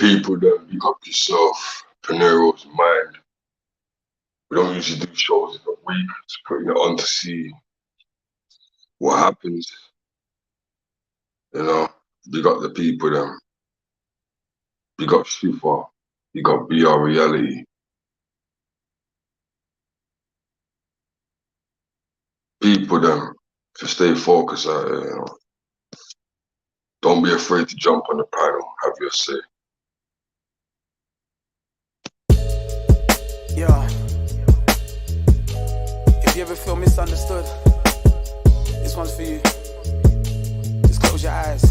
People that pick up yourself, Peniros, mind. We don't usually do shows in a week, just putting it on to see what happens. You know, you got the people them. You got FIFA, you got BR Reality. People them to stay focused out here, you know. Don't be afraid to jump on the panel, have your say. Yeah. If you ever feel misunderstood, this one's for you. Just close your eyes.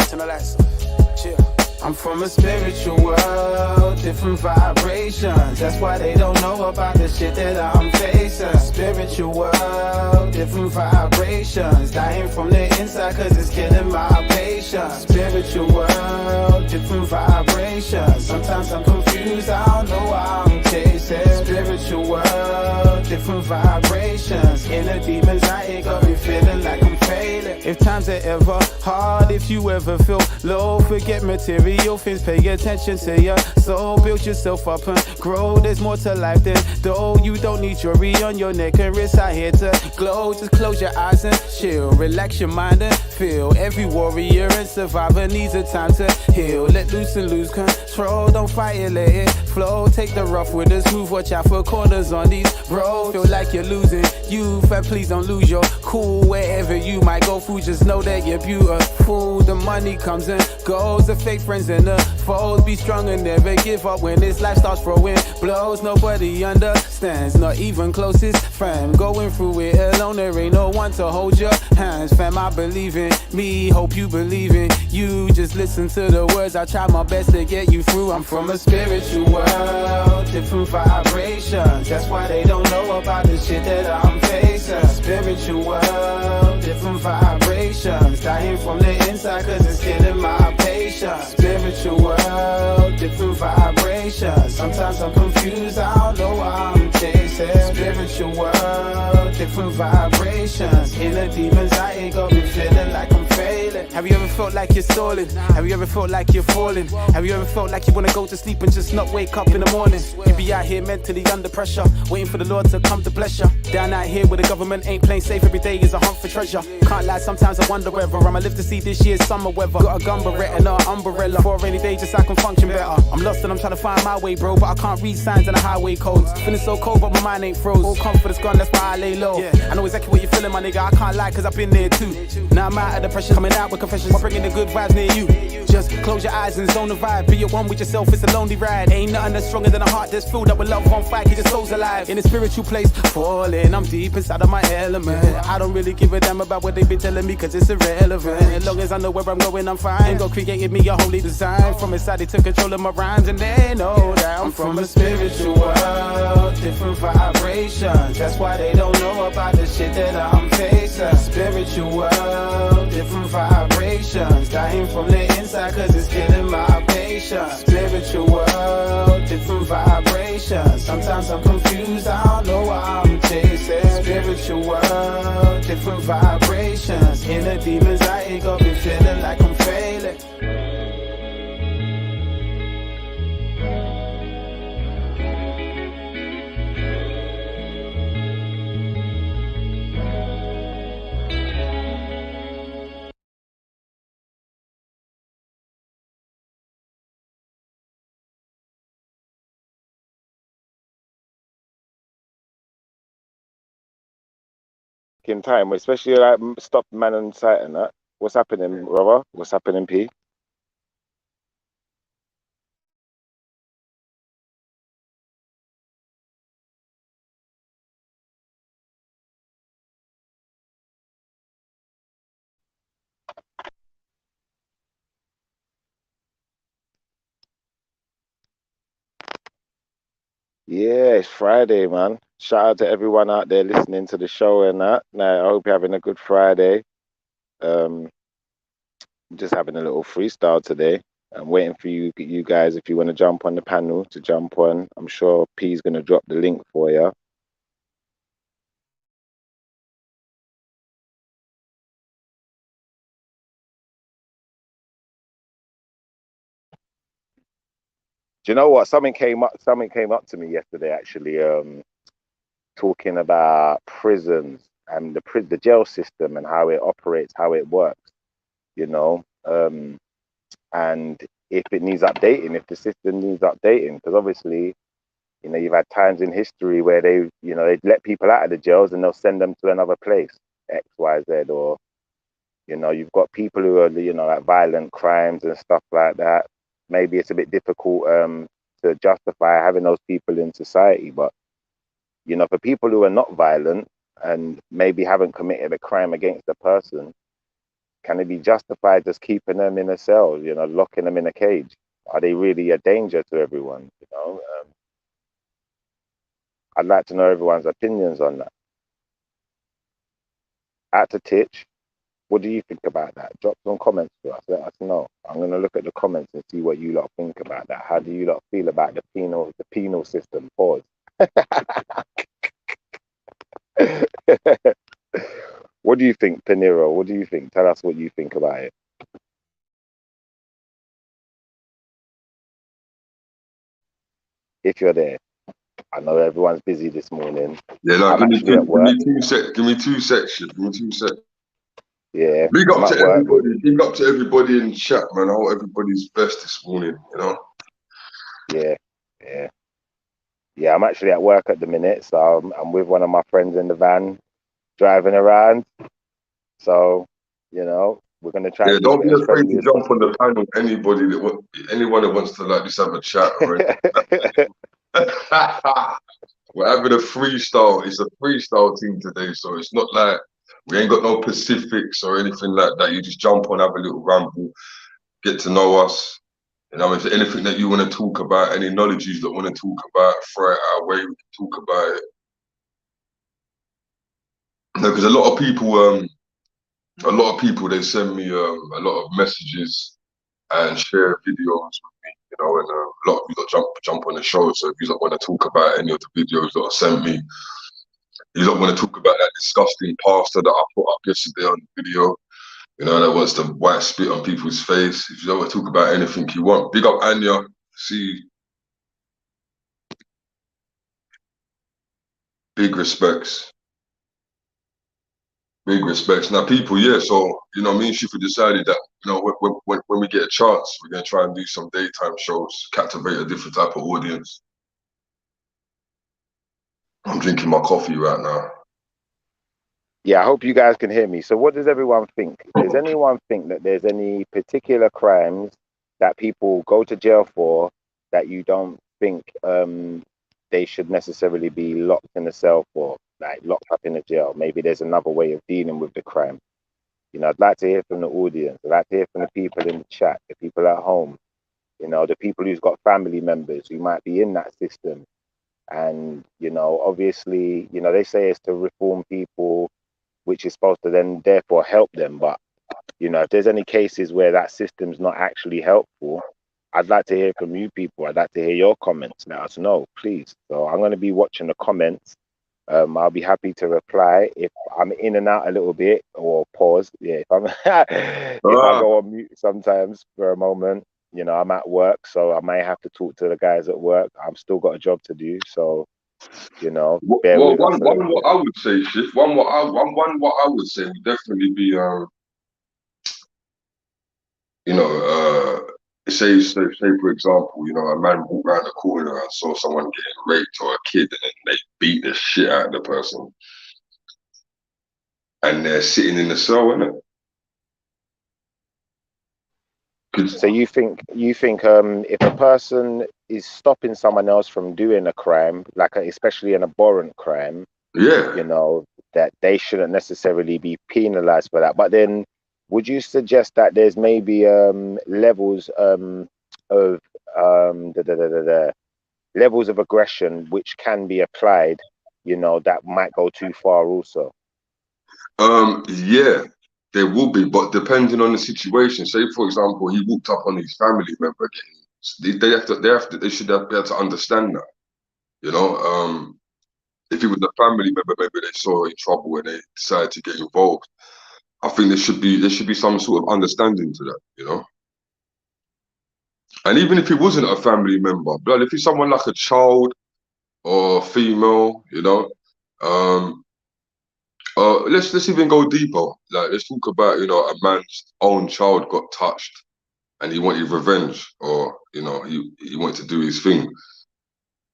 Turn the lights off. Chill. I'm from a spiritual world, different vibrations. That's why they don't know about the shit that I'm facing. Spiritual world, different vibrations. Dying from the inside cause it's killing my patience. Spiritual world, different vibrations. Sometimes I'm confused, I don't know why I'm chasing. Spiritual world, different vibrations. Inner demons, I ain't got me feeling like I'm failing. If times are ever hard, if you ever feel low, forget material things, pay attention to your soul. Build yourself up and grow. There's more to life than though. You don't need jewelry on your neck and wrist out here to glow. Just close your eyes and chill. Relax your mind and feel. Every warrior and survivor needs a time to heal. Let loose and lose control. Don't fight it, let it flow. Take the rough with the smooth. Watch out for corners on these roads. Feel like you're losing youth, and please don't lose your cool. Wherever you might go through, just know that you're beautiful. The money comes and goes. The fake friends and the foes. Be strong and never give up when this life starts throwing blows. Nobody understands, not even closest friend. Going through it alone, there ain't no one to hold your hands. Fam, I believe in me, hope you believe in you. Just listen to the words, I try my best to get you through. I'm from a spiritual world, different vibrations. That's why they don't know about the shit that I'm facing. Spiritual world, different vibrations. Dying from the inside cause it's killing my patience. Spiritual world, different vibrations. Sometimes I'm confused, I don't know why I'm chasing. Spiritual world, different vibrations. Inner demons, I ain't got me feeling like I'm failing. Have you ever felt like you're stalling? Have you ever felt like you're falling? Have you ever felt like you wanna go to sleep and just not wake up in the morning? You be out here mentally under pressure, waiting for the Lord to come to bless you. Down out here where the government ain't playing safe, every day is a hunt for treasure. Can't lie, sometimes I wonder whether I'ma live to see this year's summer weather. Got a gun barrette and an umbrella for a rainy day just so I can function better. I'm lost and I'm trying to find my way, bro, but I can't read signs and the highway codes. Feeling so cold but my mind ain't froze. All confidence gone, that's why I lay low. I know exactly what you're feeling, my nigga, I can't lie cause I've been there too. Now I'm out of the pressure, coming out with confessions, bringing the good vibes near you. Just close your eyes and zone the vibe. Be at one with yourself, it's a lonely ride. Ain't nothing that's stronger than a heart that's filled up with love on fire, keep your souls alive. In a spiritual place, falling, I'm deep inside of my element. I don't really give a damn about what they been telling me cause it's irrelevant. As long as I know where I'm going, I'm fine. God created me a holy design. From inside they took control of my rhymes and they know that I'm from a spiritual world, different vibrations. That's why they don't know about the shit that I'm facing. Spiritual world, different vibrations. Dying from the inside cause it's killing my patience. Spiritual world, different vibrations. Sometimes I'm confused, I don't know why I'm chasing. Spiritual world, different vibrations. Inner demons, I ain't got me feeling like I'm failing. In time, especially like stop man on site and that. What's happening, brother? What's happening, P? Yeah, it's Friday, man. Shout out to everyone out there listening to the show and that. Now, I hope you're having a good Friday. Um, just having a little freestyle today. I'm waiting for you guys, if you want to jump on the panel, to jump on. I'm sure P's going to drop the link for you. Do you know what? Something came up to me yesterday, actually, talking about prisons and the jail system and how it operates, how it works, you know, and if it needs updating, if the system needs updating, because obviously, you know, you've had times in history where they let people out of the jails and they'll send them to another place, X, Y, Z, or, you know, you've got people who are, you know, like violent crimes and stuff like that. Maybe it's a bit difficult to justify having those people in society, but, you know, for people who are not violent and maybe haven't committed a crime against a person, can it be justified just keeping them in a cell, you know, locking them in a cage? Are they really a danger to everyone, you know? I'd like to know everyone's opinions on that. At the Titch, what do you think about that? Drop some comments to us. Let us know. I'm going to look at the comments and see what you lot think about that. How do you lot feel about the penal system? Pause. What do you think, Peniros? What do you think? Tell us what you think about it. If you're there. I know everyone's busy this morning. Yeah, no, I'm actually at work. Give me two secs. Yeah. Big up to everybody. Big up to everybody in chat, man. I hope everybody's best this morning, you know? Yeah, I'm actually at work at the minute, so I'm with one of my friends in the van, driving around. So, you know, we're gonna try. Yeah, don't be afraid to jump on the panel. Anyone that wants to like just have a chat or anything. We're having a freestyle. It's a freestyle team today, so it's not like we ain't got no Pacifics or anything like that. You just jump on, have a little ramble, get to know us. You know, if there's anything that you want to talk about, any knowledge you that want to talk about, throw it our way, we can talk about it. No, because a lot of people, they send me a lot of messages and share videos with me, you know, and a lot of you that jump on the show. So if you don't want to talk about any of the videos that are sent me, you don't want to talk about that disgusting pastor that I put up yesterday on the video, you know, that wants to white spit on people's face. If you don't want to talk about anything you want, big up Anya. See, big respects. Big respects. Now, people, yeah, so, you know, me and Shifa decided that, you know, when we get a chance, we're going to try and do some daytime shows, captivate a different type of audience. I'm drinking my coffee right now. Yeah, I hope you guys can hear me. So what does everyone think? Does anyone think that there's any particular crimes that people go to jail for that you don't think they should necessarily be locked in a cell for, like locked up in a jail? Maybe there's another way of dealing with the crime. You know, I'd like to hear from the audience. I'd like to hear from the people in the chat, the people at home, you know, the people who's got family members who might be in that system. And, you know, obviously, you know, they say it's to reform people, which is supposed to then therefore help them. But, you know, if there's any cases where that system's not actually helpful, I'd like to hear from you people. I'd like to hear your comments. Let us know, please. So I'm going to be watching the comments. I'll be happy to reply if I'm in and out a little bit, or pause. Yeah, if I'm if I go on mute sometimes for a moment, you know, I'm at work, so I may have to talk to the guys at work. I've still got a job to do, so, you know, bear with us. What I would say, Shift. What I would say would definitely be, you know, say for example, you know, a man walked around the corner and saw someone getting raped or a kid, and then they beat the shit out of the person, and they're sitting in the cell, innit? So you think if a person is stopping someone else from doing a crime, like especially an abhorrent crime, yeah, you know, that they shouldn't necessarily be penalized for that? But then, would you suggest that there's maybe levels of levels of aggression which can be applied, you know, that might go too far also? Yeah, there will be, but depending on the situation. Say, for example, he walked up on his family member again. They should be able to understand that. You know, if it was a family member, maybe they saw in trouble and they decided to get involved. I think there should be some sort of understanding to that. You know. And even if he wasn't a family member, blood, if he's someone like a child or female, you know, let's even go deeper. Like, let's talk about, you know, a man's own child got touched and he wanted revenge, or, you know, he wanted to do his thing.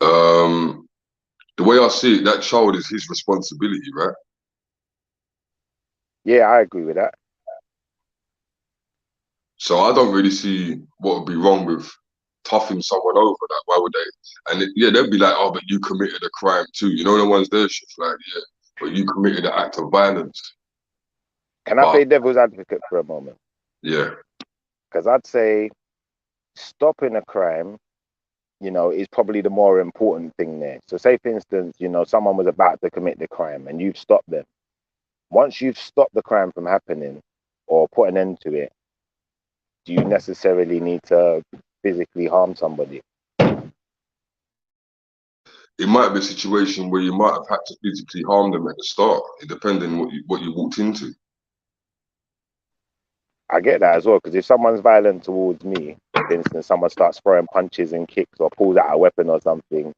The way I see it, that child is his responsibility, right? Yeah, I agree with that. So I don't really see what would be wrong with toughing someone over that. Why would they? And yeah, they'll be like, oh, but you committed a crime too. You know, the ones there, shit's like, yeah, but you committed an act of violence. Can I But play devil's advocate for a moment? yeah, Because I'd say stopping a crime, you know, is probably the more important thing there. So say, for instance, you know, someone was about to commit the crime and you've stopped them. Once you've stopped the crime from happening or put an end to it, do you necessarily need to physically harm somebody? it might be a situation where you might have had to physically harm them at the start. It depends on what you walked into. I get that as well, because if someone's violent towards me, for instance, someone starts throwing punches and kicks or pulls out a weapon or something,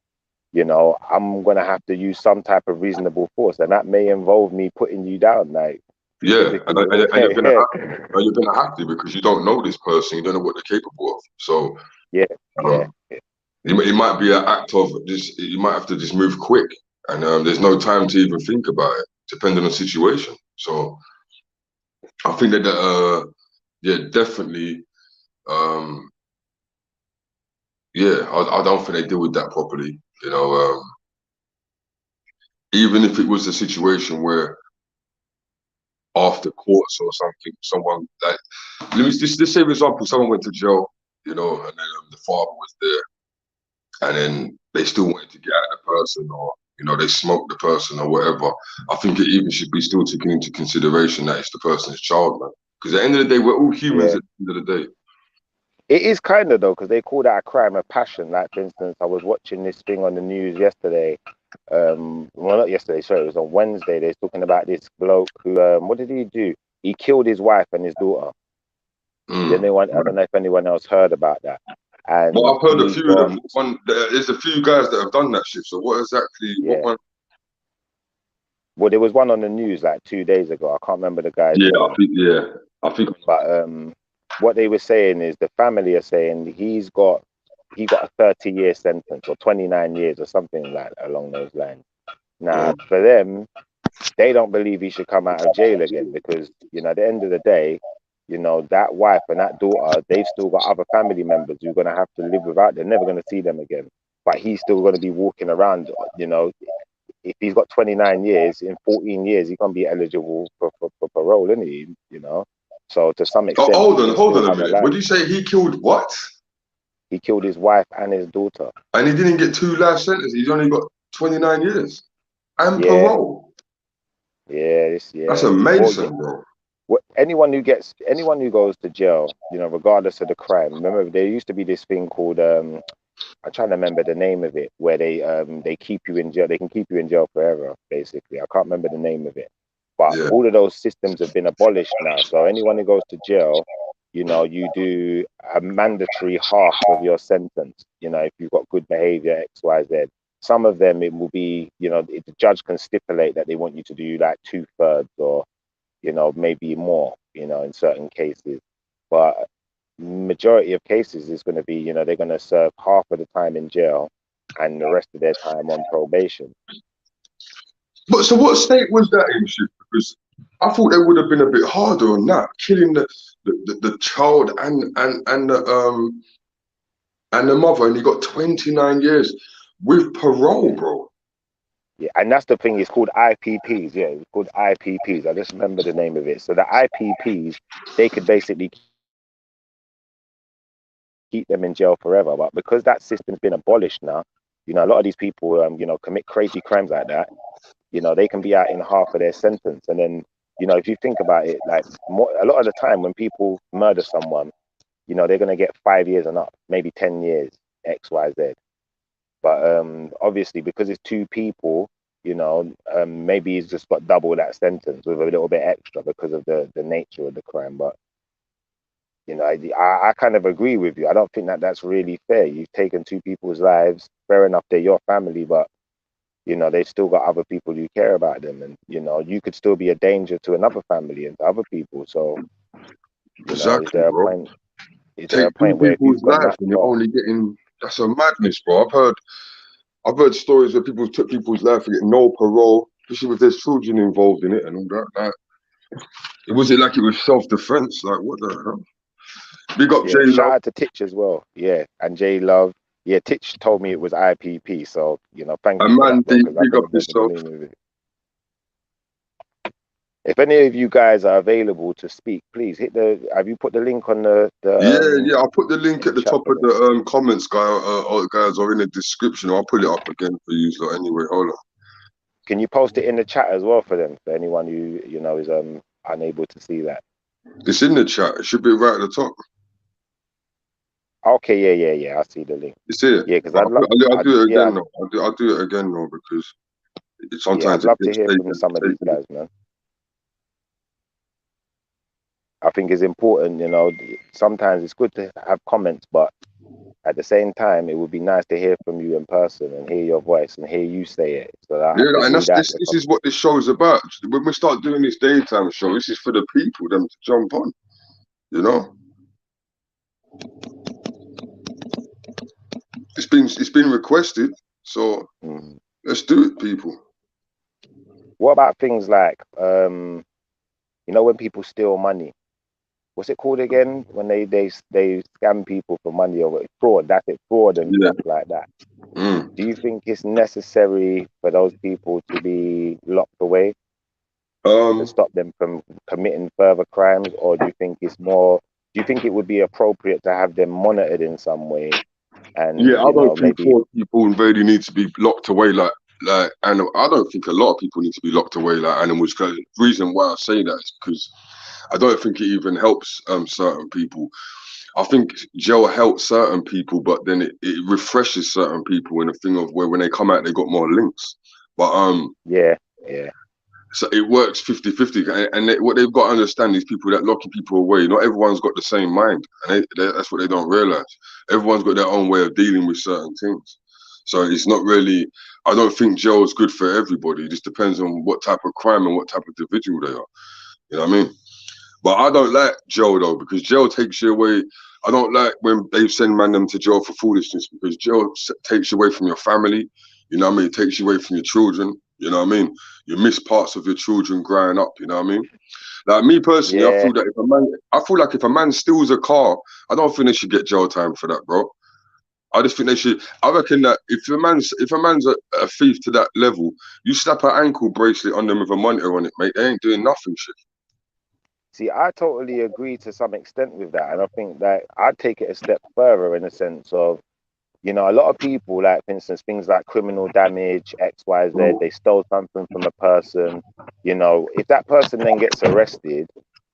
you know, I'm going to have to use some type of reasonable force, and that may involve me putting you down, like Yeah, and, physically. you're gonna have to, because you don't know this person, you don't know what they're capable of. So Yeah, yeah, um, it might be an act of just, you might have to just move quick, and there's no time to even think about it, depending on the situation. So I think that yeah, definitely, um, yeah, I don't think they deal with that properly. You know, even if it was a situation where after courts or something, someone like, let's say for example, someone went to jail, you know, and then the father was there, and then they still wanted to get at the person, or you know, they smoked the person or whatever. I think it even should be still taken into consideration that it's the person's child, man. Because at the end of the day, we're all humans. yeah. At the end of the day, It is kind of though, because they call that a crime of passion. Like, for instance, I was watching this thing on the news yesterday. Well, not yesterday, sorry, it was on Wednesday. They're talking about this bloke who, what did he do? He killed his wife and his daughter. Did anyone? I don't know if anyone else heard about that. well, And I've heard a he few of got, them. There's a few guys that have done that shit. So what exactly? What yeah. one? Well, there was one on the news like 2 days ago. I can't remember the guy's Yeah, name. I think. But what they were saying is the family are saying he got a 30-year sentence or 29 years or something like along those lines. Now, for them, they don't believe he should come out of jail again because, you know, at the end of the day, you know, that wife and that daughter, they've still got other family members who are going to have to live without. They're never going to see them again. But he's still going to be walking around, you know. If he's got 29 years, in 14 years, he's going to be eligible for parole, isn't he? You know? So to some Oh, extent, he can hold still on a have a minute. life. What did you say? He killed what? He killed his wife and his daughter. And he didn't get 2 life sentences. He's only got 29 years and Yeah, parole. That's yeah. amazing, bro. Anyone who goes to jail, you know, regardless of the crime. Remember, there used to be this thing called I'm trying to remember the name of it, where they keep you in jail. They can keep you in jail forever, basically. I can't remember the name of it, but Yeah. all of those systems have been abolished now. So anyone who goes to jail, you know, you do a mandatory half of your sentence. You know, if you've got good behavior, X, Y, Z. Some of them it will be, you know, the judge can stipulate that they want you to do like 2/3 or, you know, maybe more, you know, in certain cases. But majority of cases is going to be, you know, they're going to serve half of the time in jail and the rest of their time on probation. But so what state was that in, shit? Because I thought they would have been a bit harder on that, killing the child and the mother, and he got 29 years with parole, bro. Yeah, and that's the thing. It's called IPPs. Yeah, it's called IPPs. I just remember the name of it. So the IPPs, they could basically keep them in jail forever. But because that system's been abolished now, you know, a lot of these people, you know, commit crazy crimes like that. You know, they can be out in half of their sentence. And then, you know, if you think about it, like a lot of the time when people murder someone, you know, they're going to get 5 years and up, maybe 10 years, X, Y, Z. But obviously, because it's two people, you know, maybe he's just got double that sentence with a little bit extra because of the nature of the crime. But You know, I kind of agree with you. I don't think that that's really fair. You've taken two people's lives. Fair enough, they're your family, but you know, they've still got other people who care about them, and you know, you could still be a danger to another family and to other people. So, you know, is Exactly, there a bro. point? Is there Take a two point where if people's you've gone lives that and you're far, only getting, that's a madness, bro. I've heard stories where people took people's life and get no parole, especially if there's children involved in it and all that. Like, it wasn't like it was self-defense. Like, what the hell? Big up J yeah, shout Love. out to Titch as well. Yeah, and J Love. Yeah, Titch told me it was IPP. So, you know, thank you And for that, bro, Mandy, because I big up couldn't never yourself. believe it. If any of you guys are available to speak, please hit the. Have you put the link on Yeah, yeah. I'll put the link in at the the chat top for of me? the comments, guys, or in the description. I'll put it up again for you lot anyway. Hold on. Can you post it in the chat as well for them, for anyone who you know is unable to see that? It's in the chat. It should be right at the top. Okay, yeah. I see the link. It's here. Yeah, because I'll do it yeah, again though. I'll do it again though because yeah, I'd sometimes it love to gets hear from taken. some of these guys, man. I think it's important, you know. Sometimes it's good to have comments, but at the same time, it would be nice to hear from you in person and hear your voice and hear you say it, so that I Yeah, could and read that's out this. your This comments. is what this show is about. When we start doing this daytime show, this is for the people, them to jump on. You know, it's been requested, so Mhm. let's do it, people. What about things like, you know, when people steal money? What's it called again? When they scam people for money or fraud? That's it, fraud and Yeah. stuff like that. Mm. Do you think it's necessary for those people to be locked away to Um. stop them from committing further crimes, or do you think it's more? Do you think it would be appropriate to have them monitored in some way, and Yeah, I you know, don't think maybe poor people really need to be locked away like animals. I don't think a lot of people need to be locked away like animals. Cause the reason why I say that is because I don't think it even helps certain people. I think jail helps certain people, but then it refreshes certain people in a thing of where when they come out they got more links. But yeah, yeah, so it works 50-50. What they've got to understand, these people that locking people away, not everyone's got the same mind, and that's what they don't realize. Everyone's got their own way of dealing with certain things. So it's not really. I don't think jail is good for everybody. It just depends on what type of crime and what type of individual they are. You know what I mean? But I don't like jail though, because jail takes you away. I don't like when they send them to jail for foolishness, because jail takes you away from your family. You know what I mean? It takes you away from your children. You know what I mean? You miss parts of your children growing up. You know what I mean? Like me personally, yeah. I feel like if a man steals a car, I don't think they should get jail time for that, bro. I just think they should. I reckon that if a man's a thief to that level, you slap an ankle bracelet on them with a monitor on it, mate. They ain't doing nothing, shit. See, I totally agree to some extent with that, and I think that I'd take it a step further in the sense of, you know, a lot of people, like for instance, things like criminal damage, X, Y, Z, they stole something from a person. You know, if that person then gets arrested,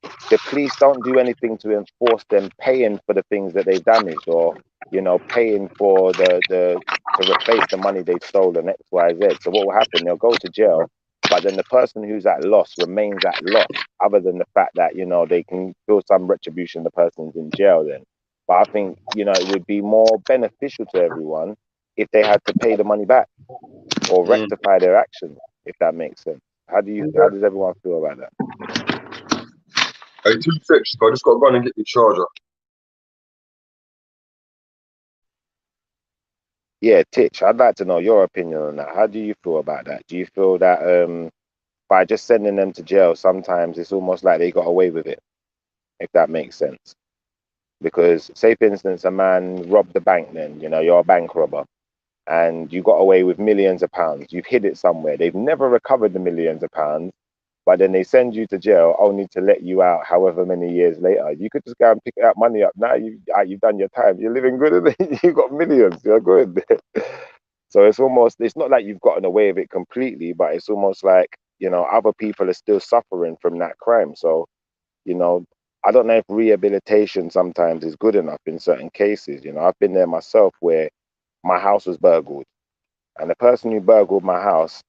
the police don't do anything to enforce them paying for the things that they've damaged, or you know, paying for the to replace the money they've stolen, X, Y, Z. So what will happen? They'll go to jail, but then the person who's at loss remains at loss, other than the fact that, you know, they can feel some retribution, the person's in jail then. But I think, you know, it would be more beneficial to everyone if they had to pay the money back or Mm. rectify their actions, if that makes sense. How does everyone feel about that? Hey, 2 seconds, I just got to run and get the charger. Yeah, Titch, I'd like to know your opinion on that. How do you feel about that? Do you feel that by just sending them to jail, sometimes it's almost like they got away with it, if that makes sense? Because, say, for instance, a man robbed the bank, then, you know, you're a bank robber and you got away with millions of pounds. You've hid it somewhere. They've never recovered the millions of pounds, but then they send you to jail only to let you out however many years later. You could just go and pick that money up now. You've done your time. You're living good, and you've got millions. You're good. So it's not like you've gotten away with it completely, but it's almost like, you know, other people are still suffering from that crime. So, you know, I don't know if rehabilitation sometimes is good enough in certain cases. You know, I've been there myself where my house was burgled, and the person who burgled my house,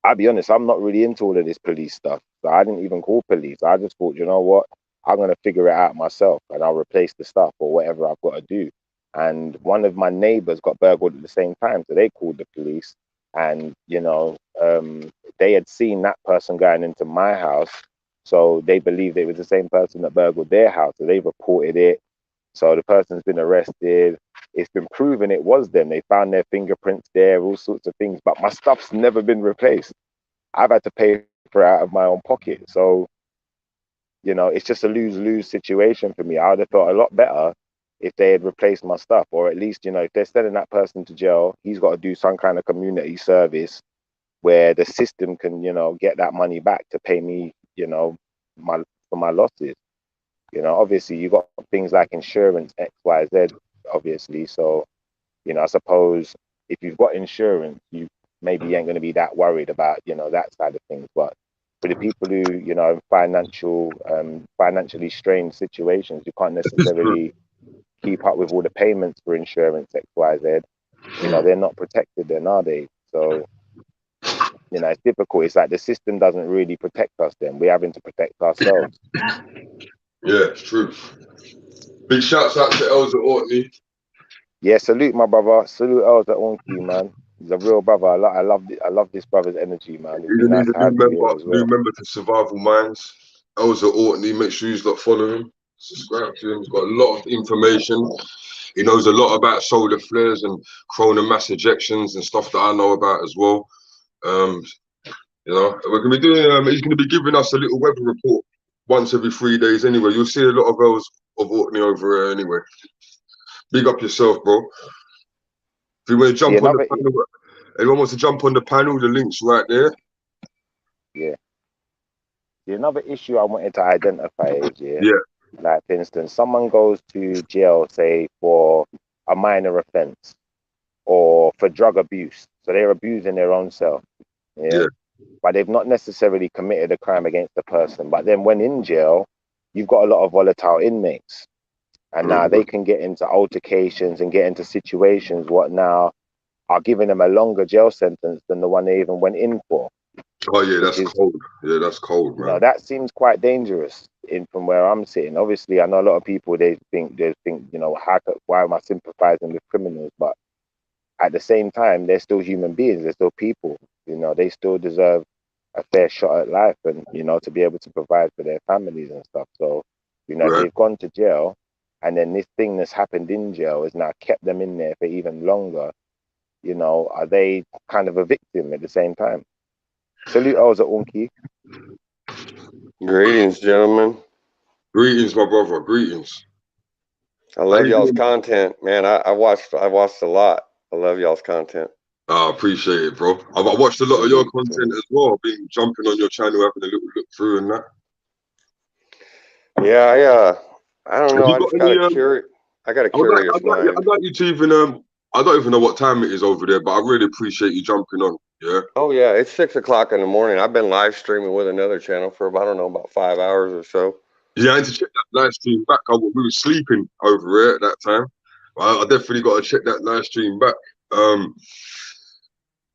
I'll be honest, I'm not really into all of this police stuff. So I didn't even call police. I just thought, you know what? I'm going to figure it out myself and I'll replace the stuff or whatever I've got to do. And one of my neighbors got burgled at the same time. So they called the police and, they had seen that person going into my house. So they believed it was the same person that burgled their house. So they reported it. So the person's been arrested. It's been proven it was them. They found their fingerprints there, all sorts of things. But my stuff's never been replaced. I've had to pay for it out of my own pocket. So, it's just a lose-lose situation for me. I would have felt a lot better if they had replaced my stuff, or at least, if they're sending that person to jail, he's got to do some kind of community service where the system can, get that money back to pay me, for my losses. Obviously you got things like insurance, X, Y, Z, obviously. So, I suppose if you've got insurance, you maybe ain't going to be that worried about, that side of things. But for the people who, financially strained situations, you can't necessarily keep up with all the payments for insurance, X, Y, Z. They're not protected then, are they? So, it's difficult. It's like the system doesn't really protect us then. We're having to protect ourselves. Yeah, it's true. Big shouts out to Elza Ortney. Yeah, salute my brother. Salute Elza Ortney, man. He's a real brother. I love this brother's energy, man. It'd be nice to have you here as well. New member to Survivalminds. Elza Ortney. Make sure you follow him. Subscribe to him. He's got a lot of information. He knows a lot about solar flares and coronal mass ejections and stuff that I know about as well. We're gonna be doing. He's gonna be giving us a little weather report once every 3 days. Anyway, you'll see a lot of Els of Ortney over here. Anyway, big up yourself, bro. If you want to jump on the panel, anyone wants to jump on the panel, the link's right there. Yeah. Another issue I wanted to identify is, like, for instance, someone goes to jail, say, for a minor offense or for drug abuse. So they're abusing their own self. Yeah. But they've not necessarily committed a crime against the person. But then when in jail, you've got a lot of volatile inmates. And now they can get into altercations and get into situations what now are giving them a longer jail sentence than the one they even went in for. Oh yeah, that's cold. Yeah, that's cold, man. That seems quite dangerous from where I'm sitting. Obviously, I know a lot of people, they think, why am I sympathizing with criminals? But at the same time, they're still human beings. They're still people. They still deserve a fair shot at life and, to be able to provide for their families and stuff. So, if they've gone to jail and then this thing that's happened in jail has now kept them in there for even longer, are they kind of a victim at the same time? Salute Elza Ortney. Greetings, gentlemen. Greetings, my brother. Greetings. I love y'all's content, man. I watched a lot. I love y'all's content. I appreciate it, bro. I watched a lot of your content as well. I've been jumping on your channel, having a little look through and that. Yeah, I don't know. I just got a curious. I got a curious mind. I'd like you to even I don't even know what time it is over there, but I really appreciate you jumping on. Yeah. Oh yeah, it's 6 o'clock in the morning. I've been live streaming with another channel for about 5 hours or so. Yeah, I had to check that live stream back. We were sleeping over here at that time. I definitely got to check that live stream back.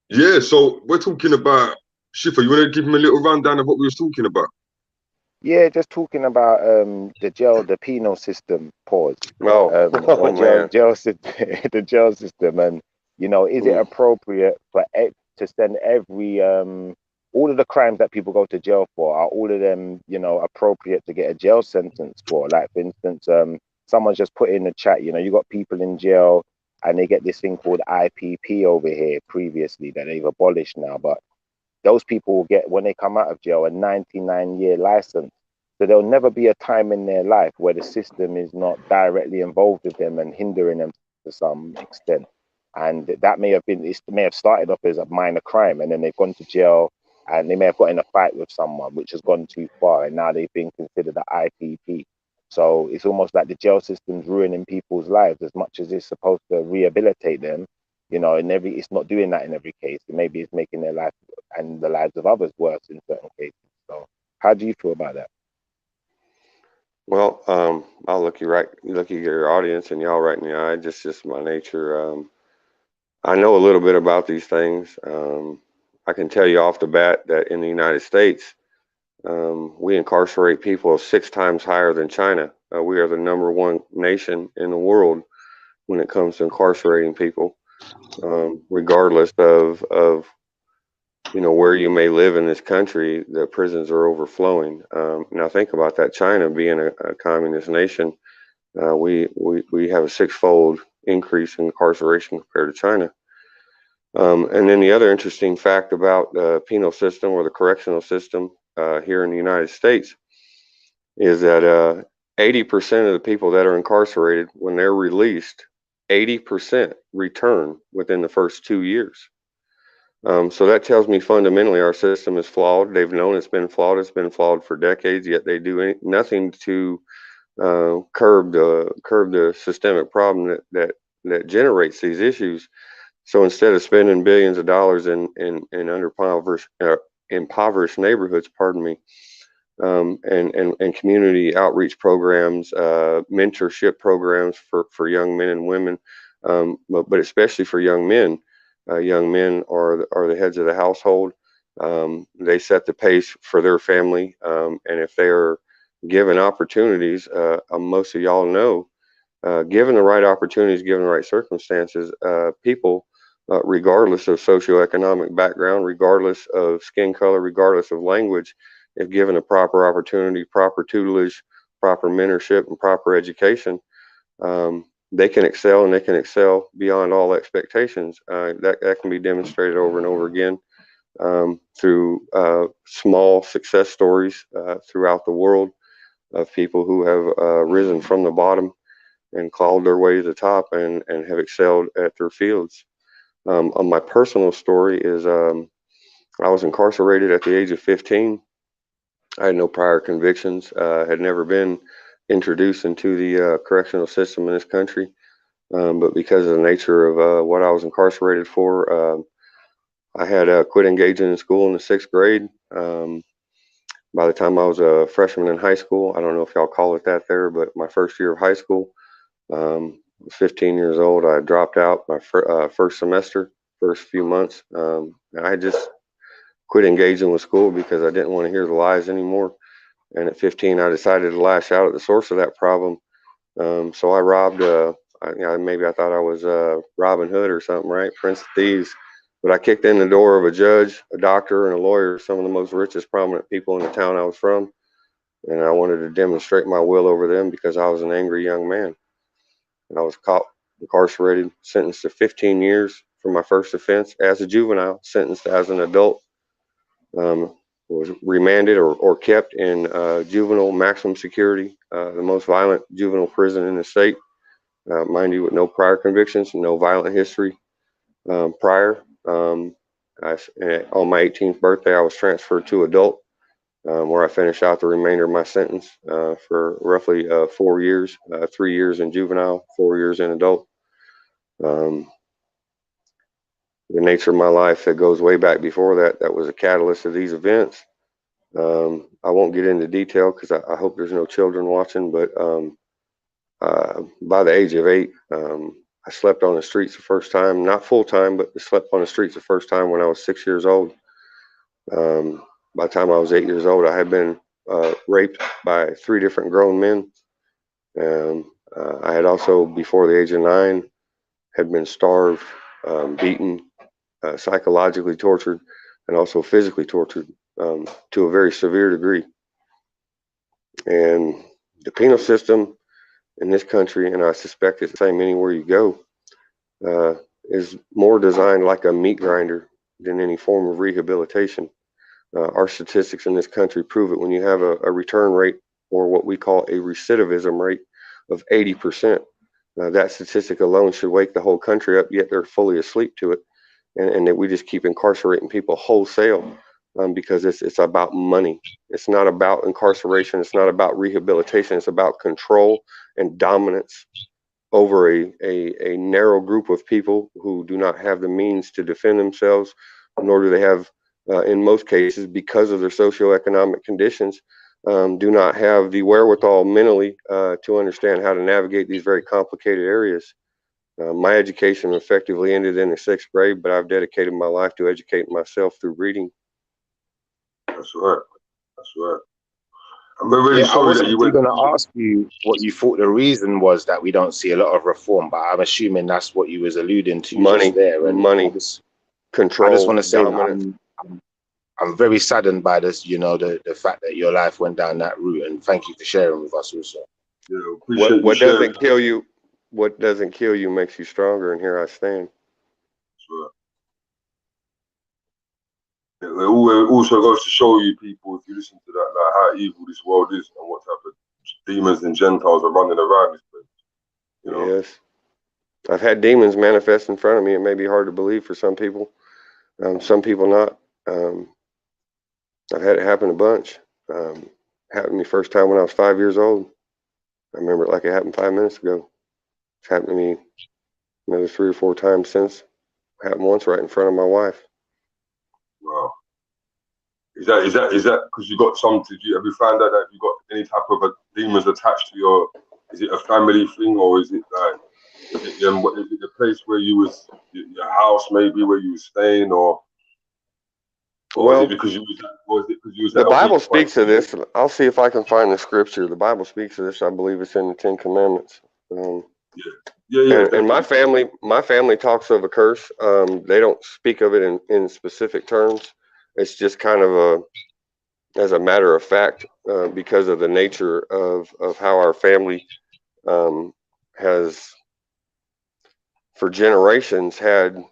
Yeah, so we're talking about Shifa. You want to give him a little rundown of what we was talking about? Yeah, just talking about the penal system. Pause. Man. The jail system, and is it appropriate to send every all of the crimes that people go to jail for, are all of them appropriate to get a jail sentence for? Like, for instance, someone's just put in the chat, you got people in jail and they get this thing called IPP over here previously that they've abolished now, but those people will get, when they come out of jail, a 99-year license. So there'll never be a time in their life where the system is not directly involved with them and hindering them to some extent. And that may have started off as a minor crime, and then they've gone to jail and they may have got in a fight with someone which has gone too far, and now they've been considered an IPP. So it's almost like the jail system's ruining people's lives as much as it's supposed to rehabilitate them. It's not doing that in every case. Maybe it's making their life and the lives of others worse in certain cases. So how do you feel about that? Well, I'll look you at your audience and y'all right in the eye. Just my nature. I know a little bit about these things. I can tell you off the bat that in the United States, We incarcerate people 6 times higher than China. We are the #1 nation in the world when it comes to incarcerating people, regardless of where you may live in this country. The prisons are overflowing. Now think about that. China being a communist nation, we have a 6-fold increase in incarceration compared to China. And then the other interesting fact about the penal system or the correctional system here in the United States is that 80% of the people that are incarcerated, when they're released, 80% return within the first 2 years. So that tells me fundamentally our system is flawed. They've known it's been flawed. It's been flawed for decades, yet they do nothing to curb the systemic problem that generates these issues. So instead of spending billions of dollars in impoverished neighborhoods, pardon me, and community outreach programs, mentorship programs for young men and women, but especially for young men. Young men are the heads of the household. They set the pace for their family, and if they are given opportunities, most of y'all know, given the right opportunities, given the right circumstances, people, regardless of socioeconomic background, regardless of skin color, regardless of language, if given a proper opportunity, proper tutelage, proper mentorship, and proper education, they can excel, and they can excel beyond all expectations. That can be demonstrated over and over again through small success stories throughout the world of people who have risen from the bottom and clawed their way to the top and have excelled at their fields. On my personal story is I was incarcerated at the age of 15. I had no prior convictions, had never been introduced into the correctional system in this country. But because of the nature of what I was incarcerated for, I had quit engaging in school in the 6th grade. By the time I was a freshman in high school, I don't know if y'all call it that there, but my first year of high school, 15 years old, I dropped out my first semester, first few months. I just quit engaging with school because I didn't want to hear the lies anymore. And at 15, I decided to lash out at the source of that problem. So I robbed, maybe I thought I was Robin Hood or something, right? Prince of Thieves. But I kicked in the door of a judge, a doctor, and a lawyer, some of the most richest, prominent people in the town I was from. And I wanted to demonstrate my will over them because I was an angry young man. And I was caught, incarcerated, sentenced to 15 years for my first offense as a juvenile, sentenced as an adult. Was remanded or kept in juvenile maximum security, the most violent juvenile prison in the state. Mind you, with no prior convictions, no violent history prior. On my 18th birthday, I was transferred to adult, where I finished out the remainder of my sentence for roughly 4 years, 3 years in juvenile, 4 years in adult. The nature of my life that goes way back before that was a catalyst of these events. I won't get into detail because I hope there's no children watching, but by the age of 8, I slept on the streets the first time, not full time, but I slept on the streets the first time when I was 6 years old. By the time I was 8 years old, I had been raped by 3 different grown men. I had also, before the age of 9, had been starved, beaten, psychologically tortured, and also physically tortured to a very severe degree. And the penal system in this country, and I suspect it's the same anywhere you go, is more designed like a meat grinder than any form of rehabilitation. Our statistics in this country prove it. When you have a return rate, or what we call a recidivism rate, of 80%, that statistic alone should wake the whole country up, yet they're fully asleep to it. And that we just keep incarcerating people wholesale because it's about money. It's not about incarceration. It's not about rehabilitation. It's about control and dominance over a narrow group of people who do not have the means to defend themselves, nor do they have, in most cases, because of their socioeconomic conditions, do not have the wherewithal mentally to understand how to navigate these very complicated areas. My education effectively ended in the 6th grade, but I've dedicated my life to educating myself through reading. That's right. That's right. I'm really Yeah, I sorry was that you actually went. going to ask you what you thought the reason was that we don't see a lot of reform, but I'm assuming that's what you was alluding to just there. And Money, I just control, want to say dominance. I'm very saddened by this, you know, the fact that your life went down that route, and thank you for sharing with us also. Yeah, appreciate What you sharing. doesn't kill you, what doesn't kill you makes you stronger, and here I stand. That's right. It also goes to show you people, if you listen to that, like how evil this world is and what type of demons and Gentiles are running around this place. You know? Yes. I've had demons manifest in front of me. It may be hard to believe for some people not. I've had it happen a bunch. Happened to me first time when I was 5 years old. I remember it like it happened 5 minutes ago. It's happened to me another 3 or 4 times since. It happened once right in front of my wife. Wow. Is that because you got some? Have you found out that you got any type of demons attached to your? Is it a family thing, or is it like? Is it the place where you was, your house maybe where you was staying, or Well, is it because you was the at a weak Bible point? speaks of this. I'll see if I can find the scripture. The Bible speaks of this. I believe it's in the 10 Commandments. Yeah. And my family talks of a curse. They don't speak of it in specific terms. It's just kind of as a matter of fact, because of the nature of how our family has, for generations, had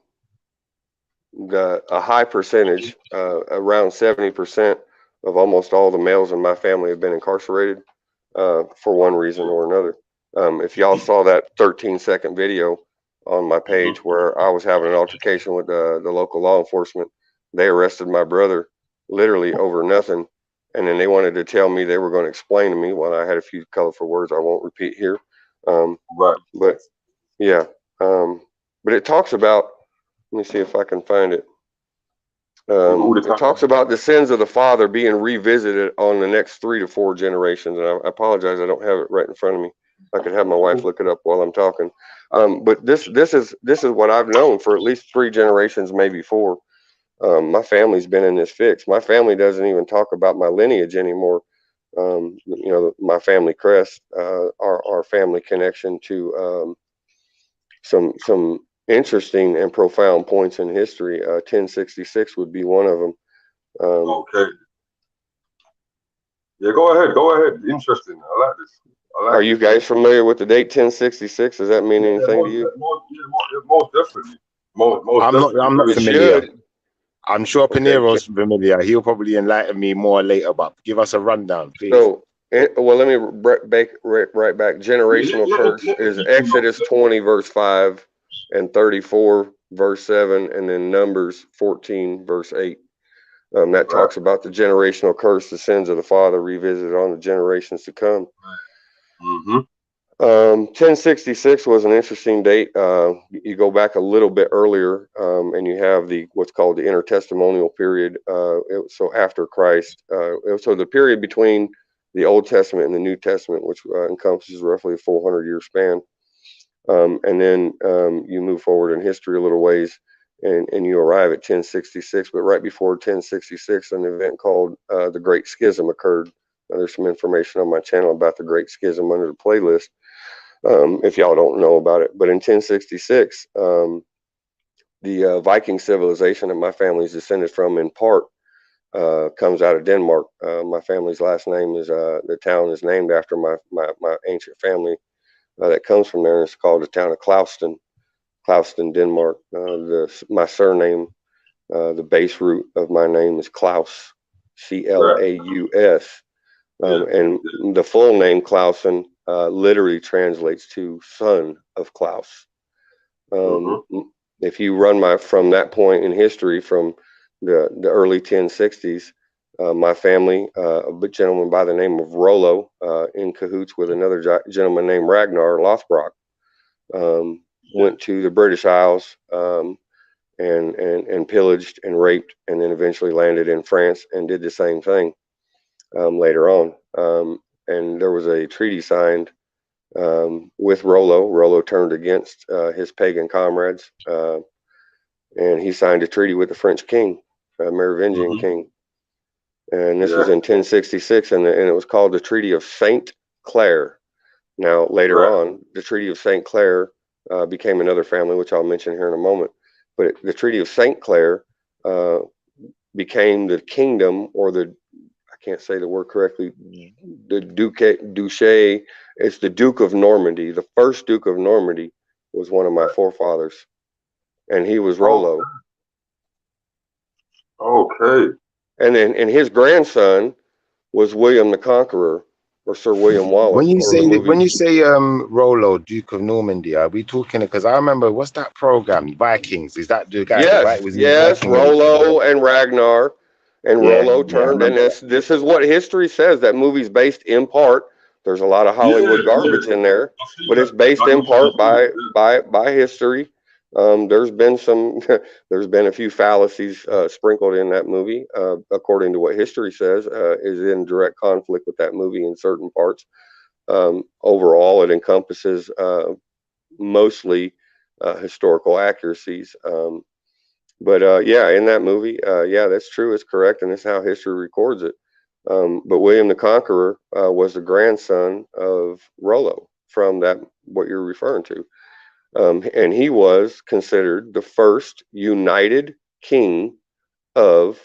a high percentage, around 70% of almost all the males in my family have been incarcerated for one reason or another. If y'all saw that 13-second video on my page where I was having an altercation with the local law enforcement, they arrested my brother literally over nothing. And then they wanted to tell me they were going to explain to me. Well, I had a few colorful words I won't repeat here. Right. But yeah, but it talks about, let me see if I can find it. It talks about the sins of the father being revisited on the next 3 to 4 generations. And I apologize, I don't have it right in front of me. I could have my wife look it up while I'm talking. But this is what I've known for at least 3 generations, maybe 4. My family's been in this fix. My family doesn't even talk about my lineage anymore. You know, my family crest, our family connection to some interesting and profound points in history. 1066 would be one of them. Okay. Yeah, go ahead. Interesting. I like this. Are you guys familiar with the date 1066? Does that mean anything to you? Most definitely. I'm not It familiar. should. I'm sure Okay. Peniros familiar. He'll probably enlighten me more later, but give us a rundown, please. So, well, let me right back. Generational curse is Exodus 20 verse 5 and 34 verse 7, and then Numbers 14 verse 8. That talks about the generational curse, the sins of the father revisited on the generations to come. 1066 was an interesting date. You go back a little bit earlier, and you have what's called the intertestamental period. So after Christ, so the period between the Old Testament and the New Testament, which encompasses roughly a 400-year span. And then you move forward in history a little ways, and you arrive at 1066. But right before 1066, an event called the Great Schism occurred. There's some information on my channel about the Great Schism under the playlist, if y'all don't know about it. But in 1066, the Viking civilization that my family's descended from, in part, comes out of Denmark. My family's last name is, the town is named after my ancient family that comes from there. It's called the town of Clauston, Denmark. My surname, the base root of my name is Klaus, Claus. And the full name Clausen literally translates to son of Klaus. If you run from that point in history, from the early 1060s, my family, a gentleman by the name of Rollo, in cahoots with another gentleman named Ragnar Lothbrok, went to the British Isles and pillaged and raped, and then eventually landed in France and did the same thing later on. And there was a treaty signed with Rollo. Rollo turned against his pagan comrades, and he signed a treaty with the French king, Merovingian king. And this was in 1066, and it was called the Treaty of Saint Clair. Now, later on, the Treaty of Saint Clair became another family, which I'll mention here in a moment. But the Treaty of Saint Clair became the kingdom, or I can't say the word correctly, the Duché. It's the Duke of Normandy. The first Duke of Normandy was one of my forefathers, and he was Rollo. Okay. And his grandson was William the Conqueror, or Sir William Wallace. When you say Rollo, Duke of Normandy, are we talking? Because I remember, what's that program? Vikings. Is that the guy? Yes, Rollo and Ragnar, and Rollo turned. And this is what history says. That movie's based in part. There's a lot of Hollywood garbage in there, but it's based in part by history. There's been a few fallacies sprinkled in that movie, according to what history says, is in direct conflict with that movie in certain parts. Overall, it encompasses mostly historical accuracies. But yeah, in that movie, yeah, that's true. It's correct, and it's how history records it. But William the Conqueror was the grandson of Rollo, from what you're referring to. And he was considered the first united king of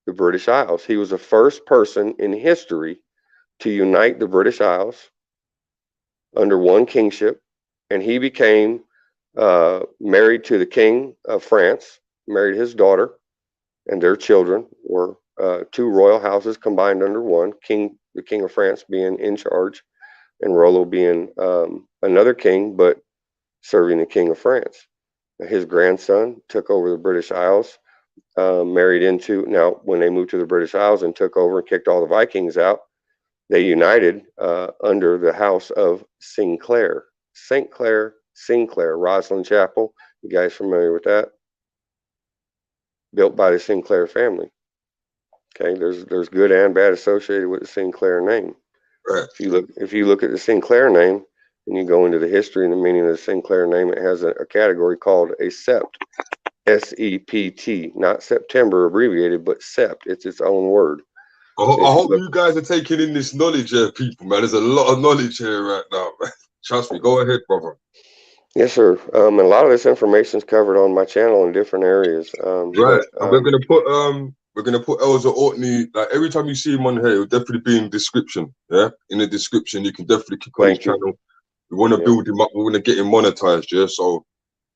the British Isles. He was the first person in history to unite the British Isles under one kingship, and he became married to the King of France, married his daughter, and their children were two royal houses combined under one, the King of France being in charge, and Rollo being another king, but serving the King of France. His grandson took over the British Isles, now when they moved to the British Isles and took over and kicked all the Vikings out, they united under the house of Sinclair. St. Clair, Sinclair, Roslyn Chapel. You guys familiar with that? Built by the Sinclair family. Okay, there's good and bad associated with the Sinclair name. Right. If you look at the Sinclair name, and you go into the history and the meaning of the Sinclair name, it has a category called a sept, S-E-P-T, not September abbreviated, but sept. It's its own word. I hope you guys are taking in this knowledge here, people, man. There's a lot of knowledge here right now, man. Trust me. Go ahead, brother. Yes, sir. And a lot of this information is covered on my channel in different areas. Right. And we're gonna put Elza Ortney, like every time you see him on here, it'll definitely be in the description. Yeah, in the description, you can definitely click on his channel. We want to build him up. We want to get him monetized. Yeah. So,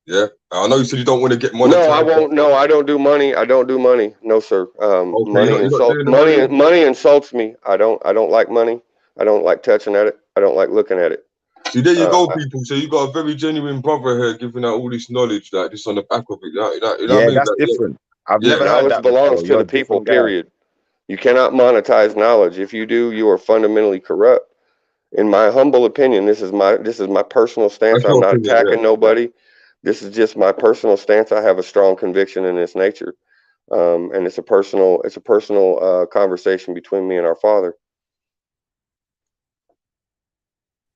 yeah. I know you said you don't want to get monetized. No, I won't. No, I don't do money. I don't do money. No, sir. Okay, money insults me. I don't like money. I don't like touching at it. I don't like looking at it. See, there you go, people. So you got a very genuine brother here giving out all this knowledge, like this on the back of it. You know what I mean? That's different. I've never heard knowledge that belongs before. to the people, period. You cannot monetize knowledge. If you do, you are fundamentally corrupt. In my humble opinion, this is my personal stance. I'm not attacking nobody. This is just my personal stance. I have a strong conviction in this nature, and it's a personal conversation between me and our Father.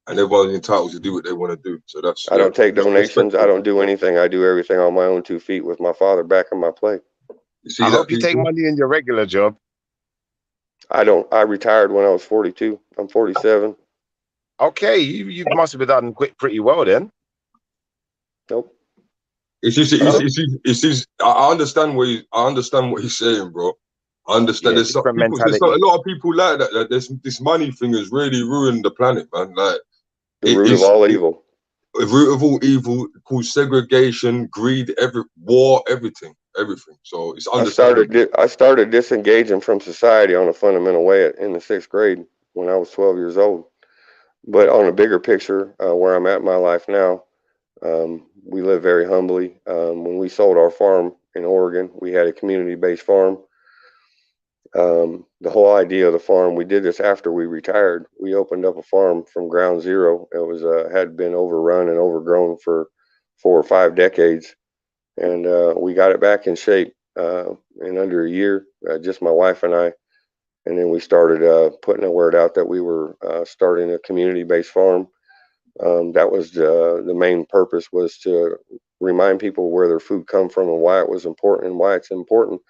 And everybody's entitled to do what they want to do. So that's. I don't take donations. I don't do anything. I do everything on my own 2 feet with my Father back in my plate. I hope you take money in your regular job. I don't. I retired when I was 42. I'm 47. Okay, you must have done pretty well then. Nope. It's just I understand what he's saying, bro. I understand. Yeah, there's a lot of people like that. This money thing has really ruined the planet, man. Like the root of all evil. The root of all evil, called segregation, greed, war, everything. So it's understandable. I started disengaging from society on a fundamental way in the 6th grade when I was 12 years old. But on a bigger picture, where I'm at in my life now, we live very humbly. When we sold our farm in Oregon, we had a community-based farm. The whole idea of the farm, we did this after we retired. We opened up a farm from ground zero. It was had been overrun and overgrown for 4 or 5 decades, and we got it back in shape in under a year, just my wife and I. And then we started putting the word out that we were starting a community-based farm. That was the main purpose, was to remind people where their food come from and why it was important and why it's important.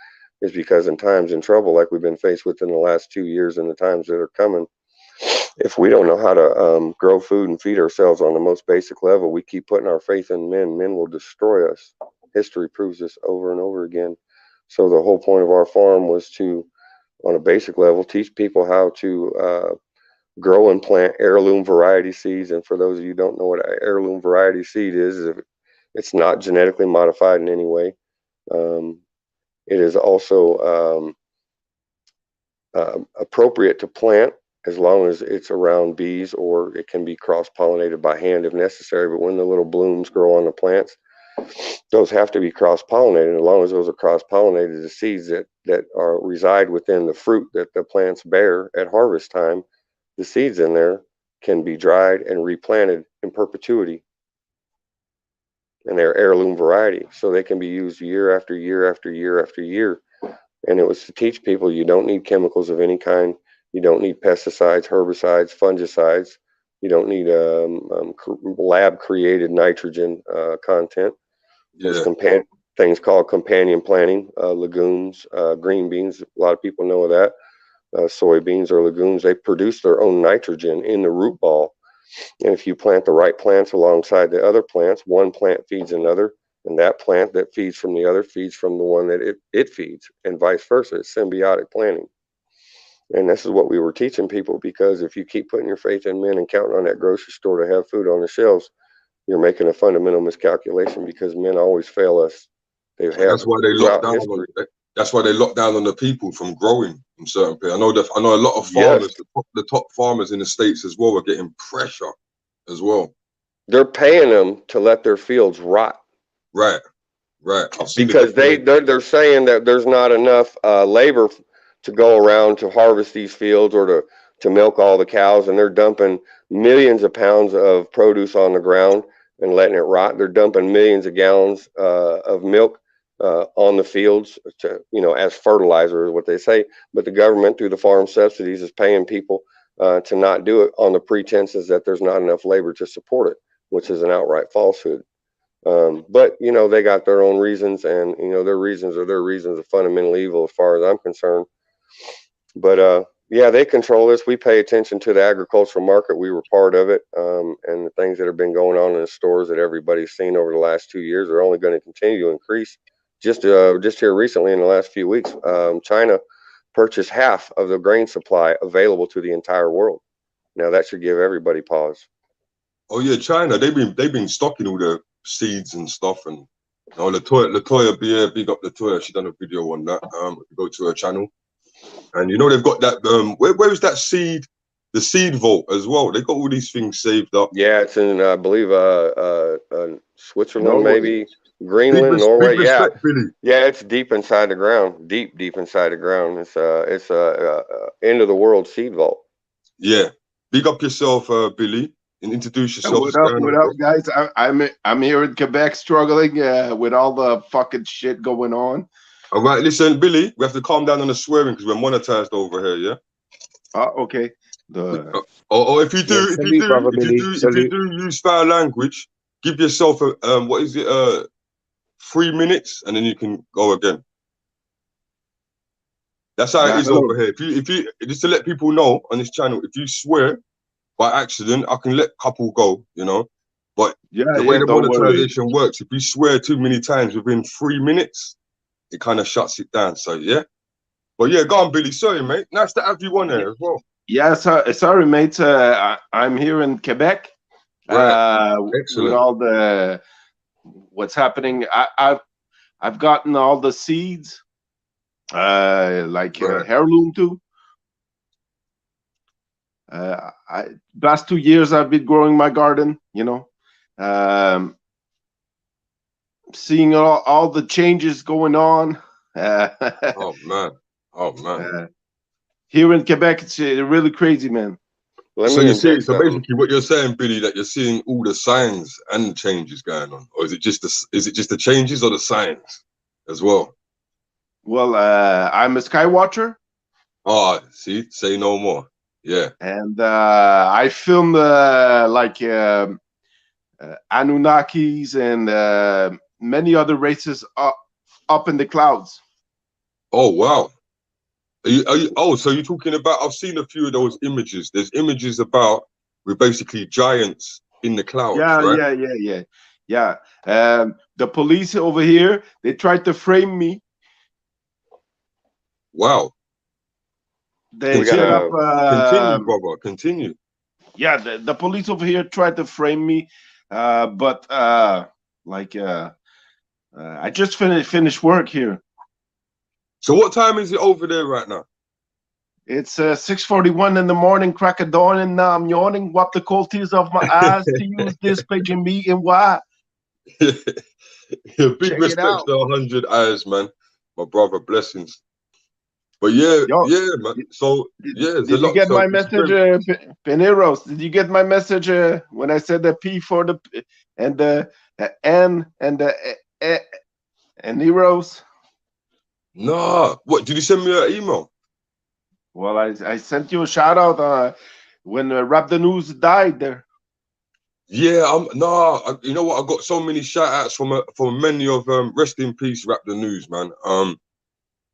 is because in times in trouble like we've been faced with in the last 2 years and the times that are coming, if we don't know how to grow food and feed ourselves on the most basic level, we keep putting our faith in men. Men will destroy us. History proves this over and over again. So the whole point of our farm was to, on a basic level, teach people how to grow and plant heirloom variety seeds. And for those of you who don't know what an heirloom variety seed is it's not genetically modified in any way. It is also appropriate to plant as long as it's around bees, or it can be cross-pollinated by hand if necessary. But when the little blooms grow on the plants, those have to be cross-pollinated. As long as those are cross-pollinated, the seeds that reside within the fruit that the plants bear at harvest time, the seeds in there can be dried and replanted in perpetuity. And they're heirloom variety, so they can be used year after year after year after year. And it was to teach people you don't need chemicals of any kind. You don't need pesticides, herbicides, fungicides. You don't need lab-created nitrogen content. There's things called companion planting, legumes, green beans. A lot of people know of that. Soybeans or legumes, they produce their own nitrogen in the root ball. And if you plant the right plants alongside the other plants, one plant feeds another, and that plant that feeds from the other feeds from the one that it feeds, and vice versa. It's symbiotic planting. And this is what we were teaching people, because if you keep putting your faith in men and counting on that grocery store to have food on the shelves, you're making a fundamental miscalculation, because men always fail us. That's why they lock down on, that's why they lock down on the people from growing in certain places. I know a lot of farmers, the top farmers in the States as well, are getting pressure as well. They're paying them to let their fields rot. Right. Because they're saying that there's not enough labor to go around to harvest these fields or to milk all the cows, and they're dumping millions of pounds of produce on the ground and letting it rot. They're dumping millions of gallons of milk on the fields to, as fertilizer is what they say. But the government, through the farm subsidies, is paying people to not do it on the pretenses that there's not enough labor to support it, which is an outright falsehood. But they got their own reasons, and their reasons are their reasons of fundamental evil as far as I'm concerned. But yeah, they control this. We pay attention to the agricultural market. We were part of it, and the things that have been going on in the stores that everybody's seen over the last 2 years are only going to continue to increase. Just here recently, in the last few weeks, China purchased half of the grain supply available to the entire world. Now that should give everybody pause. Oh yeah, China, they've been stocking all the seeds and stuff, and Latoya, big up Latoya. She done a video on that. Go to her channel, and they've got that. Where is that seed? The seed vault as well. They got all these things saved up. Yeah, it's in I believe Switzerland, maybe Greenland, Norway. Yeah, Billy. Yeah, it's deep inside the ground. Deep inside the ground. It's end of the world seed vault. Yeah, big up yourself, Billy. And introduce yourself. What up, guys? I'm here in Quebec, struggling with all the fucking shit going on. All right, listen, Billy, we have to calm down on the swearing because we're monetized over here. Yeah. Okay. If you do use foul language, give yourself a 3 minutes, and then you can go again. That's how it is over here. If you just to let people know on this channel, if you swear by accident, I can let couple go, But the way the monetization works, if you swear too many times within 3 minutes, it kind of shuts it down. So yeah. But yeah, go on, Billy. Sorry, mate. Nice to have you on there as well. Yeah, sorry, mate. I'm here in Quebec. Right. Excellent. With all what's happening. I've gotten all the seeds, heirloom too. Last 2 years I've been growing my garden, seeing all the changes going on. Oh man. Here in Quebec, it's really crazy, man. So basically what you're saying, Billy, that you're seeing all the signs and changes going on, or is it just the changes or the signs as well? Well, I'm a sky watcher. Oh, see, say no more. Yeah. And I filmed Anunnakis and many other races up in the clouds. Oh wow. Oh, so you're talking about? I've seen a few of those images. There's images about with basically giants in the clouds, Yeah, right? yeah. The police over here, they tried to frame me. Wow. They We got set up. Continue, brother. Continue. Yeah, the police over here tried to frame me, but I just finished work here. So what time is it over there right now? It's 6:41 in the morning, crack of dawn, and now I'm yawning. Wipe the cold tears off my eyes to use this paging me and why. Yeah, big Check it respect out. to 100 eyes, man. My brother, blessings. But yeah, Yo, yeah, man. So yeah, there's a did you lot. get So my it's message, very, Peniros? Did you get my message when I said the P for the P and the N and the and Neros? nah. What did you send me an email? Well, I sent you a shout out when Rap the News died there. Yeah, you know what? I got so many shout outs from many of rest in peace, Rap the News, man.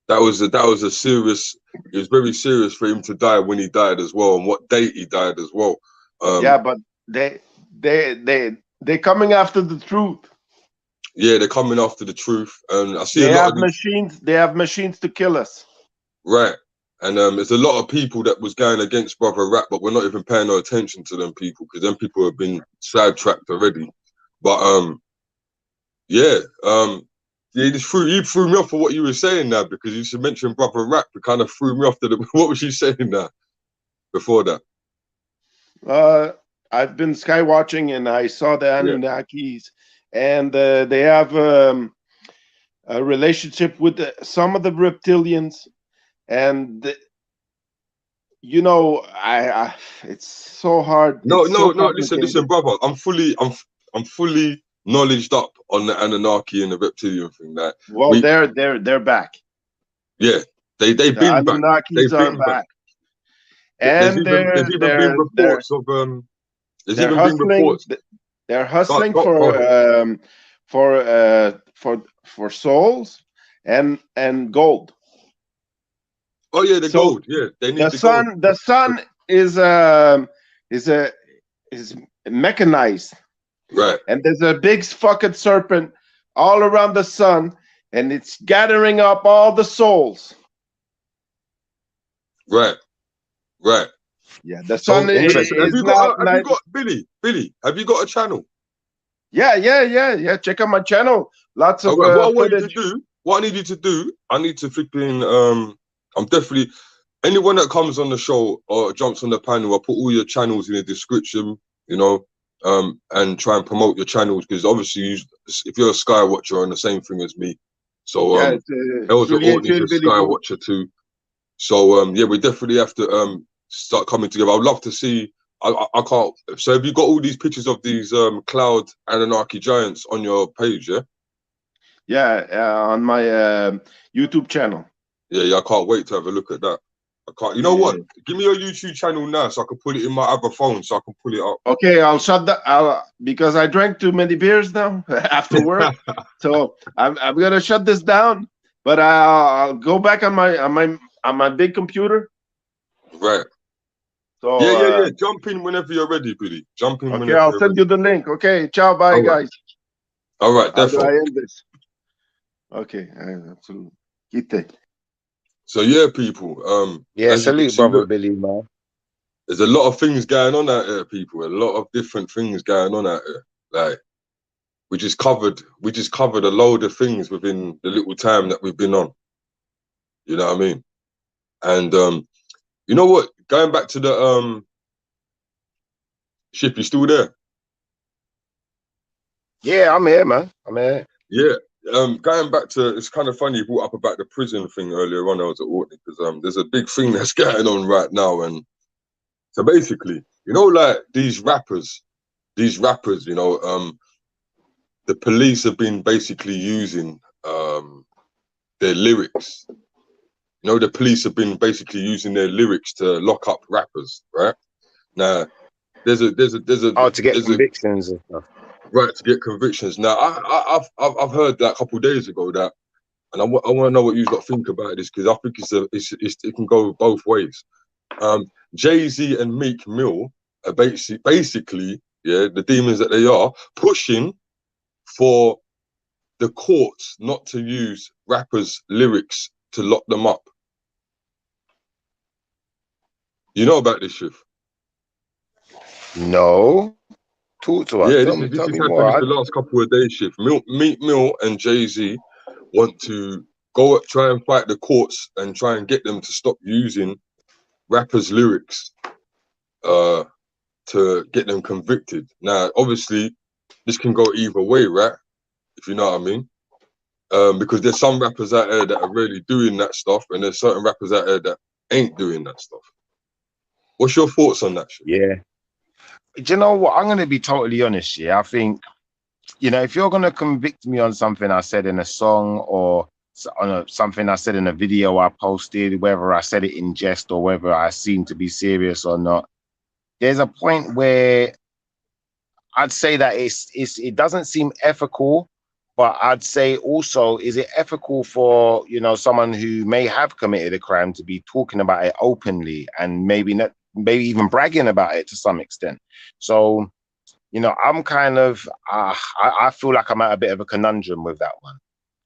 That was a serious. It was very serious for him to die when he died as well, and what date he died as well. Yeah, but they coming after the truth. Yeah, they're coming after the truth, and I see They a lot have of these. machines. They have machines to kill us. Right. And there's a lot of people that was going against Brother Rap, but we're not even paying no attention to them people because them people have been sidetracked already. But yeah, you threw me off for what you were saying now because you should mention Brother Rap. It kind of threw me off to the what was you saying now before that? I've been sky watching and I saw the Yeah. Anunnakis, and they have a relationship with some of the reptilians, and you know, it's so hard. No, It's so listen, complicated. brother. I'm fully knowledged up on the Anunnaki and the reptilian thing. That Well, we, they're back. yeah, they've The been back. Anunnakis They've are been back. back, and There's even been reports of there's they're even been hustling. reports. They're hustling Go ahead. for souls and gold. Oh yeah, the So gold. Yeah, they need the gold. the sun is mechanized, Right, and there's a big fucking serpent all around the sun, and it's gathering up all the souls. right. Yeah, the So sun Interesting. have is you not. got Billy? Have you got a channel? Yeah. Check out my channel. Lots All of right. What I want you to footage. do, what I need you to do, I need to flipping I'm definitely anyone that comes on the show or jumps on the panel, I'll put all your channels in the description, you know, and try and promote your channels because obviously if you're a Sky Watcher on the same thing as me. So Yeah, Elder really Orton is enjoyed a Billy Sky Goat. Watcher too. So yeah, we definitely have to start coming together. I'd love to see. I can't. So have you got all these pictures of these cloud Anunnaki giants on your page? Yeah. Yeah, on my YouTube channel. Yeah. I can't wait to have a look at that. I can't. You know what? Give me your YouTube channel now, so I can put it in my other phone, so I can pull it up. Okay, I'll shut that. Because I drank too many beers now after work, so I'm gonna shut this down. But I'll go back on my big computer. Right. So Yeah. Jump in whenever you're ready, Billy. Jump in okay, whenever I'll you're send ready. you the link. Okay, ciao, bye, All right. guys. All right. How do I Definitely. end this? Okay, absolutely. Kite. So yeah, people. Yeah, As you can salute, see, brother look, Billy, man. there's a lot of things going on out there, people. A lot of different things going on out there. Like we just covered a load of things within the little time that we've been on. You know what I mean? And you know what? Going back to the ship, you still there? Yeah, I'm here, man. I'm here. Yeah. Going back to, it's kind of funny you brought up about the prison thing earlier on. I was at Orkney because there's a big thing that's going on right now, and so basically, you know, like these rappers, you know, the police have been basically using their lyrics. You know, the police have been basically using their lyrics to lock up rappers, right? Now, there's a Oh, to get convictions and stuff. right to get convictions. Now, I've heard that a couple of days ago that and I want to know what you lot think about this, because I think it can go both ways. Jay-Z and Meek Mill are basically, yeah, the demons that they are, pushing for the courts not to use rappers' lyrics to lock them up. You know about this, Shiv? No. Talk to us. Yeah, Tell this is me happening more. the last couple of days, Shiv. Meek Mill and Jay-Z want to try and fight the courts and try and get them to stop using rappers' lyrics to get them convicted. Now, obviously, this can go either way, right? If you know what I mean. Because there's some rappers out there that are really doing that stuff, and there's certain rappers out there that ain't doing that stuff. What's your thoughts on that shit? Yeah. Do you know what? I'm going to be totally honest. Yeah, I think, you know, if you're going to convict me on something I said in a song or on something I said in a video I posted, whether I said it in jest or whether I seem to be serious or not, there's a point where I'd say that it doesn't seem ethical, but I'd say also, is it ethical for, you know, someone who may have committed a crime to be talking about it openly and maybe even bragging about it to some extent? So, you know, I'm kind of, I feel like I'm at a bit of a conundrum with that one,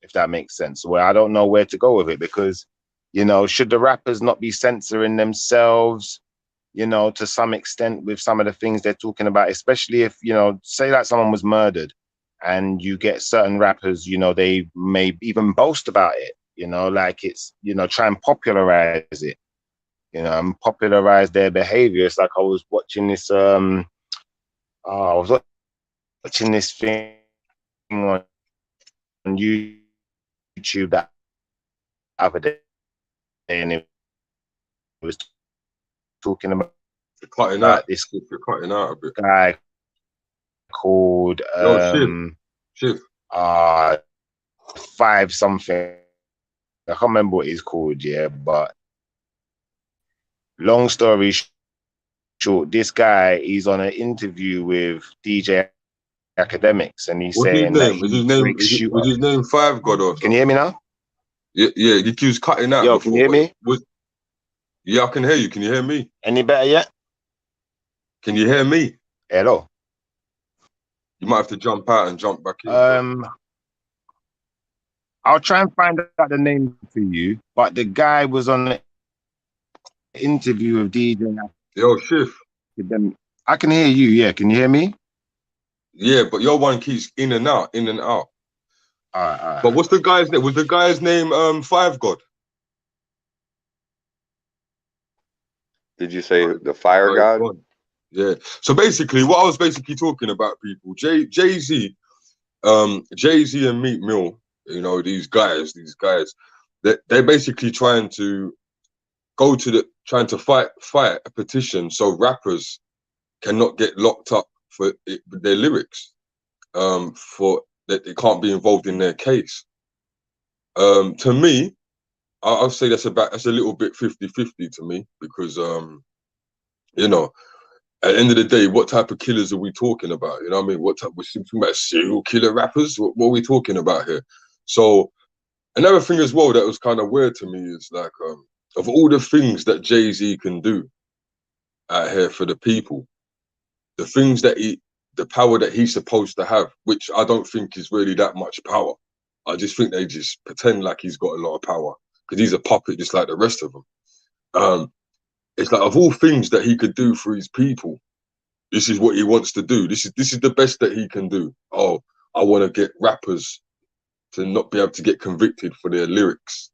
if that makes sense, where I don't know where to go with it, because, you know, should the rappers not be censoring themselves, you know, to some extent with some of the things they're talking about, especially if, you know, say that someone was murdered and you get certain rappers, you know, they may even boast about it, you know, like it's, you know, try and popularize it, you know, and popularize their behavior. It's like I was watching this, I was watching this thing on YouTube that other day, and it was talking about You're cutting out. this You're cutting out a bit. guy called Shiv. 5 something. I can't remember what he's called, yeah, but long story short, this guy, he's on an interview with DJ Academics, and he's What's his saying that name? Was he breaks shoot was up. his name Five God or something? Can you hear me now? Yeah, he was cutting out. Yo, before, can you hear me? Yeah, I can hear you. Can you hear me? Any better yet? Can you hear me? Hello. You might have to jump out and jump back in. I'll try and find out the name for you, but the guy was on an interview with DJ. Yo, Shiv. I can hear you, yeah. Can you hear me? Yeah, but your one keeps in and out, in and out. All right. But what's the guy's name? Was the guy's name Five God? Did you say the fire god? Yeah. So basically, what I was basically talking about, people, Jay-Z and Meek Mill, you know, these guys, they're basically trying to fight a petition so rappers cannot get locked up for their lyrics, for that they can't be involved in their case. To me, I'll say that's a little bit 50-50 to me, because you know, at the end of the day, what type of killers are we talking about? You know what I mean? We're talking about serial killer rappers? What are we talking about here? So another thing as well that was kind of weird to me is like, of all the things that Jay-Z can do out here for the people, the things that the power that he's supposed to have, which I don't think is really that much power. I just think they just pretend like he's got a lot of power because he's a puppet just like the rest of them. It's like, of all things that he could do for his people, this is what he wants to do. This is the best that he can do. Oh, I want to get rappers to not be able to get convicted for their lyrics.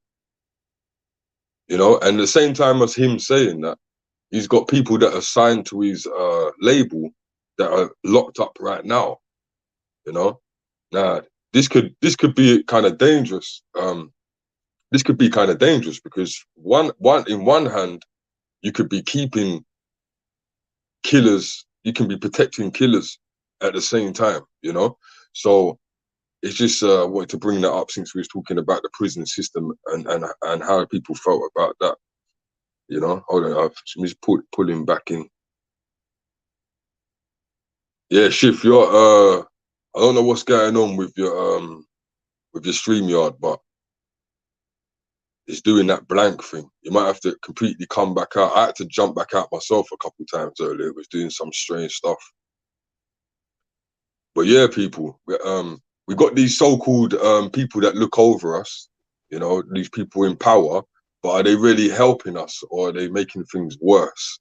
You know, and at the same time as him saying that, he's got people that are signed to his label that are locked up right now. You know, now this could be kind of dangerous. This could be kind of dangerous because in one hand, you could be keeping killers, you can be protecting killers at the same time, you know? So it's just wanted to bring that up since we was talking about the prison system and how people felt about that. You know, hold on, I've just pull him back in. Yeah, Shiv, I don't know what's going on with your StreamYard, but is doing that blank thing. You might have to completely come back out. I had to jump back out myself a couple times earlier. It was doing some strange stuff. But yeah, people, we got these so-called people that look over us, you know, these people in power, but are they really helping us, or are they making things worse?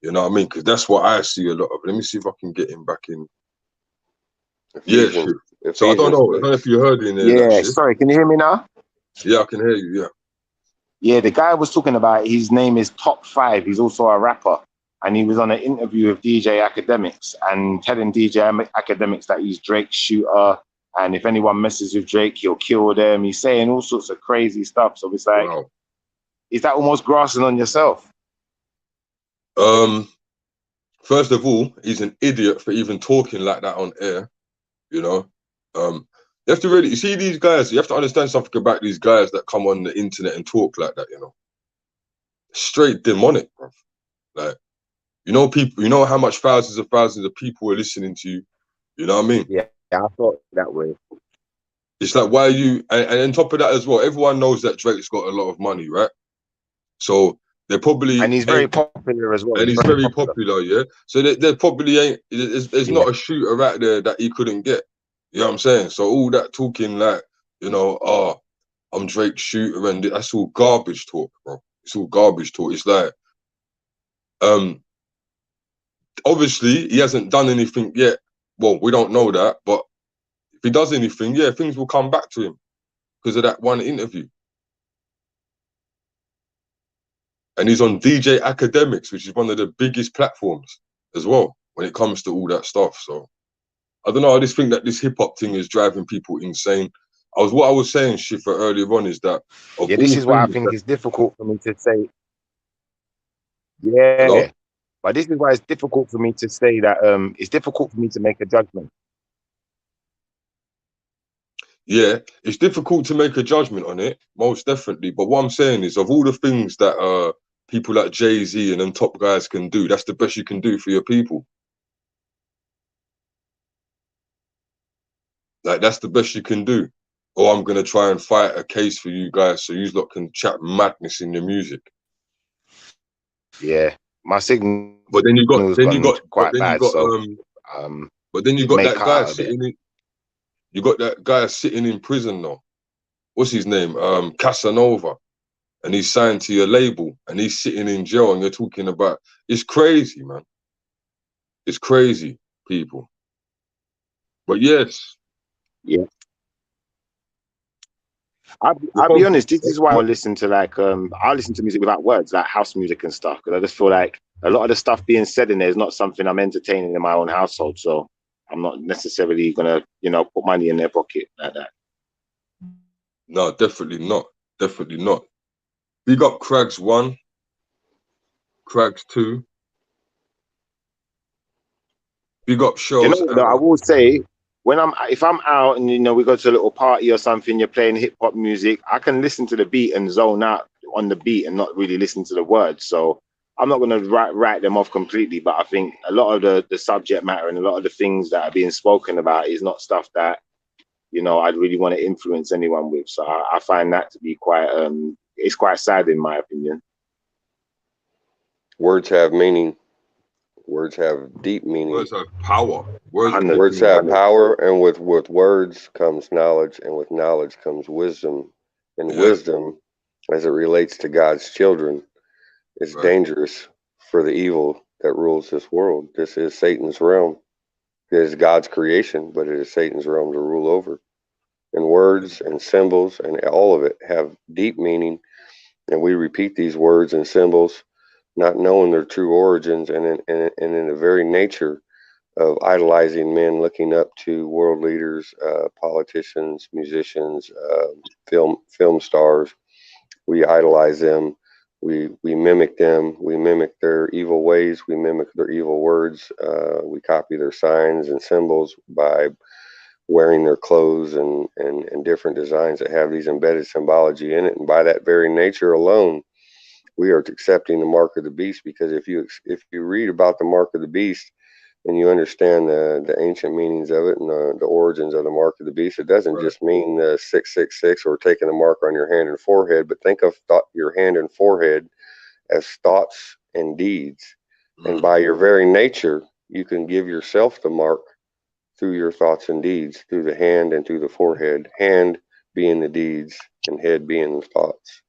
You know what I mean? Because that's what I see a lot of. Let me see if I can get him back in. Yeah, shit. So I don't know if you heard in there. Yeah, sorry, can you hear me now? Yeah, I can hear you, yeah. Yeah, the guy I was talking about, his name is Top 5. He's also a rapper. And he was on an interview with DJ Academics and telling DJ Academics that he's Drake's shooter. And if anyone messes with Drake, he'll kill them. He's saying all sorts of crazy stuff. So it's like, wow. Is that almost grassing on yourself? First of all, he's an idiot for even talking like that on air, you know. You have to really, you see these guys, you have to understand something about these guys that come on the internet and talk like that, you know. Straight demonic, bro. Like, you know, people, you know how much thousands of people are listening to you. You know what I mean? Yeah, I thought that way. It's like, why are you, and on top of that as well, everyone knows that Drake's got a lot of money, right? So they're probably, and he's very popular as well. And he's very popular, yeah. So there probably ain't, there's not a shooter out there that he couldn't get. You know what I'm saying? So all that talking like, you know, I'm Drake's shooter, and that's all garbage talk, bro. It's all garbage talk. It's like, obviously he hasn't done anything yet. Well, we don't know that, but if he does anything, yeah, things will come back to him because of that one interview. And he's on DJ Academics, which is one of the biggest platforms as well when it comes to all that stuff. So I don't know. I just think that this hip hop thing is driving people insane. What I was saying, Schiffer, earlier on is that. Yeah, this is why I think it's difficult for me to say. Yeah. Hello? But this is why it's difficult for me to say that it's difficult for me to make a judgment. Yeah, it's difficult to make a judgment on it, most definitely. But what I'm saying is, of all the things that people like Jay-Z and them top guys can do, that's the best you can do for your people. Like, that's the best you can do. Or I'm going to try and fight a case for you guys so you lot can chat madness in your music. Yeah, my signal. But then you got quite bad. But then you got that guy sitting in. You got that guy sitting in prison though. What's his name? Casanova, and he's signed to your label, and he's sitting in jail, and you're talking about. It's crazy, man. It's crazy, people. But yes. Yeah. I'll be honest, this is why I listen to I listen to music without words, like house music and stuff, because I just feel like a lot of the stuff being said in there is not something I'm entertaining in my own household. So I'm not necessarily gonna, put money in their pocket like that. No, definitely not. Definitely not. Big up Crags 1, Crags 2. Big up shows. I will say, if I'm out and we go to a little party or something, you're playing hip hop music, I can listen to the beat and zone out on the beat and not really listen to the words. So I'm not going to write them off completely, but I think a lot of the subject matter and a lot of the things that are being spoken about is not stuff that I'd really want to influence anyone with. So I find that to be quite it's quite sad in my opinion. Words have meaning. Words have deep meaning. Words have power. Words have power, and with words comes knowledge, and with knowledge comes wisdom. And wisdom, as it relates to God's children, is dangerous for the evil that rules this world. This is Satan's realm. It is God's creation, but it is Satan's realm to rule over. And words and symbols and all of it have deep meaning, and we repeat these words and symbols not knowing their true origins, and in the very nature of idolizing men, looking up to world leaders, politicians, musicians, film stars. We idolize them. We mimic them. We mimic their evil ways. We mimic their evil words. We copy their signs and symbols by wearing their clothes and different designs that have these embedded symbology in it. And by that very nature alone, we are accepting the mark of the beast, because if you read about the mark of the beast, and you understand the ancient meanings of it and the origins of the mark of the beast, it doesn't just mean the 666 or taking a mark on your hand and forehead, but think of your hand and forehead as thoughts and deeds. And by your very nature, you can give yourself the mark through your thoughts and deeds, through the hand and through the forehead, hand being the deeds and head being the thoughts.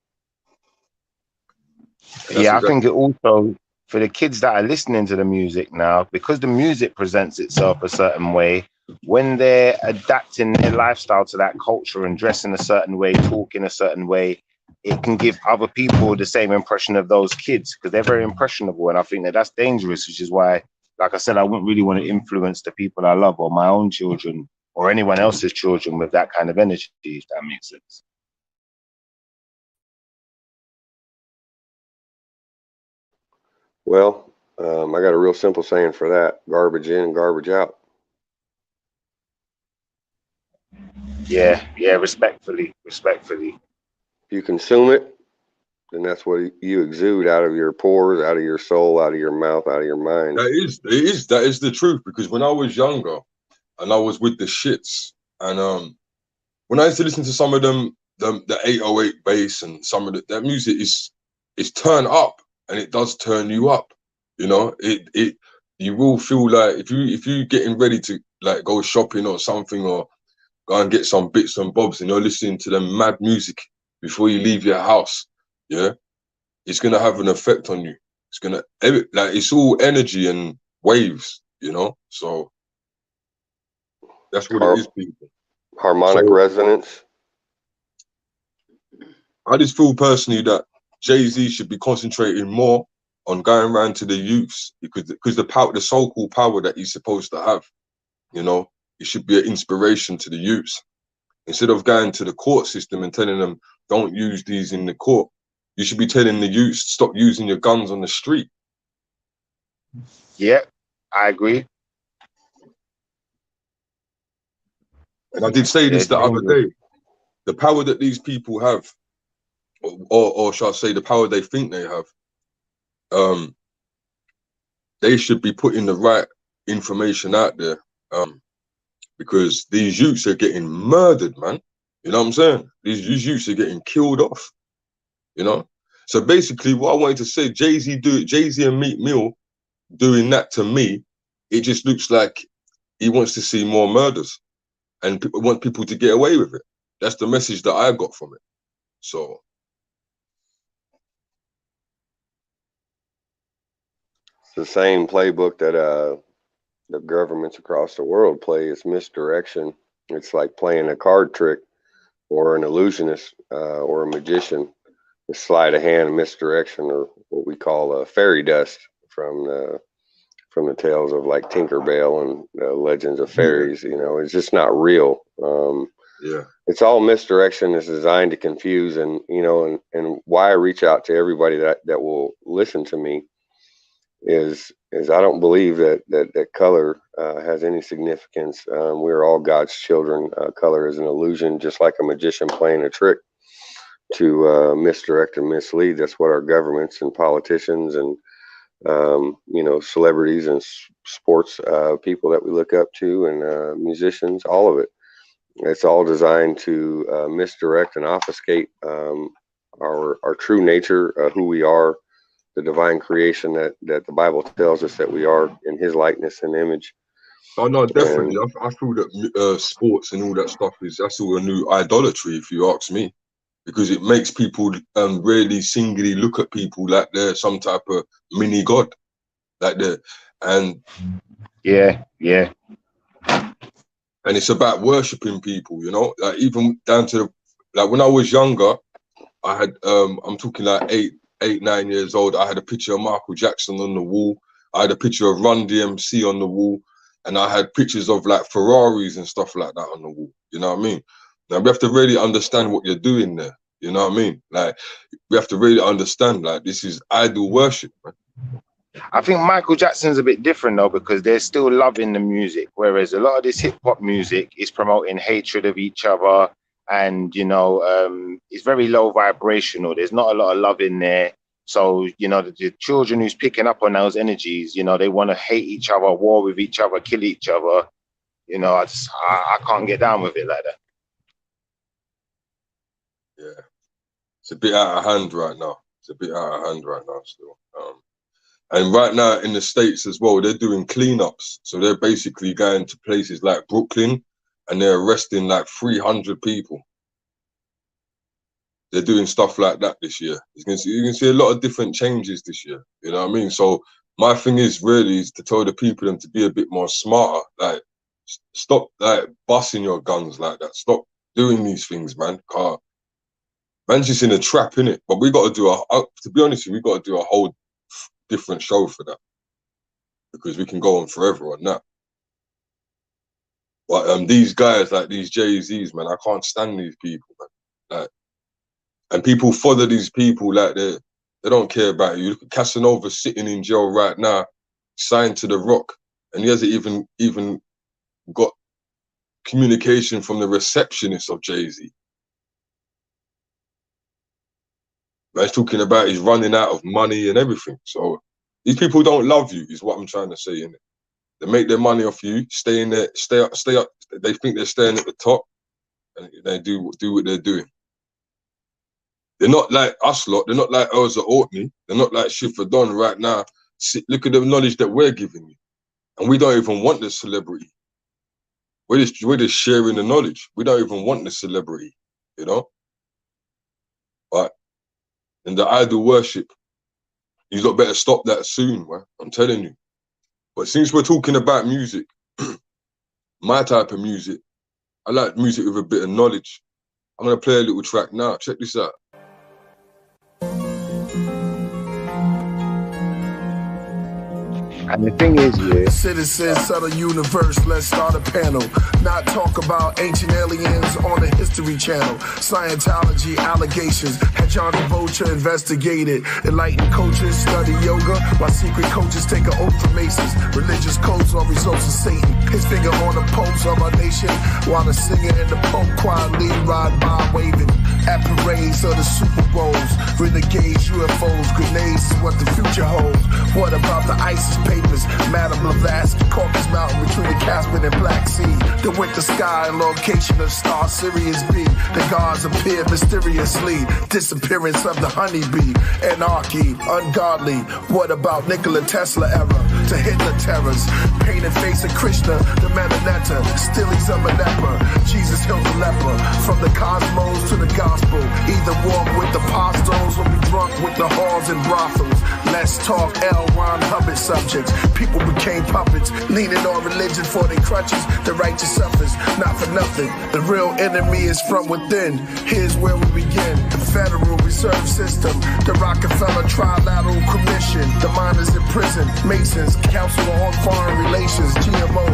Yeah, I think it also, for the kids that are listening to the music now, because the music presents itself a certain way, when they're adapting their lifestyle to that culture and dressing a certain way, talking a certain way, it can give other people the same impression of those kids, because they're very impressionable. And I think that that's dangerous, which is why, like I said, I wouldn't really want to influence the people I love or my own children or anyone else's children with that kind of energy, if that makes sense. Well, I got a real simple saying for that: garbage in, garbage out. Yeah, respectfully. If you consume it, then that's what you exude out of your pores, out of your soul, out of your mouth, out of your mind. That is the truth. Because when I was younger and I was with the shits, and when I used to listen to some of them, the 808 bass and some of that music is turn up, and it does turn you up. You know, you will feel like if you getting ready to like go shopping or something, or go and get some bits and bobs, and you're listening to the mad music before you leave your house, yeah, it's gonna have an effect on you. It's gonna, like, it's all energy and waves, you know. So that's what it is, people. Harmonic resonance. I just feel personally that Jay-Z should be concentrating more on going around to the youths, because the so-called power that he's supposed to have, you know, it should be an inspiration to the youths. Instead of going to the court system and telling them, don't use these in the court, you should be telling the youths, stop using your guns on the street. Yeah, I agree. And I did say this the other day, the power that these people have, or shall I say the power they think they have, they should be putting the right information out there, because these youths are getting murdered, man. You know what I'm saying? These youths are getting killed off, you know? So basically what I wanted to say, Jay-Z and Meek Mill doing that, to me, it just looks like he wants to see more murders and want people to get away with it. That's the message that I got from it. So it's the same playbook that the governments across the world play. Is misdirection. It's like playing a card trick, or an illusionist, or a magician. The sleight of hand, misdirection, or what we call fairy dust from the tales of like Tinkerbell and legends of fairies. You know, it's just not real. yeah, it's all misdirection. It's designed to confuse, and you know, and why I reach out to everybody that will listen to me is I don't believe that color has any significance. We're all God's children. Color is an illusion, just like a magician playing a trick to misdirect and mislead. That's what our governments and politicians and you know, celebrities and sports people that we look up to, and musicians, all of it. It's all designed to misdirect and obfuscate our true nature, who we are, the divine creation that the Bible tells us that we are in His likeness and image. Oh no, definitely. I feel that sports and all that stuff that's all a new idolatry, if you ask me, because it makes people really singly look at people like they're some type of mini god, like and it's about worshiping people, you know, like even down to like when I was younger, I had I'm talking like 8, 9 years old. I had a picture of Michael Jackson on the wall. I had a picture of Run DMC on the wall, and I had pictures of like Ferraris and stuff like that on the wall. You know what I mean? Now we have to really understand what you're doing there. You know what I mean? Like we have to really understand, like, this is idol worship, man. I think Michael Jackson's a bit different though, because they're still loving the music, whereas a lot of this hip hop music is promoting hatred of each other, and you know, it's very low vibrational. There's not a lot of love in there. So, you know, the children who's picking up on those energies, you know, they want to hate each other, war with each other, kill each other. You know, I can't get down with it like that. Yeah. It's a bit out of hand right now. It's a bit out of hand right now still. And right now in the States as well, they're doing cleanups. So they're basically going to places like Brooklyn and they're arresting like 300 people. They're doing stuff like that this year. You can see a lot of different changes this year. You know what I mean? So my thing is really is to tell the people them to be a bit more smarter. Like, stop like busting your guns like that. Stop doing these things, man. Man's just in a trap, innit? But we got to do to be honest with you, we got to do a whole different show for that, because we can go on forever on that. But these guys, like these Jay-Z's, man, I can't stand these people, man. Like, and people follow these people like they don't care about you. Look at Casanova sitting in jail right now, signed to The Rock, and he hasn't even got communication from the receptionist of Jay-Z. Man's talking about he's running out of money and everything. So these people don't love you, is what I'm trying to say, innit? They make their money off you, stay in there, stay up. They think they're staying at the top, and they do what they're doing. They're not like us lot. They're not like Elza Ortney. They're not like Schiffer Don right now. Look at the knowledge that we're giving you, and we don't even want the celebrity. We're just sharing the knowledge. We don't even want the celebrity, you know. But in the idol worship, you lot better stop that soon, man. I'm telling you. But since we're talking about music, my type of music, I like music with a bit of knowledge. I'm gonna play a little track now. Check this out. And the thing is, yeah, Citizens of the universe, let's start a panel. Not talk about ancient aliens on the History Channel. Scientology allegations, had John the Vulture investigated. Enlightened coaches study yoga, while secret coaches take an oath for Masons. Religious codes are results of Satan. His finger on the pulse of our nation, while the singer and the Pope quietly ride by waving. At parades of the Super Bowls, renegades, UFOs, grenades is what the future holds. What about the ISIS papers? Madame Blavatsky, Caucasus Mountain between the Caspian and Black Sea. The winter sky, location of star Sirius B. The gods appear mysteriously. Disappearance of the honeybee. Anarchy, ungodly. What about Nikola Tesla era? To Hitler terrors. Painted face of Krishna, the Mananetta. Stillies of Manepa. Jesus healed the leper. From the cosmos to the gospel. Either walk with the apostles or be drunk with the whores and brothels. Let's talk L. Ron Hubbard subjects. People became puppets, leaning on religion for their crutches. The righteous suffers, not for nothing. The real enemy is from within. Here's where we begin. The Federal Reserve System, the Rockefeller Trilateral Commission, the miners in prison, Masons, Council on Foreign Relations, GMO,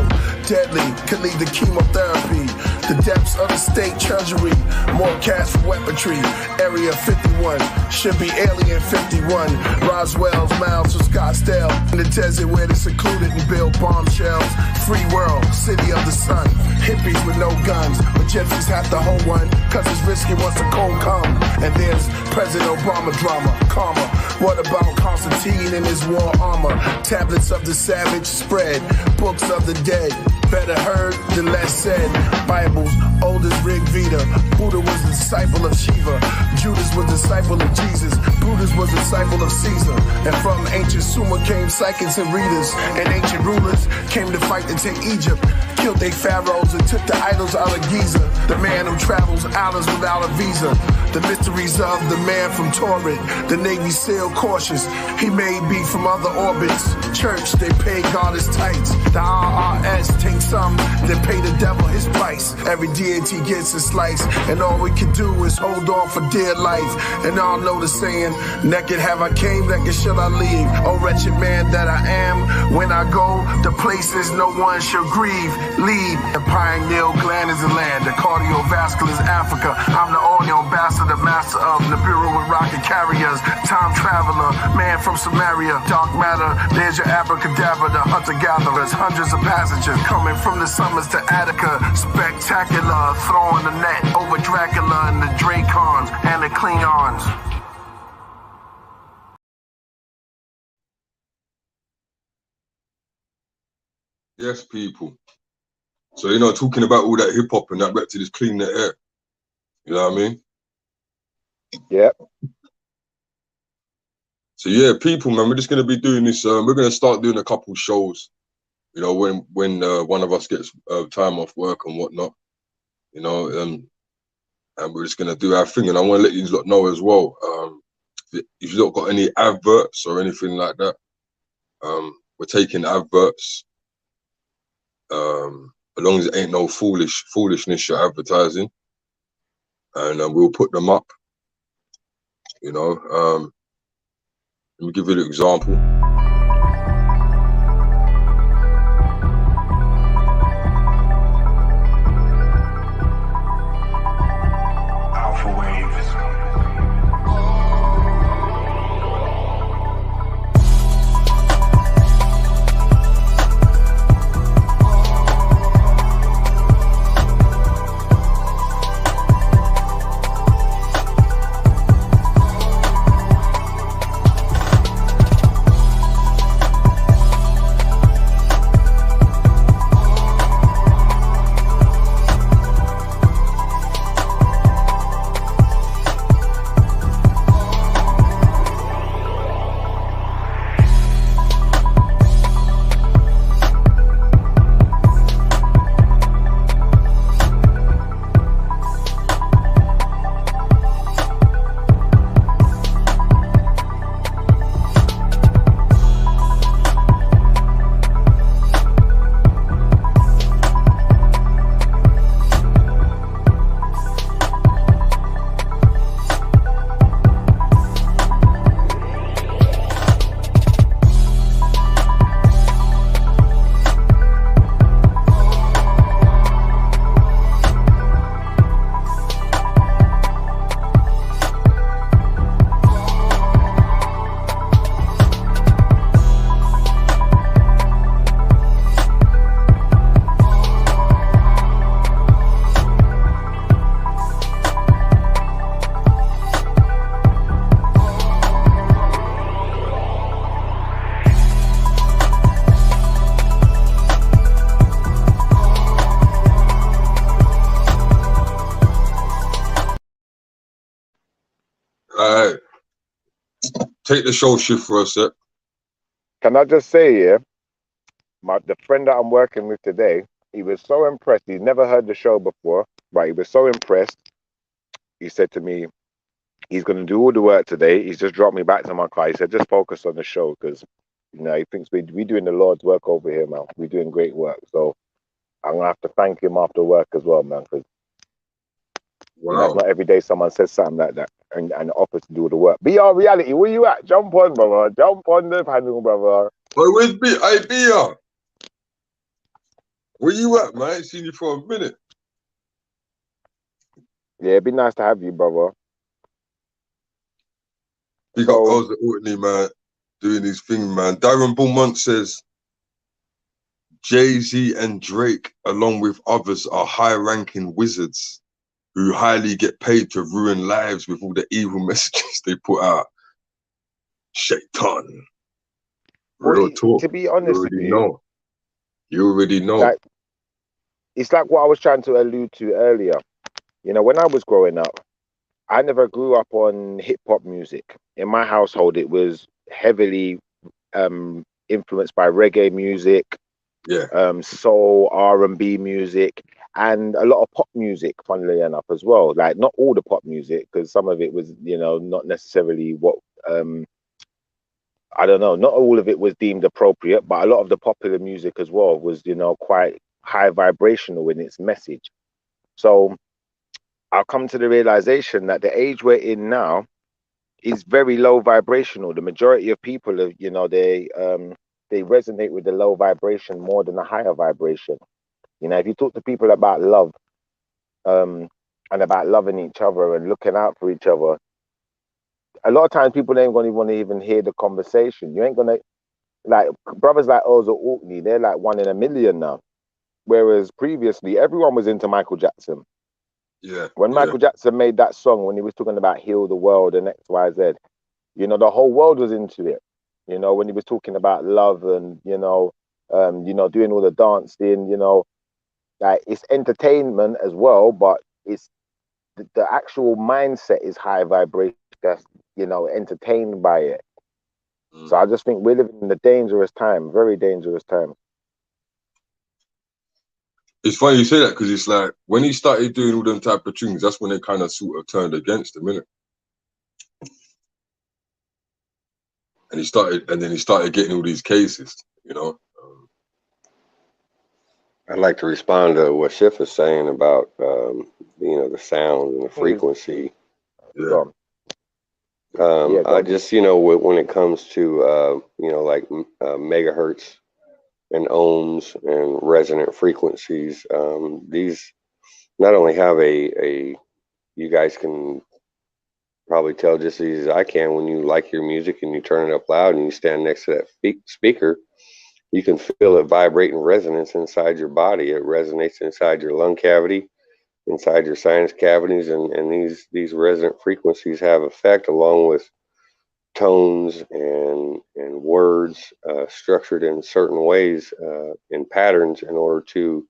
deadly, could lead to chemotherapy. The depths of the state treasury, more cash for weaponry. Area 51, should be Alien 51. Roswell's mouths of Scottsdale, in the desert where they're secluded and build bombshells. Free world, city of the sun, hippies with no guns, but gypsies have to hold one, cause it's risky once the cold come. And there's President Obama drama, karma. What about Constantine and his war armor? Tablets of the savage spread, books of the dead. Better heard than less said. Bibles, old as Rig Veda. Buddha was the disciple of Shiva. Judas was the disciple of Jesus. Brutus was the disciple of Caesar. And from ancient Sumer came psychics and readers. And ancient rulers came to fight to take Egypt. Killed their pharaohs and took the idols out of Giza. The man who travels hours without a visa. The mysteries of the man from Torrid. The Navy SEAL cautious. He may be from other orbits. Church, they pay God his tights. The IRS takes some, then pay the devil his price. Every deity gets a slice, and all we can do is hold on for dear life. And all know the saying, naked have I came, naked shall I leave. Oh wretched man that I am, when I go, the places no one shall grieve. Leave, the pineal gland is the land, the cardiovascular is Africa. I'm the audio ambassador, master of Nibiru with rocket carriers. Time traveler, man from Samaria. Dark matter, there's your abracadabra, the hunter-gatherers. Hundreds of passengers coming from the summers to Attica. Spectacular, throwing the net over Dracula and the Dracons and the Klingons. Yes, people. So, you know, talking about all that hip hop and that back to just clean the air. You know what I mean? Yeah. So yeah, people, man, we're just gonna be doing this. We're gonna start doing a couple shows. You know, when one of us gets time off work and whatnot. You know, and we're just gonna do our thing. And I want to let you lot know as well. If you don't got any adverts or anything like that, we're taking adverts. As long as it ain't no foolishness you're advertising, and we'll put them up. You know, let me give you an example. Alright. Take the show shift for a sec. Can I just say, yeah, the friend that I'm working with today, he was so impressed. He'd never heard the show before, but he was so impressed. He said to me, he's going to do all the work today. He's just dropped me back to my car. He said, just focus on the show because, you know, he thinks we're doing the Lord's work over here, man. We're doing great work. So I'm going to have to thank him after work as well, man, because you know, it's not every day someone says something like that and offers to do the work. BR Reality, where you at? Jump on, brother. Jump on the panel, brother. Hey, where's B? Hey, BR. Where you at, man? I ain't seen you for a minute. Yeah, it'd be nice to have you, brother. Big up Oz at Whitney, man, doing his thing, man. Darren Beaumont says, Jay-Z and Drake, along with others, are high-ranking wizards who highly get paid to ruin lives with all the evil messages they put out. Shaitan. Real talk. To be honest with you, you already know. Like, it's like what I was trying to allude to earlier. You know, when I was growing up, I never grew up on hip-hop music. In my household, it was heavily influenced by reggae music, soul, R&B music, and a lot of pop music, funnily enough, as well. Like, not all the pop music, because some of it was, you know, not necessarily what, I don't know, not all of it was deemed appropriate, but a lot of the popular music as well was, you know, quite high vibrational in its message. So I'll come to the realization that the age we're in now is very low vibrational. The majority of people are, you know, they resonate with the low vibration more than the higher vibration. You know, if you talk to people about love, and about loving each other and looking out for each other, a lot of times people ain't going to want to even hear the conversation. You ain't going to, like, brothers like Oz or Orkney, they're like 1 in a million now. Whereas previously, everyone was into Michael Jackson. Yeah. When Michael Jackson made that song, when he was talking about heal the world and X, Y, Z, you know, the whole world was into it. You know, when he was talking about love and, you know, you know, doing all the dancing, you know, like it's entertainment as well, but it's the actual mindset is high vibration. That's, you know, entertained by it. So I just think we're living in a dangerous time, very dangerous time. It's funny you say that, because it's like when he started doing all them type of tunes, that's when they kind of sort of turned against him, innit? And then he started getting all these cases, you know. I'd like to respond to what Schiff is saying about you know, the sound and the frequency. Yeah. I just, you know, when it comes to you know, like megahertz and ohms and resonant frequencies, these not only have a you guys can probably tell just as easy as I can, when you like your music and you turn it up loud and you stand next to that speaker, you can feel it vibrate and resonance inside your body. It resonates inside your lung cavity, inside your sinus cavities, and these resonant frequencies have effect, along with tones and words structured in certain ways, in patterns, in order to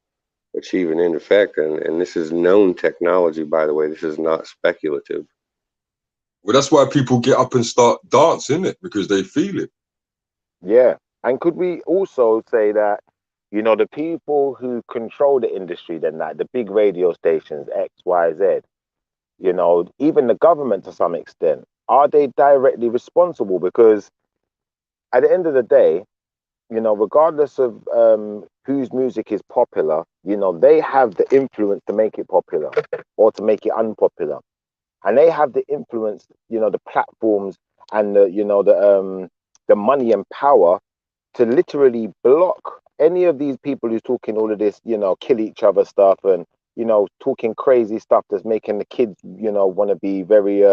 achieve an end effect. And this is known technology, by the way. This is not speculative. Well, that's why people get up and start dancing, it, because they feel it. Yeah. And could we also say that, you know, the people who control the industry, then, like the big radio stations, X, Y, Z, you know, even the government to some extent, are they directly responsible? Because at the end of the day, you know, regardless of whose music is popular, you know, they have the influence to make it popular or to make it unpopular. And they have the influence, you know, the platforms and the, you know, the money and power to literally block any of these people who's talking all of this, you know, kill each other stuff and, you know, talking crazy stuff that's making the kids, you know, want to be very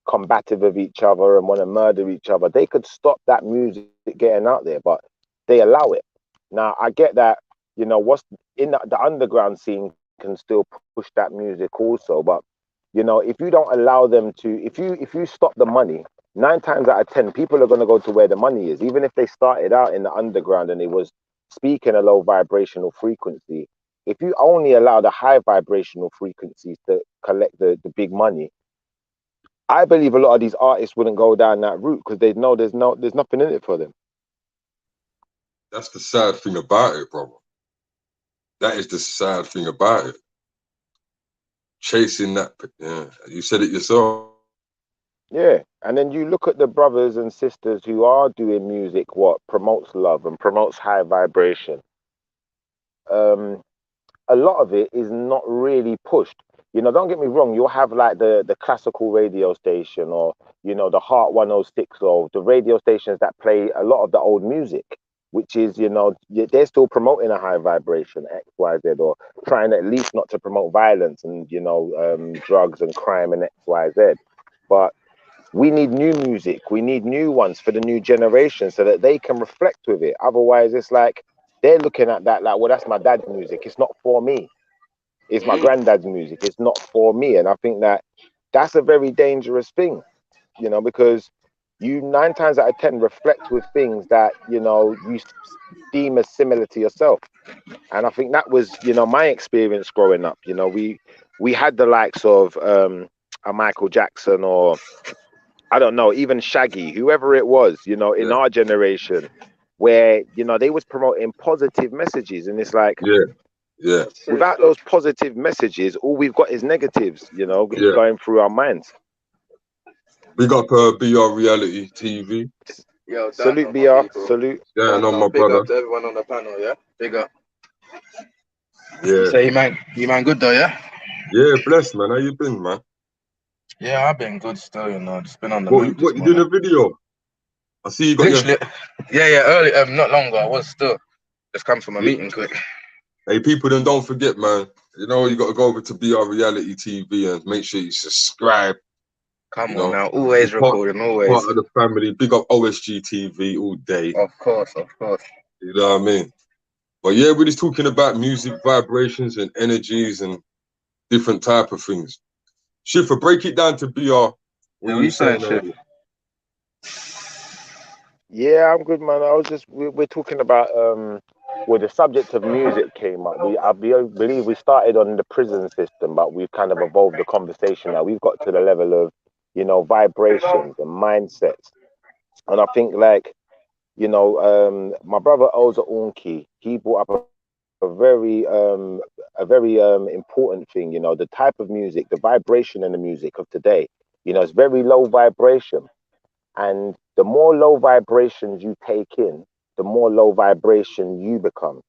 combative of each other and want to murder each other. They could stop that music getting out there, but they allow it. Now, I get that, you know, what's in the underground scene can still push that music also, but you know, if you don't allow them to, if you stop the money, 9 times out of 10, people are going to go to where the money is. Even if they started out in the underground and it was speaking a low vibrational frequency, if you only allow the high vibrational frequencies to collect the big money, I believe a lot of these artists wouldn't go down that route because they'd know there's nothing in it for them. That's the sad thing about it, brother. That is the sad thing about it. Chasing that, yeah, you said it yourself. Yeah, and then you look at the brothers and sisters who are doing music what promotes love and promotes high vibration. A lot of it is not really pushed. You know, don't get me wrong, you'll have like the classical radio station, or, you know, the Heart 106, or the radio stations that play a lot of the old music, which is, you know, they're still promoting a high vibration, X, Y, Z, or trying at least not to promote violence and, you know, drugs and crime and X, Y, Z. But we need new music. We need new ones for the new generation so that they can reflect with it. Otherwise, it's like they're looking at that like, well, that's my dad's music. It's not for me. It's my granddad's music. It's not for me. And I think that that's a very dangerous thing, you know, because you 9 times out of 10 reflect with things that, you know, you deem as similar to yourself. And I think that was, you know, my experience growing up. You know, we had the likes of a Michael Jackson, or I don't know, even Shaggy, whoever it was, you know, in our generation, where, you know, they was promoting positive messages. And it's like, yeah, without those positive messages, all we've got is negatives, you know, going through our minds. Big up BR Reality TV. Yo, salute BR, salute. Yeah, I know my big brother. up to everyone on the panel, yeah? Big up. Yeah. So you man good though, yeah? Yeah, blessed, man. How you been, man? Yeah, I've been good still, you know. Just been on the What move. you doing a video? I see you got literally, yeah, early, not long ago. I was still just come from a meeting quick. Hey, people, then don't forget, man. You know, you got to go over to BR Reality TV and make sure you subscribe. Come on now, always recording, always. Part of the family. Big up OSG TV all day. Of course. You know what I mean? But yeah, we're just talking about music, vibrations and energies and different type of things. Schiffer, break it down to BR. What are you saying earlier? Yeah, I'm good, man. I was just, we're talking about well, the subject of music came up. Believe we started on the prison system, but we've kind of evolved the conversation now. We've got to the level of, vibrations and mindsets. And I think, like, my brother Oza Unki, he brought up a very important thing. The type of music, the vibration in the music of today. It's very low vibration, and the more low vibrations you take in, the more low vibration you become.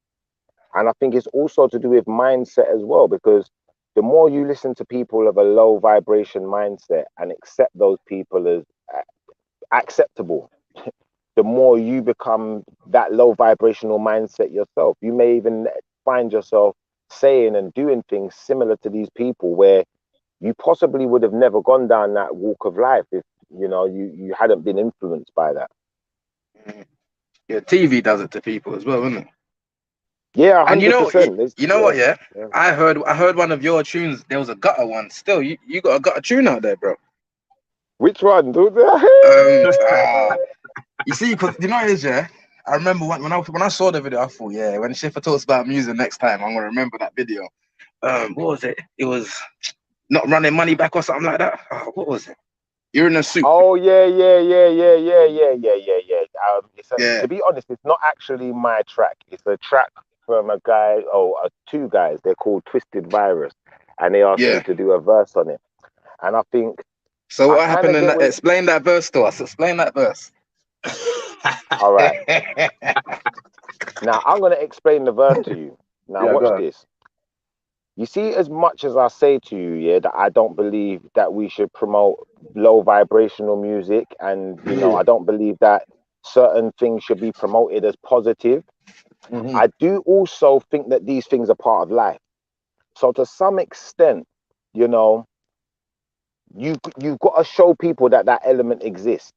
And I think it's also to do with mindset as well, because the more you listen to people of a low vibration mindset and accept those people as acceptable, the more you become that low vibrational mindset yourself. You may even find yourself saying and doing things similar to these people where you possibly would have never gone down that walk of life if you hadn't been influenced by that. Yeah, TV does it to people as well, doesn't it? Yeah, 100%. And you know what? Yeah, I heard one of your tunes. There was a gutter one. Still, you got a gutter tune out there, bro. Which one, dude? You see, because you know what it is, yeah. I remember when I saw the video, I thought, yeah, when Schiffer talks about music next time, I'm gonna remember that video. What was it? It was not running money back or something like that. Oh, what was it? You're in a suit. Oh yeah. Yeah. To be honest, it's not actually my track. It's a track from a guy, two guys. They're called Twisted Virus, and they asked me to do a verse on it. And I think. So what happened in that? Explain that verse to us. Explain that verse. All right. Now I'm gonna explain the verse to you. Now watch this. You see, as much as I say to you, that I don't believe that we should promote low vibrational music, and I don't believe that certain things should be promoted as positive. Mm-hmm. I do also think that these things are part of life. So to some extent, you've got to show people that element exists,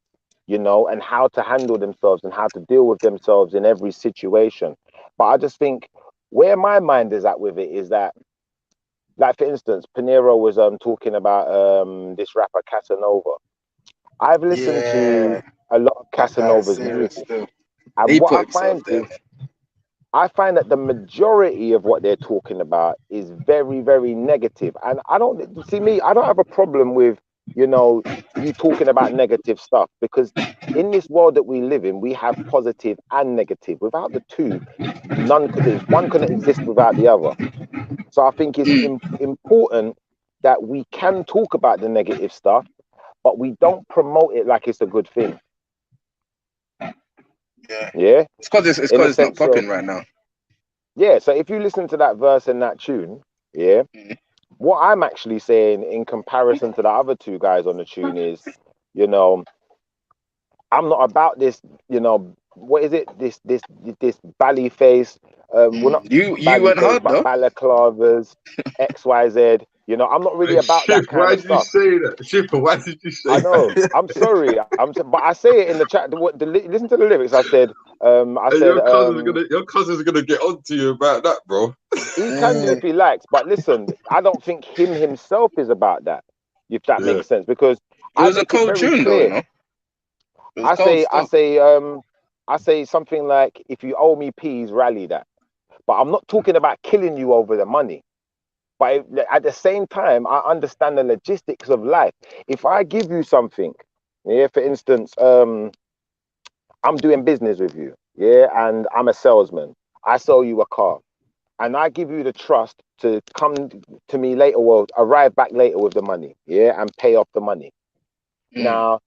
and how to handle themselves and how to deal with themselves in every situation. But I just think where my mind is at with it is that, like, for instance, Peniros was talking about this rapper Casanova. I've listened to a lot of Casanova's music, and what I find is, I find that the majority of what they're talking about is very, very negative. And I don't have a problem with you talking about negative stuff, because in this world that we live in, we have positive and negative. Without the two, one couldn't exist without the other. So I think it's important that we can talk about the negative stuff, but we don't promote it like it's a good thing. Yeah. It's because it's not popping right now. Yeah. So if you listen to that verse and that tune, what I'm actually saying in comparison to the other two guys on the tune is, I'm not about this, what is it? This bally face. We're not you went hard though. Balaclavas, XYZ. I'm not really about that kind of stuff. Why did you say that, Shipper? Why did you say that? I know. I'm sorry. But I say it in the chat. Listen to the lyrics. I said. Your cousin's gonna get onto you about that, bro. He can do if he likes. But listen, I don't think him himself is about that. If that makes sense, because it was a cold tune, though. I say something like, if you owe me peas, rally that. But I'm not talking about killing you over the money. But at the same time, I understand the logistics of life. If I give you something, for instance, I'm doing business with you, and I'm a salesman. I sell you a car, and I give you the trust to come to me later, arrive back later with the money, and pay off the money. Now,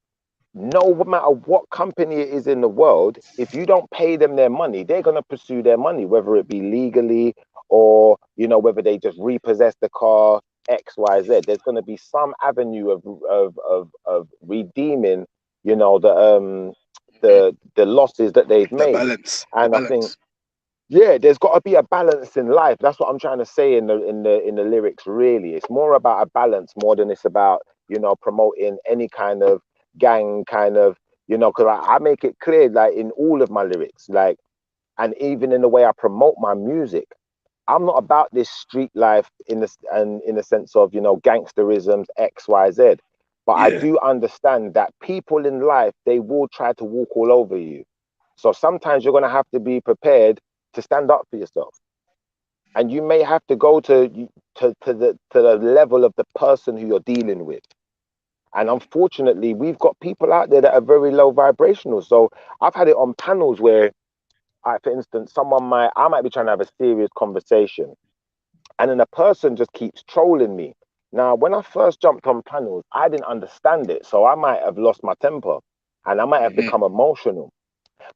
no matter what company it is in the world, if you don't pay them their money, they're going to pursue their money, whether it be legally or, whether they just repossess the car, X, Y, Z. There's going to be some avenue of redeeming, the losses that they've made. I think, there's got to be a balance in life. That's what I'm trying to say in the lyrics. Really, it's more about a balance more than it's about promoting any kind of gang kind of, because I make it clear, like, in all of my lyrics, like, and even in the way I promote my music, I'm not about this street life in the sense of gangsterisms, X, Y, Z. But I do understand that people in life, they will try to walk all over you. So sometimes you're going to have to be prepared to stand up for yourself. And you may have to go to the level of the person who you're dealing with. And unfortunately, we've got people out there that are very low vibrational. So I've had it on panels where, for instance, I might be trying to have a serious conversation, and then a person just keeps trolling me. Now, when I first jumped on panels, I didn't understand it. So I might have lost my temper and I might have become emotional.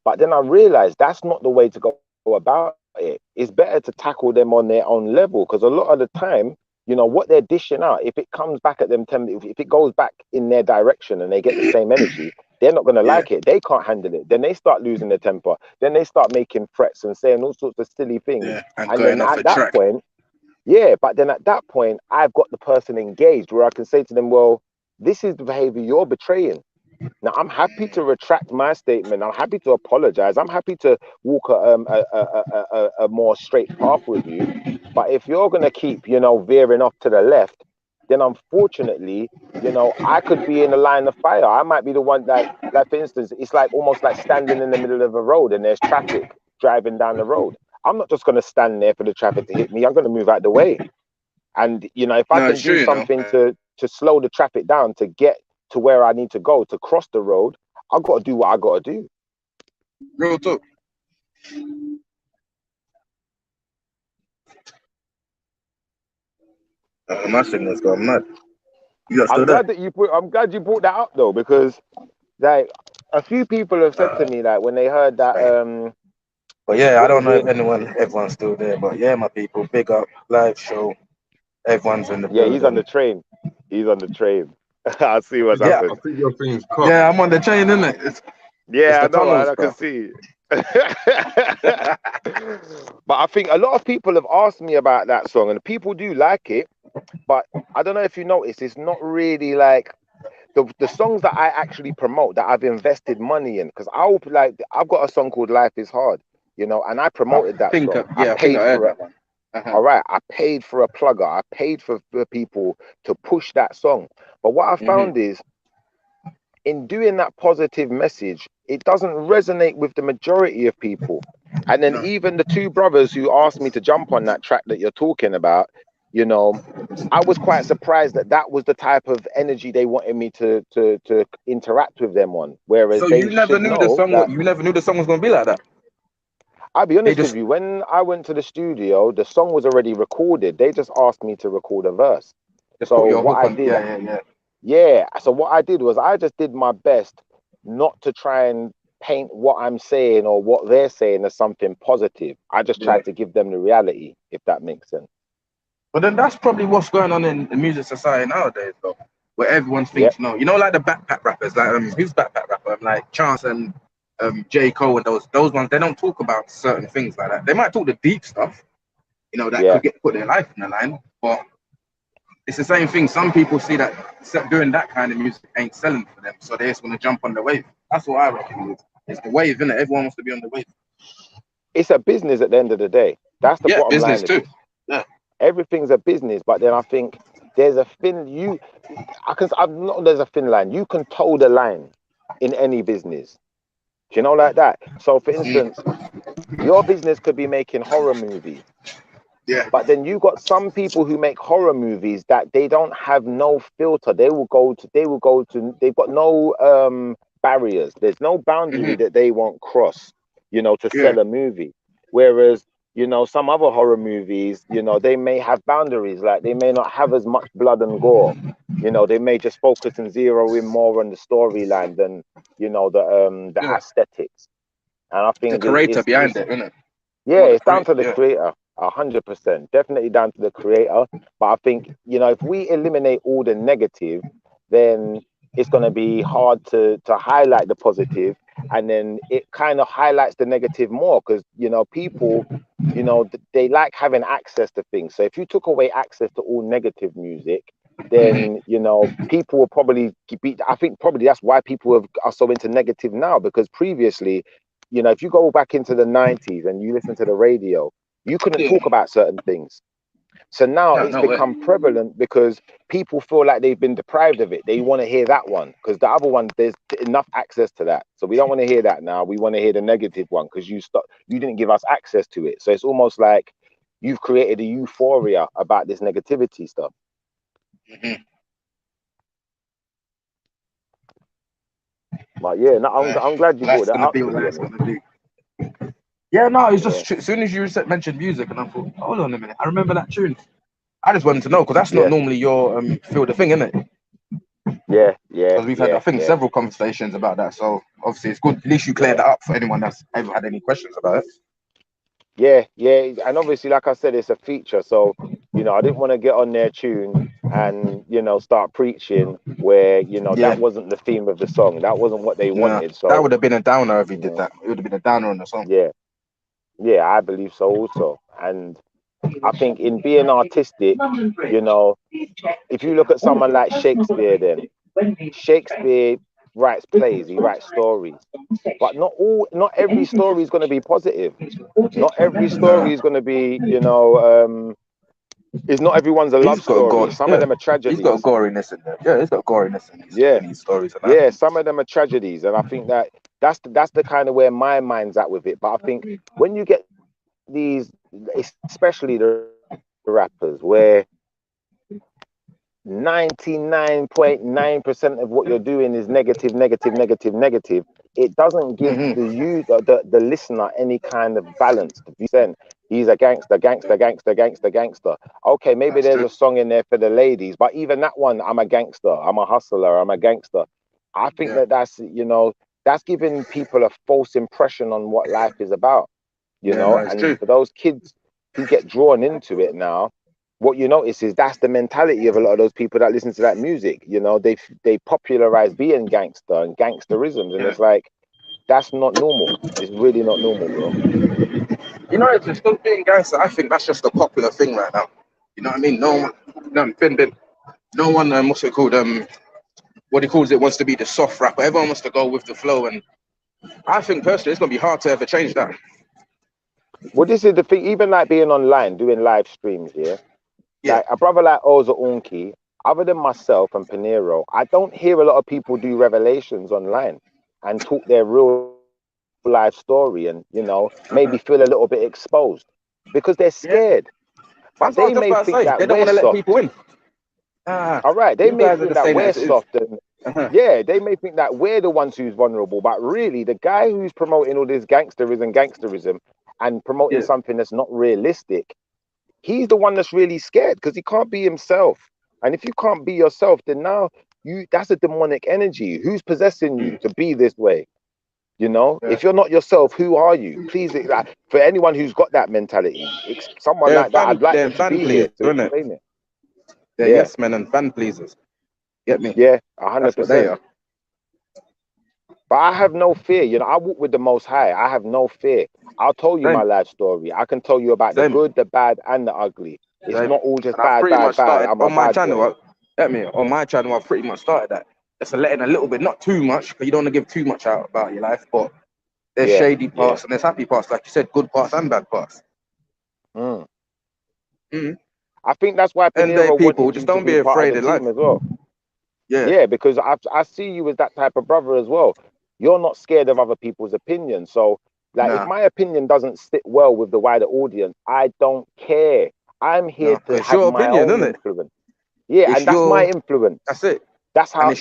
But then I realized that's not the way to go about it. It's better to tackle them on their own level, because a lot of the time, you know, what they're dishing out, if it comes back at them, if it goes back in their direction and they get the same energy, they're not going to like it. They can't handle it. Then they start losing their temper. Then they start making threats and saying all sorts of silly things. Yeah, and then going off at the that track. point, yeah, but then at that point, I've got the person engaged where I can say to them, well, this is the behavior you're betraying. Now, I'm happy to retract my statement. I'm happy to apologize. I'm happy to walk a more straight path with you. But if you're going to keep, you know, veering off to the left, then unfortunately, you know, I could be in the line of fire. I might be the one that, like, for instance, it's like almost like standing in the middle of a road and there's traffic driving down the road. I'm not just going to stand there for the traffic to hit me. I'm going to move out the way. And, you know, if I can do something to slow the traffic down to get to where I need to go to cross the road, I've got to do what I got to do. Real talk. My signal's gone mad. I'm glad you brought that up though, because like a few people have said to me that when they heard that but yeah, I don't know if everyone's still there, but yeah, my people, big up, live show. Everyone's in the building. He's on the train. He's on the train. I'll see what's happened. I think your thing's cut. Yeah, I'm on the train, isn't it? It's I know, tunnels, I can see. But I think a lot of people have asked me about that song, and people do like it. But I don't know if you notice, it's not really like the songs that I actually promote, that I've invested money in. Because I've got a song called "Life Is Hard," you know, and I promoted that song. I paid for it. All right, I paid for a plugger. I paid for people to push that song. But what I found is, in doing that positive message, it doesn't resonate with the majority of people. And then even the two brothers who asked me to jump on that track that you're talking about, you know, I was quite surprised that was the type of energy they wanted me to interact with them on. Whereas so you never knew the song. You never knew the song was gonna be like that. I'll be honest with you. When I went to the studio, the song was already recorded. They just asked me to record a verse. So what I did, so what I did was I just did my best not to try and paint what I'm saying or what they're saying as something positive. I just tried to give them the reality, if that makes sense. But then that's probably what's going on in the music society nowadays, though, where everyone thinks, no, you know, like the backpack rappers, like who's backpack rapper, like Chance and J. Cole and those ones, they don't talk about certain things like that. They might talk the deep stuff, you know, that could put their life in the line, but it's the same thing. Some people see that doing that kind of music ain't selling for them, so they just want to jump on the wave. That's what I reckon. It's the wave, isn't it? Everyone wants to be on the wave. It's a business at the end of the day. That's the bottom business line. Too. Yeah, everything's a business, but then I think there's a thin there's a thin line. You can toe the line in any business. Do you know, like that? So for instance, your business could be making horror movies. Yeah. But then you got some people who make horror movies that they don't have no filter. They've got no barriers. There's no boundary that they won't cross, you know, to sell a movie. Whereas, you know, some other horror movies, you know, they may have boundaries, like they may not have as much blood and gore. You know, they may just focus and zero in more on the storyline than, you know, the aesthetics. And I think the creator behind it, isn't it? Yeah, it's down to the creator. 100%, definitely down to the creator. But I think, you know, if we eliminate all the negative, then it's going to be hard to highlight the positive, and then it kind of highlights the negative more, because, you know, people, you know, they like having access to things. So if you took away access to all negative music, then, you know, people will probably I think probably that's why people are so into negative now, because previously, you know, if you go back into the 90s and you listen to the radio, you couldn't talk about certain things. So now No, it's no way. become prevalent because people feel like they've been deprived of it. They want to hear that one because the other one, there's enough access to that. So we don't want to hear that now. We want to hear the negative one because you didn't give us access to it. So it's almost like you've created a euphoria about this negativity stuff. But yeah, no, I'm glad you brought that up. Be what that's gonna be. Yeah, no, it's just as soon as you mentioned music, and I thought, hold on a minute, I remember that tune. I just wanted to know because that's not normally your field of thing, isn't it? Yeah. Because we've had, I think, several conversations about that. So obviously, it's good. At least you cleared that up for anyone that's ever had any questions about it. Yeah, and obviously, like I said, it's a feature. So you know, I didn't want to get on their tune and start preaching where that wasn't the theme of the song. That wasn't what they wanted. So that would have been a downer if he did that. It would have been a downer on the song. Yeah, I believe so also. And I think in being artistic, if you look at someone like Shakespeare, then Shakespeare writes plays, he writes stories, but not every story is going to be positive. Not every story is going to be, not everyone's a love story. Some of them are tragedies. He's got goriness in there. Yeah, he's got goriness in his stories. And yeah, some of them are tragedies, and I think that's the kind of where my mind's at with it. But I think when you get these, especially the rappers, where 99.9% of what you're doing is negative, it doesn't give the listener any kind of balance. If you say he's a gangster. Okay, maybe there's a song in there for the ladies, but even that one, I'm a gangster, I'm a hustler, I'm a gangster. I think that's giving people a false impression on what life is about, and for those kids who get drawn into it now, what you notice is that's the mentality of a lot of those people that listen to that music. They popularize being gangster and gangsterisms, and it's like that's not normal. It's really not normal, bro. It's still being gangster. I think that's just a popular thing right now. You know what I mean? No one, what's it called? What he calls it wants to be the soft rapper. Everyone wants to go with the flow, and I think personally, it's gonna be hard to ever change that. Well, this is the thing. Even like being online, doing live streams, like a brother like Oza Unki, other than myself and Peniros, I don't hear a lot of people do revelations online and talk their real life story and, maybe feel a little bit exposed because they're scared. But they may think that they don't want to let people in. All right, they may think that we're soft and they may think that we're the ones who's vulnerable, but really the guy who's promoting all this gangsterism and promoting something that's not realistic, he's the one that's really scared because he can't be himself. And if you can't be yourself, then now that's a demonic energy. Who's possessing you to be this way? If you're not yourself, who are you? Please, for anyone who's got that mentality, someone like that, I'd like them to be here to explain it. They're yes men and fan pleasers. Get me? Yeah, 100%. But I have no fear. I walk with the Most High. I have no fear. I'll tell you my life story. I can tell you about the good, the bad, and the ugly. It's not all just bad. On my channel, I've pretty much started that. Just letting a little bit, not too much, because you don't want to give too much out about your life, but there's shady parts and there's happy parts, like you said, good parts and bad parts. I think that's why people just don't be afraid in life as well. Yeah, because I see you as that type of brother as well. You're not scared of other people's opinions. So, if my opinion doesn't sit well with the wider audience, I don't care. I'm here to have my own influence. Yeah, and that's my influence. That's it. That's how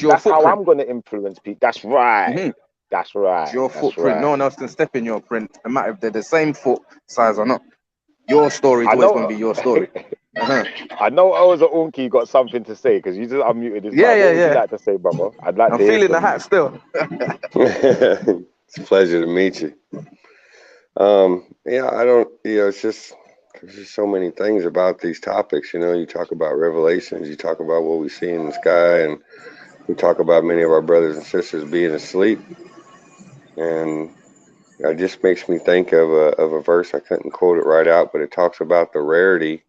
I'm going to influence people. That's right. That's right. It's your footprint. Right. No one else can step in your print, no matter if they're the same foot size or not. Your story is always going to be your story. I know Oza Unki got something to say because you just unmuted his mic. What would you like to say, brother? I'm feeling the hat still. It's a pleasure to meet you. I don't. It's just there's just so many things about these topics. You talk about revelations. You talk about what we see in the sky, and we talk about many of our brothers and sisters being asleep, and it just makes me think of a verse. I couldn't quote it right out, but it talks about the rarity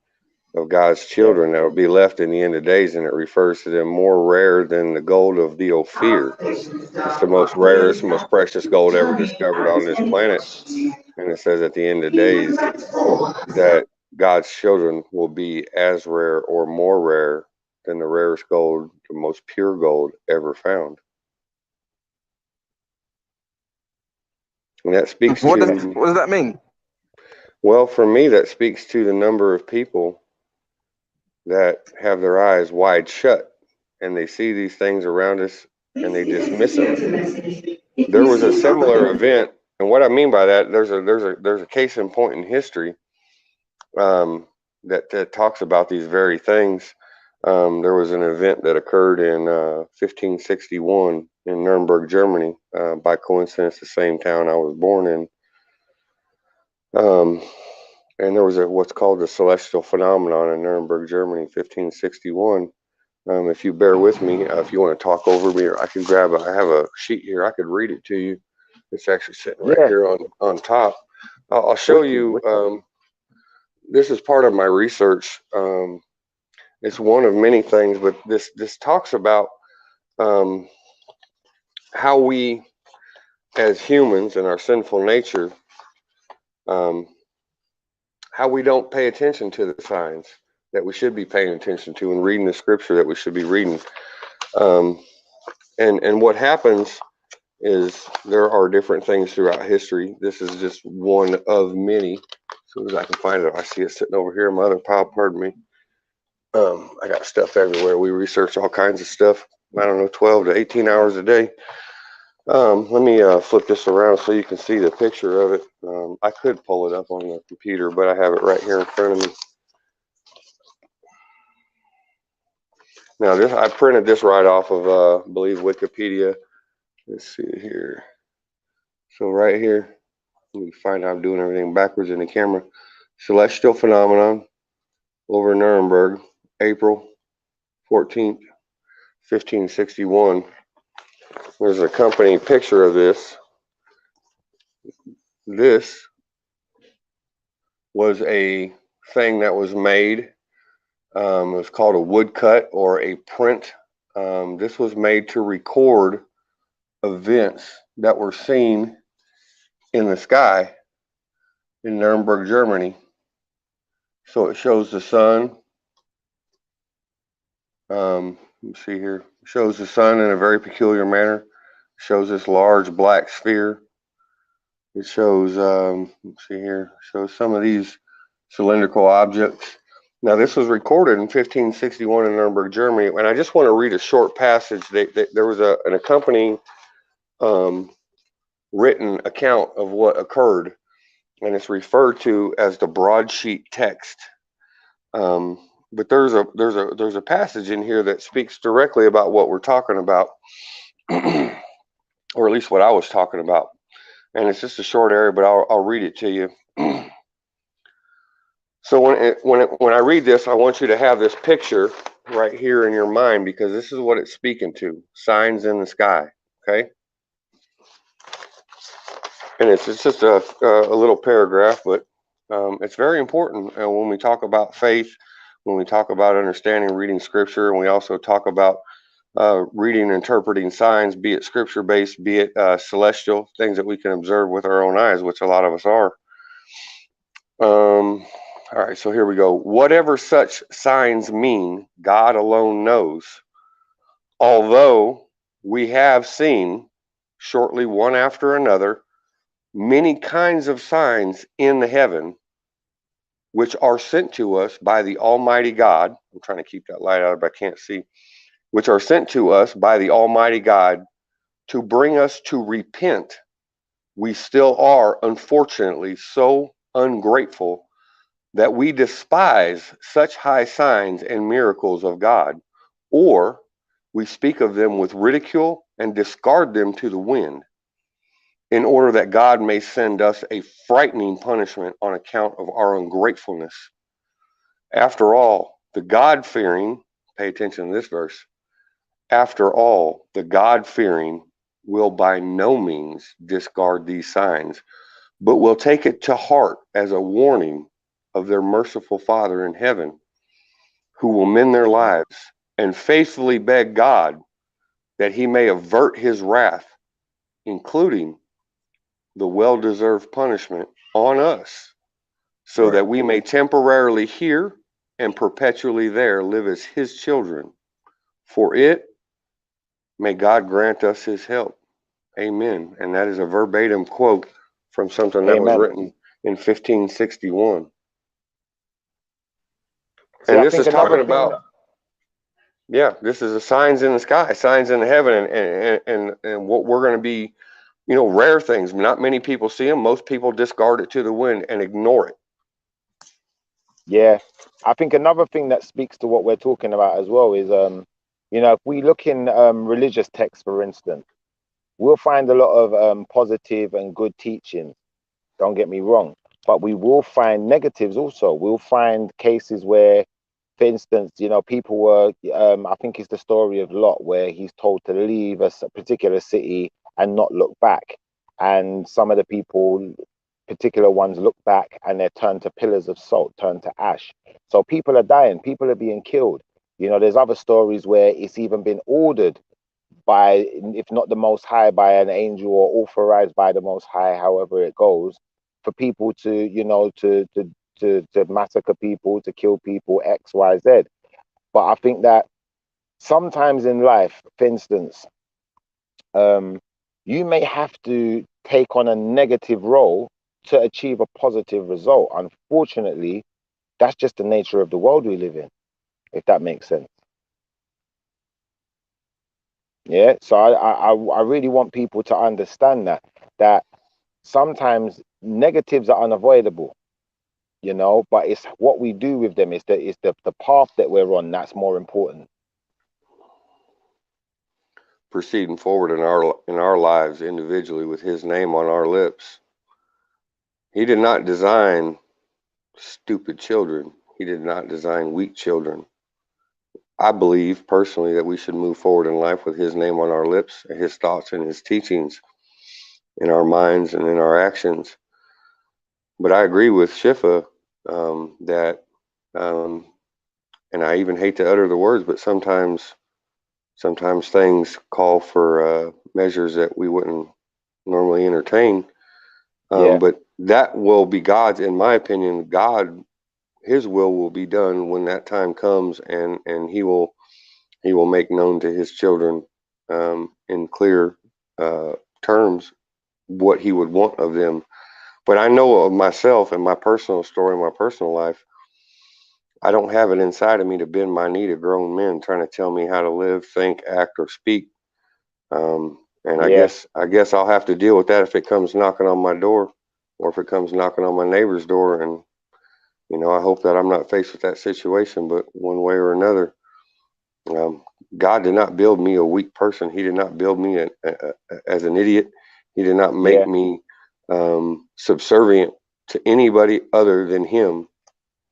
of God's children that will be left in the end of days, and it refers to them more rare than the gold of the Ophir. It's the most rarest, most precious gold ever discovered on this planet. And it says at the end of days that God's children will be as rare or more rare than the rarest gold, the most pure gold ever found. And that speaks What to, does that mean? well, for me, that speaks to the number of people that have their eyes wide shut and they see these things around us and they dismiss them. There was a similar event, and what I mean by that, there's a case in point in history that talks about these very things. There was an event that occurred in 1561 in Nuremberg, Germany, by coincidence, the same town I was born in. And there was what's called the celestial phenomenon in Nuremberg, Germany, 1561. If you bear with me, if you want to talk over me, or I can grab I have a sheet here, I could read it to you. It's actually sitting right here on top. I'll show you. This is part of my research. It's one of many things, but this talks about how we, as humans and our sinful nature, how we don't pay attention to the signs that we should be paying attention to and reading the scripture that we should be reading. And what happens is there are different things throughout history. This is just one of many. As soon as I can find it, I see it sitting over here in my other pile, pardon me. I got stuff everywhere. We research all kinds of stuff. I don't know, 12 to 18 hours a day. Let me flip this around so you can see the picture of it. I could pull it up on the computer, but I have it right here in front of me. Now, I printed this right off of, I believe, Wikipedia. Let's see here. So right here, you find out I'm doing everything backwards in the camera. Celestial phenomenon over Nuremberg, April 14th, 1561. There's an accompanying picture of this. This was a thing that was made. It was called a woodcut or a print. This was made to record events that were seen in the sky in Nuremberg, Germany. So it shows the sun. Let's see here. It shows the sun in a very peculiar manner. It shows this large black sphere. It shows, let's see here, it shows some of these cylindrical objects. Now, this was recorded in 1561 in Nuremberg, Germany, and I just want to read a short passage. There was an accompanying written account of what occurred, and it's referred to as the broadsheet text. But there's a passage in here that speaks directly about what we're talking about, or at least what I was talking about. And it's just a short area, but I'll read it to you. So when I read this, I want you to have this picture right here in your mind, because this is what it's speaking to: signs in the sky. Okay. And it's just a little paragraph, but it's very important when we talk about faith, when we talk about understanding, reading scripture, and we also talk about reading and interpreting signs, be it scripture-based, be it celestial, things that we can observe with our own eyes, which a lot of us are. All right, so here we go. Whatever such signs mean, God alone knows. Although we have seen, shortly one after another, many kinds of signs in the heaven, which are sent to us by the Almighty God. I'm trying to keep that light out, but I can't see. Which are sent to us by the Almighty God to bring us to repent. We still are, unfortunately, so ungrateful that we despise such high signs and miracles of God, or we speak of them with ridicule and discard them to the wind, in order that God may send us a frightening punishment on account of our ungratefulness. After all, the God-fearing, pay attention to this verse, after all, the God-fearing will by no means discard these signs, but will take it to heart as a warning of their merciful Father in heaven, who will mend their lives and faithfully beg God that he may avert his wrath, including the well-deserved punishment on us, so that we may temporarily here and perpetually there live as his children. For it, may God grant us his help. Amen. And that is a verbatim quote from something that was Amen. written in 1561. See, And I this think is talking another thing about, yeah, this is the signs in the sky, signs in heaven, and what we're going to be, you know, rare things. Not many people see them. Most people discard it to the wind and ignore it. Yeah, I think another thing that speaks to what we're talking about as well is, you know, if we look in religious texts, for instance, we'll find a lot of positive and good teachings. Don't get me wrong, but we will find negatives also. We'll find cases where, for instance, you know, people were, I think it's the story of Lot, where he's told to leave a particular city and not look back. And some of the people, particular ones, look back and they're turned to pillars of salt, turned to ash. So people are dying, people are being killed. You know, there's other stories where it's even been ordered by, if not the Most High, by an angel, or authorized by the Most High, however it goes, for people to, you know, to massacre people, to kill people, X, Y, Z. But I think that sometimes in life, for instance, you may have to take on a negative role to achieve a positive result. Unfortunately, that's just the nature of the world we live in, if that makes sense. Yeah, so I really want people to understand that sometimes negatives are unavoidable, you know, but it's what we do with them, is the path that we're on that's more important. Proceeding forward in our lives individually with his name on our lips. He did not design stupid children. He did not design weak children. I believe personally that we should move forward in life with his name on our lips, his thoughts and his teachings in our minds and in our actions. But I agree with Shifa that, and I even hate to utter the words, but sometimes things call for measures that we wouldn't normally entertain. But that will be God's, in my opinion. God, his will be done when that time comes, and he will make known to his children in clear terms what he would want of them. But I know of myself and my personal story, my personal life, I don't have it inside of me to bend my knee to grown men trying to tell me how to live, think, act, or speak. And I guess I'll have to deal with that if it comes knocking on my door, or if it comes knocking on my neighbor's door. And, you know, I hope that I'm not faced with that situation, but one way or another, God did not build me a weak person. He did not build me as an idiot. He did not make me subservient to anybody other than him.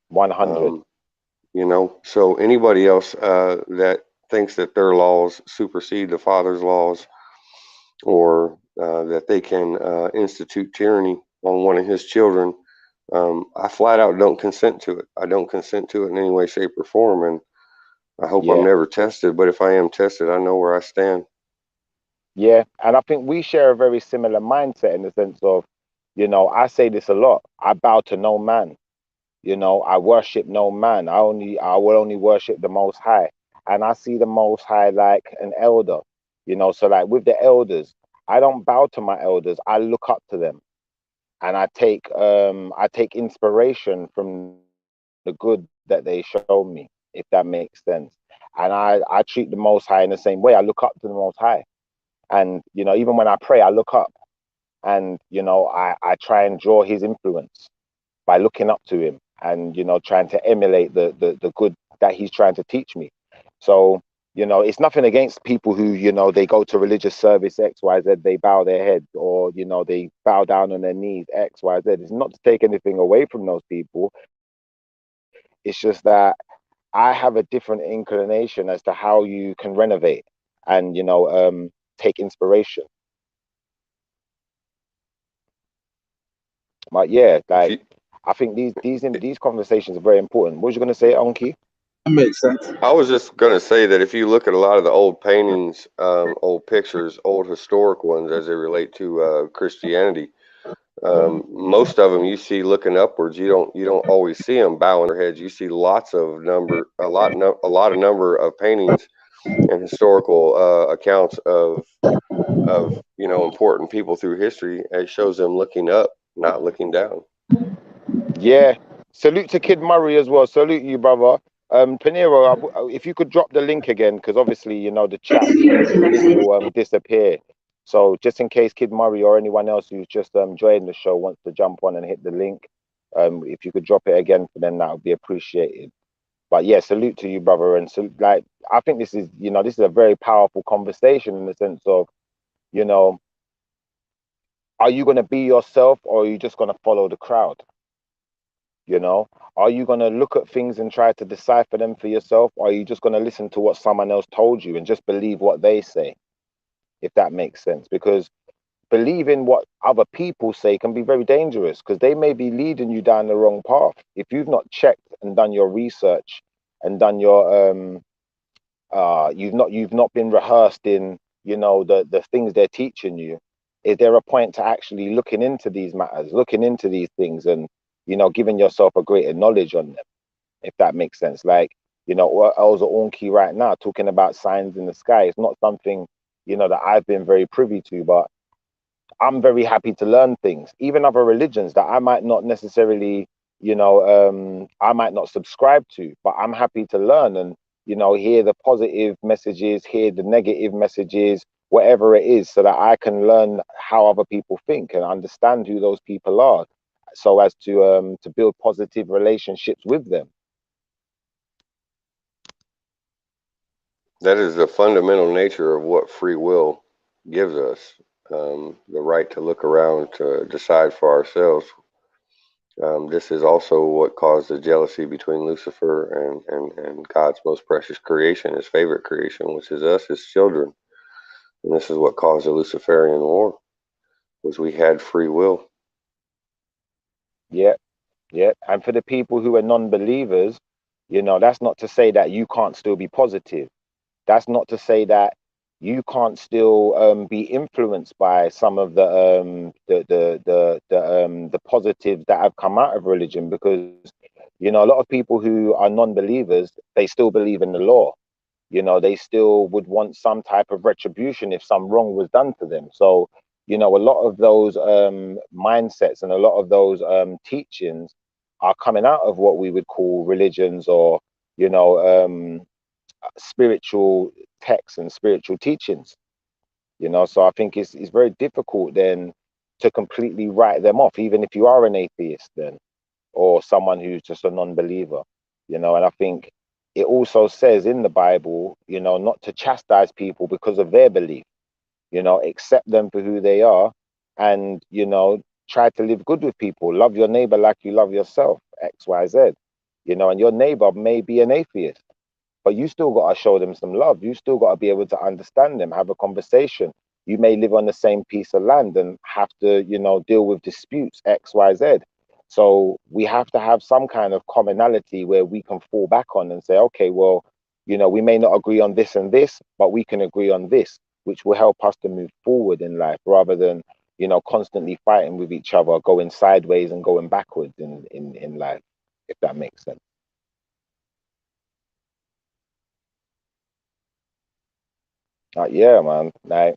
100. You know, so anybody else that thinks that their laws supersede the Father's laws, or that they can institute tyranny on one of his children, I flat out don't consent to it. I don't consent to it in any way, shape, or form. And I hope I'm never tested, but if I am tested, I know where I stand. Yeah, and I think we share a very similar mindset, in the sense of, you know, I say this a lot: I bow to no man. You know, I worship no man. I will only worship the Most High. And I see the Most High like an elder, you know. So like with the elders, I don't bow to my elders. I look up to them, and I take inspiration from the good that they show me, if that makes sense. And I treat the Most High in the same way. I look up to the Most High, and, you know, even when I pray, I look up, and, you know, I try and draw his influence by looking up to him, and, you know, trying to emulate the good that he's trying to teach me. So, you know, it's nothing against people who, you know, they go to religious service X, Y, Z, they bow their head, or, you know, they bow down on their knees X, Y, Z. It's not to take anything away from those people. It's just that I have a different inclination as to how you can renovate and, you know, take inspiration. But yeah, like, I think these conversations are very important. What was you going to say, Onki? That makes sense. I was just going to say that if you look at a lot of the old paintings, old pictures, old historic ones as they relate to Christianity, Most of them you see looking upwards. You don't always see them bowing their heads. You see a lot of number of paintings and historical accounts of important people through history. It shows them looking up, not looking down. Yeah. Salute to Kid Murray as well. Salute you, brother. Peniro, if you could drop the link again, because obviously, the chat, the link will disappear. So just in case Kid Murray or anyone else who's just joined the show wants to jump on and hit the link, if you could drop it again for them, that would be appreciated. But yeah, salute to you, brother. And so, like, I think this is a very powerful conversation in the sense of, are you going to be yourself or are you just going to follow the crowd? Are you going to look at things and try to decipher them for yourself? Or are you just going to listen to what someone else told you and just believe what they say? If that makes sense, because believing what other people say can be very dangerous because they may be leading you down the wrong path. If you've not checked and done your research and done your you've not been rehearsed in the things they're teaching you, is there a point to actually looking into these matters, looking into these things, and giving yourself a greater knowledge on them, if that makes sense? Like, what Elza Ornki right now talking about signs in the sky is not something that I've been very privy to, but I'm very happy to learn things, even other religions that I might not necessarily, I might not subscribe to, but I'm happy to learn and, hear the positive messages, hear the negative messages, whatever it is, so that I can learn how other people think and understand who those people are, so as to build positive relationships with them. That is the fundamental nature of what free will gives us, the right to look around to decide for ourselves. This is also what caused the jealousy between Lucifer and God's most precious creation, his favorite creation, which is us, his children. And this is what caused the Luciferian war, was we had free will. Yeah, yeah. And for the people who are non-believers, that's not to say that you can't still be positive. That's not to say that you can't still be influenced by some of the positives that have come out of religion, because a lot of people who are non-believers, they still believe in the law. They still would want some type of retribution if some wrong was done to them. So a lot of those mindsets and a lot of those teachings are coming out of what we would call religions, or spiritual texts and spiritual teachings. So I think it's very difficult then to completely write them off, even if you are an atheist then, or someone who's just a non-believer. And I think it also says in the Bible, not to chastise people because of their belief. Accept them for who they are, and try to live good with people. Love your neighbor like you love yourself, XYZ. And your neighbor may be an atheist, but you still got to show them some love. You still got to be able to understand them, have a conversation. You may live on the same piece of land and have to, deal with disputes, X, Y, Z. So we have to have some kind of commonality where we can fall back on and say, okay, well, we may not agree on this and this, but we can agree on this, which will help us to move forward in life, rather than, constantly fighting with each other, going sideways and going backwards in life, if that makes sense. Yeah, man. Like,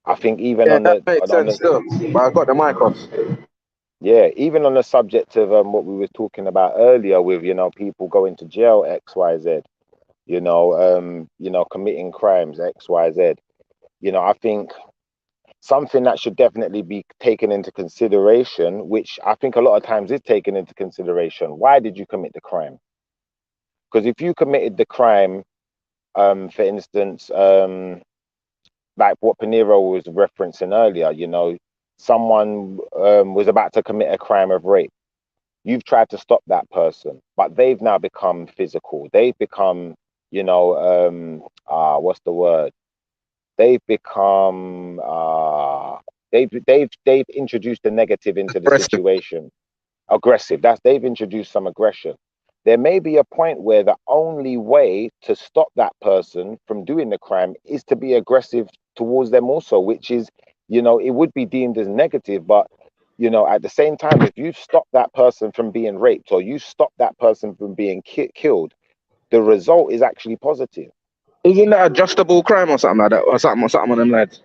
I think even Yeah, on that the makes sense still. But I got the mic off. yeah, even on the subject of what we were talking about earlier with people going to jail, XYZ, committing crimes, XYZ. I think something that should definitely be taken into consideration, which I think a lot of times is taken into consideration. Why did you commit the crime? Because if you committed the crime, for instance, like what Peniros was referencing earlier, someone was about to commit a crime of rape. You've tried to stop that person, but they've now become physical. They've become, what's the word? They've become, they've introduced the negative into the situation. Aggressive. They've introduced some aggression. There may be a point where the only way to stop that person from doing the crime is to be aggressive towards them also, which is, it would be deemed as negative, but you know, at the same time, if you stop that person from being raped or you stop that person from being killed, the result is actually positive. Isn't that adjustable crime or something like that, or something on them lads?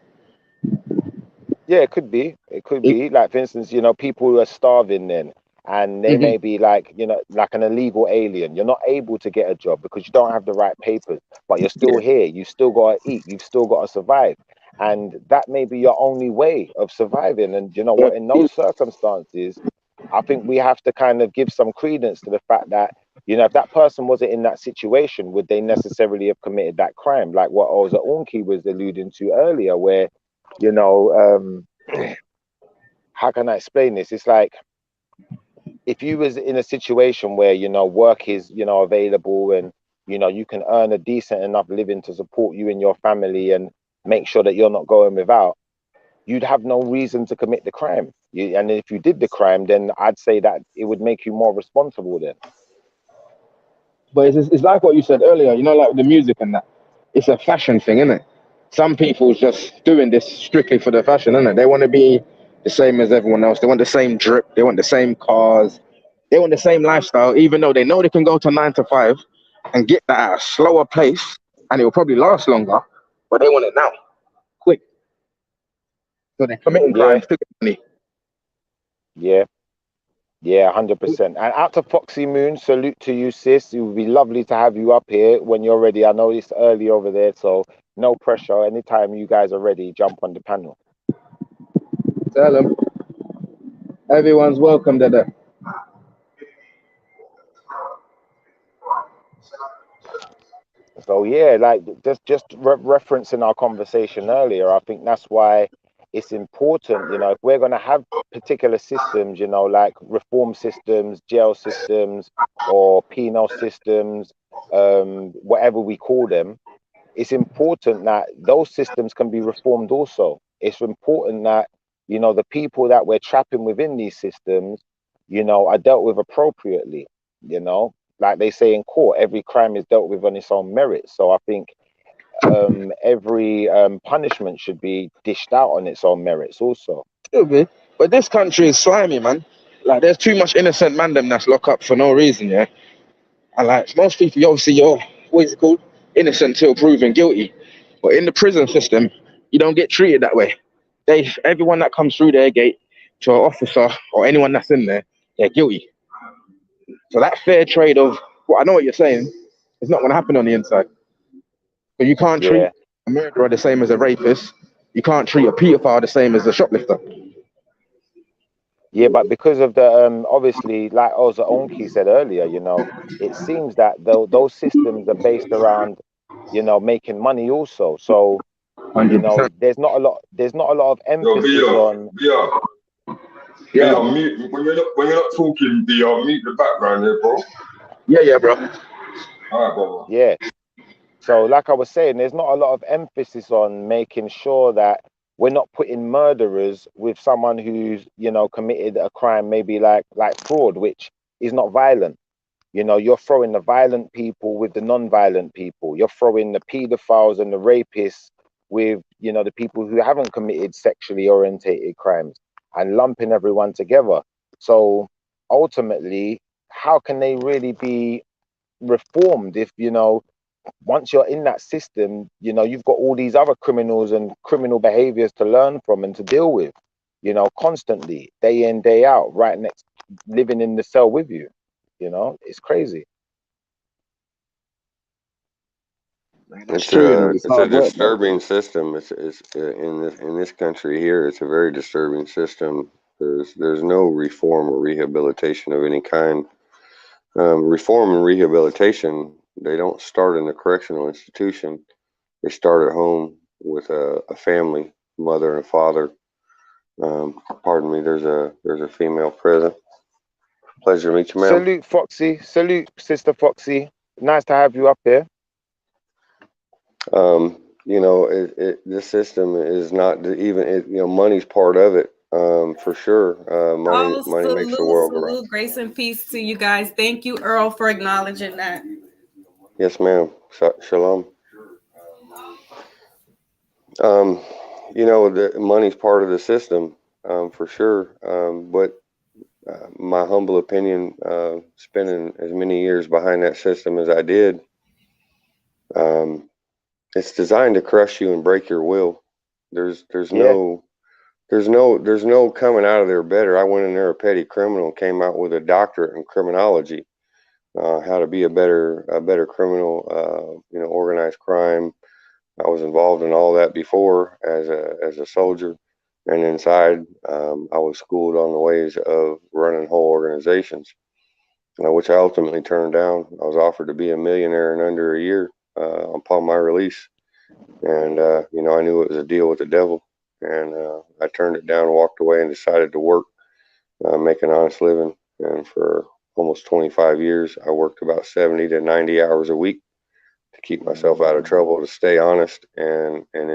Yeah, it could be. It could be. Like, for instance, you know, people who are starving then, and they may be like, you know, like an illegal alien. You're not able to get a job because you don't have the right papers, but you're still here. You still got to eat. You've still got to survive. And that may be your only way of surviving. And you know what? In those circumstances, I think we have to kind of give some credence to the fact that, you know, if that person wasn't in that situation, would they necessarily have committed that crime? Like what Oza Unki was alluding to earlier, where, you know, how can I explain this? It's like if you was in a situation where, you know, work is, you know, available and, you know, you can earn a decent enough living to support you and your family and make sure that you're not going without, you'd have no reason to commit the crime. And if you did the crime, then I'd say that it would make you more responsible then. But it's like what you said earlier, you know, like with the music and that. It's a fashion thing, isn't it? Some people just doing this strictly for the fashion, isn't it? They want to be the same as everyone else. They want the same drip. They want the same cars. They want the same lifestyle, even though they know they can go to 9 to 5 and get that at a slower pace, and it will probably last longer. But they want it now, quick. So they're committing crimes to get money. Yeah. Yeah, 100%. And out to Foxxymoon, salute to you, sis. It would be lovely to have you up here when you're ready. I know it's early over there, so no pressure. Anytime you guys are ready, jump on the panel. Tell them. Everyone's welcome to that. So yeah, like just referencing our conversation earlier, I think that's why it's important, you know, if we're going to have particular systems, you know, like reform systems, jail systems, or penal systems, whatever we call them, it's important that those systems can be reformed also. It's important that, you know, the people that we're trapping within these systems, you know, are dealt with appropriately, you know. Like they say in court, every crime is dealt with on its own merit. So I think every punishment should be dished out on its own merits also. Should be. But this country is slimy, man. Like, there's too much innocent man them that's locked up for no reason, yeah? And like, most people, obviously, you're, what is it called? Innocent till proven guilty. But in the prison system, you don't get treated that way. Everyone that comes through their gate to an officer or anyone that's in there, they're guilty. So that fair trade of, well, I know what you're saying, it's not going to happen on the inside. But you can't treat a murderer the same as a rapist. You can't treat a pedophile the same as a shoplifter. Yeah, but because of the obviously, like Oza Onki said earlier, you know, it seems that those systems are based around, you know, making money also. So, 100%. You know, there's not a lot of emphasis on. Mute, when you're not talking, mute the background there, bro. Yeah, bro. All right, brother. Yeah. So, like I was saying, there's not a lot of emphasis on making sure that we're not putting murderers with someone who's, you know, committed a crime, maybe like fraud, which is not violent. You know, you're throwing the violent people with the non-violent people. You're throwing the pedophiles and the rapists with, you know, the people who haven't committed sexually orientated crimes and lumping everyone together. So ultimately, how can they really be reformed if, you know, once you're in that system, you know, you've got all these other criminals and criminal behaviors to learn from and to deal with, you know, constantly, day in, day out, right next, living in the cell with you. You know, it's crazy. It's a disturbing system. It's in this country here. It's a very disturbing system. There's no reform or rehabilitation of any kind. Reform and rehabilitation, they don't start in the correctional institution. They start at home with a family, mother and father. Pardon me. There's a female present. Pleasure to meet you, ma'am. Salute, Foxy. Salute, Sister Foxy. Nice to have you up here. You know, the system is not even, you know, money's part of it, for sure. Money makes the world go round. Grace and peace to you guys. Thank you, Earl, for acknowledging that. Yes, ma'am. Shalom. You know, the money's part of the system. for sure. But my humble opinion, spending as many years behind that system as I did, it's designed to crush you and break your will. There's no coming out of there better. I went in there a petty criminal and came out with a doctorate in criminology, how to be a better criminal, organized crime. I was involved in all that before as a soldier, and inside I was schooled on the ways of running whole organizations, which I ultimately turned down. I was offered to be a millionaire in under a year upon my release, and I knew it was a deal with the devil, and I turned it down, walked away, and decided to work, make an honest living. And for almost 25 years, I worked about 70 to 90 hours a week to keep myself out of trouble, to stay honest, and in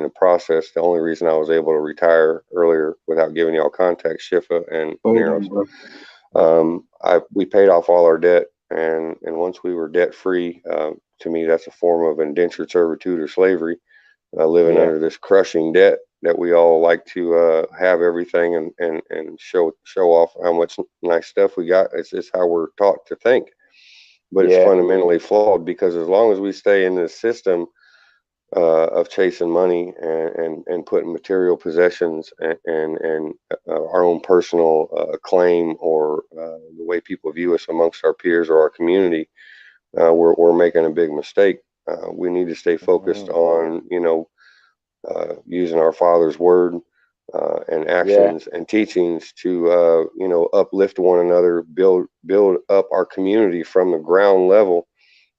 the process, the only reason I was able to retire earlier without giving y'all contact, Shiffa and Peniros, we paid off all our debt, and once we were debt free, to me that's a form of indentured servitude or slavery, living under this crushing debt that we all like to have everything and show off how much nice stuff we got. It's how we're taught to think. But it's fundamentally flawed, because as long as we stay in this system of chasing money and putting material possessions and our own personal acclaim, or the way people view us amongst our peers or our community, we're making a big mistake. We need to stay focused on, using our Father's word and actions and teachings to uplift one another, build up our community from the ground level.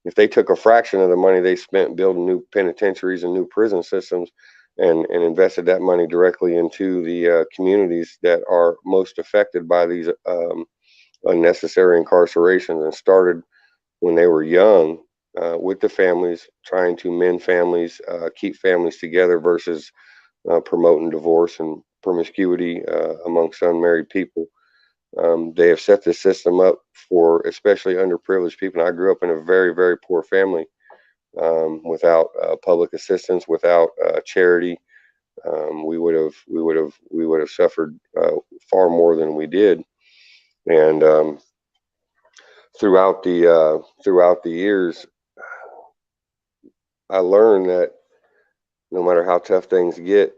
If they took a fraction of the money they spent building new penitentiaries and new prison systems and invested that money directly into the communities that are most affected by these unnecessary incarcerations, and started when they were young with the families, trying to mend families, keep families together, versus promoting divorce and promiscuity amongst unmarried people. They have set this system up for especially underprivileged people. And I grew up in a very, very poor family, without public assistance, without charity. We would have suffered far more than we did. And throughout the years, I learned that no matter how tough things get,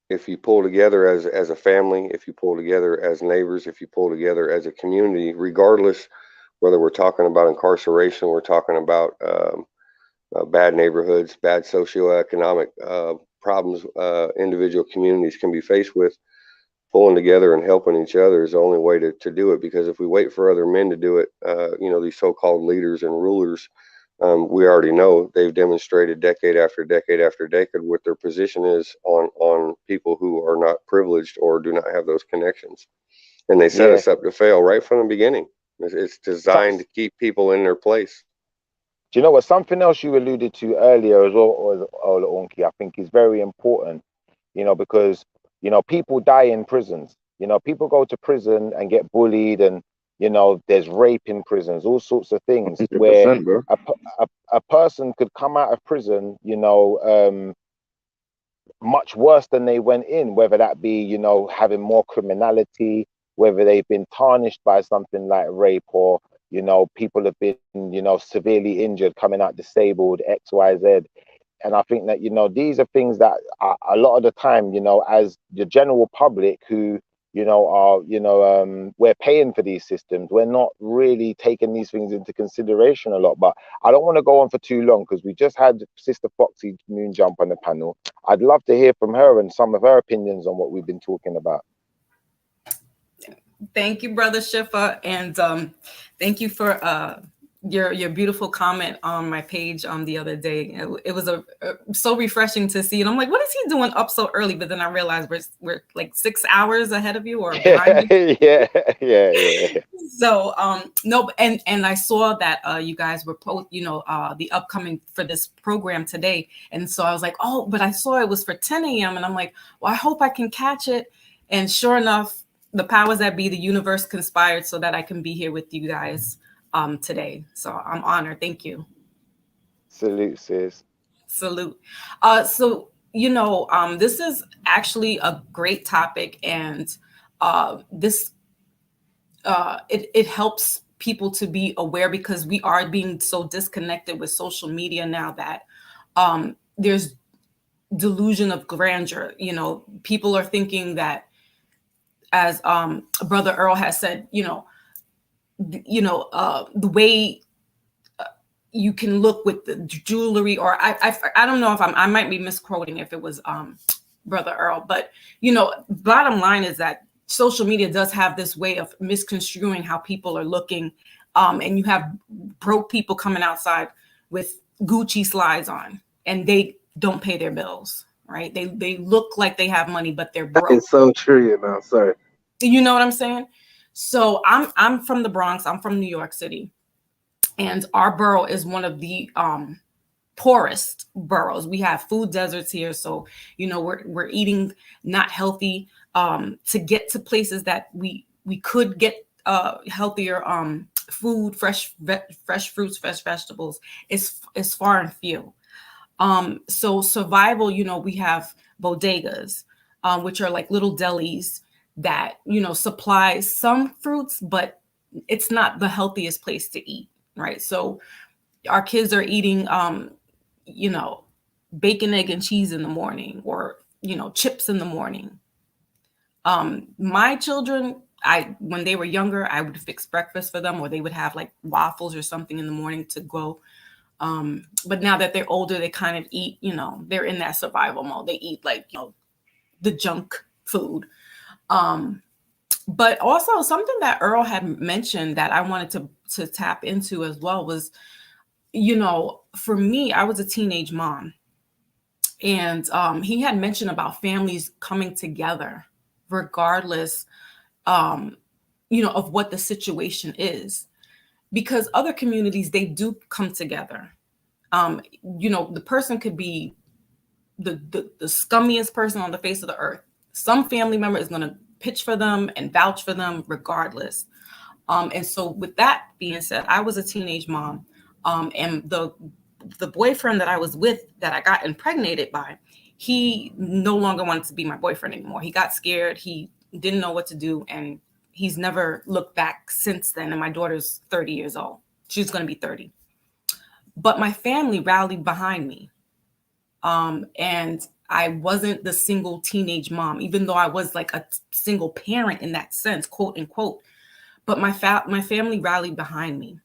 if you pull together as a family, if you pull together as neighbors, if you pull together as a community, regardless whether we're talking about incarceration, we're talking about bad neighborhoods, bad socioeconomic problems individual communities can be faced with, pulling together and helping each other is the only way to do it. Because if we wait for other men to do it, these so-called leaders and rulers, we already know they've demonstrated decade after decade after decade what their position is on people who are not privileged or do not have those connections. And they set us up to fail right from the beginning. It's designed to keep people in their place. Do you know what? Something else you alluded to earlier as well, Onki, I think is very important, because, people die in prisons. People go to prison and get bullied, and there's rape in prisons, all sorts of things, where a person could come out of prison, much worse than they went in, whether that be, having more criminality, whether they've been tarnished by something like rape, or, people have been, severely injured, coming out disabled, X, Y, Z. And I think that, these are things that are, a lot of the time, as the general public who, we're paying for these systems, we're not really taking these things into consideration a lot. But I don't want to go on for too long, because we just had Sister Foxxymoon jump on the panel. I'd love to hear from her and some of her opinions on what we've been talking about. Thank you, Brother Shiffa, and thank you for your beautiful comment on my page the other day. It was so refreshing to see, and I'm like, what is he doing up so early? But then I realized we're like 6 hours ahead of you, or behind you. Yeah. So no, and I saw that you guys were the upcoming for this program today, and so I was like, oh, but I saw it was for 10 a.m. and I'm like, well, I hope I can catch it. And sure enough, the powers that be, the universe conspired so that I can be here with you guys today. So I'm honored. Thank you. Salute, sis. Salute. So this is actually a great topic, and this it helps people to be aware, because we are being so disconnected with social media now that there's delusion of grandeur. People are thinking that, as Brother Earl has said, the way you can look with the jewelry, or I don't know if I might be misquoting if it was Brother Earl, but bottom line is that social media does have this way of misconstruing how people are looking, and you have broke people coming outside with Gucci slides on, and they don't pay their bills, right? They look like they have money, but they're broke. It's so true, sorry. You know what I'm saying? So I'm from the Bronx. I'm from New York City, and our borough is one of the poorest boroughs. We have food deserts here, so we're eating not healthy. To get to places that we could get healthier food, fresh fruits, fresh vegetables, is far and few. So survival, we have bodegas, which are like little delis that supply some fruits, but it's not the healthiest place to eat, right? So our kids are eating bacon, egg, and cheese in the morning, or chips in the morning. My children, when they were younger, I would fix breakfast for them, or they would have like waffles or something in the morning to go. But now that they're older, they kind of eat, they're in that survival mode. They eat like, the junk food. But also something that Earl had mentioned that I wanted to tap into as well was, for me, I was a teenage mom, and he had mentioned about families coming together regardless, of what the situation is, because other communities, they do come together. The person could be the scummiest person on the face of the earth. Some family member is going to pitch for them and vouch for them regardless. And so with that being said, I was a teenage mom, and the boyfriend that I was with, that I got impregnated by, he no longer wanted to be my boyfriend anymore. He got scared. He didn't know what to do. And he's never looked back since then. And my daughter's 30 years old. She's going to be 30. But my family rallied behind me. And I wasn't the single teenage mom, even though I was like a single parent in that sense, quote unquote. But my family rallied behind me.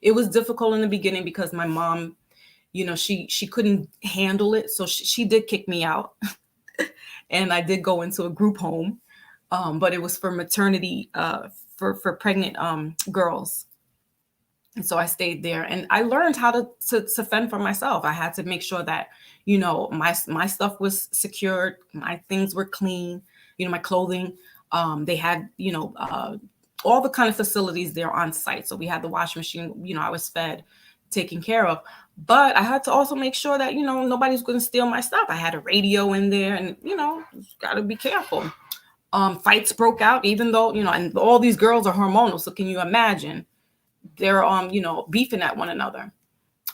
It was difficult in the beginning because my mom, she couldn't handle it. So she did kick me out. And I did go into a group home, but it was for maternity, for pregnant girls. And so I stayed there, and I learned how to fend for myself. I had to make sure that, my stuff was secured. My things were clean, my clothing. They had, all the kind of facilities there on site. So we had the washing machine, I was fed, taken care of. But I had to also make sure that, nobody's going to steal my stuff. I had a radio in there, and, got to be careful. Fights broke out, even though, and all these girls are hormonal. So can you imagine? They're, beefing at one another.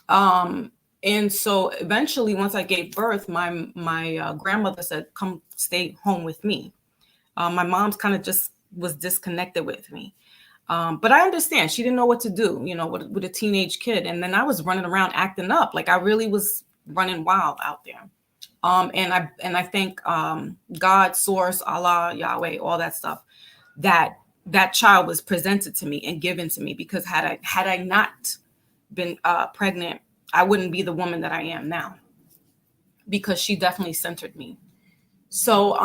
And so eventually, once I gave birth, my grandmother said, come stay home with me. My mom's kind of just was disconnected with me. But I understand she didn't know what to do, with a teenage kid. And then I was running around acting up. Like I really was running wild out there. And I thank God, source, Allah, Yahweh, all that stuff, that child was presented to me and given to me, because had I not been pregnant, I wouldn't be the woman that I am now, because she definitely centered me. So,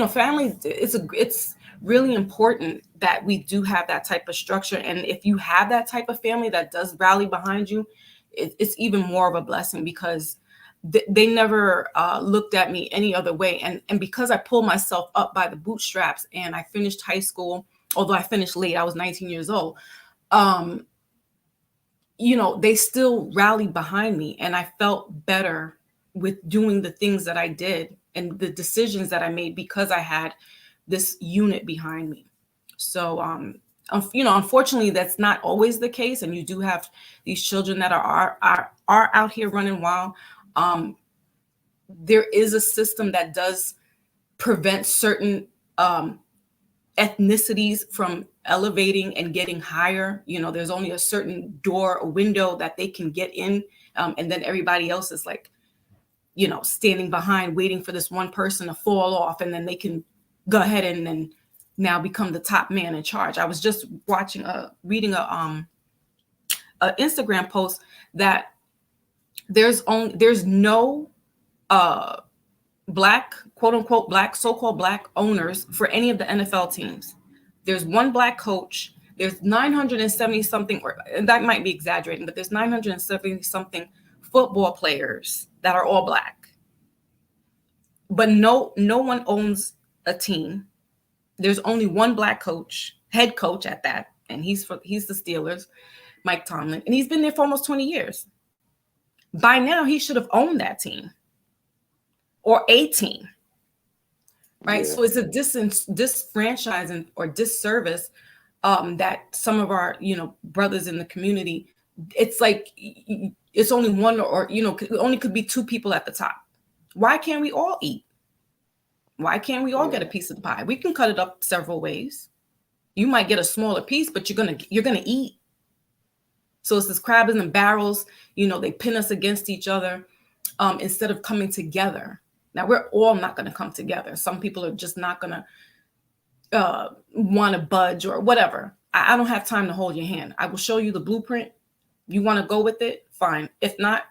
family, it's really important that we do have that type of structure. And if you have that type of family that does rally behind you, it's even more of a blessing, because they never looked at me any other way. And because I pulled myself up by the bootstraps and I finished high school, although I finished late, I was 19 years old, they still rallied behind me. And I felt better with doing the things that I did and the decisions that I made, because I had this unit behind me. So, unfortunately, that's not always the case. And you do have these children that are out here running wild. there is a system that does prevent certain ethnicities from elevating and getting higher. You know, there's only a certain door or window that they can get in, and then everybody else is like, you know, standing behind, waiting for this one person to fall off, and then they can go ahead and then now become the top man in charge. I was just reading a Instagram post that there's no black, quote unquote, black, so-called black owners for any of the NFL teams. There's one black coach. There's 970 something, and that might be exaggerating, but there's 970 something football players that are all black. But no one owns a team. There's only one black coach, head coach at that, and he's the Steelers, Mike Tomlin, and he's been there for almost 20 years. By now, he should have owned that team or a team, right? Yeah. So it's a disfranchising or disservice that some of our, you know, brothers in the community, it's like it's only one, or, you know, it only could be two people at the top. Why can't we all eat? Why can't we all get a piece of the pie? We can cut it up several ways. You might get a smaller piece, but you're gonna eat. So it's this crab in the barrels, you know, they pin us against each other instead of coming together. Now, we're all not going to come together. Some people are just not going to want to budge or whatever. I don't have time to hold your hand. I will show you the blueprint. You want to go with it? Fine. If not,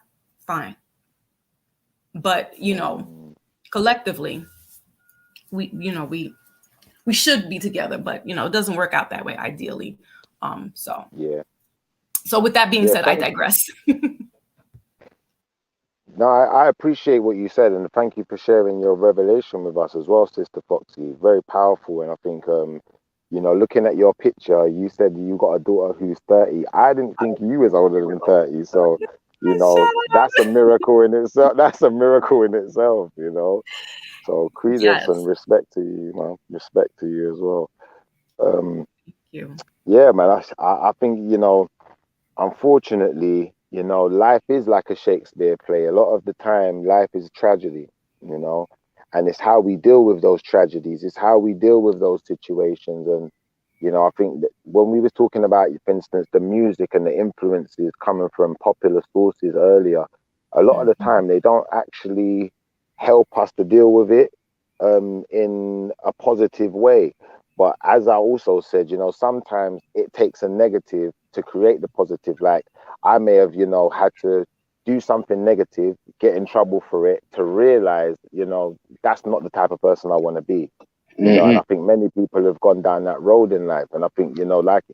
fine. But, you know, collectively, we should be together, but, you know, it doesn't work out that way, ideally. So, yeah. So with that being said, I digress. No, I appreciate what you said, and thank you for sharing your revelation with us as well, Sister Foxy. Very powerful, and I think, you know, looking at your picture, you said you got a daughter who's 30. I didn't think you was older than 30, so, you know, that's a miracle in itself. That's a miracle in itself, you know. So credence and respect to you, man. Respect to you as well. Thank you. Yeah, man. I think, you know, unfortunately, you know, life is like a Shakespeare play. A lot of the time, life is tragedy, you know, and it's how we deal with those tragedies. It's how we deal with those situations. And, you know, I think that when we were talking about, for instance, the music and the influences coming from popular sources earlier, a lot of the time they don't actually help us to deal with it in a positive way. But as I also said, you know, sometimes it takes a negative to create the positive. Like, I may have, you know, had to do something negative, get in trouble for it, to realize, you know, that's not the type of person I want to be. You know, and I think many people have gone down that road in life. And I think, you know, like,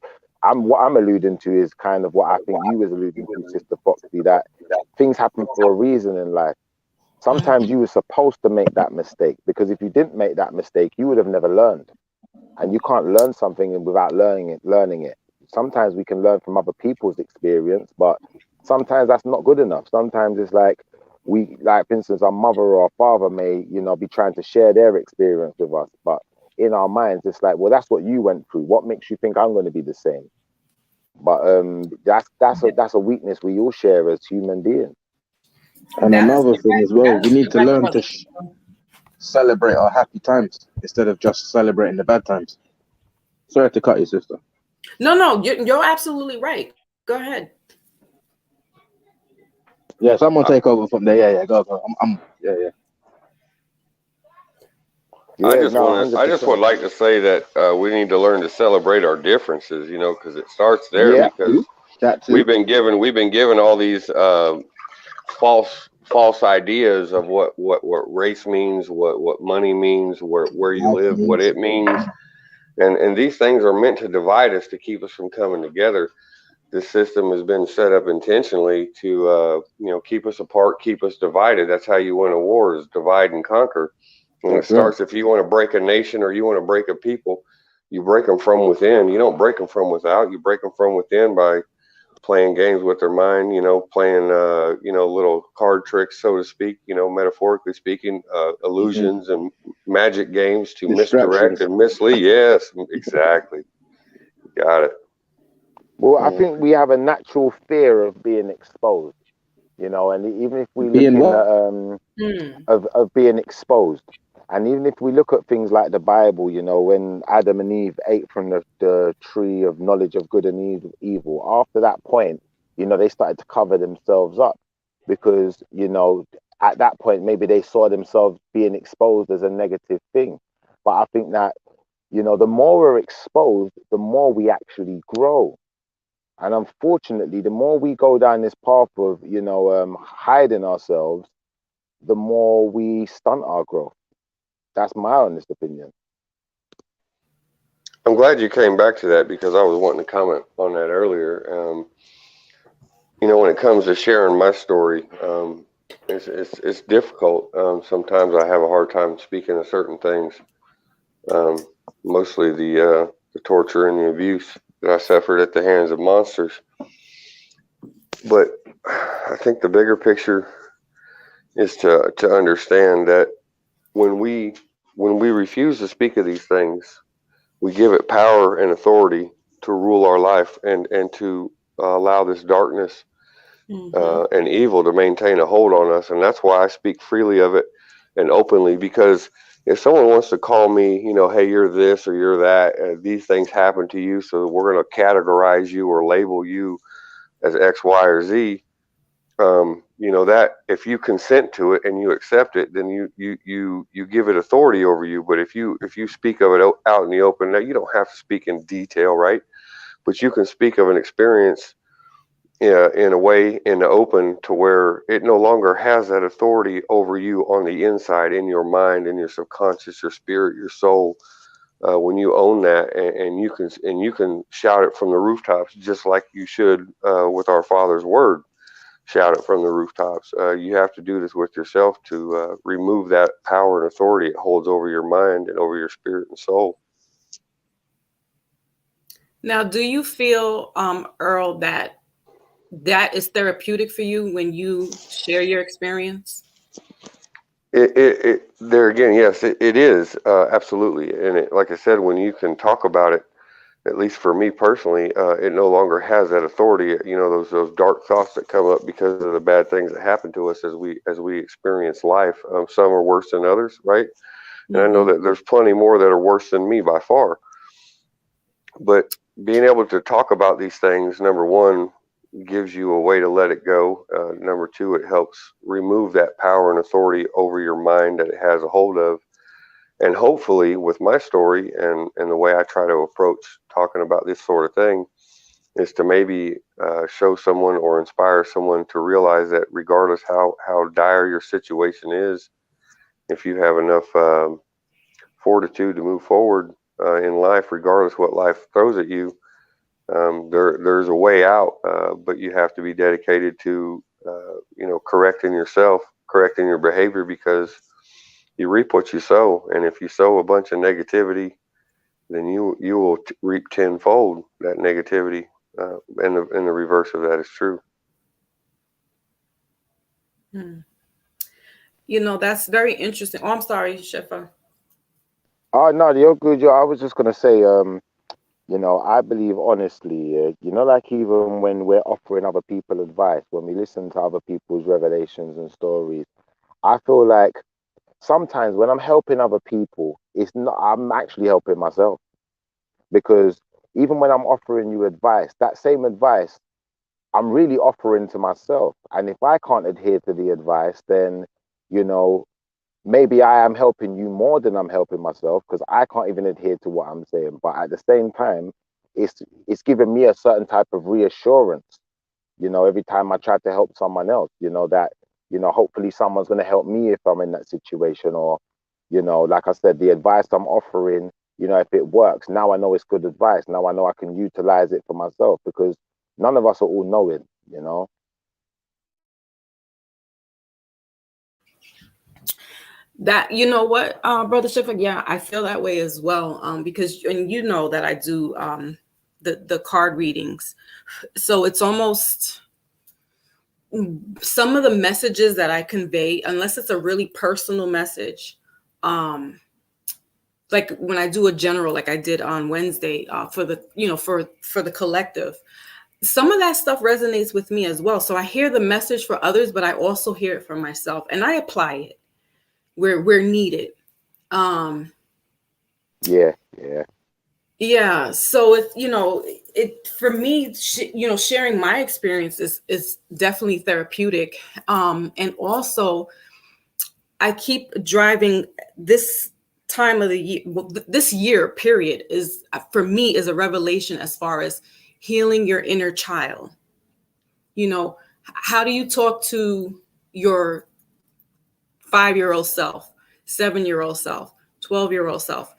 what I'm alluding to is kind of what I think you was alluding to, Sister Foxy, that things happen for a reason in life. Sometimes you were supposed to make that mistake, because if you didn't make that mistake, you would have never learned. And you can't learn something without learning it. Sometimes we can learn from other people's experience, but sometimes that's not good enough. Sometimes it's like, for instance, our mother or our father may, you know, be trying to share their experience with us, but in our minds, it's like, well, that's what you went through. What makes you think I'm going to be the same? But that's a weakness we all share as human beings. And another thing as well, we need to learn to celebrate our happy times instead of just celebrating the bad times. Sorry to cut you, sister. No, you're absolutely right. Go ahead. Yeah, someone take over from there. Yeah, go. Yeah. I just would like to say that we need to learn to celebrate our differences, you know, because it starts there. Because we've been given all these false ideas of what race means, what money means, where you live, what it means, and these things are meant to divide us, to keep us from coming together. This system has been set up intentionally to you know, keep us apart, keep us divided. That's how you win a war, is divide and conquer. And it starts, if you want to break a nation or you want to break a people, you break them from within. You don't break them from without. You break them from within by playing games with their mind, you know, playing, you know, little card tricks, so to speak, you know, metaphorically speaking, illusions and magic games to misdirect and mislead. Yes, exactly. Got it. Well, I think we have a natural fear of being exposed. you know, and even if we look Being in what? of being exposed, and even if we look at things like the Bible, you know, when Adam and Eve ate from the tree of knowledge of good and evil, after that point, you know, they started to cover themselves up because, you know, at that point maybe they saw themselves being exposed as a negative thing. But I think that, you know, the more we're exposed, the more we actually grow. And unfortunately, the more we go down this path of, you know, hiding ourselves, the more we stunt our growth. That's my honest opinion. I'm glad you came back to that because I was wanting to comment on that earlier. You know, when it comes to sharing my story, it's difficult. Sometimes I have a hard time speaking of certain things, mostly the torture and the abuse that I suffered at the hands of monsters. But I think the bigger picture is to understand that when we refuse to speak of these things, we give it power and authority to rule our life and to allow this darkness and evil to maintain a hold on us. And that's why I speak freely of it and openly, because if someone wants to call me, you know, hey, you're this or you're that, these things happen to you, so we're going to categorize you or label you as X, Y, or Z. You know, that if you consent to it and you accept it, then you give it authority over you. But if you speak of it out in the open, now you don't have to speak in detail, right? But you can speak of an experience in a way in the open to where it no longer has that authority over you on the inside, in your mind, in your subconscious, your spirit, your soul. When you own that, and you can shout it from the rooftops, just like you should with our Father's word. Shout it from the rooftops. You have to do this with yourself to remove that power and authority it holds over your mind and over your spirit and soul. Now, do you feel, Earl, that is therapeutic for you when you share your experience? There again, yes, it is absolutely. And like I said, when you can talk about it, at least for me personally, it no longer has that authority. You know, those dark thoughts that come up because of the bad things that happen to us as we experience life. Some are worse than others, right? And I know that there's plenty more that are worse than me by far. But being able to talk about these things, number one, gives you a way to let it go. Number two, it helps remove that power and authority over your mind that it has a hold of. And hopefully with my story and the way I try to approach talking about this sort of thing is to maybe show someone or inspire someone to realize that regardless how dire your situation is, if you have enough fortitude to move forward in life, regardless what life throws at you, there's a way out, but you have to be dedicated to, you know, correcting yourself, correcting your behavior, because you reap what you sow. And if you sow a bunch of negativity, then you will reap tenfold that negativity. And the reverse of that is true. You know, that's very interesting. Oh, I'm sorry, Shefa. Oh no, you're good. I was just gonna say, you know, I believe honestly, you know, like even when we're offering other people advice, when we listen to other people's revelations and stories, I feel like sometimes when I'm helping other people, I'm actually helping myself, because even when I'm offering you advice, that same advice I'm really offering to myself. And if I can't adhere to the advice, then, you know, maybe I am helping you more than I'm helping myself, because I can't even adhere to what I'm saying. But at the same time, it's giving me a certain type of reassurance, you know, every time I try to help someone else, you know, that, you know, hopefully someone's going to help me if I'm in that situation. Or, you know, like I said, the advice I'm offering, you know, if it works, now I know it's good advice. Now I know I can utilize it for myself, because none of us are all knowing, you know. That, you know what, Brother Shefa, yeah, I feel that way as well. Because, and you know that I do the card readings. So it's almost some of the messages that I convey, unless it's a really personal message, like when I do a general, like I did on Wednesday, for the, you know, for the collective, some of that stuff resonates with me as well. So I hear the message for others, but I also hear it for myself, and I apply it where needed. Yeah. So it for me, sharing my experience is definitely therapeutic. And also I keep driving this time of the year. Well, this year period is for me is a revelation as far as healing your inner child. How do you talk to your 5-year-old self, 7-year-old self, 12-year-old self,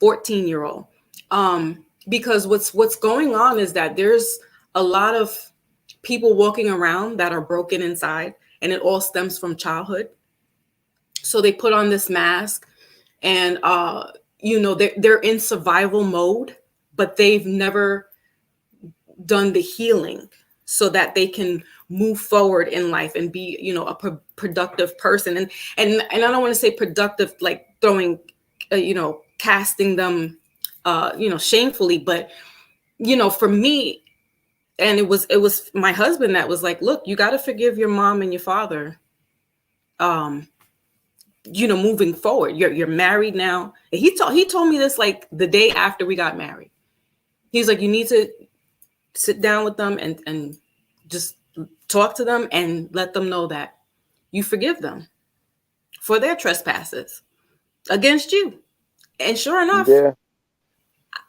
14-year-old? Because what's going on is that there's a lot of people walking around that are broken inside, and it all stems from childhood. So they put on this mask, and they're in survival mode, but they've never done the healing so that they can move forward in life and be, a productive person. And I don't want to say productive like throwing, casting them, shamefully, but for me, and it was my husband that was like, look, you got to forgive your mom and your father. Moving forward, you're married now. And he told me this like the day after we got married. He's like, you need to sit down with them and just talk to them and let them know that you forgive them for their trespasses against you. And sure enough,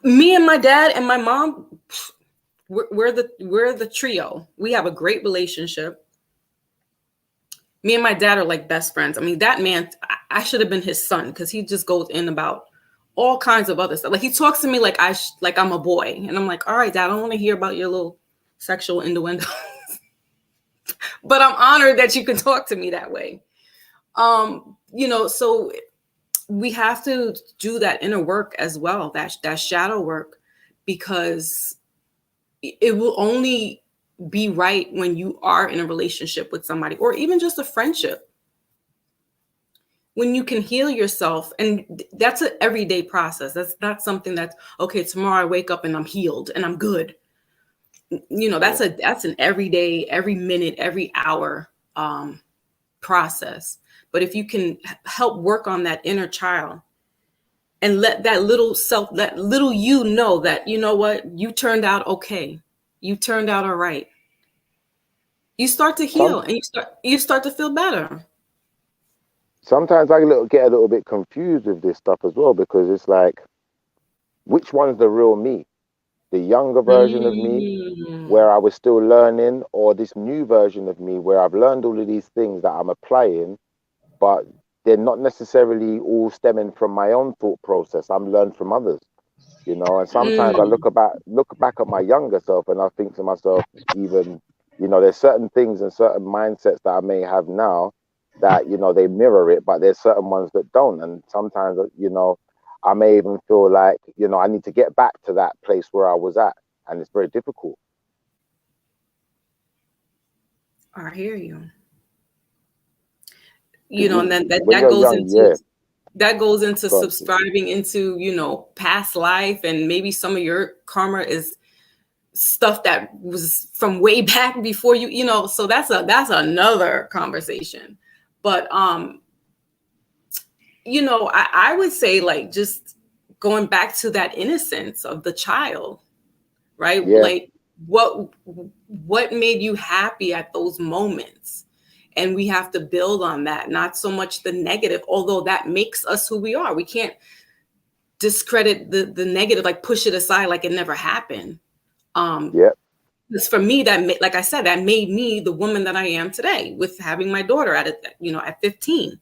me and my dad and my mom, we're the trio. We have a great relationship. Me and my dad are like best friends. I mean, that man, I should have been his son, because he just goes in about all kinds of other stuff. Like he talks to me like I'm a boy, and I'm like, all right, Dad, I don't want to hear about your little sexual innuendos, but I'm honored that you can talk to me that way. So we have to do that inner work as well, that shadow work, because it will only be right when you are in a relationship with somebody, or even just a friendship. When you can heal yourself, and that's an everyday process. That's not something that's okay, tomorrow I wake up and I'm healed and I'm good. That's an everyday, every minute, every hour process. But if you can help work on that inner child and let that little self, that little you know that, you know what, you turned out okay. You turned out all right. You start to heal, and you start to feel better. Sometimes I get a little bit confused with this stuff as well, because it's like, which one's the real me? The younger version of me, where I was still learning, or this new version of me where I've learned all of these things that I'm applying, but they're not necessarily all stemming from my own thought process. I'm learned from others, and sometimes I look back at my younger self and I think to myself, even, there's certain things and certain mindsets that I may have now that, they mirror it, but there's certain ones that don't. And sometimes, I may even feel like, I need to get back to that place where I was at. And it's very difficult. I hear you. And then that goes into subscribing into, past life, and maybe some of your karma is stuff that was from way back before you, so that's another conversation. But I would say, like, just going back to that innocence of the child, right? Yeah. Like what made you happy at those moments? And we have to build on that, not so much the negative, although that makes us who we are. We can't discredit the negative, like push it aside like it never happened. Because for me, like I said, that made me the woman that I am today, with having my daughter at 15.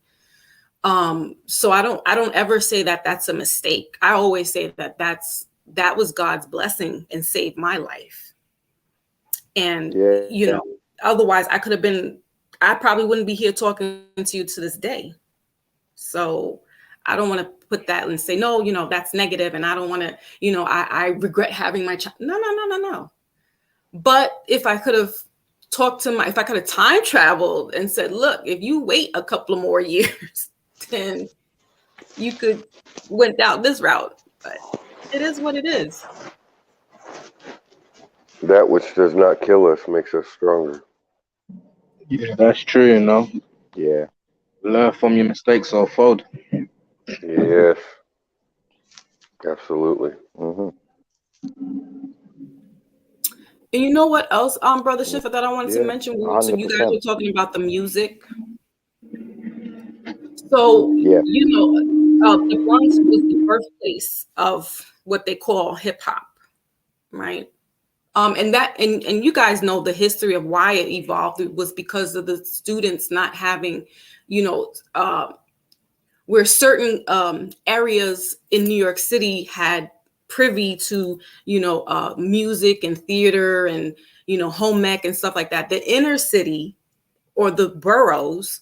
So I don't ever say that that's a mistake. I always say that was God's blessing and saved my life. And otherwise I probably wouldn't be here talking to you to this day. So I don't want to put that and say, no, that's negative. And I don't want to, I regret having my child. No. But if I could have if I could have time traveled and said, look, if you wait a couple of more years, then you could went down this route. But it is what it is. That which does not kill us makes us stronger. Yeah, that's true, you know. Yeah. Learn from your mistakes or fold. Yes. Absolutely. Mm-hmm. And you know what else, Brother Schiffer, that I wanted to Yeah, mention? So you guys 100%. were talking about the music. So, Yeah. you know, the Bronx was the birthplace of what they call hip hop, right? And you guys know the history of why it evolved. It was because of the students not having, you know, where certain areas in New York City had privy to, you know, music and theater and, you know, home ec and stuff like that. The inner city or the boroughs,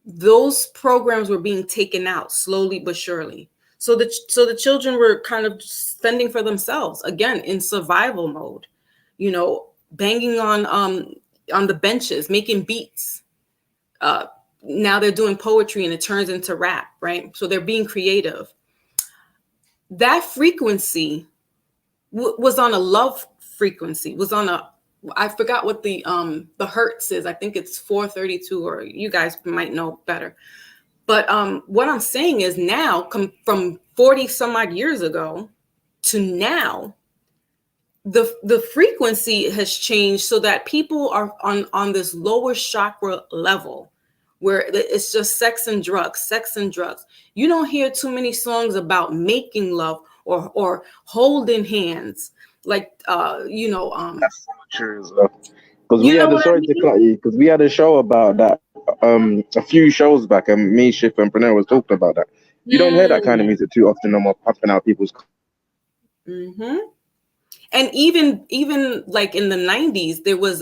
those programs were being taken out slowly but surely. So the children were kind of fending for themselves, again, in survival mode, you know, banging on the benches, making beats. Now they're doing poetry and it turns into rap, right? So they're being creative. That frequency was on a love frequency, was on a, I forgot what the hertz is. I think it's 432, or you guys might know better. But what I'm saying is now, from 40 some odd years ago to now, the frequency has changed so that people are on this lower chakra level where it's just sex and drugs. You don't hear too many songs about making love or holding hands, like you know. That's so true as well. Because You we know had a what I sorry to mean? cut you, because we had a show about that a few shows back, and me, Shif, and Peniros was talking about that. You don't hear that kind of music too often no more, pumping out people's. Mm-hmm. And even like in the 90s, there was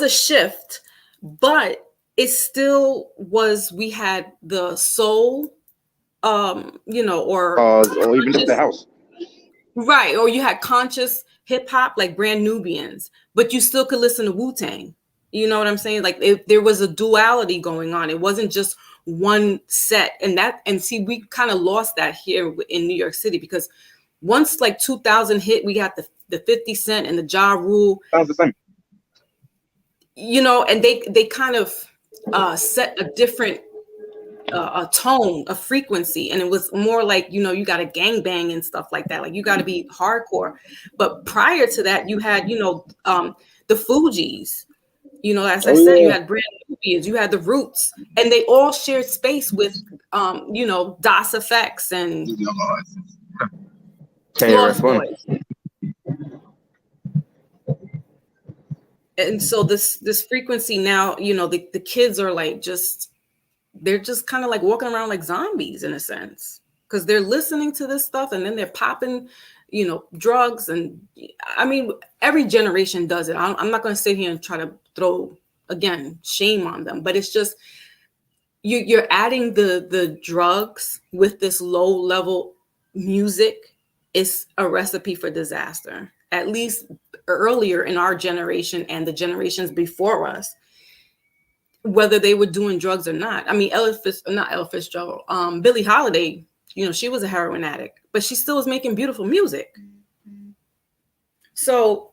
a shift, but it still was, we had the soul, you know, or even just the house. right, or you had conscious hip hop like Brand Nubians, but you still could listen to Wu-Tang. You know what I'm saying? Like there was a duality going on. It wasn't just one set. And see, we kind of lost that here in New York City, because once like 2000 hit, we got the 50 Cent and the Ja Rule. Sounds the same. You know, and they kind of set a different a tone, a frequency, and it was more like, you know, you got to gang bang and stuff like that. Like you got to be hardcore. But prior to that, you had, you know, the Fugees. You know, as I said, you had Brand Nubians, you had the Roots, and they all shared space with, you know, Das Effects and Lost Boys. And so this frequency now, you know, the kids are like they're just kind of like walking around like zombies in a sense, because they're listening to this stuff and then they're popping, you know, drugs. And I mean, every generation does it. I'm not going to sit here and try to throw, again, shame on them, but it's just you're adding the drugs with this low level music. Is a recipe for disaster, at least earlier in our generation and the generations before us, whether they were doing drugs or not. I mean, not Ella Fitzgerald, Billie Holiday, you know, she was a heroin addict, but she still was making beautiful music. So,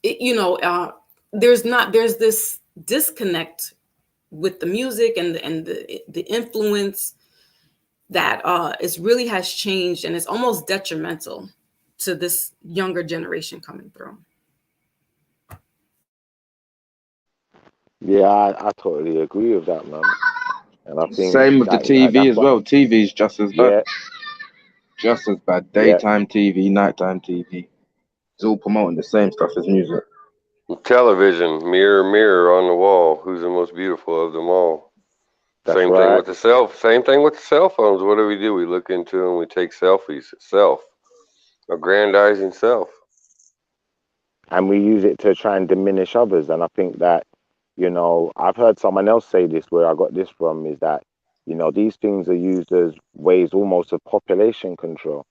you know, there's this disconnect with the music and the influence that is really has changed, and it's almost detrimental to this younger generation coming through. Yeah, I totally agree with that, man. And I think Same with the TV as well. TV is just as bad. Yeah. Just as bad. Daytime TV, nighttime TV. It's all promoting the same stuff as music. Television, mirror, mirror on the wall. Who's the most beautiful of them all? That's Same right. thing with the Same thing with the cell phones. What do? We look into them. We take selfies. Aggrandizing self. And we use it to try and diminish others. And I think that, you know, I've heard someone else say this, where I got this from, is that, you know, these things are used as ways almost of population control.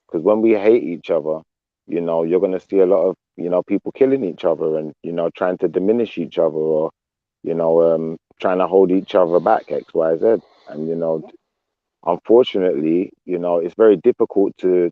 Because when we hate each other, you know, you're going to see a lot of, you know, people killing each other and, you know, trying to diminish each other, or, you know, trying to hold each other back, X, Y, Z. And, you know, unfortunately, you know, it's very difficult to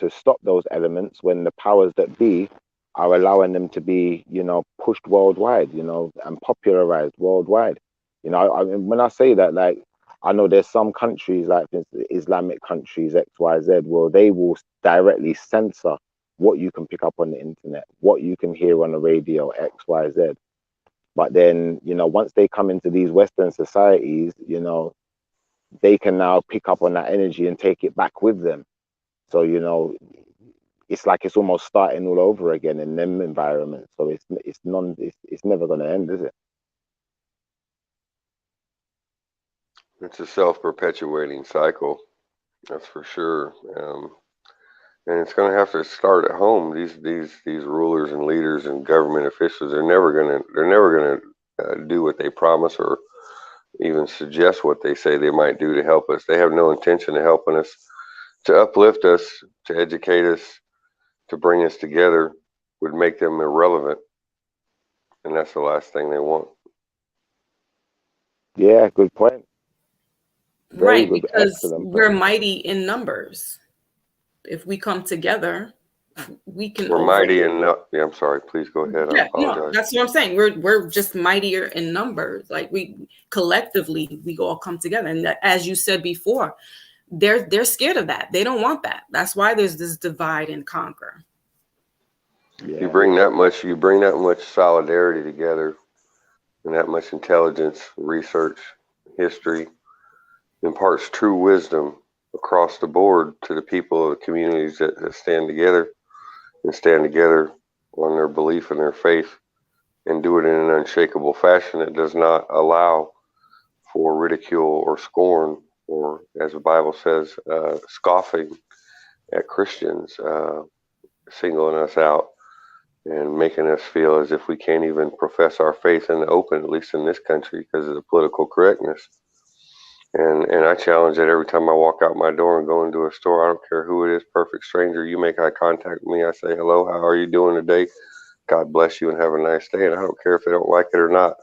stop those elements when the powers that be are allowing them to be, you know, pushed worldwide, you know, and popularized worldwide. You know, I mean, when I say that, like, I know there's some countries, like for instance, Islamic countries, XYZ, where they will directly censor what you can pick up on the internet, what you can hear on the radio, XYZ. But then, you know, once they come into these Western societies, you know, they can now pick up on that energy and take it back with them. So, you know, it's like it's almost starting all over again in them environments. So it's never going to end, is it? It's a self-perpetuating cycle, that's for sure. And it's going to have to start at home. These rulers and leaders and government officials, they're never going to do what they promise or even suggest what they say they might do to help us. They have no intention of helping us, to uplift us, to educate us, to bring us together. Would make them irrelevant, and that's the last thing they want. Yeah, good point. Very Right, good, because excellent we're point. mighty in numbers. If we come together, we can. We're mighty in yeah, I'm sorry. Please go ahead. I apologize. No, that's what I'm saying. We're just mightier in numbers. Like we collectively, we all come together. And that, as you said before, they're scared of that. They don't want that. That's why there's this divide and conquer. Yeah. You bring that much solidarity together, and that much intelligence, research, history, imparts true wisdom across the board to the people of the communities that stand together on their belief and their faith, and do it in an unshakable fashion that does not allow for ridicule or scorn, or, as the Bible says, scoffing at Christians, singling us out and making us feel as if we can't even profess our faith in the open, at least in this country, because of the political correctness. And I challenge that every time I walk out my door and go into a store. I don't care who it is, perfect stranger. You make eye contact with me, I say, hello, how are you doing today? God bless you and have a nice day. And I don't care if they don't like it or not,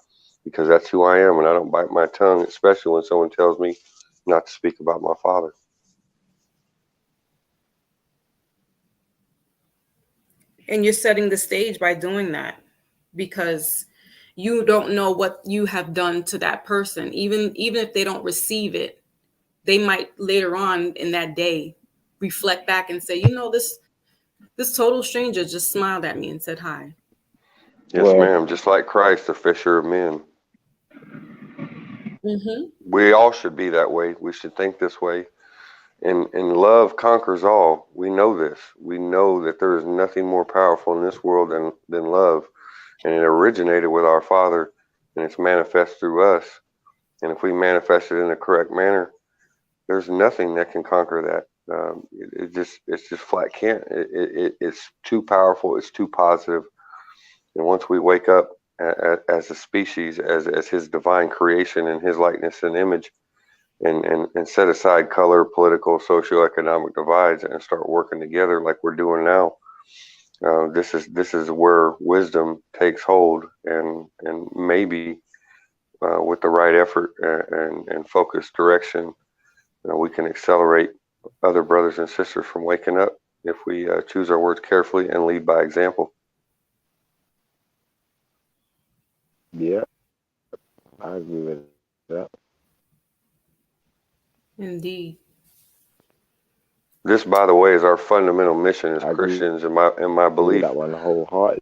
because that's who I am, and I don't bite my tongue, especially when someone tells me not to speak about my father. And you're setting the stage by doing that, because you don't know what you have done to that person. Even if they don't receive it, they might later on in that day reflect back and say, you know, this total stranger just smiled at me and said hi. Yes, Well, ma'am. Just like Christ, the fisher of men. Mm-hmm. We all should be that way. We should think this way. And love conquers all. We know this. We know that there is nothing more powerful in this world than love. And it originated with our Father, and it's manifest through us. And if we manifest it in the correct manner, there's nothing that can conquer that. It's just flat can't. It's too powerful. It's too positive. And once we wake up as a species, as His divine creation in His likeness and image, and set aside color, political, socioeconomic divides, and start working together like we're doing now, this is where wisdom takes hold, and maybe with the right effort and focused direction, we can accelerate other brothers and sisters from waking up if we choose our words carefully and lead by example. yeah, I agree with that. Indeed. This, by the way, is our fundamental mission as Christians, in my belief. That one wholeheartedly,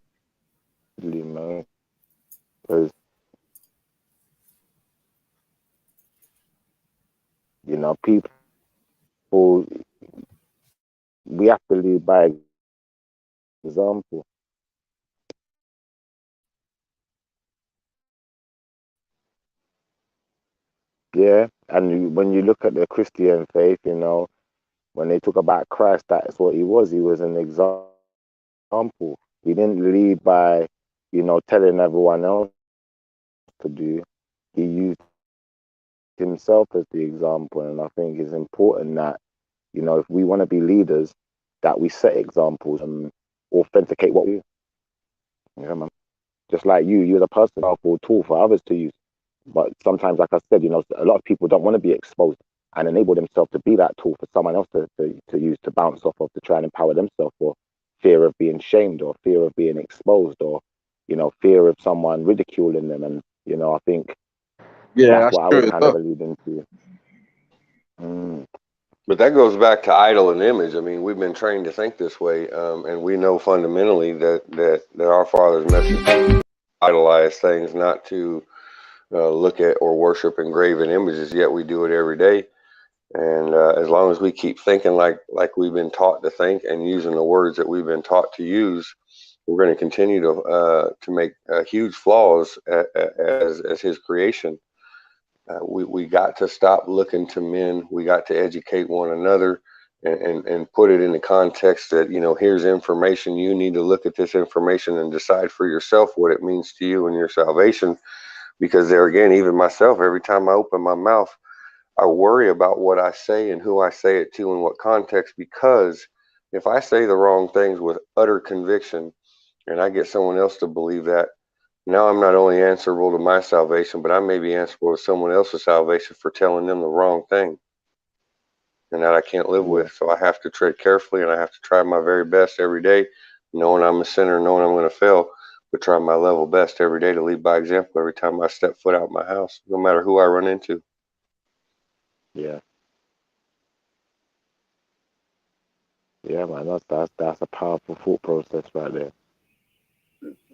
man. Because, you know, people, we have to lead by example. Yeah, and when you look at the Christian faith, you know, when they talk about Christ, that's what He was. He was an example. He didn't lead by, you know, telling everyone else to do. He used Himself as the example, and I think it's important that, you know, if we want to be leaders, that we set examples and authenticate what we do. Yeah, man. Just like you're the person, powerful tool for others to use. But sometimes, like I said, you know, a lot of people don't want to be exposed. and enable themselves to be that tool for someone else to use to bounce off of, to try and empower themselves, or fear of being shamed, or fear of being exposed, or, you know, fear of someone ridiculing them. And, you know, I think that's what I was kind of alluding to. But that goes back to idol and image. I mean, we've been trained to think this way, and we know fundamentally that our father's message idolize things, not to look at or worship engraven images. Yet we do it every day. And as long as we keep thinking like we've been taught to think, and using the words that we've been taught to use, we're going to continue to make huge flaws as His creation. We got to stop looking to men. We got to educate one another and put it in the context that, you know, here's information. You need to look at this information and decide for yourself what it means to you and your salvation. Because there again, even myself, every time I open my mouth, I worry about what I say and who I say it to and what context, because if I say the wrong things with utter conviction and I get someone else to believe that, now I'm not only answerable to my salvation, but I may be answerable to someone else's salvation for telling them the wrong thing, and that I can't live with. So I have to tread carefully, and I have to try my very best every day, knowing I'm a sinner, knowing I'm going to fail, but try my level best every day to lead by example every time I step foot out my house, no matter who I run into. Yeah. Yeah, man, that's a powerful thought process right there.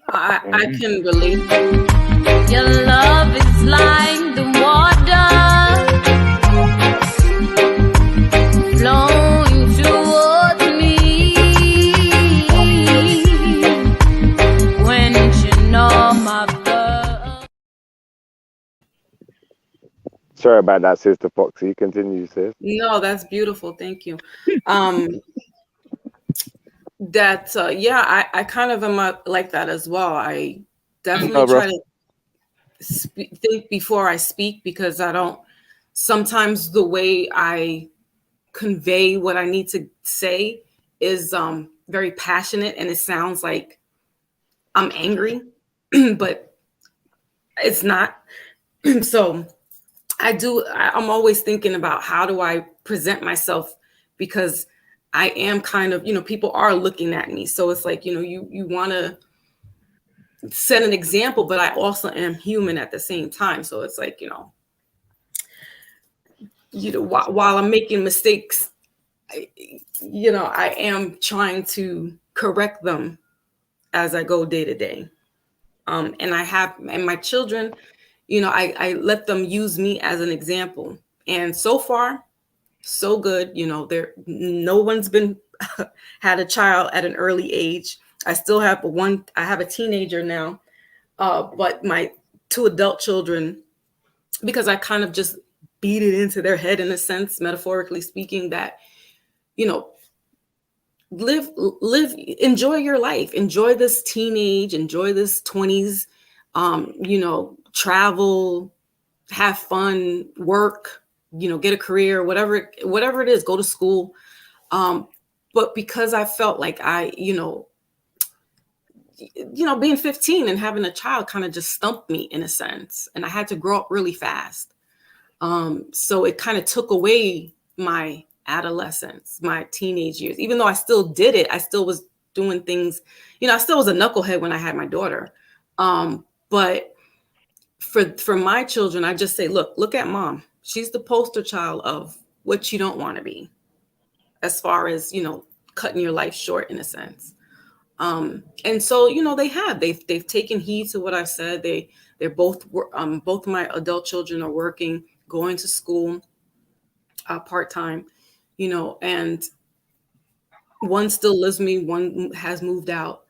I can relate. Your love is like the water flowing towards me, quenching all my thirst. Sorry about that, Sister Foxy. Continue, sis. No, that's beautiful. Thank you. I kind of am like that as well. I definitely try to think before I speak, because I don't, sometimes the way I convey what I need to say is very passionate, and it sounds like I'm angry, but it's not. So I'm always thinking about how do I present myself, because I am kind of, you know, people are looking at me. So it's like, you know, you want to set an example, but I also am human at the same time. So it's like, you know, while I'm making mistakes, I am trying to correct them as I go day to day. And my children, you know, I let them use me as an example. And so far, so good. You know, no one's been had a child at an early age. I still have I have a teenager now, but my 2 adult children, because I kind of just beat it into their head, in a sense, metaphorically speaking, that, you know, live, enjoy your life, enjoy this teenage, enjoy this 20s, you know, travel, have fun, work, you know, get a career, whatever it is, go to school. But because I felt like being 15 and having a child kind of just stumped me, in a sense, and I had to grow up really fast. So it kind of took away my adolescence, my teenage years. Even though I still did it, I still was doing things, you know, I still was a knucklehead when I had my daughter. But for my children, I just say, look at mom. She's the poster child of what you don't want to be, as far as, you know, cutting your life short, in a sense. And so, you know, they've taken heed to what I've said. They're both of my adult children are working, going to school part-time, you know, and one still lives with me, one has moved out.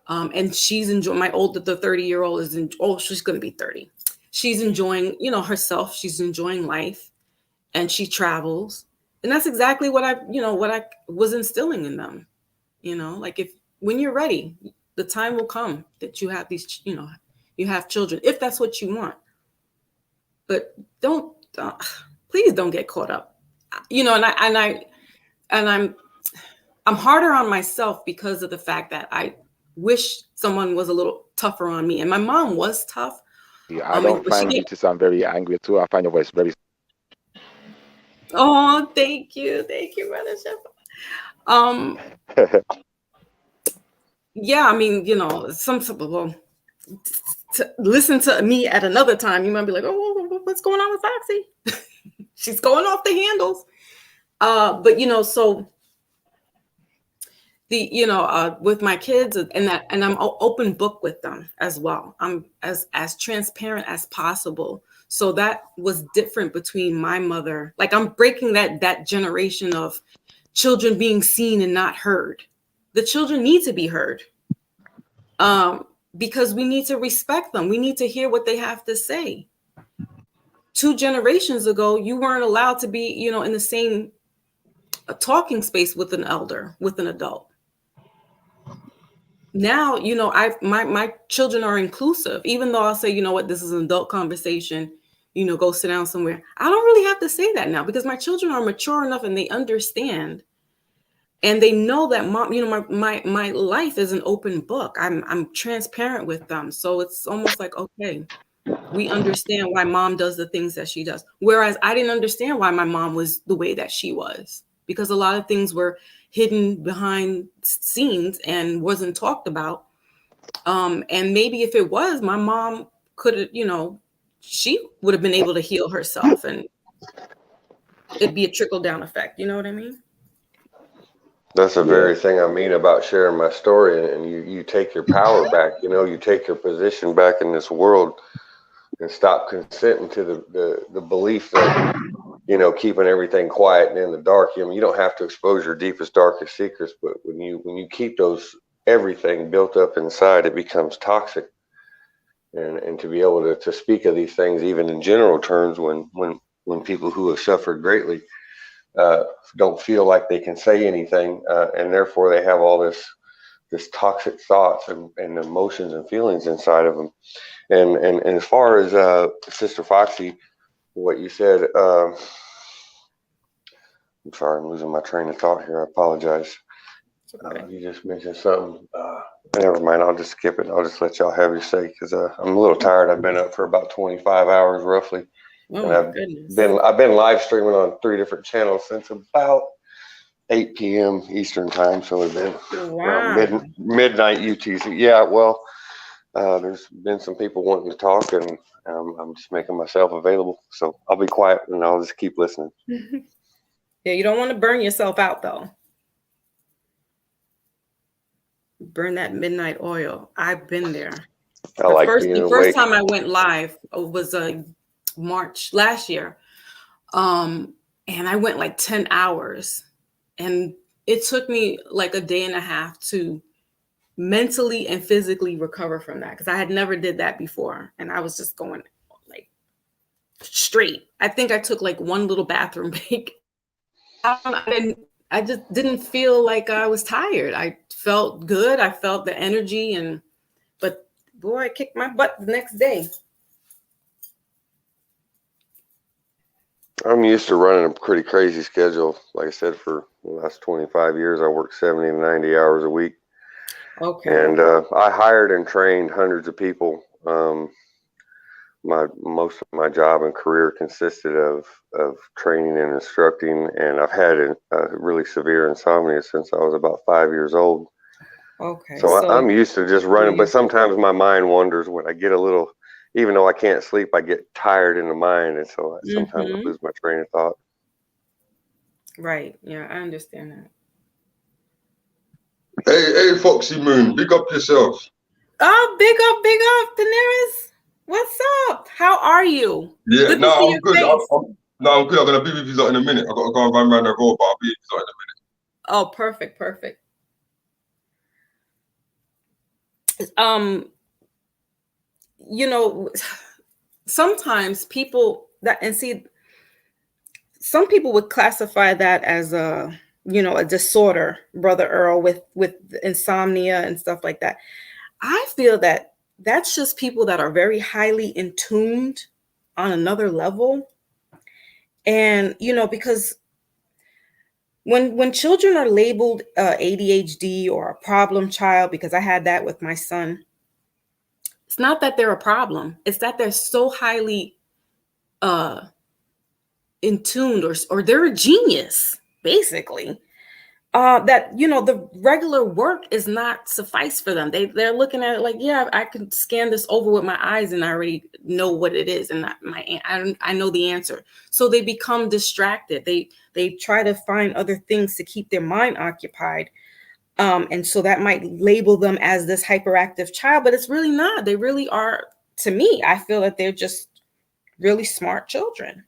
And she's enjoying, the 30-year-old she's going to be 30. She's enjoying, you know, herself. She's enjoying life, and she travels. And that's exactly what I was instilling in them. You know, like, when you're ready, the time will come that you have these, you know, you have children, if that's what you want. But please don't get caught up. You know, I'm harder on myself because of the fact that I wish someone was a little tougher on me. And my mom was tough. Yeah, I don't find you to sound very angry at all. I find your voice very... Oh, thank you, brother Shepherd. Yeah, I mean, some people will listen to me at another time. You might be like, oh, what's going on with Foxy? She's going off the handles. But so with my kids and I'm open book with them as well. I'm as transparent as possible. So that was different between my mother. Like, I'm breaking that generation of children being seen and not heard. The children need to be heard. Because we need to respect them. We need to hear what they have to say. 2 generations ago, you weren't allowed to be, in the same talking space with an elder, with an adult. Now, my children are inclusive, even though I'll say, you know what, this is an adult conversation, go sit down somewhere. I don't really have to say that now because my children are mature enough and they understand. And they know that mom, my life is an open book. I'm transparent with them. So it's almost like, okay, we understand why mom does the things that she does. Whereas I didn't understand why my mom was the way that she was, because a lot of things were hidden behind scenes and wasn't talked about. And maybe if it was, my mom could have, she would have been able to heal herself and it'd be a trickle down effect. You know what I mean? That's the very thing I mean about sharing my story, and you take your power back, you take your position back in this world and stop consenting to the belief that, keeping everything quiet and in the dark. You don't have to expose your deepest, darkest secrets, but when you keep everything built up inside, it becomes toxic. And to be able to speak of these things, even in general terms, when people who have suffered greatly don't feel like they can say anything, and therefore they have all this toxic thoughts and emotions and feelings inside of them. And as far as Sister Foxy, what you said, I'm sorry, I'm losing my train of thought here. I apologize. You just mentioned something. Never mind. I'll just skip it. I'll just let y'all have your say because I'm a little tired. I've been up for about 25 hours roughly. Oh, and I've been live streaming on 3 different channels since about 8 p.m. Eastern time, so it's been around midnight UTC. Yeah, well, there's been some people wanting to talk, and I'm just making myself available. So I'll be quiet and I'll just keep listening. Yeah, you don't want to burn yourself out though. Burn that midnight oil. I've been there. The first time I went live was March last year. And I went like 10 hours and it took me like a day and a half to mentally and physically recover from that because I had never did that before. And I was just going like straight. I think I took like one little bathroom break. I just didn't feel like I was tired. I felt good. I felt the energy but boy, I kicked my butt the next day. I'm used to running a pretty crazy schedule. Like I said, for the last 25 years, I worked 70 to 90 hours a week. Okay. And I hired and trained hundreds of people. Most of my job and career consisted of training and instructing, and I've had really severe insomnia since I was about 5 years old. Okay. So I'm used to just running, but sometimes my mind wanders when I get a little. Even though I can't sleep, I get tired in the mind, and so sometimes I lose my train of thought. Right. Yeah, I understand that. Hey, Foxxymoon, big up yourself. Oh, big up, Peniros. What's up? How are you? Yeah, good no, to see I'm good. I'm good. I'm gonna be with you in a minute. I gotta go and run around the road, but I'll be with you in a minute. Oh, perfect. Sometimes people some people would classify that as a disorder, Brother Earl, with insomnia and stuff like that. I feel that that's just people that are very highly in tuned on another level. And, because when children are labeled ADHD or a problem child, because I had that with my son, it's not that they're a problem. It's that they're so highly in tuned, or they're a genius, basically. That, you know, the regular work is not suffice for them. They're looking at it like, yeah, I can scan this over with my eyes and I already know what it is, and I know the answer. So they become distracted. They try to find other things to keep their mind occupied. And so that might label them as this hyperactive child, but it's really not. They really are, to me, I feel that they're just really smart children.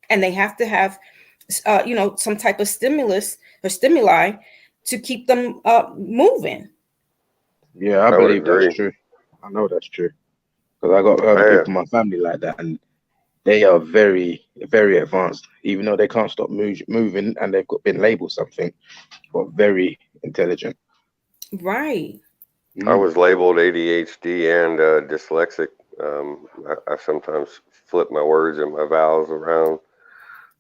And they have to have, you know, some type of stimulus or stimuli to keep them moving. Yeah, I would believe agree. that's true. I know that's true. Because I got people in my family like that, and they are very, very advanced, even though they can't stop moving and they've been labeled something, but very intelligent. Right. I was labeled ADHD and dyslexic. I sometimes flip my words and my vowels around.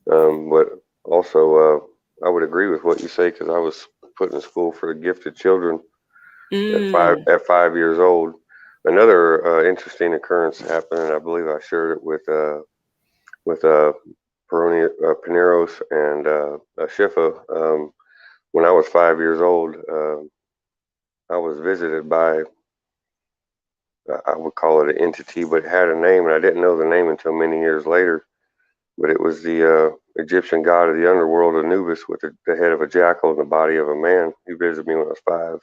But also, I would agree with what you say, because I was put in school for the gifted children at 5 years old. Another interesting occurrence happened, and I believe I shared it with Peniros and Shifa. When I was 5 years old, I was visited by, I would call it an entity, but it had a name, and I didn't know the name until many years later. But it was the Egyptian god of the underworld, Anubis, with the head of a jackal and the body of a man. He visited me when I was 5,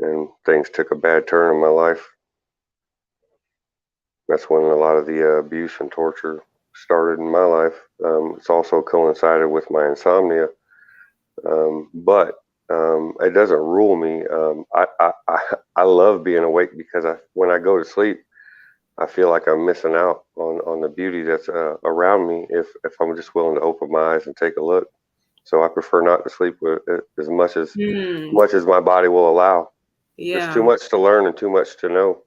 and things took a bad turn in my life. That's when a lot of the abuse and torture started in my life. It's also coincided with my insomnia, but it doesn't rule me. I love being awake, because when I go to sleep, I feel like I'm missing out on the beauty that's around me if I'm just willing to open my eyes and take a look. So I prefer not to sleep with as much as my body will allow. Yeah. There's too much to learn and too much to know.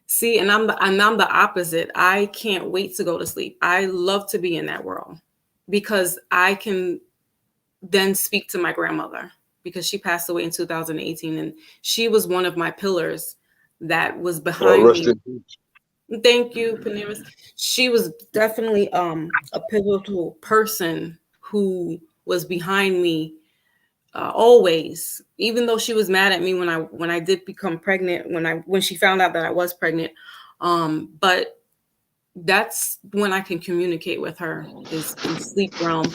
See, and I'm the opposite. I can't wait to go to sleep. I love to be in that world, because I can then speak to my grandmother, because she passed away in 2018, and she was one of my pillars that was behind me. Thank you, Peniros. She was definitely a pivotal person who was behind me always, even though she was mad at me when I did become pregnant, when she found out that I was pregnant. But that's when I can communicate with her, is in sleep realm.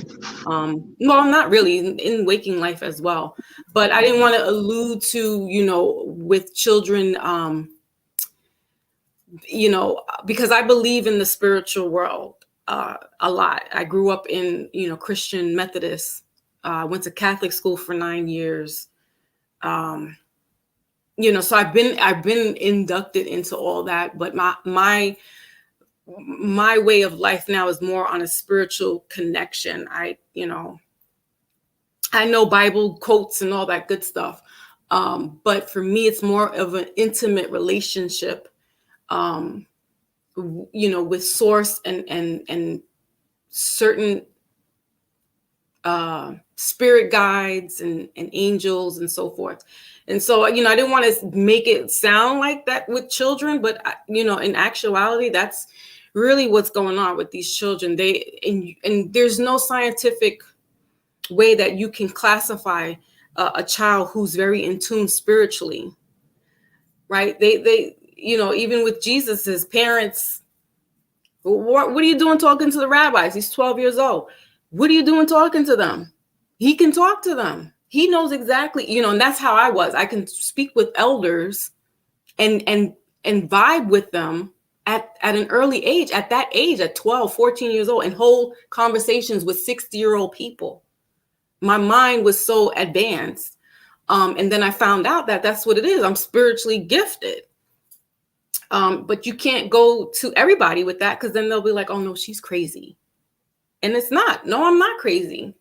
Well, not really, in waking life as well. But I didn't want to allude to, you know, with children, you know, because I believe in the spiritual world a lot. I grew up in, you know, Christian Methodist. Went to Catholic school for 9 years. You know, so I've been inducted into all that, but my way of life now is more on a spiritual connection. I know Bible quotes and all that good stuff. But for me, it's more of an intimate relationship, you know, with source and certain spirit guides and angels and so forth. And so, you know, I didn't want to make it sound like that with children, but you know, in actuality, that's really what's going on with these children. And there's no scientific way that you can classify a child who's very in tune spiritually, right? They you know, even with Jesus's parents, what are you doing talking to the rabbis? He's 12 years old. What are you doing talking to them? He can talk to them. He knows exactly, you know, and that's how I was. I can speak with elders and vibe with them at an early age, at that age, at 12, 14 years old, and hold conversations with 60-year-old people. My mind was so advanced. And then I found out that that's what it is. I'm spiritually gifted. But you can't go to everybody with that, because then they'll be like, oh no, she's crazy. And it's not. No, I'm not crazy.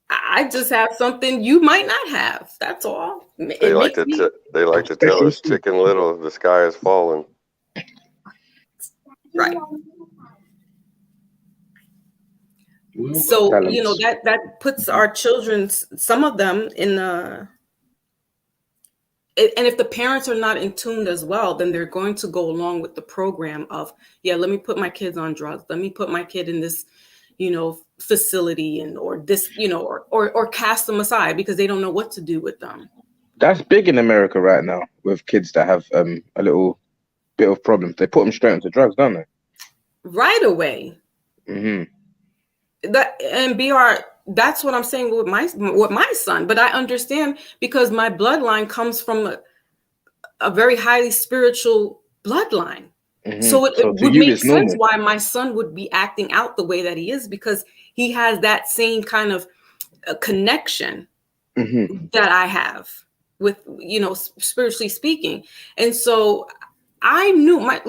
I just have something you might not have. That's all. They like to tell us, Chicken Little, the sky is falling. Right. So, you know, that puts our children, some of them, in and if the parents are not in tune as well, then they're going to go along with the program of, yeah, let me put my kids on drugs. Let me put my kid in this, facility or this, or cast them aside because they don't know what to do with them. That's big in America right now with kids that have a little bit of problems. They put them straight into drugs, don't they? Right away. Mm-hmm. That's what I'm saying with my son. But I understand because my bloodline comes from a very highly spiritual bloodline. Mm-hmm. So it would you, make sense why my son would be acting out the way that he is, because he has that same kind of connection that I have with, spiritually speaking. And so I knew my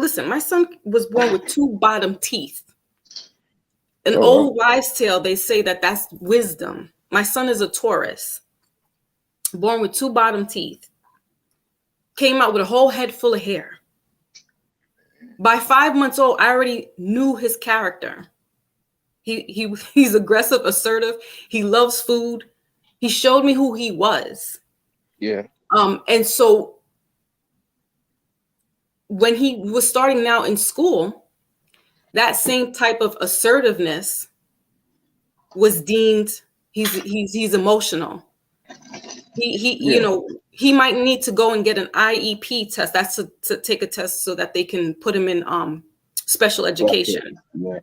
son was born with 2 bottom teeth. An old wives' tale, they say that's wisdom. My son is a Taurus, born with 2 bottom teeth. Came out with a whole head full of hair. By 5 months old, I already knew his character. He's aggressive, assertive. He loves food. He showed me who he was. Yeah. And so when he was starting now in school, that same type of assertiveness was deemed he's emotional. He might need to go and get an IEP test. That's to take a test so that they can put him in special education. Yeah.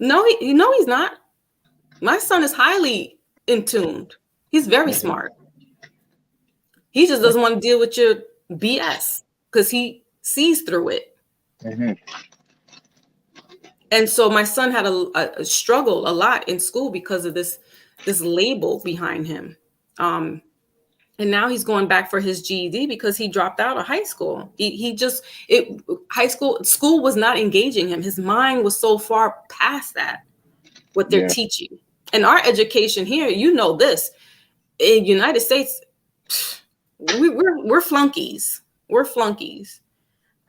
No, he's not. My son is highly in tuned. He's very smart. He just doesn't want to deal with your BS because he sees through it. Mm-hmm. And so my son had a struggle a lot in school because of this label behind him. And now he's going back for his GED because he dropped out of high school. School was not engaging him. His mind was so far past that, what they're teaching. And our education here, this, in United States, we're flunkies. We're flunkies.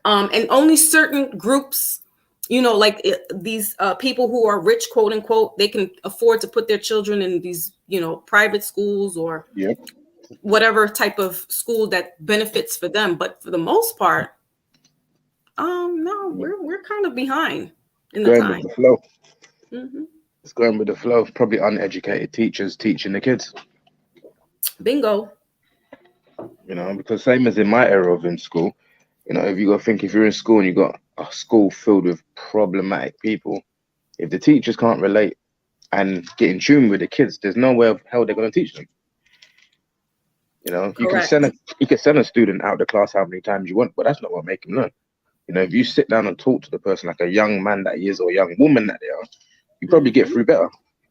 And only certain groups, these people who are rich, quote unquote, they can afford to put their children in these, private schools or whatever type of school that benefits for them. But for the most part, no, we're kind of behind in the time. With the flow. Mm-hmm. It's going with the flow. Probably uneducated teachers teaching the kids. Bingo. Because same as in my era of in school, if you're in school and you got a school filled with problematic people, if the teachers can't relate and get in tune with the kids, there's no way of how they're going to teach them. You can send a student out of the class how many times you want, but that's not what make them learn. If you sit down and talk to the person like a young man that he is or a young woman that they are, you probably get through better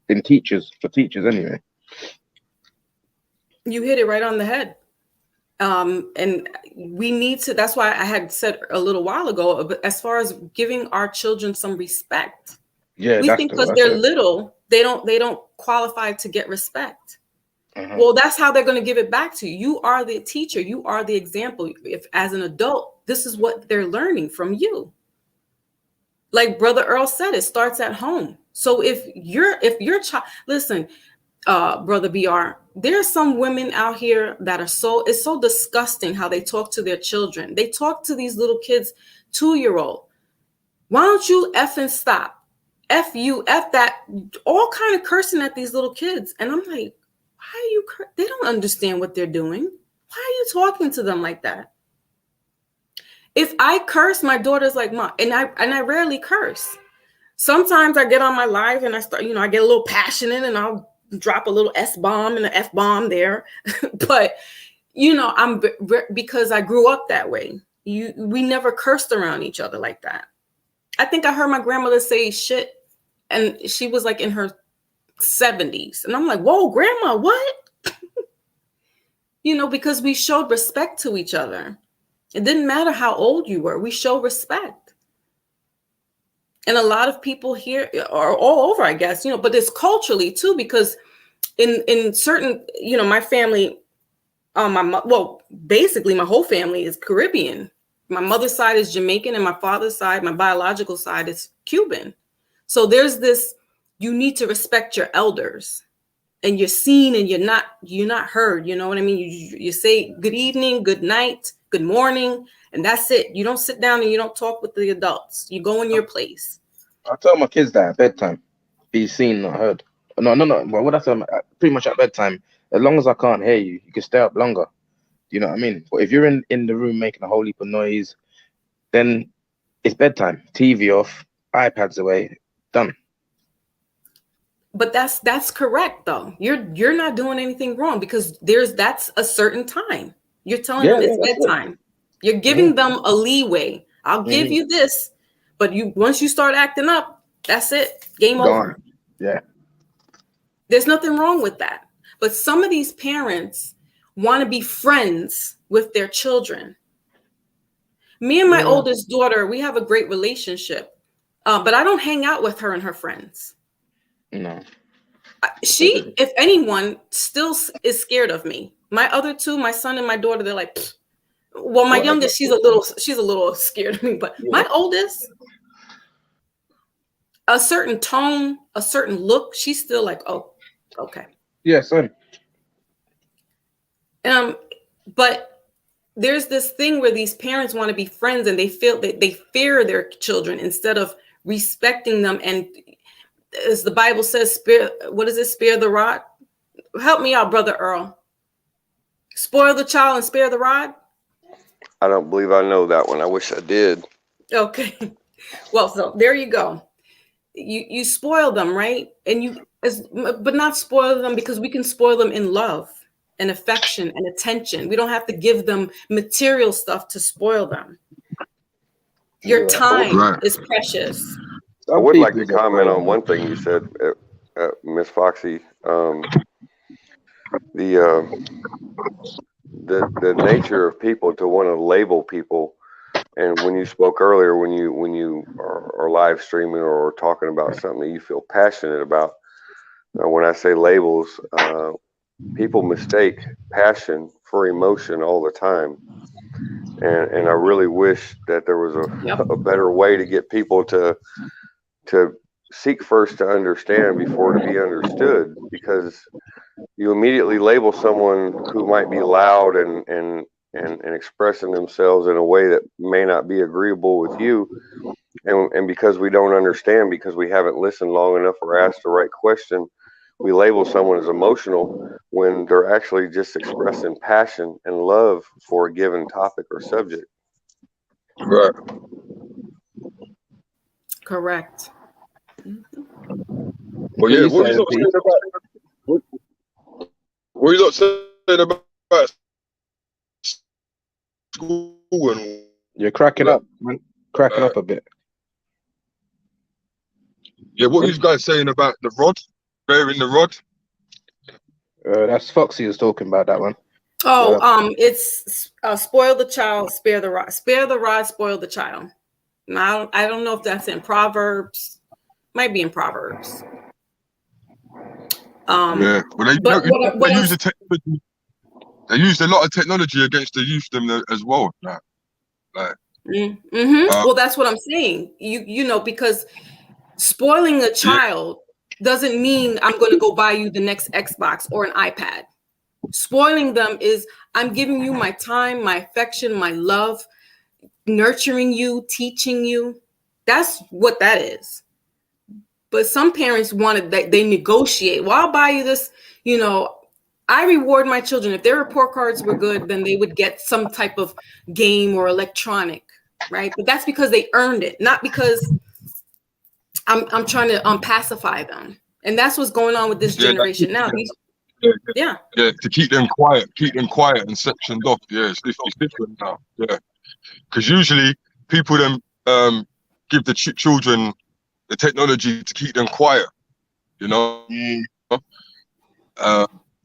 than teachers anyway. You hit it right on the head. And we need to, that's why I had said a little while ago, but as far as giving our children some respect, we think because they're little, they don't qualify to get respect. Uh-huh. Well, that's how they're going to give it back to you. You are the teacher. You are the example. If as an adult, this is what they're learning from you. Like Brother Earl said, it starts at home. So if your child, listen, Brother BR, there are some women out here that are it's so disgusting how they talk to their children. They talk to these little kids, 2-year-old. Why don't you effing stop? F you, F that, all kind of cursing at these little kids. And I'm like, why are you, they don't understand what they're doing. Why are you talking to them like that? If I curse, my daughter's like, Mom, and I rarely curse. Sometimes I get on my live and I start, I get a little passionate and I'll drop a little S-bomb and an F-bomb there. But, I'm because I grew up that way. We never cursed around each other like that. I think I heard my grandmother say shit and she was like in her 70s. And I'm like, whoa, grandma, what? Because we showed respect to each other. It didn't matter how old you were. We show respect. And a lot of people here are all over, I guess, but it's culturally too, because in certain, my family, basically my whole family is Caribbean. My mother's side is Jamaican and my father's side, my biological side, is Cuban. So there's this, you need to respect your elders. and you're seen and you're not heard. You know what I mean? You say good evening, good night, good morning, and that's it. You don't sit down and you don't talk with the adults. You go in your place. I tell my kids that at bedtime, be seen, not heard. No. Well, what I tell them, pretty much at bedtime, as long as I can't hear you, you can stay up longer. You know what I mean? But if you're in the room making a whole heap of noise, then it's bedtime. TV off, iPads away, done. But that's correct though. You're not doing anything wrong because that's a certain time. You're telling them it's bedtime. You're giving them a leeway. I'll give you this, but once you start acting up, that's it. Game over. Yeah. There's nothing wrong with that. But some of these parents want to be friends with their children. Me and my oldest daughter, we have a great relationship, but I don't hang out with her and her friends. No. She, if anyone, still is scared of me. My other two, my son and my daughter, they're like, pfft. Well, my youngest, she's a little scared of me, but my oldest, a certain tone, a certain look, she's still like, oh, okay. Yeah, son. But there's this thing where these parents want to be friends and they feel that they fear their children instead of respecting them. And as the Bible says, spare the rod? Help me out, Brother Earl. Spoil the child and spare the rod? I don't believe I know that one. I wish I did. Okay. Well, so there you go. You spoil them, right? But not spoil them because we can spoil them in love and affection and attention. We don't have to give them material stuff to spoil them. Your time is precious. I would like to comment on one thing you said, Miss Foxy. The nature of people to want to label people, and when you spoke earlier, when you are live streaming or talking about something that you feel passionate about, when I say labels, people mistake passion for emotion all the time, and I really wish that there was a better way to get people to seek first to understand before to be understood, because you immediately label someone who might be loud and expressing themselves in a way that may not be agreeable with you, and because we don't understand, because we haven't listened long enough or asked the right question, we label someone as emotional when they're actually just expressing passion and love for a given topic or subject. Right. Correct. Well, yeah, what are you not saying about school and you're cracking up, man. Cracking up a bit. Yeah, what are you guys saying about the rod? Bearing the rod? That's Foxy is talking about that one. Oh, it's spoil the child, spare the rod. Spare the rod, spoil the child. Now, I don't know if that's in Proverbs. Might be in Proverbs. Yeah, well, they use a lot of technology against the youth as well. Well, that's what I'm saying. You know, because spoiling a child doesn't mean I'm going to go buy you the next Xbox or an iPad. Spoiling them is I'm giving you my time, my affection, my love, nurturing you, teaching you. That's what that is. But some parents wanted that they negotiate. Well, I'll buy you this. You know, I reward my children. If their report cards were good, then they would get some type of game or electronic, right? But that's because they earned it, not because I'm trying to pacify them. And that's what's going on with this generation now. To keep them quiet and sectioned off. Yeah, it's different now. Yeah, because usually people then give the children the technology to keep them quiet. You know,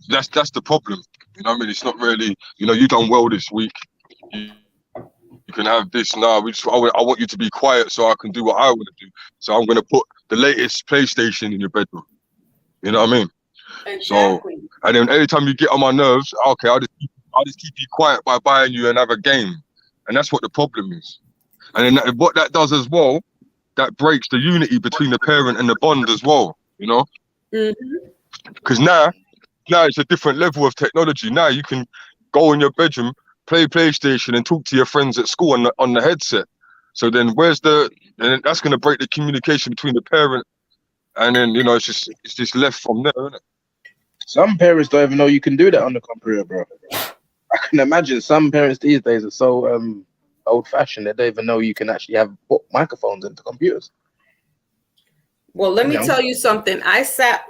that's the problem. You know what I mean? It's not really. You know, you done well this week. You can have this now. I want you to be quiet so I can do what I want to do. So I'm going to put the latest PlayStation in your bedroom. You know what I mean? Exactly. So, and then every time you get on my nerves, okay, I'll just keep you quiet by buying you another game. And that's what the problem is. And then what that does as well, that breaks the unity between the parent and the bond as well, you know? Because now now it's a different level of technology. Now you can go in your bedroom, play PlayStation, and talk to your friends at school on the headset. So then and that's going to break the communication between the parent, and then it's just left from there, isn't it? Some parents don't even know you can do that on the computer, bro. I can imagine some parents these days are so old-fashioned that they don't even know you can actually put microphones into computers. Well, let me tell you something. I sat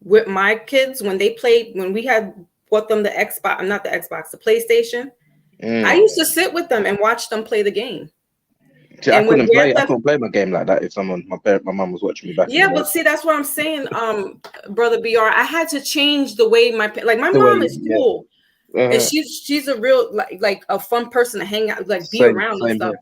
with my kids when we had bought them the PlayStation. I used to sit with them and watch them play the game. See, I couldn't play my game like that if my mom was watching me back. Yeah, but see, that's what I'm saying, brother BR. I had to change the way my mom is cool, and she's a real like a fun person to hang out, be around and stuff.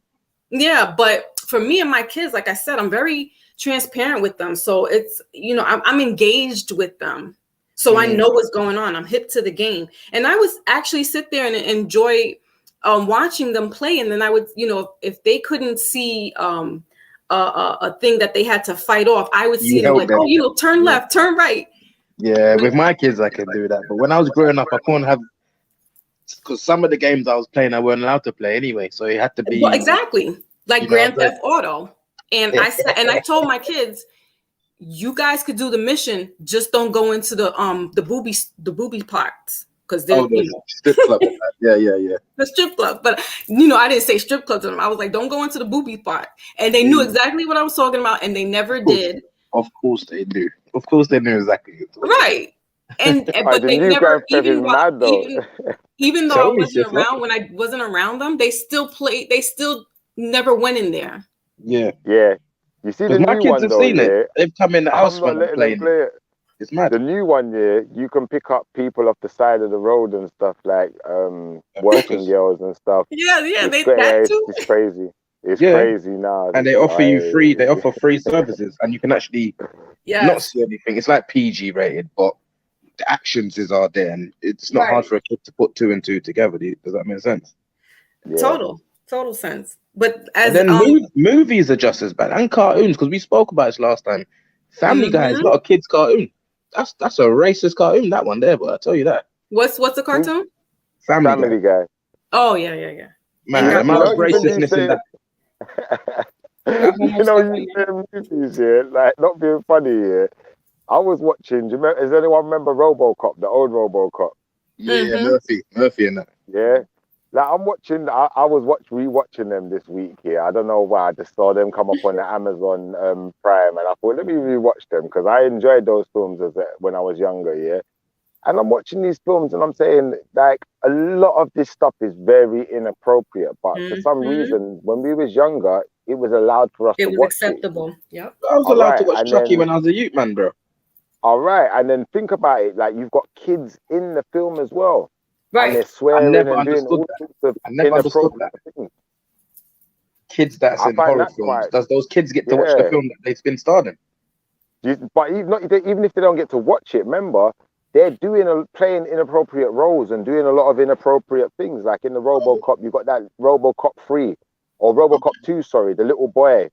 Yeah, but for me and my kids, like I said, I'm very transparent with them, so it's I'm engaged with them, so I know what's going on. I'm hip to the game, and I was actually sit there and enjoy watching them play. And then I would, if they couldn't see a thing that they had to fight off, I would see them like, turn left, turn right. Yeah, with my kids I could do that, but when I was growing up, I couldn't have, because some of the games I was playing I weren't allowed to play anyway, so it had to be exactly like Grand Theft Auto. And I told my kids, you guys could do the mission, just don't go into the booby parts. Because they're strip club. Yeah. The strip club. But I didn't say strip club to them. I was like, don't go into the booby part. And they knew exactly what I was talking about, and they never did. Of course they knew. Of course they knew exactly. Right. But they never, even though I wasn't around, when I wasn't around them, they still played. They still never went in there. Yeah. You see, the my new kids one have though, seen it. They've come in the house when I'm playing. Play it. It's mad. The new one, you can pick up people off the side of the road and stuff, like working girls and stuff. Yeah, it's crazy. It's crazy now. And they offer you free. They offer free services, and you can actually not see anything. It's like PG rated, but the actions are there, and it's not hard for a kid to put 2 and 2 together. Does that make sense? Yeah. Total sense. But movies are just as bad, and cartoons, because we spoke about this last time. Family Guy is not a kids' cartoon. That's a racist cartoon, that one there, but I tell you that. What's the cartoon? Family Guy. Oh yeah. Man, the amount of racistness in that. Movies, like not being funny, I was watching. Does anyone remember RoboCop, the old RoboCop? Yeah, Murphy in that. Yeah. Like I'm watching, I was rewatching them this week here. I don't know why. I just saw them come up on the Amazon Prime, and I thought, let me rewatch them, because I enjoyed those films when I was younger. Yeah, and I'm watching these films, and I'm saying, like, a lot of this stuff is very inappropriate, but for some reason, when we was younger, it was allowed for us to watch. It was acceptable. Yep. I was allowed to watch Chucky when I was a youth, man, bro. All right, and then think about it. Like, you've got kids in the film as well. Right. And they're swearing and doing all sorts of inappropriate things. Kids that's in horror films, does those kids get to watch the film that they've been starred in? But even if they don't get to watch it, remember, they're playing inappropriate roles and doing a lot of inappropriate things. Like in the RoboCop, you got that RoboCop 3 or RoboCop 2, sorry, the little boy.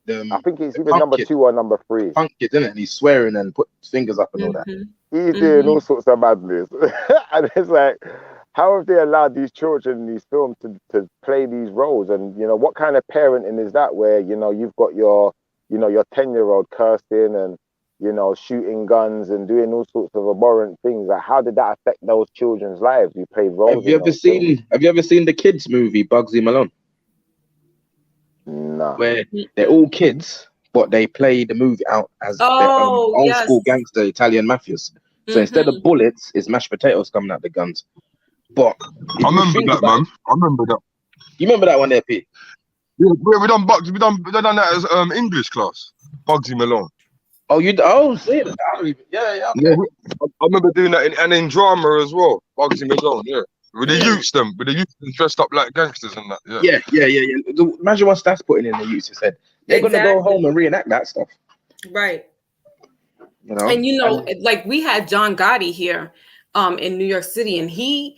I think it's either number 2 or number 3. Punk kid, isn't it? And he's swearing and put fingers up and all that. He's doing all sorts of madness. And it's like, how have they allowed these children in these films to play these roles? And, what kind of parenting is that, where, you've got your 10-year-old cursing and, shooting guns and doing all sorts of abhorrent things? Like, how did that affect those children's lives who played roles? Have you ever seen the kids movie Bugsy Malone? No. Where they're all kids, but they play the movie out as their old school gangster Italian mafias. So instead of bullets, it's mashed potatoes coming out the guns. But I remember that, man. I remember that. You remember that one there, Pete? Yeah, we done that as English class. Bugsy Malone. Oh, see it? Okay. Yeah, I remember doing that, and in drama as well. Bugsy Malone, yeah. With the youths dressed up like gangsters and that. Yeah. Imagine what Staff's putting in the youths' head. They're gonna go home and reenact that stuff. Right. And like we had John Gotti here in New York City, and he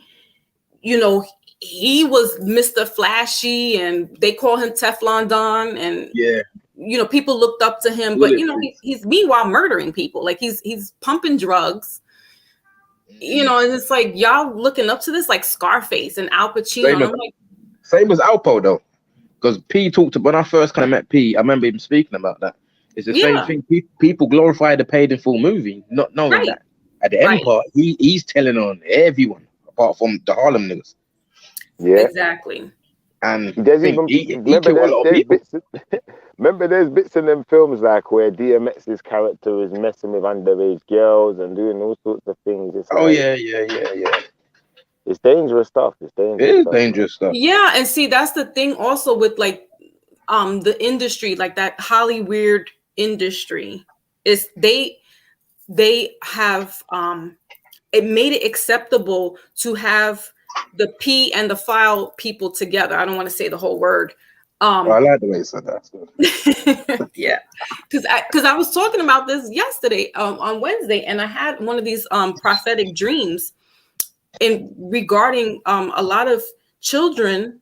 was Mr. Flashy, and they call him Teflon Don, and people looked up to him, but he's meanwhile murdering people. Like he's pumping drugs, you know, and it's like y'all looking up to this, like Scarface and Al Pacino. And I'm like, same as Alpo though, because P talked when I first kind of met P. I remember him speaking about that. It's the same thing. People glorify the paid in full movie, not knowing that at the end part, he's telling on everyone apart from the Harlem niggas. Yeah, exactly. And there's even remember there's bits in them films like where DMX's character is messing with underage girls and doing all sorts of things. It's yeah. It's dangerous stuff. Dangerous stuff. Yeah, and see, that's the thing also with like the industry, like that Hollywood industry, is they have it made it acceptable to have the P and the file people together. I don't want to say the whole word. I like the way you said that. Yeah, because I was talking about this yesterday on Wednesday, and I had one of these prophetic dreams regarding a lot of children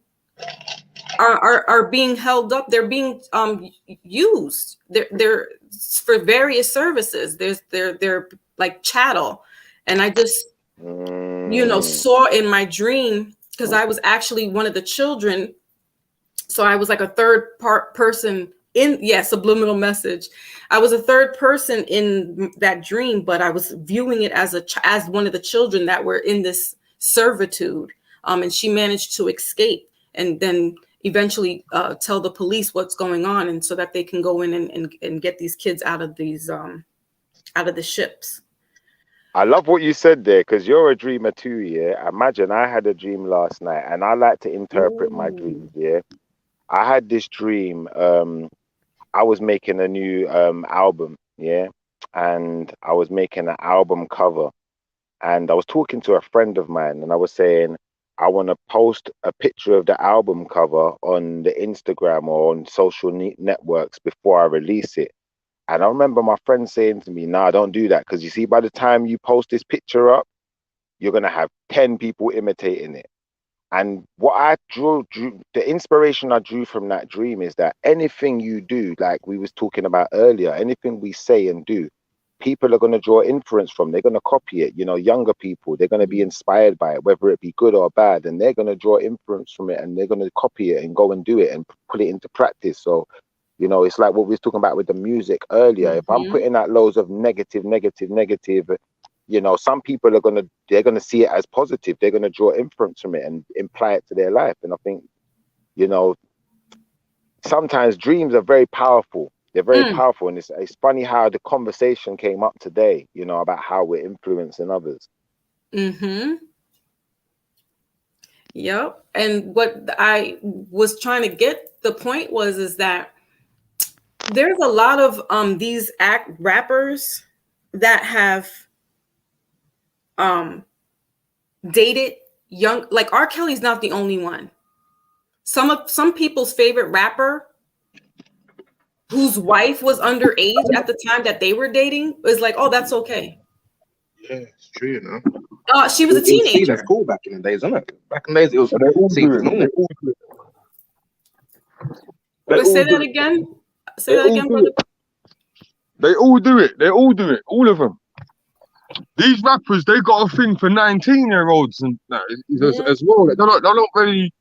are being held up. They're being used. They're for various services. They're like chattel, and I just saw in my dream, because I was actually one of the children. So I was like a third person in subliminal message. I was a third person in that dream, but I was viewing it as one of the children that were in this servitude. And she managed to escape and then eventually tell the police what's going on, and so that they can go in and get these kids out of these out of the ships. I love what you said there, because you're a dreamer too, yeah? Imagine I had a dream last night, and I like to interpret my dreams, yeah? I had this dream. I was making a new album, yeah? And I was making an album cover. And I was talking to a friend of mine, and I was saying, I want to post a picture of the album cover on the Instagram or on social networks before I release it. And I remember my friend saying to me, nah, don't do that. Because you see, by the time you post this picture up, you're going to have 10 people imitating it. And what I drew, the inspiration I drew from that dream is that anything you do, like we was talking about earlier, anything we say and do, people are going to draw inference from. They're going to copy it. You know, younger people, they're going to be inspired by it, whether it be good or bad. And they're going to draw inference from it, and they're going to copy it and go and do it and put it into practice. So, you know, it's like what we was talking about with the music earlier. If I'm putting out loads of negative, you know, some people they're gonna see it as positive. They're gonna draw inference from it and imply it to their life. And I think, you know, sometimes dreams are very powerful. They're very powerful, and it's funny how the conversation came up today, you know, about how we're influencing others. Yep. And what I was trying to get the point is that there's a lot of these rappers that have dated young, like R. Kelly's not the only one. Some people's favorite rapper whose wife was underage at the time that they were dating is like, oh, that's okay. Yeah, it's true, you know. She was a teenager. That's cool back in the days, isn't it? Back in the days, it was. Say that again. Say that again, brother. They all do it. They all do it. All of them. These rappers, they got a thing for 19-year-olds and as well. They're not really.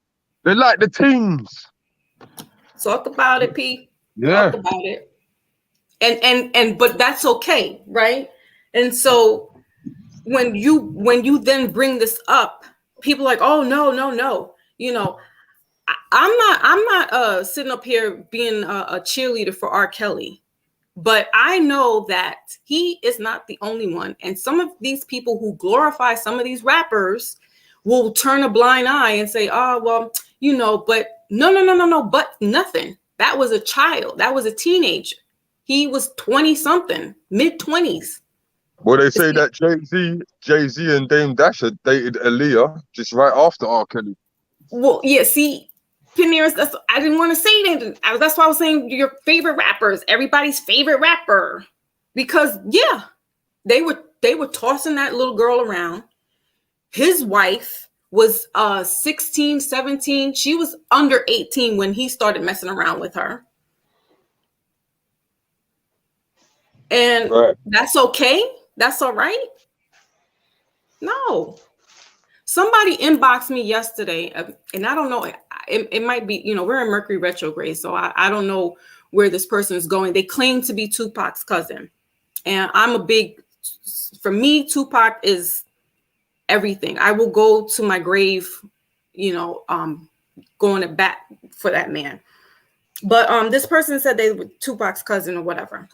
They're like the teens. Talk about it, P. Yeah. Talk about it. And but that's okay, right? And so when you then bring this up, people are like, oh no. You know, I'm not sitting up here being a cheerleader for R. Kelly, but I know that he is not the only one. And some of these people who glorify some of these rappers will turn a blind eye and say, oh, well, you know, but no, but nothing. That was a child. That was a teenager. He was 20-something, mid-20s. Well, they say that Jay-Z and Dame Dasher dated Aaliyah just right after R. Kelly. Well, yeah, see, Peniros, I didn't want to say that. That's why I was saying your favorite rappers, everybody's favorite rapper. Because, yeah, they were tossing that little girl around. His wife was 16, 17. She was under 18 when he started messing around with her. And That's okay. That's all right. No. Somebody inboxed me yesterday, and I don't know. It might be, we're in Mercury retrograde, so I don't know where this person is going. They claim to be Tupac's cousin, and for me, Tupac is everything. I will go to my grave, going to bat for that man. But this person said they were Tupac's cousin or whatever.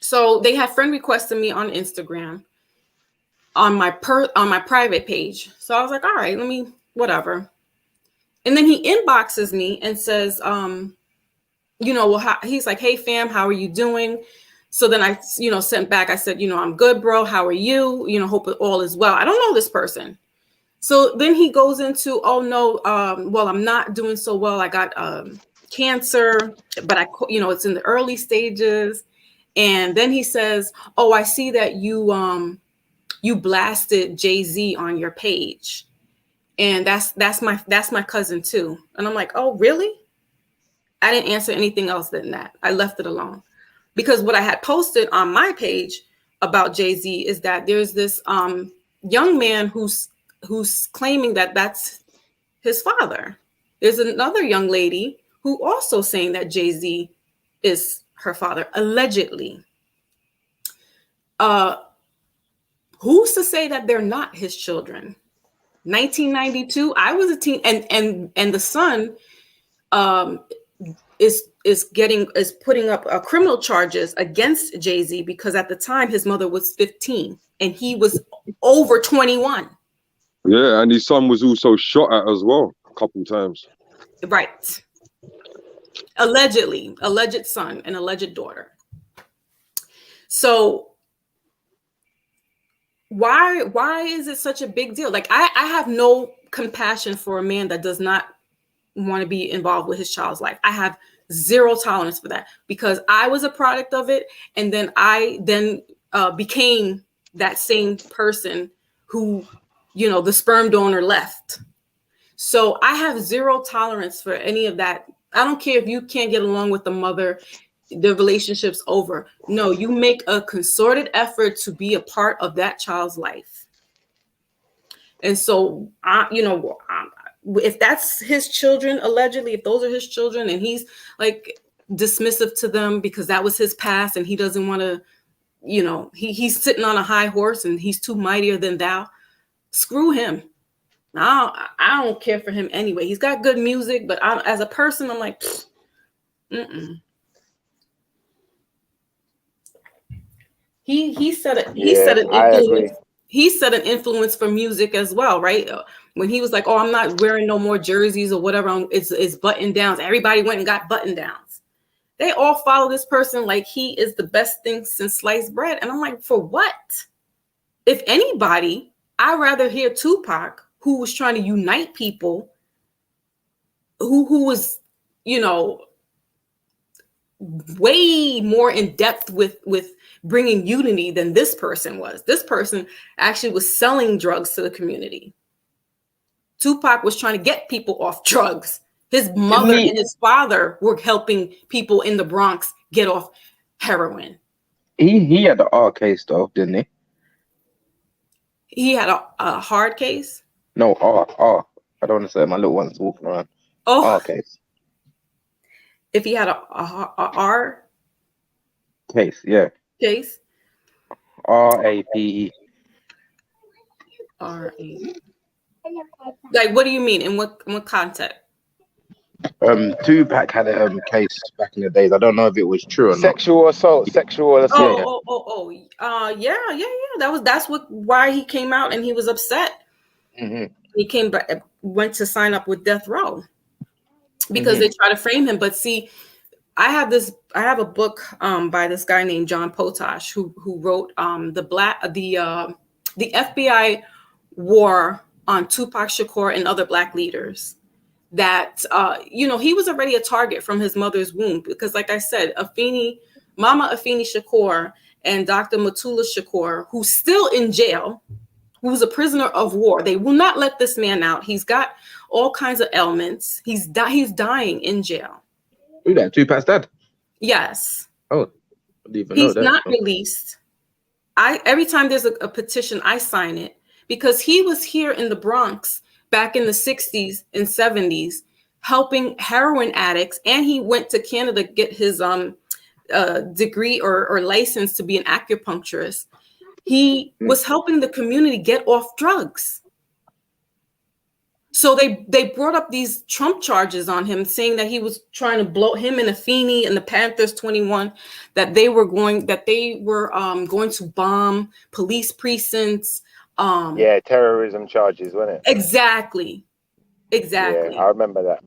So they had friend requested me on Instagram on my private page. So I was like, all right, whatever. And then he inboxes me and says, he's like, hey fam, how are you doing? So then I, sent back, I said, I'm good, bro. How are you? Hope all is well. I don't know this person. So then he goes into, oh no, well, I'm not doing so well. I got cancer, but it's in the early stages. And then he says, oh, I see that you blasted Jay-Z on your page. And that's my cousin too. And I'm like, oh, really? I didn't answer anything else than that. I left it alone. Because what I had posted on my page about Jay-Z is that there's this young man who's claiming that that's his father. There's another young lady who also saying that Jay-Z is her father, allegedly. Who's to say that they're not his children? 1992, I was a teen, and the son is putting up criminal charges against Jay-Z because at the time his mother was 15 and he was over 21. Yeah, and his son was also shot at as well a couple times. Right. Allegedly, alleged son and alleged daughter. So why is it such a big deal? Like I have no compassion for a man that does not want to be involved with his child's life. I have zero tolerance for that because I was a product of it, and then I became that same person who, the sperm donor left. So I have zero tolerance for any of that. I don't care if you can't get along with the mother, the relationship's over. No, you make a concerted effort to be a part of that child's life. And so, if that's his children, allegedly, if those are his children and he's like dismissive to them because that was his past and he doesn't want to, he's sitting on a high horse and he's too mightier than thou, screw him. I don't care for him anyway. He's got good music, but as a person, I'm like, mm-mm. He said it. He said an influence. He said an influence for music as well, right? When he was like, "Oh, I'm not wearing no more jerseys or whatever. It's button downs." Everybody went and got button downs. They all follow this person like he is the best thing since sliced bread, and I'm like, for what? If anybody, I'd rather hear Tupac, who was trying to unite people, who was, way more in depth with bringing unity than this person was. This person actually was selling drugs to the community. Tupac was trying to get people off drugs. His mother and his father were helping people in the Bronx get off heroin. He had an R case though, didn't he? He had a hard case? No, R. I don't want to say my little one's walking around. Oh, R case. If he had a R case, yeah. Case? RAPE. RA. Like, what do you mean? In what context? Tupac had a case back in the days. I don't know if it was true or not. Sexual assault. Yeah. That's why he came out and he was upset. Mm-hmm. He went to sign up with Death Row because they try to frame him. But see, I have a book by this guy named John Potash who wrote the FBI war on Tupac Shakur and other Black leaders. That he was already a target from his mother's womb because, like I said, Mama Afeni Shakur and Dr. Matula Shakur, who's still in jail, who's a prisoner of war. They will not let this man out. He's got all kinds of ailments. He's dying in jail. Who that? Tupac's dad? Yes. Oh, I didn't even he's know that. Not released. Every time there's a petition, I sign it because he was here in the Bronx back in the 60s and 70s helping heroin addicts, and he went to Canada to get his degree or license to be an acupuncturist. He was helping the community get off drugs. So they brought up these Trump charges on him, saying that he was trying to blow him and Afeni and the Panthers 21, that they were going to bomb police precincts. Yeah, terrorism charges, wasn't it? Exactly. Yeah, I remember that.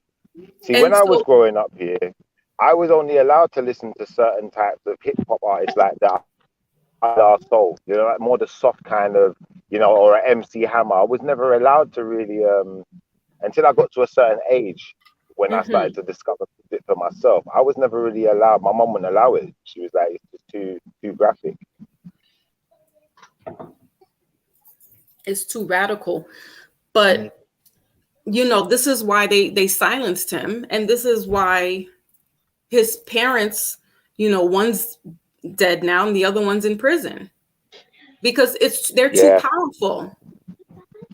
See, And when I so- was growing up here, I was only allowed to listen to certain types of hip hop artists like that. Soul, you know, like more the soft kind of, you know, or an MC Hammer. I was never allowed to really, until I got to a certain age when I started to discover it for myself. I was never really allowed. My mum wouldn't allow it. She was like, it's just too graphic. It's too radical. But you know, this is why they silenced him, and this is why his parents, you know, one's dead now and the other one's in prison, because they're too powerful.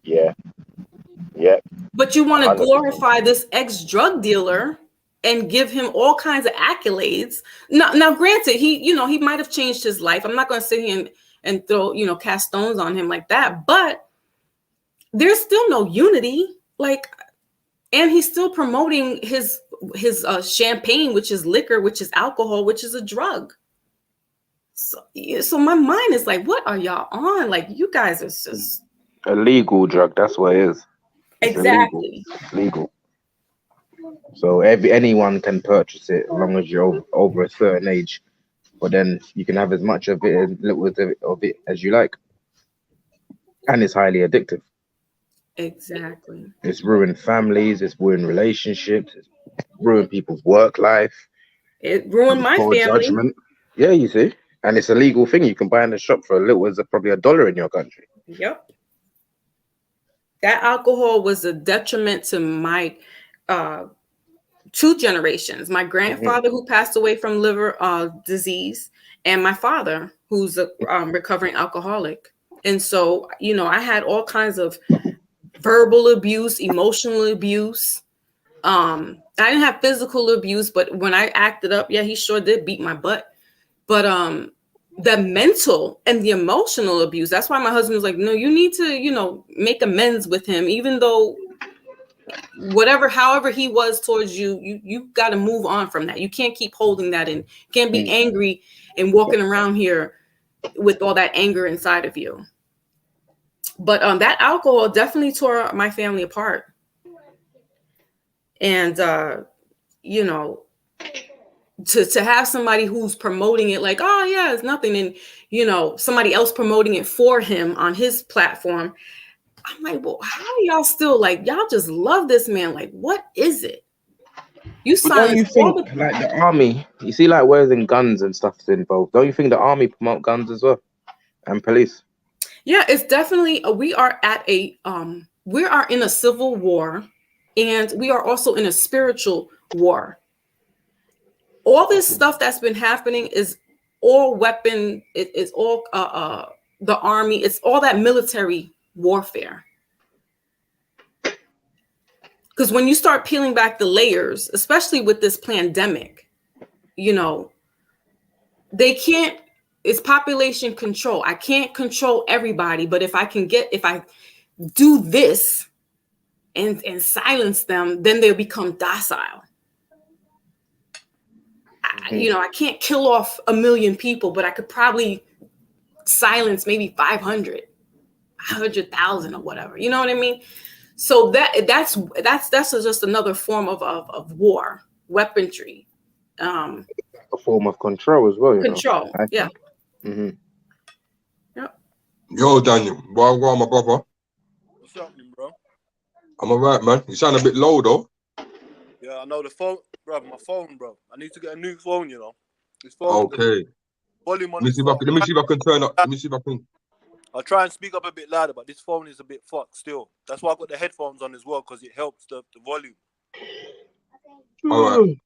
Yeah. But you want to 100%. glorify this ex-drug dealer and give him all kinds of accolades. Now granted, he might have changed his life. I'm not going to sit here and throw, you know, cast stones on him like that, but there's still no unity. Like, and he's still promoting his champagne, which is liquor, which is alcohol, which is a drug. So my mind is like, what are y'all on? Like, you guys are just a legal drug. That's what it is. It's exactly illegal. It's legal. So anyone can purchase it as long as you're over a certain age. But then you can have as much of it, little of it as you like, and it's highly addictive. Exactly. It's ruined families. It's ruined relationships. It's ruined people's work life. It ruined my Poor family. judgment. Yeah, you see. And it's a legal thing. You can buy in the shop for a little as probably $1 in your country. Yep. That alcohol was a detriment to my 2 generations. My grandfather, who passed away from liver disease, and my father, who's a recovering alcoholic. And so, you know, I had all kinds of verbal abuse, emotional abuse. I didn't have physical abuse, but when I acted up, yeah, he sure did beat my butt. But the mental and the emotional abuse, that's why my husband was like, no, you need to, you know, make amends with him, even though however he was towards you, you got to move on from that. You can't keep holding that in. You can't be angry and walking around here with all that anger inside of you. But that alcohol definitely tore my family apart. And, you know, to have somebody who's promoting it like, oh yeah, it's nothing, and you know, somebody else promoting it for him on his platform, I'm like, well, how are y'all still like, y'all just love this man? Like, what is it? Don't you think like the army, you see, like where's in guns and stuff's involved? Don't you think the army promote guns as well, and police? Yeah, it's definitely we are in a civil war, and we are also in a spiritual war. All this stuff that's been happening is all weapon. It's all the army. It's all that military warfare. Because when you start peeling back the layers, especially with this pandemic, you know, it's population control. I can't control everybody, but if I do this and silence them, then they'll become docile. You know, I can't kill off 1 million people, but I could probably silence maybe 100,000 or whatever. You know what I mean? So that's just another form of war, weaponry. A form of control as well. Control, yeah. Yep. Yo, Daniel, well, my brother. What's happening, bro? I'm alright, man. You sound a bit low, though. Yeah, I know the phone, bro. My phone, bro. I need to get a new phone, you know. This phone. Okay. Volume on Let me see if I can turn up. Let me see if I can. I'll try and speak up a bit louder, but this phone is a bit fucked still. That's why I got the headphones on as well, because it helps the volume. All right.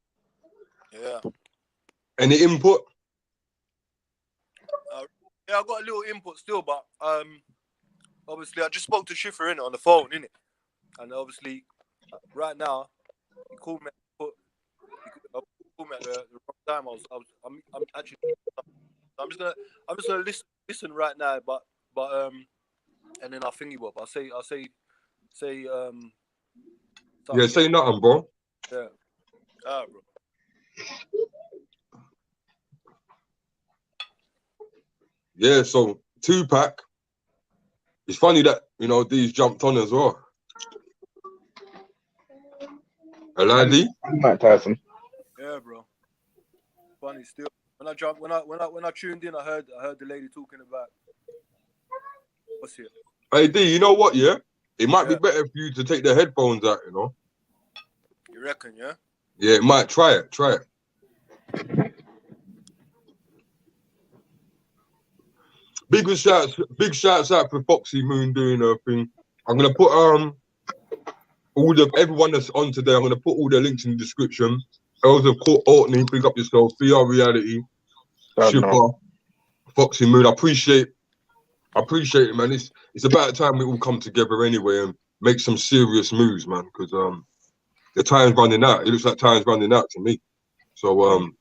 Yeah. Any input? Yeah, I got a little input still, but obviously I just spoke to Schiffer in on the phone, innit? And obviously, right now, he called me. He called me at the wrong time. I'm actually. I'm just gonna listen right now, but and then I'll think you up. I'll say Yeah, say nothing, bro. Yeah. Alright, bro. Yeah, so Tupac. It's funny that these jumped on as well. Aladi? Mike Tyson. Yeah, bro. Funny still. When I tuned in, I heard the lady talking about what's here. Hey D, you know what? Yeah, it might be better for you to take the headphones out. You reckon? Yeah. Yeah, it might. Try it. Big shouts out for Foxxymoon doing her thing. I'm gonna put everyone that's on today. I'm gonna put all their links in the description. Elsa Ortney, big up yourself. VR Reality, Shipper, Foxxymoon. I appreciate it, man. It's about time we all come together anyway and make some serious moves, man. Because the time's running out. It looks like time's running out to me. So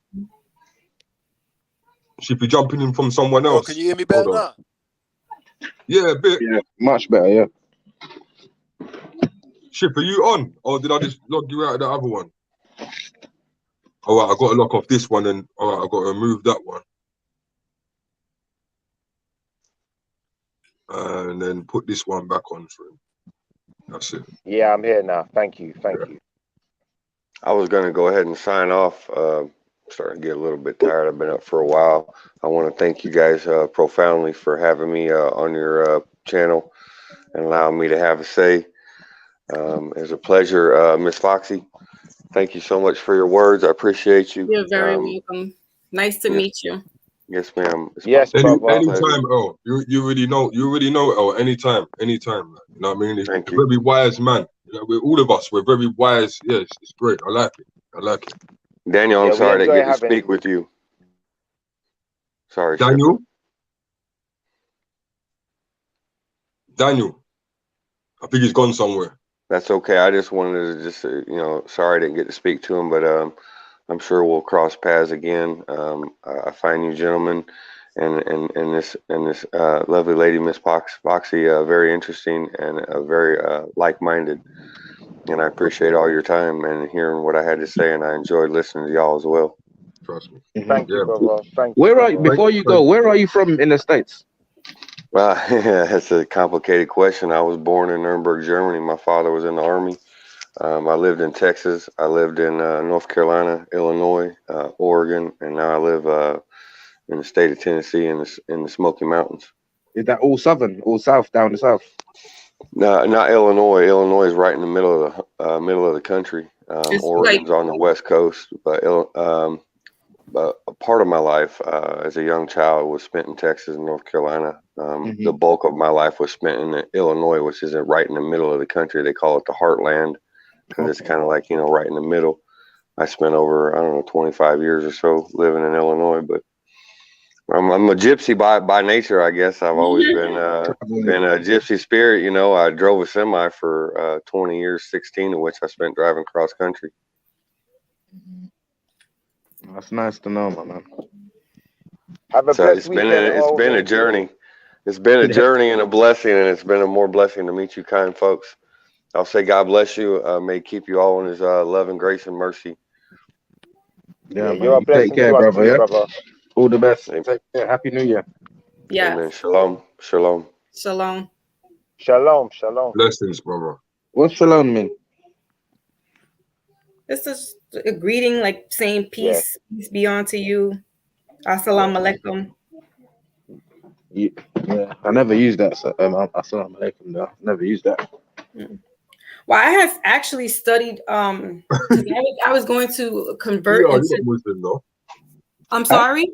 should be jumping in from someone else. Can you hear me better now? Yeah, a bit. Yeah, much better. Yeah. Ship, are you on, or did I just log you out of the other one? All right, I got to lock off this one, and all right, I got to remove that one, and then put this one back on for him. That's it. Yeah, I'm here now. Thank you. I was going to go ahead and sign off. Starting to get a little bit tired. I've been up for a while. I want to thank you guys profoundly for having me on your channel and allowing me to have a say. It's a pleasure, Miss Foxy. Thank you so much for your words. I appreciate you. You're very welcome. Nice to meet you. Yes, ma'am. Yes, anytime, El. You already know, El. Anytime. You know what I mean? He's a very wise man. We're all of us. We're very wise. Yes, it's great. I like it. Daniel, I'm sorry I didn't get to speak with you. Sorry, Daniel. I think he's gone somewhere. That's okay. I just wanted to sorry I didn't get to speak to him, but I'm sure we'll cross paths again. I find you gentlemen and this lovely lady, Miss Foxy, very interesting and very like-minded. And I appreciate all your time and hearing what I had to say, and I enjoyed listening to y'all as well. Trust me. Thank you, brother. Thank you. Where are you? Before you go, where are you from in the States? Well, that's a complicated question. I was born in Nuremberg, Germany. My father was in the Army. I lived in Texas. I lived in North Carolina, Illinois, Oregon, and now I live in the state of Tennessee in the Smoky Mountains. Is that all southern, all south, down the south? No, not Illinois. Illinois is right in the middle of the country. Oregon's on the west coast, but a part of my life as a young child was spent in Texas and North Carolina. The bulk of my life was spent in Illinois, which is right in the middle of the country. They call it the heartland because it's kind of like, right in the middle. I spent over, 25 years or so living in Illinois, but I'm a gypsy by nature, I guess. I've always been a gypsy spirit. I drove a semi for 20 years, 16 of which I spent driving cross country. That's nice to know, my man. It's been a journey. It's been a journey and a blessing, and it's been a more blessing to meet you kind folks. I'll say God bless you. May he keep you all in his love and grace and mercy. Yeah, you're a blessing. Take care, brother. Yeah? Brother. All the best. Take care. Happy New Year. Yeah. Amen. Shalom. Shalom. Shalom. Shalom. Shalom. Blessings, brother. What's shalom mean? This is a greeting, like saying peace, peace be unto you. Assalamu alaikum. Yeah, I never used that. So, assalamu alaikum. No, never used that. Well, I have actually studied. I was going to convert. You're not Muslim, though. I'm sorry.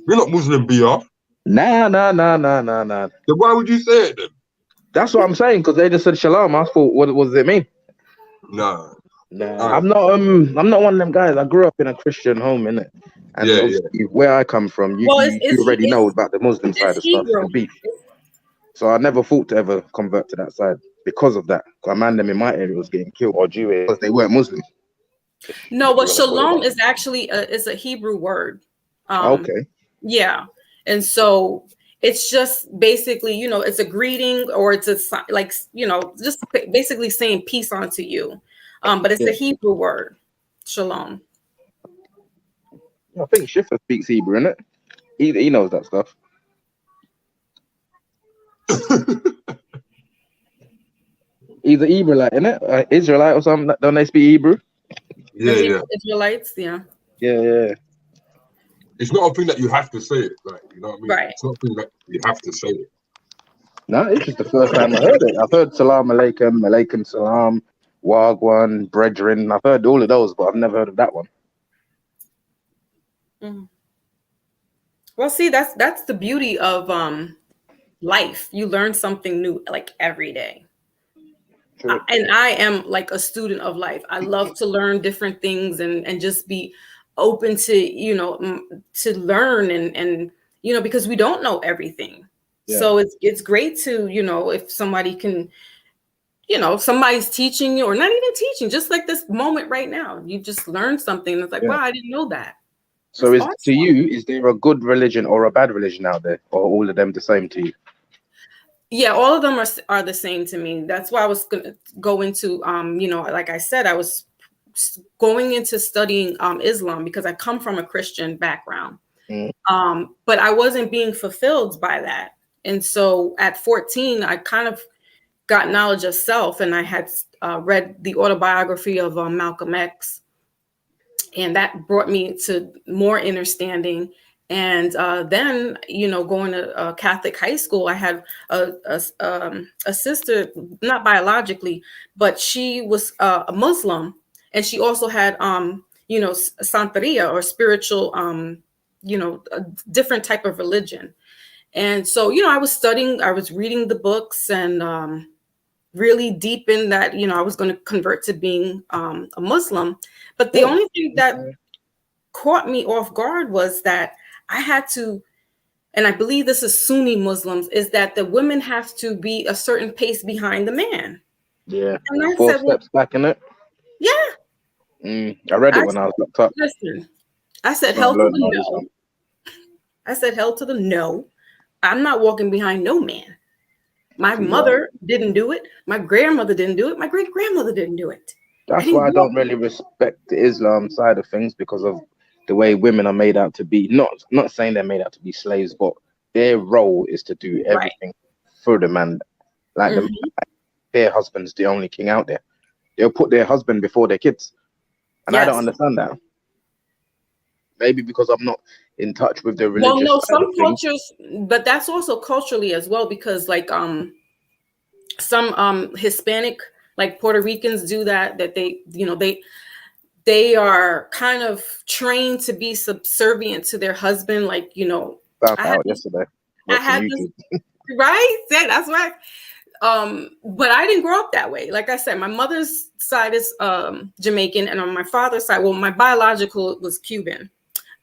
You're not Muslim, BR. Nah. Then why would you say it then? That's what I'm saying, because they just said shalom. I thought, what does it mean? Nah. I'm not one of them guys. I grew up in a Christian home, innit? And where I come from, you already know about the Muslim side of stuff. The beef. So I never thought to ever convert to that side because of that. A man them in my area was getting killed Or Jewish. because they weren't Muslim. No, but You wanna put it shalom that- is actually is a Hebrew word. Okay. Yeah, and so it's just basically, you know, it's a greeting, or it's a like, you know, just basically saying peace unto you. But it's a Hebrew word, shalom. I think Schiffer speaks Hebrew, innit? He knows that stuff. He's an Israelite, innit? Israelite or something. Don't they speak Hebrew? Yeah, The yeah. Israelites, yeah. Yeah. It's not a thing that you have to say it, like, you know what I mean? Right. It's not a thing that you have to say it. No, it's just the first time I heard it. I've heard Salam Alaikum, Alaikum Salam, Wagwan, Brethren. I've heard all of those, but I've never heard of that one. Mm. Well, see, that's the beauty of life. You learn something new like every day. And I am like a student of life. I love to learn different things and just be open to, you know, to learn and you know, because we don't know everything. Yeah. So it's great to, you know, if somebody can, you know, somebody's teaching you, or not even teaching, just like this moment right now, you just learned something. It's like, Yeah. wow, I didn't know that. So That's to awesome. you, is there a good religion or a bad religion out there, or all of them the same to you? Yeah, all of them are the same to me. That's why I was going to go into, you know, like I said, I was going into studying Islam because I come from a Christian background. But I wasn't being fulfilled by that. And so at 14, I kind of got knowledge of self, and I had read the autobiography of Malcolm X. And that brought me to more understanding. And then, you know, going to Catholic high school, I had a sister, not biologically, but she was a Muslim, and she also had, you know, Santeria, or spiritual, you know, a different type of religion. And so, you know, I was reading the books, and really deep in that, you know, I was going to convert to being a Muslim. But the only thing that caught me off guard was that I had to, and I believe this is Sunni Muslims, is that the women have to be a certain pace behind the man. Yeah. And I 4 said, well, steps back in it. yeah. I read it when I was locked up. Listen, I said, So I hell to learned the about no. Islam. I said, hell to the no. I'm not walking behind no man. My See, mother didn't do it. My grandmother didn't do it. My great grandmother didn't do it. That's why I don't really respect the Islam side of things, because of the way women are made out to be. Not saying they're made out to be slaves, but their role is to do everything for the man. Like their husband's the only king out there. They'll put their husband before their kids, and I don't understand that. Maybe because I'm not in touch with the religious Well, no, side some of things. cultures, but that's also culturally as well, because like some Hispanic, like Puerto Ricans do that they, you know, they are kind of trained to be subservient to their husband. Like, you know, Found out yesterday. I had this, right? Yeah, that's right. But I didn't grow up that way. Like I said, my mother's side is Jamaican, and on my father's side, well, my biological was Cuban.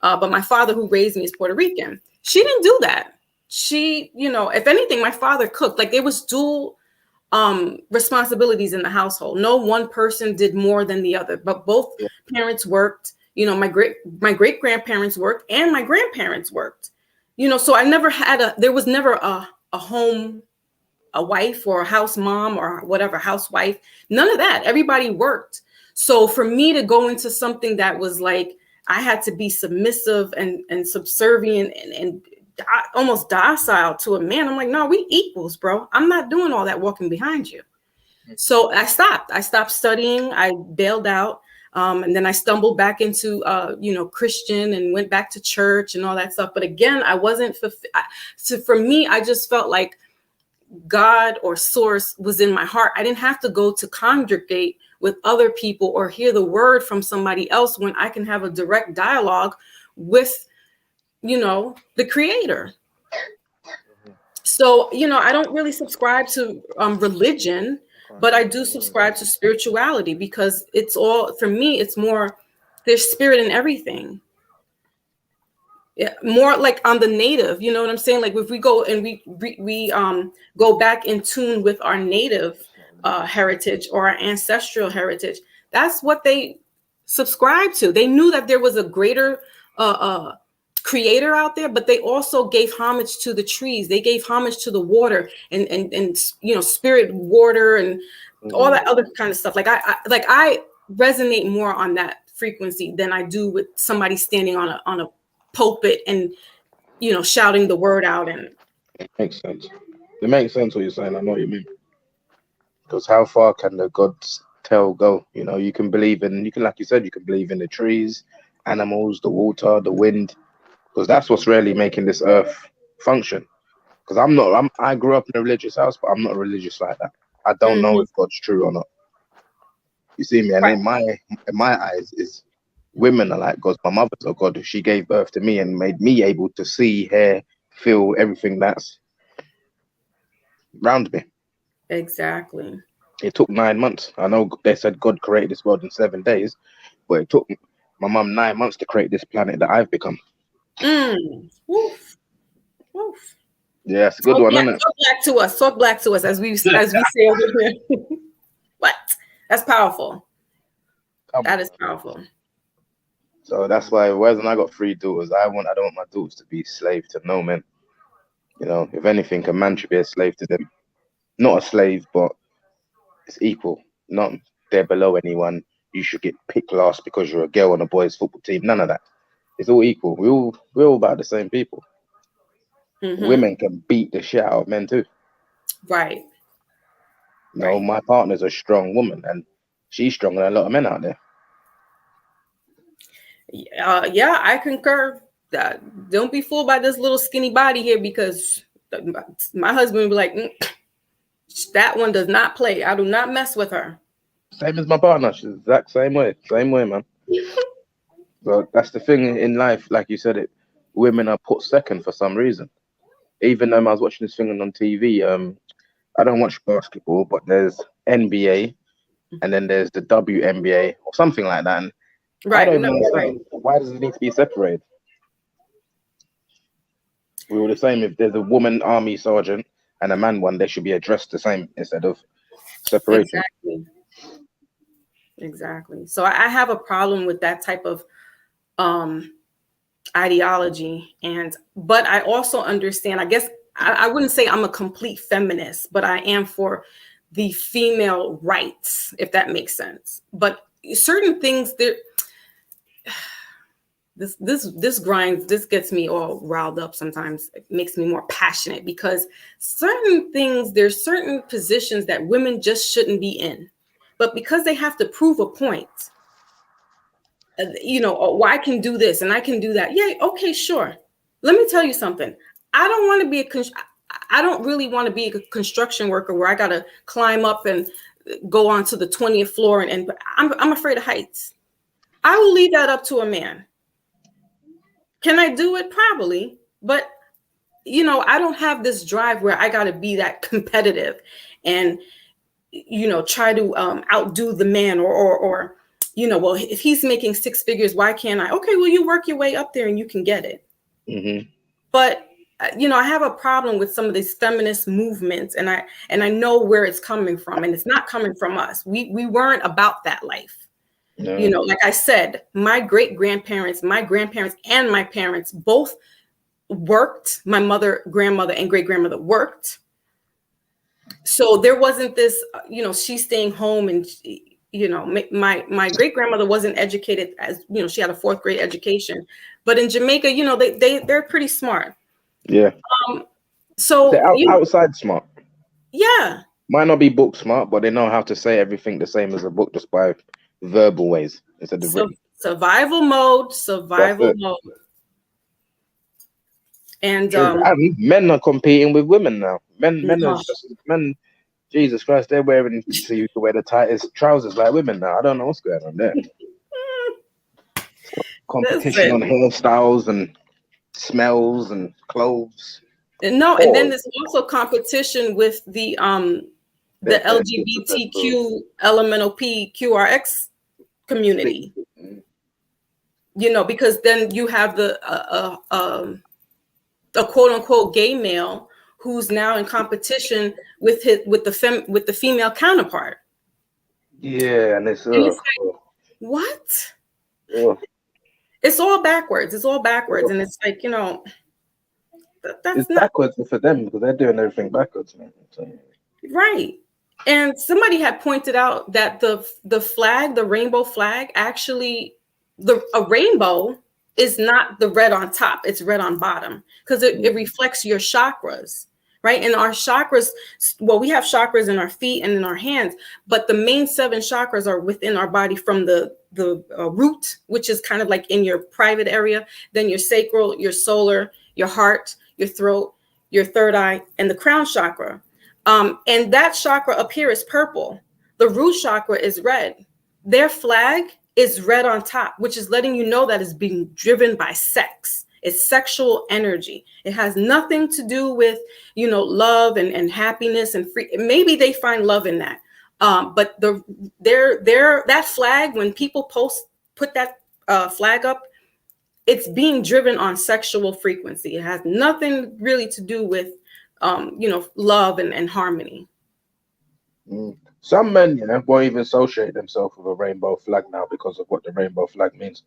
But my father, who raised me, is Puerto Rican. She didn't do that. She, you know, if anything, my father cooked. Like, there was dual responsibilities in the household. No one person did more than the other, but both parents worked. You know, my great grandparents worked, and my grandparents worked. You know, so I never had there was never a home, a wife, or a house mom, or whatever, housewife. None of that. Everybody worked. So for me to go into something that was like, I had to be submissive and subservient and almost docile to a man. I'm like, no, we equals, bro. I'm not doing all that walking behind you. So I stopped studying. I bailed out. And then I stumbled back into, you know, Christian, and went back to church and all that stuff. But again, I wasn't, so for me, I just felt like God or source was in my heart. I didn't have to go to congregate with other people or hear the word from somebody else, when I can have a direct dialogue with, you know, the creator. So, you know, I don't really subscribe to religion, but I do subscribe to spirituality, because it's all, for me, it's more, there's spirit in everything. Yeah, more like on the native, you know what I'm saying? Like if we go and we go back in tune with our native heritage or our ancestral heritage, that's what they subscribe to. They knew that there was a greater creator out there, but they also gave homage to the trees. They gave homage to the water and you know, spirit water and all that other kind of stuff. Like I resonate more on that frequency than I do with somebody standing on a pulpit and, you know, shouting the word out. And it makes sense. It makes sense what you're saying. I know what you mean. Because how far can the gods tell go? You know, you can believe in, you can, like you said, you can believe in the trees, animals, the water, the wind, because that's what's really making this earth function. Because I grew up in a religious house, but I'm not religious like that. I don't know if God's true or not. You see me? And in my eyes, is women are like God's. My mother's a God. She gave birth to me and made me able to see, hear, feel everything that's around me. Exactly. It took 9 months. I know they said God created this world in 7 days, but it took my mum 9 months to create this planet that I've become. Woof. Woof. Yeah, it's a good one, isn't it? Talk black to us. Talk black to us, as we say over here. What? That's powerful. That is powerful. So that's why, when I got 3 daughters, I don't want my daughters to be slave to no men. You know, if anything, a man should be a slave to them. Not a slave, but it's equal. Not they're below anyone. You should get picked last because you're a girl on a boys' football team. None of that. It's all equal. We're all about the same people. Women can beat the shit out of men too. Right. No, my partner's a strong woman, and she's stronger than a lot of men out there. Yeah, I concur. Don't be fooled by this little skinny body here, because my husband would be like, that one does not play. I do not mess with her. Same as my partner. She's the exact same way. Same way, man. But that's the thing in life. Like you said, women are put second for some reason. Even though I was watching this thing on TV, I don't watch basketball, but there's NBA, and then there's the WNBA or something like that. And I don't understand. Why does it need to be separated? We were the same. If there's a woman army sergeant and a man one, they should be addressed the same instead of separation. Exactly. So I have a problem with that type of ideology, but I also understand. I guess I wouldn't say I'm a complete feminist, but I am for the female rights, if that makes sense. But certain things there. This grinds, this gets me all riled up sometimes. It makes me more passionate, because certain things, there's certain positions that women just shouldn't be in. But because they have to prove a point, you know, oh, I can do this and I can do that. Yeah, okay, sure. Let me tell you something. I don't want to be I don't really want to be a construction worker where I got to climb up and go onto the 20th floor. And I'm afraid of heights. I will leave that up to a man. Can I do it? Probably. But, you know, I don't have this drive where I got to be that competitive and, you know, try to outdo the man or, you know, well, if he's making 6 figures, why can't I? Okay, well, you work your way up there and you can get it. But, you know, I have a problem with some of these feminist movements, and I know where it's coming from, and it's not coming from us. We weren't about that life. No. You know, like I said, my great-grandparents, my grandparents, and my parents both worked. My mother, grandmother, and great-grandmother worked. So there wasn't this, you know, she's staying home, and, you know, my great-grandmother wasn't educated, as, you know, she had a 4th grade education. But in Jamaica, you know, they're pretty smart. Yeah. So they're outside smart. Yeah. Might not be book smart, but they know how to say everything the same as a book, just by verbal ways instead of written. Survival mode. And men are competing with women now. Men, Jesus Christ, they're wearing to wear the tightest trousers like women now. I don't know what's going on there. Competition on hairstyles and smells and clothes. No, and then there's also competition with the LGBTQ elemental P QRX community. you know, because then you have the a quote unquote gay male who's now in competition with the female counterpart. Yeah, and it's like, what? It's all backwards. It's all backwards, and it's like, you know, that's it's not backwards for them because they're doing everything backwards, man. right. And somebody had pointed out that the flag, the rainbow flag, actually a rainbow is not the red on top, it's red on bottom, because it reflects your chakras, right? And our chakras, well, we have chakras in our feet and in our hands, but the main 7 chakras are within our body, from the root, which is kind of like in your private area, then your sacral, your solar, your heart, your throat, your third eye, and the crown chakra. And that chakra up here is purple. The root chakra is red. Their flag is red on top, which is letting you know that it's being driven by sex. It's sexual energy. It has nothing to do with, you know, love and happiness and free. Maybe they find love in that. But that flag, when people put that flag up, it's being driven on sexual frequency. It has nothing really to do with you know, love and harmony. Some men, you know, won't even associate themselves with a rainbow flag now because of what the rainbow flag means.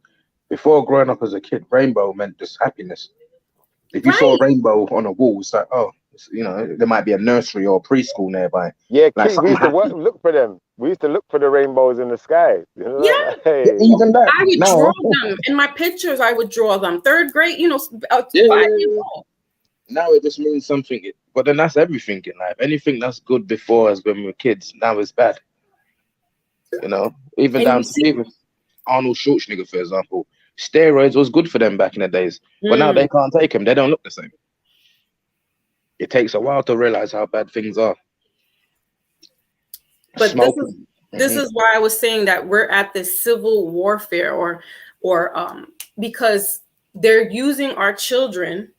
Before, growing up as a kid, rainbow meant just happiness. If you saw a rainbow on a wall, it's like, oh, you know, there might be a nursery or a preschool nearby. Yeah, like we used to look for them. We used to look for the rainbows in the sky. You know? Yeah, hey. Even that. I would draw them in my pictures. I would draw them. 3rd grade, you know, 5 years old. Now it just means something, but then that's everything in life. Anything that's good before as when we were kids, now it's bad. You know, even down to even Arnold Schwarzenegger, for example, steroids was good for them back in the days, but now they can't take them. They don't look the same. It takes a while to realize how bad things are. But this is why I was saying that we're at this civil warfare, or because they're using our children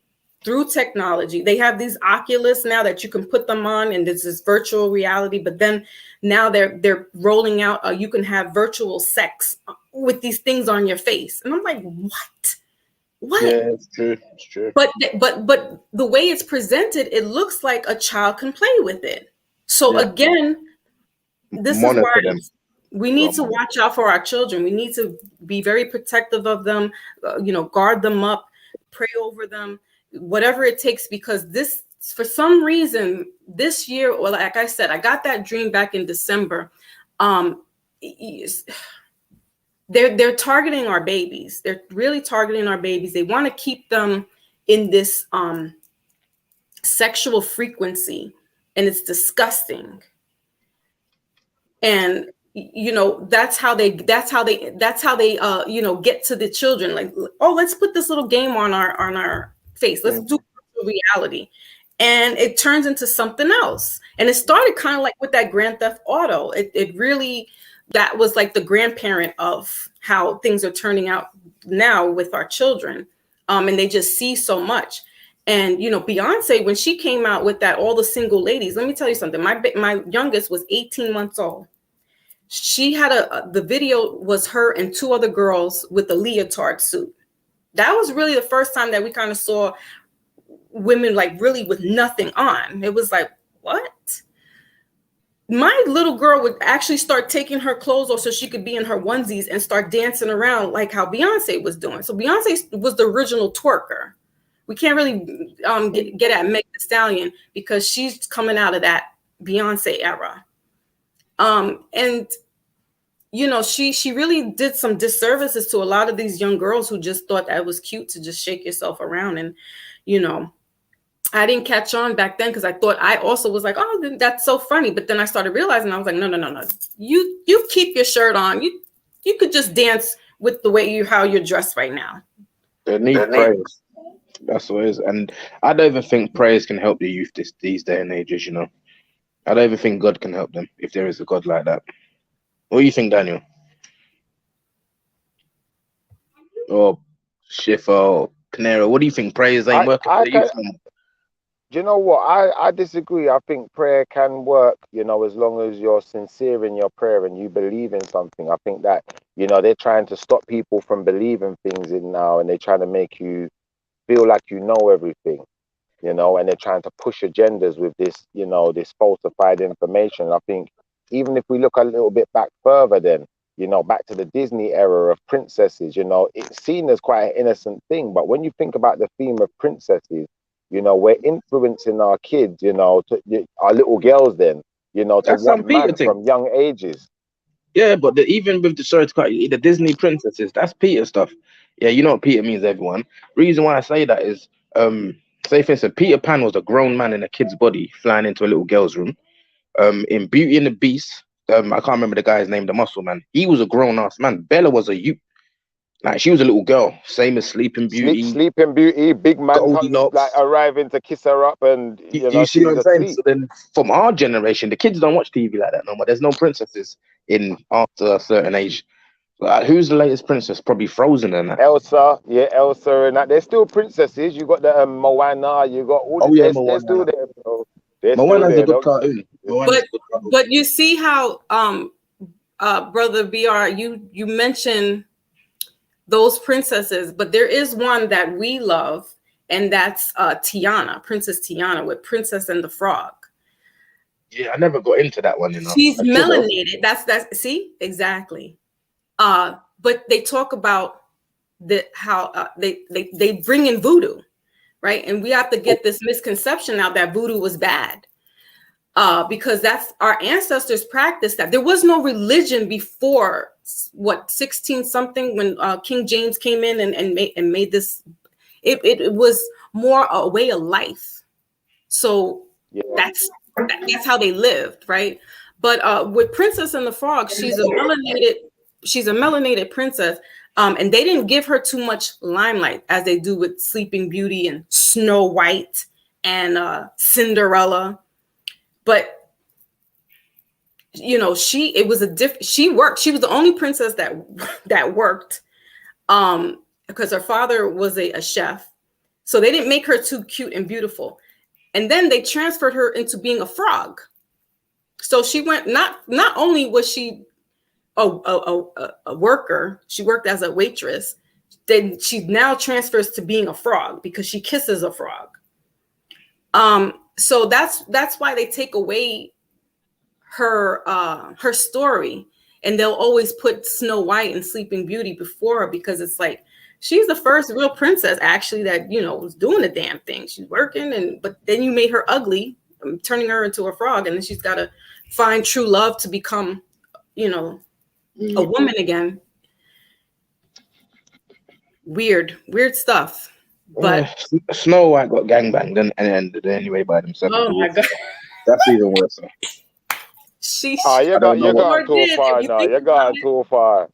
through technology. They have these Oculus now that you can put them on, and this is virtual reality. But then now they're rolling out you can have virtual sex with these things on your face, and I'm like, what? Yeah, it's true. It's true. But the way it's presented, it looks like a child can play with it. So again, this is why we need to watch out for our children. We need to be very protective of them, you know, guard them up, pray over them, whatever it takes, because this, for some reason, this year, well, like I said, I got that dream back in December. They're targeting our babies. They're really targeting our babies. They want to keep them in this sexual frequency, and it's disgusting. And you know, that's how they you know, get to the children. Like, oh, let's put this little game on our face. Let's do reality. And it turns into something else. And it started kind of like with that Grand Theft Auto. It really, that was like the grandparent of how things are turning out now with our children. And they just see so much. And, you know, Beyonce, when she came out with that, all the single ladies, let me tell you something. My youngest was 18 months old. She had the video was her and 2 other girls with a leotard suit. That was really the first time that we kind of saw women like really with nothing on. It was like, what? My little girl would actually start taking her clothes off so she could be in her onesies and start dancing around like how Beyonce was doing. So Beyonce was the original twerker. We can't really get at Meg Thee Stallion because she's coming out of that Beyonce era. And you know, she really did some disservices to a lot of these young girls who just thought that it was cute to just shake yourself around. And, you know, I didn't catch on back then because I thought, I also was like, oh, that's so funny. But then I started realizing, I was like, no. You keep your shirt on. You could just dance with the way how you're dressed right now. They need praise. That's what it is. And I don't even think praise can help the youth these day and ages, you know. I don't even think God can help them if there is a God like that. What do you think, Daniel? Or Schiffer or Peniros? What do you think? Praise ain't working for the youth? Do you know what? I disagree. I think prayer can work, you know, as long as you're sincere in your prayer and you believe in something. I think that, you know, they're trying to stop people from believing things in now, and they're trying to make you feel like you know everything, you know, and they're trying to push agendas with this, you know, this falsified information. I think even if we look a little bit back further, then, you know, back to the Disney era of princesses, you know, it's seen as quite an innocent thing. But when you think about the theme of princesses, you know, we're influencing our kids, you know, our little girls then, you know, to That's some want Peter man thing. from young ages. Yeah, but even with the sorry to cut you, the Disney princesses, that's Peter stuff. Yeah, you know what Peter means, everyone. Reason why I say that is, say for instance, Peter Pan was a grown man in a kid's body flying into a little girl's room. In Beauty and the Beast, I can't remember the guy's name, the muscle man. He was a grown ass man. Bella was a youth. Like she was a little girl, same as Sleeping Beauty. Sleeping Beauty, big man Goldilocks. like arriving to kiss her up, and you know You see she what was I'm saying? asleep. So then, from our generation, the kids don't watch TV like that no more. There's no princesses in after a certain age. Like, who's the latest princess? Probably Frozen and that. Elsa, yeah, Elsa and that. They're still princesses. You got the Moana. You got all. Oh yeah, they're still there, bro. They're still Moana's there. a good cartoon. But you see how brother BR, you mentioned those princesses, but there is one that we love, and that's Tiana, Princess Tiana with Princess and the Frog. Yeah, I never got into that one, you know. She's melanated. That's see, exactly. But they talk about how they bring in voodoo, right? And we have to get this misconception out that voodoo was bad. Because that's our ancestors practiced that. There was no religion before 16 something when King James came in and made this. It was more a way of life. So that's how they lived, right? But with Princess and the Frog, she's a melanated princess. And they didn't give her too much limelight as they do with Sleeping Beauty and Snow White and Cinderella. But you know, she worked. She was the only princess that worked, because her father was a chef. So they didn't make her too cute and beautiful. And then they transferred her into being a frog. So she went, not only was she a worker, she worked as a waitress, then she now transfers to being a frog because she kisses a frog. So that's why they take away her story, and they'll always put Snow White and Sleeping Beauty before her, because it's like she's the first real princess actually that, you know, was doing the damn thing. She's working, but then you made her ugly, turning her into a frog, and then she's got to find true love to become, you know, a woman again. Weird stuff. But Snow White got gangbanged and ended anyway by themselves. Oh my god, that's even worse. You got too far now. You got too far.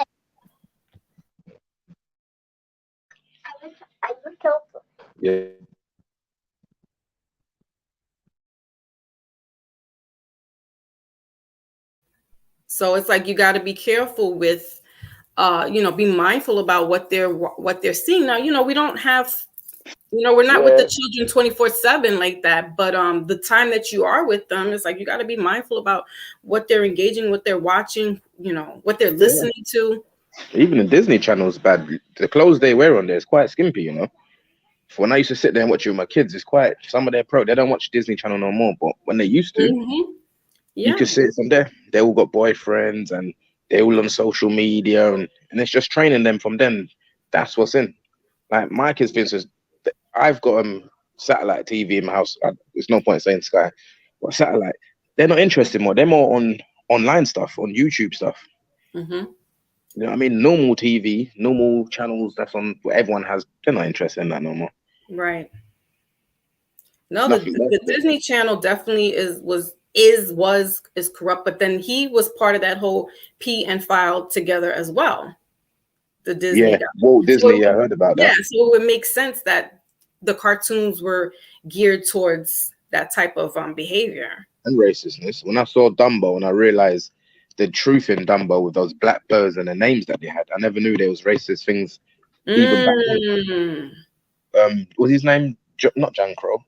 Yeah. So it's like you got to be careful with, you know, be mindful about what they're seeing. Now, you know, we don't have, you know, we're not with the children 24/7 like that. But the time that you are with them, it's like you got to be mindful about what they're engaging, what they're watching, you know, what they're listening to. Even the Disney Channel is bad. The clothes they wear on there is quite skimpy, you know. When I used to sit there and watch it with my kids, it's quite, some of their they don't watch Disney Channel no more. But when they used to, you could see it from there. They all got boyfriends and they all on social media, and it's just training them from then. That's what's in. Like my kids, for instance, I've got satellite TV in my house. There's no point saying Sky, but satellite. They're not interested more. They're more on online stuff, on YouTube stuff. You know what I mean? Normal TV, normal channels that's on what everyone has. They're not interested in that no more. Right. No, the Disney Channel definitely is corrupt, but then he was part of that whole P and File together as well. The Disney. Yeah, Walt Disney. I heard about that. Yeah, so it would make sense that the cartoons were geared towards that type of behavior and racistness. When I saw Dumbo and I realized the truth in Dumbo with those black birds and the names that they had, I never knew there was racist things even back then. Was his name not Jan Crow?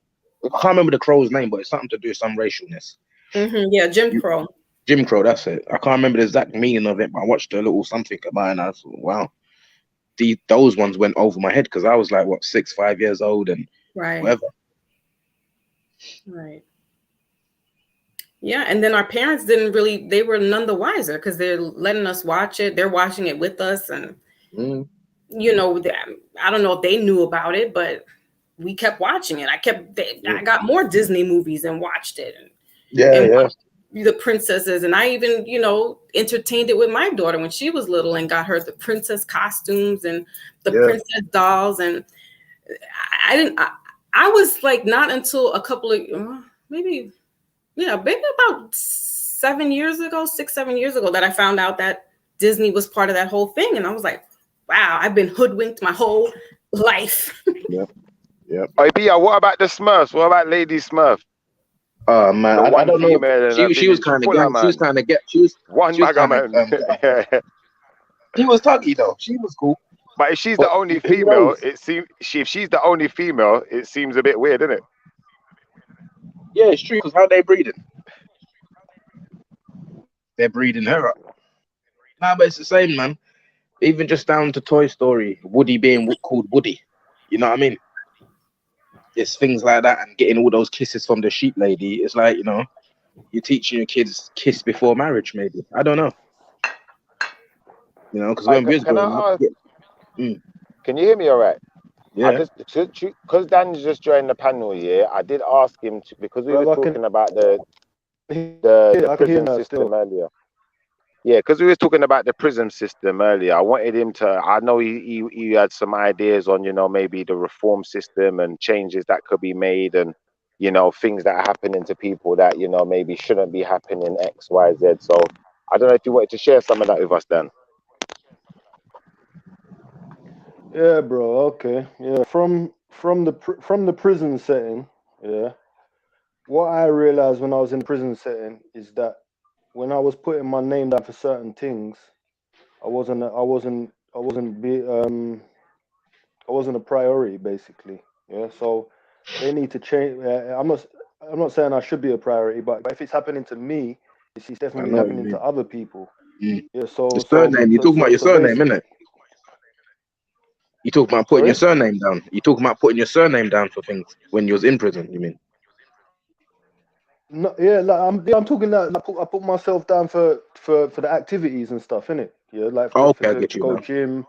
I can't remember the crow's name, but it's something to do with some racialness. Yeah, Jim Crow. Jim Crow, that's it. I can't remember the exact meaning of it, but I watched a little something about it and I thought, wow. Those ones went over my head because I was like, what, 6, 5 years old and whatever. Right. Yeah, and then our parents didn't really, they were none the wiser because they're letting us watch it. They're watching it with us. And, you know, I don't know if they knew about it, but we kept watching it. I got more Disney movies and watched it. And watched the princesses. And I even, you know, entertained it with my daughter when she was little and got her the princess costumes and the princess dolls. And I was like, not until a couple of, maybe about 7 years ago, 6, 7 years ago that I found out that Disney was part of that whole thing. And I was like, wow, I've been hoodwinked my whole life. Oh, Bia, what about the Smurfs? What about Lady Smurf? Oh man, I don't know. She was kind of gang. She was kind of one mega man. She was tuggy though. She was cool. But if she's the only female, it seems if she's the only female, it seems a bit weird, isn't it? Yeah, it's true. Because how they breeding? They're breeding her up. Nah, but it's the same, man. Even just down to Toy Story, Woody being called Woody. You know what I mean? It's things like that, and getting all those kisses from the sheep lady. It's like, you know, you're teaching your kids kiss before marriage, maybe. I don't know. You know, because when we was growing up, can you hear me all right? Yeah. Because Dan's just joined the panel here, I did ask him to, because we were talking about the prison system earlier. Yeah, because we were talking about the prison system earlier. I wanted him to, I know he had some ideas on, you know, maybe the reform system and changes that could be made and, you know, things that are happening to people that, you know, maybe shouldn't be happening, X, Y, Z. So I don't know if you wanted to share some of that with us, Dan. Yeah, bro. Okay. Yeah, from the prison setting. Yeah. What I realized when I was in prison setting is that when I was putting my name down for certain things, I wasn't a priority basically. Yeah. So they need to change. I'm not saying I should be a priority, but if it's happening to me, it's definitely happening to other people. Yeah. So the surname. You're talking about your surname, isn't it? You talk about putting your surname down. You talking about putting your surname down for things when you was in prison. You mean? No, yeah, like I'm talking that I put myself down for the activities and stuff, innit? Yeah, like to go gym,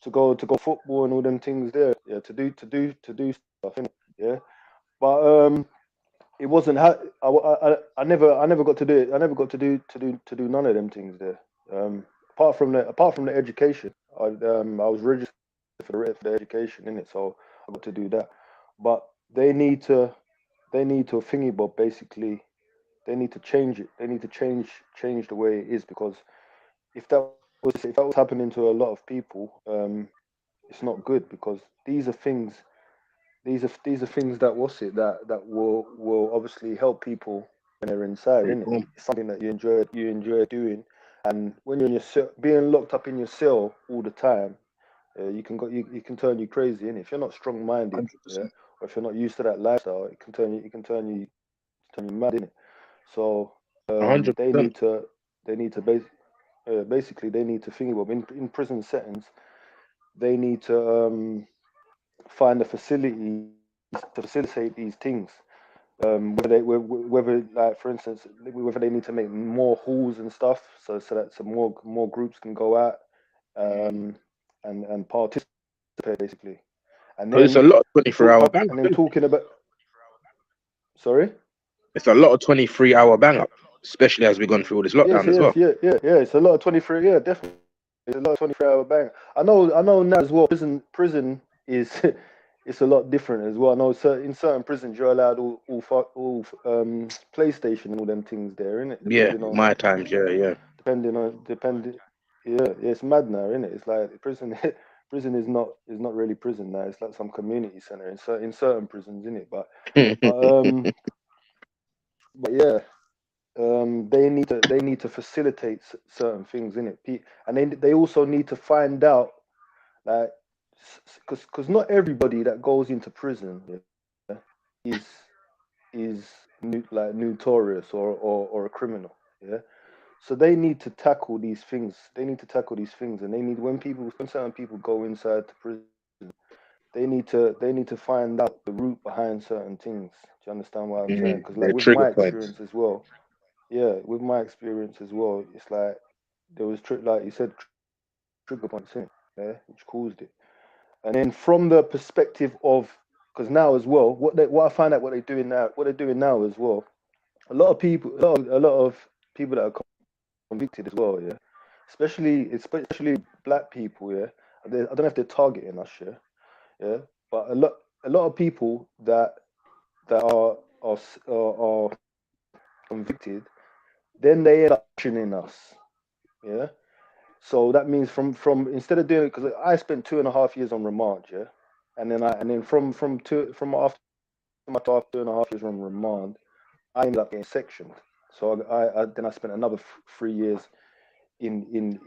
to go football and all them things there. Yeah, to do stuff, innit? Yeah, but it wasn't I never got to do it. I never got to do none of them things there. Apart from the education, I was registered for the education in it, so I got to do that. But they need to thingy bob basically. They need to change it. They need to change the way it is, because if that was happening to a lot of people, it's not good, because these are things that will obviously help people when they're inside, isn't it? It's something that you enjoy doing, and when you're in your cell, being locked up in your cell all the time, you can turn you crazy, innit? If you're not strong minded, or if you're not used to that lifestyle, it can turn you mad, innit? So they need to basically they need to think about in prison settings. They need to find a facility to facilitate these things. Whether like, for instance, whether they need to make more halls and stuff, so that some more groups can go out and participate basically. And then it's a lot of 24-hour bang up. And then talking about, sorry, it's a lot of 23-hour bang up, especially as we've gone through all this lockdown as well. Yeah. It's a lot of 23. Yeah, definitely. It's a lot of 23-hour bang. I know now as well. Prison is it's a lot different as well. I know in certain prisons you're allowed all PlayStation and all them things there, innit? Yeah, my times. Yeah. Depending. Yeah, it's mad now, innit? It's like prison is not really prison now. It's like some community center in certain prisons, innit? But yeah, they need to facilitate certain things, innit? And they also need to find out, like, because not everybody that goes into prison is is like notorious or a criminal. Yeah. So they need to tackle these things. They need to tackle these things, and they need when certain people go inside to prison, they need to find out the root behind certain things. Do you understand what I'm saying? Because like The with trigger my points. experience as well, yeah, with my experience as well, it's like there was like you said, trigger points in it, yeah, which caused it. And then from the perspective of, because now as well, what I find out what they're doing now as well, a lot of people that are convicted as well, yeah, especially black people, yeah. I don't know if they're targeting us, yeah, but a lot of people that are convicted, then they end up in us, yeah. So that means from instead of doing it, because I spent 2.5 years on remand, yeah, and then from after my 2.5 years on remand, I ended up getting sectioned. So I spent another 3 years in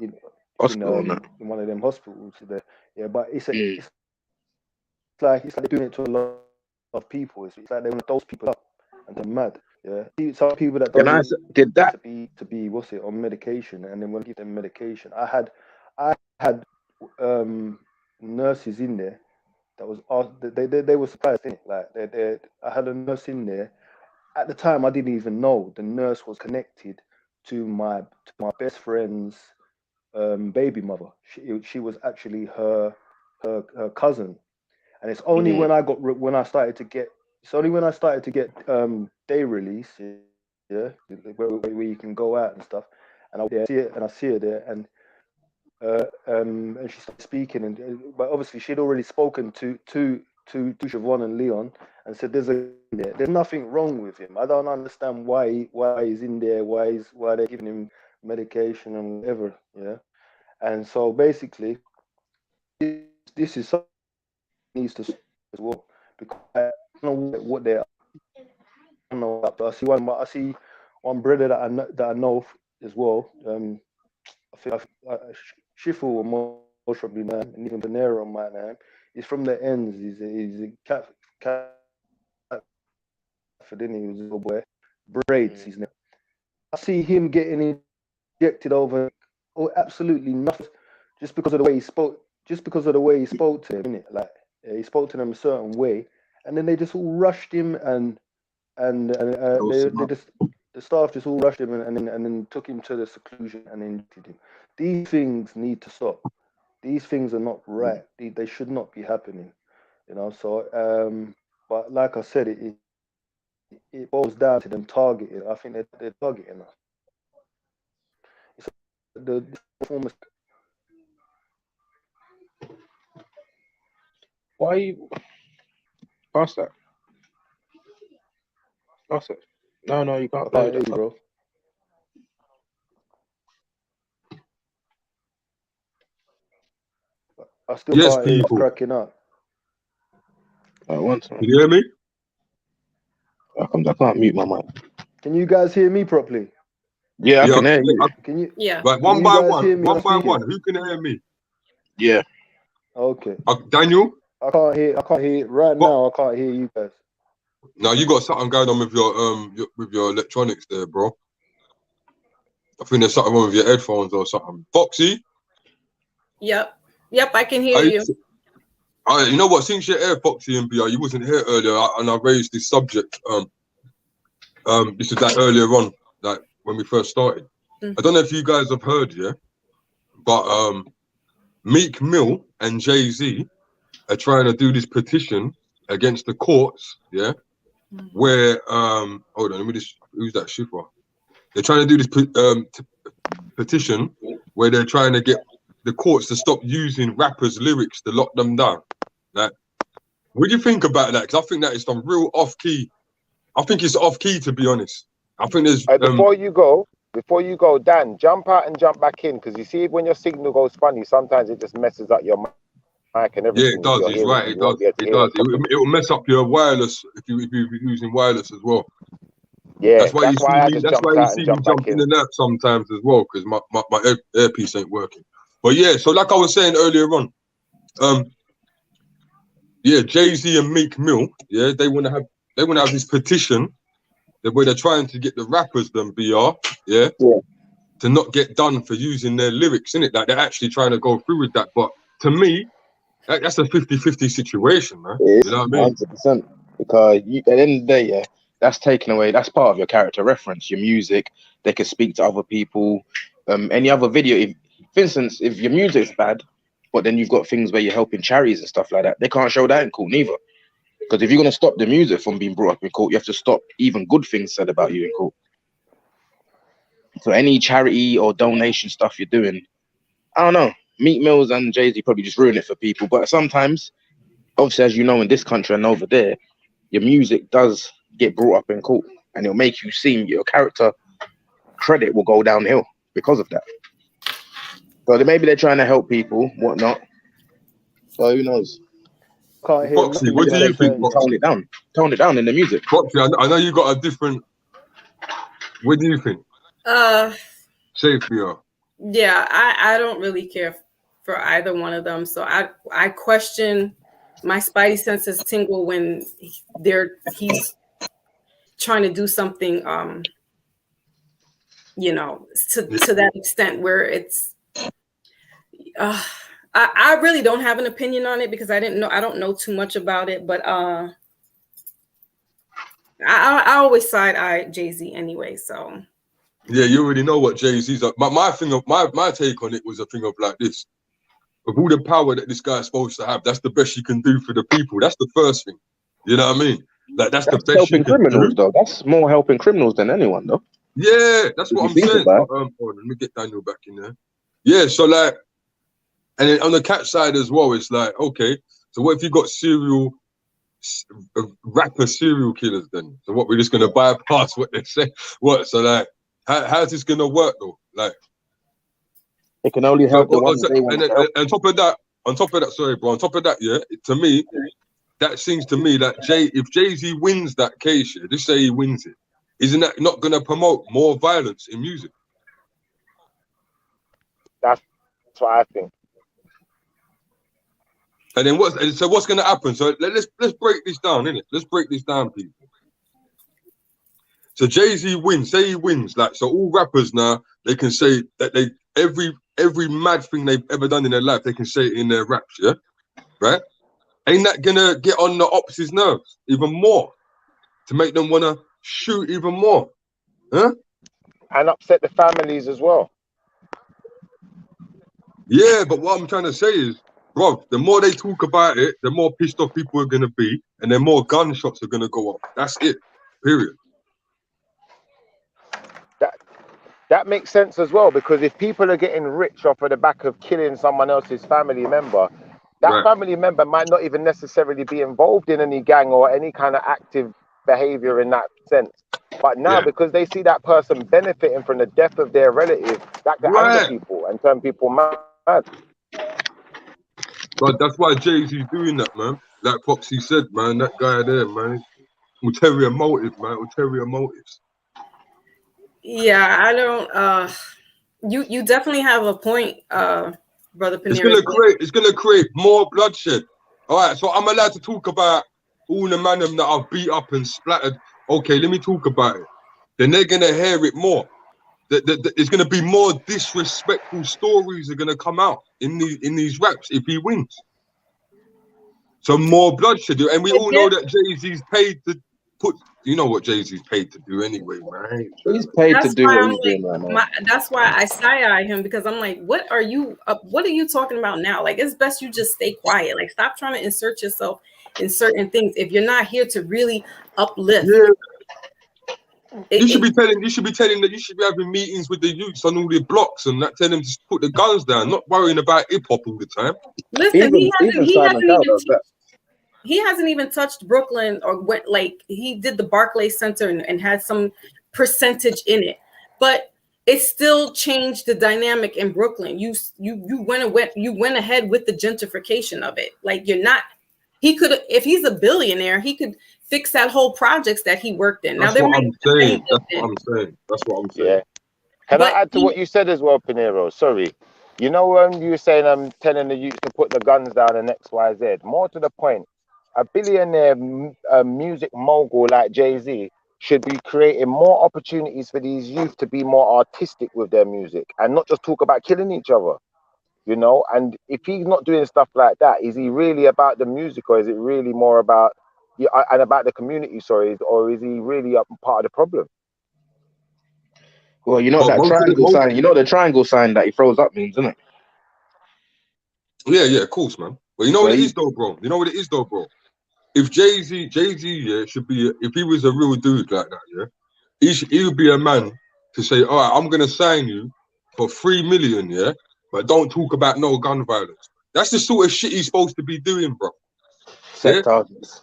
one of them hospitals there. Yeah, but it's like they're doing it to a lot of people. It's like they want to dose people up and they're mad. Yeah, some people that did that to be what's it on medication, and then when you give them medication, I had nurses in there that was they were surprised, didn't it? Like I had a nurse in there. At the time, I didn't even know the nurse was connected to my best friend's baby mother. She was actually her cousin, and it's only when I started to get day release, yeah, where you can go out and stuff, and I see her there, and she started speaking, but obviously she'd already spoken to Siobhan and Leon, and said there's nothing wrong with him. I don't understand why he's in there, why they're giving him medication and whatever, yeah. And so basically, this is something that needs to stop as well, because I don't know what they're. I don't know. I see one brother that I know as well. I think Shifu will most probably know, and even Peniros might know him. He's from the ends. He's a cat for dinner. He was a little boy. Braids. His name. I see him getting injected over absolutely nothing, just because of the way he spoke. Just because of the way he spoke to him, innit? Like he spoke to them a certain way, and then they just all rushed him, and they just. The staff just all rushed him and then took him to the seclusion and injected him. These things need to stop. These things are not right. They should not be happening. You know. So, but like I said, it boils down to them targeting. I think they're targeting us. It's the performance. Why you pass that? Pass it. No, you can't. Hey, bro. I still can't hear you cracking up. Once. Can you hear me? How comes I can't mute my mic? Can you guys hear me properly? Yeah, I can hear you. Can you? Yeah. Right, one by one. Who can hear me? Yeah. Okay. Daniel? I can't hear right now. I can't hear you guys. No, you got something going on with your electronics there, bro. I think there's something wrong with your headphones or something. Foxy? Yep, I can hear you. You know what? Since you're here, Foxy and BR, you wasn't here earlier, and I raised this subject. This is that earlier on, like when we first started. I don't know if you guys have heard, yeah, but Meek Mill and Jay-Z are trying to do this petition against the courts, yeah, where hold on, let me just, who's that shipper? They're trying to do this petition where they're trying to get the courts to stop using rappers' lyrics to lock them down. Like, what do you think about that? Because I think that is some real off-key. I think it's off-key, to be honest. I think there's before you go, Dan, jump out and jump back in, because you see when your signal goes funny, sometimes it just messes up your mic and everything. Yeah, it does. He's right. It does. It will mess up your wireless if you're using wireless as well. Yeah, that's why you see me jump in and out sometimes as well, because my earpiece ain't working. But yeah, so like I was saying earlier on, yeah, Jay-Z and Meek Mill, yeah, they want to have this petition where they're trying to get the rappers them BR, yeah, to not get done for using their lyrics, innit? Like they're actually trying to go through with that. But to me, that's a 50-50 situation, man. It You know is what I mean? 100%. Because you, at the end of the day, yeah, that's taken away. That's part of your character reference, your music. They can speak to other people. Any other video, if, for instance, if your music's bad, but then you've got things where you're helping charities and stuff like that, they can't show that in court neither. Because if you're going to stop the music from being brought up in court, you have to stop even good things said about you in court. So any charity or donation stuff you're doing, I don't know. Meat Mills and Jay-Z probably just ruin it for people. But sometimes, obviously, as you know, in this country and over there, your music does get brought up in court, and it'll make you seem your character credit will go downhill because of that. So maybe they're trying to help people, whatnot. So who knows? Can't hear Foxy, nothing what you do you guys think? saying. Foxy? Tone it down in the music. Foxy, I know you got a different. What do you think? Say it for you. Yeah, I don't really care for either one of them. So I question, my spidey senses tingle when he's trying to do something you know, to that extent where it's I really don't have an opinion on it because I don't know too much about it, but I always side-eye Jay-Z anyway, so. Yeah, you already know what Jay-Z's up. My take on it was a thing of like this. With all the power that this guy's supposed to have, that's the best you can do for the people. That's the first thing. You know what I mean? Like that's the best helping you can criminals, do. though. That's more helping criminals than anyone, though. Yeah, that's what I'm saying. Hold on, let me get Daniel back in there. Yeah, so like, and then on the cat side as well, it's like, okay, so what if you got rapper serial killers then? So what, we're just gonna bypass what they say? What? So like, how's this gonna work though? Like, it can only help the ones they want to help. On top of that, sorry, bro. On top of that, yeah, to me, that seems to me that if Jay-Z wins that case, yeah, just say he wins it, isn't that not gonna promote more violence in music? That's what I think. And then what's gonna happen? So let's break this down, innit? Let's break this down, people. So Jay-Z wins, say he wins, like, so all rappers now, they can say that every mad thing they've ever done in their life, they can say it in their raps, yeah? Right? Ain't that gonna get on the opposite's nerves even more to make them wanna shoot even more? Huh? And upset the families as well. Yeah, but what I'm trying to say is, bro, the more they talk about it, the more pissed off people are gonna be, and the more gunshots are gonna go off. That's it. Period. That makes sense as well, because if people are getting rich off of the back of killing someone else's family member, that family member might not even necessarily be involved in any gang or any kind of active behavior in that sense. But now, because they see that person benefiting from the death of their relative, that can anger people and turn people mad. But that's why Jay-Z's doing that, man. Like Foxy said, man, that guy there, man, ulterior motive, man, ulterior motives. Yeah, I don't. You definitely have a point, brother Peniros. It's gonna create more bloodshed. All right, so I'm allowed to talk about all the man that I've beat up and splattered. Okay, let me talk about it. Then they're gonna hear it more. There's gonna be more disrespectful stories are gonna come out in these raps if he wins. So more bloodshed, and we all know that Jay-Z's paid to put. You know what Jay-Z's paid to do anyway, man. He's paid to do what he's doing right now. That's why I side-eye him, because I'm like, what are you talking about now? Like, it's best you just stay quiet. Like, stop trying to insert yourself in certain things if you're not here to really uplift. Yeah. You should be telling that you should be having meetings with the youths on all the blocks and that, tell them to put the guns down, not worrying about hip hop all the time. Listen, he hasn't even touched Brooklyn or went, like, he did the Barclays Center and had some percentage in it, but it still changed the dynamic in Brooklyn. You went ahead with the gentrification of it. Like, he could, if he's a billionaire, he could fix that whole projects that he worked in. That's what I'm saying. That's what I'm saying. Yeah. Can I add to what you said as well, Peniros? Sorry. You know when you were saying I'm telling the youth to put the guns down and XYZ, more to the point, a billionaire music mogul like Jay-Z should be creating more opportunities for these youth to be more artistic with their music and not just talk about killing each other, you know. And if he's not doing stuff like that, is he really about the music, or is it really more about and about the community, sorry, or is he really a part of the problem? Well, you know that triangle sign. You know the triangle sign that he throws up means, isn't it? Yeah, of course, man. But you know what it is, though, bro. You know what it is, though, bro. If Jay-Z, yeah, should be. If he was a real dude like that, yeah, he would be a man to say, all right, I'm gonna sign you for $3 million, yeah, but don't talk about no gun violence. That's the sort of shit he's supposed to be doing, bro. Set targets.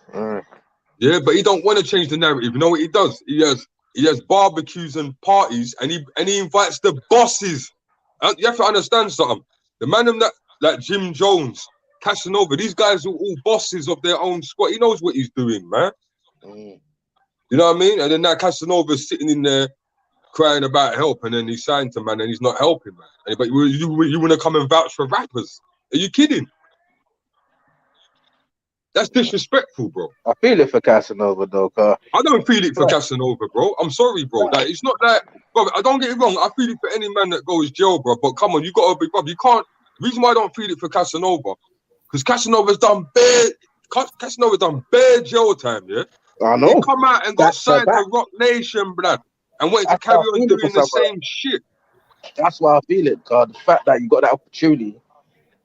Yeah, but he don't want to change the narrative. You know what he does? He has barbecues and parties, and he invites the bosses. You have to understand something. The man that like Jim Jones, Casanova, these guys are all bosses of their own squad. He knows what he's doing, man. You know what I mean? And then that Casanova's sitting in there crying about help, and then he's signed to man, and he's not helping, man. But you want to come and vouch for rappers? Are you kidding? That's disrespectful, bro. I feel it for Casanova, though, car. I don't feel it for Casanova, bro. I'm sorry, bro. Like, it's not that, bro. I don't get it wrong. I feel it for any man that goes jail, bro. But come on, you got to be, bro. You can't. The reason why I don't feel it for Casanova, because Casanova's done bare jail time, yeah. I know. He come out and got signed to Rock Nation, blood, and wanted to carry on doing the same shit. That's why I feel it, God. The fact that you got that opportunity.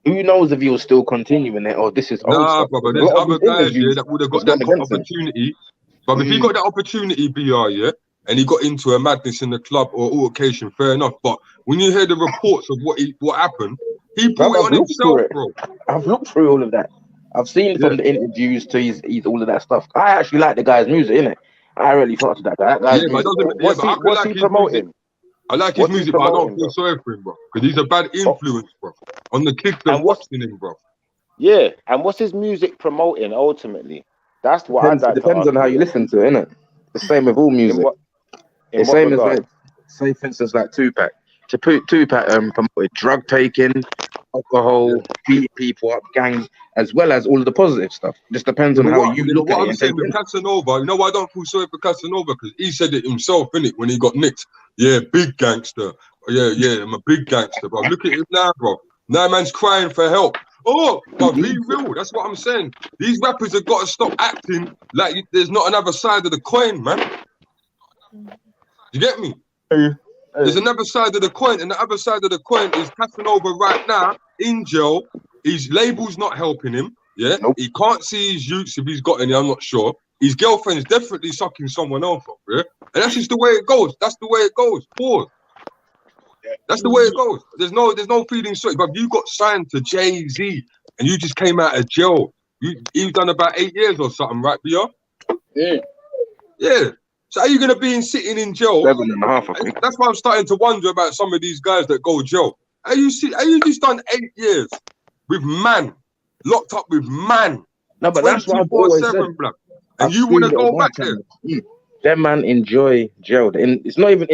Who knows if he was still continuing it, or this is old stuff. Brother, there's other guys here that would have got that opportunity. But if he got that opportunity, BR, yeah, and he got into a madness in the club or altercation, fair enough. But when you hear the reports of what happened, he brought it on himself, bro. I've looked through all of that. I've seen from the interviews to his all of that stuff. I actually like the guy's music, innit? I really thought of that guy. What's he promoting? I like his music, but I don't feel sorry for him, bro. Because he's a bad influence, bro, on the kids that are watching him, bro. Yeah, and what's his music promoting ultimately? That's what I'd like to depends on how you listen to it, innit? The same with all music. The same as like, say for instance, like Tupac. Tupac promoted drug taking, alcohol, beating people up, gangs, as well as all of the positive stuff. Just depends on how you look at it. What I'm saying with Casanova, you know why I don't feel sorry for Casanova? Because he said it himself, innit, when he got nicked. Yeah, big gangster. Yeah, I'm a big gangster, bro. Look at him now, bro. Now man's crying for help. Oh, but be real. That's what I'm saying. These rappers have got to stop acting like there's not another side of the coin, man. You get me? There's another side of the coin, and the other side of the coin is Casanova right now in jail. His label's not helping him. Yeah, he can't see his youths if he's got any. I'm not sure. His girlfriend's definitely sucking someone else up, yeah? And that's just the way it goes. That's the way it goes. Pause. That's the way it goes. There's no feeling sorry. But you got signed to Jay-Z and you just came out of jail. You've done about 8 years or something, right, BR? Yeah. So are you gonna be sitting in jail? 7.5, I think. That's why I'm starting to wonder about some of these guys that go jail. Are you just done 8 years with man, locked up with man? No, but that's what I've always said. Blood. And you want to go back there? Them man enjoy jail. It's not even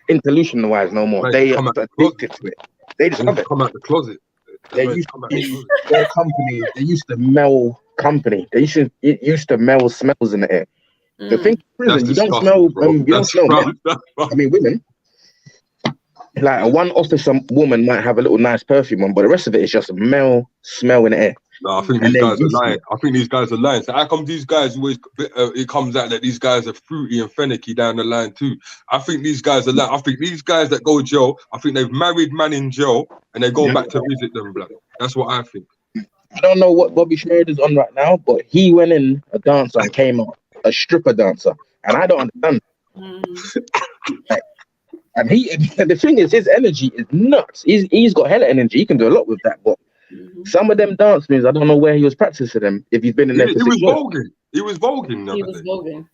interlusion-wise no more. Right, they are addicted to it. They just love it. Come out the closet. They used to be their company. They used to smell company. It used to smell smells in the air. The thing in prison, you don't smell. You don't smell men. I mean, women. Like one officer woman might have a little nice perfume on, but the rest of it is just smell in the air. No, I think these guys are lying. I think these guys are lying. So how come these guys always, it comes out that these guys are fruity and finicky down the line too? I think these guys are lying. I think these guys that go jail, I think they've married man in jail and they go back to visit them, blood. That's what I think. I don't know what Bobby Schmurder's on right now, but he went in a dancer and came out a stripper dancer, and I don't understand. And the thing is, his energy is nuts. He's got hella energy. He can do a lot with that, but some of them dance moves, I don't know where he was practicing them. If he's been in there for 6 months. He was voguing. He was voguing.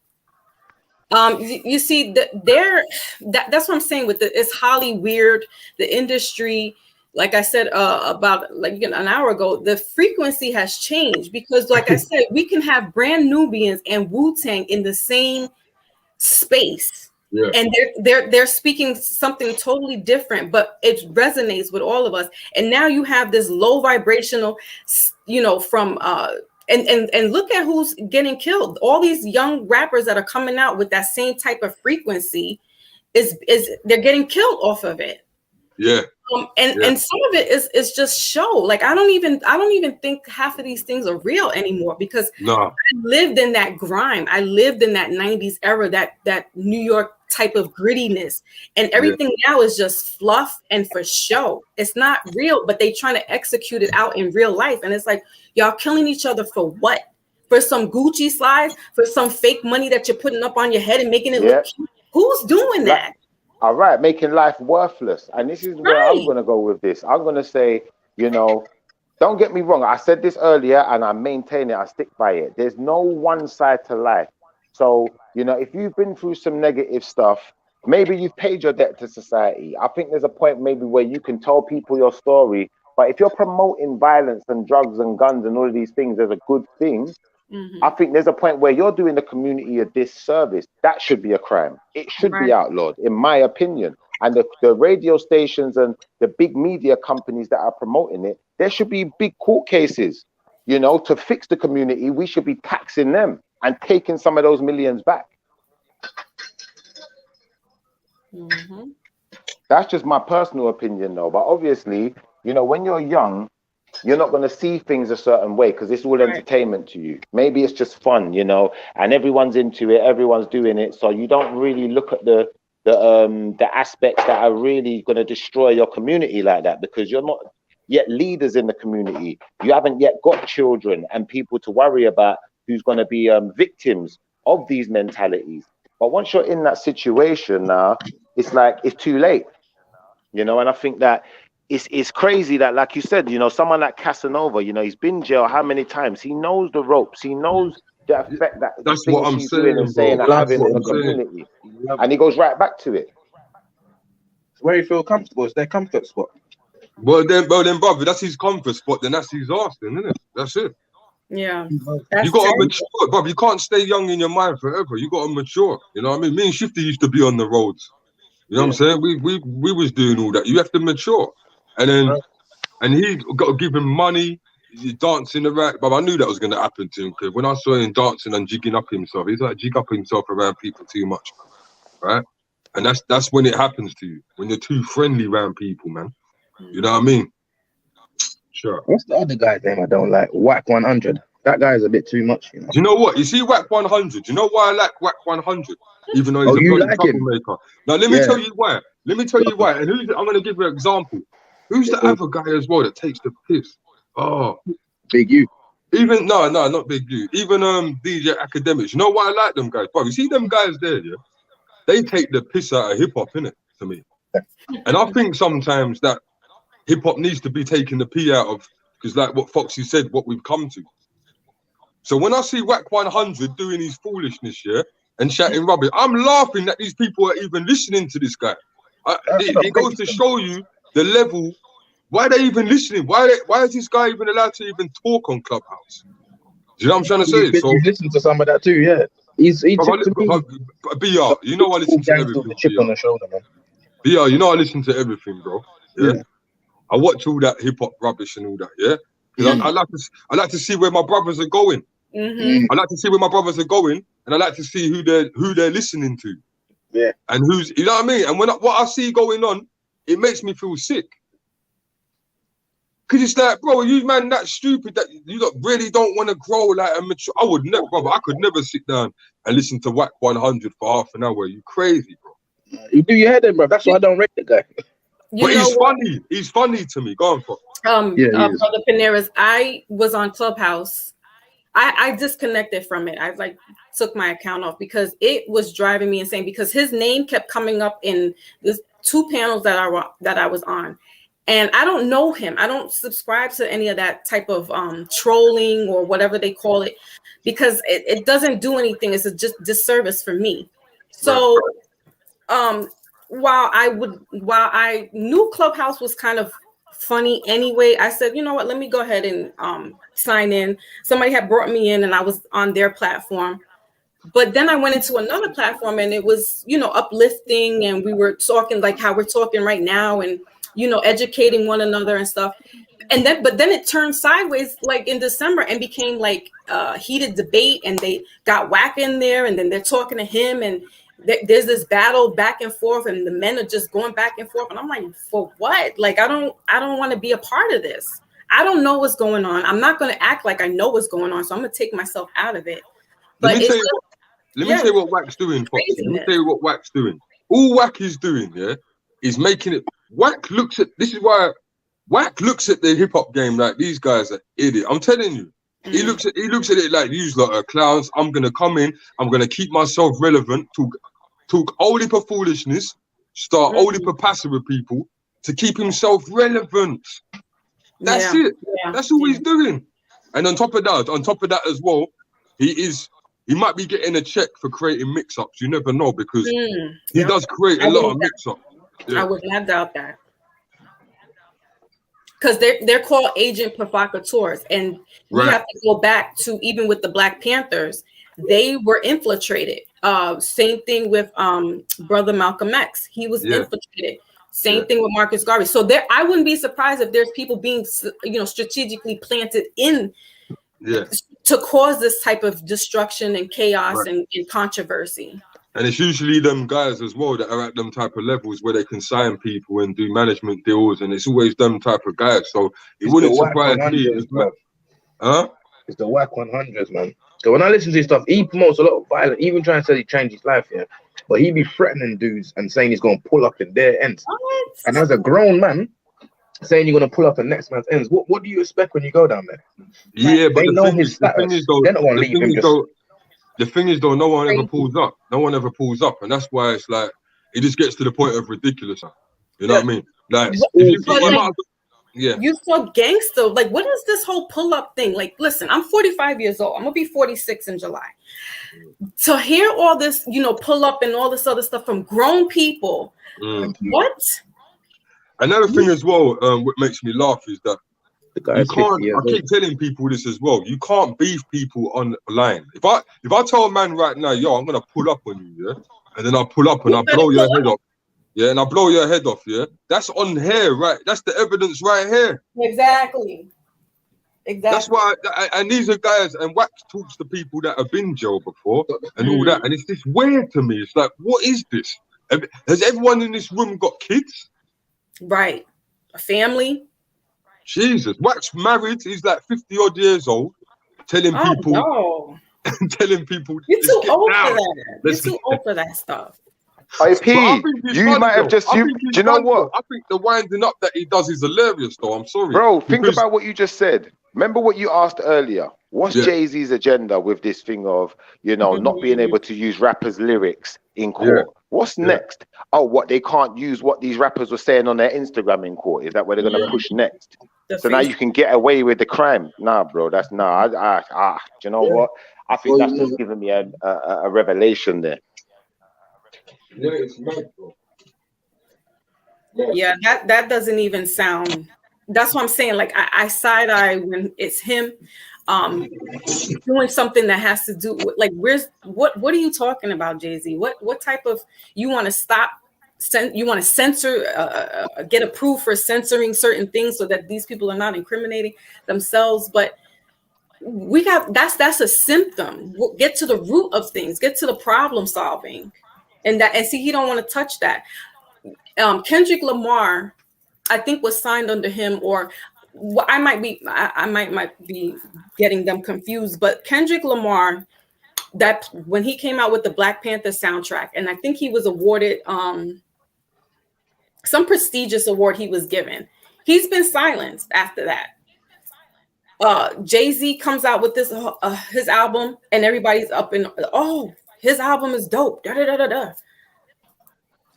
You see, that's what I'm saying with it's highly weird. The industry, like I said about like an hour ago, the frequency has changed because, like I said, we can have Brand Nubians and Wu-Tang in the same space. Yeah. And they're speaking something totally different, but it resonates with all of us. And now you have this low vibrational, from and look at who's getting killed. All these young rappers that are coming out with that same type of frequency is they're getting killed off of it. Yeah. And some of it is just show. Like I don't even think half of these things are real anymore, because I lived in that grime. I lived in that 90s era, that New York type of grittiness, and everything now is just fluff and for show. It's not real, but they trying to execute it out in real life. And it's like, y'all killing each other for what? For some Gucci slides, for some fake money that you're putting up on your head and making it look cute? Who's doing that? All right, making life worthless. And this is where I'm going to go with this. I'm going to say, you know, don't get me wrong. I said this earlier and I maintain it. I stick by it. There's no one side to life. So, you know, if you've been through some negative stuff, maybe you've paid your debt to society. I think there's a point maybe where you can tell people your story. But if you're promoting violence and drugs and guns and all of these things as a good thing, I think there's a point where you're doing the community a disservice. That should be a crime. It should be outlawed, in my opinion. And the radio stations and the big media companies that are promoting it, there should be big court cases. You know, to fix the community, we should be taxing them and taking some of those millions back. That's just my personal opinion, though. But obviously, you know, when you're young, you're not going to see things a certain way because it's all entertainment to you. Maybe it's just fun, you know, and everyone's into it, everyone's doing it. So you don't really look at the aspects that are really going to destroy your community like that, because you're not yet leaders in the community. You haven't yet got children and people to worry about who's going to be victims of these mentalities. But once you're in that situation now, it's like it's too late, you know. And I think that it's crazy that, like you said, you know, someone like Casanova, you know, he's been in jail how many times? He knows the ropes. He knows the effect that that's what I'm saying, and saying and having in the community. And he goes right back to it. It's where he feels comfortable. It's their comfort spot. Well then, brother, that's his comfort spot. Then that's his arse, then, isn't it? That's it. Yeah. You got to mature, brother. You can't stay young in your mind forever. You got to mature. You know what I mean? Me and Shifty used to be on the roads. You know what I'm saying? We was doing all that. You have to mature. And then, and he got to give him money. He's dancing around, but I knew that was going to happen to him, because when I saw him dancing and jigging up himself, he's like jig up himself around people too much, right? And that's when it happens to you, when you're too friendly around people, man. You know what I mean? Sure. What's the other guy's name I don't like? Whack 100. That guy is a bit too much, you know. You know what? You see Whack 100. You know why I like Whack 100? Even though he's a bloody troublemaker. Now let me tell you why. Let me tell you why. And I'm going to give you an example. Who's the other guy as well that takes the piss? Oh, Big U. Even no, not Big U. Even DJ Academics. You know why I like them guys? Bro, you see them guys there, yeah? They take the piss out of hip hop, innit? To me. And I think sometimes that hip hop needs to be taking the pee out of, because like what Foxy said, what we've come to. So when I see Whack 100 doing his foolishness, yeah, and shouting rubbish, I'm laughing that these people are even listening to this guy. It goes to show you the level. Why are they even listening? Why is this guy even allowed to even talk on Clubhouse? Do you know what I'm trying to say? So you listen to some of that too, yeah. BR, you know I listen to everything. Chip on the shoulder, man. BR, you know I listen to everything, bro. Yeah. I watch all that hip hop rubbish and all that, yeah. Because I like to see where my brothers are going. I like to see where my brothers are going, and I like to see who they're listening to. Yeah. And who's, you know what I mean? And what I see going on, it makes me feel sick. Cause it's like, bro, you man that stupid that you really don't want to grow like a mature. I would never, brother. I could never sit down and listen to Whack 100 for half an hour. You crazy, bro? You do your head in, bro. That's why I don't rate the guy. But he's funny. He's funny to me. Go on, for Brother Peniros, I was on Clubhouse. I disconnected from it. I took my account off because it was driving me insane. Because his name kept coming up in this 2 panels that I was on. And I don't know him. I don't subscribe to any of that type of trolling or whatever they call it, because it doesn't do anything. It's just disservice for me. So while I knew Clubhouse was kind of funny anyway, I said, you know what, let me go ahead and sign in. Somebody had brought me in and I was on their platform. But then I went into another platform and it was, uplifting, and we were talking like how we're talking right now, and educating one another and stuff. but then it turned sideways like in December and became like heated debate, and they got whack in there, and then they're talking to him, and there's this battle back and forth, and the men are just going back and forth, and I'm like, for what? Like, I don't want to be a part of this. I don't know what's going on. I'm not going to act like I know what's going on, so I'm going to take myself out of it. But let me tell you what Wack's doing, Foxy. Let me tell you what Wack's doing. All Wack is doing, yeah, is making it. Wack looks at, this is why Wack looks at the hip hop game like these guys are idiot. I'm telling you. He looks at it like these lot are clowns. I'm gonna come in, I'm gonna keep myself relevant, talk all heap of foolishness, start all heap of passive with people to keep himself relevant. That's it. Yeah. That's all he's doing. And on top of that as well, he might be getting a check for creating mix-ups. You never know, because he does create a lot of mix-ups. Yeah. I would not doubt that. Because they're called agent provocateurs, and you have to go back to even with the Black Panthers, they were infiltrated. Same thing with brother Malcolm X, he was infiltrated. Same thing with Marcus Garvey. So I wouldn't be surprised if there's people being strategically planted in to cause this type of destruction and chaos and controversy. And it's usually them guys as well that are at them type of levels where they can sign people and do management deals, and it's always them type of guys. So it wouldn't surprise me. Huh? It's the whack 100s, man. So when I listen to his stuff, he promotes a lot of violence, even trying to say he changed his life, but he be threatening dudes and saying he's going to pull up in their ends. And as a grown man, saying you're going to pull up in next man's ends, what do you expect when you go down there? Yeah, but they know his status. They're not going to leave him. The thing is, though, no one ever pulls up. No one ever pulls up, and that's why it's like it just gets to the point of ridiculous. You know what I mean? Like, you so gangster. Like, what is this whole pull-up thing? Like, listen, I'm 45 years old. I'm gonna be 46 in July. To hear all this, pull up and all this other stuff from grown people. What? Another thing as well, what makes me laugh is that you can't. I keep telling people this as well. You can't beef people online. If I tell a man right now, yo, I'm gonna pull up on you, and then I pull up and I blow your head off, and I blow your head off, that's on here, right? That's the evidence right here. Exactly. That's why, and these are guys, and Wax talks to people that have been jail before and all that, and it's just weird to me. It's like, what is this? Has everyone in this room got kids? Right, a family. Jesus, Wax married. He's like 50 odd years old, telling people, telling people, you're too old for that. You're too old for that stuff. IP, you might have just. Do you know what? I think the winding up that he does is hilarious, though. I'm sorry, bro. Think about what you just said. Remember what you asked earlier. What's Jay-Z's agenda with this thing of not being able to use rappers' lyrics in court? What's next? Oh, what, they can't use what these rappers were saying on their Instagram in court? Is that what they're gonna push next? So now you can get away with the crime? Nah, bro, that's do you know what? I think that's just giving me a revelation there. Yeah, it's mad, bro. Yeah, that doesn't even sound. That's what I'm saying. Like I side eye when it's him doing something that has to do with, like, what are you talking about, Jay-Z? What type of, you want to stop? You want to censor, get approved for censoring certain things so that these people are not incriminating themselves. But we got that's a symptom. We'll get to the root of things, get to the problem solving, and see, he don't want to touch that. Kendrick Lamar, I think, was signed under him, or I might be getting them confused. But Kendrick Lamar, that when he came out with the Black Panther soundtrack, and I think he was awarded some prestigious award he was given. He's been silenced after that. Jay-Z comes out with this his album, and everybody's up in, his album is dope.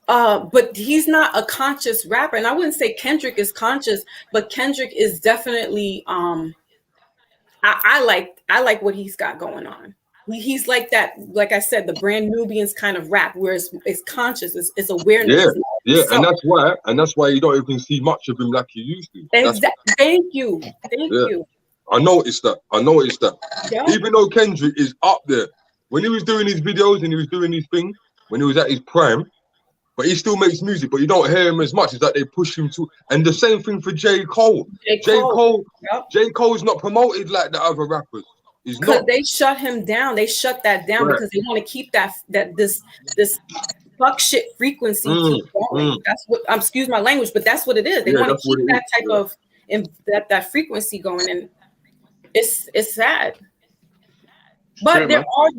But he's not a conscious rapper, and I wouldn't say Kendrick is conscious, but Kendrick is definitely. I like what he's got going on. He's like that, like I said, the brand Nubians kind of rap, where it's conscious, it's awareness. Yeah, so, and that's why you don't even see much of him like you used to. Exactly. Thank you. I noticed that. Yeah. Even though Kendrick is up there, when he was doing his videos and he was doing his thing, when he was at his prime, but he still makes music, but you don't hear him as much. Is that they push him to, and the same thing for J. Cole. J. Cole's not promoted like the other rappers. He's not. They shut him down. They shut that down because they want to keep this fuck shit frequency keep going. That's what. Excuse my language, but that's what it is. They want to keep that type of that frequency going, and it's sad. But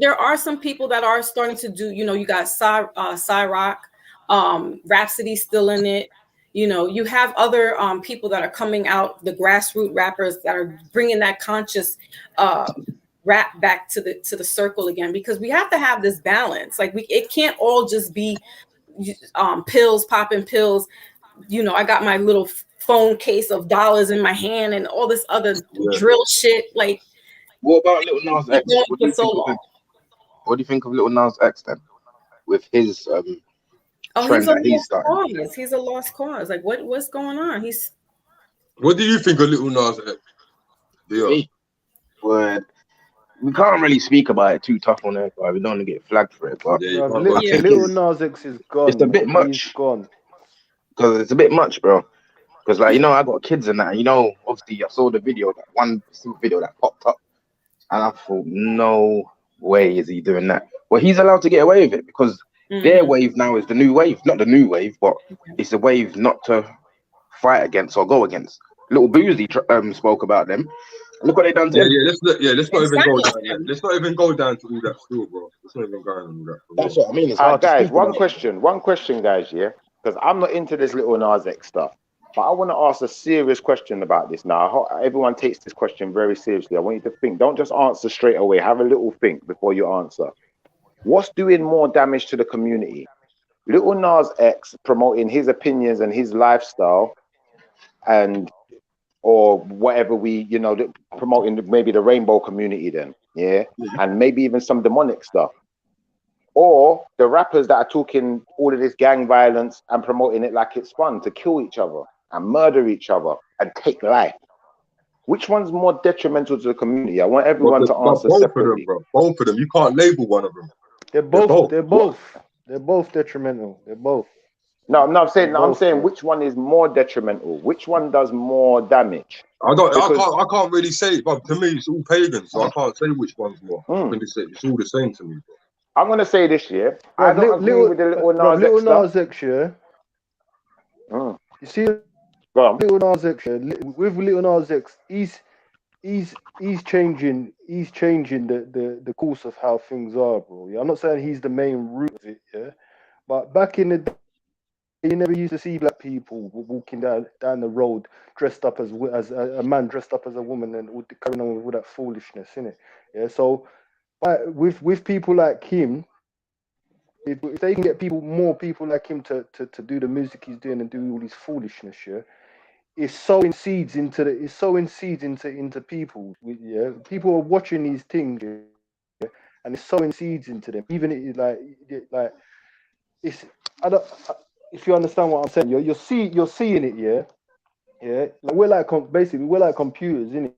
there are some people that are starting to do. You know, you got Cyrock, Rhapsody still in it. You know, you have other people that are coming out, the grassroots rappers that are bringing that conscious rap back to the circle again, because we have to have this balance. Like it can't all just be pills, popping pills. You know, I got my little phone case of dollars in my hand and all this other drill shit. Like, what about Lil Nas X? What do you think of Lil Nas X then? With his he's a lost cause. Like what's going on? What do you think of Lil Nas X? Yeah. Well, we can't really speak about it too tough on it, but we don't want to get flagged for it. But Lil Nas X is gone. It's a bit much. He's gone. Because it's a bit much, bro. Because, like, you know, I got kids and that. You know, obviously, I saw the video, that one video that popped up, and I thought, no way is he doing that. Well, he's allowed to get away with it because their wave now is the new wave. Not the new wave, but it's a wave not to fight against or go against. Little Boozy spoke about them. Look what they done to him. Let's not even go down there. Let's not even go down to all that still, bro. Let's not even go on all that. That's what I mean. Guys, one question, guys, yeah? Because I'm not into this Lil Nas X stuff. But I want to ask a serious question about this now. I hope everyone takes this question very seriously. I want you to think. Don't just answer straight away. Have a little think before you answer. What's doing more damage to the community? Lil Nas X promoting his opinions and his lifestyle, or whatever promoting maybe the rainbow community then, and maybe even some demonic stuff. Or the rappers that are talking all of this gang violence and promoting it like it's fun to kill each other and murder each other and take life. Which one's more detrimental to the community? I want everyone to answer separately. Both of them. You can't label one of them. They're both detrimental. They're both. No, I'm saying which one is more detrimental? Which one does more damage? I can't really say it, but to me it's all pagan, so I can't say which one's more. It's all the same to me. I'm gonna say this year. I don't agree with the Lil Nas X. You see, Lil Nas X. With Lil Nas X, he's changing the course of how things are, bro. Yeah, I'm not saying he's the main root of it, yeah, but back in the day, you never used to see black people walking down the road dressed up as a man dressed up as a woman and carrying on with that foolishness, innit? Yeah, so with people like him, if they can get more people like him to do the music he's doing and do all this foolishness, yeah, it's sowing seeds into people. Yeah, people are watching these things, yeah, and it's sowing seeds into them. Even like it's if you understand what I'm saying, you're seeing it, yeah. Like we're like computers, innit?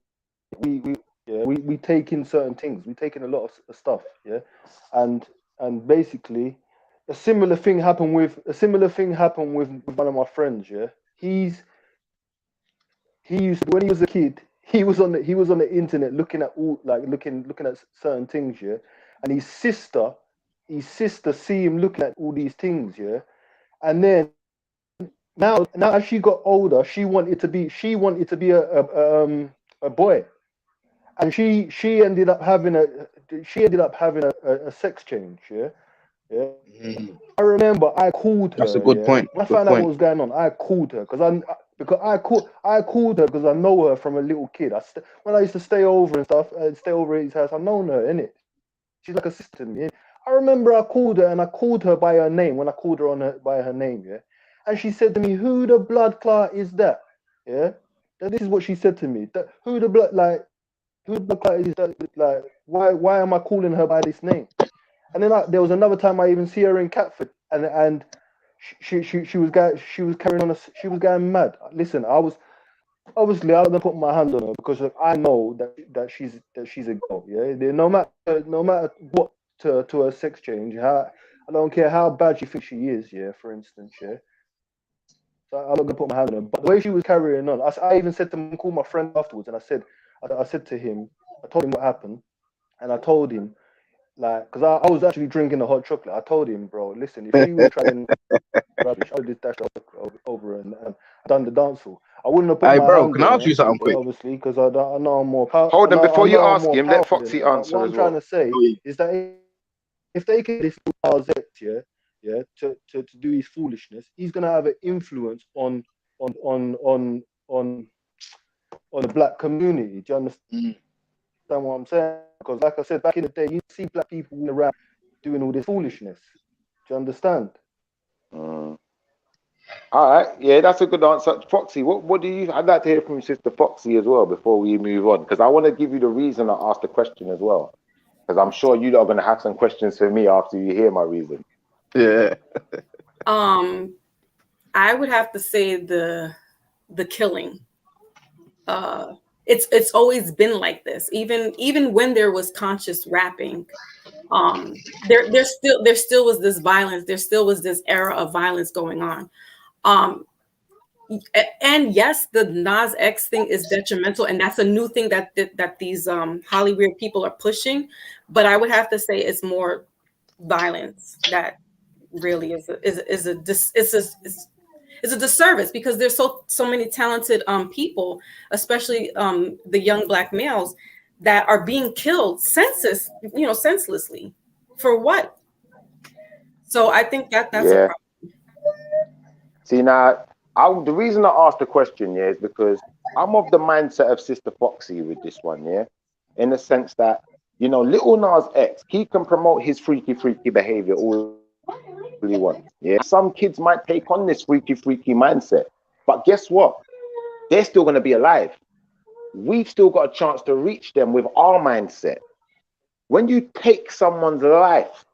We take in certain things. We take in a lot of stuff, yeah. And basically, a similar thing happened with one of my friends, yeah. He used to, when he was a kid, he was on the internet looking at certain things, yeah. And his sister see him looking at all these things, yeah. And then now as she got older, she wanted to be a boy, and she ended up having a sex change, yeah. I remember I called her. That's a good point. When I found out what was going on, I called her because I called her because I know her from a little kid. When I used to stay over and stuff, stay over at his house, I known her, innit? She's like a sister to me. I remember I called her and I called her by her name when I called her by her name, yeah. And she said to me, "Who the blood clot is that?" Yeah. And this is what she said to me. Who the blood clot is that? Like, why am I calling her by this name? And then there was another time I even see her in Catford, and she was carrying on. She was going mad. Listen, I was obviously I don't put my hand on her because I know that she's a girl. Yeah. No matter what to her sex change, I don't care how bad you think she is, yeah, for instance, yeah. So I'm not gonna put my hand on her. But the way she was carrying on, I even said to him, call my friend afterwards, and I said to him, I told him what happened, and I told him, like, because I was actually drinking the hot chocolate. I told him, bro, listen, if you were trying rubbish, I would have dashed over and done the dance hall. I wouldn't have put Hey, my bro, hand can I on ask her, you something but quick? obviously, because I know I'm more powerful. Hold on, before you ask more him, let powerful than Foxy her. But answer what as I'm trying well. to say is that if they can this to do his foolishness, he's gonna have an influence on the black community. Do you understand what I'm saying? Because like I said, back in the day, you see black people around doing all this foolishness. Do you understand? All right, yeah, that's a good answer. Foxy, what do you? I'd like to hear from Sister Foxy as well before we move on, because I want to give you the reason I asked the question as well, because I'm sure you lot are going to have some questions for me after you hear my reason. Yeah. I would have to say the killing. It's always been like this. Even when there was conscious rapping, there still was this violence. There still was this era of violence going on. And yes, the Nas X thing is detrimental, and that's a new thing that these Hollywood people are pushing. But I would have to say it's more violence that really is a disservice, because there's so many talented people, especially the young black males, that are being killed senselessly. For what? So I think that's a problem. See, now, the reason I asked the question, yeah, is because I'm of the mindset of Sister Foxy with this one, yeah, in the sense that, little Nas X, he can promote his freaky behavior all he wants, yeah. Some kids might take on this freaky mindset, but guess what? They're still going to be alive. We've still got a chance to reach them with our mindset. When you take someone's life,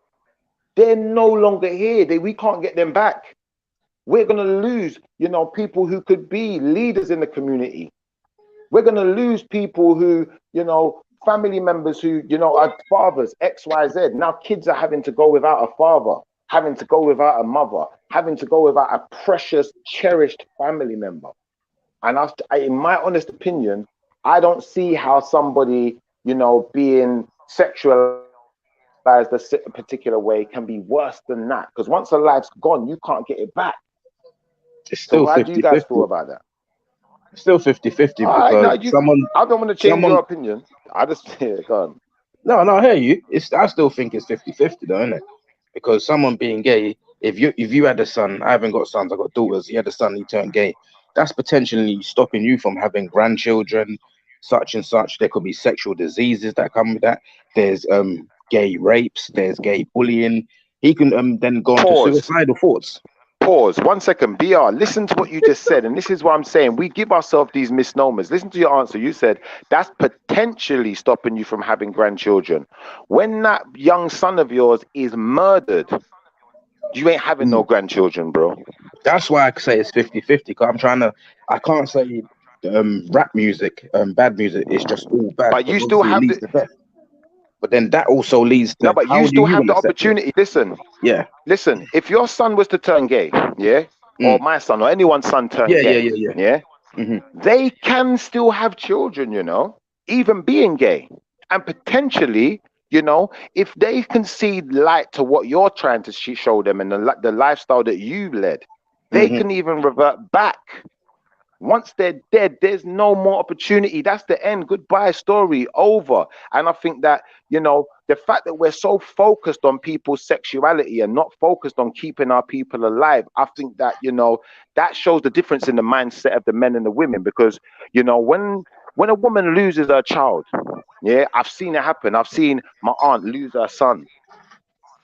they're no longer here. We can't get them back. We're going to lose, people who could be leaders in the community. We're going to lose people who, family members who, are fathers, X, Y, Z. Now kids are having to go without a father, having to go without a mother, having to go without a precious, cherished family member. And in my honest opinion, I don't see how somebody, being sexualized a particular way can be worse than that. Because once a life's gone, you can't get it back. It's still so how do you guys feel about that? It's still 50-50 because I don't want to change your opinion. I just go on. No, I hear you. I still think it's 50-50 though, isn't it? Because someone being gay, if you had a son, I haven't got sons, I've got daughters, he had a son, he turned gay, that's potentially stopping you from having grandchildren, such and such. There could be sexual diseases that come with that. There's gay rapes, there's gay bullying. He can then go into suicidal thoughts. Pause 1 second. BR, listen to what you just said, and this is what I'm saying. We give ourselves these misnomers. Listen to your answer. You said that's potentially stopping you from having grandchildren. When that young son of yours is murdered, you ain't having no grandchildren, bro. That's why I say it's 50-50, because I can't say rap music, bad music is just all bad. But you still have But then that also leads to. No, but you still have the opportunity. Listen. Yeah. Listen, if your son was to turn gay, yeah, or my son or anyone's son turn gay, yeah, they can still have children, even being gay. And potentially, if they concede light to what you're trying to show them and the lifestyle that you led, they can even revert back. Once they're dead, there's no more opportunity. That's the end. Goodbye, story, over. And I think that, the fact that we're so focused on people's sexuality and not focused on keeping our people alive, I think that, that shows the difference in the mindset of the men and the women. Because, when a woman loses her child, yeah, I've seen it happen. I've seen my aunt lose her son.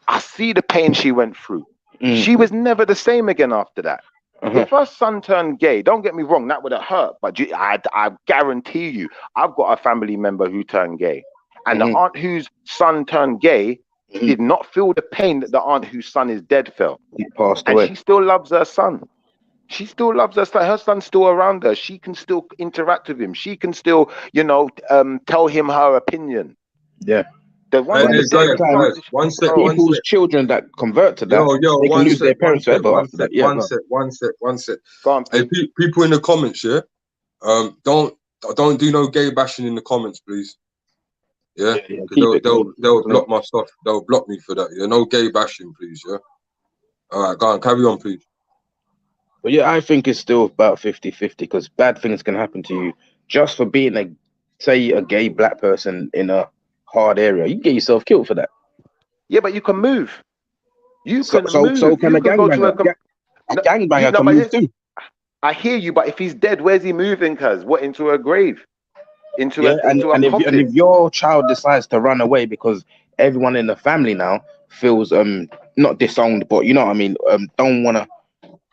I see the pain she went through. She was never the same again after that. If her son turned gay, don't get me wrong, that would have hurt. But I guarantee you, I've got a family member who turned gay. And the aunt whose son turned gay did not feel the pain that the aunt whose son is dead felt. He passed away. And she still loves her son. She still loves her son. Her son's still around her. She can still interact with him. She can still, tell him her opinion. Yeah. The one But at the same time, one sec, people's children that convert to that, they can lose their parents forever after that. Yeah, one sec. Go on, hey, people in the comments, yeah. Don't do no gay bashing in the comments, please. Yeah, they'll block my stuff. They'll block me for that. Yeah, no gay bashing, please. Yeah. All right, go on, carry on, please. But yeah, I think it's still about 50-50 because bad things can happen to you just for being say a gay black person in a hard area. You can get yourself killed for that. Yeah, but you can move. You can move. So can a gangbanger. A gangbanger can move too. I hear you, but if he's dead, where's he moving? Cuz what, into a grave? Into a coffin? And if your child decides to run away because everyone in the family now feels not disowned, but you know what I mean, don't want to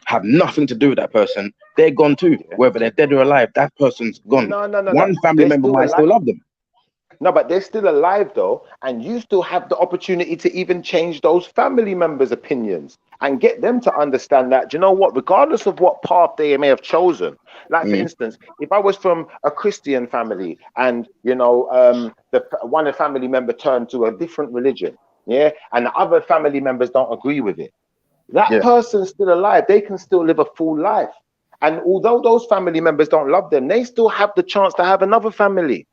have nothing to do with that person, they're gone too. Whether they're dead or alive, that person's gone. No. One family member might still love them. No, but they're still alive though, and you still have the opportunity to even change those family members' opinions and get them to understand that, you know what, regardless of what path they may have chosen. Like for instance, if I was from a Christian family and you know one family member turned to a different religion, yeah, and the other family members don't agree with it, that person's still alive. They can still live a full life, and although those family members don't love them, they still have the chance to have another family.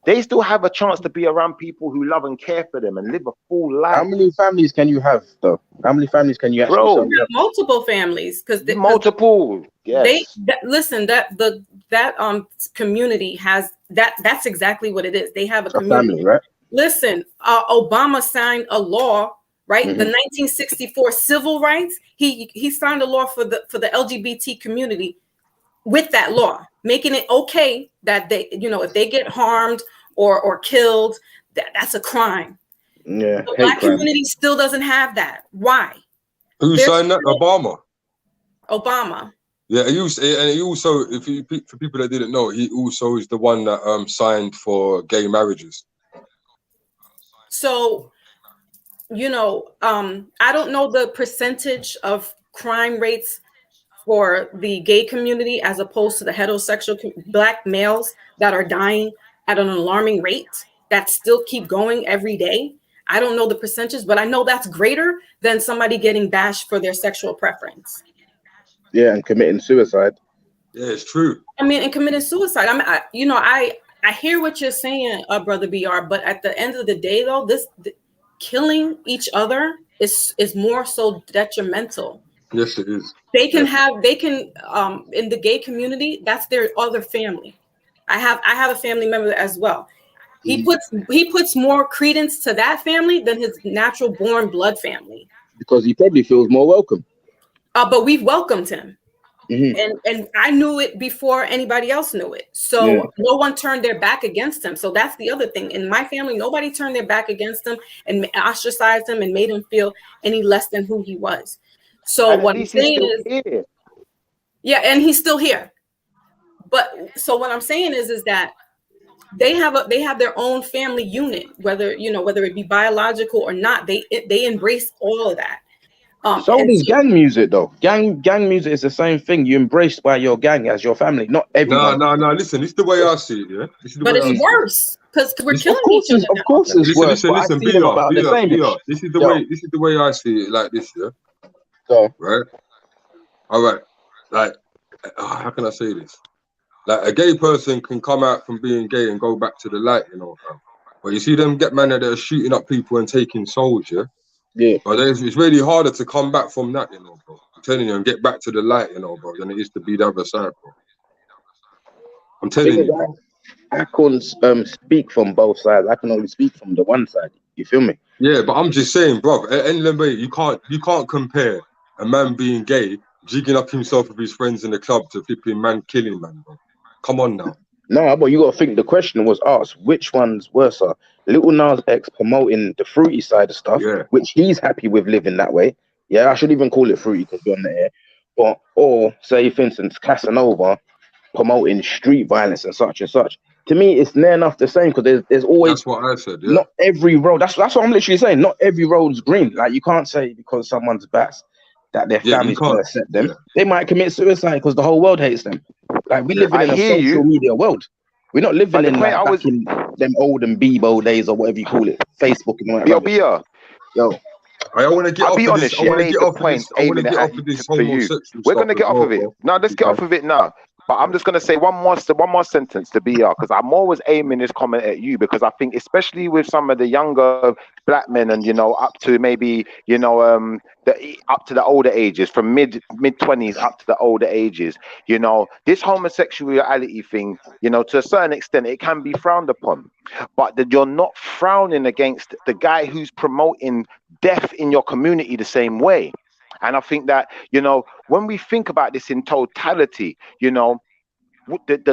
They still have a chance to be around people who love and care for them and live a full life. How many families can you have, though? How many families can you actually have? Multiple families, because multiple. Yes. Listen. That community has that. That's exactly what it is. They have a community, family, right? Listen, Obama signed a law, right? The 1964 Civil Rights. He signed a law for the LGBT community with that law, making it okay that they, you know, if they get harmed or killed, that's a crime. Yeah, the black community still doesn't have that. Why? Who signed that? Obama. Yeah, he also, for people that didn't know, he also is the one that signed for gay marriages. So, you know, I don't know the percentage of crime rates for the gay community as opposed to the heterosexual black males that are dying at an alarming rate that still keep going every day. I don't know the percentages, but I know that's greater than somebody getting bashed for their sexual preference. Yeah, and committing suicide. Yeah, it's true. I mean, and committing suicide. I mean, I hear what you're saying, Brother BR, but at the end of the day, though, killing each other is more so detrimental. Yes, it is. They can in the gay community, that's their other family. I have a family member as well. He puts more credence to that family than his natural born blood family. Because he probably feels more welcome. But we've welcomed him. And I knew it before anybody else knew it. So no one turned their back against him. So that's the other thing. In my family, nobody turned their back against him and ostracized him and made him feel any less than who he was. So and what I'm saying is, yeah, and he's still here. But so what I'm saying is that they have their own family unit, whether it be biological or not. They embrace all of that. So does gang music, though. Gang music is the same thing. You're embraced by your gang as your family, not everyone. No. Listen, this is the way I see it. Yeah, but it's worse because we're killing each other. Of course, it's worse. Listen. This is the way I see it. Like this, yeah. So right. All right. Like, how can I say this? Like, a gay person can come out from being gay and go back to the light, you know. But you see them get man that are shooting up people and taking souls, yeah. Yeah. But it's really harder to come back from that, you know, bro. I'm telling you, and get back to the light, you know, bro, than it is to be the other side, bro. I'm telling you. I couldn't speak from both sides. I can only speak from the one side. You feel me? Yeah, but I'm just saying, bro. At the end of the day, you can't compare a man being gay, jigging up himself with his friends in the club to flipping man killing man, bro. Come on now. No, but you got to think the question was asked, which one's worse? Lil Nas X promoting the fruity side of stuff, which he's happy with living that way. Yeah, I should even call it fruity because we're on the air. Or say, for instance, Casanova promoting street violence and such and such. To me, it's near enough the same because there's always. That's what I said. Yeah. Not every road. That's what I'm literally saying. Not every road's green. Like, you can't say because someone's bats that their family's gonna accept them. Yeah. They might commit suicide because the whole world hates them. Like, we live in a social media world. We're not living But the in point like I back was, in them olden Bebo days or whatever you call it, Facebook and all that yo, rubbish. Bia, Yo, I want to get I'll off be of this. honest, I yeah, want to made get the off of point this. I want to aiming it get at off of this for you. homosexual We're stuff gonna as get off well, of it. bro. No, let's get off of it now. But I'm just gonna say one more sentence to BR, because I'm always aiming this comment at you, because I think especially with some of the younger black men and up to maybe up to the older ages, from mid 20s up to the older ages, this homosexuality thing, to a certain extent it can be frowned upon, but that you're not frowning against the guy who's promoting death in your community the same way. And I think that, when we think about this in totality, the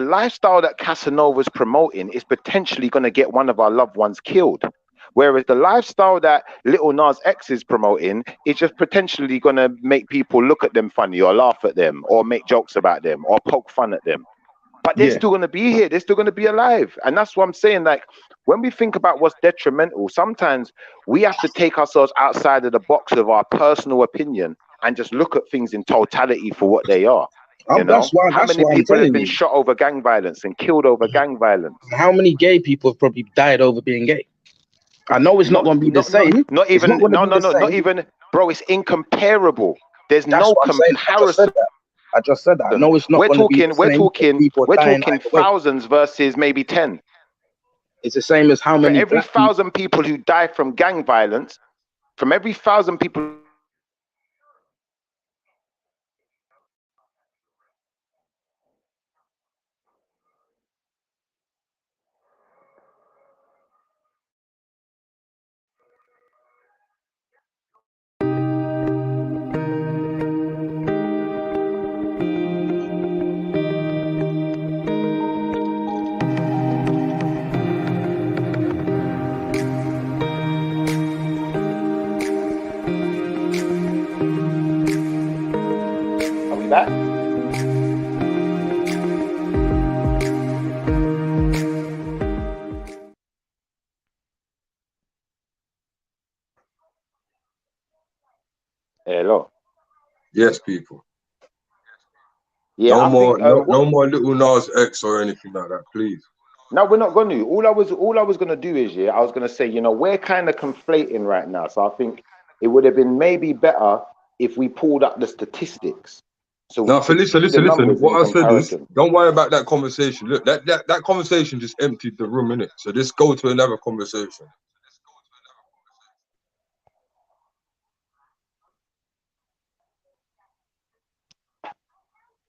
lifestyle that Casanova's promoting is potentially going to get one of our loved ones killed. Whereas the lifestyle that Little Nas X is promoting is just potentially going to make people look at them funny or laugh at them or make jokes about them or poke fun at them. But they're still going to be here. They're still going to be alive. And that's what I'm saying. Like, when we think about what's detrimental, sometimes we have to take ourselves outside of the box of our personal opinion and just look at things in totality for what they are. that's why How many I'm people have telling been you. shot over gang violence and killed over gang violence? How many gay people have probably died over being gay? I know it's not going to be the same. Not even, not even, bro, it's incomparable. There's That's no what I'm saying. comparison. I just said that. I know it's not going to be the same. We're talking thousands versus maybe 10. It's the same as how many. For every 1,000 people who die from gang violence, from every 1,000 people. Are we back? Hello. Yes, people. Yeah, no more Little Nas X or anything like that, please. No, we're not going to. All I was going to do is, I was going to say, we're kind of conflating right now. So I think it would have been maybe better if we pulled up the statistics. So listen. What I said is, don't worry about that conversation. Look, that conversation just emptied the room, innit? So just go to another conversation.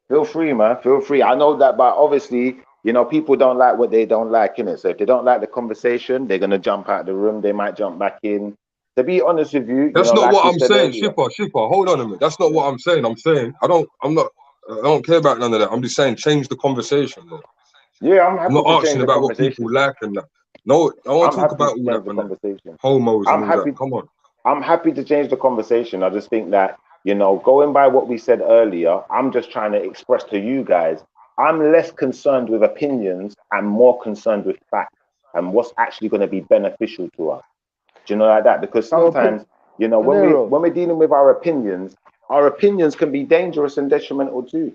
Feel free, man. Feel free. I know that, but obviously, people don't like what they don't like, innit? So if they don't like the conversation, they're gonna jump out the room. They might jump back in. To be honest with you, that's not like what I'm saying, earlier, Shipper. Hold on a minute. That's not what I'm saying. I'm saying I don't care about none of that. I'm just saying change the conversation, bro. Yeah, I'm happy not to asking change the about what conversation. people like and that. No, I want to talk about all that, the man. Conversation. Homos and all that. Come on. I'm happy to change the conversation. I just think that, going by what we said earlier, I'm just trying to express to you guys, I'm less concerned with opinions and more concerned with facts and what's actually going to be beneficial to us. Do you know, like that? Because sometimes, when we're dealing with our opinions can be dangerous and detrimental too.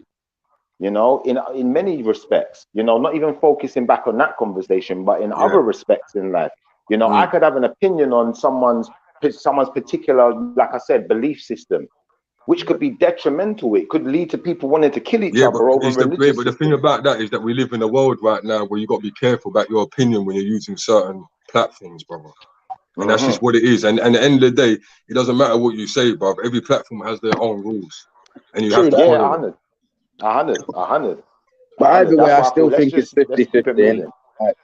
In many respects, not even focusing back on that conversation, but in other respects in life. I could have an opinion on someone's particular, like I said, belief system, which could be detrimental. It could lead to people wanting to kill each other over religious But the thing about that is that we live in a world right now where you got to be careful about your opinion when you're using certain platforms, brother. And that's just what it is. And at the end of the day, it doesn't matter what you say, brother. Every platform has their own rules, and you have to follow them. 100. But either way, I still think it's 50-50.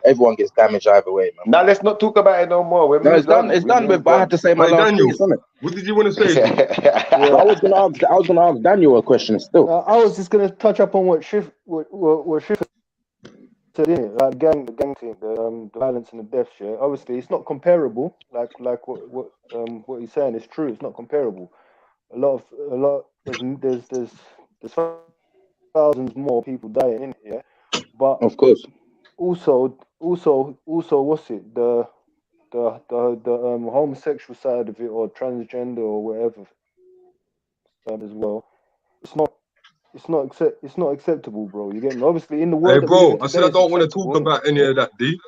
Everyone gets damaged either way, man. Now let's not talk about it no more. No, it's done. It's done. But I had to say my last piece, isn't it? What did you want to say? I was gonna ask Daniel a question still. I was just gonna touch up on what Schiff said, like the gang thing, the violence and the deaths. Yeah, obviously it's not comparable. Like what he's saying is true. It's not comparable. There's thousands more people dying in here, but of course, also, what's it? The homosexual side of it, or transgender, or whatever, as well. it's not acceptable, bro. You get me? Obviously, in the Hey, world that we live bro, in I today, said I it's don't want to acceptable, talk innit? about any of that, D.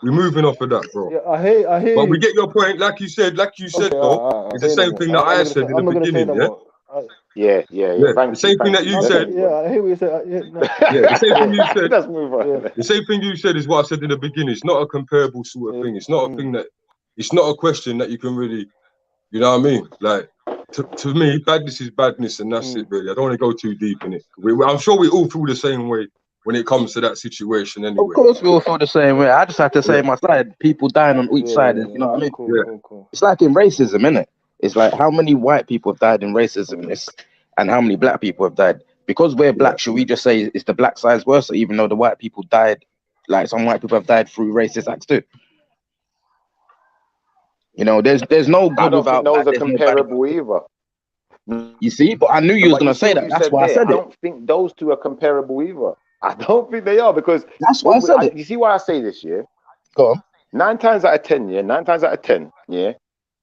We're moving off of that, bro. Yeah, I hear But we you. get your point, like you said, Okay, though. It's the say no same more. thing that I'm I not gonna say. said in the I'm not gonna say beginning, no yeah? more. Yeah. Yeah, the Thank you. same thing that you said. Yeah, I hear what you said. Yeah, no, Yeah, the same thing you said. Let's move on. yeah. The same thing you said is what I said in the beginning. It's not a comparable sort of thing. It's not a thing that. It's not a question that you can really. You know what I mean? Like to me, badness is badness, and that's it. Really, I don't want to go too deep in it. I'm sure we all feel the same way when it comes to that situation. Anyway. Of course, we all feel the same way. I just have to say my side. People dying on each side, you know what I mean? Cool. It's like in racism, innit? It's like how many white people have died in racism, and how many black people have died. Because we're black, should we just say it's the black side's worse, even though the white people died? Like some white people have died through racist acts too. You know, there's no good I don't without think those bad. are There's no bad comparable either. You see, but I knew you was But gonna you see say what that. you That's said why I there. said I it. don't think those two are comparable either. I don't think they are because that's why I said it. You see why I say this, yeah? Go on. 9 times out of 10, yeah,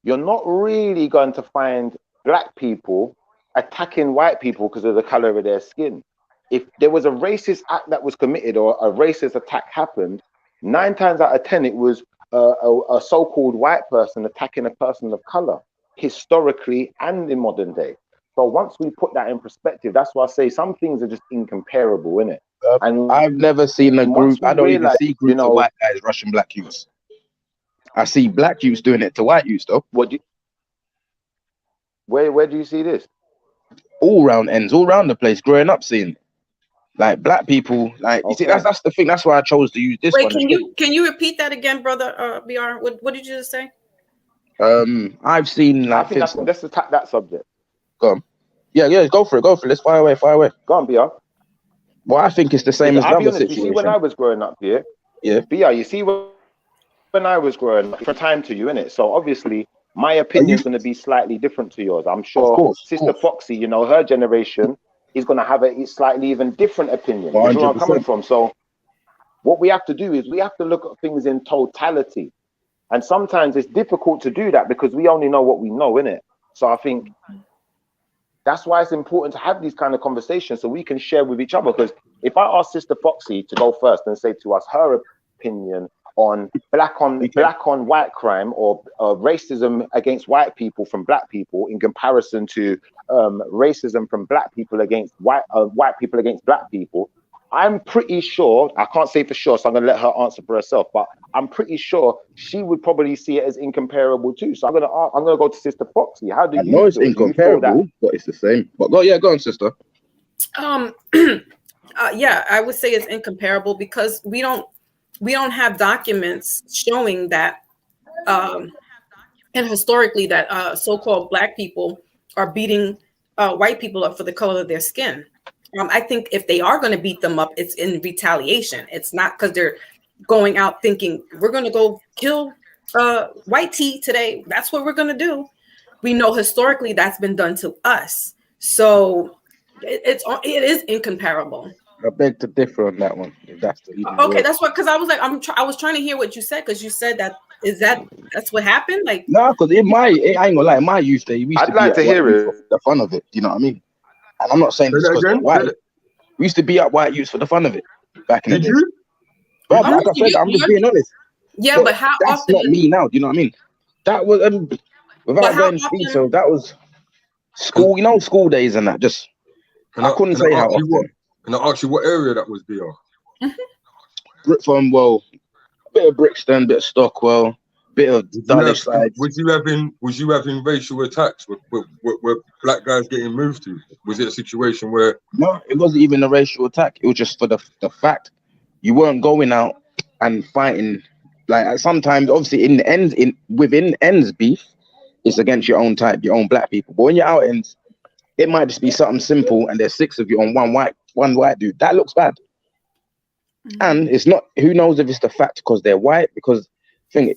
you're not really going to find black people attacking white people because of the color of their skin. If there was a racist act that was committed or a racist attack happened, 9 times out of 10, it was a so-called white person attacking a person of color, historically and in modern day. So once we put that in perspective, that's why I say some things are just incomparable, innit? And I've never seen a group. I don't even realize, see groups of white guys rushing black youths. I see black youths doing it to white youths, though. Where do you see this? All round ends, all round the place. Growing up, seeing like black people, like you see, that's the thing. That's why I chose to use this Wait, one. can you repeat that again, brother? BR, what did you just say? I've seen like. I think let's attack that subject. Go on. Yeah, go for it. Let's fire away. Go on, BR. Well, I think it's the same as the other situation. You see, when I was growing up, yeah, BR, you see when I was growing up, different time to you, innit? So obviously, my opinion is going to be slightly different to yours. I'm sure Sister Foxy, you know, her generation is going to have a slightly even different opinion. You know where I'm coming from? So what we have to do is we have to look at things in totality. And sometimes it's difficult to do that because we only know what we know, innit? So I think that's why it's important to have these kind of conversations so we can share with each other. Because if I ask Sister Foxy to go first and say to us her opinion on black on white crime or racism against white people from black people in comparison to racism from black people against white people against black people, I'm pretty sure, I can't say for sure, so I'm going to let her answer for herself, but I'm pretty sure she would probably see it as incomparable too. So I'm going to go to Sister Foxy. How do you feel? I know it's incomparable, but it's the same. But go on, sister. Yeah, I would say it's incomparable because we don't have documents showing that and historically that so-called black people are beating white people up for the color of their skin. I think if they are going to beat them up, it's in retaliation. It's not because they're going out thinking we're going to go kill white tea today. That's what we're going to do. We know historically that's been done to us. So it is incomparable. I beg to differ on that one. If that's the okay, that's what, because I was like, I was trying to hear what you said, because you said that's what happened. Like, no, because I ain't gonna lie, in my youth day, we used to like to hear it for the fun of it. You know what I mean? And I'm not saying this because they're white. We used to beat up white youths for the fun of it back in the day. But like I said, I'm just being honest. Yeah, but how that's often? That's not me now. Do you know what I mean? That was without going to detail. That was school. You know, school days and that. Just I couldn't say how often. And I asked you what area that was, BR? From a bit of Brixton, bit of Stockwell, bit of Dulwich side. Was you having racial attacks with black guys getting moved to? Was it a situation where? No, it wasn't even a racial attack. It was just for the fact you weren't going out and fighting. Like sometimes, obviously, within ends beef, it's against your own type, your own black people. But when you're out ends, it might just be something simple, and there's 6 of you on one white dude. That looks bad. And it's not, who knows if it's the fact because they're white, because a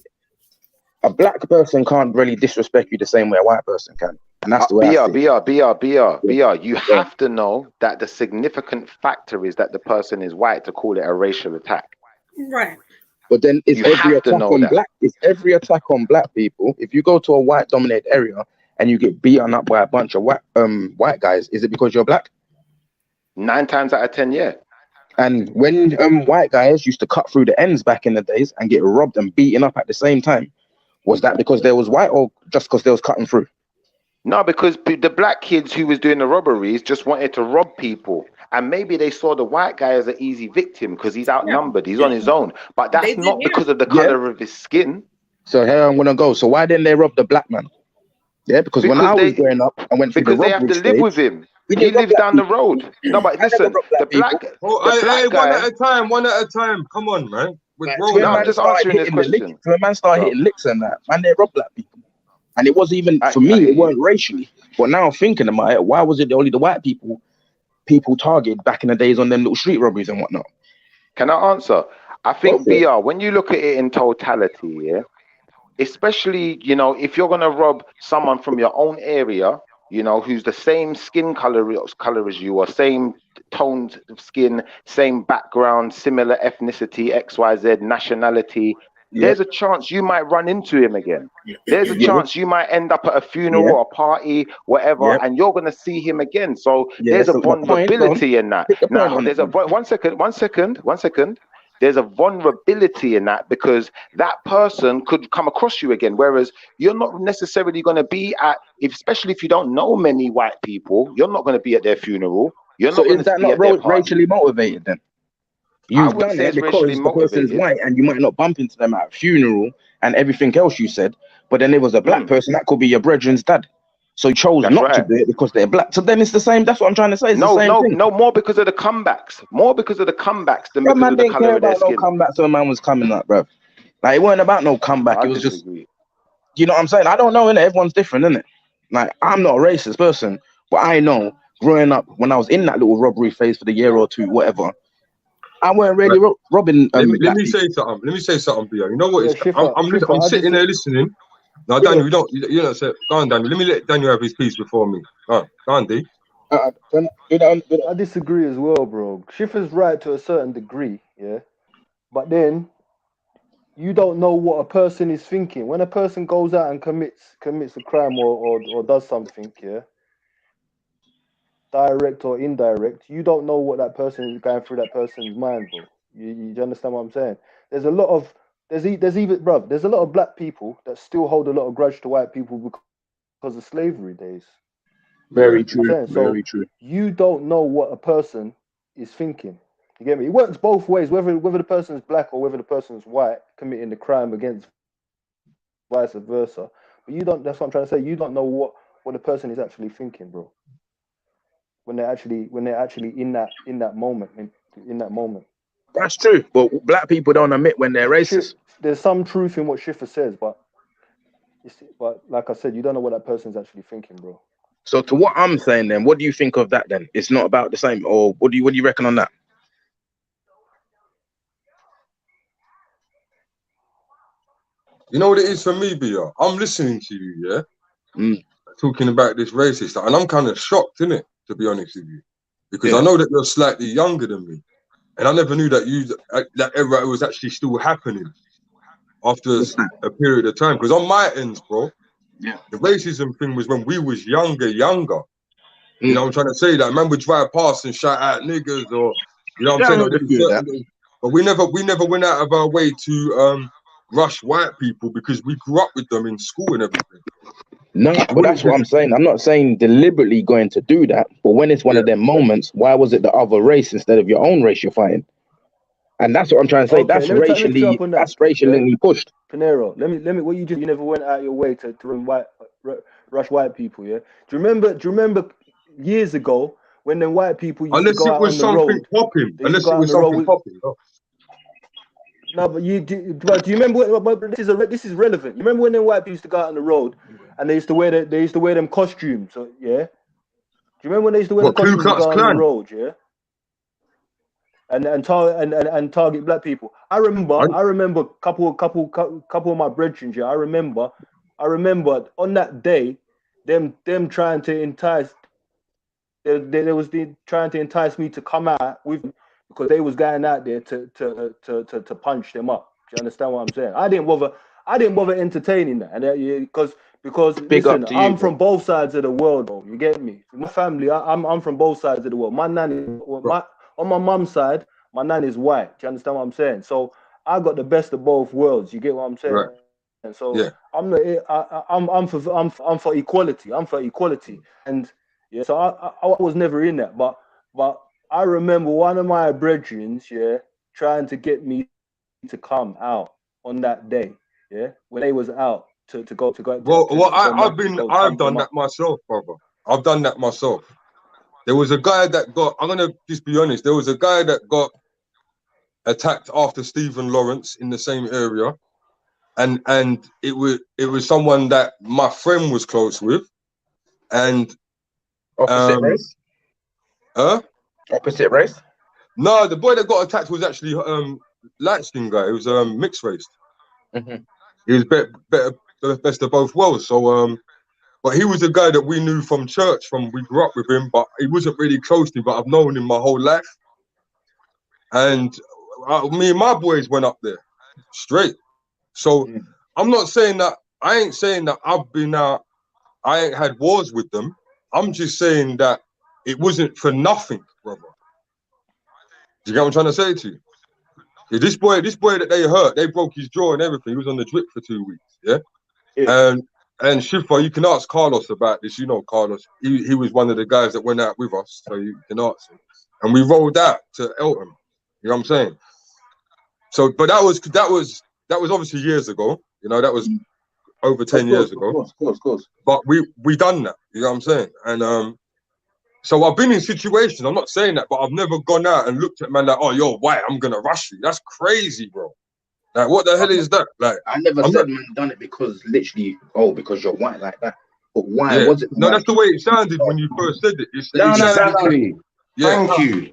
black person can't really disrespect you the same way a white person can. And that's the way BR. You have to know that the significant factor is that the person is white to call it a racial attack. Right. But then it's every attack on black people. If you go to a white dominated area and you get beaten up by a bunch of white guys, is it because you're black? 9 times out of 10, yeah. And when white guys used to cut through the ends back in the days and get robbed and beaten up at the same time, was that because they was white or just because they was cutting through? No, because the black kids who was doing the robberies just wanted to rob people. And maybe they saw the white guy as an easy victim because he's outnumbered, he's on his own. But that's not because of the color of his skin. So here I'm gonna go. So why didn't they rob the black man? Yeah, because when I was growing up, I went through the robbery because they have to live with him. He lives down the road. No, but listen, the black guy. One at a time. Come on, man. I'm just answering this question. When man started hitting licks and that, man, they robbed black people. And it wasn't even, for me, it weren't racially. But now I'm thinking about it, why was it only the white people targeted back in the days on them little street robberies and whatnot? Can I answer? I think, BR, when you look at it in totality, yeah, especially, you know, if you're going to rob someone from your own area, you know, who's the same skin color as you, or same toned skin, same background, similar ethnicity, XYZ, nationality, there's a chance you might run into him again. There's a chance you might end up at a funeral or a party, whatever, and you're going to see him again. So there's a vulnerability in that. Now, there's a one second. There's a vulnerability in that because that person could come across you again. Whereas you're not necessarily going to be at, especially if you don't know many white people, you're not going to be at their funeral. You're not going to be at their party. Racially motivated then? You've done it because the person is white and you might not bump into them at a funeral and everything else you said, but then it was a black person, that could be your brethren's dad. So you chose not to do it because they're black. So then it's the same. That's what I'm trying to say. It's the same thing. No, more because of the comebacks. More because of the comebacks than because of the color of their skin. No comebacks when man was coming up, bro. Like, it wasn't about no comeback. It was just, you know what I'm saying? I don't know, innit? Everyone's different, innit? Like, I'm not a racist person, but I know growing up, when I was in that little robbery phase for the year or two, whatever, I weren't really robbing. Let me say something, Bia. You know what? I'm sitting there listening. No, Daniel, you don't say. Go on, Daniel. Let me let Daniel have his piece before me. Go on, D. I disagree as well, bro. Schiffer's right to a certain degree, yeah. But then you don't know what a person is thinking. When a person goes out and commits a crime or does something, yeah, direct or indirect, you don't know what that person is going through that person's mind, bro. You understand what I'm saying? There's a lot of black people that still hold a lot of grudge to white people because of slavery days. Very true. So very true. You don't know what a person is thinking. You get me? It works both ways, whether the person is black or whether the person is white, committing the crime against vice versa. But you don't. That's what I'm trying to say. You don't know what the person is actually thinking, bro. When they're actually in that moment. That's true. But black people don't admit when they're racist. There's some truth in what Schiffer says, but like I said, you don't know what that person's actually thinking, bro. So to what I'm saying then, what do you think of that then? It's not about the same, or what do you reckon on that? You know what it is for me, Bia? I'm listening to you, yeah? Talking about this racist stuff, and I'm kind of shocked, innit, to be honest with you. Because I know that you're slightly younger than me. And I never knew that that era was actually still happening after a period of time. Because on my ends, bro, the racism thing was when we was younger. You know what I'm trying to say? That man would drive past and shout out niggas, or you know what I'm saying? But we never went out of our way to rush white people because we grew up with them in school and everything. No, but that's what I'm saying. I'm not saying deliberately going to do that, but when it's one of them moments, why was it the other race instead of your own race you're fighting? And that's what I'm trying to say. Okay, that's racially pushed. Penero, let me. What you never went out your way to rush white people. Yeah. Do you remember years ago when them white people used to go out on the road? Unless it was something popping. No, but do you remember? This is relevant. You remember when them white people used to go out on the road and they used to wear them costumes? So, yeah. Do you remember when they used to wear the costumes to go on the road? Yeah. And target black people. I remember a couple of my brethren. Yeah. I remember on that day, them trying to entice. Trying to entice me to come out with them because they was going out there to punch them up. Do you understand what I'm saying? I didn't bother entertaining that, and because Because Big up listen, to you, I'm bro. from both sides of the world, bro. You get me? My family, I'm from both sides of the world. My nanny, on my mum's side, my nanny's white. Do you understand what I'm saying? So I got the best of both worlds. You get what I'm saying? Right. And so Yeah. I'm for equality. I'm for equality. And yeah, so I was never in that, but I remember one of my brethren, yeah, trying to get me to come out on that day, yeah, when they was out to go Well, match, I've done that myself, brother. I've done that myself. There was a guy that got. I'm gonna just be honest. There was a guy that got attacked after Stephen Lawrence in the same area, and it was someone that my friend was close with, and Opposite race? Opposite race? No, the boy that got attacked was actually light skinned guy. He was mixed race. He was better, best of both worlds. So but he was a guy that we knew from church. We grew up with him, but he wasn't really close to me. But I've known him my whole life, and me and my boys went up there straight. So I'm not saying that. I ain't saying that I've been out. I ain't had wars with them. I'm just saying that it wasn't for nothing, brother. Do you get what I'm trying to say to you? Yeah, this boy that they hurt, they broke his jaw and everything. He was on the drip for 2 weeks. Yeah. And Shifa, you can ask Carlos about this. You know Carlos. He was one of the guys that went out with us, so you can ask him. And we rolled out to Eltham. You know what I'm saying? So, but that was obviously years ago. You know, that was over 10 years ago. Of course. But we done that. You know what I'm saying? And so I've been in situations. I'm not saying that, but I've never gone out and looked at man like, oh, you're white, I'm gonna rush you. That's crazy, bro. Like, what the hell is that? Like, I never said man done it because literally, because you're white like that. But why was it? No, that's the way it sounded when you first said it. Exactly. Thank you.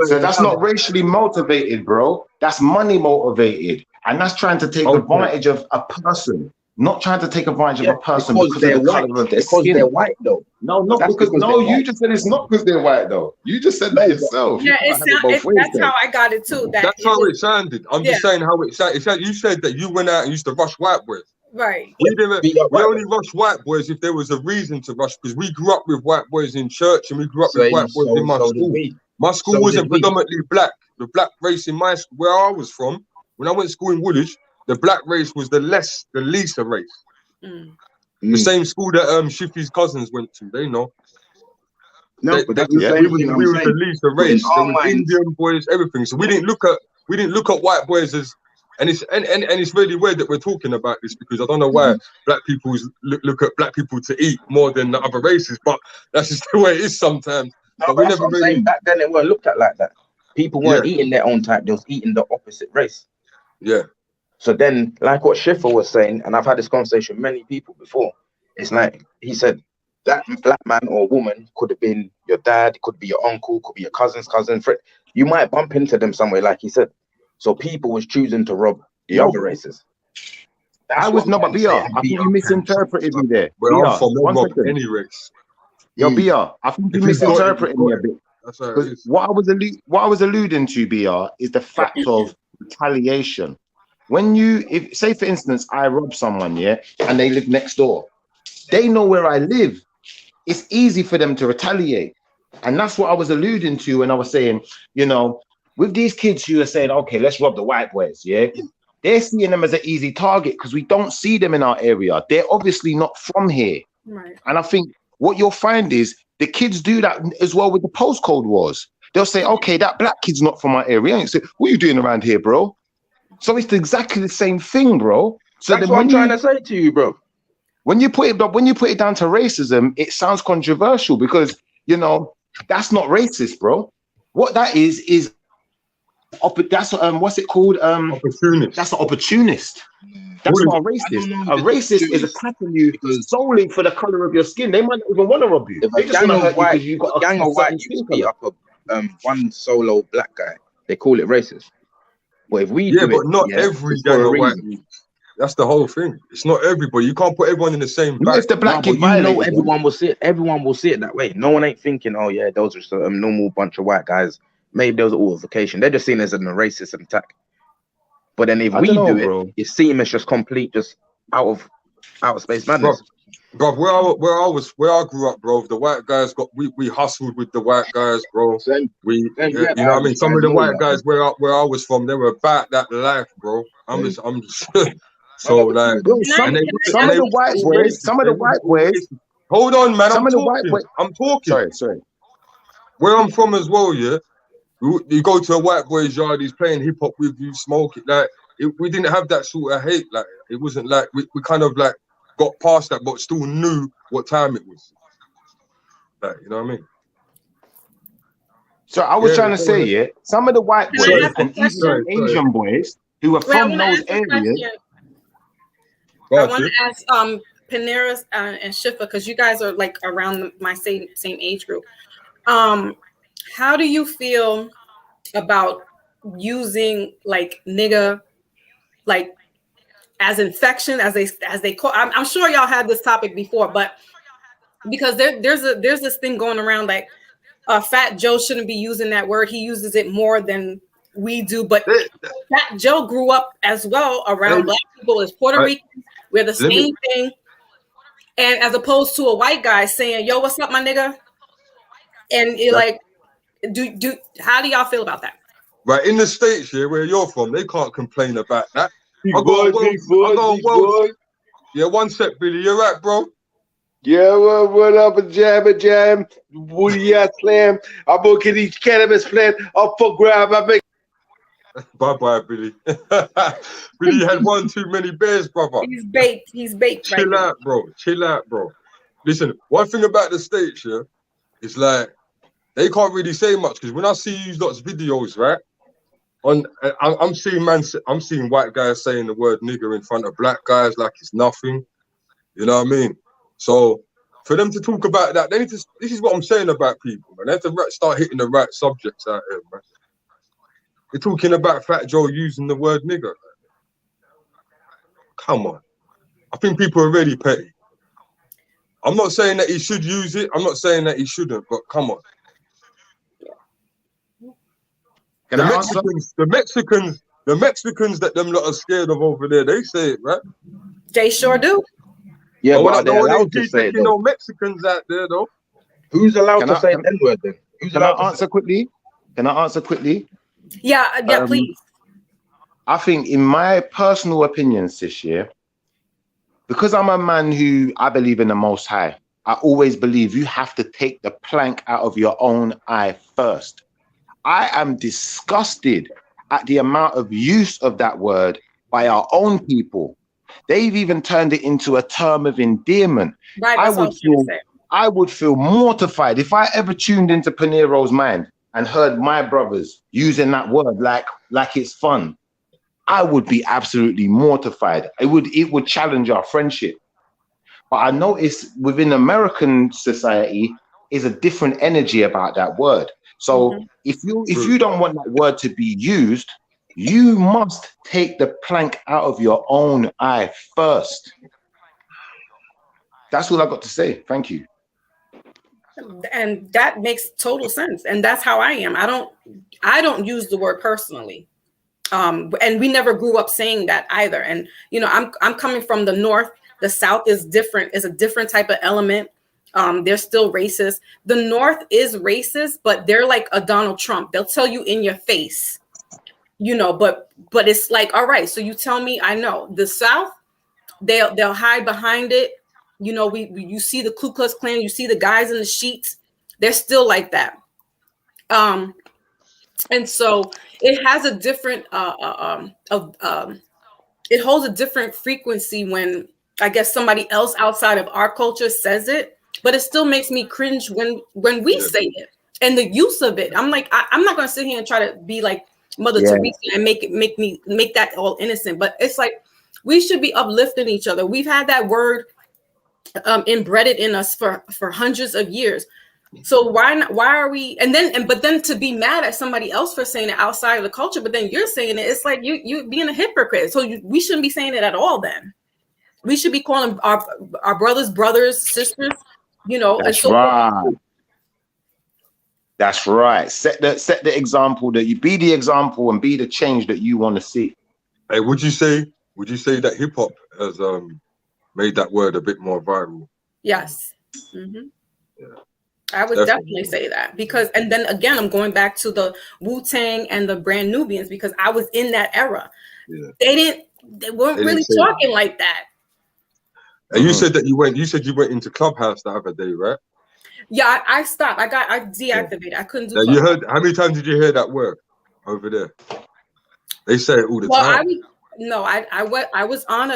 So that's not racially motivated, bro. That's money motivated. And that's trying to take advantage of a person. Not trying to take advantage of a person because they're of the white. color of their Because skin. they're white, though. No, not because you just said it's not because they're white, though. You just said that yourself. Yeah, that's how I got it too. That's how it sounded. I'm just saying how it sounded. You said that you went out and used to rush white boys. Right. We only rush white boys if there was a reason to rush, because we grew up with white boys in church and we grew up with white boys in my school. My school wasn't predominantly black. The black race in my school, where I was from, when I went to school in Woolwich, the black race was the least race. The same school that Shiffy's cousins went to, they know. No, but that's the we same was thing I'm the saying. least race. There was Indian boys, everything. So we didn't look at white boys as, and it's really weird that we're talking about this, because I don't know why black people look at black people to eat more than the other races, but that's just the way it is sometimes. No, but we that's never what I'm saying. Back then, it weren't looked at like that. People weren't eating their own type; they was eating the opposite race. Yeah. So then, like what Schiffer was saying, and I've had this conversation with many people before. It's like he said that black man or woman could have been your dad, could be your uncle, could be your cousin, friend. You might bump into them somewhere, like he said. So people was choosing to rob the other races. I was not, but BR, I think you misinterpreted me there. Well, I'm from rob any race. Yo, BR, I think you misinterpreted me a bit. Because what I was alluding to, BR, is the fact of retaliation. When say for instance, I rob someone, and they live next door, they know where I live. It's easy for them to retaliate. And that's what I was alluding to when I was saying, with these kids who are saying, okay, let's rob the white boys, they're seeing them as an easy target because we don't see them in our area. They're obviously not from here. Right. And I think what you'll find is the kids do that as well with the postcode wars. They'll say, okay, that black kid's not from my area. And say, what are you doing around here, bro? So it's exactly the same thing, bro. So that's what I'm trying to say to you, bro. When you put it down to racism, it sounds controversial because that's not racist, bro. What that is that's what's it called? Opportunist. That's an opportunist. That's not a racist. A racist is attacking you solely for the color of your skin. They might not even want to rob you. They just want to hurt you because you've got a gang of white beat up one solo black guy. They call it racist. But if we do but it, not every gang of white. That's the whole thing. It's not everybody. You can't put everyone in the same bag. If the black kid everyone will see it. Everyone will see it that way. No one ain't thinking, oh yeah, those are just a normal bunch of white guys. Maybe those are all vacation. They're just seen as a racist attack. But then if we do it, it seems it's just complete, just out of space madness. Bro, where I grew up, bro, the white guys we hustled with the white guys, bro. You know what I mean? Some of the white guys where I was from, they were about that life, bro. I'm just so like, some of the white boys. Hold on, man. I'm talking. Sorry. Where I'm from as well, yeah. You go to a white boy's yard, he's playing hip hop with you, smoke it. Like we didn't have that sort of hate. Like it wasn't like we kind of like got past that, but still knew what time it was. Like, you know what I mean? So I was trying to say, some of the white boys and even Asian boys who are from those areas. I want to ask Peniros and Shiffa, because you guys are like around my same age group. How do you feel about using like nigga, like as infection, as they call? I'm sure y'all had this topic before, but because there's this thing going around like Fat Joe shouldn't be using that word. He uses it more than we do, but Fat Joe grew up as well around black people as Puerto Rican. We're the same thing. And as opposed to a white guy saying, yo, what's up, my nigga? And you're like, how do y'all feel about that? Right, in the States here, where you're from, they can't complain about that. Yeah, one sec, Billy. You're right, bro. Yeah, what up, a jam? Woody slam. I'm gonna get these cannabis plant up for grab. I make. Bye, Billy. Billy had one too many bears, brother. He's baked. Chill out, bro. Listen, one thing about the States, yeah, is like they can't really say much because when I see you lots of videos, right? I'm seeing white guys saying the word nigger in front of black guys like it's nothing. You know what I mean? So for them to talk about that, they need to. This is what I'm saying about people, man. They have to start hitting the right subjects out here, man. They're talking about Fat Joe using the word nigger. Come on. I think people are really petty. I'm not saying that he should use it. I'm not saying that he shouldn't, but come on. The Mexicans that them lot are scared of over there, they say it, right? They sure do. Yeah, but they're allowed to say it, though. No Mexicans out there, though. Who's allowed to say N-word then? Can I answer quickly? Yeah, please. I think, in my personal opinion, sis, because I'm a man who I believe in the Most High, I always believe you have to take the plank out of your own eye first. I am disgusted at the amount of use of that word by our own people. They've even turned it into a term of endearment. Right, I would feel mortified if I ever tuned into Peniros' mind and heard my brothers using that word like it's fun. I would be absolutely mortified. It would challenge our friendship. But I notice within American society is a different energy about that word. So if you don't want that word to be used, you must take the plank out of your own eye first. That's all I got to say. Thank you. And that makes total sense. And that's how I am. I don't use the word personally. And we never grew up saying that either. And I'm coming from the North. The South is different, is a different type of element. They're still racist. The North is racist, but they're like a Donald Trump. They'll tell you in your face, but it's like, all right, so you tell me, I know. The South, they'll hide behind it. You see the Ku Klux Klan, you see the guys in the sheets. They're still like that. And so it has a different it holds a different frequency when I guess somebody else outside of our culture says it, but it still makes me cringe when we say it and the use of it. I'm like, I'm not gonna sit here and try to be like Mother Teresa and make that all innocent, but it's like we should be uplifting each other. We've had that word embedded in us for hundreds of years. So why are we but then to be mad at somebody else for saying it outside of the culture, but then you're saying it, it's like you being a hypocrite. So we shouldn't be saying it at all. Then we should be calling our brothers, sisters, That's right. That's right. Set the example, that you be the example and be the change that you want to see. Hey, would you say that hip hop has made that word a bit more viral? Yes. Mm-hmm. I would Definitely. definitely say that because, and then again, I'm going back to the Wu-Tang and the Brand Nubians because I was in that era. Yeah. They weren't They didn't really say talking that. like that. And you said that you said you went into Clubhouse the other day, right? Yeah, I stopped. I deactivated. I couldn't do Now you Clubhouse. heard, how many times did you hear that word over there? They say it all the Well, time. I was on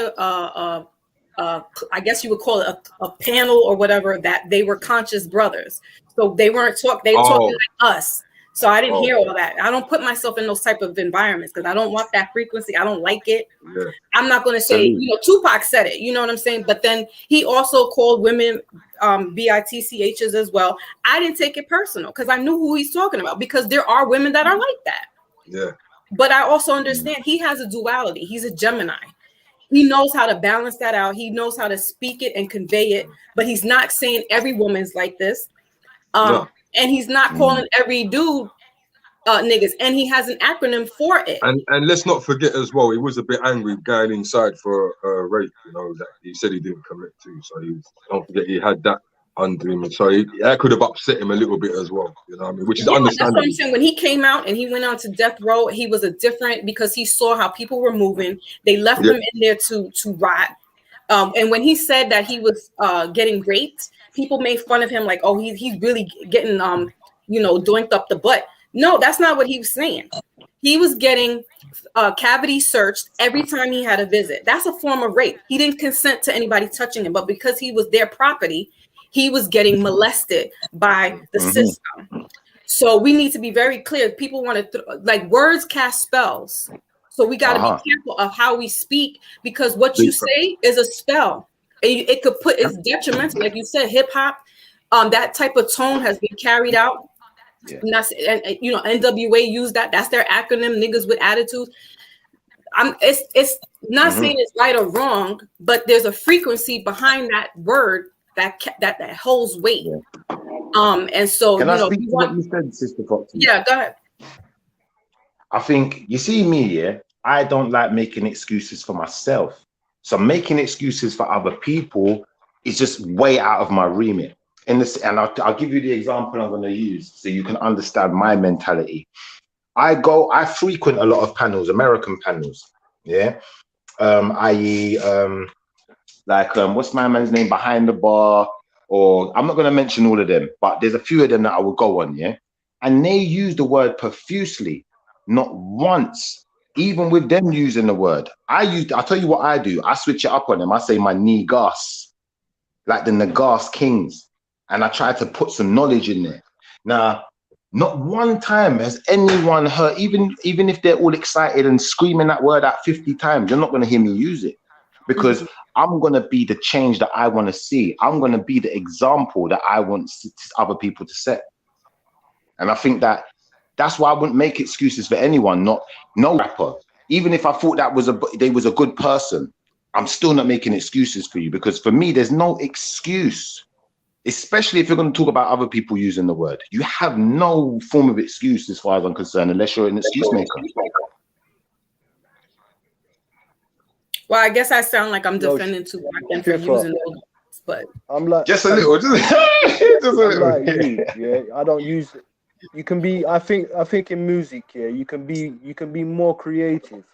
I guess you would call it a panel or whatever that they were conscious brothers. So they weren't they were talking like us. So I didn't hear all that. I don't put myself in those type of environments because I don't want that frequency. I don't like it. Yeah. I'm not going to say, Tupac said it, you know what I'm saying? But then he also called women bitchs as well. I didn't take it personal because I knew who he's talking about because there are women that are like that. Yeah. But I also understand he has a duality. He's a Gemini. He knows how to balance that out. He knows how to speak it and convey it, but he's not saying every woman's like this. No. And he's not calling every dude niggas, and he has an acronym for it. And let's not forget as well, he was a bit angry going inside for rape, that he said he didn't commit to. So don't forget he had that under him. So that could have upset him a little bit as well, you know what I mean? Which is understandable. That's what I'm saying. When he came out and he went on to death row, he was because he saw how people were moving. They left him in there to rot. And when he said that he was getting raped, people made fun of him like, oh, he's really getting doinked up the butt. No, that's not what he was saying. He was getting cavity searched every time he had a visit. That's a form of rape. He didn't consent to anybody touching him, but because he was their property, he was getting molested by the system. So we need to be very clear. People want to words cast spells. So we got to be careful of how we speak because what you say is a spell. And it could it's detrimental. Like you said, hip hop, that type of tone has been carried out. Yeah. And NWA used that. That's their acronym, niggas with attitude. It's not saying it's right or wrong, but there's a frequency behind that word that holds weight. And so can I speak to what you said, Sister Foxy? Yeah, go ahead. I think you see me, I don't like making excuses for myself. So making excuses for other people is just way out of my remit. And I'll give you the example I'm going to use so you can understand my mentality. I frequent a lot of panels, American panels, i.e. What's my man's name behind the bar, or I'm not going to mention all of them, but there's a few of them that I will go on, and they use the word profusely, not once, even with them using the word. I'll tell you what I do. I switch it up on them. I say my Negas, like the Nagas Kings. And I try to put some knowledge in there. Now, not one time has anyone heard, even if they're all excited and screaming that word out 50 times, you're not going to hear me use it because I'm going to be the change that I want to see. I'm going to be the example that I want other people to set. And I think that's why I wouldn't make excuses for anyone, no rapper. Even if I thought they was a good person, I'm still not making excuses for you because for me, there's no excuse. Especially if you're going to talk about other people using the word. You have no form of excuse as far as I'm concerned, unless you're an excuse maker. Well, I guess I sound like I'm defending Tupac and for using those, but I'm like just a little, just a little. Like you, I don't use it. You can be. I think in music, you can be more creative.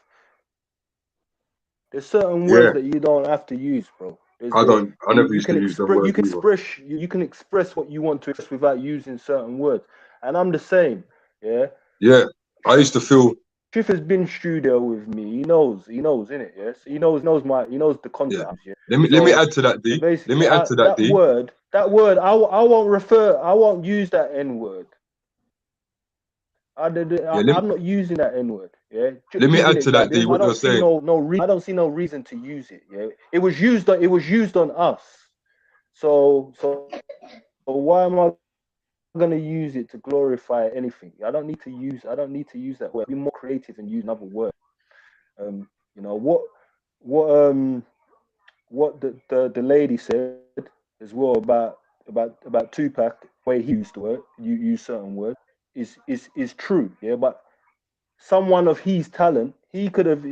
There's certain words that you don't have to use, bro. I never used to use the word. You can express what you want to express without using certain words, and I'm the same. Yeah. Yeah, I used to feel. Chief has been studio with me. He knows, innit? Yes, he knows the concepts. Yeah. Let me add to that, D. Let me add to that, D. That word, I won't use that N word. I'm not using that N word. Yeah. Let me add to that, D. What you're saying. I don't see no reason to use it. Yeah. It was used on us. So why am I gonna use it to glorify anything? I don't need to use that word. Be more creative and use another word. What the lady said as well about Tupac, the way he used the word, you use certain words, is true. Yeah, but someone of his talent, he could have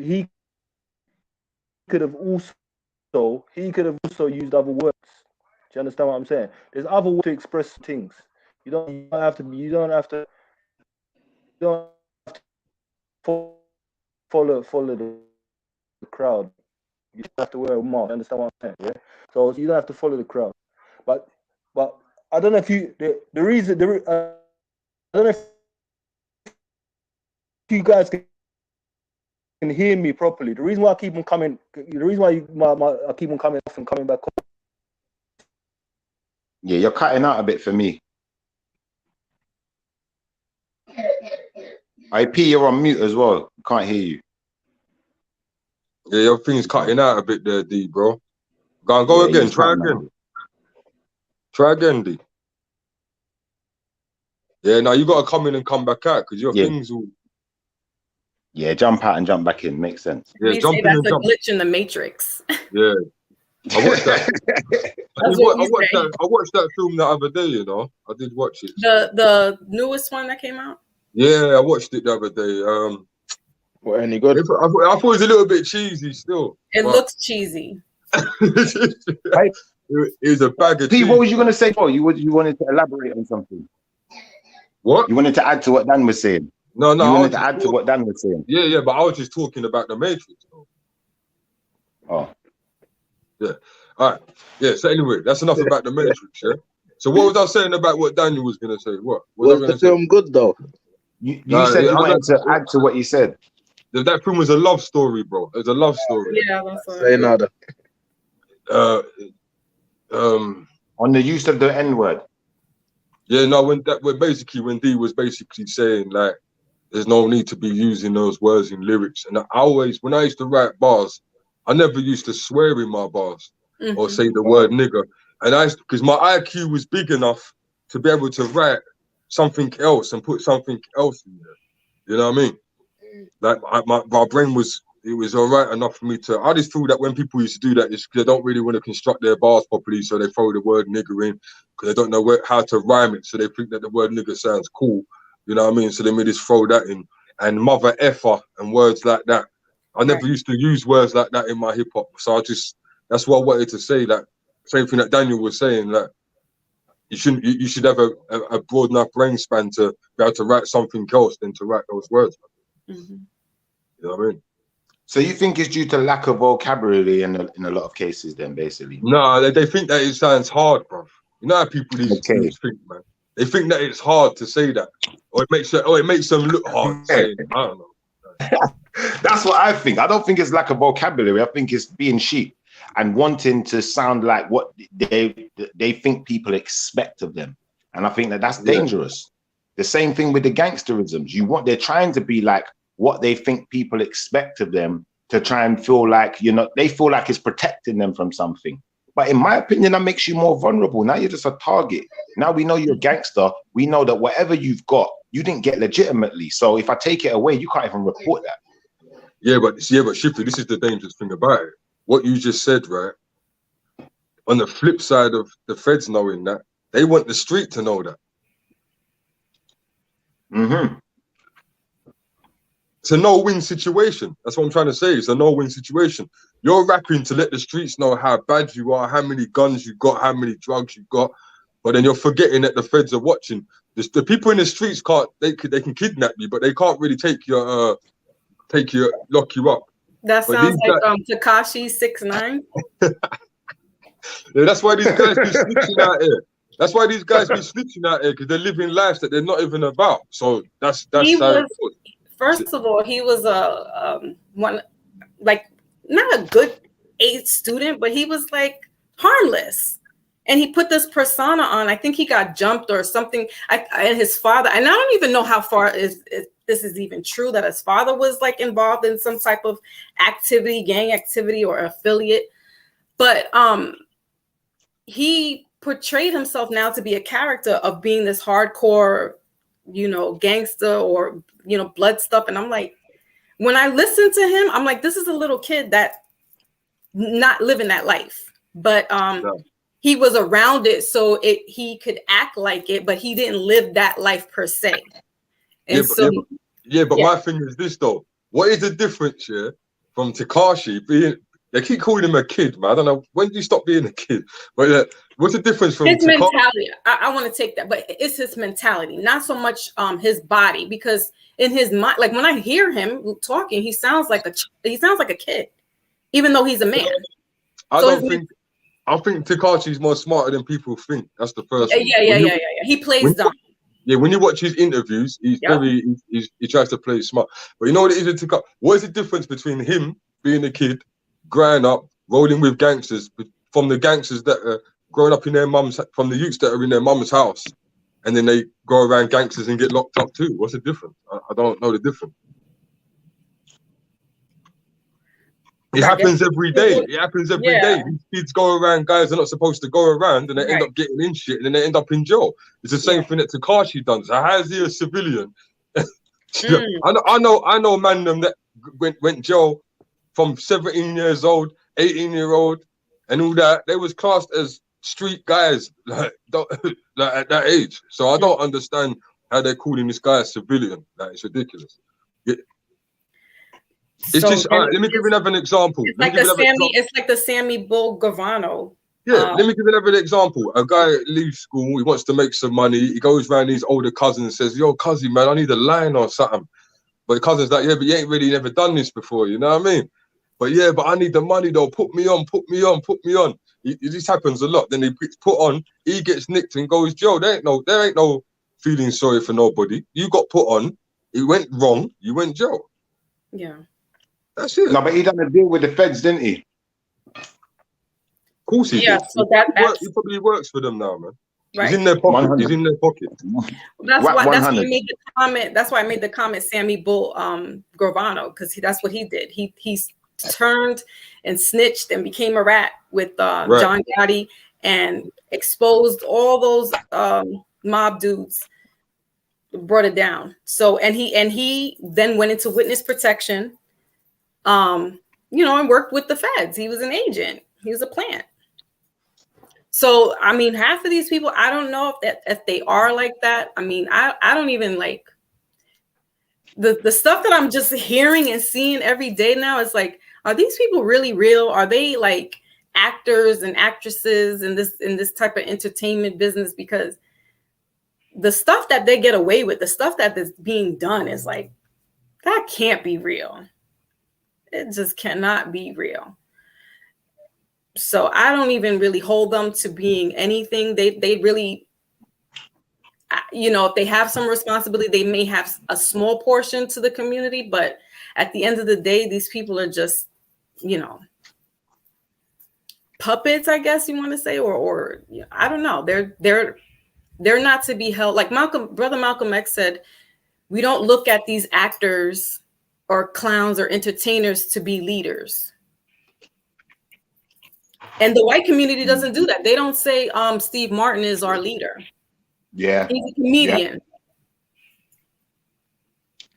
also used other words. you understand what I'm saying? There's other ways to express things. You don't have to follow the crowd. You have to wear a mask. You understand what I'm saying? Yeah. So you don't have to follow the crowd. But I don't know if you I don't know if you guys can hear me properly. The reason why I keep on coming, the reason why I keep on coming off and coming back on. Yeah, you're cutting out a bit for me. IP, you're on mute as well. Can't hear you. Yeah, your thing's cutting out a bit there, D, bro. Go again. Try again. Try again, D. Yeah, now you got to come in and come back out because your things all... Yeah, jump out and jump back in. Makes sense. Yeah, You say that's a glitch in the matrix. Yeah. I watched that. I watched that film the other day, you know. I did watch it. The newest one that came out? Yeah, I watched it the other day. What, any good? I thought it was a little bit cheesy still. It looks cheesy. It was a bag of cheese. What was you going to say, Paul? You wanted to elaborate on something. What? You wanted to add to what Dan was saying. No. You wanted to add to what Dan was saying. Yeah, but I was just talking about the Matrix. Oh. Yeah. All right. Yeah, so anyway, that's enough about the Matrix, yeah? So what was I saying about what Daniel was going to say? What? Was the film good, though? You said you wanted to add to what he said. That film was a love story, bro. It was a love story. Yeah, that's right. Say nada. On the use of the N-word. Yeah, no, when D was basically saying like there's no need to be using those words in lyrics. And when I used to write bars, I never used to swear in my bars or say the word nigger. And because my IQ was big enough to be able to write something else and put something else in there. You know what I mean? Like my brain was all right enough for me to. I just feel that when people used to do that, it's because they don't really want to construct their bars properly, so they throw the word nigger in because they don't know how to rhyme it, so they think that the word nigger sounds cool. You know what I mean? So they may just throw that in, and mother effer and words like that. I never used to use words like that in my hip hop, so that's what I wanted to say. That same thing that Daniel was saying. That you should have a broad enough brain span to be able to write something else than to write those words. You know what I mean? So you think it's due to lack of vocabulary in a lot of cases then, basically? No, they think that it sounds hard, bro. You know how people these think, man. They think that it's hard to say that. Or it makes them look hard saying it. I don't know. That's what I think. I don't think it's lack of vocabulary. I think it's being sheep and wanting to sound like what they think people expect of them. And I think that's dangerous. The same thing with the gangsterisms. They're trying to be like what they think people expect of them to try and feel like, they feel like it's protecting them from something. But in my opinion, that makes you more vulnerable. Now you're just a target. Now we know you're a gangster. We know that whatever you've got, you didn't get legitimately. So if I take it away, you can't even report that. Yeah, but Shifty, this is the dangerous thing about it. What you just said, right? On the flip side of the feds knowing that, they want the street to know that. It's a no-win situation. That's what I'm trying to say. It's a no-win situation. You're rapping to let the streets know how bad you are, how many guns you got, how many drugs you got, but then you're forgetting that the feds are watching. The people in the streets they can kidnap you, but they can't really lock you up. That sounds like Tekashi 6ix9ine. Yeah, that's why these guys be snitching out here. That's why these guys be snitching out here, because they're living lives that they're not even about. So that's first of all, he was not a good A student, but he was like harmless. And he put this persona on. I think he got jumped or something. And his father, and I don't even know how far this is even true, that his father was like involved in some type of activity, gang activity or affiliate. But he portrayed himself now to be a character of being this hardcore, gangster or, blood stuff. And I'm like, when I listen to him, I'm like, this is a little kid that not living that life. But he was around it, so he could act like it, but he didn't live that life per se. And but my thing is this though. What is the difference here from Tekashi being They keep calling him a kid, man. I don't know, when do you stop being a kid? But what's the difference from his mentality? I want to take that, but it's his mentality, not so much his body, because in his mind, like when I hear him talking, he sounds like a kid, even though he's a man. I think Tekashi's more smarter than people think. That's the first thing. Yeah. He plays dumb. Yeah, when you watch his interviews, he tries to play smart. But you know what it is with Tekashi? What is the difference between him being a kid, growing up, rolling with gangsters, from the gangsters that are growing up in their mums, from the youths that are in their mum's house, and then they go around gangsters and get locked up too? What's the difference? I don't know the difference. It happens every day. It happens every day. These kids go around, guys are not supposed to go around, and they end up getting in shit, and then they end up in jail. It's the same thing that Tekashi done. So how is he a civilian? I know man them that went jail from 17 years old, 18-year-old, and all that. They was classed as street guys like at that age. So I don't understand how they're calling this guy a civilian. Like, it's ridiculous. It's just let me give you another example. It's like the Sammy Bull Gavano. Yeah, let me give you another example. A guy leaves school, he wants to make some money. He goes around his older cousin and says, "Yo, cousin, man, I need a line or something." But the cousin's like, "Yeah, but you ain't really never done this before, you know what I mean? But yeah, but I need the money though. Put me on. It just happens a lot. Then he gets put on, he gets nicked and goes jail. There ain't no feeling sorry for nobody. You got put on, it went wrong, you went jail. Yeah. That's it. No, but he done a deal with the feds, didn't he? Of course he did. So he probably works for them now, man. Right. He's in their pocket. 100. He's in their pocket. That's why I made the comment. That's why I made the comment, Sammy Bull Gravano, because that's what he did. He turned and snitched and became a rat with John Gotti and exposed all those mob dudes, brought it down. So and he then went into witness protection, and worked with the feds. He was an agent. He was a plant. So I mean, half of these people, I don't know if they are like that. I mean, I don't even like the stuff that I'm just hearing and seeing every day now. Is like, are these people really real? Are they like actors and actresses in this type of entertainment business? Because the stuff that they get away with, the stuff that is being done is like, that can't be real. It just cannot be real. So I don't even really hold them to being anything. They really, if they have some responsibility, they may have a small portion to the community, but at the end of the day, these people are just, puppets, I guess you want to say, or I don't know. They're not to be held, like Brother Malcolm X said, we don't look at these actors or clowns or entertainers to be leaders. And the white community doesn't do that. They don't say Steve Martin is our leader. Yeah. He's a comedian. Yeah.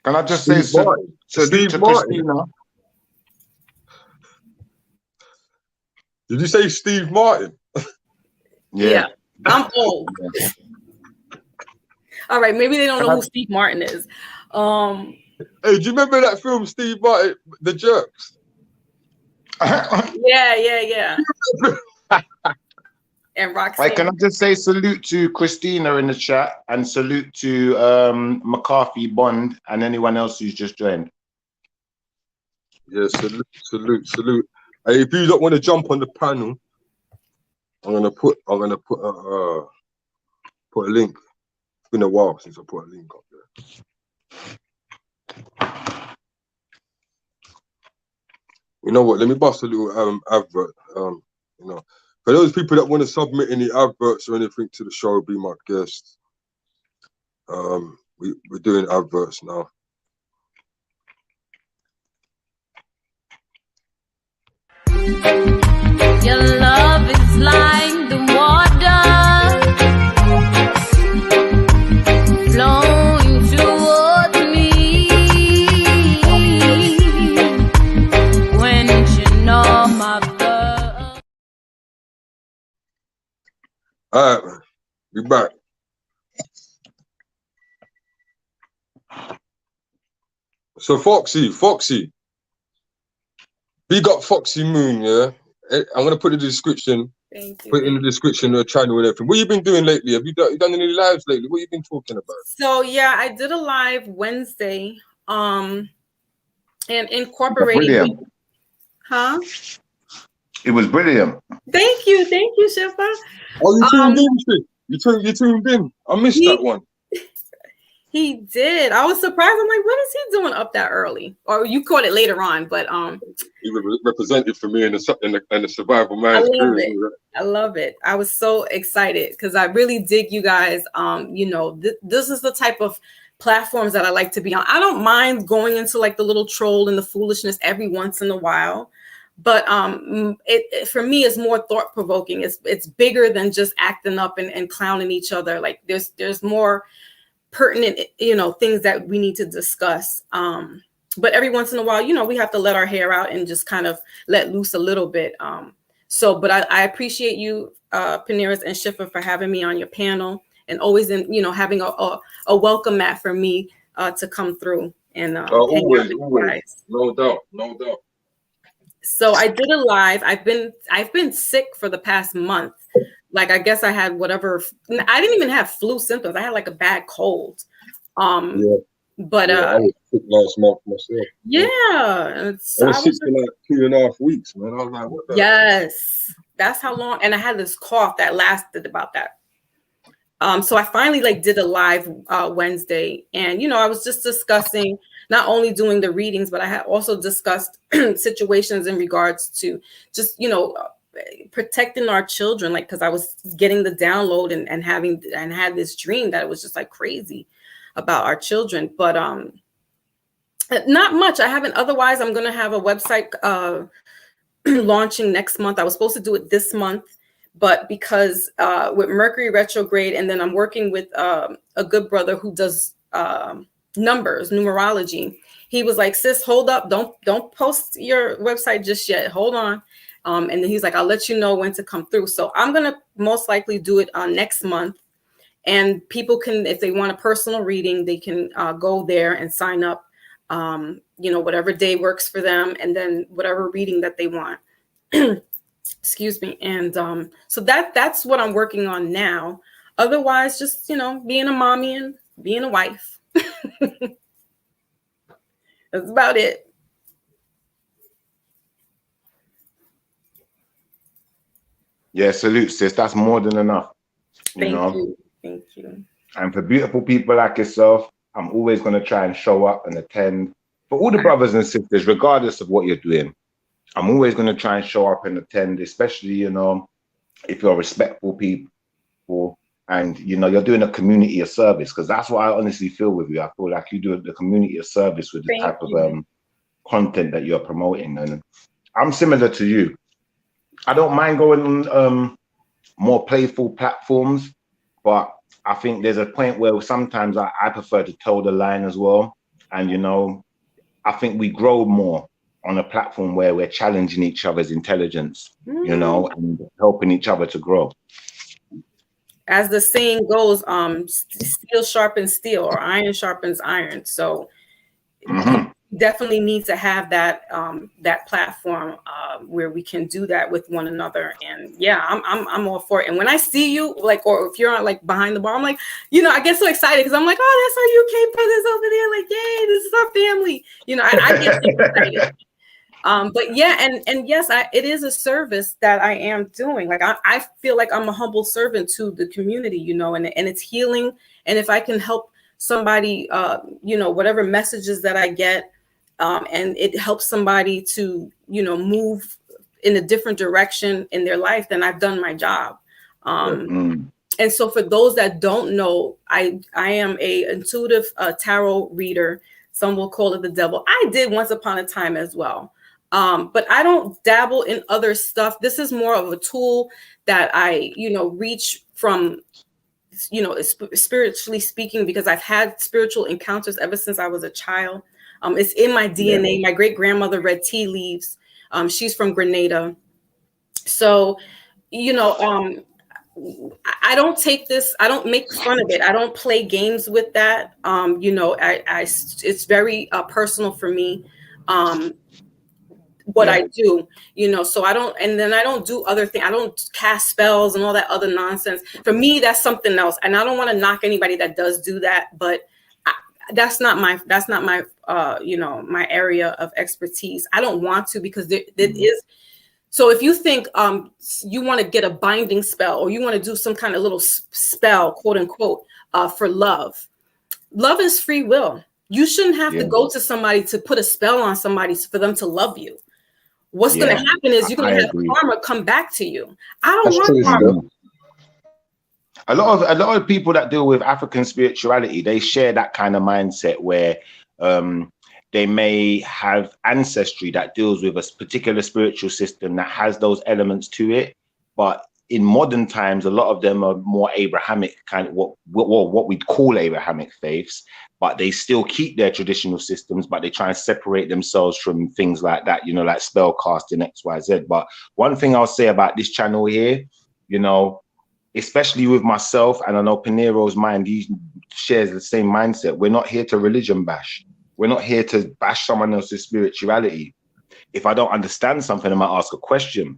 Can I just say salute to Christina? Did you say Steve Martin? Yeah. I'm old. Yeah. All right, maybe they don't know who Steve Martin is. Hey, do you remember that film, Steve Martin, The Jerks? Yeah. And Roxanne. Right, can I just say salute to Christina in the chat and salute to McCarthy Bond and anyone else who's just joined. Yeah, salute. Hey, if you don't want to jump on the panel, I'm gonna put a link. It's been a while since I put a link up there. You know what? Let me bust a little advert. For those people that want to submit any adverts or anything to the show, be my guest. We're doing adverts now. Your love is like the water flowing towards me. When you know my birth. All right, man. Be back. So Foxy. Big up Foxxymoon, yeah. I'm gonna put it in the description. Thank you. Put it in the description of the channel and everything. What you been doing lately? Have you done any lives lately? What you been talking about? So yeah, I did a live Wednesday, and incorporating. Brilliant. Huh? It was brilliant. Thank you, Shifra. Oh, you tuned in, shit. You tuned in. I missed that one. He did. I was surprised. I'm like, what is he doing up that early? Or you caught it later on, but he represented for me in the Survivalminds. I love it. I was so excited because I really dig you guys. You know, this is the type of platforms that I like to be on. I don't mind going into like the little troll and the foolishness every once in a while, but it for me is more thought provoking. It's bigger than just acting up and clowning each other. Like there's more pertinent, you know, things that we need to discuss. But every once in a while, you know, we have to let our hair out and just kind of let loose a little bit. But I appreciate you, Peniros and Schiffer, for having me on your panel and always, having a welcome mat for me to come through and always, no doubt. So I did a live. I've been sick for the past month. Like, I guess I had whatever. I didn't even have flu symptoms. I had like a bad cold. But I was sick last month myself. Yeah, I was sick for like 2.5 weeks, man. I was like, what the? Yes, that's how long. And I had this cough that lasted about that. So I finally did a live Wednesday, and I was just discussing not only doing the readings, but I had also discussed situations in regards to just protecting our children, like, because I was getting the download and had this dream that it was just like crazy about our children, but not much. I haven't. Otherwise, I'm going to have a website launching next month. I was supposed to do it this month, but because with Mercury retrograde, and then I'm working with a good brother who does numerology. He was like, sis, hold up, don't post your website just yet. Hold on. And then he's like, I'll let you know when to come through. So I'm going to most likely do it next month. And people can, if they want a personal reading, they can go there and sign up, whatever day works for them. And then whatever reading that they want. Excuse me. And so that's what I'm working on now. Otherwise, just, being a mommy and being a wife. That's about it. Yeah, salute, sis. That's more than enough. Thank you. Thank you. And for beautiful people like yourself, I'm always going to try and show up and attend. For all the brothers and sisters, regardless of what you're doing, I'm always going to try and show up and attend, especially, if you're respectful people and, you're doing a community of service, because that's what I honestly feel with you. I feel like you do the community of service with the type of content that you're promoting. And I'm similar to you. I don't mind going on more playful platforms, but I think there's a point where sometimes I prefer to toe the line as well. And, I think we grow more on a platform where we're challenging each other's intelligence, and helping each other to grow. As the saying goes, steel sharpens steel, or iron sharpens iron. So definitely need to have that platform where we can do that with one another. And yeah, I'm all for it. And when I see you, or if you're on behind the bar, I'm like, I get so excited because I'm like, oh, that's our UK brothers over there. Like, yay, this is our family. I get so excited. But yeah, and yes, it is a service that I am doing. Like, I feel like I'm a humble servant to the community, and it's healing. And if I can help somebody, whatever messages that I get, and it helps somebody to, move in a different direction in their life, then I've done my job. And so for those that don't know, I am a intuitive tarot reader. Some will call it the devil. I did once upon a time as well. But I don't dabble in other stuff. This is more of a tool that I, reach from, spiritually speaking, because I've had spiritual encounters ever since I was a child. It's in my DNA. My great grandmother read tea leaves. She's from Grenada. So, I don't take this, I don't make fun of it. I don't play games with that. It's very personal for me. what I do, you know, so I don't do other things. I don't cast spells and all that other nonsense. For me, that's something else. And I don't want to knock anybody that does do that, but that's not my you know, my area of expertise. I don't want to, because there is. So if you think you want to get a binding spell, or you want to do some kind of little spell, quote unquote, for love is free will. You shouldn't have to go to somebody to put a spell on somebody for them to love you. What's going to happen is you're going to have karma come back to you. I don't want karma. A lot of people that deal with African spirituality, they share that kind of mindset where they may have ancestry that deals with a particular spiritual system that has those elements to it. But in modern times, a lot of them are more Abrahamic, kind of what we'd call Abrahamic faiths, but they still keep their traditional systems, but they try and separate themselves from things like that, you know, like spell casting, XYZ. But one thing I'll say about this channel here, you know, especially with myself, and I know Peniros' mind, he shares the same mindset. We're not here to religion bash. We're not here to bash someone else's spirituality. If I don't understand something, I might ask a question.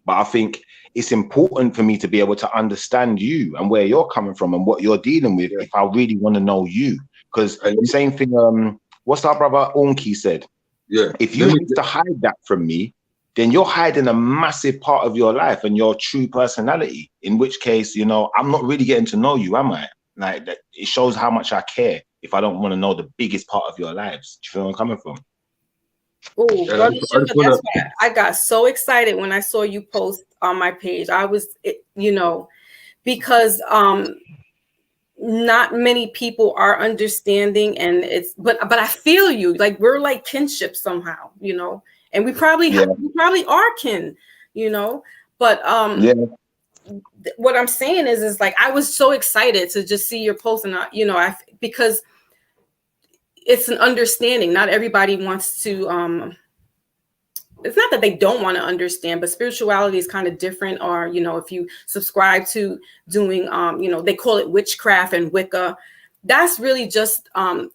But I think it's important for me to be able to understand you and where you're coming from and what you're dealing with if I really want to know you. Because the same thing, what's our brother Onki said? Yeah. If you need to hide that from me, then you're hiding a massive part of your life and your true personality. In which case, you know, I'm not really getting to know you, am I? Like, that, it shows how much I care if I don't want to know the biggest part of your lives. Do you feel where I'm coming from? Oh, Brother Shiva, that's why I got so excited when I saw you post on my page. I was, you know, because not many people are understanding, and it's but I feel you, like we're like kinship somehow, you know, and we probably are kin, you know, but what I'm saying is like I was so excited to just see your post, and you know, because it's an understanding. Not everybody wants to it's not that they don't want to understand, but spirituality is kind of different. Or, you know, if you subscribe to doing you know, they call it witchcraft and Wicca, that's really just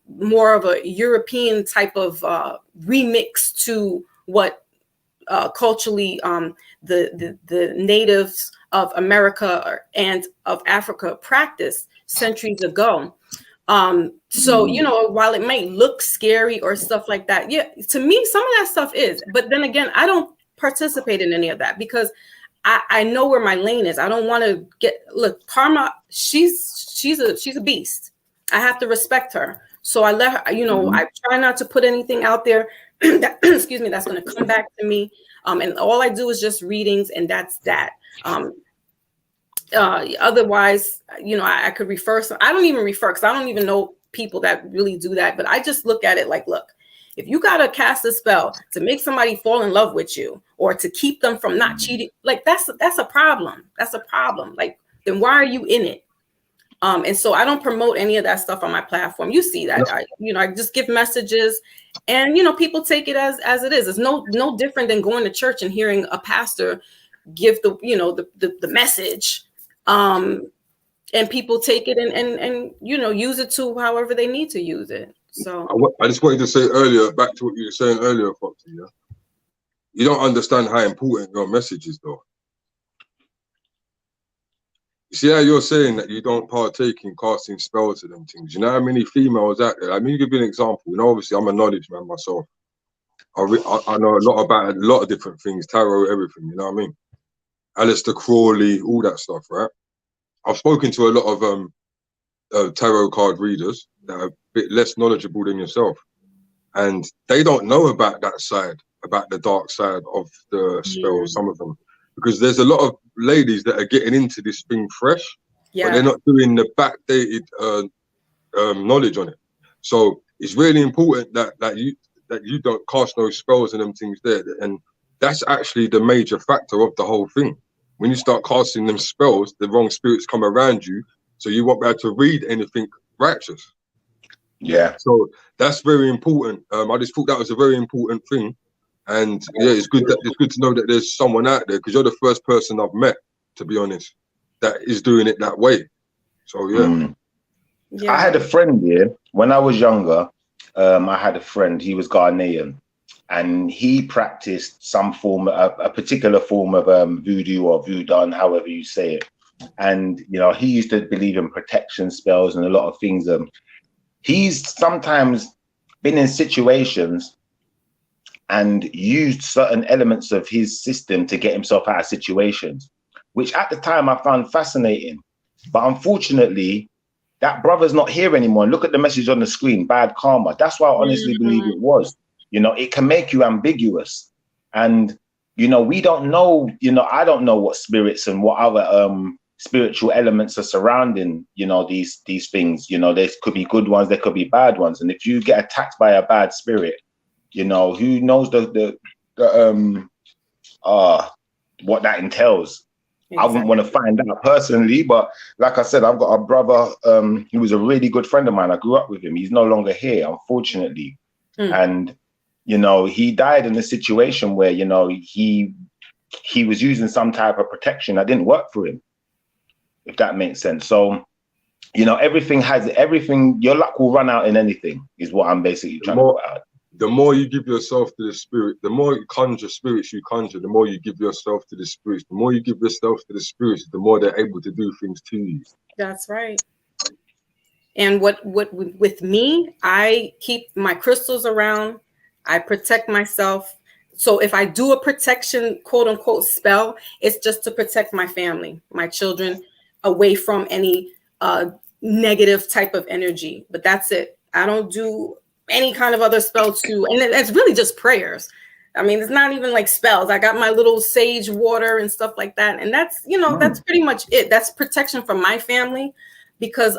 more of a European type of remix to what culturally the natives of America and of Africa practiced centuries ago. So, you know, while it might look scary or stuff like that, yeah, to me, some of that stuff is, but then again, I don't participate in any of that because I know where my lane is. I don't want to look, Karma, she's a beast. I have to respect her. So I let her, you know, I try not to put anything out there that, excuse me, that's going to come back to me. And all I do is just readings, and that's that. Otherwise, you know, I could refer some. I don't even refer because I don't even know people that really do that. But I just look at it like, look, if you gotta cast a spell to make somebody fall in love with you or to keep them from not cheating, like that's a problem. That's a problem. Like, then why are you in it? And so I don't promote any of that stuff on my platform. You see that, I just give messages, and you know, people take it as it is. It's no different than going to church and hearing a pastor give the message. And people take it and you know, use it to however they need to use it. So I just wanted to say earlier, back to what you were saying earlier, Foxy, yeah? You don't understand how important your message is, though. You see how you're saying that you don't partake in casting spells and them things. You know how many females out there? I mean, give you an example. You know, obviously I'm a knowledge man myself. I know a lot about a lot of different things, tarot, everything. You know what I mean? Aleister Crowley, all that stuff, right? I've spoken to a lot of tarot card readers that are a bit less knowledgeable than yourself, and they don't know about that side, about the dark side of the spells, some of them, because there's a lot of ladies that are getting into this thing fresh, but they're not doing the backdated knowledge on it. So it's really important that you don't cast no spells and them things there, and that's actually the major factor of the whole thing. When you start casting them spells, the wrong spirits come around you, so you won't be able to read anything righteous. Yeah. So that's very important. I just thought that was a very important thing, and yeah, it's good to know that there's someone out there, because you're the first person I've met, to be honest, that is doing it that way. So yeah. I had a friend here when I was younger. I had a friend. He was Ghanaian, and he practiced some form, a particular form of voodoo or voodoo, however you say it. And you know, he used to believe in protection spells and a lot of things. He's sometimes been in situations and used certain elements of his system to get himself out of situations, which at the time I found fascinating. But unfortunately, that brother's not here anymore. Look at the message on the screen, bad karma. That's why I honestly believe it was. You know, it can make you ambiguous. And, you know, we don't know, you know, I don't know what spirits and what other spiritual elements are surrounding, you know, these things. You know, there could be good ones, there could be bad ones. And if you get attacked by a bad spirit, you know, who knows what that entails. Exactly. I wouldn't want to find out personally, but like I said, I've got a brother who was a really good friend of mine. I grew up with him. He's no longer here, unfortunately. And, you know, he died in a situation where, you know, he was using some type of protection that didn't work for him, if that makes sense. So, you know, everything, your luck will run out in anything, is what I'm basically trying to put out. The more you give yourself to the spirit, the more you conjure spirits you conjure, the more you give yourself to the spirits. The more you give yourself to the spirits, the more they're able to do things to you. That's right. And what with me, I keep my crystals around. I protect myself. So if I do a protection, quote unquote, spell, it's just to protect my family, my children, away from any negative type of energy. But that's it. I don't do any kind of other spell too, and it's really just prayers. I mean, it's not even like spells. I got my little sage water and stuff like that, and that's, you know, that's pretty much it. That's protection from my family, because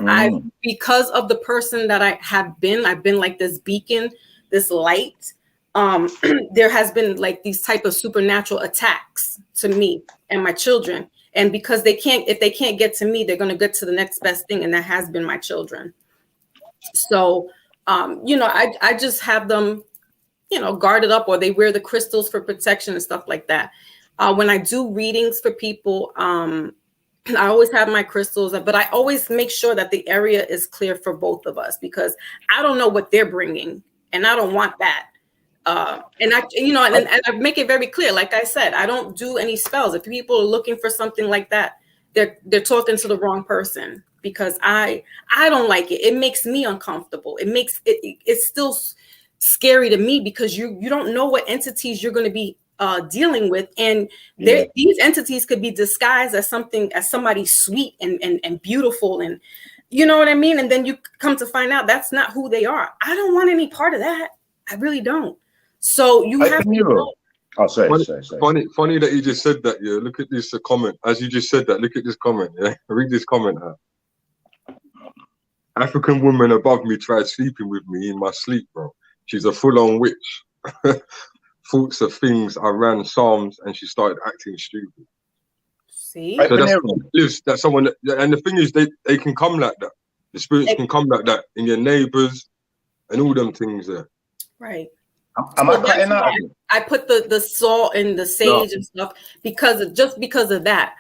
because of the person that I have been, I've been like this beacon, this light. There has been like these type of supernatural attacks to me and my children, and because if they can't get to me, they're going to get to the next best thing, and that has been my children. So you know, I just have them, you know, guarded up, or they wear the crystals for protection and stuff like that. When I do readings for people, I always have my crystals, but I always make sure that the area is clear for both of us, because I don't know what they're bringing, and I don't want that. And I, you know, and I make it very clear. Like I said, I don't do any spells. If people are looking for something like that, they're talking to the wrong person, because I don't like it. It makes me uncomfortable. It's still scary to me, because you don't know what entities you're going to be dealing with, and these entities could be disguised as somebody sweet and beautiful, and you know what I mean. And then you come to find out that's not who they are. I don't want any part of that. I really don't. So you have to know. Oh, sorry. Funny that you just said that. Yeah, look at this comment. As you just said that, look at this comment. Yeah, read this comment out. African woman above me tried sleeping with me in my sleep, bro. She's a full-on witch. Thoughts of things. I ran psalms and she started acting stupid. See, so that's someone that, and the thing is, they can come like that. The spirits can come like that in your neighbors and all them things there. Right. Am I cutting out? I put the salt and the sage and stuff because of that.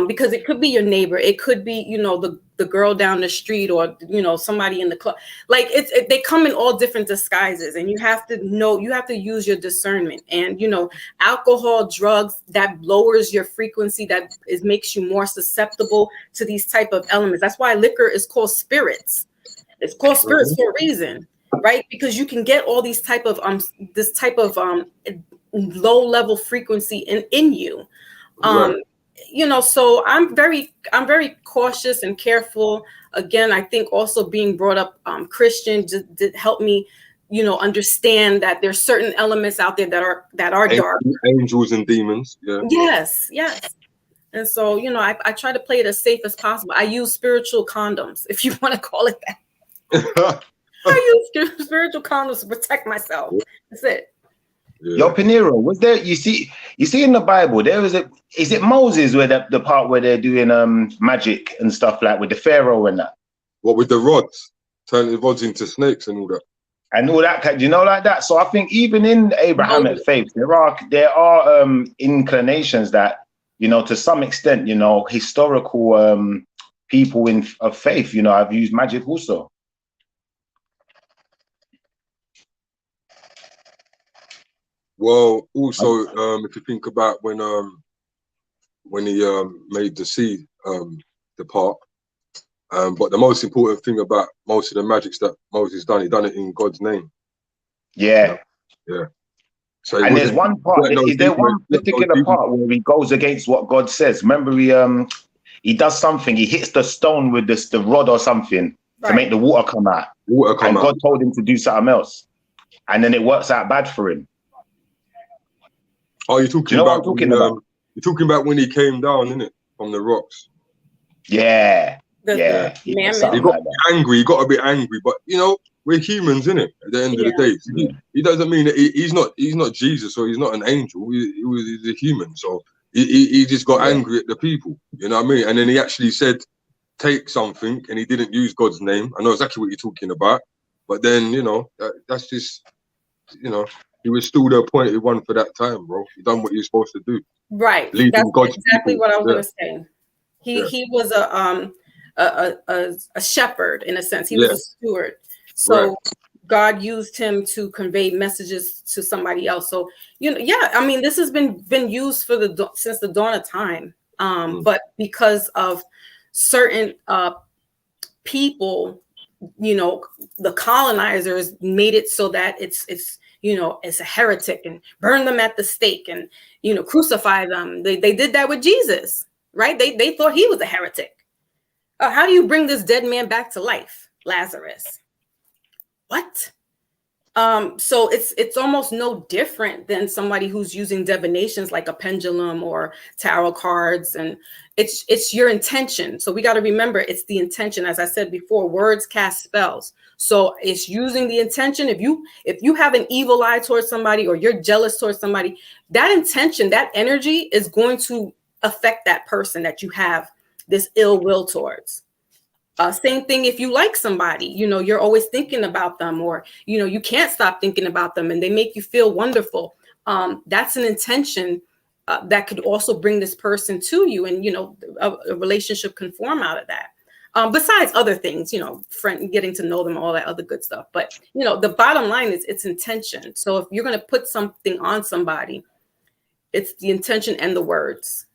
Because it could be your neighbor, it could be, you know, the girl down the street, or you know, somebody in the club. Like they come in all different disguises, and you have to use your discernment. And you know, alcohol, drugs, that lowers your frequency, makes you more susceptible to these type of elements. That's why liquor is called spirits. It's called spirits for a reason, right? Because you can get all these type of this type of low level frequency in you. You know, so I'm very cautious and careful. Again, I think also being brought up Christian did help me, you know, understand that there's certain elements out there that are dark. Angels and demons. Yeah. Yes. And so, you know, I try to play it as safe as possible. I use spiritual condoms, if you want to call it that. I use spiritual condoms to protect myself. That's it. Yeah. Yo, Peniros, was there? You see in the Bible, there is it Moses where the part where they're doing magic and stuff, like with the Pharaoh and that? What, with the rods, turning the rods into snakes and all that? And all that, you know, like that. So I think even in the Abrahamic faith, there are inclinations that, you know, to some extent, you know, historical people of faith, you know, have used magic also. Well, also, if you think about when he made the sea depart, but the most important thing about most of the magics that Moses done, he done it in God's name. Yeah. Yeah. So and there's one part. Is there one particular part where he goes against what God says? Remember, he does something. He hits the stone with the rod or something to make the water come out. And God told him to do something else, and then it works out bad for him. Oh, you're talking about you're talking about when he came down, innit, from the rocks. Yeah. He got angry. He got a bit angry, but you know, we're humans, innit? At the end of the day, he doesn't mean that he's not Jesus or he's not an angel. He's a human, so he just got angry at the people. You know what I mean? And then he actually said, "Take something," and he didn't use God's name. I know exactly what you're talking about, but then you know that's just, you know, he was still the appointed one for that time, bro. He done what he was supposed to do. Right. Leading That's exactly people. what I was going to say. He was a shepherd in a sense. He was a steward. So God used him to convey messages to somebody else. So, you know, I mean, this has been used for since the dawn of time. But because of certain people, you know, the colonizers made it so that it's you know, it's a heretic and burn them at the stake and, you know, crucify them. They did that with Jesus, right? They thought he was a heretic. How do you bring this dead man back to life, Lazarus? What? So it's almost no different than somebody who's using divinations like a pendulum or tarot cards, and it's your intention. So we got to remember it's the intention. As I said before, words cast spells. So it's using the intention. If you have an evil eye towards somebody or you're jealous towards somebody, that intention, that energy is going to affect that person that you have this ill will towards. Same thing if you like somebody, you know, you're always thinking about them, or, you know, you can't stop thinking about them and they make you feel wonderful. That's an intention that could also bring this person to you, and, you know, a relationship can form out of that. Besides other things, you know, getting to know them, all that other good stuff. But, you know, the bottom line is it's intention. So if you're going to put something on somebody, it's the intention and the words.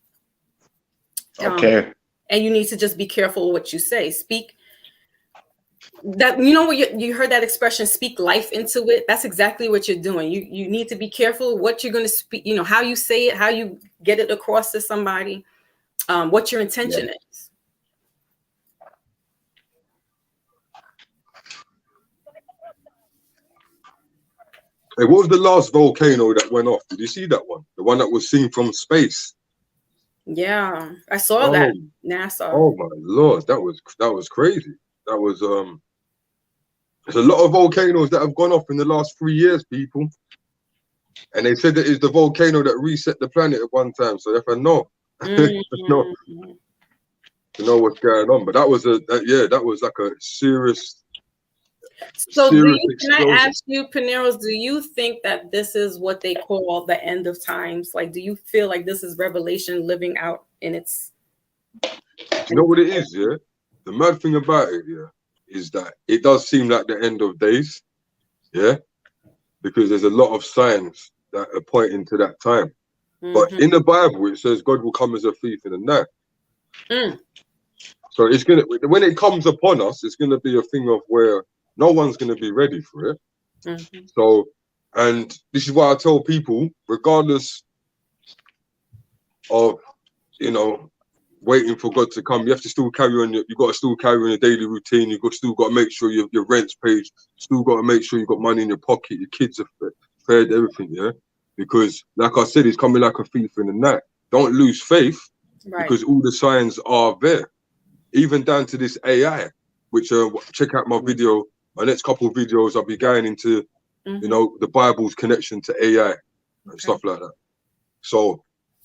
Okay. And you need to just be careful what you say. Speak that, you know, what you heard that expression, speak life into it. That's exactly what you're doing. You need to be careful what you're going to speak, you know, how you say it, how you get it across to somebody, what your intention is. Hey, what was the last volcano that went off? Did you see that one? The one that was seen from space? Yeah, I saw that. NASA. Oh my Lord, that was crazy. That was there's a lot of volcanoes that have gone off in the last 3 years, people. And they said that it's the volcano that reset the planet at one time. So if I know, to know what's going on. But that was that was like a serious. So can I ask you, Peniros, do you think that this is what they call the end of times? Like, do you feel like this is Revelation living out in its... You know what it is, yeah? The mad thing about it, yeah, is that it does seem like the end of days, yeah? Because there's a lot of signs that are pointing to that time. But in the Bible, it says God will come as a thief in the night. So it's gonna, when it comes upon us, it's gonna be a thing of where no one's going to be ready for it. So, and this is why I tell people, regardless of, you know, waiting for God to come, you have to still carry on. You got to still carry on your daily routine. You still got to make sure your rent's paid. Still got to make sure you got money in your pocket. Your kids are fed, everything. Yeah, because like I said, he's coming like a thief in the night. Don't lose faith, because all the signs are there, even down to this AI. Which check out my video. My next couple of videos, I'll be going into, you know, the Bible's connection to AI and stuff like that. So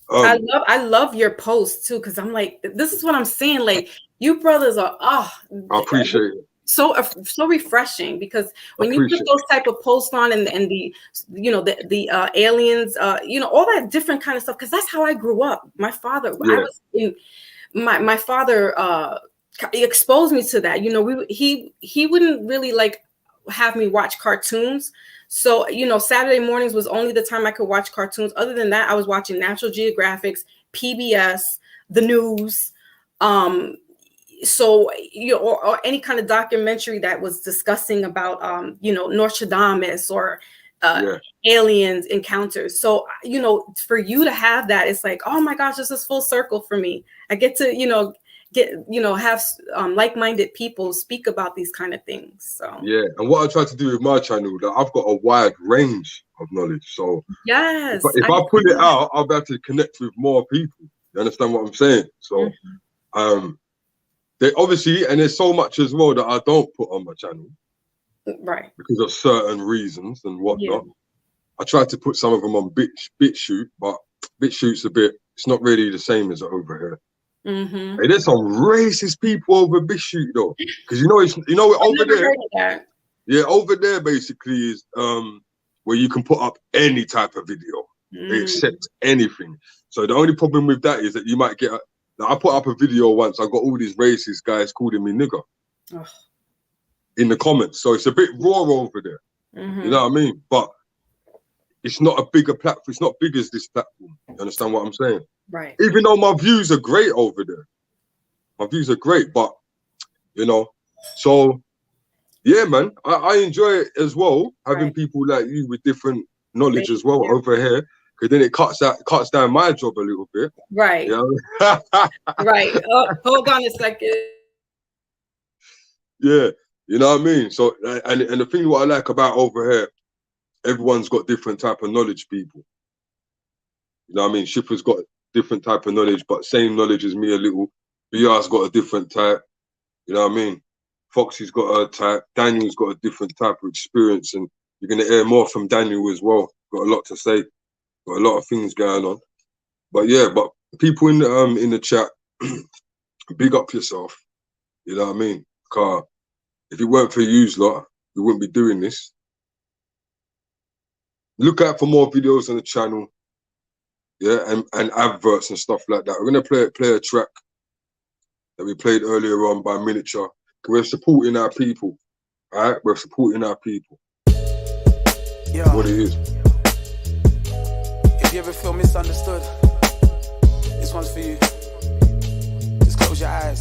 I love your posts too, because I'm like, this is what I'm saying. Like, you brothers are I appreciate it. So refreshing, because when you put those type of posts on and the you know the aliens, you know, all that different kind of stuff, because that's how I grew up. My father, I was in my father exposed me to that. You know, he wouldn't really like have me watch cartoons. So, you know, Saturday mornings was only the time I could watch cartoons. Other than that, I was watching National Geographics, PBS, the news. So, you know, or any kind of documentary that was discussing about, you know, Nostradamus or aliens encounters. So, you know, for you to have that, it's like, oh my gosh, this is full circle for me. I get to, you know, have like-minded people speak about these kind of things. So yeah, and what I try to do with my channel, that I've got a wide range of knowledge. So yes, if I put it out, I'll be able to connect with more people. You understand what I'm saying? So they obviously, and there's so much as well that I don't put on my channel, right? Because of certain reasons and whatnot. Yeah. I tried to put some of them on BitChute, but BitChute's it's not really the same as over here. Hey, there's some racist people over BitChute though, because you know over there. Yeah, over there basically is where you can put up any type of video. They accept anything. So the only problem with that is that you might get. I put up a video once. I got all these racist guys calling me nigger in the comments. So it's a bit raw over there. You know what I mean? But it's not a bigger platform. It's not big as this platform. You understand what I'm saying? Right. Even though my views are great over there. My views are great, but you know, so yeah, man, I enjoy it as well, having people like you with different knowledge as well over here, because then it cuts down my job a little bit. Right. You know? Right. Oh, hold on a second. Yeah, you know what I mean? So and the thing what I like about over here, everyone's got different type of knowledge, people. You know what I mean? Shipper's got different type of knowledge, but same knowledge as me a little. BR's got a different type. You know what I mean? Foxy's got a type. Daniel's got a different type of experience, and you're gonna hear more from Daniel as well. Got a lot to say. Got a lot of things going on. But yeah, but people in the chat, big up yourself. You know what I mean? Because if it weren't for you lot, we wouldn't be doing this. Look out for more videos on the channel. Yeah, and adverts and stuff like that. We're gonna play a track that we played earlier on by Miniature. We're supporting our people. All right, we're supporting our people. Yeah. What it is. If you ever feel misunderstood, this one's for you. Just close your eyes.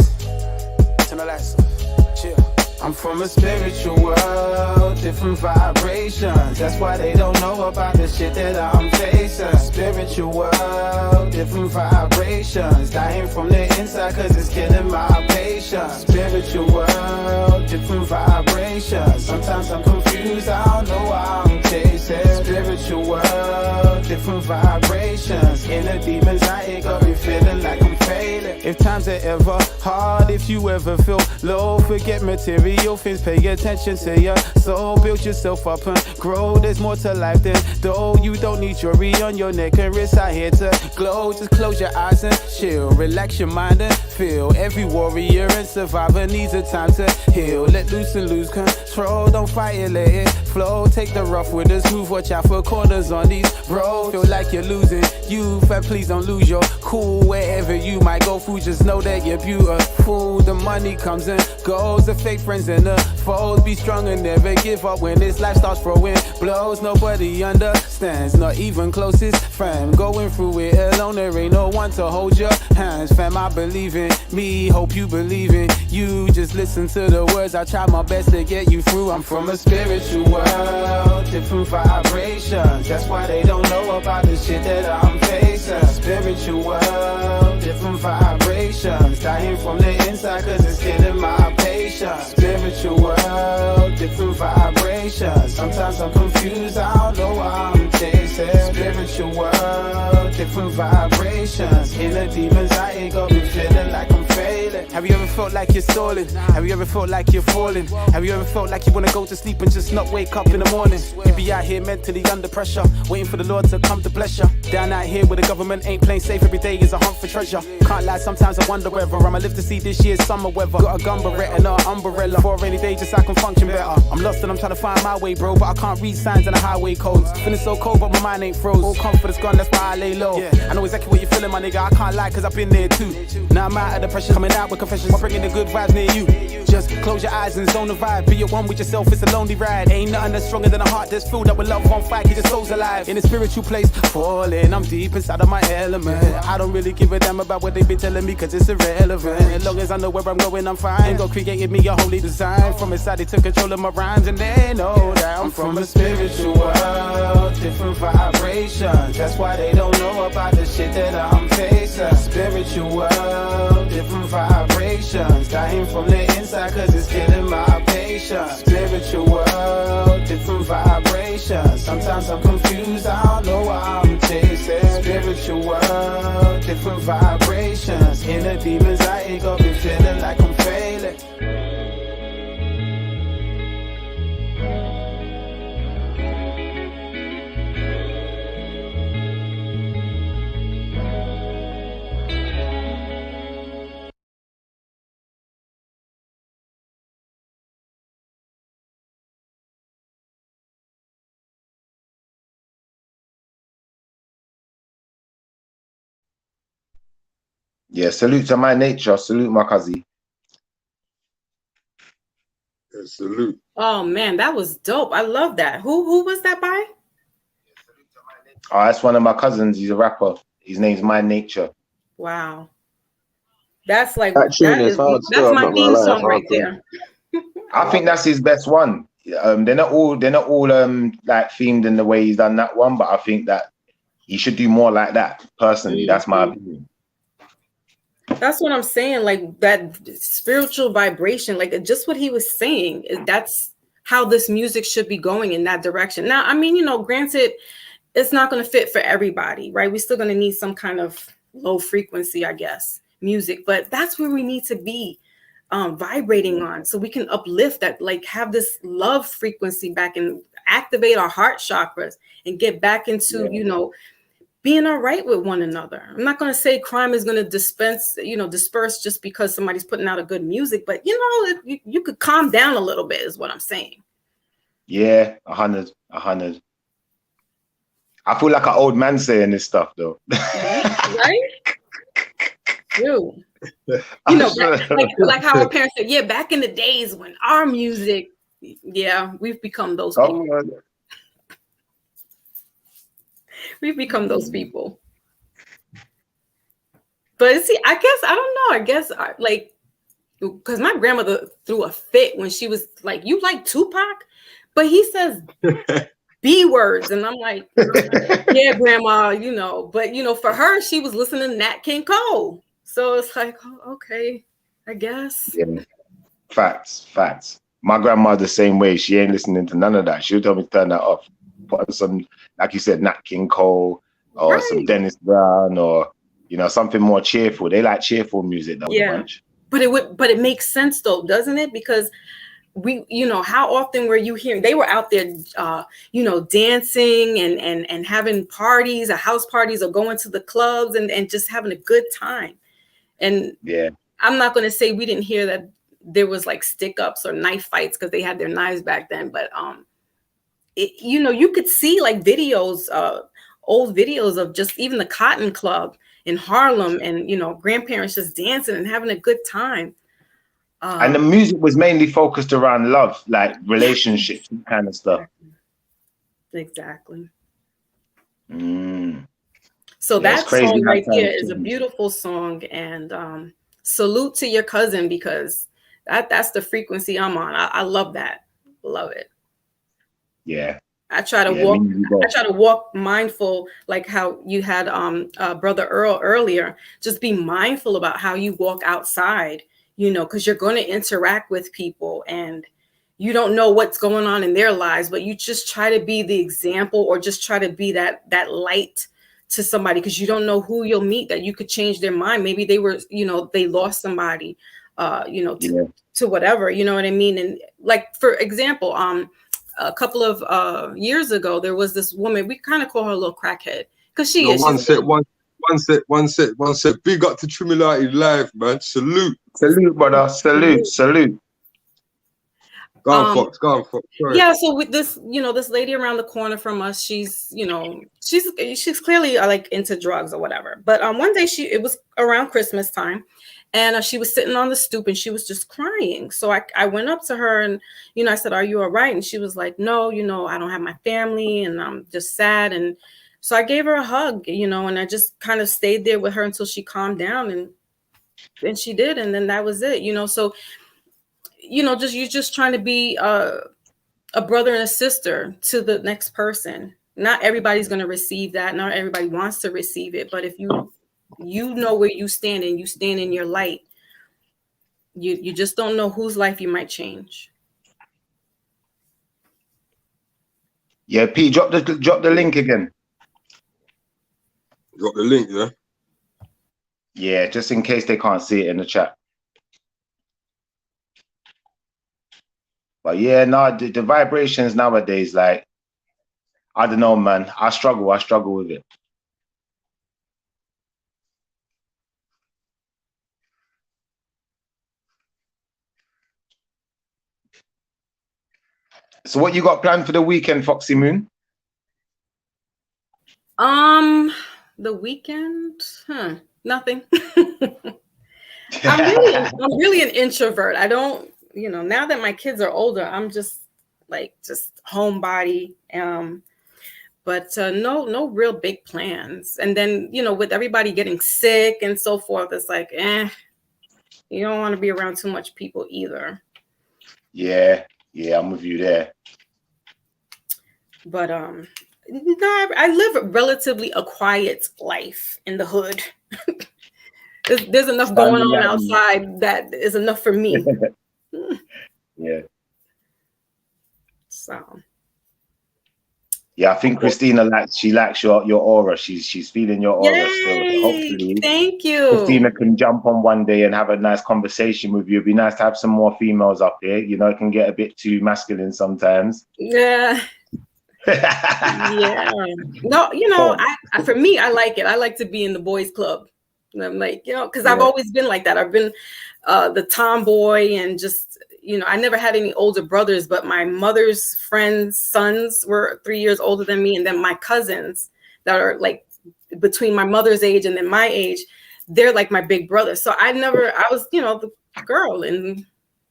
Turn the lights off. Chill. I'm from a spiritual world, different vibrations. That's why they don't know about the shit that I'm facing. Spiritual world, different vibrations. Dying from the inside cause it's killing my patience. Spiritual world, different vibrations. Sometimes I'm confused, I don't know why I'm chasing. Spiritual world, different vibrations. Inner demons, I ain't gonna be feeling like I'm failing. If times are ever hard, if you ever feel low, forget material things, pay attention to your soul. Build yourself up and grow. There's more to life than though. You don't need jewelry on your neck and wrist out here to glow. Just close your eyes and chill. Relax your mind and feel. Every warrior and survivor needs a time to heal. Let loose and lose control. Don't fight it, let it flow. Take the rough with the smooth. Watch out for corners on these roads. Feel like you're losing youth, and please don't lose your cool. Wherever you might go through, just know that you're beautiful. The money comes and goes. The fake friends and the foes. Be strong and never give up when this life starts throwing blows. Nobody understands, not even closest friend. Going through it alone, there ain't no one to hold your hands. Fam, I believe in me, hope you believe in you. Just listen to the words, I try my best to get you through. I'm from a spiritual world, different vibrations. That's why they don't know about the shit that I'm facing. Spiritual world, different vibrations. Dying from the inside cause it's killing my patience. Spiritual world, different vibrations. Sometimes I'm confused, I don't know why I'm chasing. Spiritual world, different vibrations. Inner demons, I ain't gonna be feeling like I'm failing. Have you ever felt like you're stalling? Have you ever felt like you're falling? Have you ever felt like you wanna go to sleep and just not wake up in the morning? You be out here mentally under pressure, waiting for the Lord to come to bless you. Down out here where the government ain't playing safe, every day is a hunt for treasure. Can't lie, sometimes I wonder whether I'ma live to see this year's summer weather. Got a gun beretta and an umbrella for a rainy day just so I can function better. I'm lost and I'm trying to find my way, bro, but I can't read signs and the highway codes. Feeling so cold, but my mind ain't froze. All confidence gone, that's why I lay low. I know exactly what you're feeling, my nigga. I can't lie, cause I've been there too. Now I'm out of the pressure, coming out with confessions. I'm bringing the good vibes near you. Just close your eyes and zone the vibe. Be at one with yourself, it's a lonely ride. Ain't nothing that's stronger than a heart that's filled up with love on fire. Keep your souls alive. In a spiritual place, falling. I'm deep inside of my element. I don't really give a damn about what they've been telling me, cause it's irrelevant. As long as I know where I'm going, I'm fine. God created me a holy design. From inside, they took control of my rhymes, and they know that I'm from a spiritual world. Different vibrations. That's why they don't know about the shit that I'm facing. Spiritual world, different vibrations. Dying from the inside, cause it's killing my patience. Spiritual world, different vibrations. Sometimes I'm confused, I don't know why I'm chasing. Spiritual world, different vibrations. Inner demons, I ain't gonna be feeling like I'm failing. Yeah, salute to my nature, salute my cousin. Yeah, salute. Oh man, that was dope. I love that. Who was that by? Oh, that's one of my cousins. He's a rapper. His name's My Nature. Wow. That's like That tune is hard that's still, I'm my not gonna theme lie, it's song hard right to- there. I think that's his best one. They're not all like themed in the way he's done that one, but I think that he should do more like that. Personally, that's my opinion. That's what I'm saying. Like that spiritual vibration, like just what he was saying. That's how this music should be going, in that direction. Now, I mean, granted, it's not going to fit for everybody, right? We're still going to need some kind of low frequency, I guess, music, but that's where we need to be vibrating on, so we can uplift that, like have this love frequency back and activate our heart chakras and get back into, being all right with one another. I'm not going to say crime is going to disperse just because somebody's putting out a good music, but you could calm down a little bit is what I'm saying. Yeah, 100. I feel like an old man saying this stuff though. Right? Dude. Like how our parents said, yeah, back in the days when our music, we've become those people. We've become those people. But see, I guess because my grandmother threw a fit when she was like, you like Tupac? But he says B words. And I'm like, yeah, grandma, but for her, she was listening to Nat King Cole. So it's like, oh, okay, I guess. Yeah. Facts. My grandma the same way. She ain't listening to none of that. She'll tell me to turn that off. Put on some, like you said, Nat King Cole or some Dennis Brown or something more cheerful. They like cheerful music though. Yeah. But it makes sense though, doesn't it? Because we, how often were you hearing they were out there dancing and having parties or house parties or going to the clubs and just having a good time. And I'm not going to say we didn't hear that there was like stick ups or knife fights because they had their knives back then, but you could see like videos, old videos of just even the Cotton Club in Harlem and grandparents just dancing and having a good time. And the music was mainly focused around love, like relationships kind of stuff. Exactly. Mm. So that song right there is a beautiful song, and salute to your cousin, because that's the frequency I'm on. I love that. Love it. Yeah. I try to walk mindful, like how you had Brother Earl earlier. Just be mindful about how you walk outside, because you're going to interact with people and you don't know what's going on in their lives, but you just try to be the example or just try to be that light to somebody, because you don't know who you'll meet that you could change their mind. Maybe they were, they lost somebody, to whatever, you know what I mean? And like, for example, a couple of years ago, there was this woman, we kind of call her a little crackhead, Because she Yo, is. one set. Big up to Trimilati Live, man. Salute. Salute, brother. Salute. Go on, Fox. Sorry. Yeah, so with this, this lady around the corner from us, she's clearly like into drugs or whatever. But one day it was around Christmas time, and she was sitting on the stoop and she was just crying. So I went up to her and I said, "Are you all right?" And she was like, "No, I don't have my family and I'm just sad." And so I gave her a hug, and I just kind of stayed there with her until she calmed down, and she did, and then that was it. So you're just trying to be a brother and a sister to the next person. Not everybody's going to receive that. Not everybody wants to receive it. But if you know where you stand and you stand in your light, you just don't know whose life you might change. Yeah, P, drop the link again. Drop the link, yeah? Yeah, just in case they can't see it in the chat. But yeah, no, the vibrations nowadays, like, I don't know, man. I struggle with it. So what you got planned for the weekend, Foxxymoon? The weekend? Nothing. I'm really an introvert. I don't, now that my kids are older, I'm just homebody. But no real big plans. And then, with everybody getting sick and so forth, it's like, you don't want to be around too much people either. Yeah, I'm with you there. But I live relatively a quiet life in the hood. There's enough going on outside that is enough for me. Yeah. So. Yeah, I think Christina likes your aura. She's feeling your aura still. So hopefully, thank you. Christina can jump on one day and have a nice conversation with you. It'd be nice to have some more females up here. It can get a bit too masculine sometimes. Yeah. Yeah. No, for me, I like it. I like to be in the boys' club. And I'm like, because I've always been like that. I've been the tomboy and just, I never had any older brothers, but my mother's friends' sons were 3 years older than me. And then my cousins that are like between my mother's age and then my age, they're like my big brother. So I was, the girl in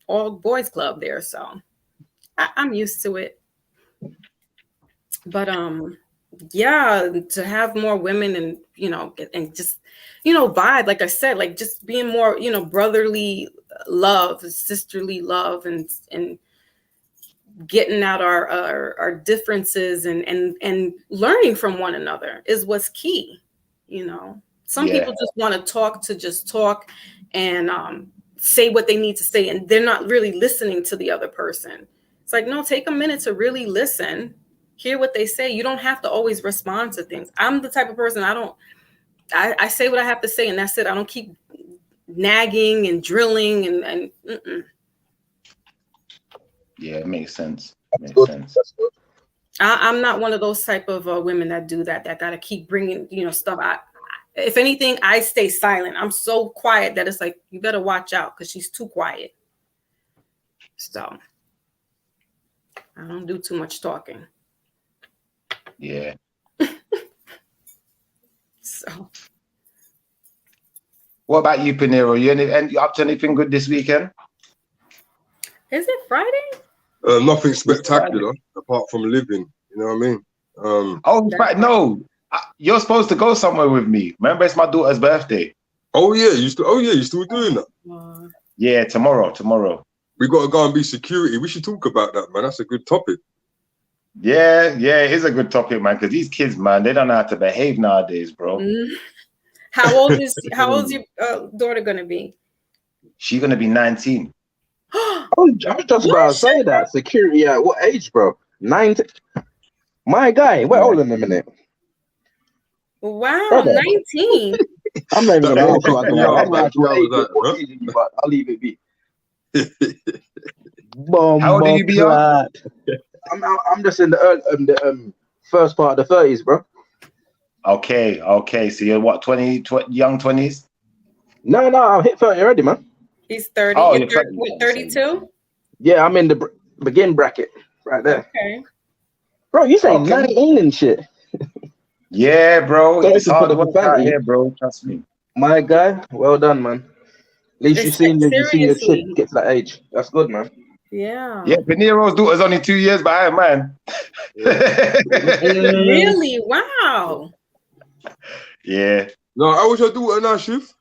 all boys club there. So I'm used to it. But yeah, to have more women and and just vibe, like I said, like just being more brotherly love, sisterly love, and getting out our differences and learning from one another is what's key. Some people just want to talk and say what they need to say, and they're not really listening to the other person. It's like, no, take a minute to really listen. Hear what they say. You don't have to always respond to things. I'm the type of person, I say what I have to say and that's it. I don't keep nagging and drilling and Yeah, it makes sense. I'm not one of those type of women that do that gotta keep bringing stuff. If anything, I stay silent. I'm so quiet that it's like, you better watch out because she's too quiet. So I don't do too much talking. Yeah. So. What about you, Peniros? You up to anything good this weekend? Is it Friday? Nothing spectacular apart from living. You know what I mean? No, you're supposed to go somewhere with me. Remember, it's my daughter's birthday. Oh yeah, you still doing that? Yeah, tomorrow. We got to go and be security. We should talk about that, man. That's a good topic. Yeah, it is a good topic, man. Because these kids, man, they don't know how to behave nowadays, bro. How old's your daughter gonna be? She's gonna be 19. I was just about to say that. Security at what age, bro? 19. My guy, we're older in a minute. Wow, Brother. 19. I'm not even gonna talk about it. But I'll leave it be. How old are you, BR? I'm just in the first part of the 30s, bro. Okay. So you're what, 20 young 20s? No, I hit 30 already, man. He's 30. Oh, You're you're 30. what, 32? Yeah, I'm in the begin bracket right there. Okay. Bro, you saying 19 and shit? Yeah, bro. Sorry It's to hard put work the out profanity. here, bro. Trust me. My guy, well done, man. At least you seen your Seriously. kid get to that age. That's good, man. Yeah. Yeah, Peniros' daughter's only 2 years behind mine. Really? Wow. Yeah. No, how was your daughter now, Shiv?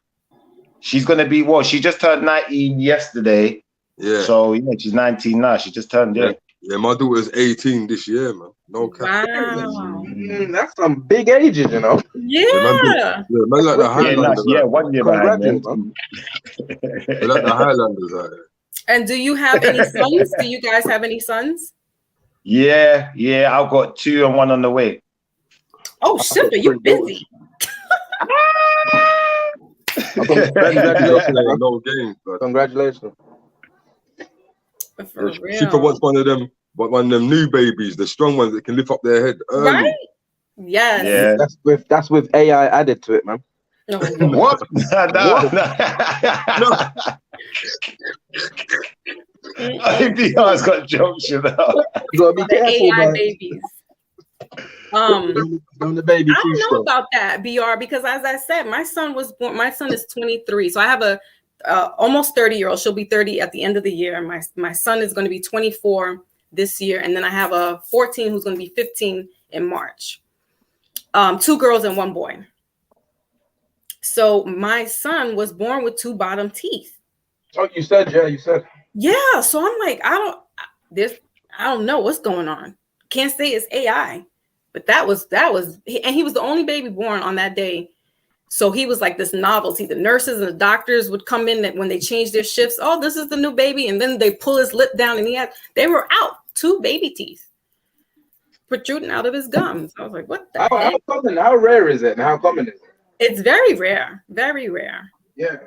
She's gonna be what? She just turned 19 yesterday. Yeah. So yeah, she's 19 now. She just turned Yeah, my daughter's 18 this year, man. No cap. Wow. That's some big ages, you know. Yeah. Man like the Highlanders. Yeah, 1 year behind me. They're like the Highlanders out there. And do you have any sons? Do you guys have any sons? Yeah. I've got 2 and 1 on the way. Oh, Shipper, you busy. Congratulations. No game, but Congratulations. For real. Shipper wants one of them new babies, the strong ones that can lift up their head early. Right? Yes. Yeah. That's with AI added to it, man. No. What? No. IPR's got jokes, you know. You gotta be careful, AI man. babies. The baby I don't know about that, BR, because as I said, my son is 23. So I have a almost 30-year-old. She'll be 30 at the end of the year. My son is going to be 24 this year. And then I have a 14 who's going to be 15 in March. 2 girls and 1 boy. So my son was born with 2 bottom teeth. Oh, you said. Yeah. So I'm like, I don't know what's going on. Can't say it's AI, but that was, and he was the only baby born on that day. So he was like this novelty. The nurses and the doctors would come in that when they changed their shifts. Oh, this is the new baby. And then they pull his lip down and they were out 2 baby teeth protruding out of his gums. I was like, what the heck? How rare is it and how common is it? It's very rare. Very rare. Yeah.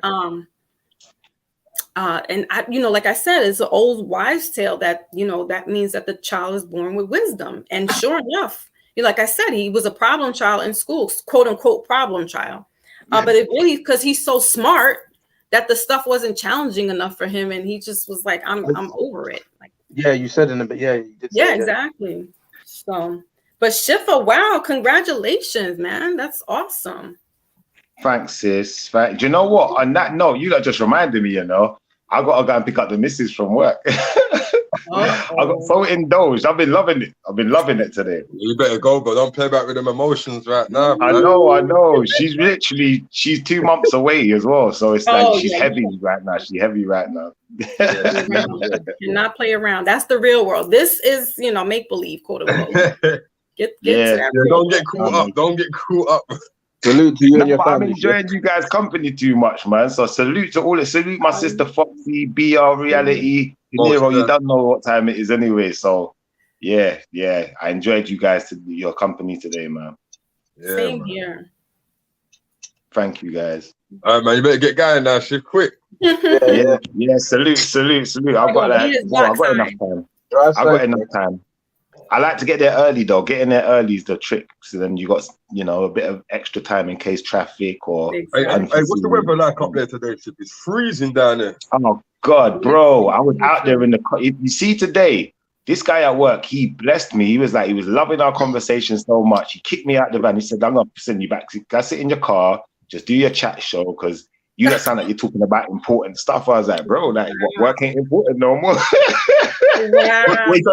And I, like I said, it's an old wives' tale that, that means that the child is born with wisdom. And sure enough, like I said, he was a problem child in school, quote unquote problem child. But it really, because he's so smart that the stuff wasn't challenging enough for him. And he just was like, I'm over it. Like, yeah, you said in a bit. Yeah, you did say, exactly. So, but Shifa, wow, congratulations, man. That's awesome. Thanks, sis. Do you know what? On that note, you just reminded me, I got to go and pick up the missus from work. I got so indulged. I've been loving it today. You better go, but don't play back with them emotions right now. I know. She's 2 months away as well. So it's like she's heavy right now. She's heavy right now. Do not play around. That's the real world. This is, make believe, quote unquote. Get to that don't get caught up. Don't get caught up. Salute to you and your family. I'm enjoying you guys' company too much, man. So salute to all it. Salute my sister Foxy, BR Reality. Nero, you don't know what time it is anyway. So yeah. I enjoyed you guys your company today, man. Yeah, Same here. Thank you guys. All right, man. You better get going now, shit, quick. Yeah. Salute. I've got enough time. I've got enough time. I like to get there early though. Getting there early is the trick. So then you got, a bit of extra time in case traffic or. Hey, what's the weather like up there today? It's freezing down there. Oh God, bro! I was out there in the. You see today, this guy at work, he blessed me. He was loving our conversation so much. He kicked me out the van. He said, "I'm gonna send you back. Go sit in your car. Just do your chat show because you don't sound like you're talking about important stuff." I was like, "Bro, work ain't important no more." Wait,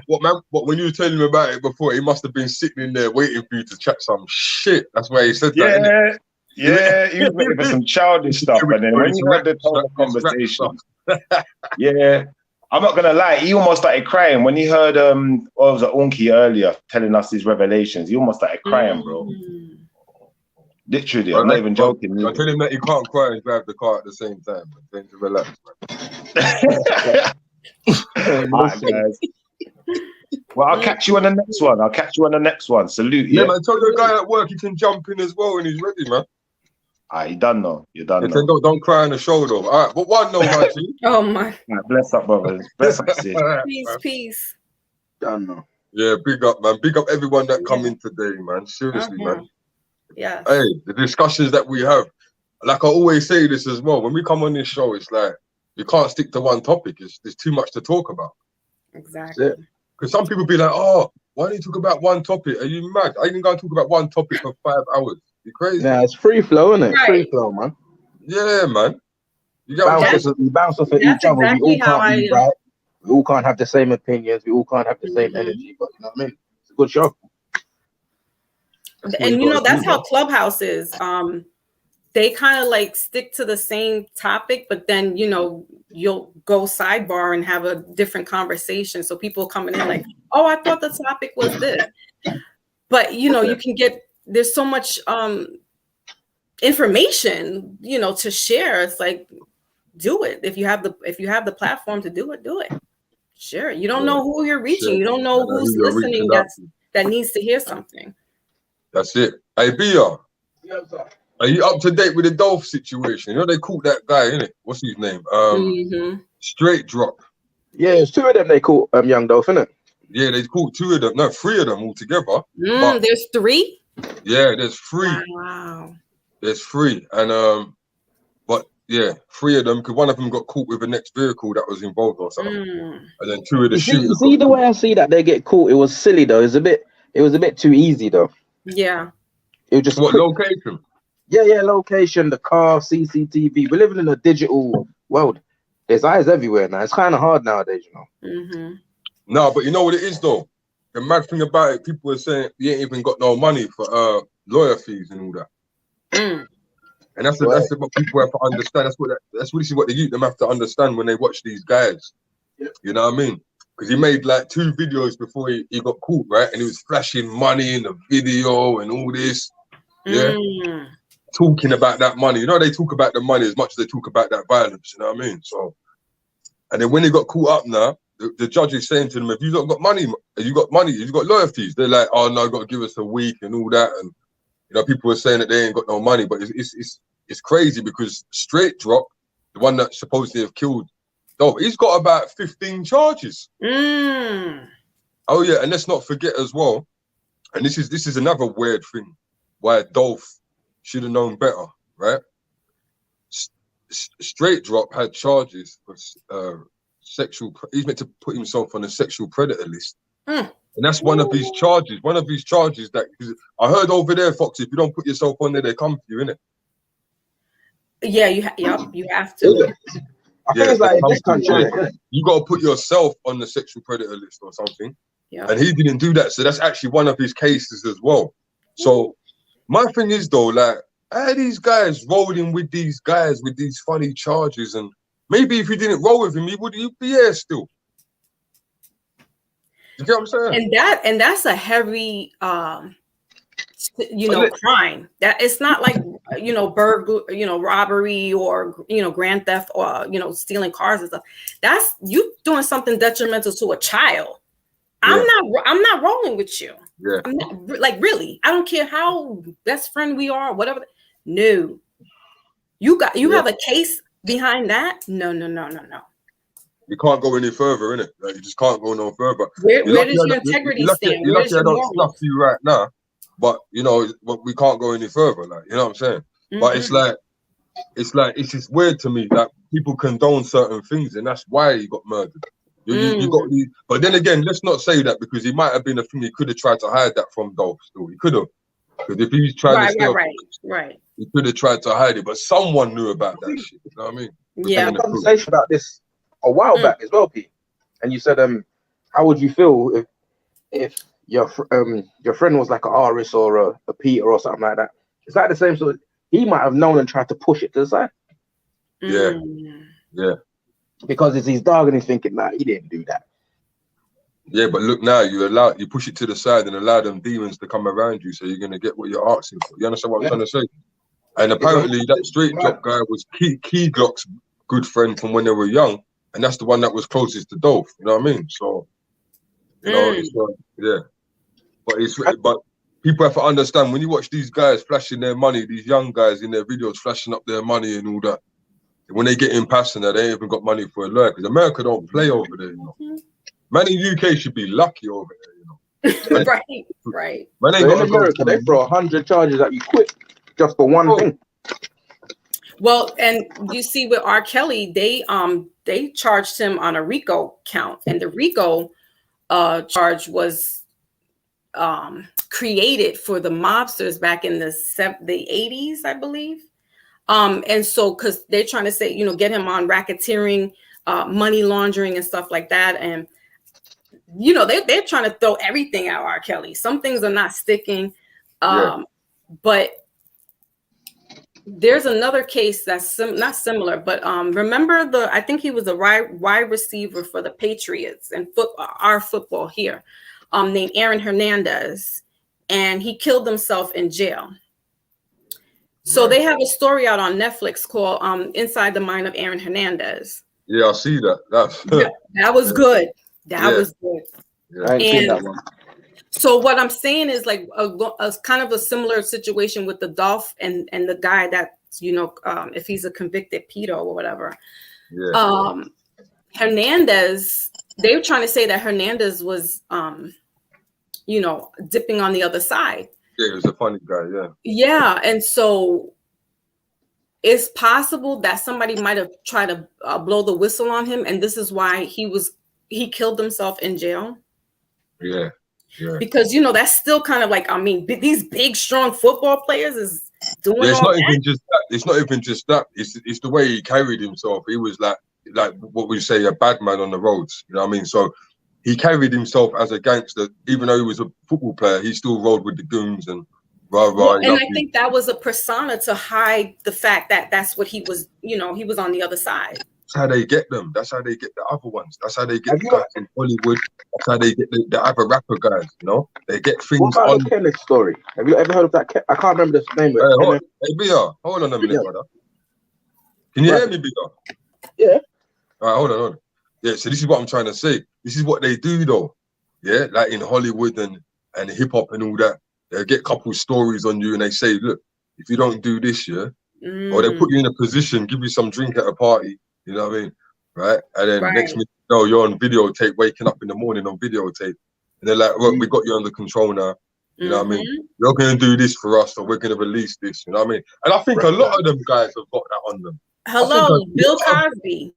what, man? What, when you were telling him about it before, he must have been sitting in there waiting for you to chat some shit. That's why he said that. Innit? Yeah, he was waiting for some childish stuff, and then when he heard the whole conversation, I'm not gonna lie, he almost started crying when he heard what was it, Unki earlier telling us his revelations. He almost started crying, bro. Literally, I'm not even joking. I tell him that he can't cry and drive the car at the same time. Then to relax, man. Right, guys. Well, I'll catch you on the next one. Salute. Yeah, man. Tell the guy at work he can jump in as well when he's ready, man. You done know. Don't cry on the shoulder. All right, but one no, my G. Oh my. Right, bless up, brothers. Bless up, sis. Peace. Done know. Yeah, big up, man. Big up everyone that come in today, man. Seriously, man. Yes. Hey, the discussions that we have, like I always say this as well, when we come on this show, it's like you can't stick to one topic. There's too much to talk about. Exactly. Because some people be like, oh, why don't you talk about one topic? Are you mad? I ain't gonna talk about one topic for 5 hours. You crazy? Yeah, it's free flow, isn't it? Right. Free flow, man. Yeah, man. You get what I'm saying? We bounce off of each other. We all can't be right. We all can't have the same opinions. We all can't have the same energy. But you know what I mean? It's a good show. And you know, that's how Clubhouse is. They kind of like stick to the same topic, but then, you know, you'll go sidebar and have a different conversation. So people coming in like, oh, I thought the topic was this. But, you know, you can get, there's so much information, you know, to share. It's like, do it. If you have the platform to do it. Sure. You don't know who you're reaching. You don't know who's listening that needs to hear something. That's it. Hey, BR. Are you up to date with the Dolph situation? You know they caught that guy, innit? What's his name? Straight Drop. Yeah, it's 2 of them they caught Young Dolph, innit? Yeah, they caught 2 of them. No, 3 of them altogether. There's 3? Yeah, there's 3. Wow. There's 3. And but yeah, 3 of them, because one of them got caught with the next vehicle that was involved or something. And then 2 of the shooters. See the way I see that they get caught, it was silly though. It was a bit too easy though. Yeah. It was just location. Yeah, location, the car, CCTV. We're living in a digital world. There's eyes everywhere now. It's kind of hard nowadays, you know. No, but you know what it is though? The mad thing about it, people are saying you ain't even got no money for lawyer fees and all that. And that's what people have to understand. This is what the youth them have to understand when they watch these guys. You know what I mean? Because he made like 2 videos before he got caught, right? And he was flashing money in the video and all this. Yeah. Talking about that money. You know, they talk about the money as much as they talk about that violence. You know what I mean? So, and then when he got caught up now, the judge is saying to them, if you not got money, you got lawyer fees. They're like, oh no, got to give us a week and all that. And you know, people are saying that they ain't got no money, but it's crazy because Straight Drop, the one that supposedly have killed Dolph, he's got about 15 charges. Oh yeah, and let's not forget as well, and this is another weird thing why Dolph should have known better, right? Straight Drop had charges for sexual. He's meant to put himself on a sexual predator list, and that's one of these charges. One of these charges that I heard over there, Foxy. If you don't put yourself on there, they come for you, innit? Yeah, you have to. I think it's like in this country, you got to put yourself on the sexual predator list or something. Yeah. And he didn't do that, so that's actually one of his cases as well. So my thing is though, like, how are these guys rolling with these guys with these funny charges? And maybe if you didn't roll with him, you'd be here still. You get what I'm saying? And that's a heavy crime. That it's not like robbery or grand theft or stealing cars and stuff. That's you doing something detrimental to a child. Yeah. I'm not rolling with you. Yeah. I'm not, like, really. I don't care how best friend we are, whatever. No. You have a case behind that? No. You can't go any further, innit? Like, you just can't go no further. Where does your integrity stand? You're lucky I don't snuff you right now, but we can't go any further. Like, you know what I'm saying? But it's just weird to me that people condone certain things, and that's why he got murdered. You got these, but then again, let's not say that because he might have been a thing. He could have tried to hide that from Dolph. Still, he could have, because if he's trying to steal, right, he could have tried to hide it. But someone knew about that shit. You know what I mean? Yeah, had a conversation about this a while back as well, Pete. And you said, how would you feel if your friend was like an Aris or a Peter or something like that? It's like the same sort of, he might have known and tried to push it to the side. Yeah. Because it's his dog and he's thinking, nah, he didn't do that. Yeah, but look now, you push it to the side and allow them demons to come around you, so you're gonna get what you're asking for. You understand what I'm trying to say? And apparently that Straight Drop guy was Key Glock's good friend from when they were young, and that's the one that was closest to Dolph. You know what I mean? So, it's but people have to understand when you watch these guys flashing their money, these young guys in their videos flashing up their money and all that. When they get in passionate, they ain't even got money for a lawyer because America don't play over there. Man in the UK should be lucky over there. Right. So in America, they throw 100 charges at you quick just for one thing. Well, and you see with R. Kelly, they charged him on a RICO count, and the RICO charge was created for the mobsters back in the 80s, I believe. And so, because they're trying to say, get him on racketeering, money laundering, and stuff like that, and they're trying to throw everything at R. Kelly. Some things are not sticking, but there's another case that's not similar, but remember I think he was a wide receiver for the Patriots and our football here, named Aaron Hernandez, and he killed himself in jail. So they have a story out on Netflix called Inside the Mind of Aaron Hernandez. Yeah, I see that. That was good. That was good. I ain't seen that one. So what I'm saying is like a kind of a similar situation with the Dolph and the guy that, if he's a convicted pedo or whatever. Yeah. Hernandez, they were trying to say that Hernandez was, dipping on the other side. Yeah, he was a funny guy, yeah. Yeah, and so it's possible that somebody might have tried to blow the whistle on him, and this is why he killed himself in jail. Yeah. Yeah. Because that's still kind of like, these big strong football players is doing it's all not that. even just that. It's not even just that. It's the way he carried himself. He was like what we say, a bad man on the roads. You know what I mean? So he carried himself as a gangster, even though he was a football player. He still rode with the goons and rah rah. And I think that was a persona to hide the fact that that's what he was. He was on the other side. That's how they get them. That's how they get the other ones. That's how they get the guys in Hollywood. That's how they get the other rapper guys. They get things. What about the Kenneth story? Have you ever heard of that? I can't remember the name. Hey, BR, hold on a minute, brother. Can you hear me, BR? Yeah. All right, hold on. Yeah, so this is what I'm trying to say. This is what they do, though. Yeah, like in Hollywood and hip hop and all that. They get a couple stories on you and they say, look, if you don't do this, or they put you in a position, give you some drink at a party. You know what I mean? Right? And then next minute, you're on videotape, waking up in the morning on videotape. And they're like, well, we got you under control now. You know what I mean? You're going to do this for us, or we're going to release this. You know what I mean? And I think a lot of them guys have got that on them. Hello, Bill Cosby.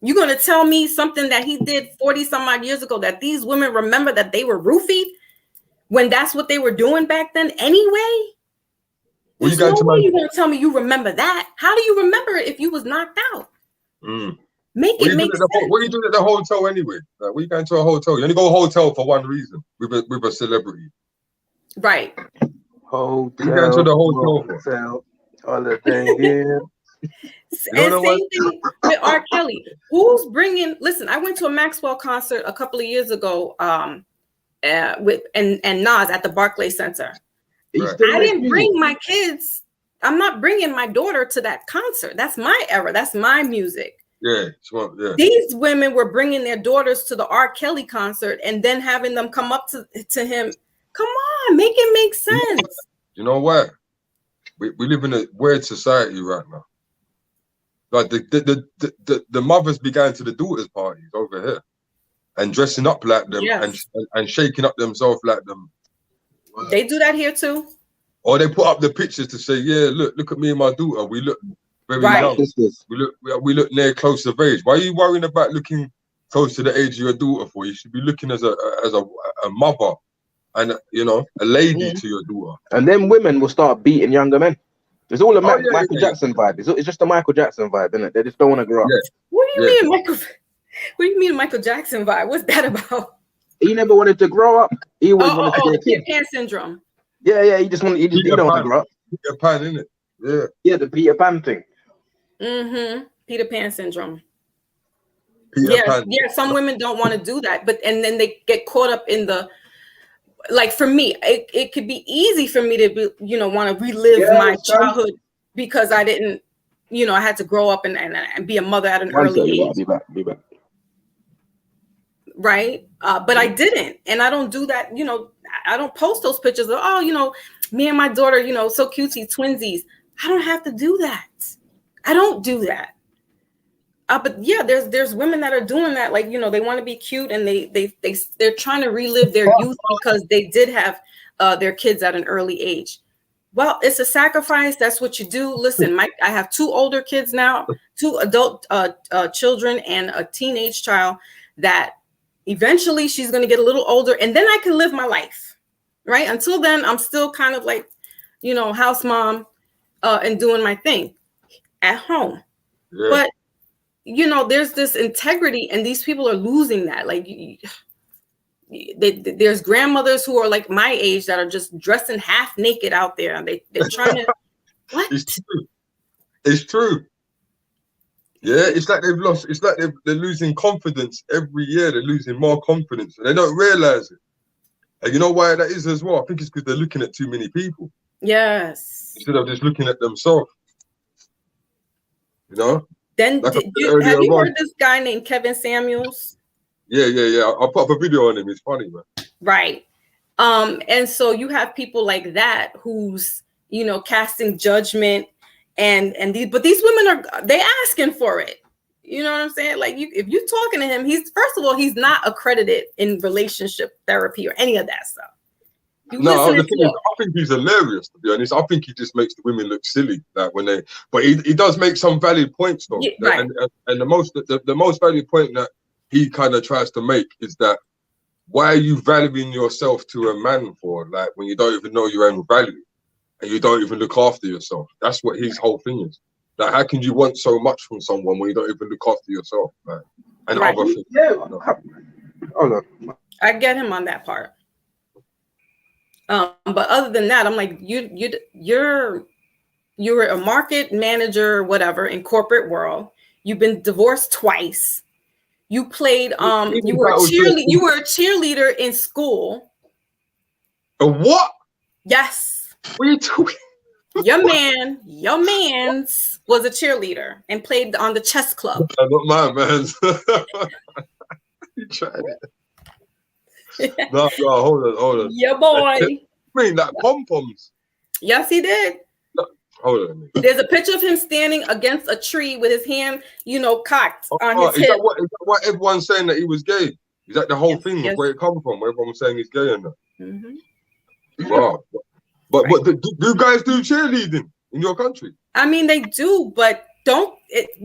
You're going to tell me something that he did 40 some odd years ago that these women remember that they were roofied when that's what they were doing back then anyway? There's no way you're going to tell me you remember that. How do you remember it if you was knocked out? Make it make sense. What are you doing at the hotel anyway? Like, what are you going to a hotel? You only go hotel for one reason, with a celebrity. Right. Hotel. You going to the hotel for? Holiday, yeah. And same thing with R. Kelly. Who's bringing? Listen, I went to a Maxwell concert a couple of years ago with Nas at the Barclays Center. I didn't bring my kids. I'm not bringing my daughter to that concert. That's my era. That's my music. Yeah. These women were bringing their daughters to the R. Kelly concert and then having them come up to him. Come on, make it make sense. You know what? We live in a weird society right now. Like the mothers be going to the daughters' parties over here and dressing up like them and shaking up themselves like them. They do that here too. Or they put up the pictures to say, yeah, look at me and my daughter. We look very young. We look near close of age. Why are you worrying about looking close to the age of your daughter for? You should be looking as a mother and a lady to your daughter. And then women will start beating younger men. It's all a Michael Jackson vibe. It's just a Michael Jackson vibe, isn't it? They just don't want to grow up. What do you mean, Michael? What do you mean, Michael Jackson vibe? What's that about? He never wanted to grow up. He always wanted to be a kid. Peter Pan syndrome. Yeah. He just wanted. He don't want to grow up. Peter Pan, isn't it? Yeah. Yeah, the Peter Pan thing. Peter Pan syndrome. Peter Pan. Yeah. Some women don't want to do that, and then they get caught up in the. Like for me, it could be easy for me to be, want to relive my childhood because I didn't, I had to grow up and be a mother at an early age. Be back. Right. But I didn't. And I don't do that. I don't post those pictures of, me and my daughter, so cutesy twinsies. I don't have to do that. I don't do that. But yeah, there's women that are doing that, like, you know, they want to be cute and they're trying to relive their youth because they did have their kids at an early age. Well, it's a sacrifice. That's what you do. Listen, I have 2 older kids now, 2 adult children, and a teenage child that eventually she's going to get a little older, and then I can live my life, right? Until then, I'm still kind of like, you know, house mom and doing my thing at home. Yeah. But, you know, there's this integrity, and these people are losing that. Like, there's grandmothers who are like my age that are just dressing half naked out there, and they're trying to what? It's true. Yeah, it's like they've lost. It's like they're losing confidence every year. They're losing more confidence, and they don't realize it. And you know why that is as well? I think it's because they're looking at too many people. Yes. Instead of just looking at themselves. You know. Then like have you heard this guy named Kevin Samuels? Yeah. I'll put up a video on him. It's funny, man. Right. And so you have people like that who's, you know, casting judgment, and these women they asking for it. You know what I'm saying? Like, if you're talking to him, first of all, he's not accredited in relationship therapy or any of that stuff. No, the thing is, I think he's hilarious, to be honest. I think he just makes the women look silly, like when but he does make some valid points though. Yeah, right. And the most valid point that he kind of tries to make is that, why are you valuing yourself to a man for, like, when you don't even know your own value and you don't even look after yourself? That's what his whole thing is. Like, how can you want so much from someone when you don't even look after yourself? Like, and right. Other things. Yeah. Hold on. I get him on that part. But other than that, I'm like, you're a market manager, whatever, in corporate world. You've been divorced twice. You played you were a cheerleader in school. A what? Yes. What are you doing? Your man's was a cheerleader and played on the chess club. Not my man's. You tried it. No, hold on. Your boy. I mean, like pom-poms. Yes, he did. No, hold on. There's a picture of him standing against a tree with his hand, you know, cocked on his hip. Is that what everyone's saying, that he was gay? Is that the whole thing? Yes. Where it come from? Where everyone's saying he's gay and that? Mm-hmm. Wow. But do guys do cheerleading in your country? I mean, they do, but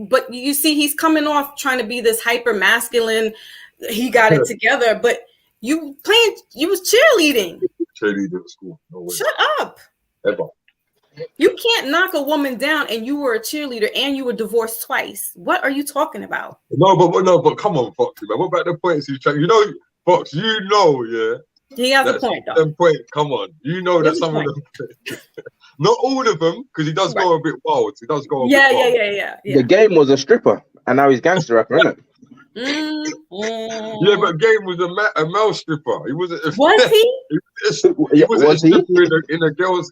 but you see, he's coming off trying to be this hyper masculine. He got it together, but you was cheerleading. Cheerleading at school. No way. Shut up. Ever. You can't knock a woman down, and you were a cheerleader, and you were divorced twice. What are you talking about? No, but come on, Foxy, man. What about the points he's trying? You know, Fox, yeah. He has a point, though. Point. Come on, you know that some of them, not all of them, because he does go a bit wild. He does go. Yeah. The Game was a stripper, and now he's gangster rapper, isn't it? Yeah, but Game was a male stripper. He wasn't. Was he? He was a stripper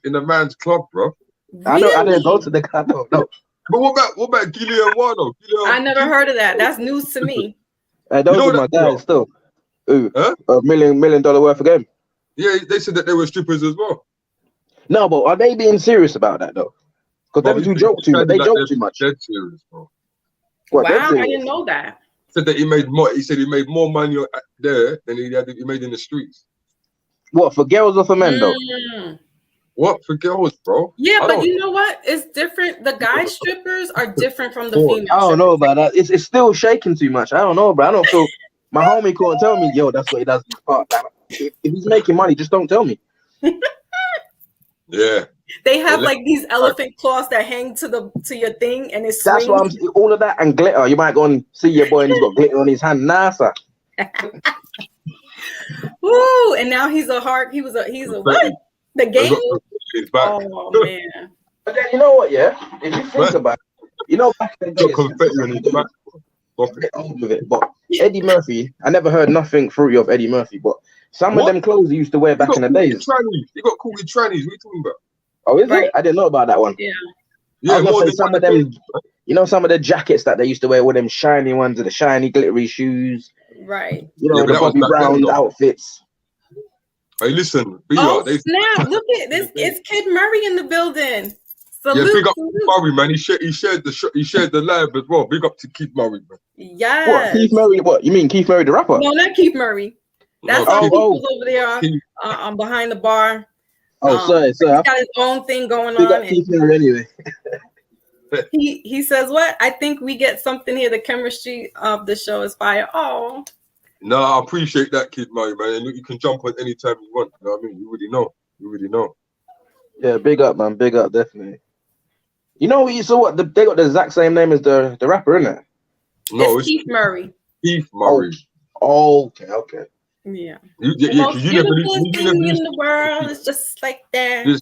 in a man's club, bro. Really? I know. I didn't go to the club. No. But what about Gillian Wano? I never heard of that. That's news to me. Those are my guys still. Ooh, huh? $1 million worth of Game. Yeah, they said that they were strippers as well. No, but are they being serious about that though? Because they joke too much. They joke too much. Dead serious, bro. Wow, I didn't know that. Said that he made more. He said he made more money there than he made in the streets. What, for girls or for men though? What, for girls, bro? Yeah, but you know what? It's different. The guy strippers are different from the female. I don't know about that. It's still shaking too much. I don't know, bro. I don't feel. My homie couldn't tell me, yo, that's what he does in his part. If he's making money, just don't tell me. Yeah. They have like these elephant claws that hang to your thing, and it's that's what I'm saying. All of that and glitter. You might go and see your boy, and he's got glitter on his hand. NASA. Woo! And now he's a what? The Game. Oh man. But then you know what? Yeah, if you think about it, you know back in the day, but Eddie Murphy, I never heard nothing fruity of Eddie Murphy, but some of them clothes he used to wear back in the days. You got caught with trannies. What are you talking about? Oh, is it? I didn't know about that one. Yeah. Some of them, you know, some of the jackets that they used to wear with them shiny ones and the shiny glittery shoes. Right. You know, the Bobby Brown outfits. Hey, listen. Snap! Look at this. It's Kid Murray in the building. Salute, yeah, big up salute. to Murray, man. He shared the live as well. Big up to Keith Murray, man. Yes. What, Keith Murray? What, you mean Keith Murray, the rapper? No, not Keith Murray. That's No, our Keith- people's over there behind the bar. Sorry. He's got his own thing going Big on. up Keith Murray anyway. He says, what? I think we get something here. The chemistry of the show is fire. Oh. No, I appreciate that, Kid Murray, man. And you can jump on anytime you want. You know what I mean? You already know. Yeah, big up, man. Big up, definitely. You know, so what? They got the exact same name as the rapper, isn't it? No, it's Keith Murray. Keith Murray. Oh, okay. Yeah. The most beautiful thing in the world is just like that.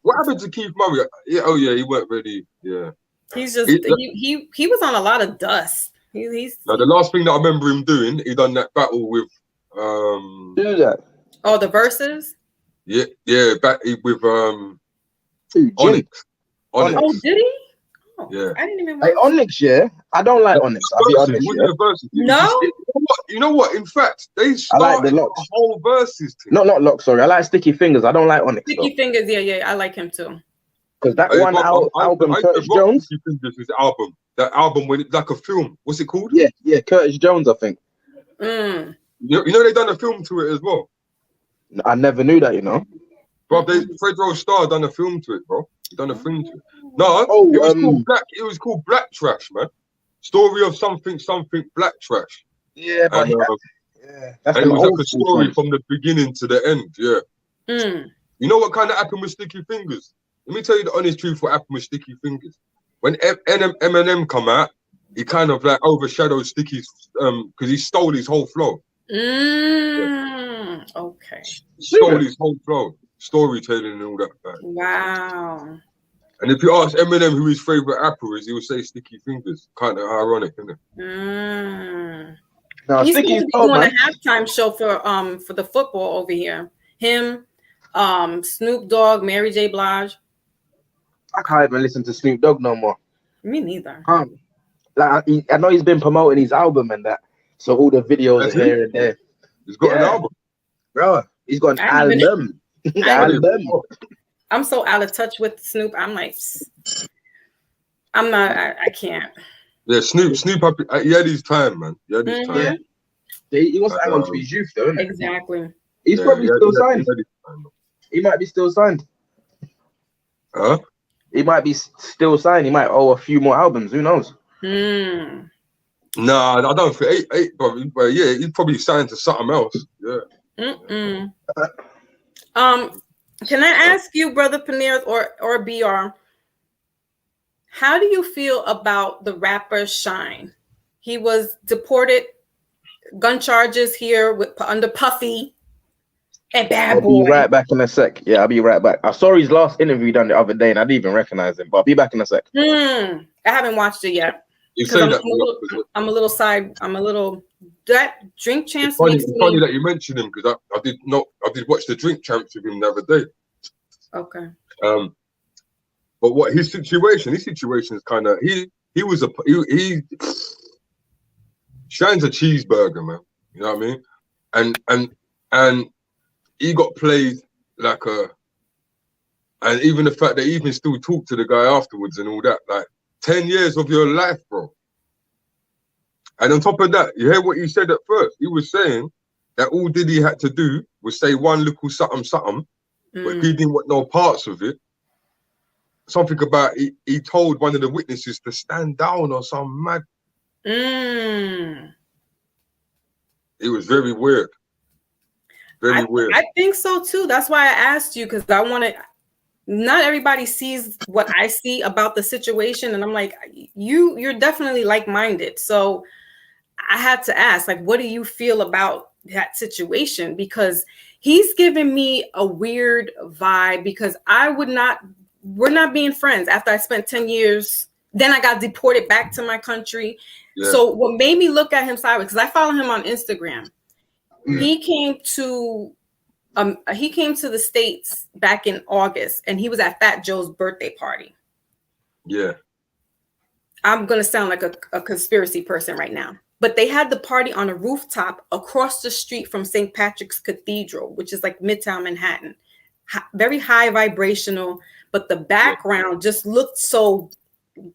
What happened to Keith Murray? Yeah, he weren't ready. Yeah. He's just he was on a lot of dust. He's the last thing that I remember him doing, he done that battle with do that. Oh, the verses? Yeah, with Onyx. Oh, did he? Oh, yeah. I didn't even like Onyx, yeah. I don't like Onyx. I'll be honest. No. You know what? In fact, they started I like the locks. whole verses. Not locks. Sorry, I like Sticky Fingers. I don't like Onyx. Sticky Fingers, yeah, I like him too. Because that one album, Curtis Jones. Sticky Fingers is album. That album when it's like a film. What's it called? Yeah, Curtis Jones, I think. Mm. You know they done a film to it as well. I never knew that. You know. Bro, Fred Rose Star done a film to it, bro. He done a film to it. No, it was called Black. It was called Black Trash, man. Story of something Black Trash. Yeah, but and it was like a story from the beginning to the end. Yeah. Mm. You know what kind of happened with Sticky Fingers? Let me tell you the honest truth. What happened with Sticky Fingers? When Eminem come out, he kind of like overshadowed Sticky's because he stole his whole flow. Okay. Stole his whole flow, storytelling and all that. Wow. And if you ask Eminem who his favorite rapper is, he would say Sticky Fingers. Kind of ironic, isn't it? No, He's Sticky's doing a halftime show for the football over here. Him, Snoop Dogg, Mary J. Blige. I can't even listen to Snoop Dogg no more. Me neither. Like I know he's been promoting his album and that, so all the videos are here and there. He's got an album, bro. He's got an album. I'm so out of touch with Snoop. I'm like, I'm not. I can't. Yeah, Snoop. He had his time, man. He had his time. Yeah. He wants to hang on to his youth, though, isn't it? Exactly. He's probably still signed. He might be still signed. Huh? He might be still signed. He might owe a few more albums. Who knows? Nah, I don't think eight, but yeah, he's probably signed to something else. Yeah. Can I ask you, Brother Peniros or BR, how do you feel about the rapper Shine? He was deported, gun charges here under Puffy and Bad Boy. I'll be right back in a sec. Yeah, I'll be right back. I saw his last interview done the other day and I didn't even recognize him, but I'll be back in a sec. I haven't watched it yet. I'm a little that Drink Champs. It's funny that you mentioned him because I did watch the Drink Champs with him the other day. Okay. But what his situation is kind of he Shine's a cheeseburger, man. You know what I mean? And he got played like and even the fact that he even still talked to the guy afterwards and all that, like 10 years of your life, bro. And on top of that, you hear what he said at first? He was saying that all Diddy had to do was say one little something, but he didn't want no parts of it. Something about he told one of the witnesses to stand down or some mad. It was very weird. Very weird. I think so too. That's why I asked you, because I want to. Not everybody sees what I see about the situation, and I'm like, you're definitely like-minded. So I had to ask, like, what do you feel about that situation? Because he's giving me a weird vibe. Because we're not being friends after I spent 10 years. Then I got deported back to my country. Yeah. So what made me look at him sideways, because I follow him on Instagram. He came to the States back in August, and he was at Fat Joe's birthday party. Yeah. I'm going to sound like a conspiracy person right now. But they had the party on a rooftop across the street from St. Patrick's Cathedral, which is like Midtown Manhattan. Very high vibrational. but the background just looked so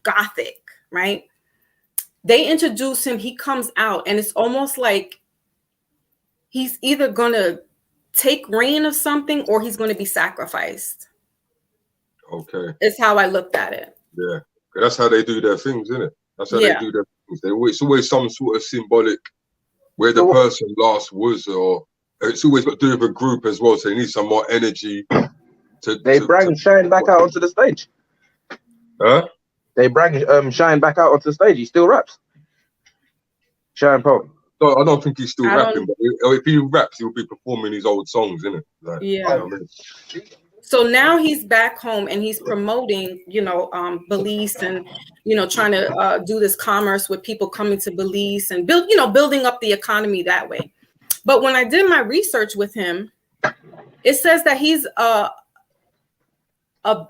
gothic, right? They introduce him, he comes out, and it's almost like he's either gonna take reign of something or he's gonna be sacrificed. Okay. It's how I looked at it. Yeah. That's how they do their things, isn't it? That's how they do their things. It's always some sort of symbolic where the person last was, or it's always got to do with a group as well. So they need some more energy. They bring Shine back out onto the stage. Huh? They bring Shine back out onto the stage. He still raps. Shine Paul. No, I don't think he's still rapping, but if he raps, he'll be performing his old songs, innit? Like, yeah. You know what I mean? So now he's back home and he's promoting, Belize and, trying to do this commerce with people coming to Belize and building up the economy that way. But when I did my research with him, it says that he's an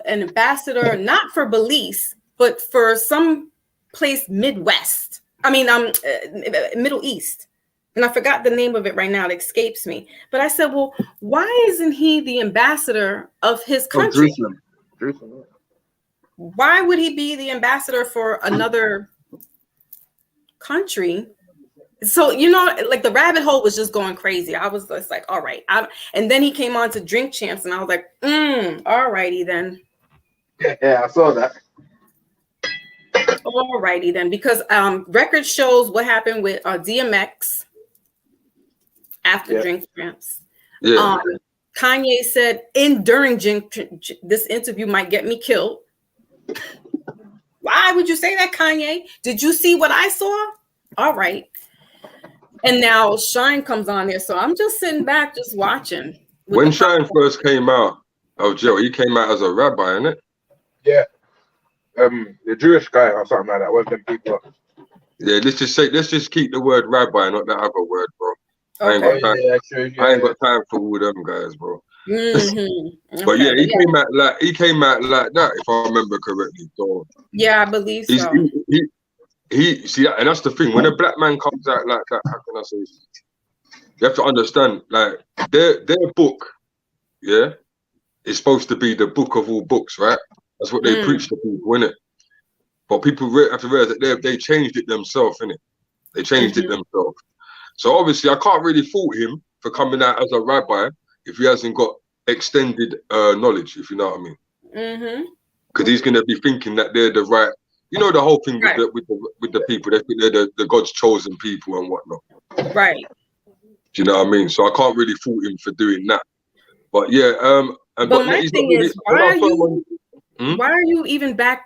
ambassador, not for Belize, but for some place Midwest. Middle East. And I forgot the name of it right now. It escapes me. But I said, well, why isn't he the ambassador of his country? Jerusalem. Why would he be the ambassador for another country? So, like the rabbit hole was just going crazy. I was just like, all right. And then he came on to Drink Champs and I was like, all righty then. Yeah, I saw that. All righty then, because record shows what happened with DMX after Drink Champs. Yeah. Kanye said during this interview might get me killed. Why would you say that, Kanye? Did you see what I saw? All right. And now Shine comes on there, so I'm just sitting back, just watching. When Shine first came out of jail, he came out as a rabbi, innit? Yeah. The Jewish guy or something like that. One of them people. Yeah, let's just keep the word rabbi, not that other word, bro. I ain't got time. I ain't got time for all them guys, bro. Mm-hmm. But yeah, he came out like that, if I remember correctly. So yeah, I believe so. He see, and that's the thing. When a black man comes out like that, how can I say this? You have to understand, like their book, yeah, is supposed to be the book of all books, right? That's what they preach to people, innit? But people have to realize that they changed it themselves, innit? They changed it themselves. So obviously, I can't really fault him for coming out as a rabbi if he hasn't got extended knowledge, if you know what I mean. Mm-hmm. Because he's gonna be thinking that they're the right. You know the whole thing with the people. They think they're the God's chosen people and whatnot. Right. Do you know what I mean? So I can't really fault him for doing that. But yeah, but my thing is, why are you even back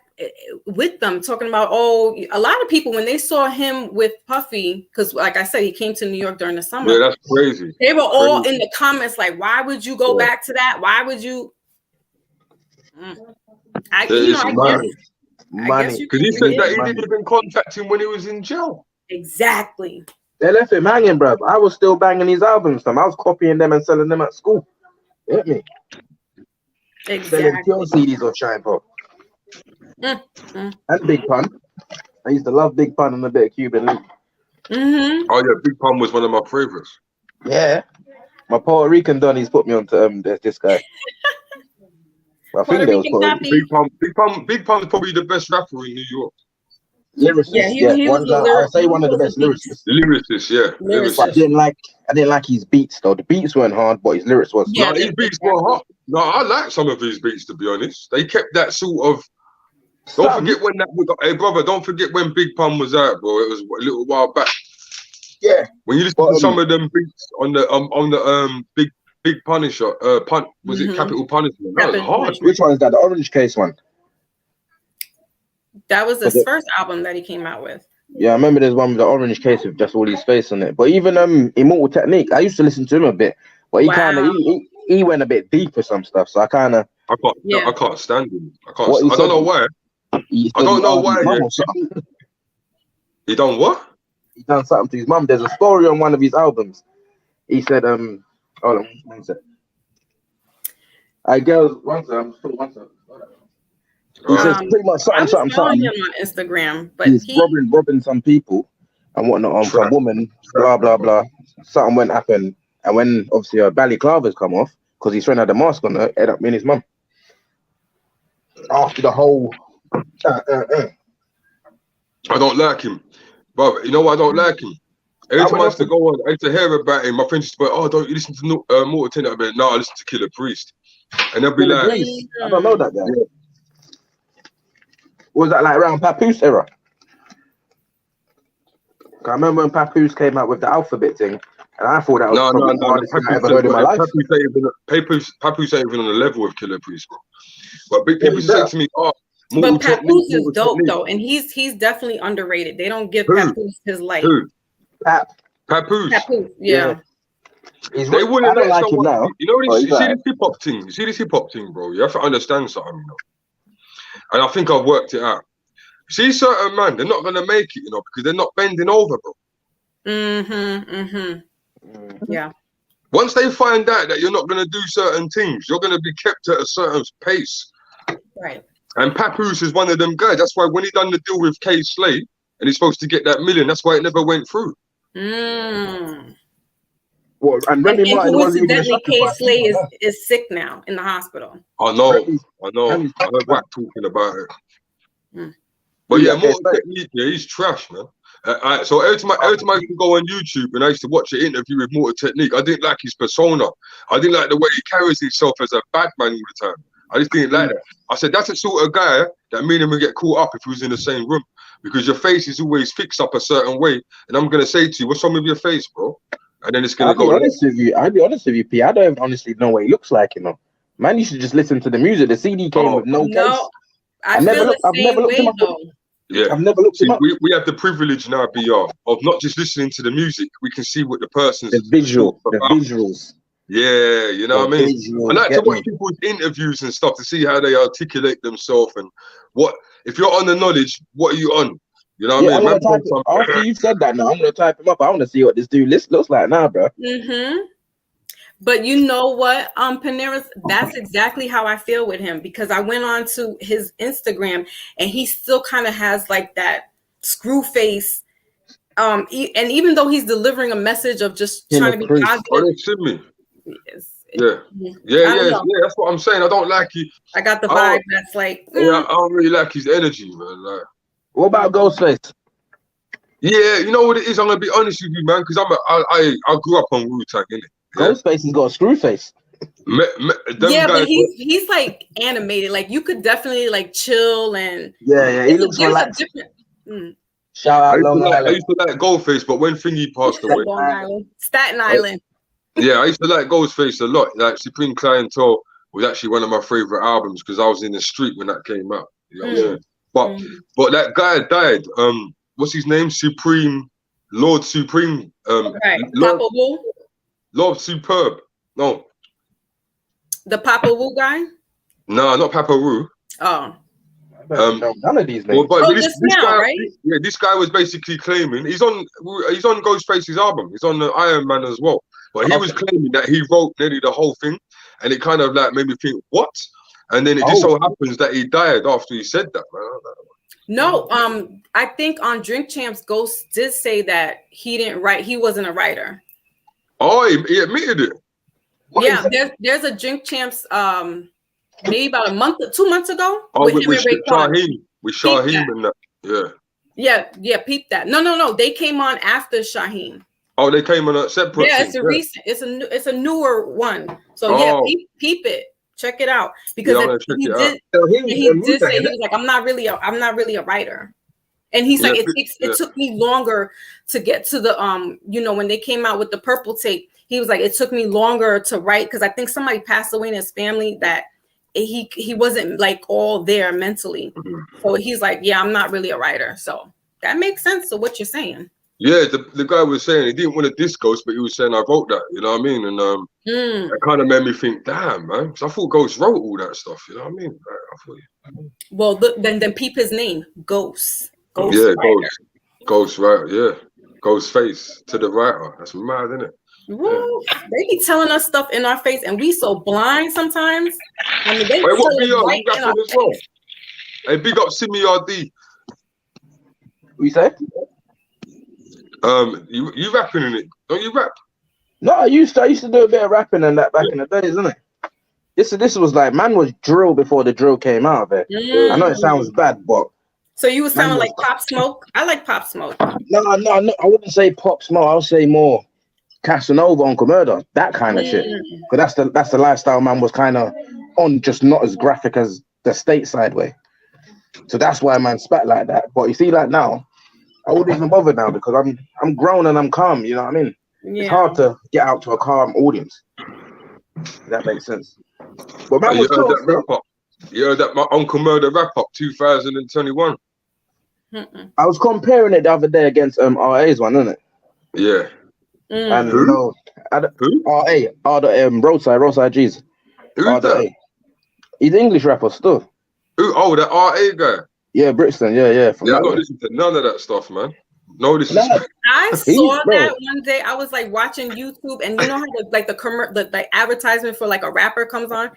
with them talking about, a lot of people when they saw him with Puffy, because like I said, he came to New York during the summer. Yeah, that's crazy. They were all in the comments like, why would you go back to that? Why would you? I guess because he said that he didn't even contact him when he was in jail. Exactly. They left him hanging, bruv. I was still banging these albums. I was copying them and selling them at school. You get me? Exactly. Selling pure CDs of Shine Pop. And Big Pun. I used to love Big Pun and a bit of Cuban Link. Mm-hmm. Oh yeah, Big Pun was one of my favorites. Yeah. My Puerto Rican Donnies put me onto this guy. I think they was Big Pun's probably the best rapper in New York. Lyricist, he was I'll say one of the best lyricists. The lyricist, yeah. Lyricist. I didn't like his beats though. The beats weren't hard, but his lyrics was. No, his beats were hot. No, I like some of his beats, to be honest. They kept that sort of. Don't forget when that. Hey brother, don't forget when Big Pun was out, bro. It was a little while back. Yeah. When you listen to some of them beats on the Big Punisher, was it Capital Punishment? That was hard. Which one is that? The Orange Case one. That was his first album that he came out with. Yeah, I remember there's one with the Orange Case with just all his face on it. But even Immortal Technique, I used to listen to him a bit, but he went a bit deep for some stuff. So I can't stand him. I don't know why. I don't know why. He done what? He done something to his mum. There's a story on one of his albums. He said, hold on, one sec. One sec. He says pretty much something. Him on Instagram, but he's robbing some people and whatnot on some woman, blah blah blah. Something went happen, and when obviously her balaclava's come off because he's trying to have the mask on her, end up being his mum. After the whole. I don't like him, but you know why I don't like him? Every time I used to go on, I used to hear about him. My friends used to be like, "Oh, don't you listen to Mortal Tenet?" I'd be like, "No, I listen to Killer Priest," and they'll be Killer like, Priest? I don't know that guy. Was that like around Papoose era? I remember when Papoose came out with the alphabet thing, and I thought that was probably the hardest thing I ever heard in my life. Papoose ain't even on the level of Killer Priest, bro. But big people say to me, "Oh, but Papoose is dope though, and he's definitely underrated. They don't give Papoose his light. Who? Papoose, yeah. They wouldn't let like him now. You know, you see this hip hop thing. You see this hip hop thing, bro. You have to understand something, you know. And I think I've worked it out. See, certain man, they're not gonna make it, you know, because they're not bending over, bro. Yeah. Once they find out that you're not gonna do certain things, you're gonna be kept at a certain pace. Right. And Papoose is one of them guys. That's why when he done the deal with K Slay and he's supposed to get that million, that's why it never went through. Well, and Remy Martin coincidentally, K Slay is sick now in the hospital. I know. I heard Wack talking about it. But yeah, Mortal Technique, yeah, he's trash, man. So every time I used to go on YouTube and I used to watch an interview with Mortal Technique, I didn't like his persona. I didn't like the way he carries himself as a bad man all the time. I just didn't like that. I said, that's the sort of guy that me and him would get caught up if we was in the same room. Because your face is always fixed up a certain way. And I'm going to say to you, what's wrong with your face, bro? And then it's going to go. I'll be honest with you, P. I don't honestly know what he looks like, you know. Man, you should just listen to the music. The CD came with no case. I've never looked him up. Yeah, I've never looked him up. We have the privilege now, BR, of not just listening to the music. We can see what the person's the visuals. Yeah, you know what I mean? I like to watch people's interviews and stuff to see how they articulate themselves and what, if you're on the knowledge, what are you on? You know what I mean? After you said that, now I'm gonna type him up. I want to see what this dude looks like now, bro. But you know what, Peniros, that's exactly how I feel with him, because I went on to his Instagram and he still kind of has like that screw face. And even though he's delivering a message of just trying to be positive. Yeah, that's what I'm saying. I don't like it. I got the vibe that's like, yeah, I don't really like his energy, man. Like, what about Ghostface? Yeah, you know what it is. I'm gonna be honest with you, man, because I grew up on Wu-Tang, innit? Ghostface has got a screw face. But he's like animated. Like you could definitely like chill and he looks relaxed. Shout out Long Island. I used to like Ghostface, but when Thingy passed away, Long Island, Staten Island. Yeah, I used to like Ghostface a lot. Like Supreme Clientele was actually one of my favorite albums because I was in the street when that came out. You know what I'm saying? But that guy died. What's his name? Lord Supreme. Papa Wu. Lord Superb. No. The Papa Wu guy? No, not Papa Wu. Oh. None of these names. This guy, right? Yeah, this guy was basically claiming he's on Ghostface's album. He's on the Iron Man as well. But he was claiming that he wrote nearly the whole thing, and it kind of like made me think, what? And then it just so happens that he died after he said that, man. No, I think on Drink Champs, Ghost did say that he didn't write. He wasn't a writer. Oh, he admitted it. Yeah, there's a Drink Champs, maybe about 2 months ago. With Shaheem, and that. Yeah, peep that. No, they came on after Shaheem. Oh, they came on a separate. Yeah, it's a recent. It's a newer one. So peep it. Check it out because he did say he was like, I'm not really a writer, and he's like, it took me longer to get to the when they came out with the purple tape. He was like, it took me longer to write because I think somebody passed away in his family that he wasn't like all there mentally. So he's like, yeah, I'm not really a writer. So that makes sense to what you're saying. Yeah, the guy was saying he didn't want to diss Ghost, but he was saying I wrote that, you know what I mean? And it kind of made me think, damn, man, because I thought Ghost wrote all that stuff, you know what I mean? Well, then peep his name, Ghost. Ghost, right? Yeah, Ghost face to the writer. That's mad, isn't it? Woo. They be telling us stuff in our face, and we so blind sometimes. I mean, they what be right in our face. Well? Hey, big up Simi RD. What you say? You rapping in it? Don't you rap? No, I used to do a bit of rapping and that back in the days, isn't it? This was like man was drill before the drill came out of it. I know it sounds bad, but so you was sounding like Pop Smoke. I like Pop Smoke. No, I wouldn't say Pop Smoke. I would say more Casanova, Uncle Murder, that kind of shit. Because that's the lifestyle man was kind of on, just not as graphic as the stateside way. So that's why man spat like that. But you see, like now, I wouldn't even bother now because I'm grown and I'm calm. You know what I mean? Yeah. It's hard to get out to a calm audience. That makes sense. But man, you heard that wrap up? You heard that my Uncle Murder wrap up 2021? I was comparing it the other day against RA's one, isn't it? Yeah. And you know, RA, Roadside G's. Who's that? He's an English rapper still. Who? Oh, that RA guy. Yeah, Brixton. Yeah. I don't listen to none of that stuff, man. No disrespect. I saw that one day. I was like watching YouTube, and you know how the advertisement for like a rapper comes on.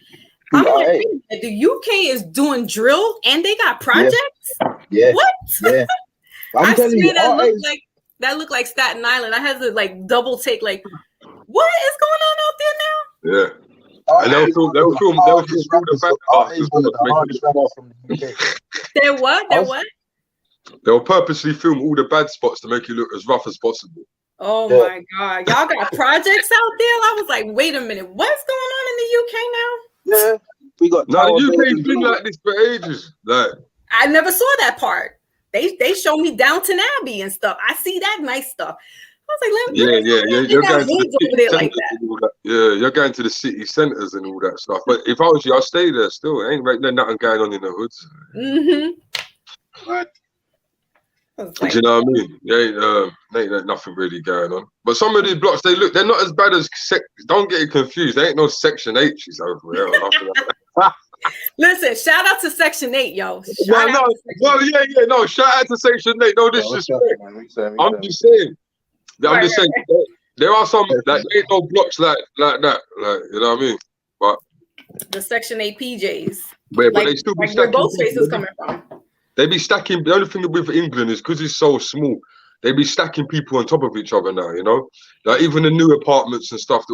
I'm like, the UK is doing drill, and they got projects. Yeah. What? Yeah. I swear that looked like Staten Island. I had to like double take. Like, what is going on out there now? Yeah. And they'll film the They're what? They're what? They'll purposely film all the bad spots to make you look as rough as possible. Oh my God. Y'all got projects out there? I was like, wait a minute. What's going on in the UK now? Yeah. We got the UK's been like this for ages. Like, I never saw that part. They show me Downton Abbey and stuff. I see that nice stuff. I was like, you're going to the city centres and all that stuff. But if I was you, I'd stay there still. There ain't nothing going on in the hoods. Right. Do you know what I mean? Ain't nothing really going on. But some of these blocks, they're not as bad as don't get it confused. There ain't no Section 8s over there or nothing like that. Listen, shout out to Section 8, yo. Shout out to Section 8. No disrespect. I'm just saying. There are some that ain't no blocks like that. Like, you know what I mean? But the Section 8 PJs. But they still be where both faces coming from. They be stacking. The only thing with England is because it's so small. They be stacking people on top of each other now. You know, like even the new apartments and stuff.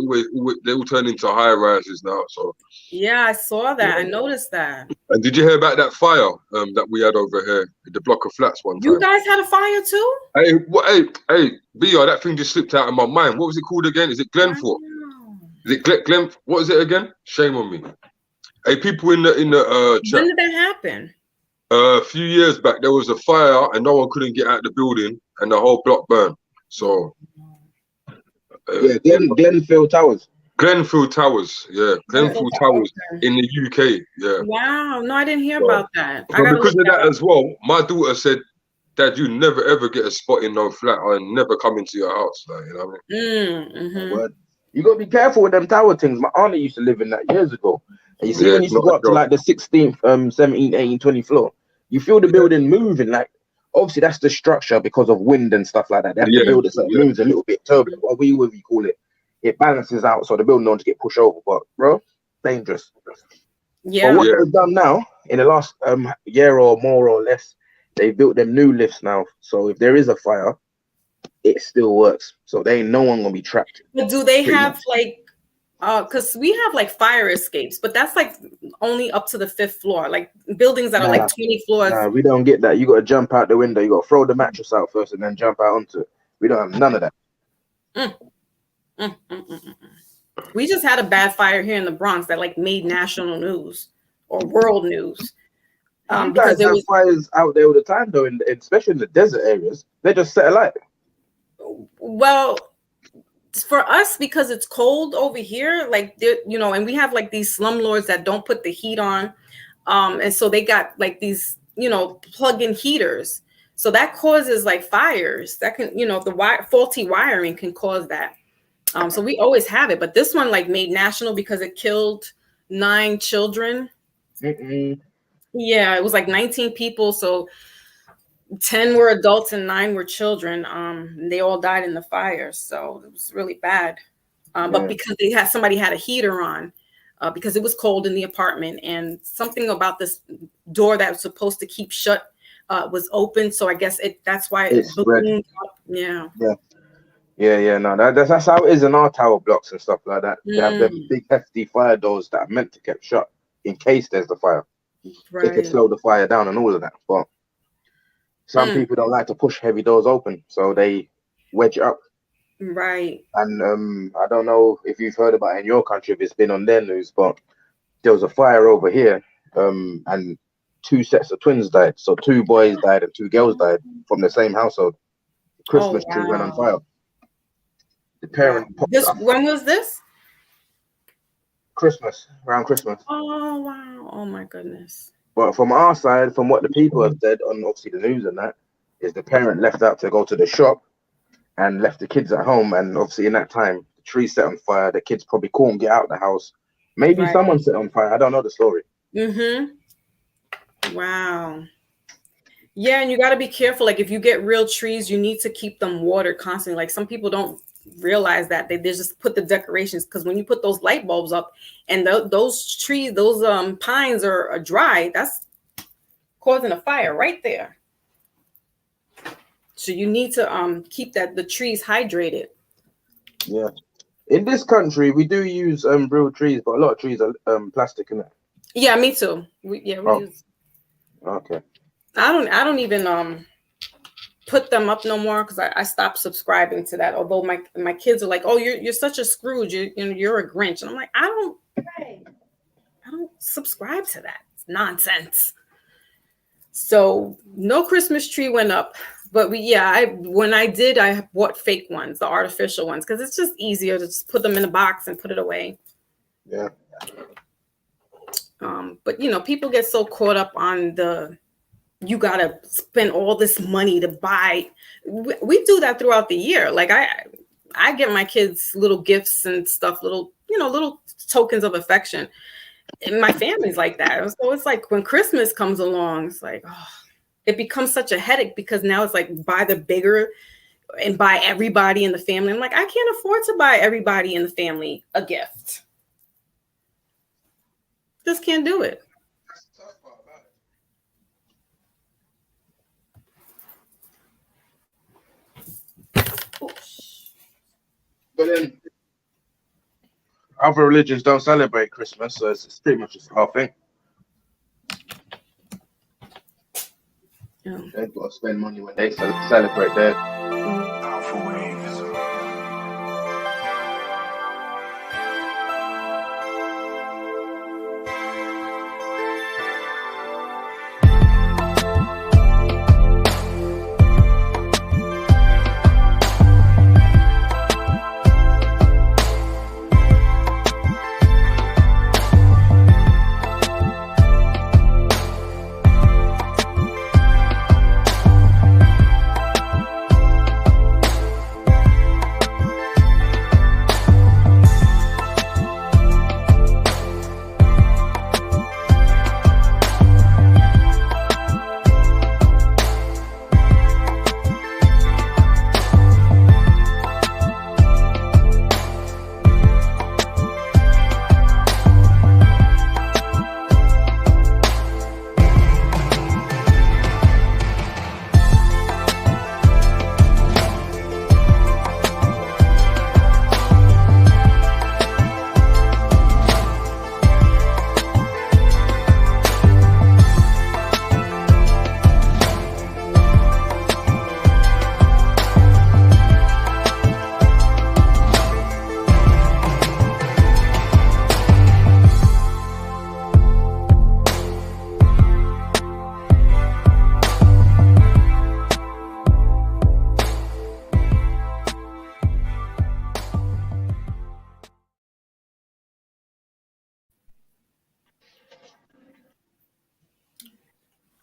They all turn into high rises now. So yeah, I saw that. I noticed that. And did you hear about that fire that we had over here, the block of flats one time? You guys had a fire too? Hey, BR, that thing just slipped out of my mind. What was it called again? Is it Glenford? Is it Glen? What is it again? Shame on me. Hey, people in the chat. When did that happen? A few years back, there was a fire and no one couldn't get out of the building, and the whole block burned. So, Glenfield Towers. Glenfield Towers, yeah, Glenfield Towers in the UK, yeah. Wow, no, I didn't hear about that. So because of that as well, my daughter said, "Dad, you never ever get a spot in no flat and never come into your house." Like, you know what I mean? You got to be careful with them tower things. My auntie used to live in that years ago. And you see, when you used to go up to like the 16th, 17th, 18th, 20th floor, you feel the building moving. Like, obviously, that's the structure because of wind and stuff like that. They have to build it so it moves a little bit turbulent. Whatever you call it, it balances out so the building don't get pushed over. But, bro, dangerous. Yeah. But what they've done now, in the last year or more or less, they built them new lifts now. So if there is a fire, it still works. So there ain't no one gonna be trapped. But do they have like, because we have like fire escapes, but that's like only up to the 5th floor, like buildings that are like 20 floors. Nah, we don't get that. You got to jump out the window. You got to throw the mattress out first and then jump out onto it. We don't have none of that. We just had a bad fire here in the Bronx that like made national news or world news. Because there was fires out there all the time, though, especially in the desert areas. They just set alight. Well, for us, because it's cold over here, like, you know, and we have like these slumlords that don't put the heat on. And so they got like these, you know, plug-in heaters. So that causes like fires that can, you know, the faulty wiring can cause that. So we always have it. But this one like made national because it killed 9 children. Yeah, it was like 19 people. So 10 were adults and 9 were children. They all died in the fire. So it was really bad. But because somebody had a heater on, because it was cold in the apartment, and something about this door that was supposed to keep shut was open. So I guess that's why it ballooned up. Yeah. Yeah, no, that's how it is in our tower blocks and stuff like that. They have them big, hefty fire doors that are meant to keep shut in case there's the fire. They could slow the fire down and all of that. But some people don't like to push heavy doors open, so they wedge it up. Right. And I don't know if you've heard about it in your country, if it's been on their news, but there was a fire over here, and 2 sets of twins died. So 2 boys died and 2 girls died from the same household. Christmas tree went on fire. The parent popped up. When was this? Christmas, around Christmas. Oh wow! Oh my goodness. But from our side, from what the people have said on obviously the news and that, is the parent left out to go to the shop and left the kids at home. And obviously in that time, the tree set on fire. The kids probably couldn't get out of the house. Maybe someone set on fire. I don't know the story. Wow. Yeah, and you got to be careful. Like if you get real trees, you need to keep them watered constantly. Like some people don't realize that they just put the decorations, because when you put those light bulbs up and those trees, those pines are dry, that's causing a fire right there. So you need to keep the trees hydrated. Yeah. In this country, we do use real trees, but a lot of trees are plastic, in it. Yeah, me too. We use. Okay. I don't even put them up no more, because I stopped subscribing to that. Although my kids are like, "Oh, you're such a Scrooge. You're a Grinch," and I'm like, I don't subscribe to that. It's nonsense. So no Christmas tree went up, but when I did, I bought fake ones, the artificial ones, because it's just easier to just put them in a box and put it away. Yeah. But people get so caught up on you gotta spend all this money to buy. We do that throughout the year. Like I get my kids little gifts and stuff, little tokens of affection. And my family's like that. So it's like when Christmas comes along, it's like, it becomes such a headache, because now it's like buy the bigger and buy everybody in the family. I'm like, I can't afford to buy everybody in the family a gift. Just can't do it. But then other religions don't celebrate Christmas, so it's pretty much the whole thing. They've got to spend money when they celebrate their powerful waves.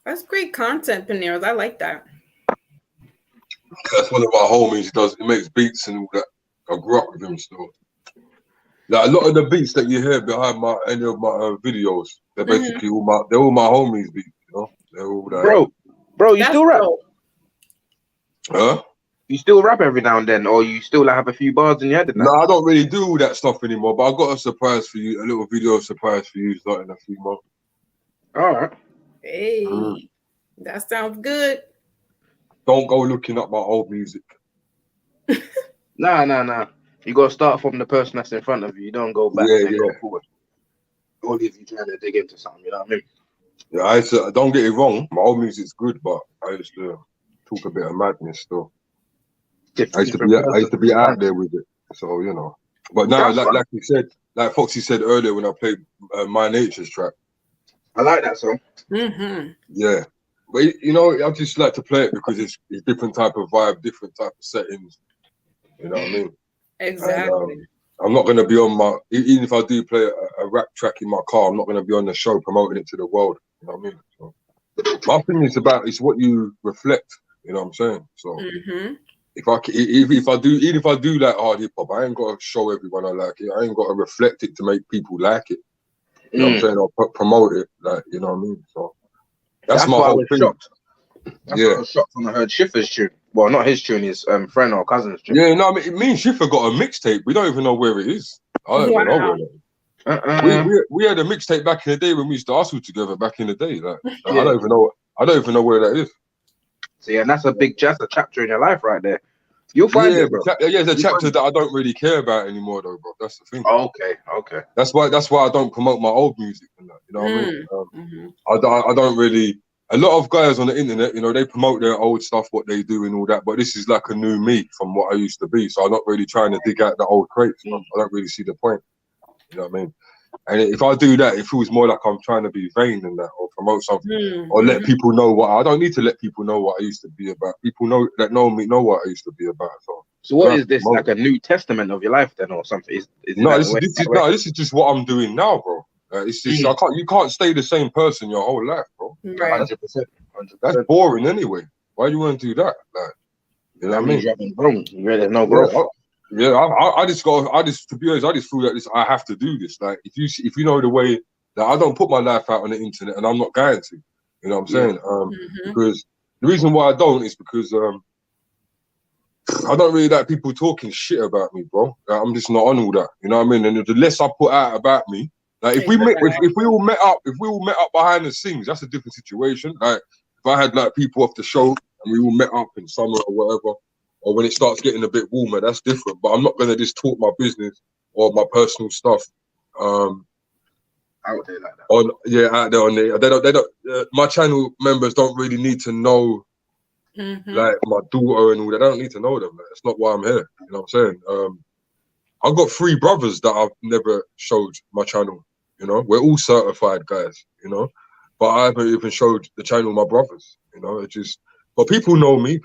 That's great content, Peniros. I like that. That's one of our homies. He makes beats and all that. I grew up with him still. Like a lot of the beats that you hear behind any of my videos, they're basically all my homies beats. They're all that. Bro, you still rap? Huh? You still rap every now and then, or you still have a few bars in your head? No, I don't really do all that stuff anymore. But I got a surprise for you, a little video surprise for you, starting in a few months. All right. Hey, that sounds good. Don't go looking up my old music. Nah. You gotta start from the person that's in front of you. You don't go back and then go forward. Only if you're trying to dig into something, you know what I mean? Yeah, don't get it wrong. My old music's good, but I used to talk a bit of madness still. I used to be out there with it, so you know. But now, like you said, like Foxy said earlier when I played My Nature's track. I like that song. Yeah, but you know, I just like to play it because it's different type of vibe, different type of settings. You know what I mean? Exactly. And, I'm not going to be on even if I do play a rap track in my car, I'm not going to be on the show promoting it to the world. You know what I mean? So, my thing is it's what you reflect. You know what I'm saying? So if I do like hard hip hop, I ain't got to show everyone I like it. I ain't got to reflect it to make people like it. You know what I'm saying? Or promote it, like, you know what I mean? So that's my whole thing. Shocked. That's why I was shocked when I heard Schiffer's tune. Well, not his tune, his friend or cousin's tune. Yeah, no, I mean, me and Schiffer got a mixtape. We don't even know where it is. I don't even know where it is. We had a mixtape back in the day when we used to hustle together back in the day. Like, I don't even know where that is. So yeah, and that's a chapter in your life right there. You'll find it, bro. It's a chapter that I don't really care about anymore, though, bro. That's the thing. Okay. That's why I don't promote my old music and that. You know what I mean? I don't really. A lot of guys on the internet, you know, they promote their old stuff, what they do and all that. But this is like a new me from what I used to be. So I'm not really trying to dig out the old crates. I don't really see the point. You know what I mean? And if I do that, it feels more like I'm trying to be vain and that, or promote something, or let people know what I don't need to let people know what I used to be about. People know me know what I used to be about. So what is this, like a New Testament of your life then, or something? This is just what I'm doing now, bro. It's just you can't stay the same person your whole life, bro. Right. 100%. That's boring anyway. Why do you want to do that? Like, you know what I mean? You haven't grown. There's no growth. I just to be honest, I just feel that I have to do this. Like, if you know the way that I don't put my life out on the internet, and I'm not going to. You know what I'm saying? Because the reason why I don't is because I don't really like people talking shit about me, bro. Like, I'm just not on all that. You know what I mean? And the less I put out about me, like if we all met up behind the scenes, that's a different situation. Like if I had like people off the show and we all met up in summer or whatever, or when it starts getting a bit warmer, that's different. But I'm not gonna just talk my business or my personal stuff out there like that. Out there on there. They don't. My channel members don't really need to know like my daughter and all that. They don't need to know them. Like, that's not why I'm here. You know what I'm saying? I've got 3 brothers that I've never showed my channel. You know, we're all certified guys. You know, but I haven't even showed the channel my brothers. You know, but people know me.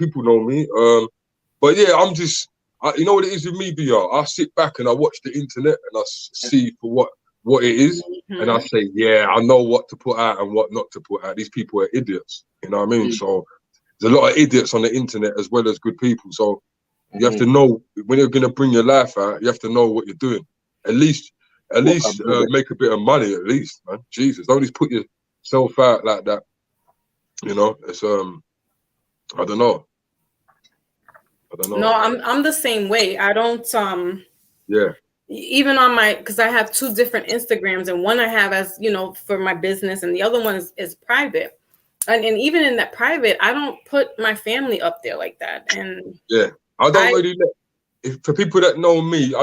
But yeah, I'm just. You know what it is with me, BR? I sit back and I watch the internet and I see for what it is, and I say, yeah, I know what to put out and what not to put out. These people are idiots. You know what I mean? So there's a lot of idiots on the internet as well as good people. So you have to know when you're gonna bring your life out. You have to know what you're doing. At least make a bit of money. At least, man. Jesus, don't just put yourself out like that. You know, it's I don't know. No, I'm the same way. I don't even on my, because I have 2 different Instagrams, and one I have as, you know, for my business, and the other one is private. And even in that private, I don't put my family up there like that. And I don't really for people that know me,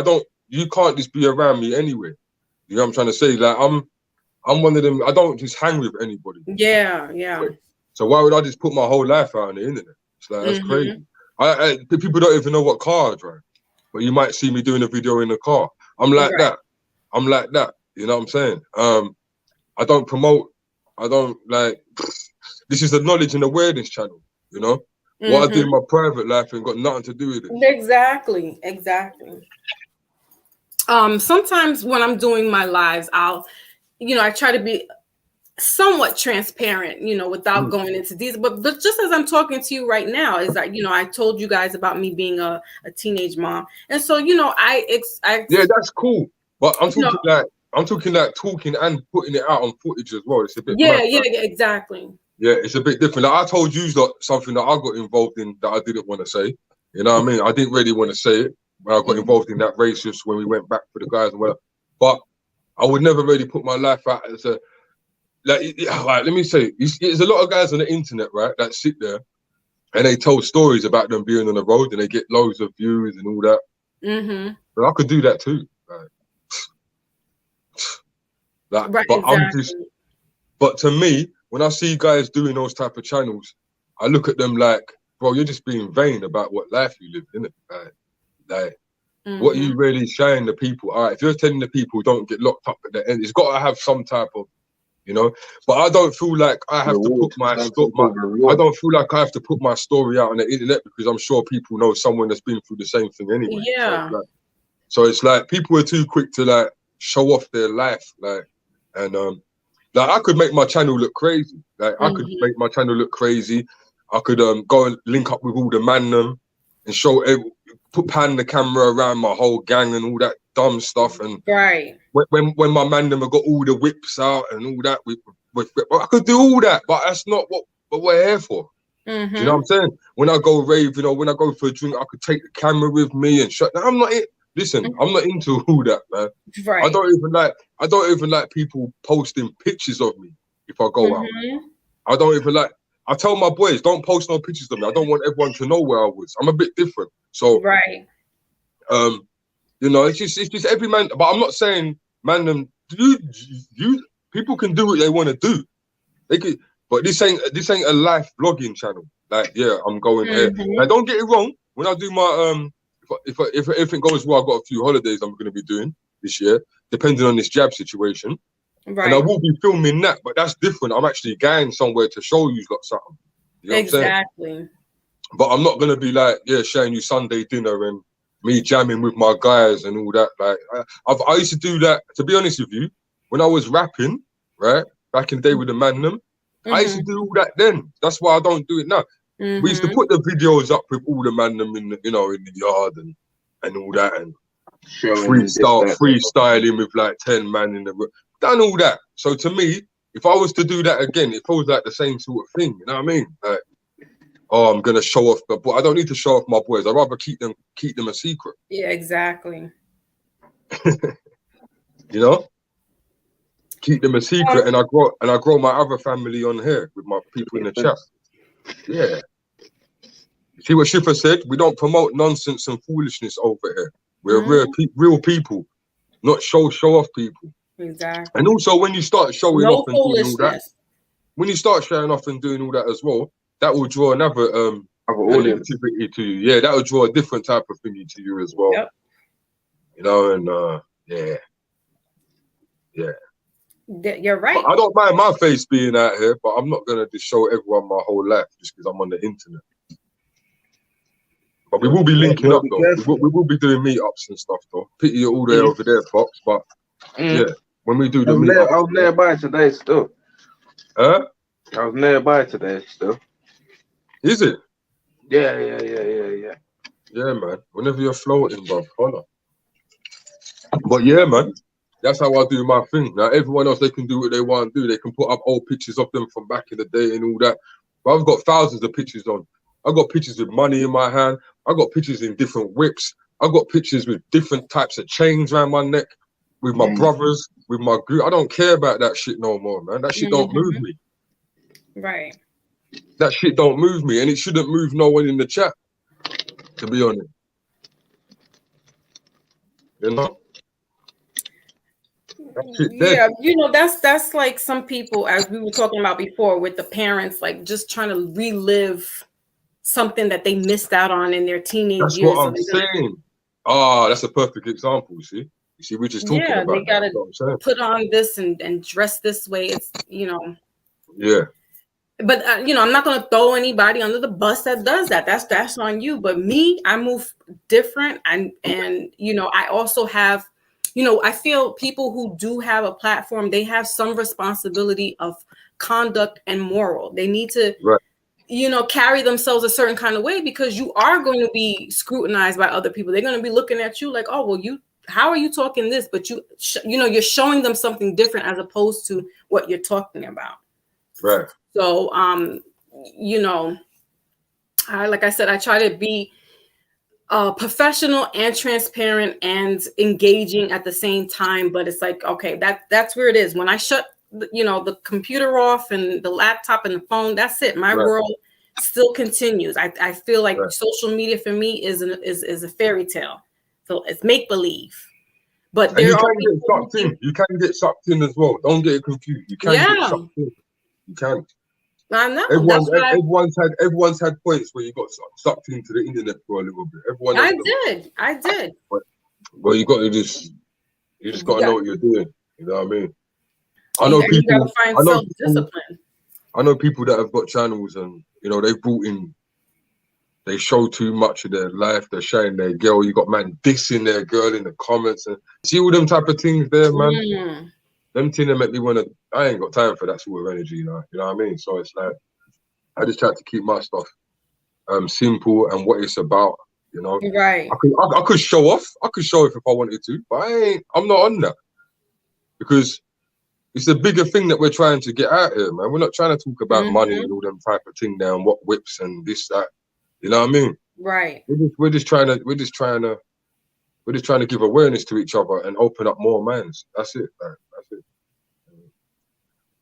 you can't just be around me anyway. You know what I'm trying to say? Like I'm one of them, I don't just hang with anybody. Yeah. So why would I just put my whole life out on the internet? It's like, that's crazy. The people don't even know what car I drive, but you might see me doing a video in the car. I'm like that. You know what I'm saying? I don't promote. I don't like. This is the knowledge and awareness channel. You know what I do in my private life ain't got nothing to do with it. Exactly. Sometimes when I'm doing my lives, I try to be somewhat transparent, you know, without going into these. But just as I'm talking to you right now, is that, you know, I told you guys about me being a teenage mom, and so, you know, yeah, that's cool. But I'm talking like talking and putting it out on footage as well. It's a bit exactly. Yeah, it's a bit different. Like I told you something that I got involved in that I didn't want to say. You know what I mean? I didn't really want to say it. When I got involved in that racist when we went back for the guys and whatever. But I would never really put my life out as a like. Let me say, there's a lot of guys on the internet, right, that sit there and they tell stories about them being on the road and they get loads of views and all that. Mm-hmm. But I could do that too. Like, Right, but I'm exactly. just. But to me, when I see guys doing those type of channels, I look at them like, bro, you're just being vain about what life you live, innit? Like, what are you really showing the people? All right, if you're telling the people don't get locked up at the end, it's got to have some type of, you know. But I don't feel like I have to put my I don't feel like I have to put my story out on the internet because I'm sure people know someone that's been through the same thing anyway. Yeah. So it's like people are too quick to like show off their life, like, and like I could make my channel look crazy. Like I could make my channel look crazy. I could go and link up with all the man them and show pan the camera around my whole gang and all that dumb stuff. And right when my man them have got all the whips out and all that, I could do all that, but that's not what we're here for. Do you know what I'm saying? When I go rave, you know, when I go for a drink, I could take the camera with me and shut. I'm not it. Listen, I'm not into all that, man. Right. I don't even like people posting pictures of me if I go out. I don't even like. I tell my boys, don't post no pictures of me. I don't want everyone to know where I was. I'm a bit different. So right. You know, it's just every man. But I'm not saying man you people can do what they want to do. They could, but this ain't a life blogging channel. Like, yeah, I'm going here. Now, don't get it wrong. When I do my if everything goes well, I've got a few holidays I'm going to be doing this year, depending on this jab situation. Right. And I will be filming that, but that's different. I'm actually going somewhere to show you lot something. You know exactly. What I'm saying? But I'm not going to be like, yeah, showing you Sunday dinner and me jamming with my guys and all that. Like, I used to do that, to be honest with you, when I was rapping, right, back in the day with the man them, I used to do all that then. That's why I don't do it now. We used to put the videos up with all the man them in the, you know, in the yard and all that, and freestyling with like 10 man in the room. Done all that. So to me, if I was to do that again, it feels like the same sort of thing. You know what I mean? Like, oh, I'm gonna show off, but I don't need to show off my boys. I'd rather keep them a secret. Yeah, exactly. You know, keep them a secret, and I grow my other family on here with my people in the chat. Yeah. See what Schiffer said? We don't promote nonsense and foolishness over here. We're real people, not show off people. Exactly. And also, when you start showing off and doing all that, when you start showing off and doing all that as well, that will draw another audience to you. Yeah, that will draw a different type of thing to you as well. Yep. You know, and yeah. You're right. But I don't mind my face being out here, but I'm not gonna just show everyone my whole life just because I'm on the internet. But we will be linking up though. We will be doing meetups and stuff though. Pity you're all there over there, Fox. But yeah, when we do the meetups, I was nearby today still. Huh? I was nearby today still. Is it? Yeah. Yeah, man. Whenever you're floating, bro, holla. But yeah, man. That's how I do my thing. Now, everyone else, they can do what they want to do. They can put up old pictures of them from back in the day and all that. But I've got thousands of pictures on. I've got pictures with money in my hand. I've got pictures in different whips. I've got pictures with different types of chains around my neck, with my brothers, with my group. I don't care about that shit no more, man. That shit don't move me. Right. That shit don't move me, and it shouldn't move no one in the chat, to be honest. You know? Yeah, you know, that's like some people, as we were talking about before, with the parents, like just trying to relive something that they missed out on in their teenage years. That's what I'm saying. That's a perfect example. You see, we're just talking about. They gotta put on this and dress this way. It's, you know. Yeah. But you know, I'm not gonna throw anybody under the bus that does that. That's on you. But me, I move different, and you know, I also have. You know, I feel people who do have a platform, they have some responsibility of conduct and moral. They need to, you know, carry themselves a certain kind of way, because you are going to be scrutinized by other people. They're going to be looking at you like, oh, well, how are you talking this? But you know, you're showing them something different as opposed to what you're talking about. Right. So, you know, like I said, I try to be professional and transparent and engaging at the same time, but it's like, okay, that's where it is. When I shut, you know, the computer off and the laptop and the phone, that's it. My world still continues. I feel like social media for me is a fairy tale. it's make believe. But And there you are can get people who sucked in. You can get sucked in as well. Don't get it confused. You can get yeah, sucked in. You can. I know. That's why Everyone's had points where you got sucked into the internet for a little bit. Everyone has them. I did. But you got to just got to know what you're doing. You know what I mean? I know You people. gotta find self-discipline. I know people that have got channels and they've brought in. They show too much of their life. They're showing their girl. You got man dissing their girl in the comments and see all them type of things there, man. Them things that make me wanna. I ain't got time for that sort of energy, you know what I mean? So it's like I just try to keep my stuff simple and what it's about, you know. Right. I could show off. I could show off if I wanted to, but I'm not on that because it's a bigger thing that we're trying to get out here, man. We're not trying to talk about money and all them type of thing now and what whips and this that. You know what I mean? Right. We're just trying to give awareness to each other and open up more minds. That's it. Man. That's it.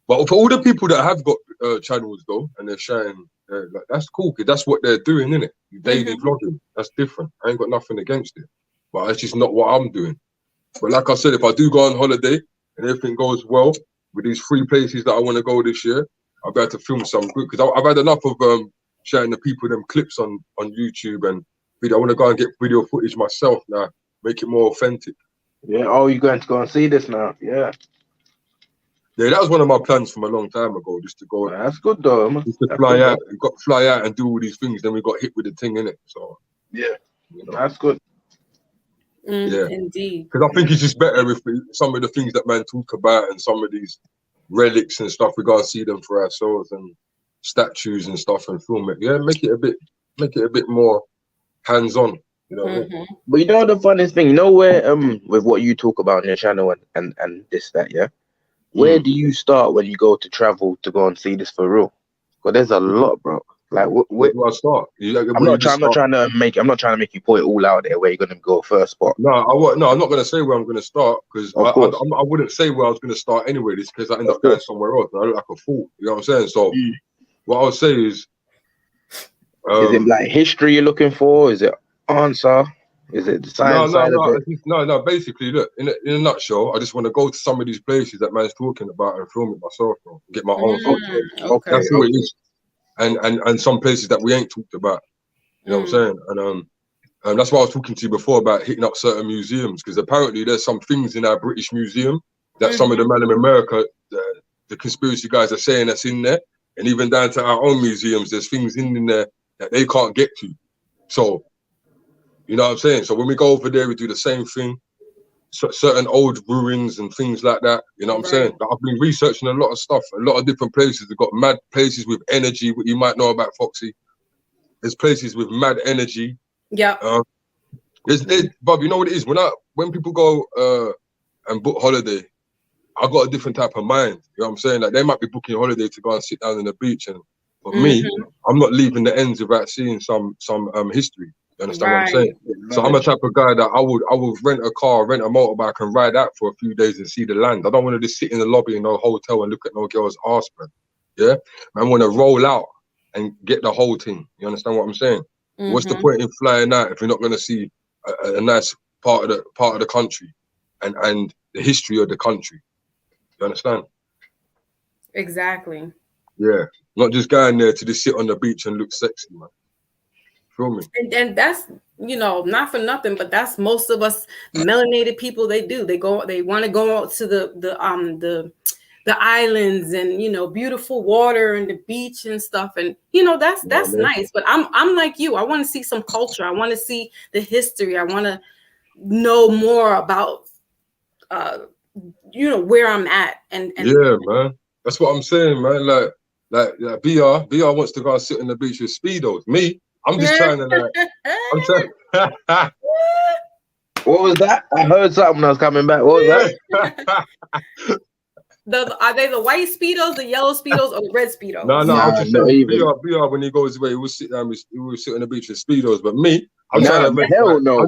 But for all the people that have got channels though, and they're sharing, like, that's cool because that's what they're doing, innit? Daily vlogging. That's different. I ain't got nothing against it, but it's just not what I'm doing. But like I said, if I do go on holiday and everything goes well with these 3 places that I want to go this year, I'll be able to film some good because I've had enough of sharing the people them clips on YouTube and video. I want to go and get video footage myself now, make it more authentic. Yeah. Oh, you're going to go and see this now? Yeah. Yeah, that was one of my plans from a long time ago, just to go. That's good though, man. Just to fly out. We got to fly out and do all these things. Then we got hit with the thing, innit? So yeah, that's good. Yeah, indeed. Because I think it's just better if some of the things that man talk about and some of these relics and stuff, we gotta see them for ourselves and statues and stuff and film it. Yeah, make it a bit more hands-on. You know what I mean? But you know the funniest thing, where with what you talk about on your channel and this that, yeah. Where do you start when you go to travel to go and see this for real? Because there's a lot, bro. Like, where do I start? I'm not trying to make you put it all out there where you're gonna go first, but no, I'm not gonna say where I'm gonna start because I wouldn't say where I was gonna start anyway. This because I end up going somewhere else. And I look like a fool. You know what I'm saying? So what I would say is it like history you're looking for? Is it answer? Is it the science side of it? No. Basically, look, in a nutshell, I just want to go to some of these places that man's talking about and film it myself, bro. Get my own photos. Okay. That's all it is. And some places that we ain't talked about. You know what I'm saying? And that's why I was talking to you before about hitting up certain museums, because apparently there's some things in our British museum that some of the man in America, the conspiracy guys are saying that's in there. And even down to our own museums, there's things in there that they can't get to. So, you know what I'm saying? So when we go over there, we do the same thing. Certain old ruins and things like that. You know what I'm saying? I've been researching a lot of stuff, a lot of different places. They've got mad places with energy, what you might know about Foxy. There's places with mad energy. Yeah. Bob, you know what it is? When people go and book holiday, I got a different type of mind. You know what I'm saying? Like they might be booking a holiday to go and sit down on the beach, and for me, I'm not leaving the ends without seeing some history. You understand what I'm saying? So I'm a type of guy that I would rent a car, rent a motorbike, and ride out for a few days and see the land. I don't want to just sit in the lobby in no hotel and look at no girl's arse, man. Yeah, I want to roll out and get the whole thing. You understand what I'm saying? What's the point in flying out if you're not going to see a nice part of the country and the history of the country? You understand? Exactly. Yeah, not just going there to just sit on the beach and look sexy, man. Feel me? And that's, not for nothing, but that's most of us melanated people. They do. They want to go out to the islands and beautiful water and the beach and stuff, and that's nice. But I'm like you. I want to see some culture. I want to see the history. I want to know more about where I'm at. And yeah, man. That's what I'm saying, man. Like BR wants to go and sit on the beach with Speedos. Me, I'm just trying to I'm trying. What was that? I heard something when I was coming back. What was that? Are they the white Speedos, the yellow Speedos, or the red Speedos? No, I'm just saying, BR when he goes away, he will sit down. He will sit on the beach with Speedos. But me, I'm trying to make hell no.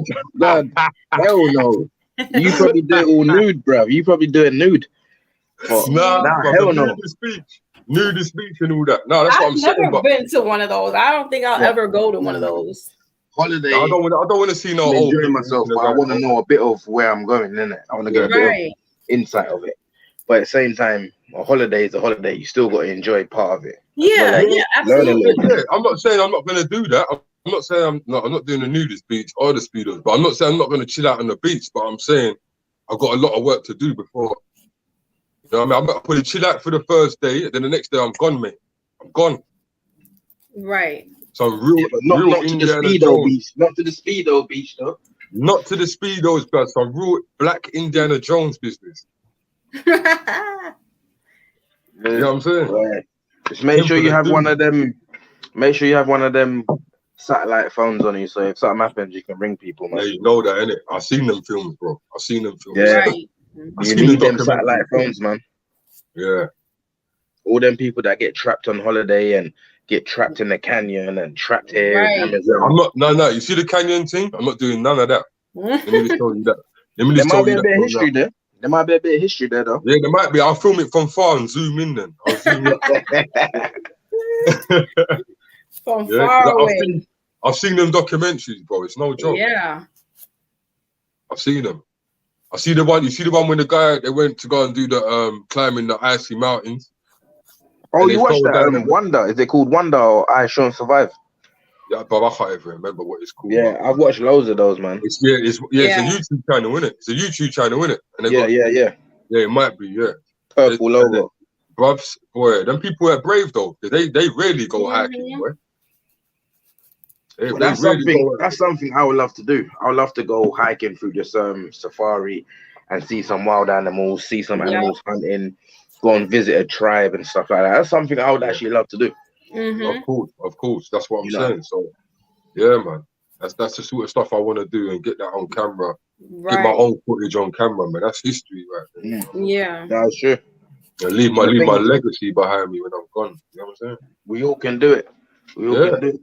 Hell no. You probably do it all nude, bro. You probably do it nude. Hell no. Nudist beach and all that. No, that's what I'm saying. I've never been to one of those. I don't think I'll ever go to one of those. holiday. I don't want to see no I'm old enjoying people myself, walking but I want to around. know a bit of where I'm going, innit? I want to get a bit of insight of it. But at the same time, a holiday is a holiday. You still got to enjoy part of it. Yeah, like, yeah, learn a absolutely. little bit. Yeah, I'm not saying I'm not going to do that. I'm not saying I'm not doing the nudist beach or the speedos, but I'm not saying I'm not going to chill out on the beach. But I'm saying I've got a lot of work to do before. You know what I mean? I'm not going to chill out for the first day, and then the next day I'm gone, mate. I'm gone. Right. So real, not real to the Indiana Speedo Jones. beach. Not to the Speedo beach, though. Not to the speedos, but some real black Indiana Jones business. You know what I'm saying? Right. Just make sure you have one of them. Make sure you have one of them satellite phones on you, so if something happens, you can ring people, man. Yeah, you know that, innit? I've seen them films, bro. I've seen them films. Yeah. Right. You need them satellite phones, man. Yeah. All them people that get trapped on holiday and get trapped in the canyon and trapped here in Amazon. I'm not. No. You see the canyon thing? I'm not doing none of that. Let me just tell you that. Let me There just might tell be you a bit of history that. there. There might be a bit of history there, though. Yeah, there might be. I'll film it from far and zoom in. Then I'll zoom in. From Yeah, far 'cause away. I've seen them documentaries, bro. It's no joke. Yeah. I've seen them. I see the one. You see the one when the guy they went to go and do the climbing the icy mountains. Oh, And you they watched fell that down. Wonder? Is it called Wonder or I Shall Survive? Yeah, but I can't even remember what it's called. Yeah, I've watched loads of those, man. It's it's a YouTube channel, innit? It's a YouTube channel, innit? And they Yeah. Yeah, it might be, yeah. Purple logo. Bruvs, boy, them people are brave though. They rarely go hiking, boy. Well, that's something I would love to do. I would love to go hiking through this safari and see some wild animals, see some animals hunting, go and visit a tribe and stuff like that. That's something I would actually love to do. Of course. That's what I'm saying. So yeah, man. That's the sort of stuff I want to do and get that on camera. Get my own footage on camera, man. That's history right there. Yeah. That's true. And leave my legacy behind me when I'm gone. You know what I'm saying? We all can do it. We all can do it.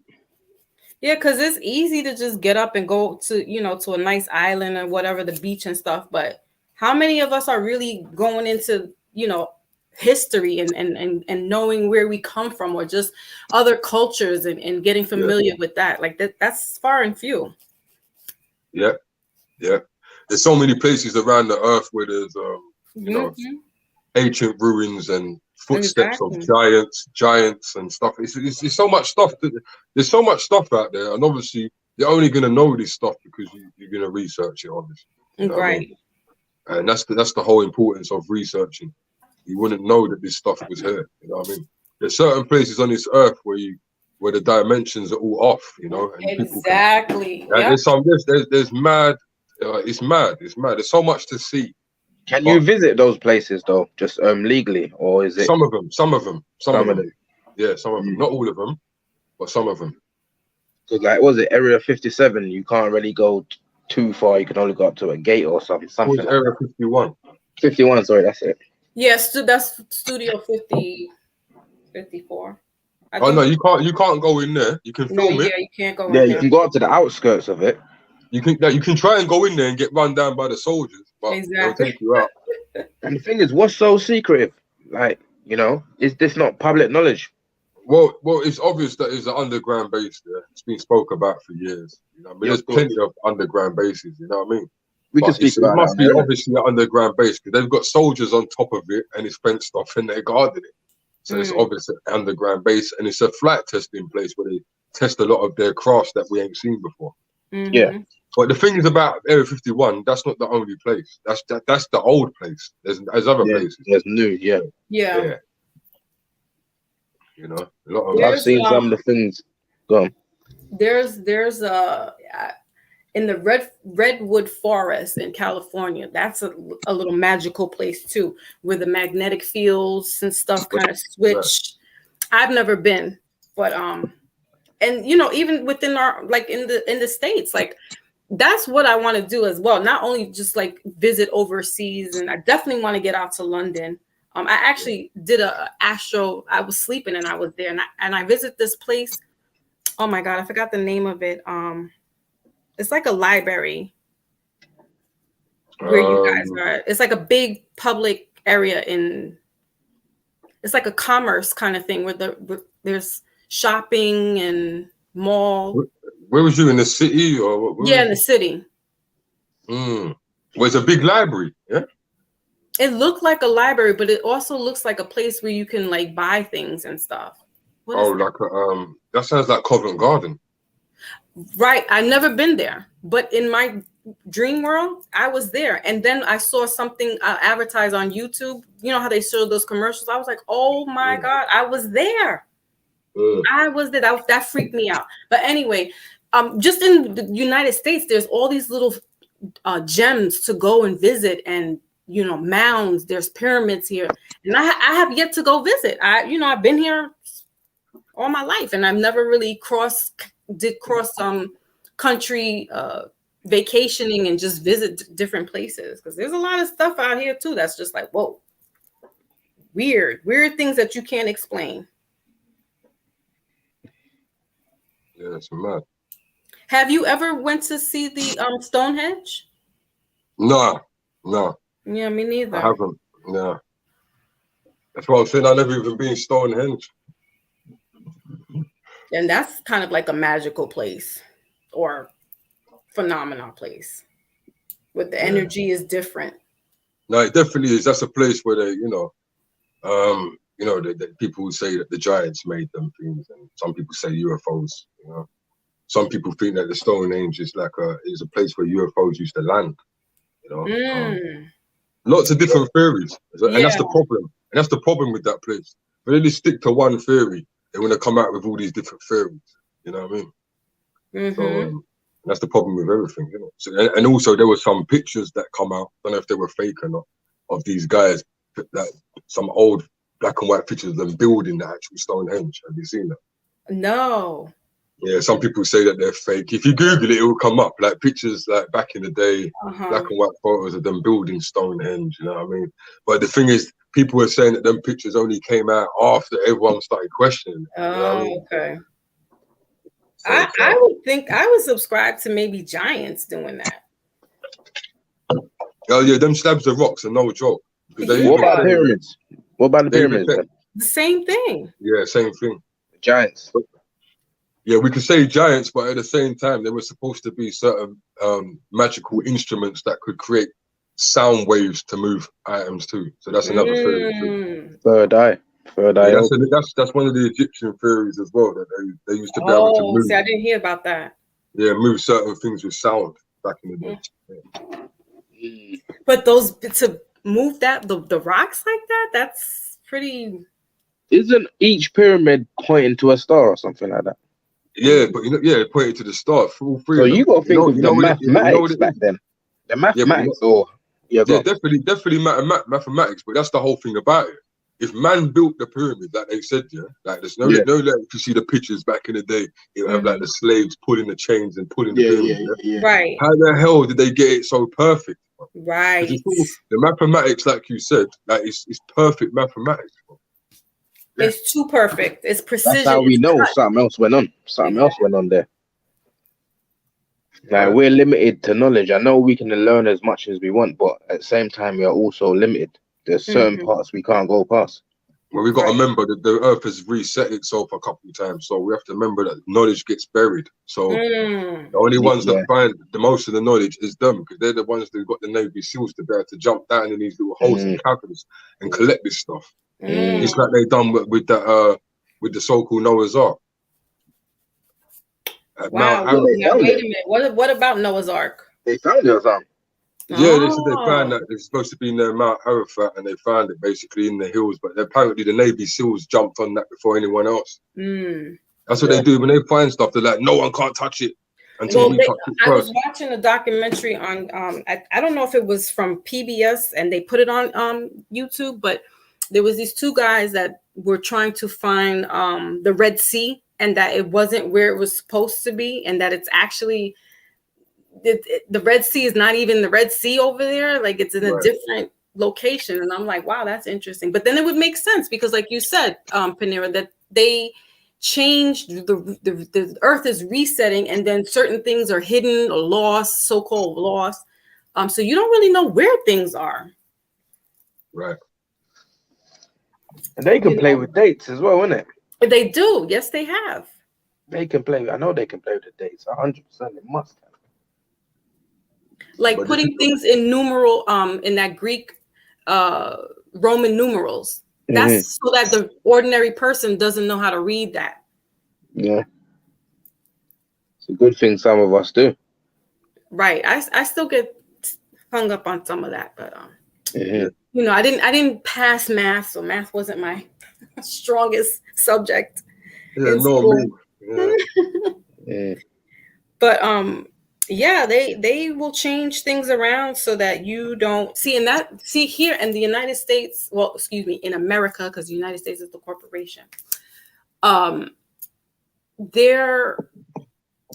Yeah, because it's easy to just get up and go to, you know, to a nice island or whatever, the beach and stuff. But how many of us are really going into, you know, history and knowing where we come from, or just other cultures and getting familiar with that? Like that's far and few. Yeah. There's so many places around the earth where there's you know, ancient ruins and footsteps of giants and stuff. It's so much stuff. There's so much stuff out there, and obviously you're only gonna know this stuff because you're gonna research it, obviously. You know what I mean? And that's the whole importance of researching. You wouldn't know that this stuff was here. You know what I mean? There's certain places on this earth where the dimensions are all off. You know, and exactly. There's mad. It's mad. There's so much to see. Can you visit those places though, just legally, or is it some of them? Yeah, some of them. Not all of them, but some of them. Because like, was it Area 57? You can't really go too far. You can only go up to a gate or something. It was Area 51. 51. Sorry, that's it. Yes, that's Studio 54. Oh no, you can't go in there. You can film it. Yeah, you can't go in there. there. You can go up to the outskirts of it. You can try and go in there and get run down by the soldiers, but they'll take you out. And the thing is, what's so secretive? Like, you know, is this not public knowledge? Well, it's obvious that it's an underground base there. It's been spoke about for years. You know, I mean, there's plenty of underground bases. You know what I mean? We can speak about it. Must be obviously an underground base because they've got soldiers on top of it and it's fenced off and they're guarding it. So it's obviously an underground base, and it's a flight testing place where they test a lot of their crafts that we ain't seen before. Yeah. But the thing is about Area 51, that's not the only place. That's the old place. There's other places. There's new, Yeah. You know, a lot of. I've seen some of the things. Go on. There's in the redwood forest in California. That's a little magical place too, where the magnetic fields and stuff kind of switch. I've never been, but and you know, even within our like in the States, like that's what I want to do as well. Not only just like visit overseas, and I definitely want to get out to London. I actually did a astro. I was sleeping and I was there, and I visit this place. Oh my God, I forgot the name of it. It's like a library where you guys are. It's like a big public area it's like a commerce kind of thing where there's shopping and mall. Where was you, in the city or what? Yeah, in the city. Well, it's a big library, yeah? It looked like a library, but it also looks like a place where you can like buy things and stuff. What is that? Like a, that sounds like Covent Garden. Right. I've never been there, but in my dream world, I was there. And then I saw something advertised on YouTube. You know how they show those commercials? I was like, oh my God, I was there. I was there. That freaked me out. But anyway, just in the United States, there's all these little gems to go and visit, and you know, mounds. There's pyramids here, and I have yet to go visit. I've been here all my life, and I've never really cross country vacationing and just visit different places, because there's a lot of stuff out here too that's just like, whoa, weird things that you can't explain. Yeah, that's mad. Have you ever went to see the Stonehenge? No. Yeah, me neither. I haven't. No. That's what I'm saying. I've never even been Stonehenge. And that's kind of like a magical place or phenomenal place, where the energy is different. No, it definitely is. That's a place where they, the people say that the giants made them things, and some people say UFOs. You know, some people think that the Stonehenge is is a place where UFOs used to land. You know, lots of different theories, and that's the problem. And that's the problem with that place. If they just stick to one theory, they want to come out with all these different theories. You know what I mean? So that's the problem with everything. You know? So, and also there were some pictures that come out. I don't know if they were fake or not, of these guys, that some old black and white pictures of them building the actual Stonehenge. Have you seen that? No. Yeah, some people say that they're fake. If you Google it, it will come up, like pictures like back in the day, black and white photos of them building Stonehenge. You know what I mean? But the thing is, people were saying that them pictures only came out after everyone started questioning. Oh, you know what I mean? Okay. So I would think I would subscribe to maybe giants doing that. Oh yeah, them slabs of rocks are no joke. What about the pyramids? What about the pyramids? The same thing. Yeah, same thing. Giants. Yeah, we could say giants, but at the same time, there were supposed to be certain magical instruments that could create sound waves to move items too. So that's another theory. Third eye. Yeah, that's one of the Egyptian theories as well, that they used to be able to move. See, I didn't hear about that. Yeah, move certain things with sound back in the day. Yeah. But to move the rocks like that, that's pretty. Isn't each pyramid pointing to a star or something like that? Yeah, but it pointed to the star. All three. So you got to think of the mathematics back then. The mathematics, definitely mathematics. But that's the whole thing about it. If man built the pyramid, like they said, like there's no if you see the pictures back in the day, you have like the slaves pulling the chains and pulling the pyramid. Right. How the hell did they get it so perfect? Right. The mathematics, like you said, like it's perfect mathematics. It's too perfect. It's precision. That's how we know something else went on. Something else went on there. Like we're limited to knowledge. I know we can learn as much as we want, but at the same time, we are also limited. There's certain parts we can't go past. Well, we've got to remember that the earth has reset itself a couple of times, so we have to remember that knowledge gets buried. So the only ones that find the most of the knowledge is them, because they're the ones that got the Navy SEALs to be able to jump down in these little holes and caverns and collect this stuff. It's like they done with the so-called Noah's Ark. Wow. Now, wait a minute. What about Noah's Ark? They found Noah's Ark. Yeah, they said they found that it's supposed to be near Mount Arafat, and they found it basically in the hills. But apparently, the Navy SEALs jumped on that before anyone else. That's what they do when they find stuff. They're like, no one can't touch it until we touch it first. I was watching a documentary on I don't know if it was from PBS and they put it on YouTube, but there was these two guys that were trying to find the Red Sea, and that it wasn't where it was supposed to be, and that it's actually the Red Sea is not even the Red Sea over there. Like it's in a different location. And I'm like, wow, that's interesting. But then it would make sense because like you said, Peniros, that they changed the earth is resetting, and then certain things are hidden or lost, so-called lost. So you don't really know where things are. Right. And they can play with dates as well, innit? They do. Yes, they have. They can play. I know they can play with the dates. 100%. They must have. Like putting things in numeral, in that Greek, Roman numerals. That's so that the ordinary person doesn't know how to read that. Yeah. It's a good thing some of us do. Right. I still get hung up on some of that, but you know, I didn't pass math, so math wasn't my strongest subject in school. But yeah, they will change things around so that you don't see here in the United States, well, excuse me, in America, because the United States is the corporation. There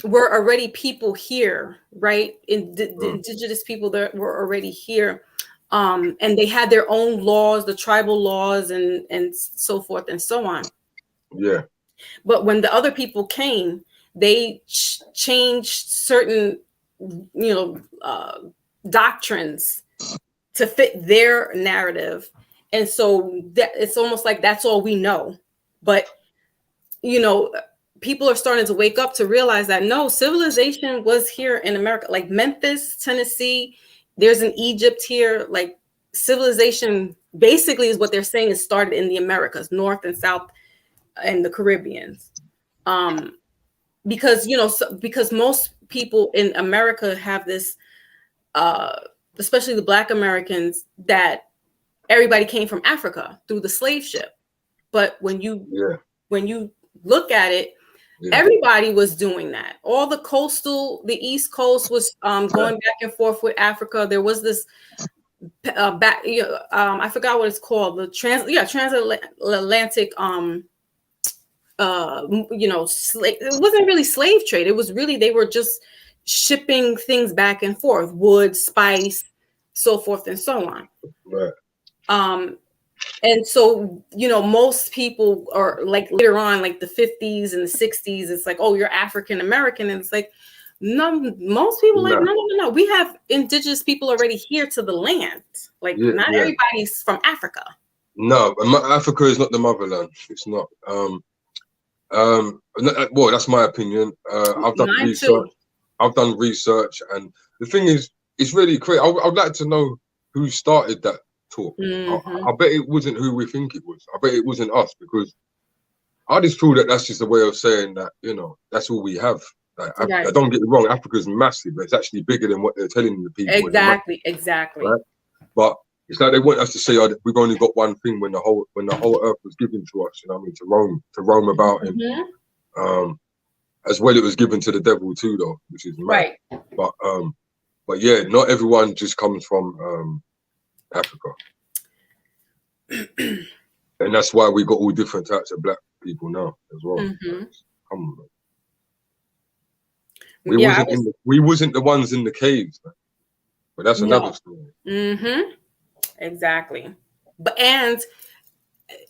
were already people here, right? The indigenous people that were already here. And they had their own laws, the tribal laws and so forth and so on. Yeah. But when the other people came, they changed certain, doctrines to fit their narrative. And so that it's almost like that's all we know. But, people are starting to wake up to realize that no, civilization was here in America, like Memphis, Tennessee. There's an Egypt here. Like civilization basically is what they're saying is started in the Americas, North and South and the Caribbeans. Because most people in America have this, especially the Black Americans, that everybody came from Africa through the slave ship. But when you look at it, everybody was doing that. All the East Coast was going back and forth with Africa. There was this I forgot what it's called, the transatlantic it wasn't really slave trade. It was really, they were just shipping things back and forth, wood, spice, so forth and so on. Right. And so, most people are like later on, like the 50s and the 60s, it's like, oh, you're African American. And it's like, no, most people like, no. We have indigenous people already here to the land. Like not everybody's from Africa. No, Africa is not the motherland. It's not. Well, that's my opinion. I've done research. Too. I've done research, and the thing is, it's really crazy. I'd like to know who started that talk. I bet it wasn't who we think it was. I bet it wasn't us, because I just feel that that's just a way of saying that, that's all we have. Like, I don't get it wrong. Africa's massive, but it's actually bigger than what they're telling the people. Exactly. Right? But it's like they want us to say, oh, we've only got one thing when the whole earth was given to us. To roam about him. As well, it was given to the devil too, though, which is mad. Right. But yeah, not everyone just comes from Africa, and that's why we got all different types of Black people now as well. We wasn't the ones in the caves, man. But that's another story. Exactly. And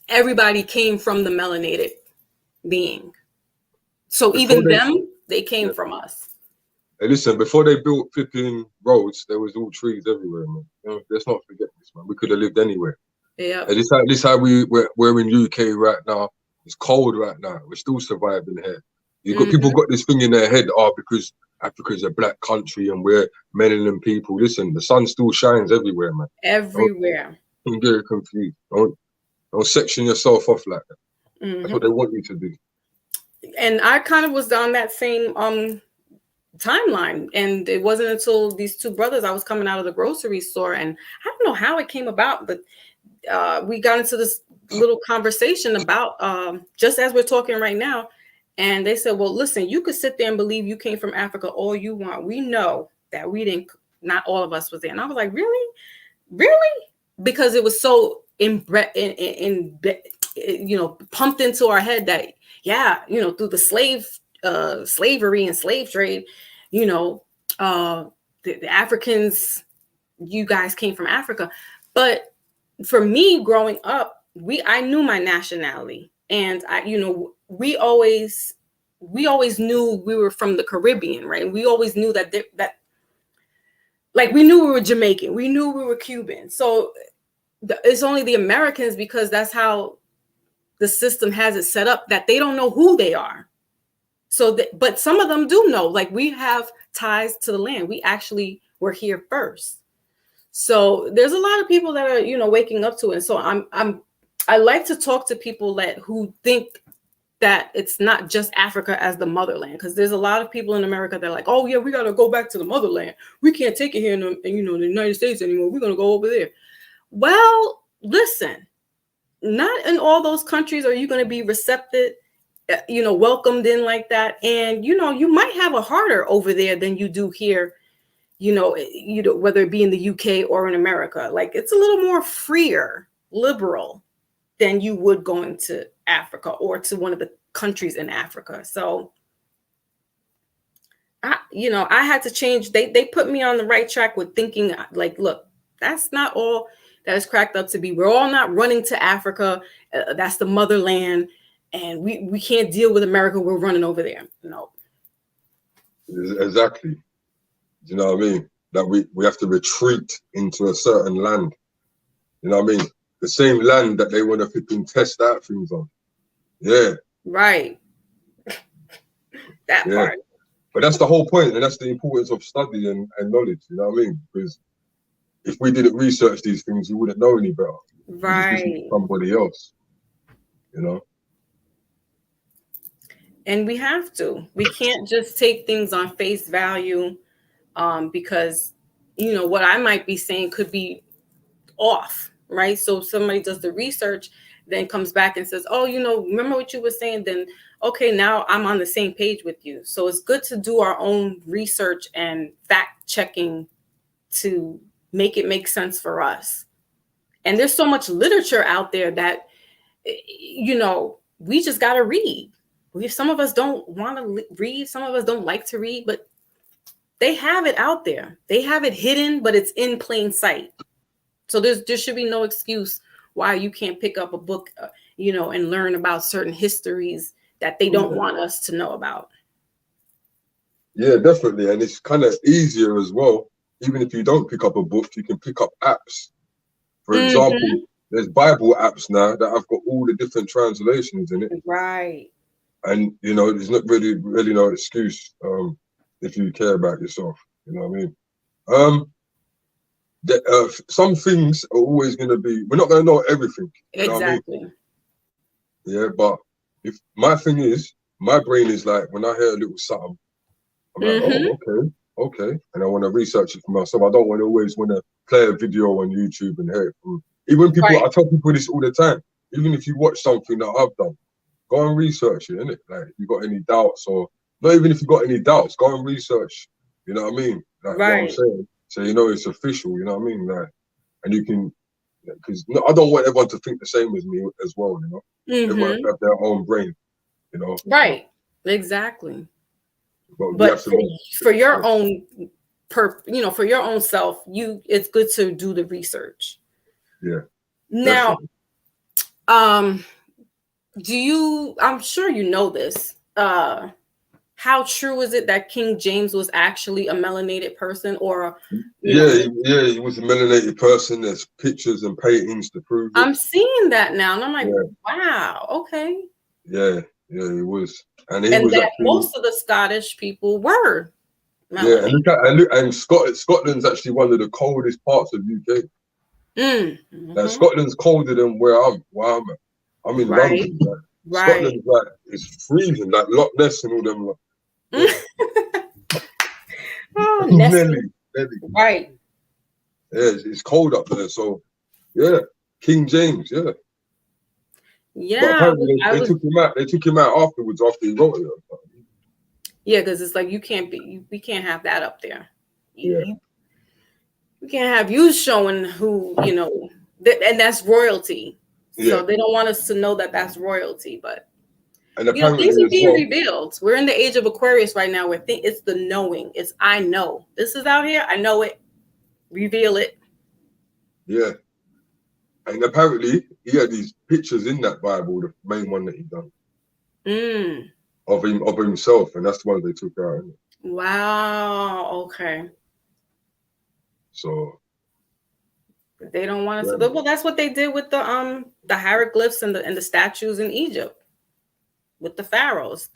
everybody came from the melanated being. So even they came from us. Hey, listen, before they built flipping roads, there was all trees everywhere, man. Let's not forget this, man. We could have lived anywhere. Yeah. Hey, this how we're in UK right now. It's cold right now. We're still surviving here. You got people got this thing in their head, because Africa's a Black country and we're melanin people. Listen, the sun still shines everywhere, man. Everywhere. Don't get confused. Don't section yourself off like that. That's what they want you to do. And I kind of was on that same timeline, and it wasn't until these two brothers, I was coming out of the grocery store, and I don't know how it came about, but we got into this little conversation about just as we're talking right now. And they said, well, listen, you could sit there and believe you came from Africa all you want. We know that not all of us was there. And I was like, really? Because it was so pumped into our head that, through the slavery and slave trade, the Africans, you guys came from Africa. But for me growing up, I knew my nationality. And we always knew we were from the Caribbean, right? We always knew that we knew we were Jamaican, we knew we were Cuban. So it's only the Americans, because that's how the system has it set up, that they don't know who they are. So, but some of them do know, like we have ties to the land. We actually were here first. So there's a lot of people that are, you know, waking up to it. And so I like to talk to people who think that it's not just Africa as the motherland, because there's a lot of people in America that are like, oh yeah, we got to go back to the motherland. We can't take it here in the United States anymore. We're going to go over there. Well, listen, not in all those countries are you going to be receptive, welcomed in like that. And, you might have a harder over there than you do here, whether it be in the UK or in America. Like it's a little more freer, liberal than you would going to Africa or to one of the countries in Africa. So, I had to change. They put me on the right track with thinking like, look, that's not all that is cracked up to be. We're all not running to Africa. That's the motherland. And we can't deal with America. We're running over there. No. Exactly. You know what I mean? That we have to retreat into a certain land. You know what I mean? The same land that they want to flipping test out things on. Yeah. Right. That part. But that's the whole point, and that's the importance of study and knowledge. You know what I mean? Because if we didn't research these things, we wouldn't know any better. Right. Somebody else. And we have to. We can't just take things on face value, because what I might be saying could be off. Right. So somebody does the research, then comes back and says, oh, remember what you were saying? Then, okay, now I'm on the same page with you. So it's good to do our own research and fact checking to make it make sense for us. And there's so much literature out there that, we just got to read. Some of us don't want to read. Some of us don't like to read, but they have it out there. They have it hidden, but it's in plain sight. So there should be no excuse why you can't pick up a book, and learn about certain histories that they don't want us to know about. Yeah, definitely. And it's kind of easier as well. Even if you don't pick up a book, you can pick up apps. For example, there's Bible apps now that have got all the different translations in it. Right. And, there's not really no excuse if you care about yourself. You know what I mean? Some things are always going to be, we're not going to know everything. Exactly. I mean? Yeah, but if my thing is, my brain is like, when I hear a little something, I'm like, oh, okay. And I want to research it for myself. I don't always want to play a video on YouTube and hear it from, even people, I tell people this all the time, even if you watch something that I've done, go and research it, innit? Like, if you got any doubts, or not even if you got any doubts, go and research, you know what I mean? Like, what I'm saying. So, it's official, you know what I mean? Like, and you can, because I don't want everyone to think the same as me as well, Everyone have their own brain, Right, exactly. But for your own, for your own self, it's good to do the research. Yeah. Now, I'm sure you know this. How true is it that King James was actually a melanated person, or? He was a melanated person. There's pictures and paintings to prove it. I'm seeing that now, and I'm like, wow, okay. Yeah, he was, and most of the Scottish people were melanated. Yeah, and Scotland's actually one of the coldest parts of UK. Now, Scotland's colder than where I'm at. I'm in London. Like, Scotland's like, it's freezing, like Loch Ness and all them. Like, Nelly. Right. Yeah, it's cold up there. So, yeah, King James, yeah. Yeah. But apparently they took him out afterwards after he wrote it. Yeah, because it's like we can't have that up there. Yeah. We can't have you showing who, and that's royalty. So they don't want us to know that that's royalty, but things are being revealed. We're in the age of Aquarius right now, where it's the knowing. It's I know this is out here. I know it. Reveal it. Yeah, and apparently he had these pictures in that Bible, the main one that he done of himself, and that's the one they took out. Isn't it? Wow. Okay. So. They don't want us to. Well, that's what they did with the hieroglyphs and the statues in Egypt with the pharaohs.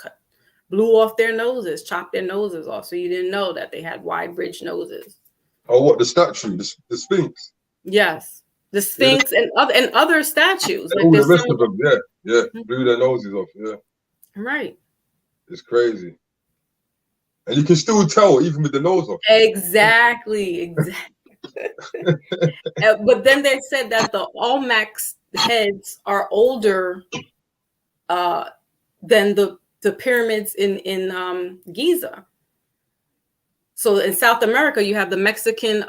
blew off their noses, chopped their noses off, so you didn't know that they had wide bridge noses. Oh, what, the statue, the Sphinx? Yes, the Sphinx and other statues. Like All the there's rest some of them, yeah, blew their noses off, yeah. right. It's crazy. And you can still tell, even with the nose off. Exactly. But then they said that the Olmec's heads are older than the pyramids in Giza. So in South America, you have the Mexican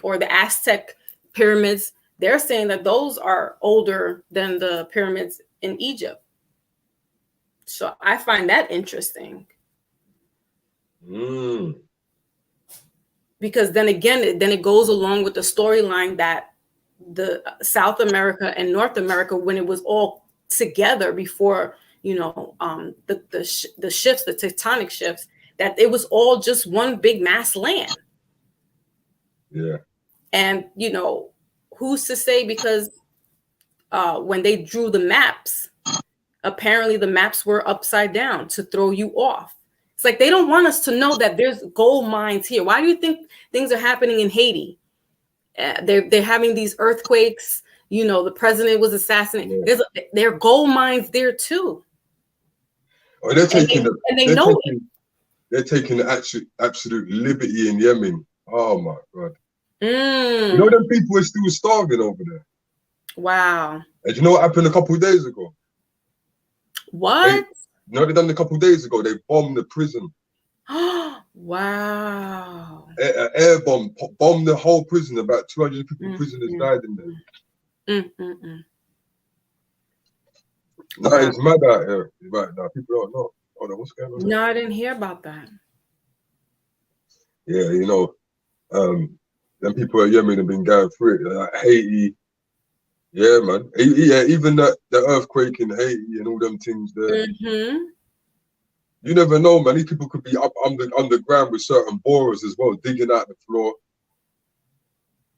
or the Aztec pyramids. They're saying that those are older than the pyramids in Egypt. So I find that interesting. Because then again, it goes along with the storyline that the South America and North America, when it was all together before, the shifts, the tectonic shifts, that it was all just one big mass land. Yeah. And, who's to say, because when they drew the maps, apparently the maps were upside down to throw you off. It's like they don't want us to know that there's gold mines here. Why do you think things are happening in Haiti? They're having these earthquakes. The president was assassinated. Yeah. There are gold mines there too. Oh, they're taking They're taking the absolute liberty in Yemen. Oh my God. Mm. Them people are still starving over there. Wow. And you know what happened a couple of days ago? What? They done a couple of days ago. They bombed the prison. Wow. Air bomb bombed the whole prison. About 250 prisoners died in there. No, it's mad out here right now. People don't know. Hold on, what's going on? No, I didn't hear about that. Yeah, them people at Yemen have been going through it. Like Haiti. Yeah, man. Yeah, even the earthquake in Haiti and all them things there. You never know, man. These people could be up underground with certain borers as well, digging out the floor.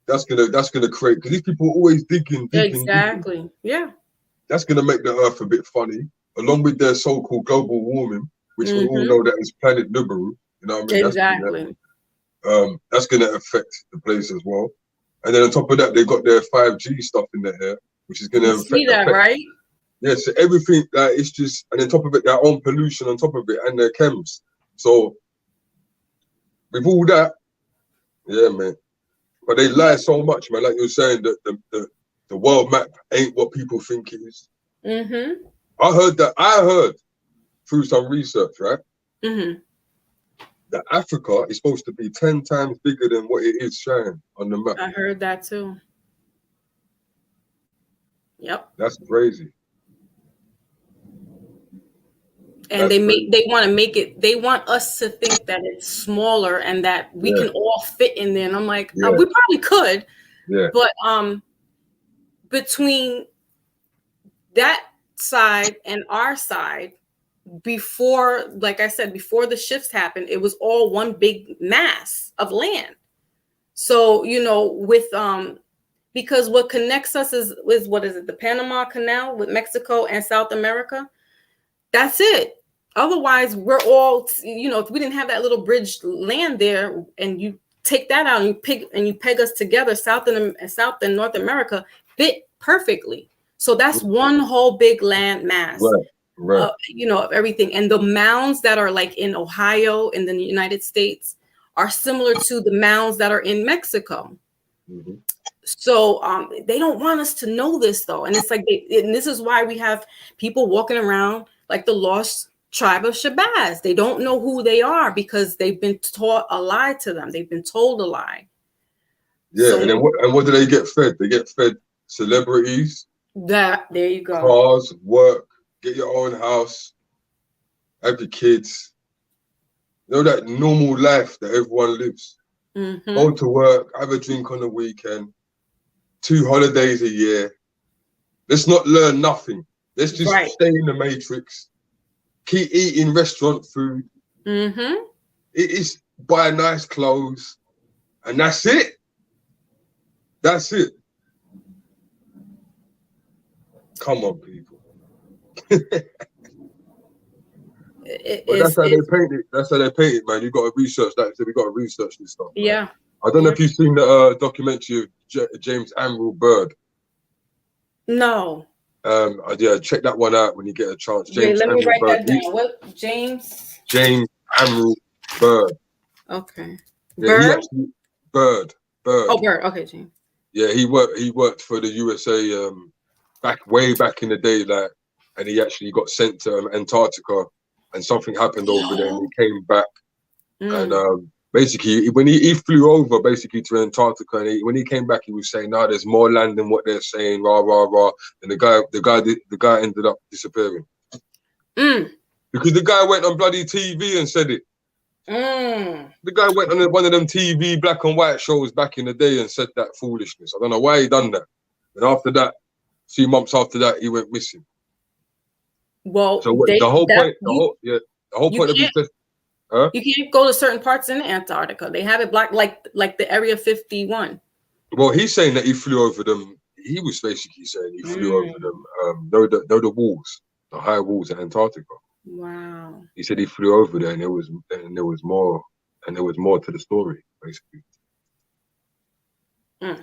That's gonna create, because these people are always digging. Exactly. Yeah. That's gonna make the earth a bit funny, along with their so-called global warming, which we all know that is planet Nibiru. You know what I mean? Exactly. That's gonna affect the place as well. And then on top of that, they got their 5G stuff in their hair, which is gonna affect. See that, right? Yeah, so everything that it's just, and on top of it, their own pollution on top of it, and their chems. So with all that, yeah, man. But they lie so much, man. Like you were saying, that the world map ain't what people think it is. I heard through some research, right? That Africa is supposed to be 10 times bigger than what it is showing on the map. I heard that too. Yep. That's crazy. And they want to make it, they want us to think that it's smaller and that we can all fit in there. And I'm like, we probably could. Yeah. But between that side and our side, before, like I said, before the shifts happened, it was all one big mass of land. So, with because what connects us is what is it, the Panama Canal with Mexico and South America? That's it. Otherwise, we're all, if we didn't have that little bridge land there, and you take that out and you peg us together, South and North America fit perfectly. So that's one whole big land mass, right. Of everything. And the mounds that are like in Ohio in the United States are similar to the mounds that are in Mexico. So they don't want us to know this, though. And it's like, and this is why we have people walking around like the lost tribe of Shabazz. They don't know who they are because they've been taught a lie to them. They've been told a lie. Yeah, so, and then what do they get fed? They get fed celebrities. There you go. Cars, work, get your own house, have your kids. That normal life that everyone lives. Go to work, have a drink on the weekend, 2 holidays a year. Let's not learn nothing. Let's just stay in the matrix. Keep eating restaurant food. It is buy nice clothes, and that's it. That's it. Come on, people. But that's how they paint it. That's how they paint it, man. You got to research that. So we got to research this stuff. Man. Yeah. I don't know if you've seen the documentary of James Emerald Bird. No. Yeah, check that one out when you get a chance. James Wait, let me Emerald write Bird. that down. What, James? James Emerald Bird. Okay. Yeah, Bird? he actually Bird. Oh, Bird. Okay, James. Yeah, he worked for the USA way back in the day, like, and he actually got sent to Antarctica, and something happened over there, and he came back, and basically when he flew over basically to Antarctica, and when he came back, he was saying, "No, there's more land than what they're saying." Rah rah rah, and the guy ended up disappearing because the guy went on bloody TV and said it. The guy went on one of them TV black and white shows back in the day and said that foolishness. I don't know why he done that. And after that, 3 months after that, he went missing. Well, so the whole point of his test, you can't go to certain parts in Antarctica. They have it blocked, like the Area 51. Well, he's saying that he flew over them. He was basically saying he flew over them. Know the walls, the high walls in Antarctica. Wow. He said he flew over there, and there was more to the story, basically.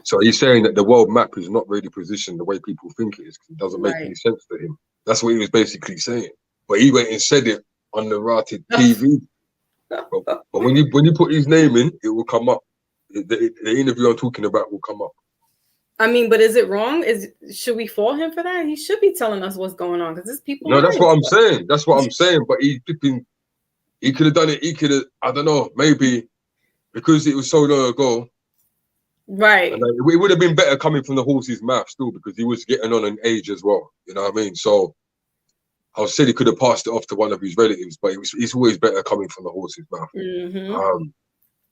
So he's saying that the world map is not really positioned the way people think it is, because it doesn't make any sense to him. That's what he was basically saying. But he went and said it on the Rotted TV. but when you put his name in, it will come up. The interview I'm talking about will come up. I mean, but is it wrong? Should we fault him for that? He should be telling us what's going on, because there's people. No, that's what I'm saying. That's what I'm saying. But he could have done it. He could have. I don't know. Maybe because it was so long ago. Right. And it would have been better coming from the horse's mouth still, because he was getting on in age as well. You know what I mean? So I said he could have passed it off to one of his relatives, but it's always better coming from the horse's mouth.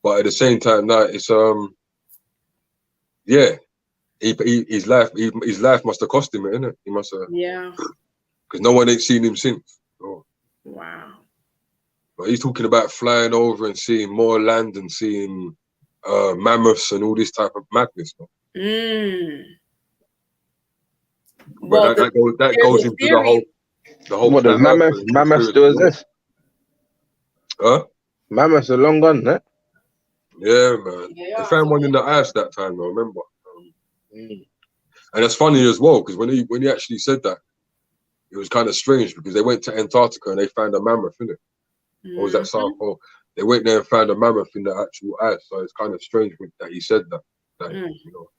But at the same time, now it's yeah. His life must have cost him, innit? He must have, because no one ain't seen him since. So. Wow. But he's talking about flying over and seeing more land and seeing mammoths and all this type of madness. But that goes into the whole. What does mammoths do? Is this? Mammoths are long gone, eh? Yeah, man. They found one in the ice that time, I remember. And it's funny as well, because when he actually said that, it was kind of strange, because they went to Antarctica and they found a mammoth in it. Or was that South Pole? They went there and found a mammoth in the actual ice, so it's kind of strange that he said that. You know.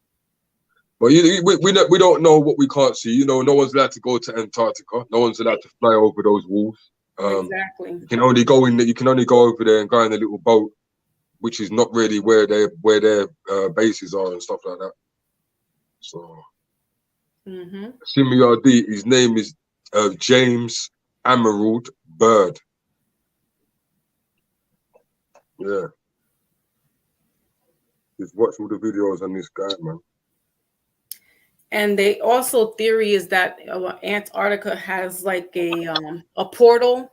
But we don't know what we can't see. You know, no one's allowed to go to Antarctica. No one's allowed to fly over those walls. Exactly. You can only go in. You can only go over there and go in a little boat, which is not really where their bases are and stuff like that. So, Similarly, his name is James Emerald Bird. Yeah. Just watch all the videos on this guy, man. And they also theory is that Antarctica has like a portal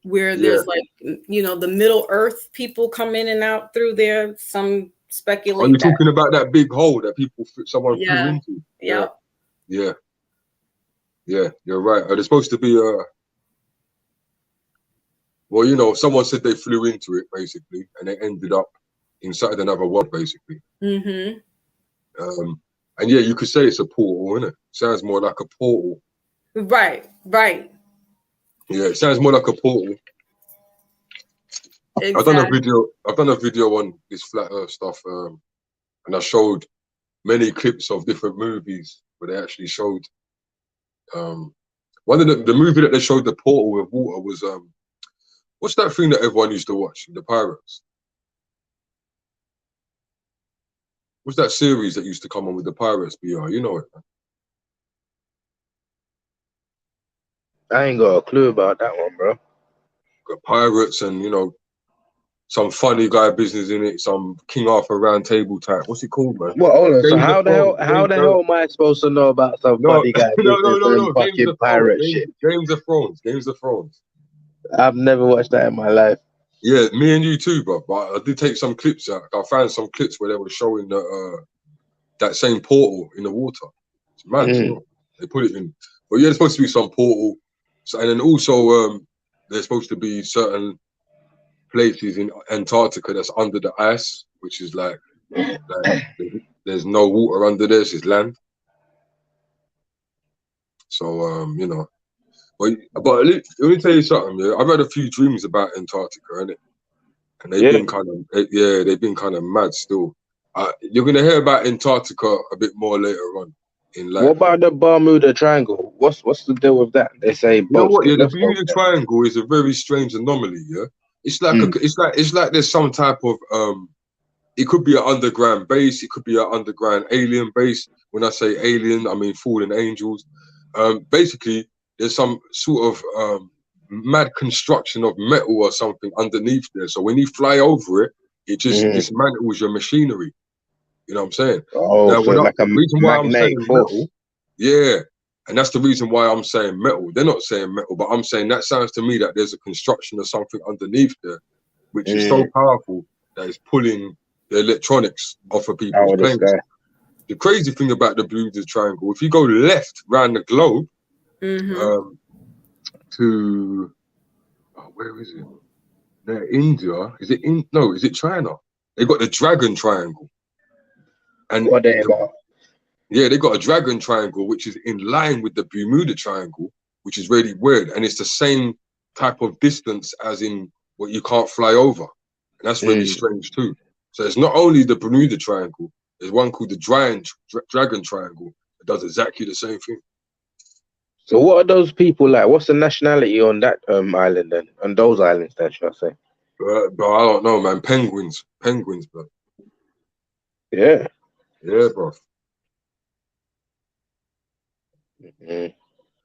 where there's like, you know, the Middle Earth people come in and out through there. Some speculate. Are you talking about that big hole that someone flew into? Yeah. Yeah, you're right. There's supposed to be well, you know, someone said they flew into it basically, and they ended up inside another world basically. And yeah, you could say it's a portal, innit? Sounds more like a portal. Right. Yeah, it sounds more like a portal. Exactly. I've done a video on this flat Earth stuff, and I showed many clips of different movies where they actually showed one of the movie that they showed the portal with water was what's that thing that everyone used to watch? The Pirates. What's that series that used to come on with the Pirates, BR? You know it, man. I ain't got a clue about that one, bro. Got pirates and, you know, some funny guy business in it, some King Arthur round table type. What's it called, man? Well, hold on. So how the hell am I supposed to know about some funny guy business and fucking pirate shit? Games of Thrones. I've never watched that in my life. Yeah, me and you too, bro. But I did take some clips out. I found some clips where they were showing that same portal in the water. It's mad, you know? They put it in. But yeah, there's supposed to be some portal. So, and then also there's supposed to be certain places in Antarctica that's under the ice, which is like there's no water under there, it's just land. So you know, but let me tell you something. Yeah, I've had a few dreams about Antarctica, innit? And they've been kind of they've been kind of mad still. You're gonna hear about Antarctica a bit more later on in life. What about the Bermuda Triangle? What's the deal with that? They say You know boats what? get Yeah, the lost over Bermuda there. Triangle is a very strange anomaly. Yeah, it's like it's like there's some type of it could be an underground base, it could be an underground alien base. When I say alien, I mean fallen angels. Basically, there's some sort of mad construction of metal or something underneath there. So when you fly over it, it just dismantles your machinery. You know what I'm saying? Oh, Now, so like a the reason why I'm saying magnetic force. metal, yeah, and that's the reason why I'm saying metal. They're not saying metal, but I'm saying that sounds to me that there's a construction of something underneath there, which is so powerful that it's pulling the electronics off of people's planes. The crazy thing about the Bermuda Triangle, if you go left round the globe, to where is it? There, India. Is it in? No, is it China? They got the Dragon Triangle, and yeah, they got a Dragon Triangle which is in line with the Bermuda Triangle, which is really weird, and it's the same type of distance as in what you can't fly over, and that's really strange too. So it's not only the Bermuda Triangle. There's one called the Dragon Triangle that does exactly the same thing. So what are those people like? What's the nationality on that island then? On those islands then, should I say? But I don't know, man. Penguins, bro. Yeah. Yeah, bro. Cause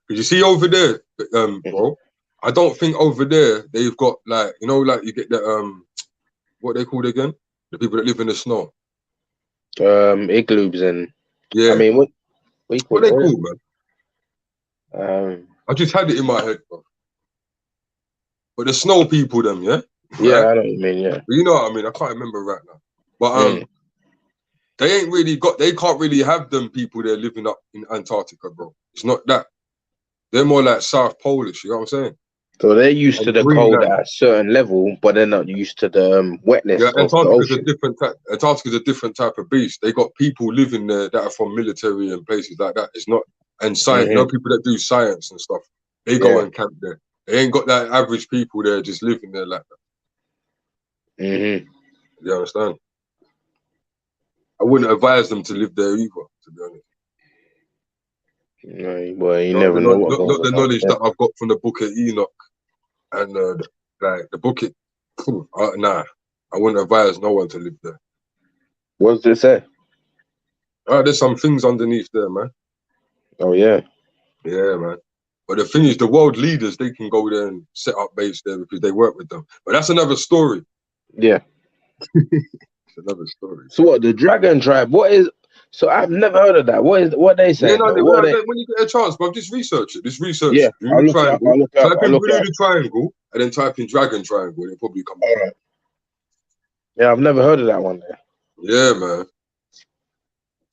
you see over there, bro. I don't think over there they've got like, you know, like you get the what they called again? The people that live in the snow. Igloos and yeah. I mean what they called, man? I just had it in my head, bro. But the snow people, them, yeah? Yeah, right? I know what you mean, yeah. But you know what I mean? I can't remember right now. But they ain't really they can't really have them people there living up in Antarctica, bro. It's not that. They're more like South Polish, you know what I'm saying? So they're used to the Greenland. cold at a certain level, but they're not used to the wetness of the Antarctica's ocean. Antarctica's a different type of beast. They got people living there that are from military and places like that. It's not, and science, you know, people that do science and stuff, they go and camp there. They ain't got that average people there just living there like that. You understand? I wouldn't advise them to live there either, to be honest. No, well, you never know what goes Not the on knowledge there. that I've got from the Book of Enoch and like the book. Nah, I wouldn't advise no one to live there. What does it say? There's some things underneath there, man. Oh yeah. Yeah, man. But the thing is, the world leaders, they can go there and set up base there because they work with them. But that's another story. Yeah. It's another story. So what, the Dragon Tribe? What is? So I've never heard of that. What they say? Yeah, no, when you get a chance, bro, just research it. Just research. Yeah, I'll look Triangle. I'll look Type in I'll Bermuda Triangle and then type in Dragon Triangle. It'll probably come up. All right. Yeah, I've never heard of that one there. Yeah, man.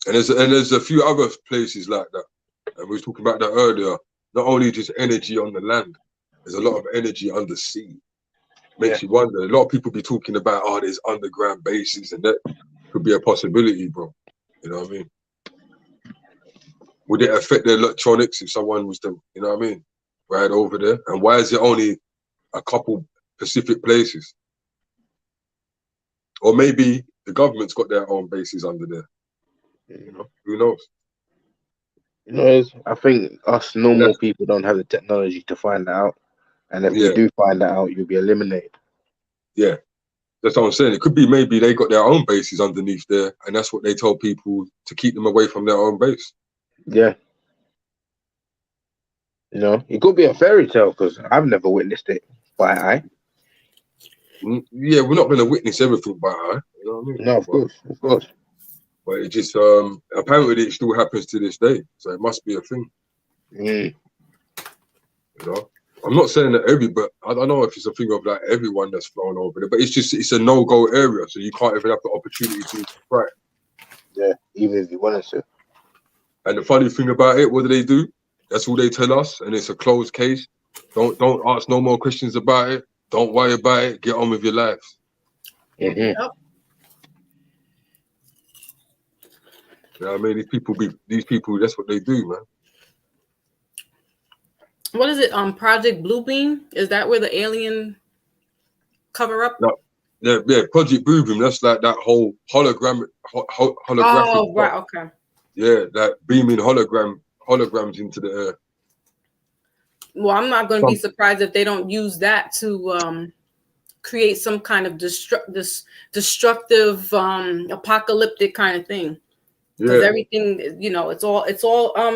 And there's a few other places like that. And we were talking about that earlier. Not only just energy on the land, there's a lot of energy under sea. Makes you wonder. A lot of people be talking about, there's underground bases, and that could be a possibility, bro. You know what I mean? Would it affect the electronics if someone was to, you know what I mean, ride over there? And why is it only a couple Pacific places? Or maybe the government's got their own bases under there. You know, who knows? You know, I think us normal people don't have the technology to find that out. And if we do find that out, you'll be eliminated. Yeah. That's what I'm saying. It could be maybe they got their own bases underneath there, and that's what they told people to keep them away from their own base. Yeah. You know, it could be a fairy tale because I've never witnessed it by eye. Yeah, we're not going to witness everything by eye. You know what I mean? No, of course. But it just apparently it still happens to this day, so it must be a thing. You know, I'm not saying that but I don't know if it's a thing of like everyone that's flown over there, but it's a no-go area, so you can't even have the opportunity to try. Yeah, even if you wanted to. And the funny thing about it, what do? That's all they tell us, and it's a closed case. Don't ask no more questions about it. Don't worry about it. Get on with your life. Yep. You know what I mean? These people, that's what they do, man. What is it? Project Bluebeam? Is that where the alien cover up? No, yeah, Project Bluebeam. That's like that whole holographic. Oh, right, okay. Yeah, that beaming holograms into the air. Well, I'm not going to be surprised if they don't use that to create some kind of destructive, apocalyptic kind of thing. Because everything, you know, it's all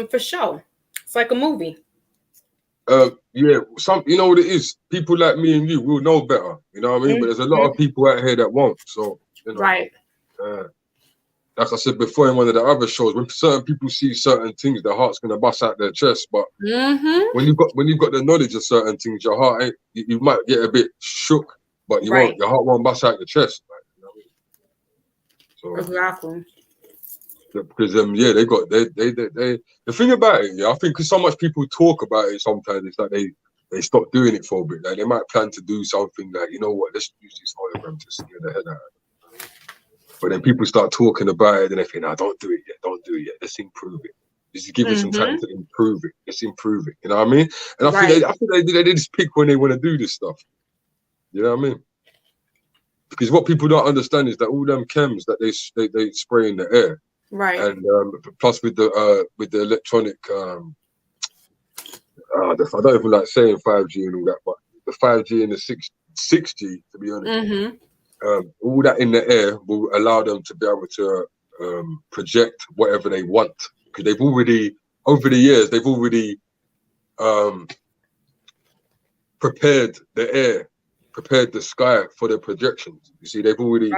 for show. It's like a movie. Yeah, you know what it is. People like me and you will know better. You know what I mean? But there's a lot of people out here that won't. So you know, right. Like I said before in one of the other shows, when certain people see certain things, their heart's gonna bust out their chest. But when you've got the knowledge of certain things, your heart ain't. You might get a bit shook, but you won't. Your heart won't bust out your chest. Like, you know what I mean? So, exactly. Because they got the thing about it, I think because so much people talk about it sometimes, it's like they stop doing it for a bit. Like they might plan to do something like, you know what, let's use this hologram to scare the head out of it. But then people start talking about it and they think, no, don't do it yet, let's improve it. Just give it some time to improve it. Let's improve it. You know what I mean? And I think they just pick when they want to do this stuff. You know what I mean? Because what people don't understand is that all them chems that they spray in the air. Right. And plus with the electronic, I don't even like saying 5G and all that, but the 5G and the 6G, to be honest, all that in the air will allow them to be able to project whatever they want. Because they've already, over the years, prepared the air, prepared the sky for their projections. You see, they've already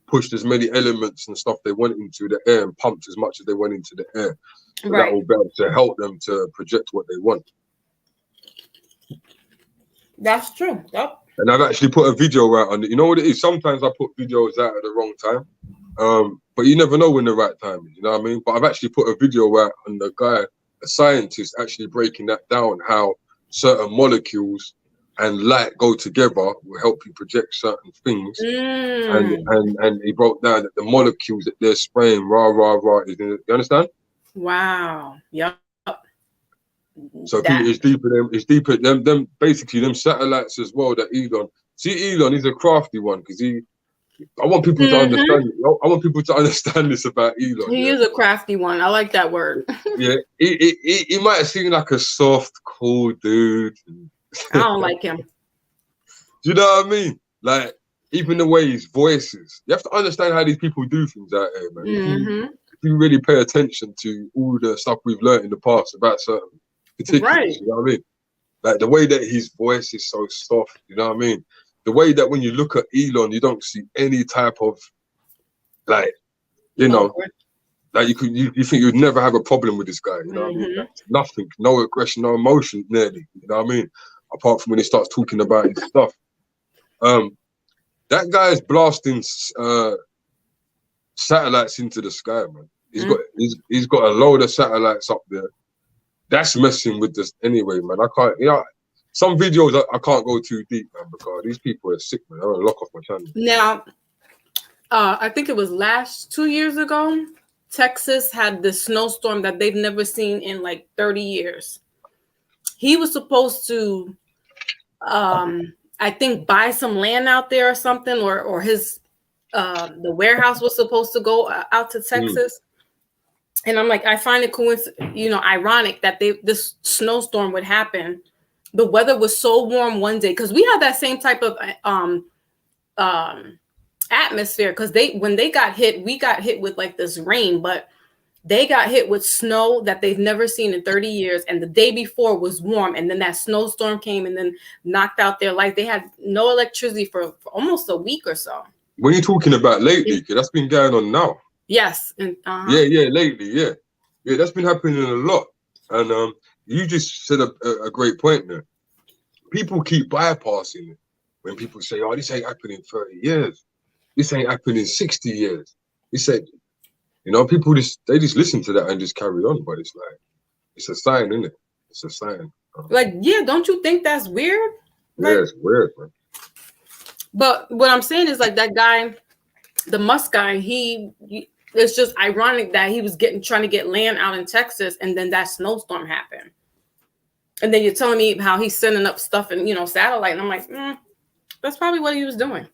pushed as many elements and stuff they want into the air and pumped as much as they want into the air. So that will be able to help them to project what they want. That's true. Yep. And I've actually put a video out on it. You know what it is? Sometimes I put videos out at the wrong time. But you never know when the right time is, you know what I mean? But I've actually put a video out on the guy, a scientist, actually breaking that down, how certain molecules and light go together will help you project certain things. And he broke down that the molecules that they're spraying, you understand? Wow. Yep. So it's deeper them basically them satellites as well that Elon. See, Elon, he's a crafty one because I want people to understand. I want people to understand this about Elon. He is a crafty one. I like that word. Yeah, he might seem like a soft, cool dude. I don't like him. Do you know what I mean? Like, even the way his voice is. You have to understand how these people do things out here, man. If you really pay attention to all the stuff we've learned in the past about certain particulars, you know what I mean? Like, the way that his voice is so soft, you know what I mean? The way that when you look at Elon, you don't see any type of, like, you know, like you think you'd never have a problem with this guy, you know what I mean? Like, nothing, no aggression, no emotion, nearly, you know what I mean? Apart from when he starts talking about his stuff. That guy is blasting satellites into the sky, man. He's got a load of satellites up there. That's messing with this anyway, man. I can't, you know, some videos I can't go too deep, man, because these people are sick, man. I'm gonna lock off my channel. Now, I think it was 2 years ago, Texas had this snowstorm that they've never seen in like 30 years. He was supposed to, I think, buy some land out there or something, or his, the warehouse was supposed to go out to Texas. And I'm like, I find it ironic that this snowstorm would happen. The weather was so warm one day because we had that same type of atmosphere. Because when they got hit, we got hit with like this rain, but they got hit with snow that they've never seen in 30 years. And the day before was warm, and then that snowstorm came and then knocked out their light. They had no electricity for almost a week or so. When you're talking about lately, that's been going on now. Yes. And, lately, yeah, that's been happening a lot. And you just said a great point there. People keep bypassing it when people say, "Oh, this ain't happening in 30 years. This ain't happening in 60 years." He said, you know, people just listen to that and just carry on. But it's like, it's a sign, isn't it? It's a sign. Like, yeah, don't you think that's weird? Yeah, Like, it's weird, man. but what I'm saying is, like, that guy, the Musk guy, it's just ironic that he was trying to get land out in Texas, and then that snowstorm happened. And then you're telling me how he's sending up stuff and, satellite, and I'm like, that's probably what he was doing.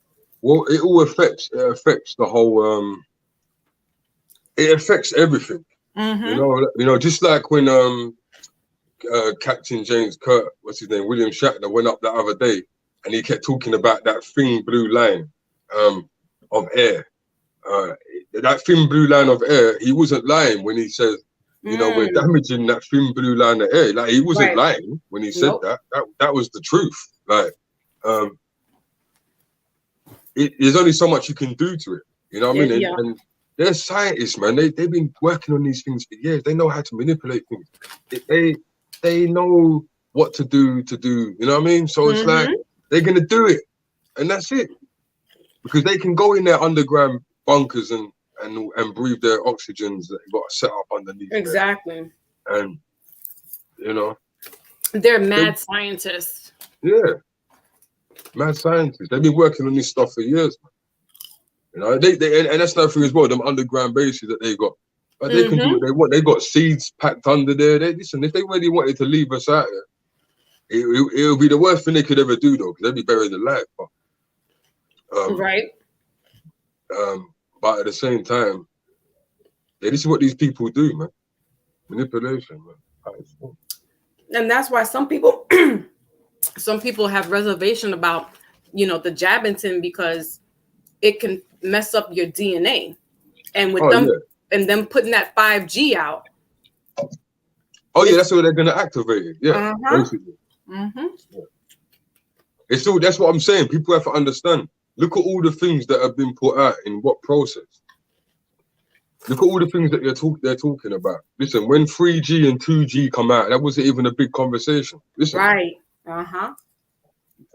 Well, it all affects the whole it affects everything. Mm-hmm. Just like when Captain James Kirk, what's his name, William Shatner, went up the other day and he kept talking about that thin blue line of air. That thin blue line of air, he wasn't lying when he says, we're damaging that thin blue line of air. Like, he wasn't lying when he said that. That was the truth. Like, there's only so much you can do to it. You know what I mean? Yeah. And they're scientists, man. They've been working on these things for years. They know how to manipulate things. They know what to do. You know what I mean? So it's like they're gonna do it, and that's it. Because they can go in their underground bunkers and breathe their oxygens that you got to set up underneath. Exactly. There. And they're mad scientists. Yeah, mad scientists. They've been working on this stuff for years, man. And that's another thing as well. Them underground bases that they got, but they can do what they want. They got seeds packed under there. Listen, if they really wanted to leave us out there, it would be the worst thing they could ever do, though, because they'd be buried alive. Right. But at the same time, this is what these people do, man. Manipulation, man. And that's why some people have reservation about, the Jabberton, because it can mess up your DNA. And with and them putting that 5G out. Oh yeah, that's where they're gonna activate it. Yeah, basically. It's all, that's what I'm saying. People have to understand. Look at all the things that have been put out in what process. Look at all the things that they're talking about. Listen, when 3G and 2G come out, that wasn't even a big conversation. Listen. Right. And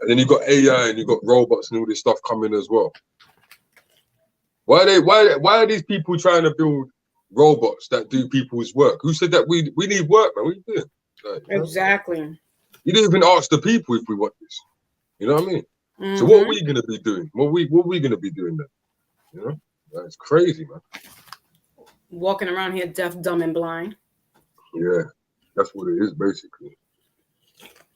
then you got AI and you got robots and all this stuff coming as well. Why are these people trying to build robots that do people's work? Who said that we need work, man? What are you doing? Like, exactly. You didn't even ask the people if we want this. You know what I mean? So what are we gonna be doing? What are we gonna be doing then? That's crazy, man. Walking around here deaf, dumb, and blind. Yeah, that's what it is basically.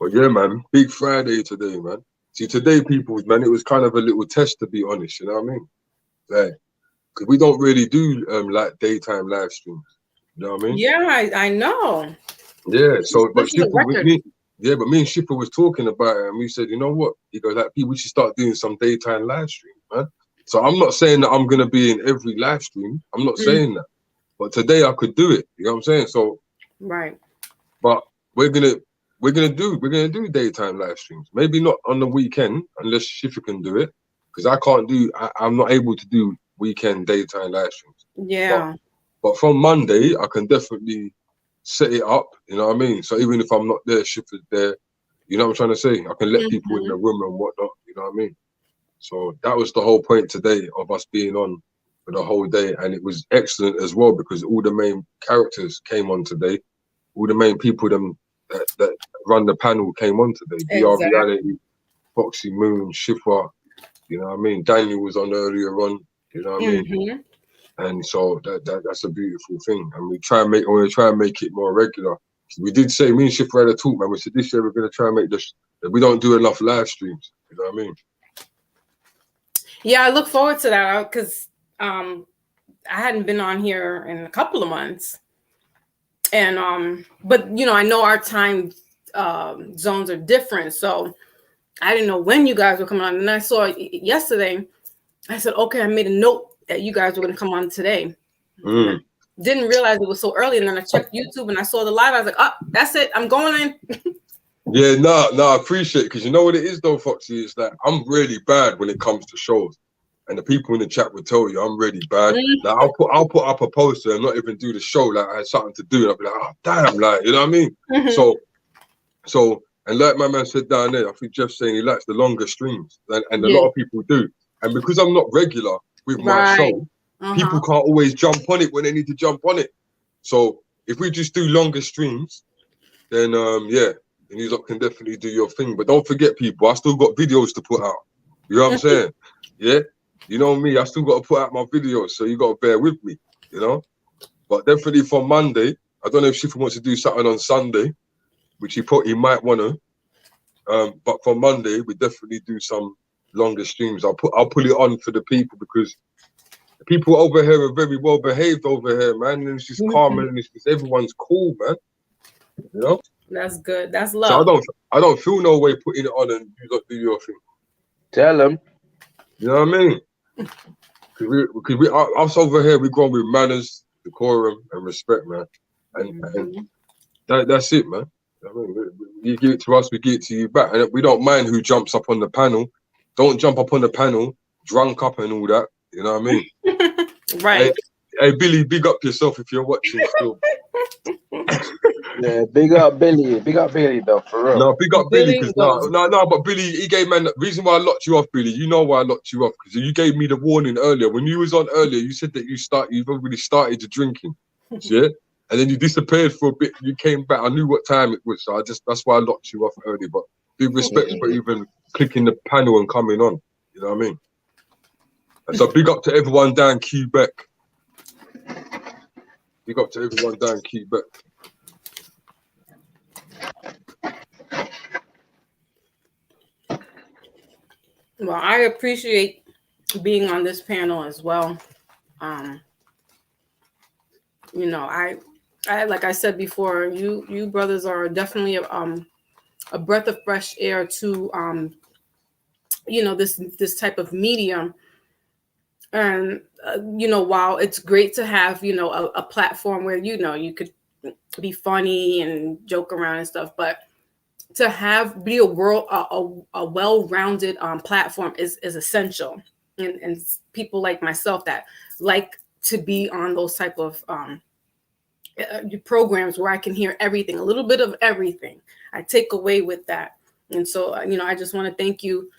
But yeah, man, big Friday today, man. See, today, people, man, it was kind of a little test, to be honest. You know what I mean? Like, because we don't really do like daytime live streams. You know what I mean? Yeah, I know. Yeah. So, but me and Shipper was talking about it, and we said, you know what? He goes, like, we should start doing some daytime live streams, man. So I'm not saying that I'm gonna be in every live stream. I'm not saying that. But today I could do it. You know what I'm saying? So right. But we're gonna do daytime live streams. Maybe not on the weekend unless Shipper can do it, because I'm not able to do weekend daytime live streams. Yeah. But from Monday I can definitely set it up. You know what I mean? So even if I'm not there, Shipper's there. You know what I'm trying to say? I can let people in the room and whatnot. You know what I mean? So that was the whole point today of us being on for the whole day, and it was excellent as well because all the main characters came on today. All the main people that run the panel came on today. Exactly. VR Reality, Foxxymoon, Shipper. You know what I mean? Daniel was on earlier on. You know what I mean? And so that's a beautiful thing. And we try and make it more regular. We did say, me and Shipper had a talk, man. We said this year we're gonna try and make this. We don't do enough live streams. You know what I mean? Yeah, I look forward to that because I hadn't been on here in a couple of months, and but I know our time zones are different, so I didn't know when you guys were coming on. And I saw it yesterday. I said, okay, I made a note that you guys were going to come on today. Didn't realize it was so early, and then I checked YouTube and I saw the live. I was like, oh, that's it, I'm going in. Yeah, no, I appreciate it, because you know what it is though, Foxy, is that I'm really bad when it comes to shows. And the people in the chat will tell you I'm really bad. Like I'll put up a poster and not even do the show. Like I had something to do, and I'll be like, oh damn, like, you know what I mean? So and like my man said down there, I think Jeff's saying he likes the longer streams, and a lot of people do. And because I'm not regular with my show, people can't always jump on it when they need to jump on it. So if we just do longer streams, then and you lot can definitely do your thing. But don't forget, people, I still got videos to put out. You know what I'm saying? Yeah, you know me, I still got to put out my videos, so you got to bear with me, you know. But definitely for Monday, I don't know if Shifa wants to do something on Sunday, which he might want to. But for Monday, we definitely do some longer streams. I'll put it on for the people, because the people over here are very well behaved over here, man. And it's just calm, and it's just everyone's cool, man. You know. That's good. That's So love. I don't feel no way putting it on and you lot do your thing. Tell them. You know what I mean? Because us over here, we go with manners, decorum, and respect, man. And that's it, man. I mean, you give it to us, we give it to you back. And we don't mind who jumps up on the panel. Don't jump up on the panel, drunk up and all that. You know what I mean? Right. Hey, Billy, big up yourself if you're watching still. Yeah, big up Billy. Big up Billy, though, for real. No, big up Billy, because no, but Billy, he gave, man, the reason why I locked you off, Billy, you know why I locked you off, because you gave me the warning earlier. When you was on earlier, you said that you've already started your drinking, yeah? And then you disappeared for a bit, you came back, I knew what time it was, so that's why I locked you off early. But big respect for even clicking the panel and coming on, you know what I mean? And so big up to everyone down Quebec. Big up to everyone down Quebec. Well, I appreciate being on this panel as well. You know, I like I said before, you brothers are definitely a breath of fresh air to you know, this type of medium. And you know, while it's great to have, you know, a platform where, you know, you could be funny and joke around and stuff, but to be a well-rounded platform is essential, and people like myself that like to be on those type of programs where I can hear everything, a little bit of everything. I take away with that, and so you know, I just want to thank you,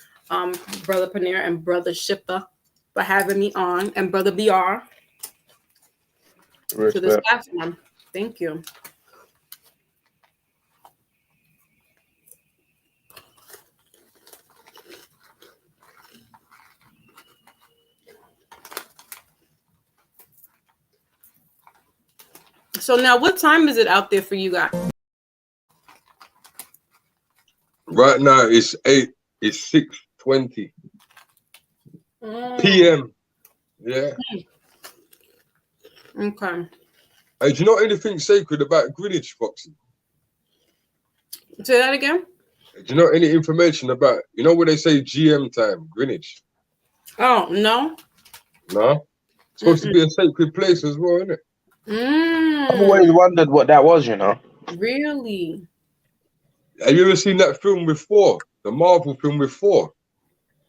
Brother Premiere and Brother Shifa, for having me on, and Brother BR to this platform. Thank you. So now, what time is it out there for you guys? Right now it's 6:20 p.m. Yeah. Okay. Hey, do you know anything sacred about Greenwich, Foxy? Say that again. Do you know any information about, you know, when they say GM time, Greenwich? Oh, no. No? It's supposed to be a sacred place as well, isn't it? I've always wondered what that was, you know. Really? Have you ever seen that film with Thor? The Marvel film with Thor?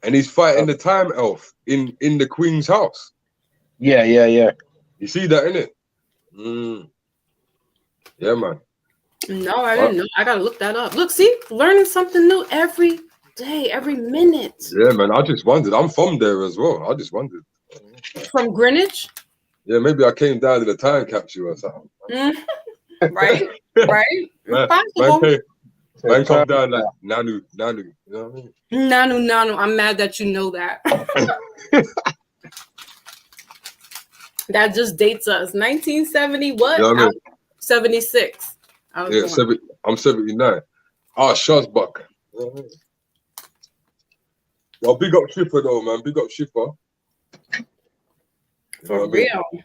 And he's fighting the time elf in the Queen's house. Yeah. You see that, innit? Yeah, man. No, I didn't know. I gotta look that up. Look, see, learning something new every day, every minute. Yeah, man. I just wondered. I'm from there as well. I just wondered. From Greenwich? Yeah, maybe I came down to the time capsule or something. Right. Possible. Man come down like Nanu. You know what I mean? Nanu. I'm mad that you know that. That just dates us. 1970 what? You know what I mean? 76. Yeah, I'm 79. Shazbuck. You know what I mean? Well, big up Shifa though, man. Big up Shifa. You know For real. I mean?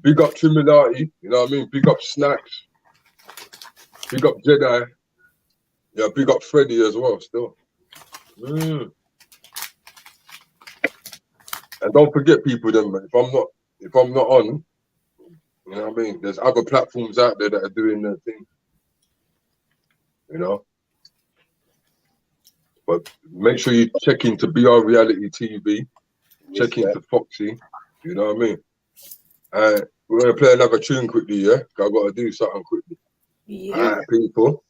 Big up Trimilati. You know what I mean? Big up Snacks. Big up Jedi. Yeah, big up Freddy as well, still. And don't forget, people, then, man, if I'm not on, you know what I mean? There's other platforms out there that are doing their thing. You know? But make sure you check into BR Reality TV, check into Foxy, you know what I mean? We're gonna play another tune quickly, yeah? I've got to do something quickly. Yeah. All right, people.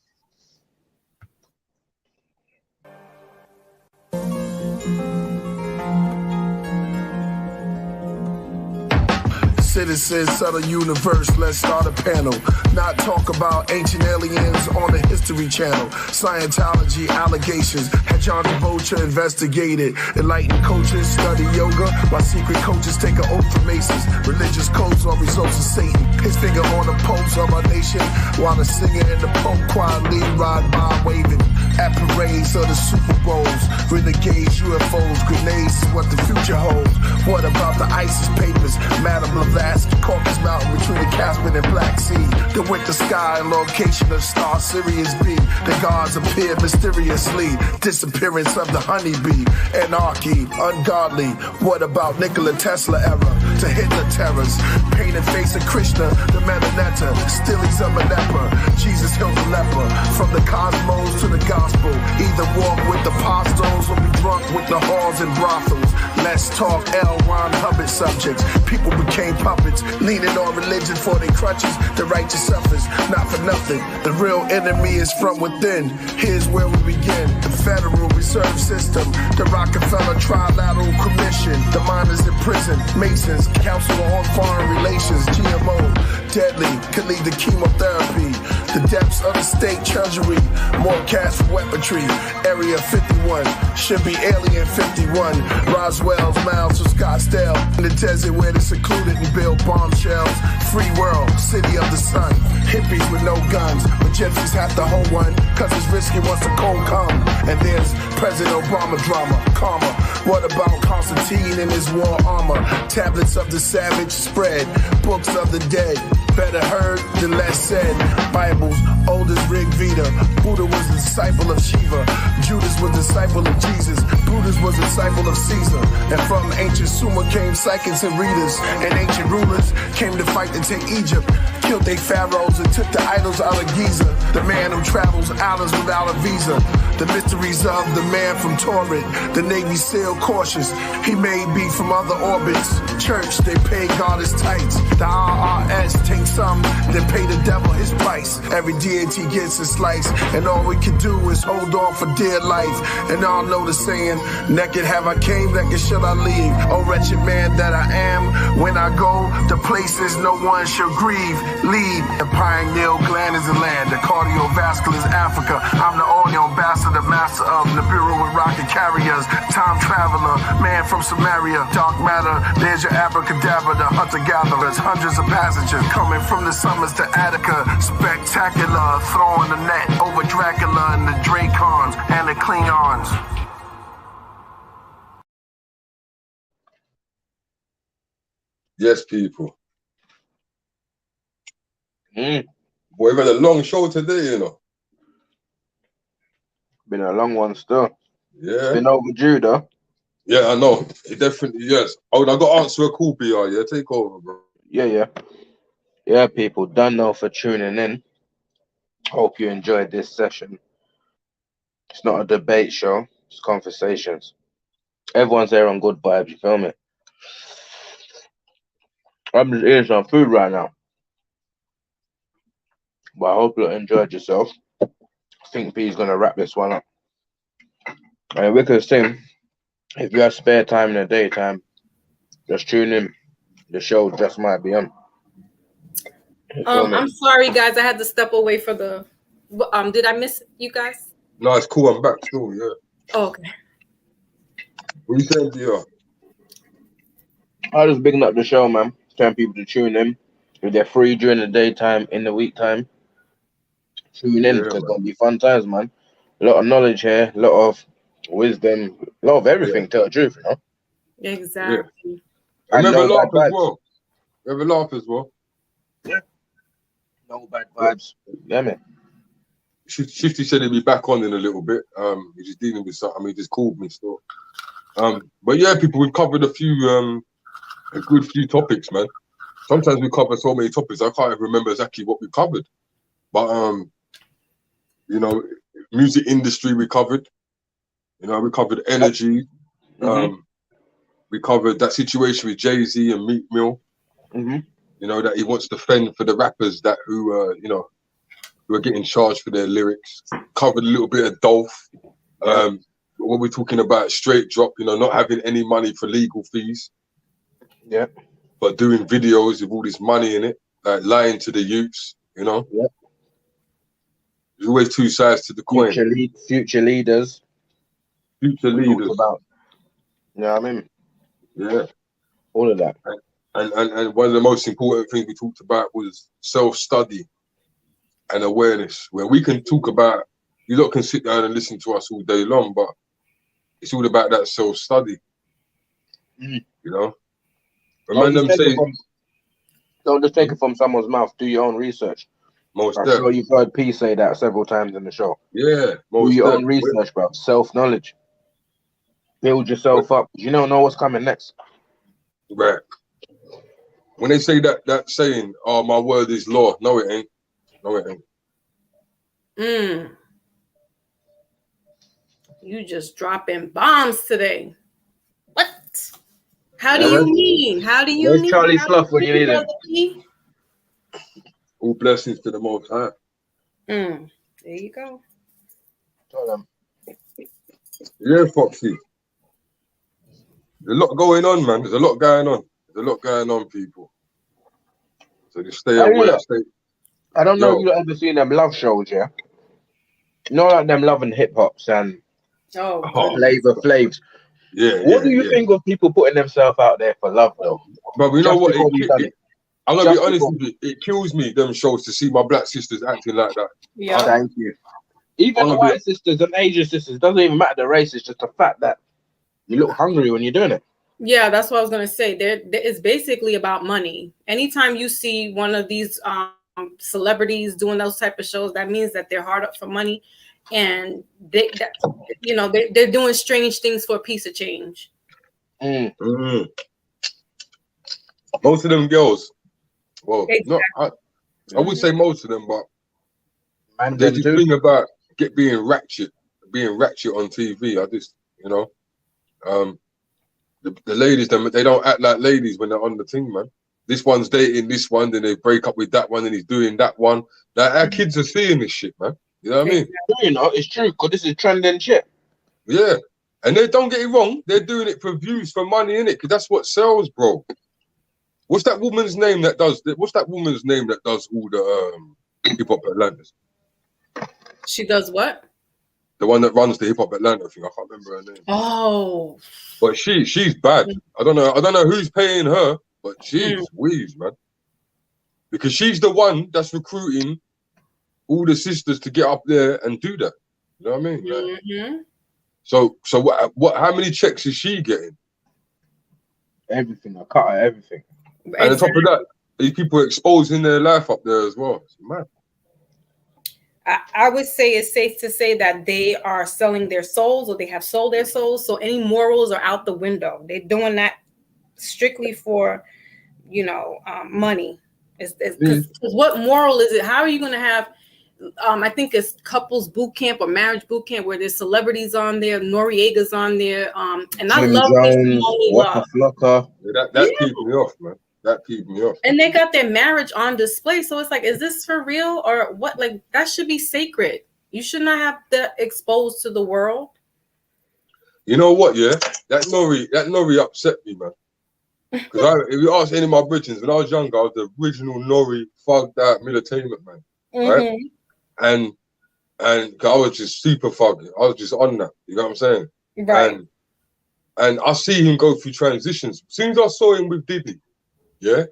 citizens of the universe, let's start a panel. Not talk about ancient aliens on the History Channel. Scientology allegations had John Vulture investigated. Enlightened coaches study yoga, while secret coaches take an oath for Masons. Religious codes are results of Satan. His finger on the pulse of our nation, while the singer and the Pope quietly ride by waving. At parades of the Super Bowls, renegades, UFOs, grenades is what the future holds. What about the ISIS papers? Madame Blavatsky, Caucasus Mountain between the Caspian and Black Sea. The winter sky, location of star Sirius B. The gods appear mysteriously. Disappearance of the honeybee. Anarchy, ungodly. What about Nikola Tesla era? To Hitler terrors. Painted face of Krishna, the Mananetta. Stillies of Aleppo. Jesus healed the leper. From the cosmos to the gospel. Either walk with the apostles or be drunk with the halls and brothels. Let's talk L. Ron Hubbard subjects. People became puppets, leaning on religion for their crutches. The righteous suffers, not for nothing. The real enemy is from within. Here's where we begin. The Federal Reserve System, the Rockefeller Trilateral Commission, the miners in prison, Masons, Council on Foreign Relations, GMO, deadly, could lead to chemotherapy. The depths of the state treasury, more cash for weaponry. Area 51, should be Alien 51. Roswell's, Miles of Scottsdale, in the desert where they're secluded and build bombshells. Free world, city of the sun. Hippies with no guns, but gypsies have to hold one, cause it's risky once the cold come. And there's President Obama drama, karma. What about Constantine and his war armor? Tablets of the savage spread, books of the dead. Better heard than less said. Bibles, old as Rig Veda. Buddha was a disciple of Shiva. Judas was a disciple of Jesus. Brutus was a disciple of Caesar. And from ancient Sumer came psychics and readers. And ancient rulers came to fight to take Egypt. Killed they pharaohs and took the idols out of Giza. The man who travels islands without a visa. The mysteries of the man from Torrid. The Navy SEAL cautious. He may be from other orbits. Church, they pay God his tights. The IRS take some, then pay the devil his price. Every deity gets a slice, and all we can do is hold on for dear life. And all know the saying, naked have I came, naked shall I leave. Oh wretched man that I am, when I go to places no one shall grieve. Lead, the pineal gland is the land, the cardiovascular is Africa. I'm the audio ambassador, master of the Bureau with rocket carriers. Time traveler, man from Samaria. Dark matter, there's your abracadabra, the hunter-gatherers. Hundreds of passengers coming from the summers to Attica. Spectacular, throwing the net over Dracula and the Dracons and the Klingons. Yes, people. Boy, we've had a long show today, you know. Been a long one still. Yeah. Been overdue though. Yeah, I know. It definitely, yes. Oh, I got to answer a call, BR. Yeah, take over, bro. Yeah. Yeah, people, don't know for tuning in. Hope you enjoyed this session. It's not a debate show, it's conversations. Everyone's there on good vibes, you feel me? I'm just eating some food right now. But I hope you enjoyed yourself. I think P's gonna wrap this one up. And we could sing. If you have spare time in the daytime, just tune in. The show just might be on. I'm sorry, guys. I had to step away for the. Did I miss you guys? No, it's cool. I'm back still. Yeah. Oh, okay. What you saying, BR? I just bigging up the show, man. Telling people to tune in. If they're free during the daytime, in the week time, tune in because it's gonna be fun times, man. A lot of knowledge here, a lot of wisdom, a lot of everything. Tell the truth, you know. Exactly. Yeah. And never laugh as well. Never laugh as well. Yeah. No bad vibes. Yeah, man. Shifty said he'd be back on in a little bit. He's just dealing with something. I mean, he just called me still. But yeah, people, we've covered a good few topics, man. Sometimes we cover so many topics, I can't even remember exactly what we covered. But you know, music industry we covered. You know, we covered energy. We covered that situation with Jay-Z and Meek Mill. You know, that he wants to fend for the rappers that who are getting charged for their lyrics. Covered a little bit of Dolph. What we're talking about, straight drop, you know, not having any money for legal fees. Yeah. but doing videos with all this money in it, like lying to the youths, you know. Yeah. There's always two sides to the coin. Future leaders. Future leaders. About, you know what I mean? Yeah. All of that. And one of the most important things we talked about was self-study and awareness, where we can talk about, you lot can sit down and listen to us all day long, but it's all about that self-study. You know? Don't just take it from someone's mouth. Do your own research. I'm sure you've heard P say that several times in the show. Yeah. Do your own research, bro. Self-knowledge. Build yourself up. You don't know what's coming next. Right. When they say that saying, "Oh, my word is law," no, it ain't. No, it ain't. You just dropping bombs today. What? How do you mean? How do you mean? Charlie Slough when you need him. All blessings to the Most High. There you go. Yeah, Foxy. There's a lot going on, man. There's a lot going on. There's a lot going on, people. So just stay aware. I don't know if you've ever seen them love shows, yeah? You know, like them loving hip hops and Flavor Flavs. Yeah. What do you think of people putting themselves out there for love, though? But you know what? I'm gonna be honest with you. It kills me, them shows, to see my black sisters acting like that. Yeah. Thank you. Even white sisters and Asian sisters, doesn't even matter the race. It's just the fact that you look hungry when you're doing it. Yeah, that's what I was gonna say. It's basically about money. Anytime you see one of these celebrities doing those type of shows, that means that they're hard up for money, and they're doing strange things for a piece of change. Most of them girls, well, exactly. I would say most of them, but there's this thing about being ratchet on TV. I just, you know, the ladies, they don't act like ladies when they're on the thing, man. This one's dating this one, then they break up with that one, and he's doing that one. Like, our kids are seeing this shit, man. You know what I mean? You know, it's true, because this is trending shit. Yeah. And they don't get it wrong. They're doing it for views, for money, innit? Because that's what sells, bro. What's that woman's name that does all the Hip Hop Atlantis? She does what? The one that runs the Hip Hop Atlanta thing. I can't remember her name. Oh. But she's bad. I don't know who's paying her, but she's wheeze, man. Because she's the one that's recruiting all the sisters to get up there and do that. You know what I mean? Like, so what? How many checks is she getting? Everything. I cut her everything. And on top of that, these people are exposing their life up there as well. It's mad. I would say it's safe to say that they are selling their souls, or they have sold their souls. So any morals are out the window. They're doing that strictly for, money. Because what moral is it? How are you going to have? I think it's couples boot camp or marriage boot camp where there's celebrities on there. Noriega's on there, and I love that peeved me off, man. That peeved me off. And they got their marriage on display, so it's like, is this for real or what? Like, that should be sacred. You should not have that exposed to the world. You know what? Yeah, that Nori upset me, man. Because if you ask any of my Britons, when I was younger, I was the original Nori thugged out militainment man, right? And I was just super fugged. I was just on that. You know what I'm saying? Right. And I see him go through transitions. As soon as I saw him with Diddy, yeah,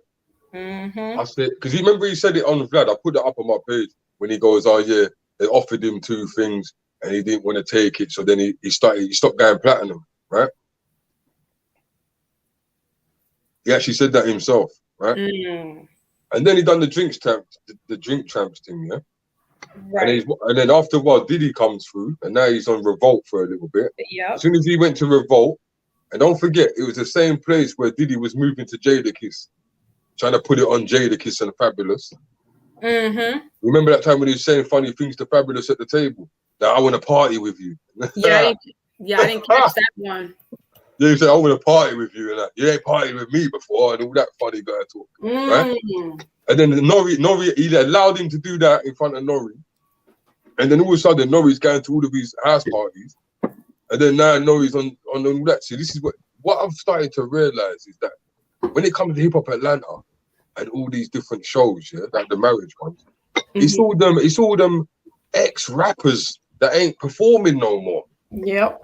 I said, because he said it on Vlad. I put it up on my page when he goes, "Oh yeah, they offered him 2 things and he didn't want to take it, so then he stopped going platinum, right?" He actually said that himself, right? And then he done the drink tramps thing, yeah. Right. And then after a while, Diddy comes through, and now he's on Revolt for a little bit. Yeah. As soon as he went to Revolt, and don't forget, it was the same place where Diddy was moving to Jadakiss, trying to put it on Jadakiss and Fabulous. Remember that time when he was saying funny things to Fabulous at the table? That I want to party with you. I didn't catch that one. Yeah, he said, I want to party with you, and you ain't partied with me before, and all that funny guy talk, right? And then Nori, he allowed him to do that in front of Nori. And then all of a sudden, Nori's going to all of his house parties. And then now Nori's on all that. See, this is what I'm starting to realize is that when it comes to Hip Hop Atlanta and all these different shows, yeah, like the marriage ones, it's all them ex-rappers that ain't performing no more. Yep.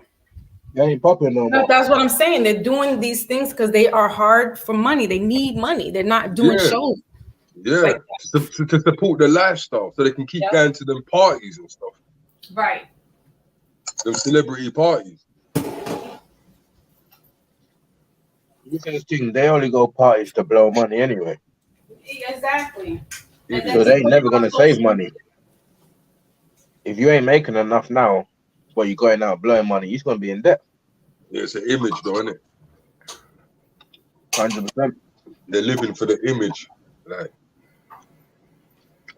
They ain't popping no more. That's what I'm saying. They're doing these things because they are hard for money. They need money. They're not doing shows. Yeah, like to support the lifestyle so they can keep going to them parties and stuff. Right. Them celebrity parties. This thing, they only go parties to blow money anyway. Exactly. So they ain't never gonna save money. If you ain't making enough now, but you're going out blowing money, you're gonna be in debt. Yeah, it's an image though, isn't it? 100%. They're living for the image, like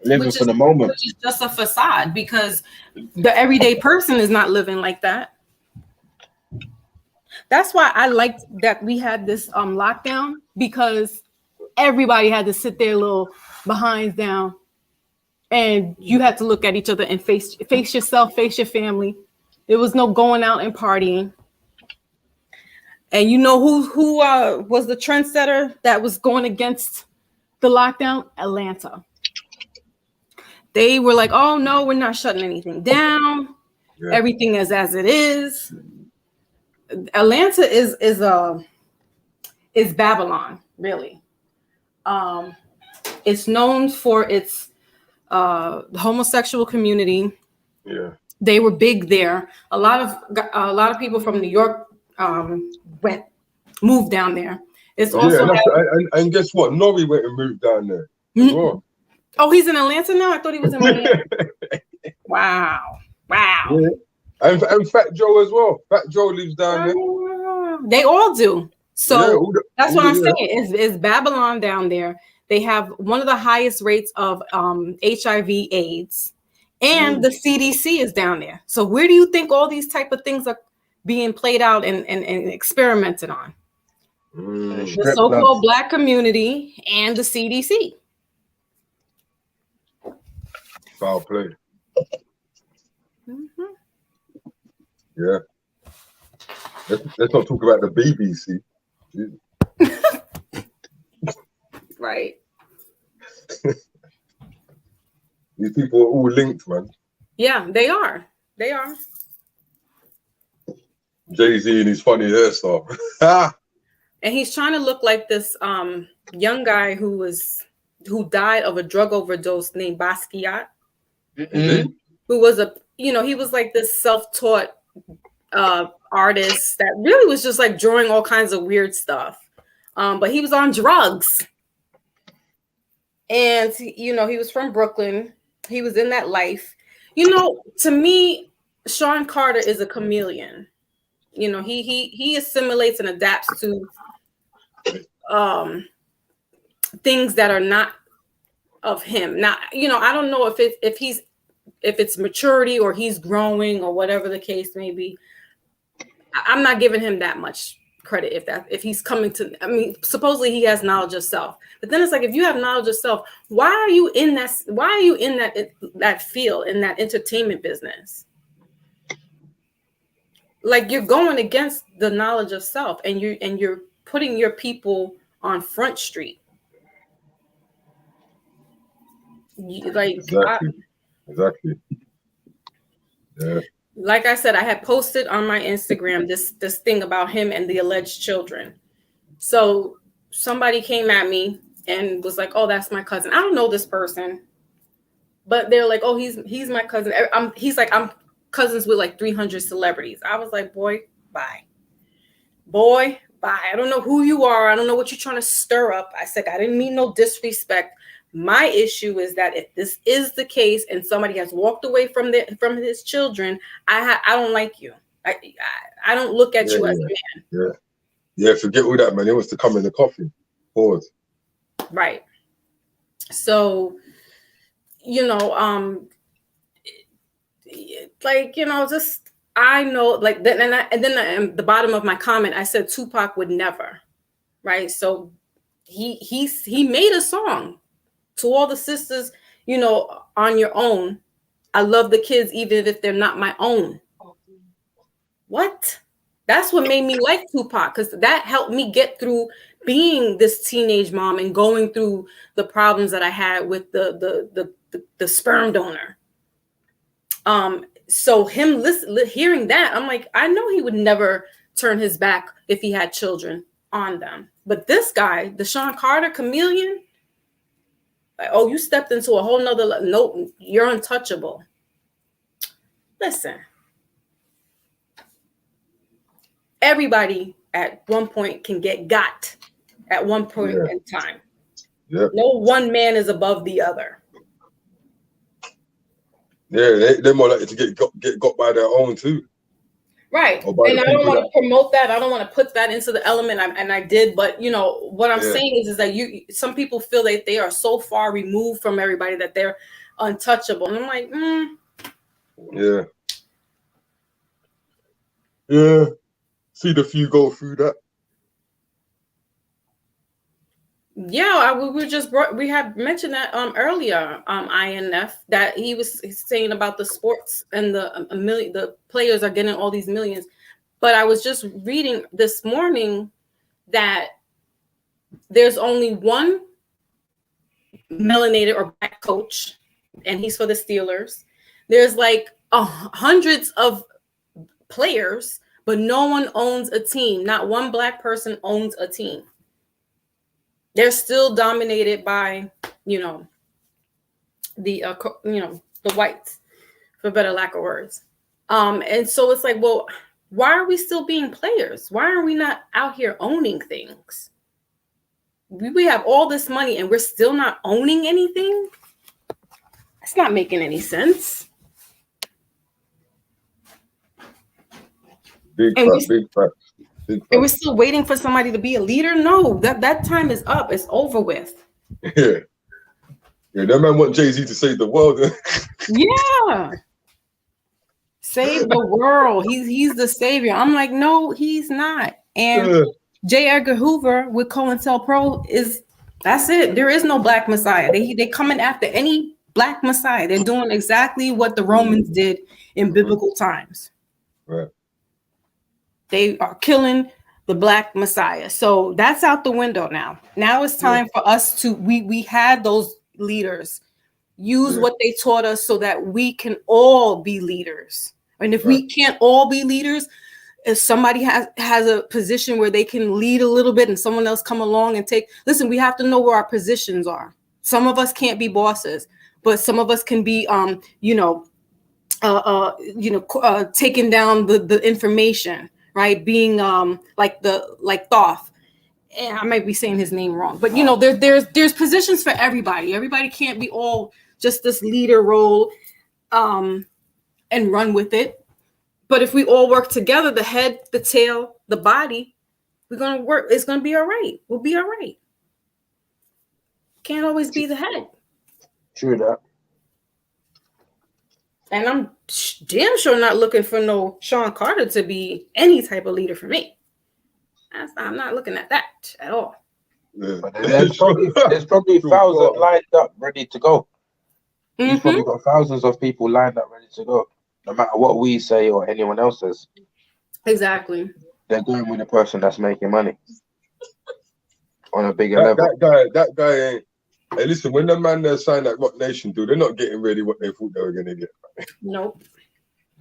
living for the moment. Which is just a facade because the everyday person is not living like that. That's why I liked that we had this lockdown, because everybody had to sit their little behinds down, and you had to look at each other and face yourself, face your family. There was no going out and partying. And you know who was the trendsetter that was going against the lockdown? Atlanta. They were like, "Oh no, we're not shutting anything down. Yeah. Everything is as it is." Atlanta is Babylon, really. It's known for its homosexual community. Yeah, they were big there. A lot of people from New York moved down there. It's also and guess what? Nori went and moved down there. Mm-hmm. Oh, he's in Atlanta now? I thought he was in Miami. Wow. Yeah. And Fat Joe as well. Fat Joe lives down there. They all do. So yeah, that's what I'm saying. It's Babylon down there. They have one of the highest rates of HIV/AIDS, and the CDC is down there. So where do you think all these type of things are being played out and experimented on? The so-called Black community and the CDC. Foul play. Yeah. Let's not talk about the BBC. Right. These people are all linked, man. Yeah, they are. They are. Jay-Z and his funny hairstyle. And he's trying to look like this young guy who died of a drug overdose named Basquiat. Mm-hmm. Who was he was like this self-taught artist that really was just like drawing all kinds of weird stuff. But he was on drugs. And he was from Brooklyn. He was in that life. To me, Sean Carter is a chameleon. He assimilates and adapts to things that are not of him. Now, I don't know if it's maturity or he's growing or whatever the case may be. I'm not giving him that much credit if he's coming to. I mean, supposedly he has knowledge of self, but then it's like, if you have knowledge of self, why are you in that? Why are you in that field, in that entertainment business? Like, you're going against the knowledge of self, and you're putting your people on Front Street. Exactly. Yeah. Like I said, I had posted on my Instagram this thing about him and the alleged children. So somebody came at me and was like, "Oh, that's my cousin." I don't know this person, but they're like, "Oh, he's my cousin." He's like, "I'm cousins with like 300 celebrities." I was like, "Boy, bye. Boy, bye. I don't know who you are. I don't know what you're trying to stir up." I said, "I didn't mean no disrespect. My issue is that if this is the case and somebody has walked away from his children, I don't like you. I don't look at you as a man." Yeah. Forget all that, man. He wants to come in the coffin. Pause. Right. So, just I know, like, and then the bottom of my comment, I said Tupac would never. Right. So he made a song. To all the sisters, on your own, I love the kids even if they're not my own. What? That's what made me like Tupac, because that helped me get through being this teenage mom and going through the problems that I had with the sperm donor. So him hearing that, I'm like, I know he would never turn his back if he had children on them. But this guy, the Sean Carter chameleon, like, oh, you stepped into a whole nother, no, you're untouchable. Listen, everybody at one point can get got at one point in time. Yeah. No one man is above the other. Yeah, they're more likely to get got by their own too. Right. And I don't want to promote that. I don't want to put that into the element. And I did. But, you know, what I'm saying is that some people feel that they are so far removed from everybody that they're untouchable. And I'm like, Yeah. Yeah. See the few go through that. Yeah, we had mentioned that earlier, INF, that he was saying about the sports and the players are getting all these millions. But I was just reading this morning that there's only one melanated or black coach, and he's for the Steelers. There's like hundreds of players, but no one owns a team. Not one black person owns a team. They're still dominated by, the whites, for better lack of words. And so it's like, well, why are we still being players? Why are we not out here owning things? We have all this money and we're still not owning anything? That's not making any sense. Big fact. And we're still waiting for somebody to be a leader? No, that time is up. It's over with. Yeah. Yeah, that man want Jay-Z to save the world. Yeah. Save the world. He's the savior. I'm like, no, he's not. And J. Edgar Hoover with COINTELPRO that's it. There is no black messiah. They coming after any black messiah. They're doing exactly what the Romans did in biblical times. Right. They are killing the black messiah. So that's out the window now. Now it's time for us to, we had those leaders use what they taught us so that we can all be leaders. And if we can't all be leaders, if somebody has a position where they can lead a little bit and someone else come along and listen, we have to know where our positions are. Some of us can't be bosses, but some of us can be, taking down the information. Right, being like Thoth, and I might be saying his name wrong, but there's positions for everybody. Everybody can't be all just this leader role, and run with it. But if we all work together, the head, the tail, the body, we're gonna work. It's gonna be all right. We'll be all right. Can't always be the head. True that. And I'm damn sure not looking for no Sean Carter to be any type of leader for me. I'm not looking at that at all. Yeah. But there's probably thousands lined up ready to go. He's probably got thousands of people lined up ready to go. No matter what we say or anyone else says. Exactly. They're going with the person that's making money on a bigger level. That guy ain't. Hey, listen, when the man signed that Rock Nation deal, they're not getting ready what they thought they were going to get. Nope.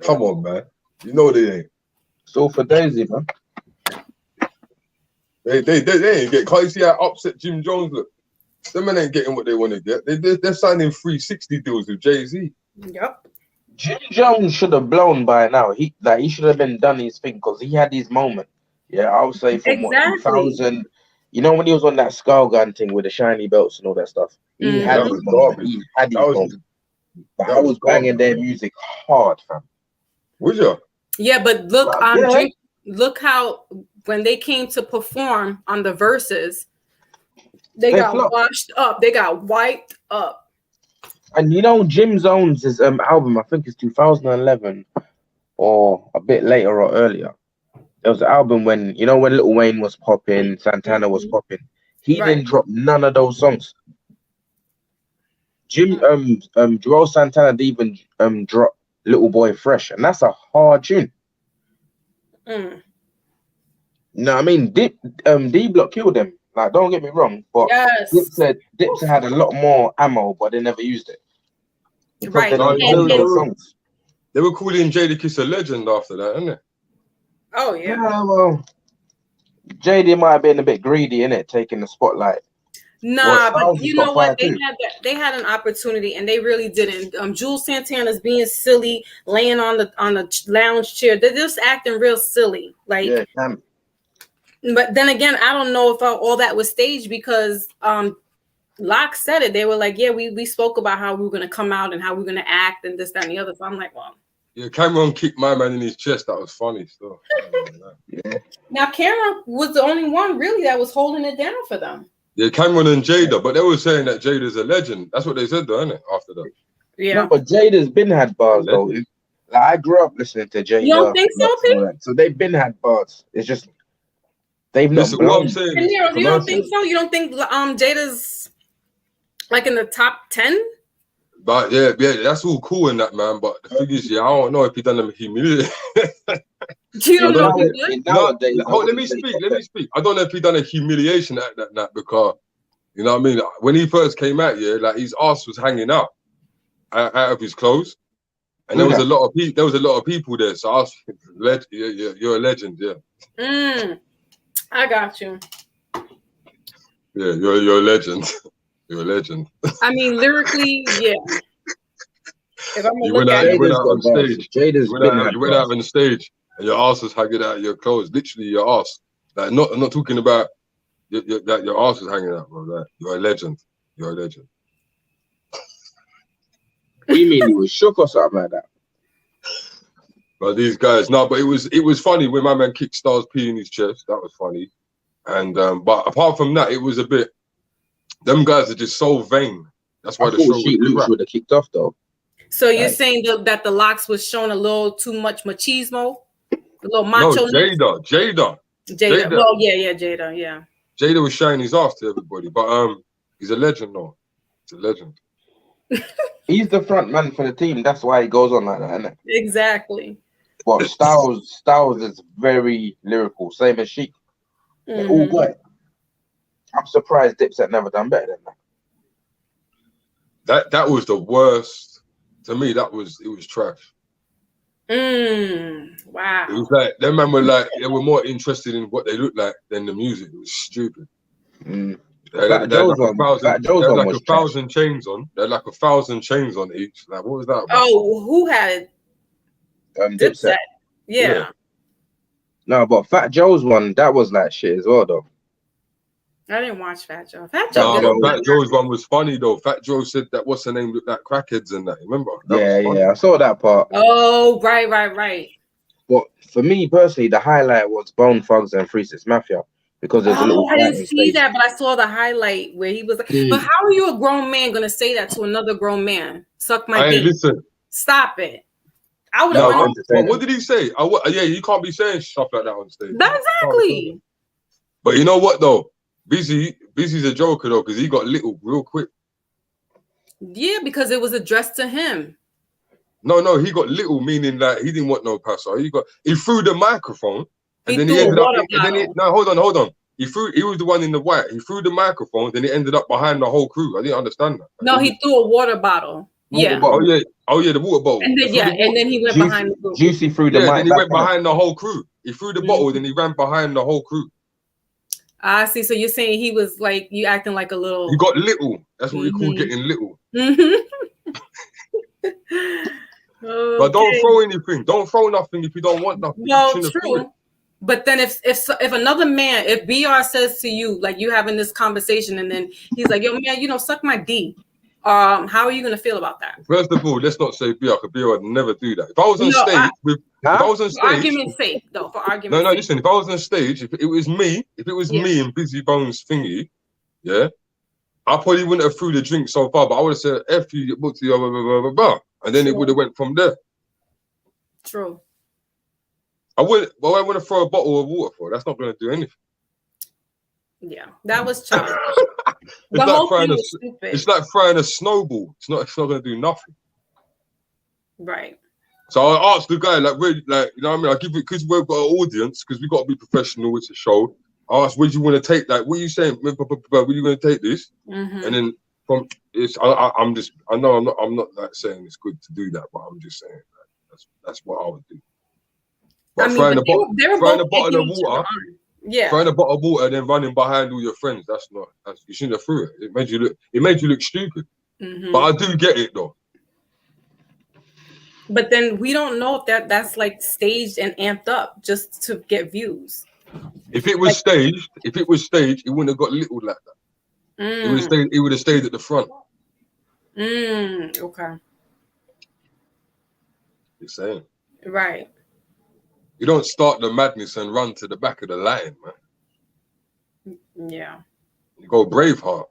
Come on, man. You know they ain't. It's all for Daisy, man. They ain't get. Can't you see how upset Jim Jones look? Them men ain't getting what they want to get. They're signing 360 deals with Jay-Z. Yep. Jim Jones should have blown by now. He should have been done his thing because he had his moment. Yeah, I would say from 2000. You know when he was on that skull gun thing with the shiny belts and all that stuff? He had his moment. He had his moment. But I was banging their music hard, fam. Was you? Yeah, but look, look how when they came to perform on the verses, they got washed up. They got wiped up. And Jim Jones' album, I think it's 2011 or a bit later or earlier. There was an album when Lil Wayne was popping, Santana was popping. He didn't drop none of those songs. Joel Santana didn't even drop Little Boy Fresh, and that's a hard tune. No, I mean D Block killed them Like, don't get me wrong, but Dipset had a lot more ammo, but they never used it. Because Right. they don't own those songs. They were calling Jadakiss a legend after that, isn't it? Oh yeah. Well, JD might have been a bit greedy, innit, taking the spotlight. Nah, but you know what? They had an opportunity and they really didn't. Jules Santana's being silly, laying on the lounge chair. They're just acting real silly. Like, yeah, but then again, I don't know if all that was staged because Locke said it. They were like, yeah, we spoke about how we were gonna come out and how we were gonna act and this, that, and the other. So I'm like, well. Yeah, Cameron kicked my man in his chest. That was funny still. Yeah. Now Cameron was the only one really that was holding it down for them. Yeah, Cameron and Jada, but they were saying that Jada's a legend. That's what they said, though, isn't it? After that. Yeah. No, but Jada's been had bars though. Like, I grew up listening to Jada. You don't think so, Pete? So they've been had bars. It's just they've not. Listen, what I'm saying. Peniros, you don't think so? You don't think Jada's like in the top 10? But yeah, that's all cool in that, man. But the thing is, I don't know if he done them humiliation. You don't know if he did? Let me speak. I don't know if he done a humiliation at that because, you know what I mean? When he first came out, like his ass was hanging out of his clothes, and there was a lot of people there. So I was, you're a legend, yeah. I got you. Yeah, you're a legend. You're a legend. I mean, lyrically, yeah. If I'm You went out on stage. You went out on stage, and your ass was hanging out of your clothes. Literally, your ass. Like, I'm not talking about your ass was hanging out, bro. Like, you're a legend. You're a legend. What do you mean? He was shook or something like that? But these guys, no. But it was funny when my man kicked Star's pee in his chest. That was funny. And but apart from that, it was a bit. Them guys are just so vain. That's why the show would have kicked off though. So you're saying that the Locks was showing a little too much machismo, a little macho. No, Jada. Well, yeah, Jada, yeah. Jada was showing his ass to everybody, but he's a legend, though. He's a legend. He's the front man for the team. That's why he goes on like that, isn't it? Exactly. But Styles is very lyrical, same as Sheik. They're all good. I'm surprised Dipset never done better than that. That was the worst. To me, it was trash. Wow. It was like them men were like they were more interested in what they looked like than the music. It was stupid. They had like a thousand chains on. They had like 1,000 chains on each. Like, what was that about? Oh, who had it? Dipset. Yeah. No, but Fat Joe's one, that was like shit as well, though. I didn't watch Fat Joe. Fat Joe's one was funny though. Fat Joe said that what's her name looked like crackheads and that. Remember? Yeah, I saw that part. Oh, right. But for me personally, the highlight was Bone Thugs and 3 6 Mafia because there's a little. I didn't see that, but I saw the highlight where he was like, "But how are you a grown man gonna say that to another grown man? Suck my dick." Listen. Stop it. I would have. What did he say? Yeah, you can't be saying stuff like that on stage. Exactly. But you know what though? Busy's a joker though, because he got little real quick. Yeah, because it was addressed to him. No, he got little, meaning that he didn't want no passer. He threw the microphone, and then he ended up. Hold on. He was the one in the white. He threw the microphone, then he ended up behind the whole crew. I didn't understand that. No, he threw a water bottle. Yeah. Oh yeah, the water bottle. And then he went behind the crew. Juicy threw the mic. Then he went behind the whole crew. He threw the bottle, then he ran behind the whole crew. I see. So you're saying he was like you acting like a little. He got little. That's what we call getting little. But don't throw anything. Don't throw nothing if you don't want nothing. No, true. But then if another man, if BR says to you, like you having this conversation, and then he's like, "Yo, man, suck my D," how are you gonna feel about that? First of all, let's not say BR, because BR would never do that. If I was on stage for argument's sake, though, for argument's sake. Listen, if I was on stage, if it was me and Busy Bones thingy, yeah, I probably wouldn't have threw the drink so far, but I would have said, F you, blah, blah, blah, and then it would have went from there. True. I want to throw a bottle of water for. That's not going to do anything. Yeah, that was childish. It's like throwing a snowball. It's not going to do nothing. Right. So I asked the guy, like, really, like, you know what I mean? I give it because we've got an audience, because we got to be professional. It's a show. ask, where do you want to take that? What are you saying? Where you going to take this? Mm-hmm. And then from it's, I'm just, I know I'm not like saying it's good to do that, but I'm just saying that's what I would do. But throwing a bottle of water, throwing a bottle of water, and then running behind all your friends, you shouldn't have threw it. It made you look stupid. Mm-hmm. But I do get it though. But then we don't know if that's like staged and amped up just to get views. If it was staged, it wouldn't have got little like that. It would have stayed at the front. Okay. You're saying. Right. You don't start the madness and run to the back of the line, man. Yeah. You go Braveheart.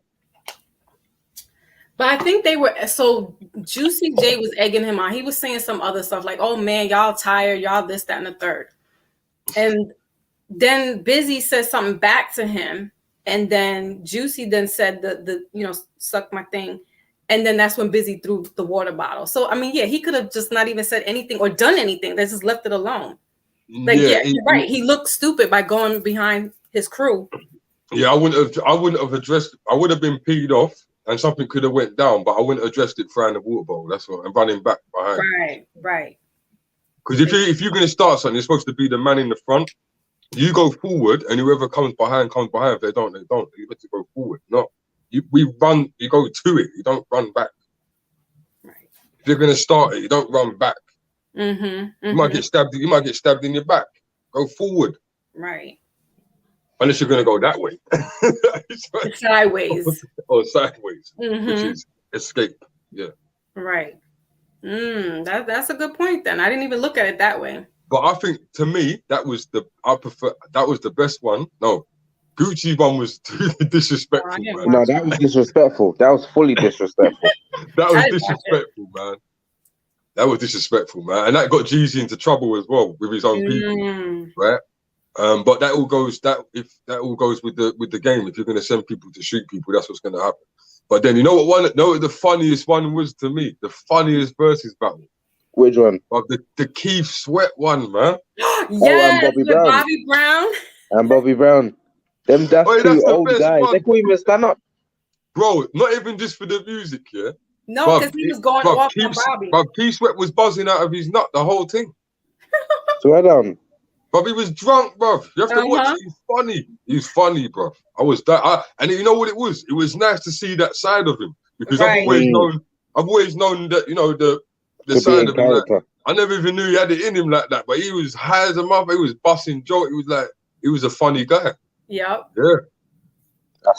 But I think they were, so Juicy J was egging him on. He was saying some other stuff like, oh man, y'all tired, y'all this, that, and the third. And then Busy said something back to him. And then Juicy then said the suck my thing. And then that's when Busy threw the water bottle. So, I mean, yeah, he could have just not even said anything or done anything. They just left it alone. Like, you're right. He looked stupid by going behind his crew. Yeah, I wouldn't have addressed, I would have been peed off. And something could have went down, but I wouldn't have addressed it throwing the water bowl. That's what, and running back behind. Right. Because if you're going to start something, you're supposed to be the man in the front. You go forward, and whoever comes behind. If they don't, they don't. You have to go forward. No, you run. You go to it. You don't run back. Right. If you're going to start it, you don't run back. Mm-hmm. You might get stabbed. You might get stabbed in your back. Go forward. Right. Unless you're going to go that way. Sideways. Or sideways, mm-hmm. Which is escape. Yeah. Right. That's a good point then. I didn't even look at it that way. But I think, to me, that was the best one. No, Gucci one was too disrespectful, man. No, that was disrespectful. That was fully disrespectful. That was disrespectful, man. That was disrespectful, man. And that got Jeezy into trouble as well with his own people, right? But that all goes with the game. If you're going to send people to shoot people, that's what's going to happen. But then you know what the funniest one was to me? The funniest versus battle. Which one? Of the Keith Sweat one, man. Yes, Bobby Brown. And Bobby Brown. That's two old guys. One. They couldn't even stand up. Bro, not even just for the music, yeah? No, because he was going off on Bobby. But Keith Sweat was buzzing out of his nut the whole thing. Swear down. But he was drunk, bro. You have to watch it. He's funny. He's funny, bro. And you know what it was? It was nice to see that side of him because I've always known that, you know, the side of him. Like, I never even knew he had it in him like that. But he was high as a mother. He was busting joke. He was a funny guy. Yep. Yeah.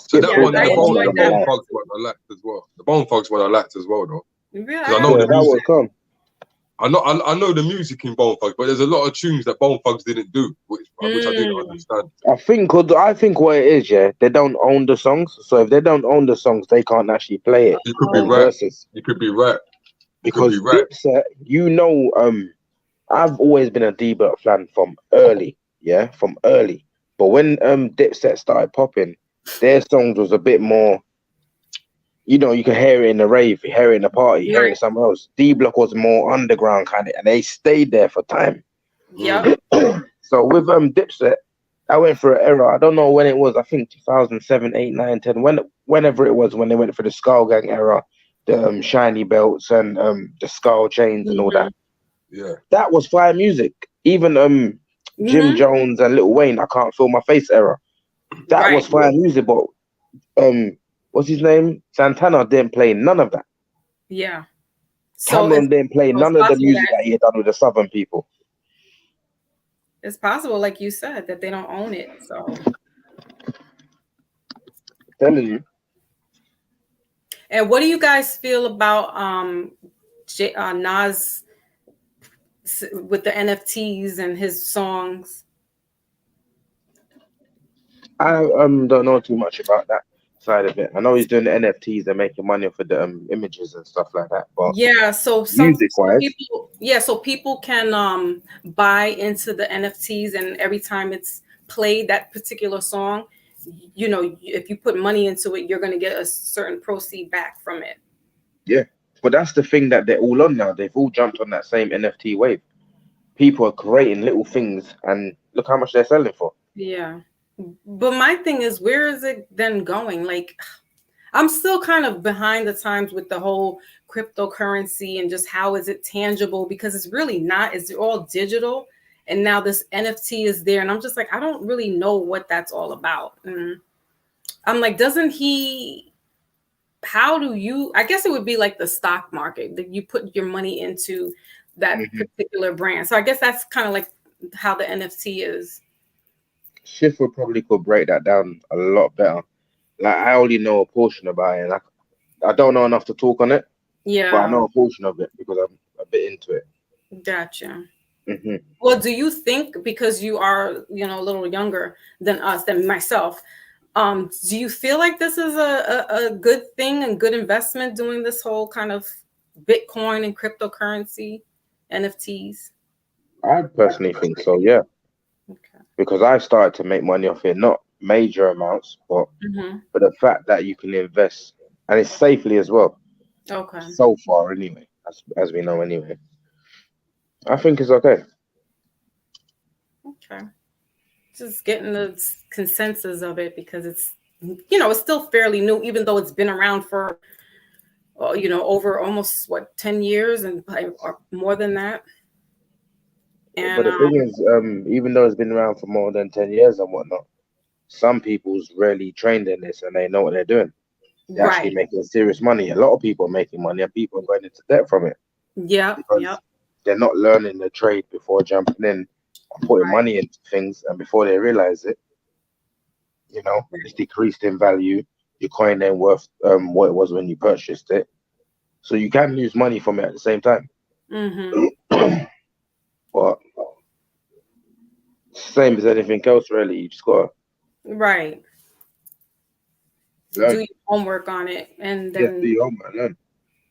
So that one, the Bone Thugs one I liked as well. The Bone Thugs one I liked as well, though. Yeah, I know the music. I know the music in Bone Thugs, but there's a lot of tunes that Bone Thugs didn't do, which I didn't understand. I think what it is, they don't own the songs. So if they don't own the songs, they can't actually play it. You could be right. You could be right. Because Dipset, I've always been a D-Block fan from early. But when Dipset started popping, their songs was a bit more. You know, you can hear it in the rave, hear it in the party, hear it somewhere else. D-Block was more underground kind of, and they stayed there for time. Yeah. So with Dipset, I went through an era. I don't know when it was. I think 2007, 8, 9, 10. Whenever it was, when they went for the Skull Gang era, the shiny belts and the skull chains and all that. Yeah. That was fire music. Even Jim Jones and Lil Wayne, I Can't Feel My Face era. That was fire music, but what's his name? Santana didn't play none of that. Yeah. Cameron didn't play none of the music that he had done with the Southern people. It's possible, like you said, that they don't own it. So telling you. And what do you guys feel about Nas with the NFTs and his songs? I don't know too much about that side of it. I know he's doing the NFTs and making money for the images and stuff like that. But yeah, so people can buy into the NFTs, and every time it's played, that particular song, you know, if you put money into it, you're going to get a certain proceed back from it. Yeah, but that's the thing that they're all on now. They've all jumped on that same NFT wave. People are creating little things, and look how much they're selling for. Yeah. But my thing is, where is it then going? Like, I'm still kind of behind the times with the whole cryptocurrency and just how is it tangible, because it's really not. It's all digital. And now this NFT is there. And I'm just like, I don't really know what that's all about. And I'm like, how do you, I guess it would be like the stock market, that you put your money into that particular brand. So I guess that's kind of like how the NFT is. Schiffer probably could break that down a lot better. Like, I only know a portion about it. I don't know enough to talk on it. Yeah. But I know a portion of it because I'm a bit into it. Gotcha. Well, do you think, because you are, a little younger than us, than myself, do you feel like this is a good thing and good investment, doing this whole kind of Bitcoin and cryptocurrency, NFTs? I personally think so, yeah. Okay. Because I've started to make money off it, not major amounts, but for the fact that you can invest, and it's safely as well. Okay. So far, anyway, as we know, anyway. I think it's okay. Okay. Just getting the consensus of it, because it's, it's still fairly new, even though it's been around for, over almost 10 years and or more than that. And, but the thing is, even though it's been around for more than 10 years and whatnot, some people's really trained in this and they know what they're doing. They're actually making serious money. A lot of people are making money, and people are going into debt from it. Yeah. Because they're not learning the trade before jumping in, putting money into things, and before they realize it, it's decreased in value. Your coin ain't worth what it was when you purchased it, so you can lose money from it at the same time. But same as anything else, really. You just gotta do your homework on it, and then do your homework,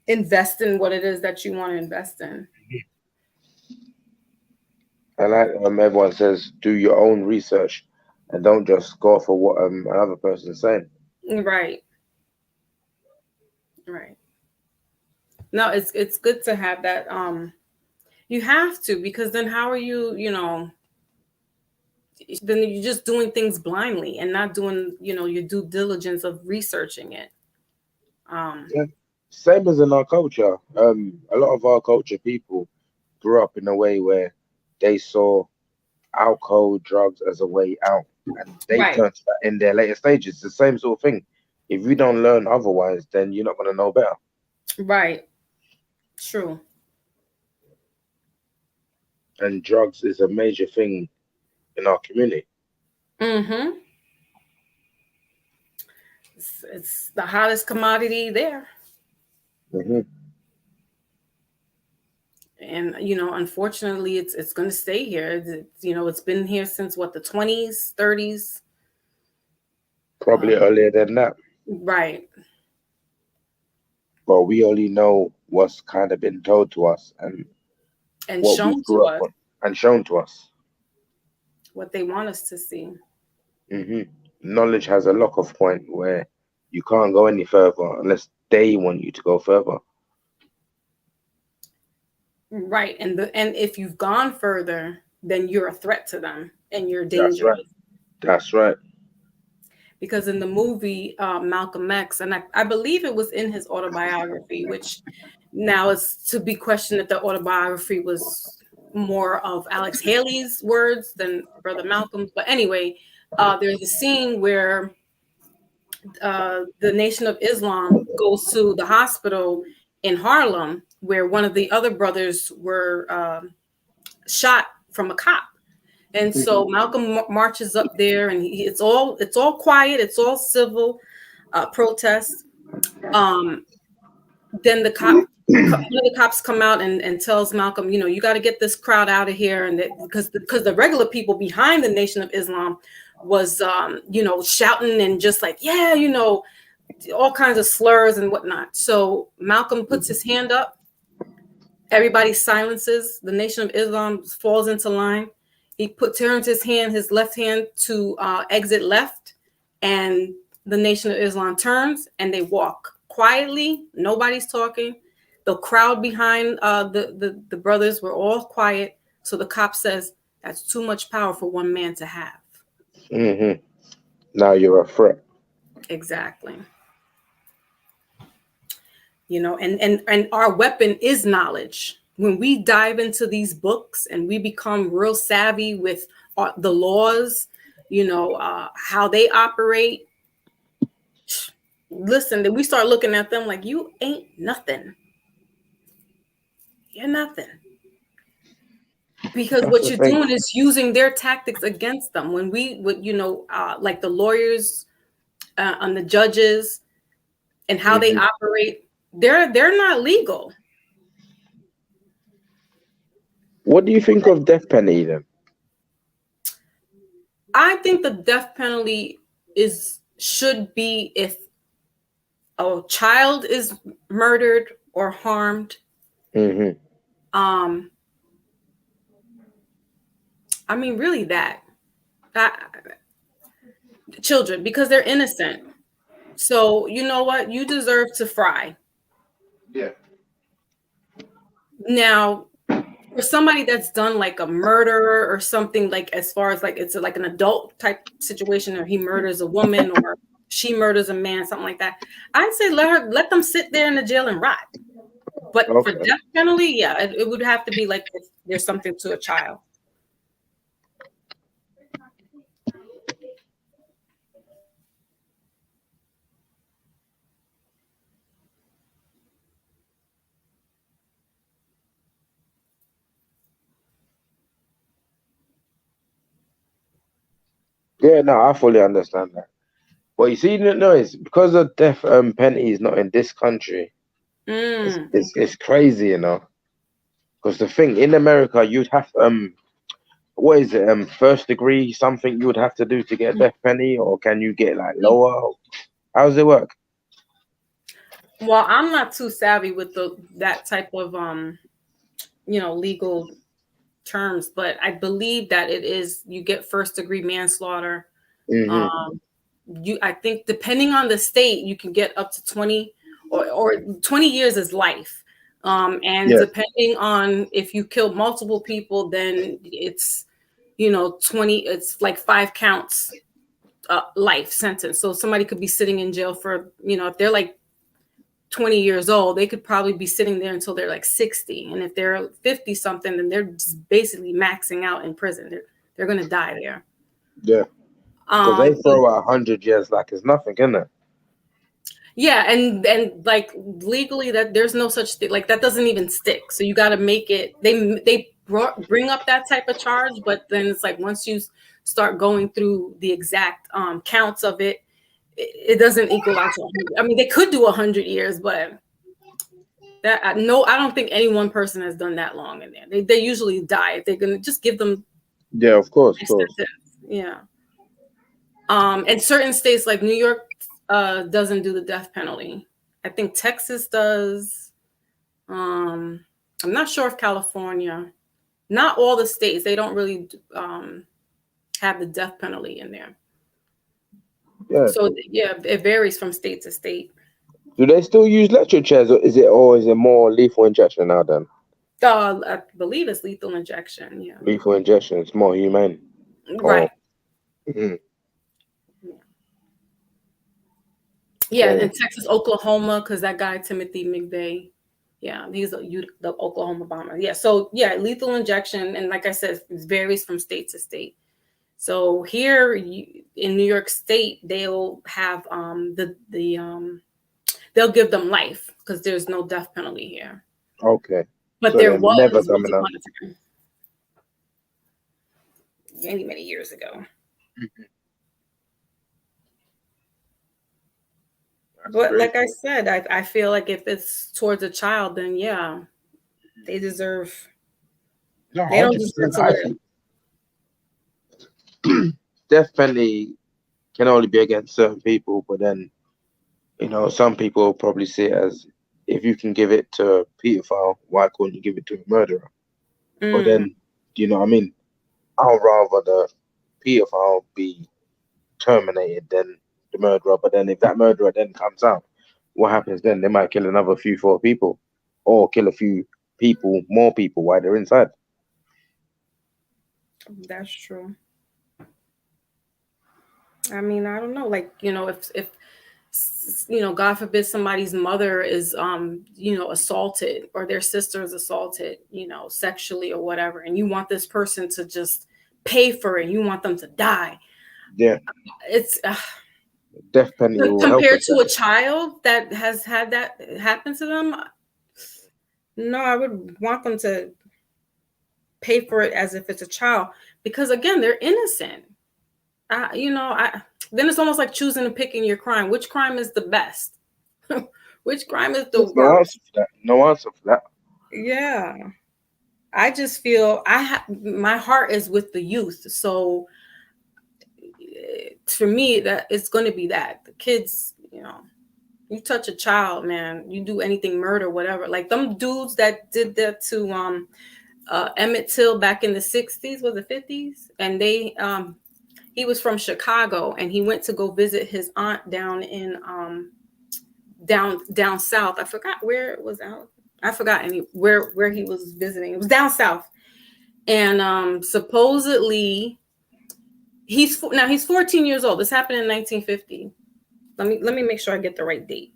invest in what it is that you want to invest in. And like everyone says, do your own research and don't just go for what another person's saying. Right. No, it's good to have that. You have to, because then how are you, then you're just doing things blindly and not doing, your due diligence of researching it. Same as in our culture. A lot of our culture people grew up in a way where they saw alcohol, drugs as a way out, and they turned to that in their later stages. It's the same sort of thing. If you don't learn otherwise, then you're not going to know better. Right. True. And drugs is a major thing in our community. It's the hottest commodity there. And unfortunately, it's going to stay here. It's been here since the 20s, 30s. Probably earlier than that. Right. But we only know what's kind of been told to us and shown to us. And shown to us. What they want us to see. Knowledge has a lock-off point where you can't go any further unless they want you to go further. Right, and if you've gone further, then you're a threat to them, and you're dangerous. That's right. Because in the movie Malcolm X, and I believe it was in his autobiography, which now is to be questioned if the autobiography was more of Alex Haley's words than Brother Malcolm's. But anyway, there's a scene where the Nation of Islam goes to the hospital in Harlem, where one of the other brothers were shot from a cop. And so Malcolm marches up there, and it's all quiet, it's all civil protest. Then one of the cops come out and tells Malcolm, you got to get this crowd out of here, and because the regular people behind the Nation of Islam was shouting and just like, all kinds of slurs and whatnot. So Malcolm puts his hand up. Everybody silences. The Nation of Islam falls into line. He turns his left hand to exit left, and the Nation of Islam turns and they walk quietly. Nobody's talking. The crowd behind the brothers were all quiet. So the cop says, "That's too much power for one man to have." Now you're a threat. Exactly. You know, and our weapon is knowledge. When we dive into these books and we become real savvy with the laws, you know, how they operate, listen, then we start looking at them like, you ain't nothing. You're nothing. Because what you're doing is using their tactics against them. When you know, like the lawyers and the judges and how they operate, they're not legal. What do you think of death penalty then? I think the death penalty should be if a child is murdered or harmed. I mean, really that children, because they're innocent. So you know what? You deserve to fry. Yeah. Now, for somebody that's done like a murder or something, like as far as like it's like an adult type situation, or he murders a woman or she murders a man, something like that, I'd say let them sit there in the jail and rot. But for death penalty, yeah, it would have to be like if there's something to a child. Yeah, no, I fully understand that. But you see, no, it's because the death penalty is not in this country. It's crazy, you know. Because the thing in America, you'd have what is it, first degree something you would have to do to get a death penalty, or can you get like lower? How does it work? Well, I'm not too savvy with that type of you know, legal terms, but I believe that it is you get first degree manslaughter. I think depending on the state, you can get up to 20 or 20 years is life. And depending on if you kill multiple people, then it's, you know, 20, it's like 5 counts life sentence. So somebody could be sitting in jail for, you know, if they're like 20 years old, they could probably be sitting there until they're like 60. And if they're 50 something, then they're just basically maxing out in prison. They're going to die there. Yeah. Because they throw out 100 years like it's nothing, isn't it? Yeah, and like legally that there's no such thing, like that doesn't even stick. So you got to make it. They bring up that type of charge, but then it's like once you start going through the exact counts of it, it doesn't equal out to 100. I mean, they could do 100 years, but I don't think any one person has done that long in there. They usually die. If they're gonna just give them. Yeah, of course. Yeah. And certain states like New York doesn't do the death penalty. I think Texas does. I'm not sure if California. Not all the states. They don't really have the death penalty in there. Yeah. So yeah, it varies from state to state. Do they still use electric chairs, or is it more lethal injection now then? I believe it's lethal injection. Yeah. Lethal injection. It's more humane. Right. Yeah, in Texas, Oklahoma, because that guy Timothy McVeigh, yeah, he's the Oklahoma bomber. Yeah, so yeah, lethal injection, and like I said, it varies from state to state. So here in New York State, they'll have they'll give them life because there's no death penalty here. Okay. But so there was never once coming upon up. a time, many years ago. But like I said, I feel like if it's towards a child, then yeah, they deserve. No, they don't deserve to live. Death penalty can only be against certain people, but then, you know, some people will probably see it as, if you can give it to a pedophile, why couldn't you give it to a murderer? But then, you know what I mean? I'd rather the pedophile be terminated than the murderer. But then if that murderer then comes out, what happens then? They might kill another 4 people, or kill a few people, more people while they're inside. That's true. I mean, I don't know. Like, if God forbid somebody's mother is assaulted, or their sister is assaulted, sexually or whatever, and you want this person to just pay for it, and you want them to die. Yeah. It's Death penalty will help compared with to that. a child that has had that happen to them. No, I would want them to pay for it as if it's a child, because again, they're innocent. Then it's almost like choosing and picking your crime. Which crime is the best? Which crime is the There's no worst? answer for that. No answer for that. Yeah, I just feel my heart is with the youth. So for me, that it's going to be that the kids, you touch a child, man, you do anything, murder, whatever. Like them dudes that did that to Emmett Till back in the 60s, was it 50s? And he was from Chicago, and he went to go visit his aunt down in down south. I forgot where it was out. I forgot where he was visiting. It was down south. And supposedly he's 14 years old. This happened in 1950. Let me make sure I get the right date.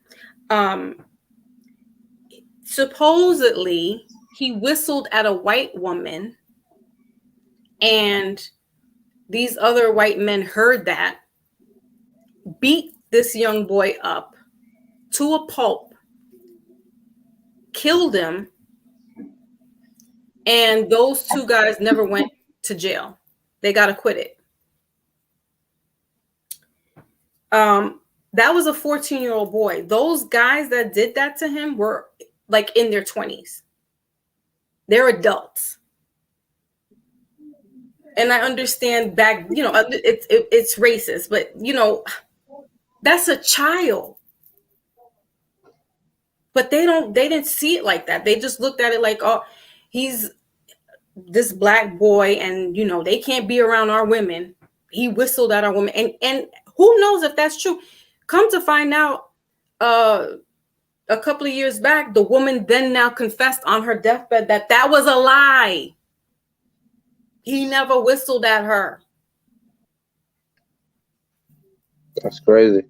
Supposedly he whistled at a white woman, and these other white men heard that, beat this young boy up to a pulp, killed him, and those two guys never went to jail. They got acquitted. That was a 14-year-old boy. Those guys that did that to him were like in their 20s. They're adults. And I understand back, it's racist, but that's a child. But they didn't see it like that. They just looked at it like, oh, he's this black boy, and they can't be around our women. He whistled at our woman, and who knows if that's true. Come to find out, a couple of years back, the woman then now confessed on her deathbed that was a lie. He never whistled at her. That's crazy.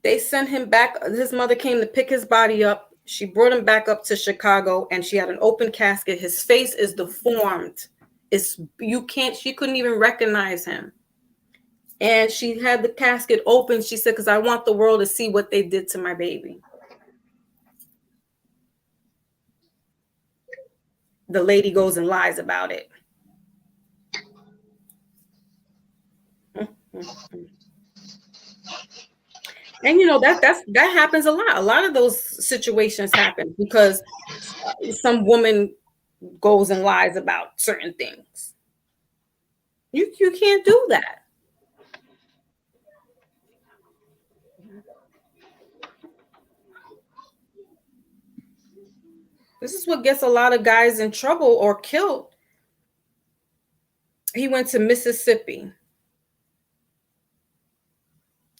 They sent him back. His mother came to pick his body up. She brought him back up to Chicago, and she had an open casket. His face is deformed. She couldn't even recognize him. And she had the casket open. She said, because I want the world to see what they did to my baby. The lady goes and lies about it. And that happens a lot. A lot of those situations happen because some woman goes and lies about certain things. You can't do that. This is what gets a lot of guys in trouble or killed. He went to Mississippi,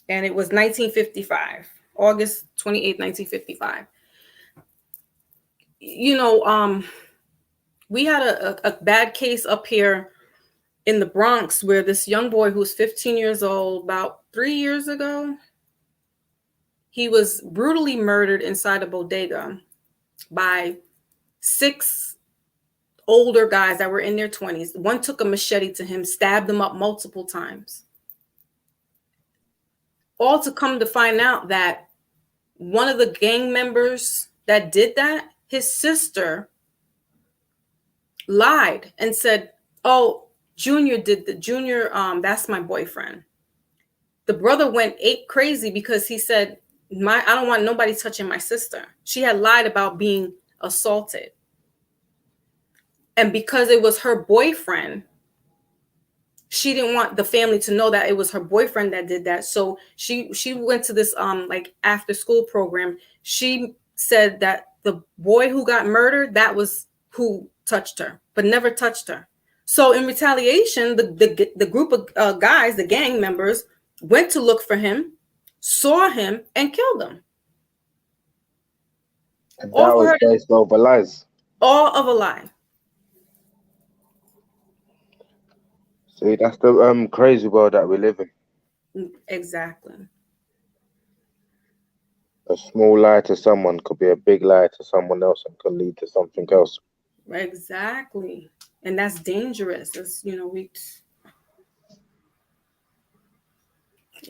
and it was 1955, August 28, 1955. We had a bad case up here in the Bronx where this young boy who was 15 years old, about 3 years ago, he was brutally murdered inside a bodega by 6 older guys that were in their 20s. One took a machete to him, stabbed him up multiple times. All to come to find out that one of the gang members that did that, his sister lied and said, oh, Junior, that's my boyfriend. The brother went ape crazy because he said, I don't want nobody touching my sister. She had lied about being assaulted. And because it was her boyfriend, she didn't want the family to know that it was her boyfriend that did that. So she went to this after school program. She said that the boy who got murdered, that was who touched her, but never touched her. So in retaliation, the group of guys, the gang members, went to look for him, saw him, and killed him. And that was based over lies. All of a lie. See, that's the crazy world that we live in. Exactly. A small lie to someone could be a big lie to someone else and could lead to something else. Exactly. And that's dangerous. It's,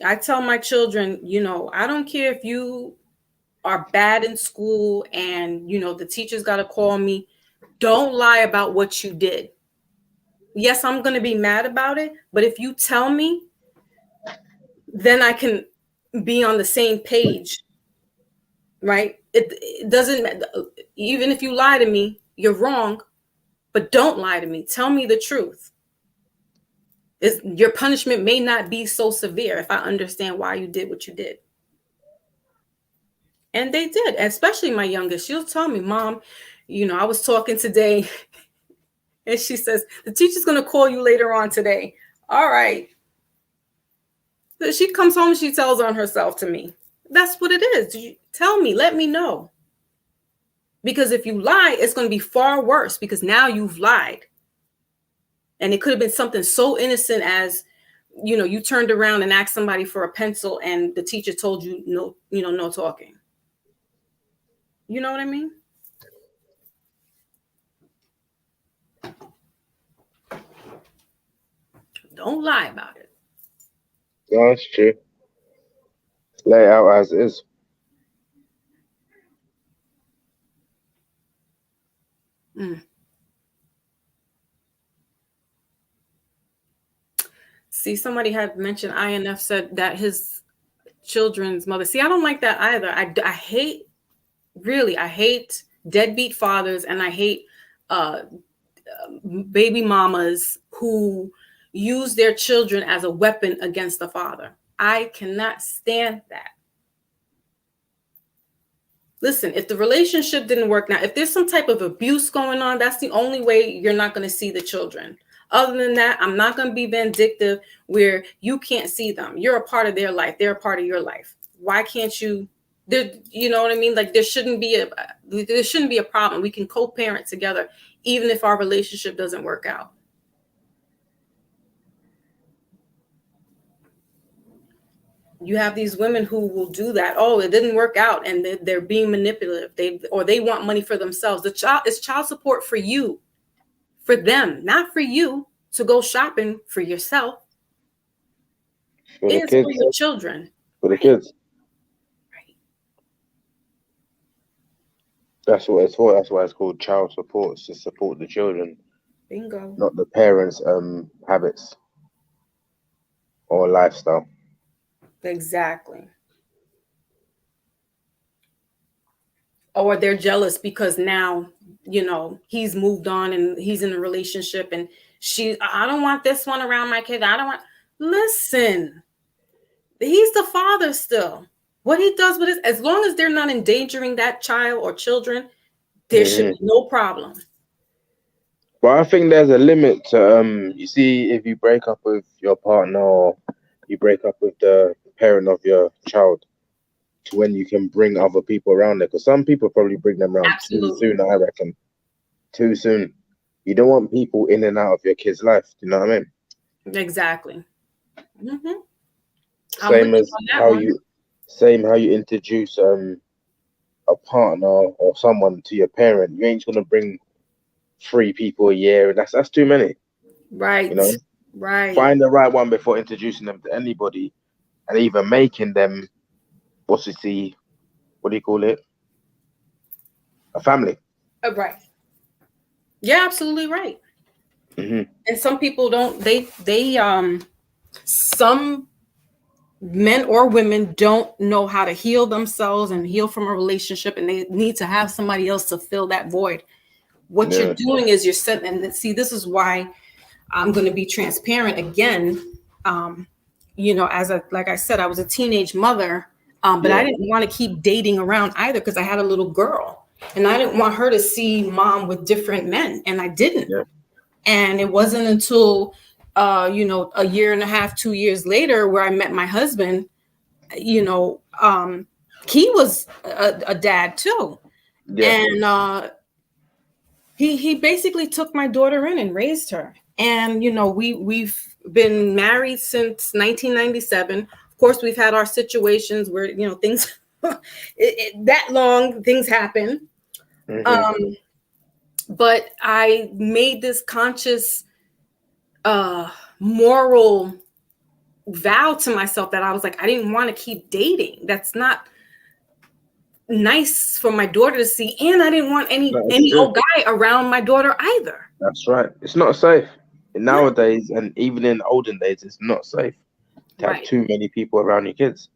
I tell my children, I don't care if you are bad in school and, the teacher's got to call me. Don't lie about what you did. Yes, I'm going to be mad about it, but if you tell me, then I can be on the same page, right? It doesn't, even if you lie to me, you're wrong, but don't lie to me. Tell me the truth. Your punishment may not be so severe if I understand why you did what you did. And they did, especially my youngest. She'll tell me, Mom, I was talking today and she says, the teacher's going to call you later on today. All right. So she comes home and she tells on herself to me. That's what it is. Tell me, let me know. Because if you lie, it's going to be far worse because now you've lied. And it could have been something so innocent as, you turned around and asked somebody for a pencil and the teacher told you no talking. You know what I mean? Don't lie about it. Yeah, that's true. Lay it out as is. See, somebody had mentioned INF said that his children's mother. See, I don't like that either. I hate deadbeat fathers, and I hate baby mamas who use their children as a weapon against the father. I cannot stand that. Listen, if the relationship didn't work now, if there's some type of abuse going on, that's the only way you're not going to see the children. Other than that, I'm not going to be vindictive where you can't see them. You're a part of their life. They're a part of your life. Why can't you? You know what I mean? Like there shouldn't be a problem. We can co-parent together, even if our relationship doesn't work out. You have these women who will do that. Oh, it didn't work out, and they're being manipulative. They want money for themselves. The child is child support for you, for them, not for you to go shopping for yourself. For the It's kids. for your children. For the kids. Right. That's what it's for. That's why it's called child support. It's to support the children. Bingo. Not the parents' habits or lifestyle. Exactly. Or they're jealous because now, he's moved on and he's in a relationship and I don't want this one around my kid. Listen, he's the father still. What he does with it, as long as they're not endangering that child or children, there should be no problem. But I think there's a limit to, you see, if you break up with your partner or you break up with the parent of your child, to when you can bring other people around there. Because some people probably bring them around too soon, I reckon. Too soon. You don't want people in and out of your kid's life. Do you know what I mean? Exactly. Mm-hmm. Same how you introduce a partner or someone to your parent. You ain't gonna bring 3 people a year, and that's too many. Right. Right. Find the right one before introducing them to anybody, and even making them what do you call it? A family. Right. Yeah, absolutely right. Mm-hmm. And some people don't. Some men or women don't know how to heal themselves and heal from a relationship, and they need to have somebody else to fill that void. What you're doing is you're setting, and see, this is why I'm going to be transparent again. Like I said, I was a teenage mother, but I didn't want to keep dating around either because I had a little girl, and I didn't want her to see mom with different men, and I didn't. Yeah. And it wasn't until a year and a half, 2 years later, where I met my husband. He was a dad too, and he basically took my daughter in and raised her. And you know, we've been married since 1997. Of course, we've had our situations where, you know, things that long things happen. But I made this conscious moral vow to myself that I was like, I didn't want to keep dating. That's not nice for my daughter to see, and I didn't want any old guy around my daughter either. That's right. It's not safe nowadays, and even in olden days, it's not safe to have too many people around your kids.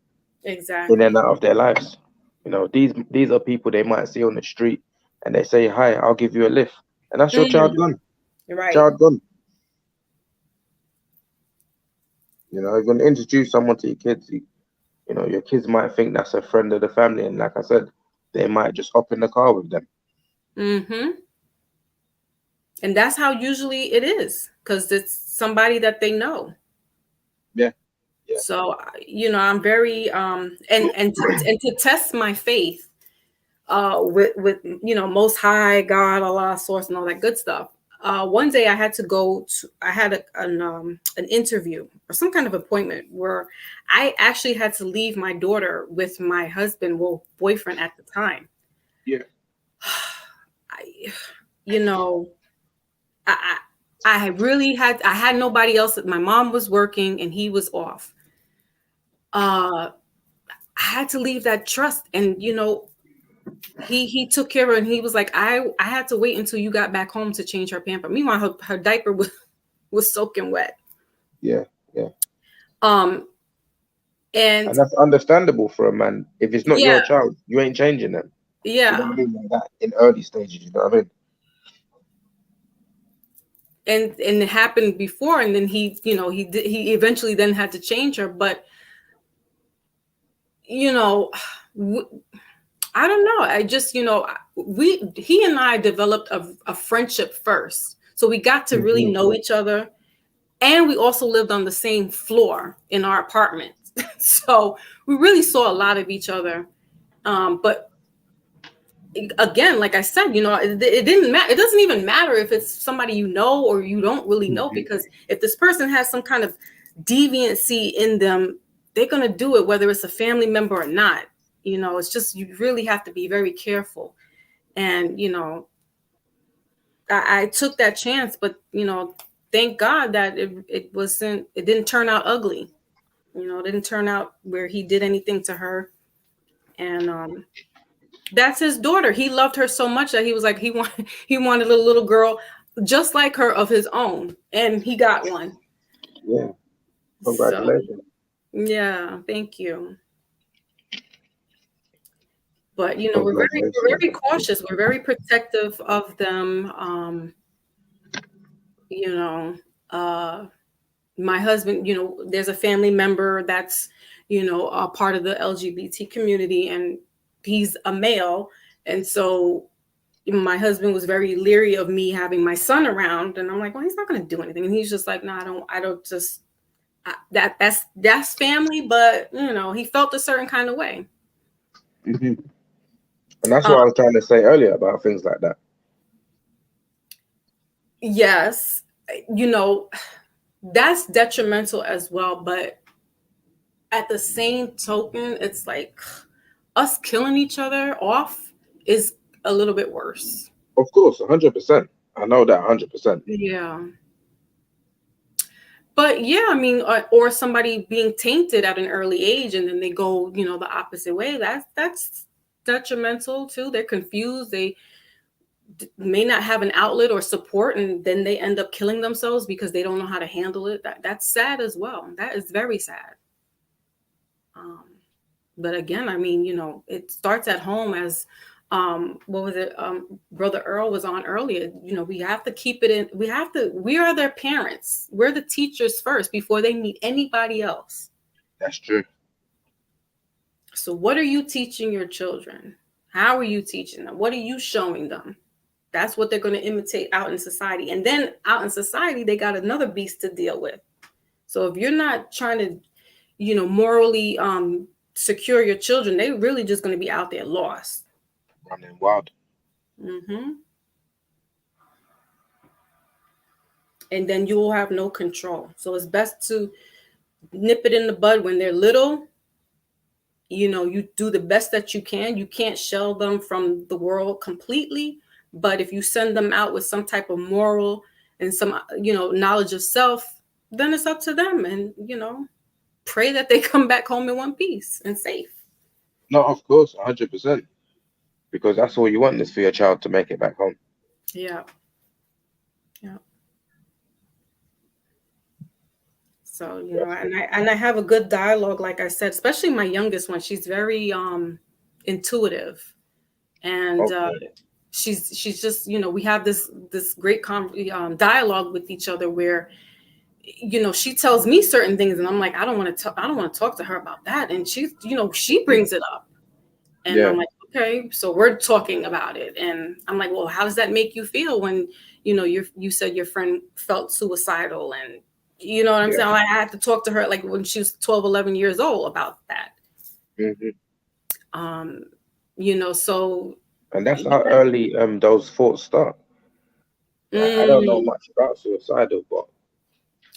Exactly. In and out of their lives. You know, these are people they might see on the street, and they say, "Hi, I'll give you a lift," and that's your child gone. Right. Child gone. You know, you're going to introduce someone to your kids. You know, your kids might think that's a friend of the family, and like I said, they might just hop in the car with them. And that's how usually it is, because it's somebody that they know. Yeah. So, you know, I'm very and to test my faith with you know, Most High, God, Allah, Source, and all that good stuff. One day I had to I had an interview or some kind of appointment where I actually had to leave my daughter with my husband, well, boyfriend at the time. Yeah. You know, I really had nobody else. My mom was working and he was off. I had to leave that trust, and you know, he took care of her, and he was like, I had to wait until you got back home to change her pamper. Meanwhile, her diaper was soaking wet. Yeah. And that's understandable for a man. If it's not your child, you ain't changing them. Yeah. You know what I mean? Like that in early stages, you know what I mean? And it happened before, and then he eventually then had to change her. But you know, I don't know. I just, you know, he and I developed a friendship first, so we got to really know each other, and we also lived on the same floor in our apartment, so we really saw a lot of each other. But again, like I said, you know, it didn't matter. It doesn't even matter if it's somebody you know or you don't really know, because if this person has some kind of deviancy in them, they're going to do it, whether it's a family member or not. You know, it's just, you really have to be very careful. And, you know, I took that chance, but, you know, thank God that it didn't turn out ugly. You know, it didn't turn out where he did anything to her. And, that's his daughter. He loved her so much that he was like, he wanted a little girl just like her of his own, and he got one. Yeah. Congratulations. So, yeah, thank you. But you know, we're very cautious. We're very protective of them. You know, my husband, you know, there's a family member that's, you know, a part of the LGBT community, and he's a male, and so my husband was very leery of me having my son around, and I'm like, well, he's not going to do anything, and he's just like, no, I don't just that's family, but you know, he felt a certain kind of way. And that's what I was trying to say earlier about things like that. Yes, you know, that's detrimental as well, but at the same token, it's like us killing each other off is a little bit worse. Of course, 100%. I know that 100%. Yeah. But yeah, I mean, or somebody being tainted at an early age, and then they go, you know, the opposite way. That's detrimental too. They're confused. They may not have an outlet or support, and then they end up killing themselves because they don't know how to handle it. That's sad as well. That is very sad. But again, I mean, you know, it starts at home, as what was it? Brother Earl was on earlier. You know, we have to keep it in. We are their parents. We're the teachers first before they meet anybody else. That's true. So what are you teaching your children? How are you teaching them? What are you showing them? That's what they're going to imitate out in society. And then out in society, they got another beast to deal with. So if you're not trying to, you know, morally secure your children, they're really just going to be out there lost. Running wild. and then you will have no control. So it's best to nip it in the bud when they're little. You know, you do the best that you can. You can't shell them from the world completely, but if you send them out with some type of moral and some, you know, knowledge of self, then it's up to them. And, you know, pray that they come back home in one piece and safe. No, of course, 100%. Because that's all you want is for your child to make it back home. Yeah. Yeah. So, you know, and I have a good dialogue, like I said, especially my youngest one. She's very intuitive, and she's just, you know, we have this great dialogue with each other where, you know, she tells me certain things, and I'm like, I don't want to talk to her about that, and she, you know, she brings it up, and I'm like, okay, so we're talking about it, and I'm like, well, how does that make you feel when, you know, you said your friend felt suicidal, and you know what I'm saying? I had to talk to her like when she was 12, 11 years old about that. You know, so. And that's how early those thoughts start. I don't know much about suicidal, but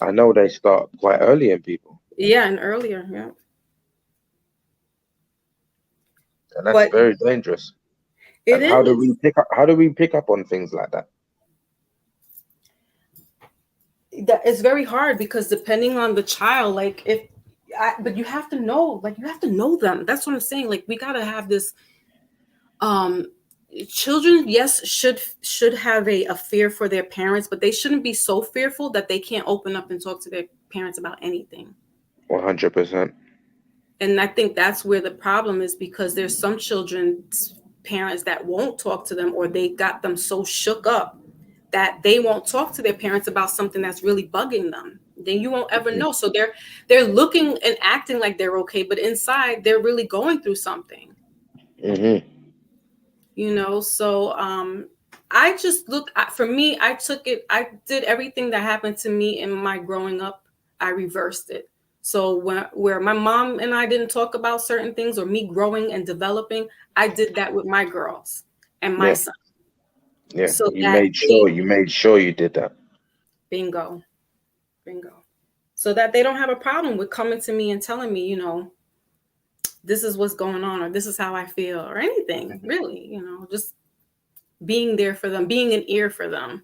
I know they start quite early in people. Yeah, and earlier, yeah. And that's very dangerous. And how do we pick up on things like that? That it's very hard because depending on the child, like but you have to know, like you have to know them. That's what I'm saying. Like we gotta have this. Children, yes, should have a fear for their parents, but they shouldn't be so fearful that they can't open up and talk to their parents about anything. 100%. And I think that's where the problem is, because there's some children's parents that won't talk to them, or they got them so shook up that they won't talk to their parents about something that's really bugging them. Then you won't ever know. So they're looking and acting like they're okay, but inside they're really going through something. You know, so I just for me, I did everything that happened to me in my growing up, I reversed it. So where my mom and I didn't talk about certain things, or me growing and developing, I did that with my girls and my son. Yeah, so you made sure you did that. Bingo. So that they don't have a problem with coming to me and telling me, you know, this is what's going on, or this is how I feel, or anything, really, you know, just being there for them, being an ear for them,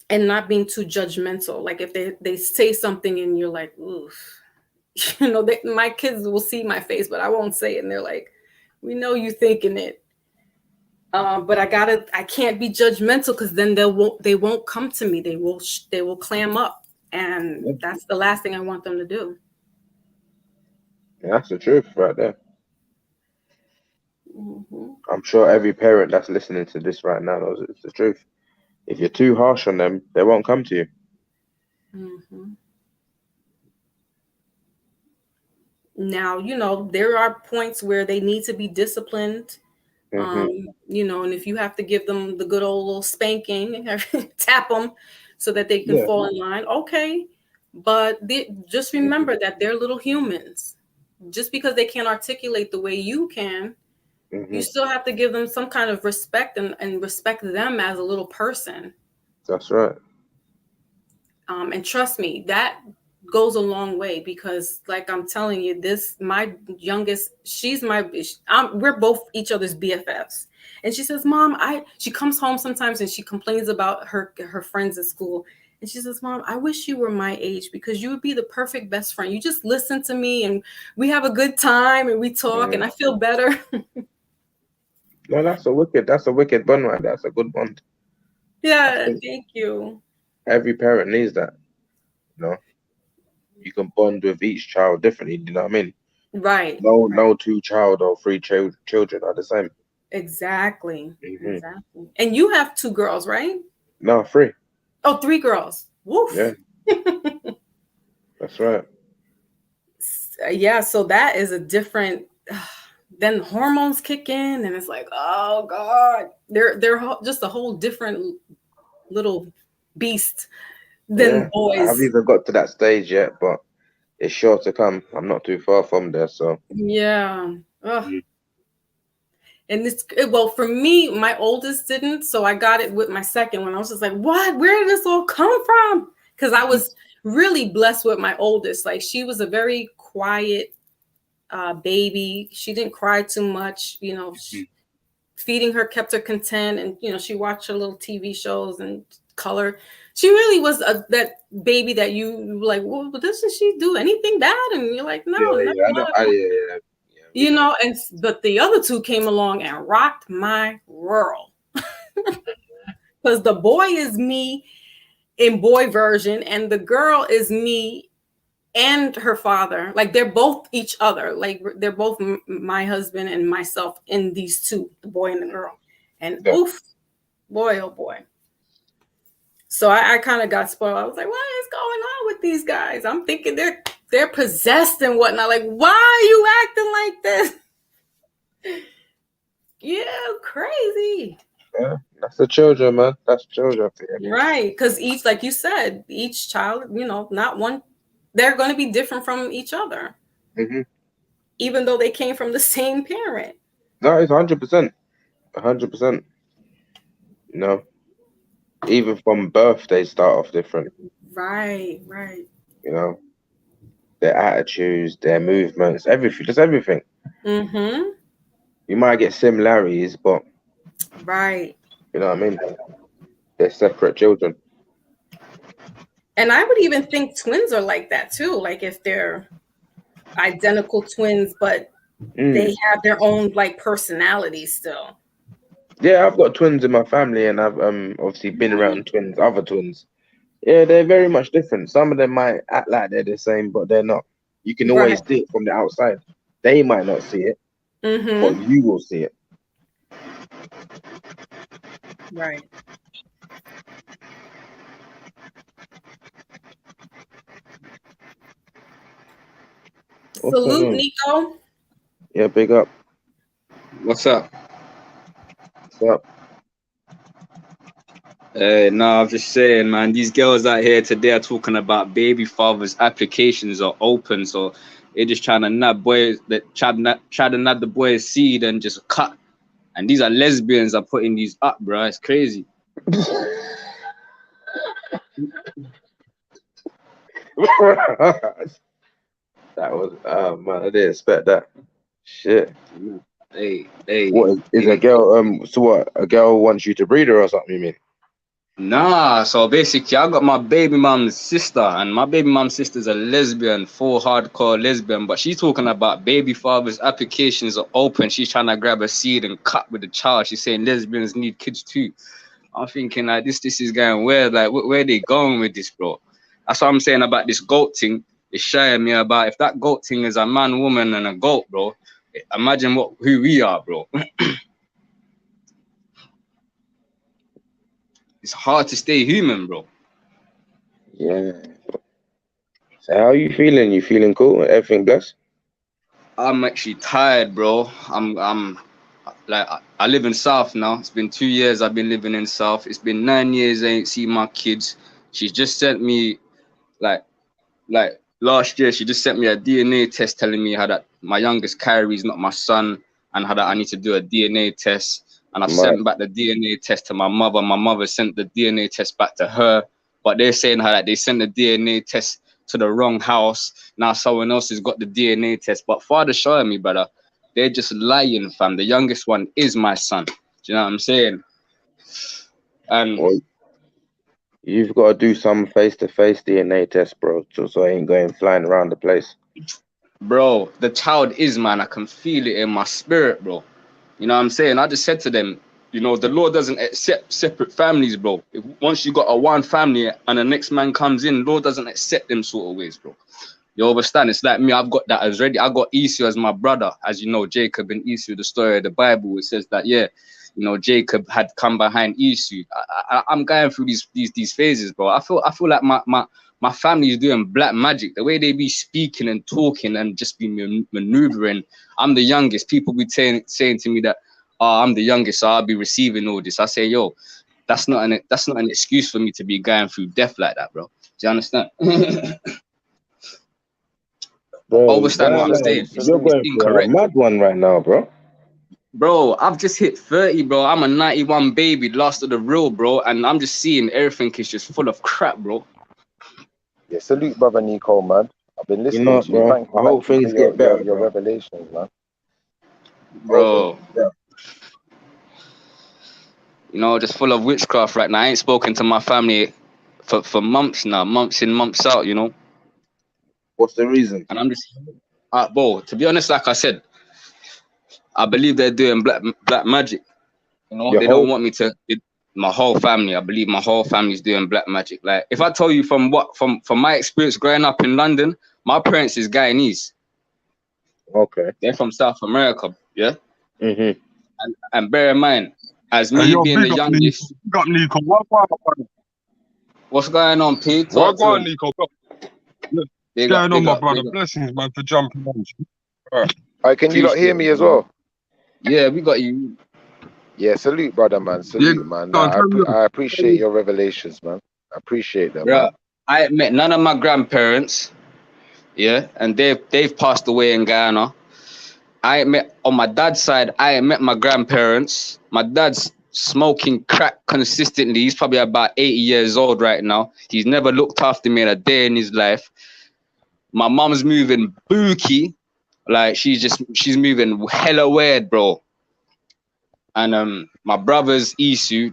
and not being too judgmental. Like if they say something and you're like, oof, you know, my kids will see my face, but I won't say it. And they're like, we know you thinking it. But I can't be judgmental, because then they won't come to me. They will clam up, and that's the last thing I want them to do. Yeah, that's the truth right there. I'm sure every parent that's listening to this right now knows it's the truth. If you're too harsh on them, they won't come to you. Now, you know, there are points where they need to be disciplined. You know, and if you have to give them the good old little spanking, tap them so that they can fall in line, okay. But just remember that they're little humans. Just because they can't articulate the way you can, you still have to give them some kind of respect and respect them as a little person. That's right. And trust me, that goes a long way, because like I'm telling you, my youngest, we're both each other's BFFs. And she says, Mom, she comes home sometimes and she complains about her friends at school. And she says, Mom, I wish you were my age, because you would be the perfect best friend. You just listen to me and we have a good time and we talk and I feel better. No, that's a wicked bond, right? That's a good bond. Yeah, thank you. Every parent needs that. You know, you can bond with each child differently. You know what I mean? Right. No two child or three children are the same. Exactly. Exactly. And you have 2 girls, right? No, 3. Oh, 3 girls. Woof. Yeah. That's right. Yeah, so that is a different. Then hormones kick in, and it's like, oh God, they're just a whole different little beast than boys. I haven't even got to that stage yet, but it's sure to come. I'm not too far from there, so yeah. And well, for me, my oldest didn't, so I got it with my second one. I was just like, what? Where did this all come from? Because I was really blessed with my oldest. Like, she was a very quiet baby. She didn't cry too much. You know, feeding her kept her content, and you know, she watched her little TV shows and color. She really was that baby that you were like, well, doesn't she do anything bad? And you're like, no, you know. And but the other two came along and rocked my world, because the boy is me in boy version, and the girl is me and her father. Like, they're both each other. Like, they're both my husband and myself in these two, the boy and the girl. And oof, boy, oh boy. So I kind of got spoiled. I was like, what is going on with these guys? I'm thinking they're possessed and whatnot. Like, why are you acting like this? Yeah, crazy. Yeah, that's the children, man. That's children. Right, because each, like you said, each child, you know, not one, they're going to be different from each other, even though they came from the same parent. No, it's 100%, 100%. You know, even from birth, they start off different. Right. You know, their attitudes, their movements, everything, just everything. You might get similarities, but right. You know what I mean? They're separate children. And I would even think twins are like that too. Like, if they're identical twins, but they have their own like personalities still. Yeah, I've got twins in my family, and I've obviously been around twins, other twins. Yeah, they're very much different. Some of them might act like they're the same, but they're not. You can always see it from the outside. They might not see it, but you will see it. Right. Salute, Nico. Yeah, big up. What's up? What's up? No, I'm just saying, man, these girls out here today are talking about baby fathers' applications are open, so they're just trying to nab boys, try to nab the boy's seed and just cut. And these are lesbians are putting these up, bro. It's crazy. That was man, I didn't expect that. Shit. Hey. What is a girl? So what? A girl wants you to breed her or something? You mean? Nah. So basically, I got my baby mom's sister, and my baby mom's sister's a lesbian, full hardcore lesbian. But she's talking about baby fathers' applications are open. She's trying to grab a seed and cut with the child. She's saying lesbians need kids too. I'm thinking like this is going weird. Like where are they going with this, bro? That's what I'm saying about this goat thing. It's showing me about if that goat thing is a man, woman, and a goat, bro. Imagine who we are, bro. It's hard to stay human, bro. Yeah. So how are you feeling? You feeling cool? Everything blessed? I'm actually tired, bro. I'm like I live in South now. It's been 2 years I've been living in South. It's been 9 years I ain't seen my kids. She just sent me like last year, she just sent me a DNA test telling me how that my youngest Kyrie is not my son, and how that I need to do a DNA test. And I sent back the DNA test to my mother. My mother sent the DNA test back to her. But they're saying how that they sent the DNA test to the wrong house. Now someone else has got the DNA test. But Father showing me, brother, they're just lying, fam. The youngest one is my son. Do you know what I'm saying? And you've got to do some face-to-face DNA test, bro, so I ain't going flying around the place. Bro, the child is, man. I can feel it in my spirit, bro. You know what I'm saying? I just said to them, you know, the law doesn't accept separate families, bro. Once you got a one family and the next man comes in, law doesn't accept them sort of ways, bro. You understand? It's like me, I've got that as ready. I got Esau as my brother. As you know, Jacob and Esau, the story of the Bible, it says that, yeah, you know, Jacob had come behind Esau. I'm going through these phases, bro. I feel like my family is doing black magic. The way they be speaking and talking and just be maneuvering. I'm the youngest. People be saying to me that, oh, I'm the youngest, so I'll be receiving all this. I say, yo, that's not an excuse for me to be going through death like that, bro. Do you understand? Bro, understand what I'm saying? You're going through a mad one right now, bro. Bro, I've just hit 30, bro. I'm a 91 baby, last of the real, bro. And I'm just seeing everything is just full of crap, bro. Yeah, salute, brother Nico, man. I've been You listening know, to you. bro. I hope Thank you for things get better, your bro. revelations, man. Bro. You know, just full of witchcraft right now. I ain't spoken to my family for months now, months in, months out, you know. What's the reason? And I'm just, bro, to be honest, like I said, I believe they're doing black magic. You know, they don't want me to. My whole family, I believe my whole family's doing black magic. Like, if I tell you from my experience growing up in London, my parents is Guyanese. Okay. They're from South America, yeah. Mm-hmm. And bear in mind, as me being the youngest. Got Nico. What's going on, Pete? What going on, Nico? What's going on, my brother? Blessings, man, for jumping on. Alright, can you not hear me as well? Yeah, we got you. Yeah, salute, brother, man. Salute, man. I appreciate your revelations, man. I appreciate them, man. I met none of my grandparents, yeah, and they've passed away in Guyana. I met on my dad's side. I met my grandparents. My dad's smoking crack consistently. He's probably about 80 years old right now. He's never looked after me in a day in his life. My mom's moving bookie, like she's moving hella weird, bro. And my brother's Isu,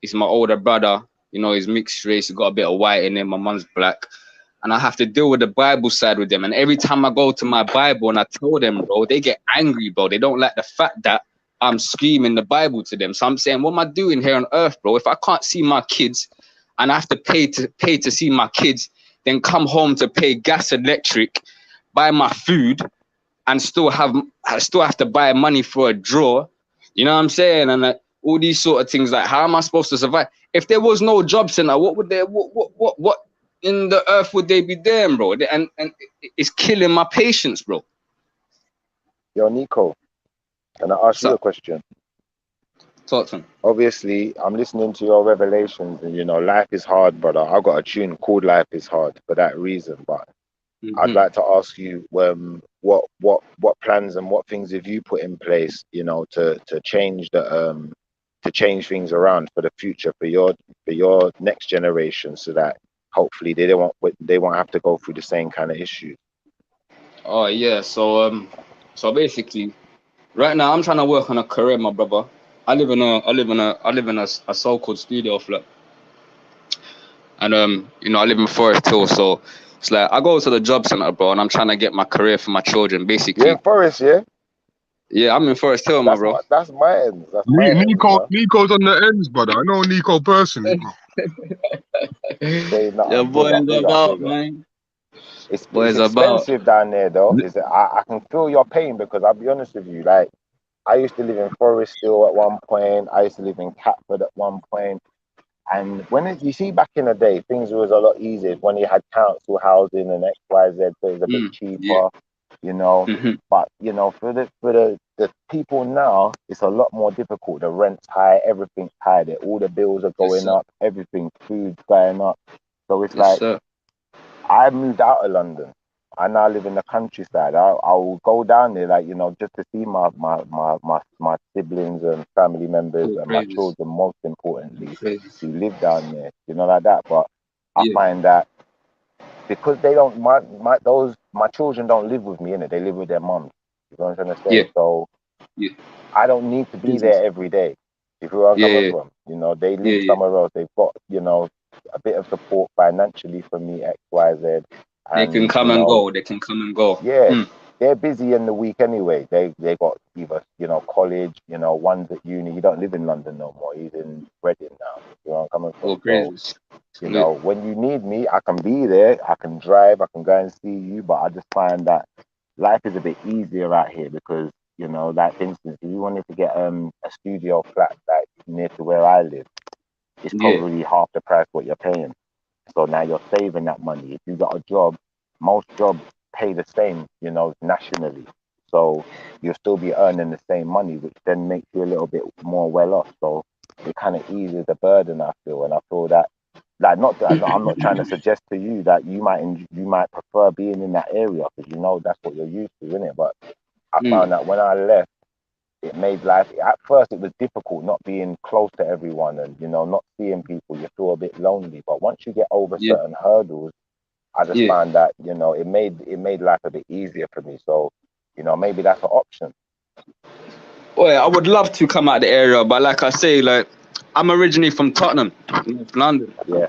he's my older brother. You know, he's mixed race. He's got a bit of white in him. My mom's black. And I have to deal with the Bible side with them. And every time I go to my Bible and I tell them, bro, they get angry, bro. They don't like the fact that I'm screaming the Bible to them. So I'm saying, what am I doing here on earth, bro? If I can't see my kids and I have to pay to see my kids, then come home to pay gas, electric, buy my food, and still have to buy money for a drawer. You know what I'm saying? And all these sort of things, like, how am I supposed to survive? If there was no job center, what in the earth would they be doing, bro? And it's killing my patience, bro. Yo, Nico, can I ask you a question? Talk to me. Obviously, I'm listening to your revelations, and you know, life is hard, brother. I got a tune called "Life Is Hard" for that reason. But I'd like to ask you, what plans and what things have you put in place, you know, to change things around for the future, for your next generation, so that hopefully they won't have to go through the same kind of issues. Oh yeah, so basically, right now I'm trying to work on a career, my brother. I live in a so-called studio flat, and you know, I live in Forest Hill, so it's like I go to the job center, bro, and I'm trying to get my career for my children, basically. You're in Forest, yeah? Yeah, I'm in Forest Hill, my bro. That's my ends. Nico's on the ends, brother. I know Nico personally, bro. Your boy is about, man. It's expensive down there, though. I can feel your pain, because I'll be honest with you, like, I used to live in Forest Hill at one point. I used to live in Catford at one point. And you see, back in the day, things was a lot easier when you had council housing and XYZ, so it was a bit cheaper, you know. But you know, for the people now, it's a lot more difficult. The rent's high, everything's high. All the bills are going up, everything, food's going up. So it's I moved out of London. I now live in the countryside. I will go down there, like, you know, just to see my siblings and family members and my children, most importantly, who live down there, you know, like that. But I find that because they don't, my children don't live with me, innit? They live with their mums. You know what I'm trying to say? Yeah. So I don't need to be there every day. If you are coming from, you know, they live somewhere else. They've got, you know, a bit of support financially from me, XYZ. They can come and go. They can come and go. Yeah, they're busy in the week anyway. They got either, you know, college, you know, one's at uni. He don't live in London no more. He's in Reading now. You know, I'm coming from. So, you know, when you need me, I can be there. I can drive. I can go and see you. But I just find that life is a bit easier out here because, you know, like, for instance, if you wanted to get a studio flat like near to where I live, it's probably half the price what you're paying. So now you're saving that money. If you got a job, most jobs pay the same, you know, nationally. So you'll still be earning the same money, which then makes you a little bit more well off. So it kind of eases the burden, I feel. And I feel that, like, I'm not trying to suggest to you that you might prefer being in that area because, you know, that's what you're used to, isn't it? But I found that when I left, it made life, at first it was difficult not being close to everyone and, you know, not seeing people. You feel a bit lonely. But once you get over certain hurdles, I just found that, you know, it made life a bit easier for me. So, you know, maybe that's an option. Well, I would love to come out the area, but like I say, like, I'm originally from Tottenham, North London. Yeah.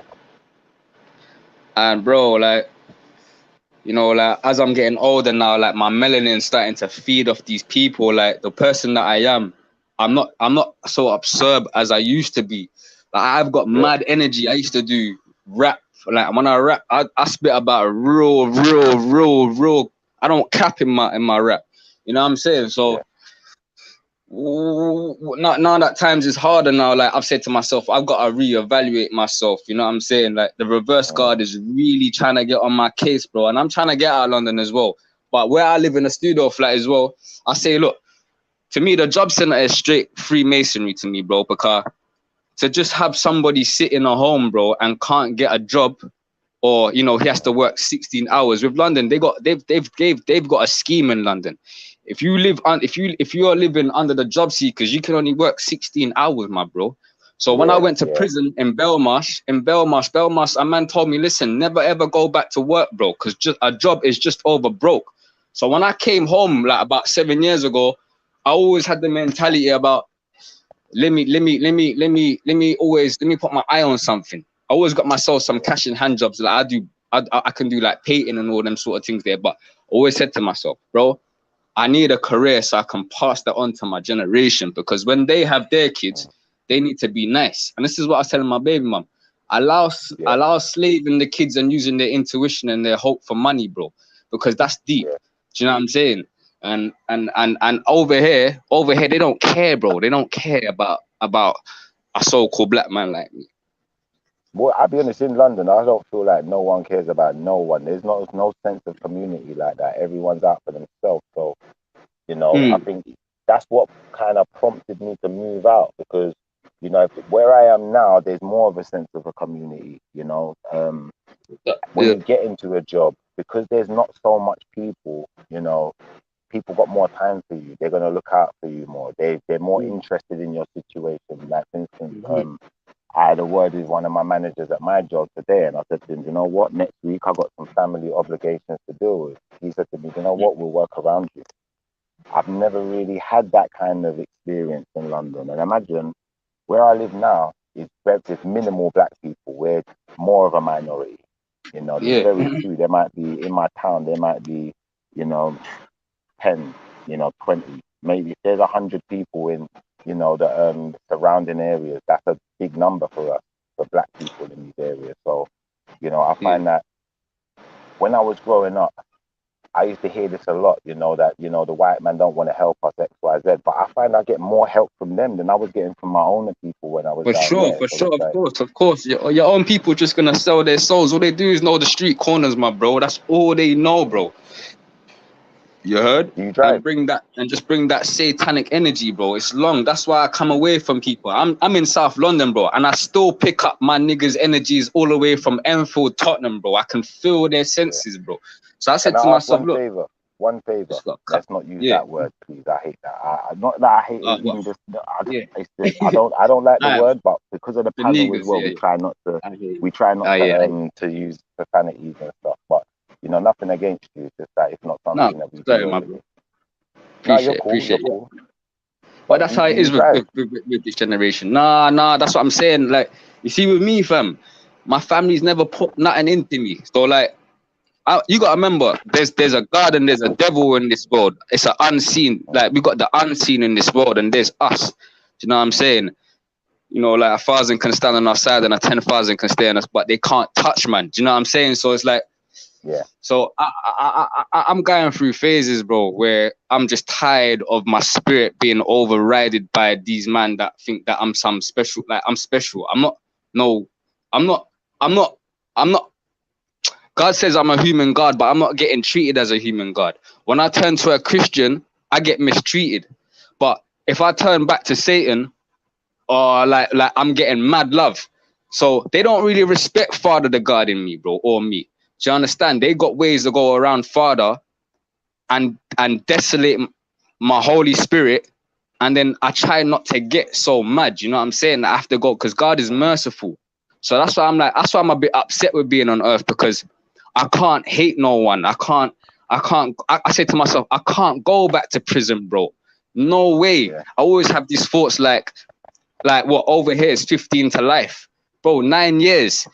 And bro, like, you know, like, as I'm getting older now, like, my melanin's starting to feed off these people. Like, the person that I am, I'm not so absurd as I used to be. Like, I've got mad energy. I used to do rap. Like, when I rap, I spit about real. I don't cap in my rap. You know what I'm saying? So now that times is harder now. Like, I've said to myself, I've got to reevaluate myself. You know what I'm saying? Like, the reverse guard is really trying to get on my case, bro. And I'm trying to get out of London as well. But where I live in a studio flat as well, I say, look, to me, the job center is straight Freemasonry to me, bro. Because to just have somebody sit in a home, bro, and can't get a job, or, you know, he has to work 16 hours. With London, they've got a scheme in London. If you live on, if you are living under the job seekers, you can only work 16 hours, my bro. So when I went to prison in Belmarsh, a man told me, listen, never ever go back to work, bro, because just a job is just over broke. So when I came home, like, about 7 years ago, I always had the mentality about let me put my eye on something. I always got myself some cash in hand jobs. Like, I can do like painting and all them sort of things there. But I always said to myself, bro, I need a career so I can pass that on to my generation, because when they have their kids, they need to be nice. And this is what I was telling my baby mum. Allow slaving the kids and using their intuition and their hope for money, bro, because that's deep. Do you know what I'm saying? And over here they don't care, bro. They don't care about a so-called black man like me. Well, I'll be honest, in London, I don't feel like no one cares about no one. There's no sense of community like that. Everyone's out for themselves. So, you know, I think that's what kind of prompted me to move out, because, you know, where I am now, there's more of a sense of a community, you know. When you get into a job, because there's not so much people, you know, people got more time for you. They're going to look out for you more. They're more interested in your situation. Like, for instance, I had a word with one of my managers at my job today, and I said to him, you know what, next week I've got some family obligations to deal with. He said to me, you know what, we'll work around you. I've never really had that kind of experience in London. And imagine where I live now is there's minimal black people. We're more of a minority. You know, there's very few. There might be, in my town, there might be, you know, 10, you know, 20. Maybe if there's 100 people in, you know, the surrounding areas, that's a big number for us, for black people in these areas. So, you know, I find that when I was growing up, I used to hear this a lot, you know, that, you know, the white man don't want to help us, X, Y, Z. But I find I get more help from them than I was getting from my own people when I was Of course. Your own people just gonna sell their souls. All they do is know the street corners, my bro. That's all they know, bro. You heard? And bring that satanic energy, bro. It's long. That's why I come away from people. I'm in South London, bro, and I still pick up my niggas' energies all the way from Enfield, Tottenham, bro. I can feel their senses, bro. So I said to myself, look, one favor. Let's not use that word, please. I hate that. Not that I hate it. Even just, I don't like the word, but because of the panel niggas, as well, we try not to use profanities and stuff. But, you know, nothing against you. It's just that it's not something that we do. Appreciate it. But that's how it is with this generation. Nah, that's what I'm saying. Like, you see, with me, fam, my family's never put nothing into me. So, like, you gotta remember, there's a God and there's a devil in this world. It's an unseen. Like, we got the unseen in this world, and there's us. Do you know what I'm saying? You know, like 1,000 can stand on our side and 10,000 can stay on us, but they can't touch, man. Do you know what I'm saying? So it's like, so I'm going through phases, bro, where I'm just tired of my spirit being overridden by these men that think that I'm some special. Like, I'm special. I'm not. God says I'm a human God, but I'm not getting treated as a human God. When I turn to a Christian, I get mistreated. But if I turn back to Satan, or like I'm getting mad love. So they don't really respect Father the God in me, bro, or me. Do you understand? They got ways to go around Father and desolate my Holy Spirit And then I try not to get so mad, you know what I'm saying? I have to go because God is merciful. So that's why I'm a bit upset with being on earth, because I can't hate no one. I say to myself, I can't go back to prison, bro. No way. I always have these thoughts like what over here is 15 to life. Bro, 9 years.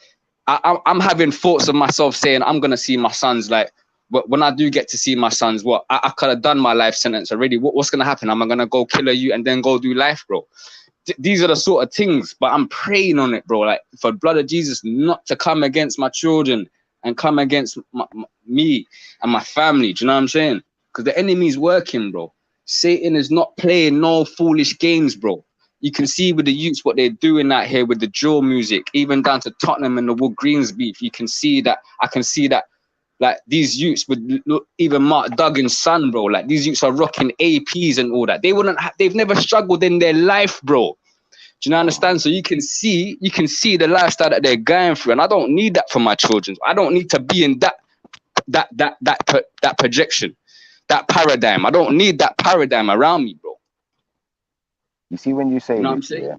I'm having thoughts of myself saying I'm going to see my sons, like, when I do get to see my sons, I could have done my life sentence already. What's going to happen? Am I going to go kill you and then go do life, bro? These are the sort of things, but I'm praying on it, bro. Like, for the blood of Jesus not to come against my children and come against me and my family. Do you know what I'm saying? Because the enemy's working, bro. Satan is not playing no foolish games, bro. You can see with the youths what they're doing out here with the drill music, even down to Tottenham and the Wood Greens beef. You can see that. I can see that. Like, these youths with even Mark Duggan's son, bro. Like, these youths are rocking APs and all that. They've never struggled in their life, bro. Do you know understand? So you can see the lifestyle that they're going through, and I don't need that for my children. I don't need to be in that projection, that paradigm. I don't need that paradigm around me, bro. You see, when you say this, yeah,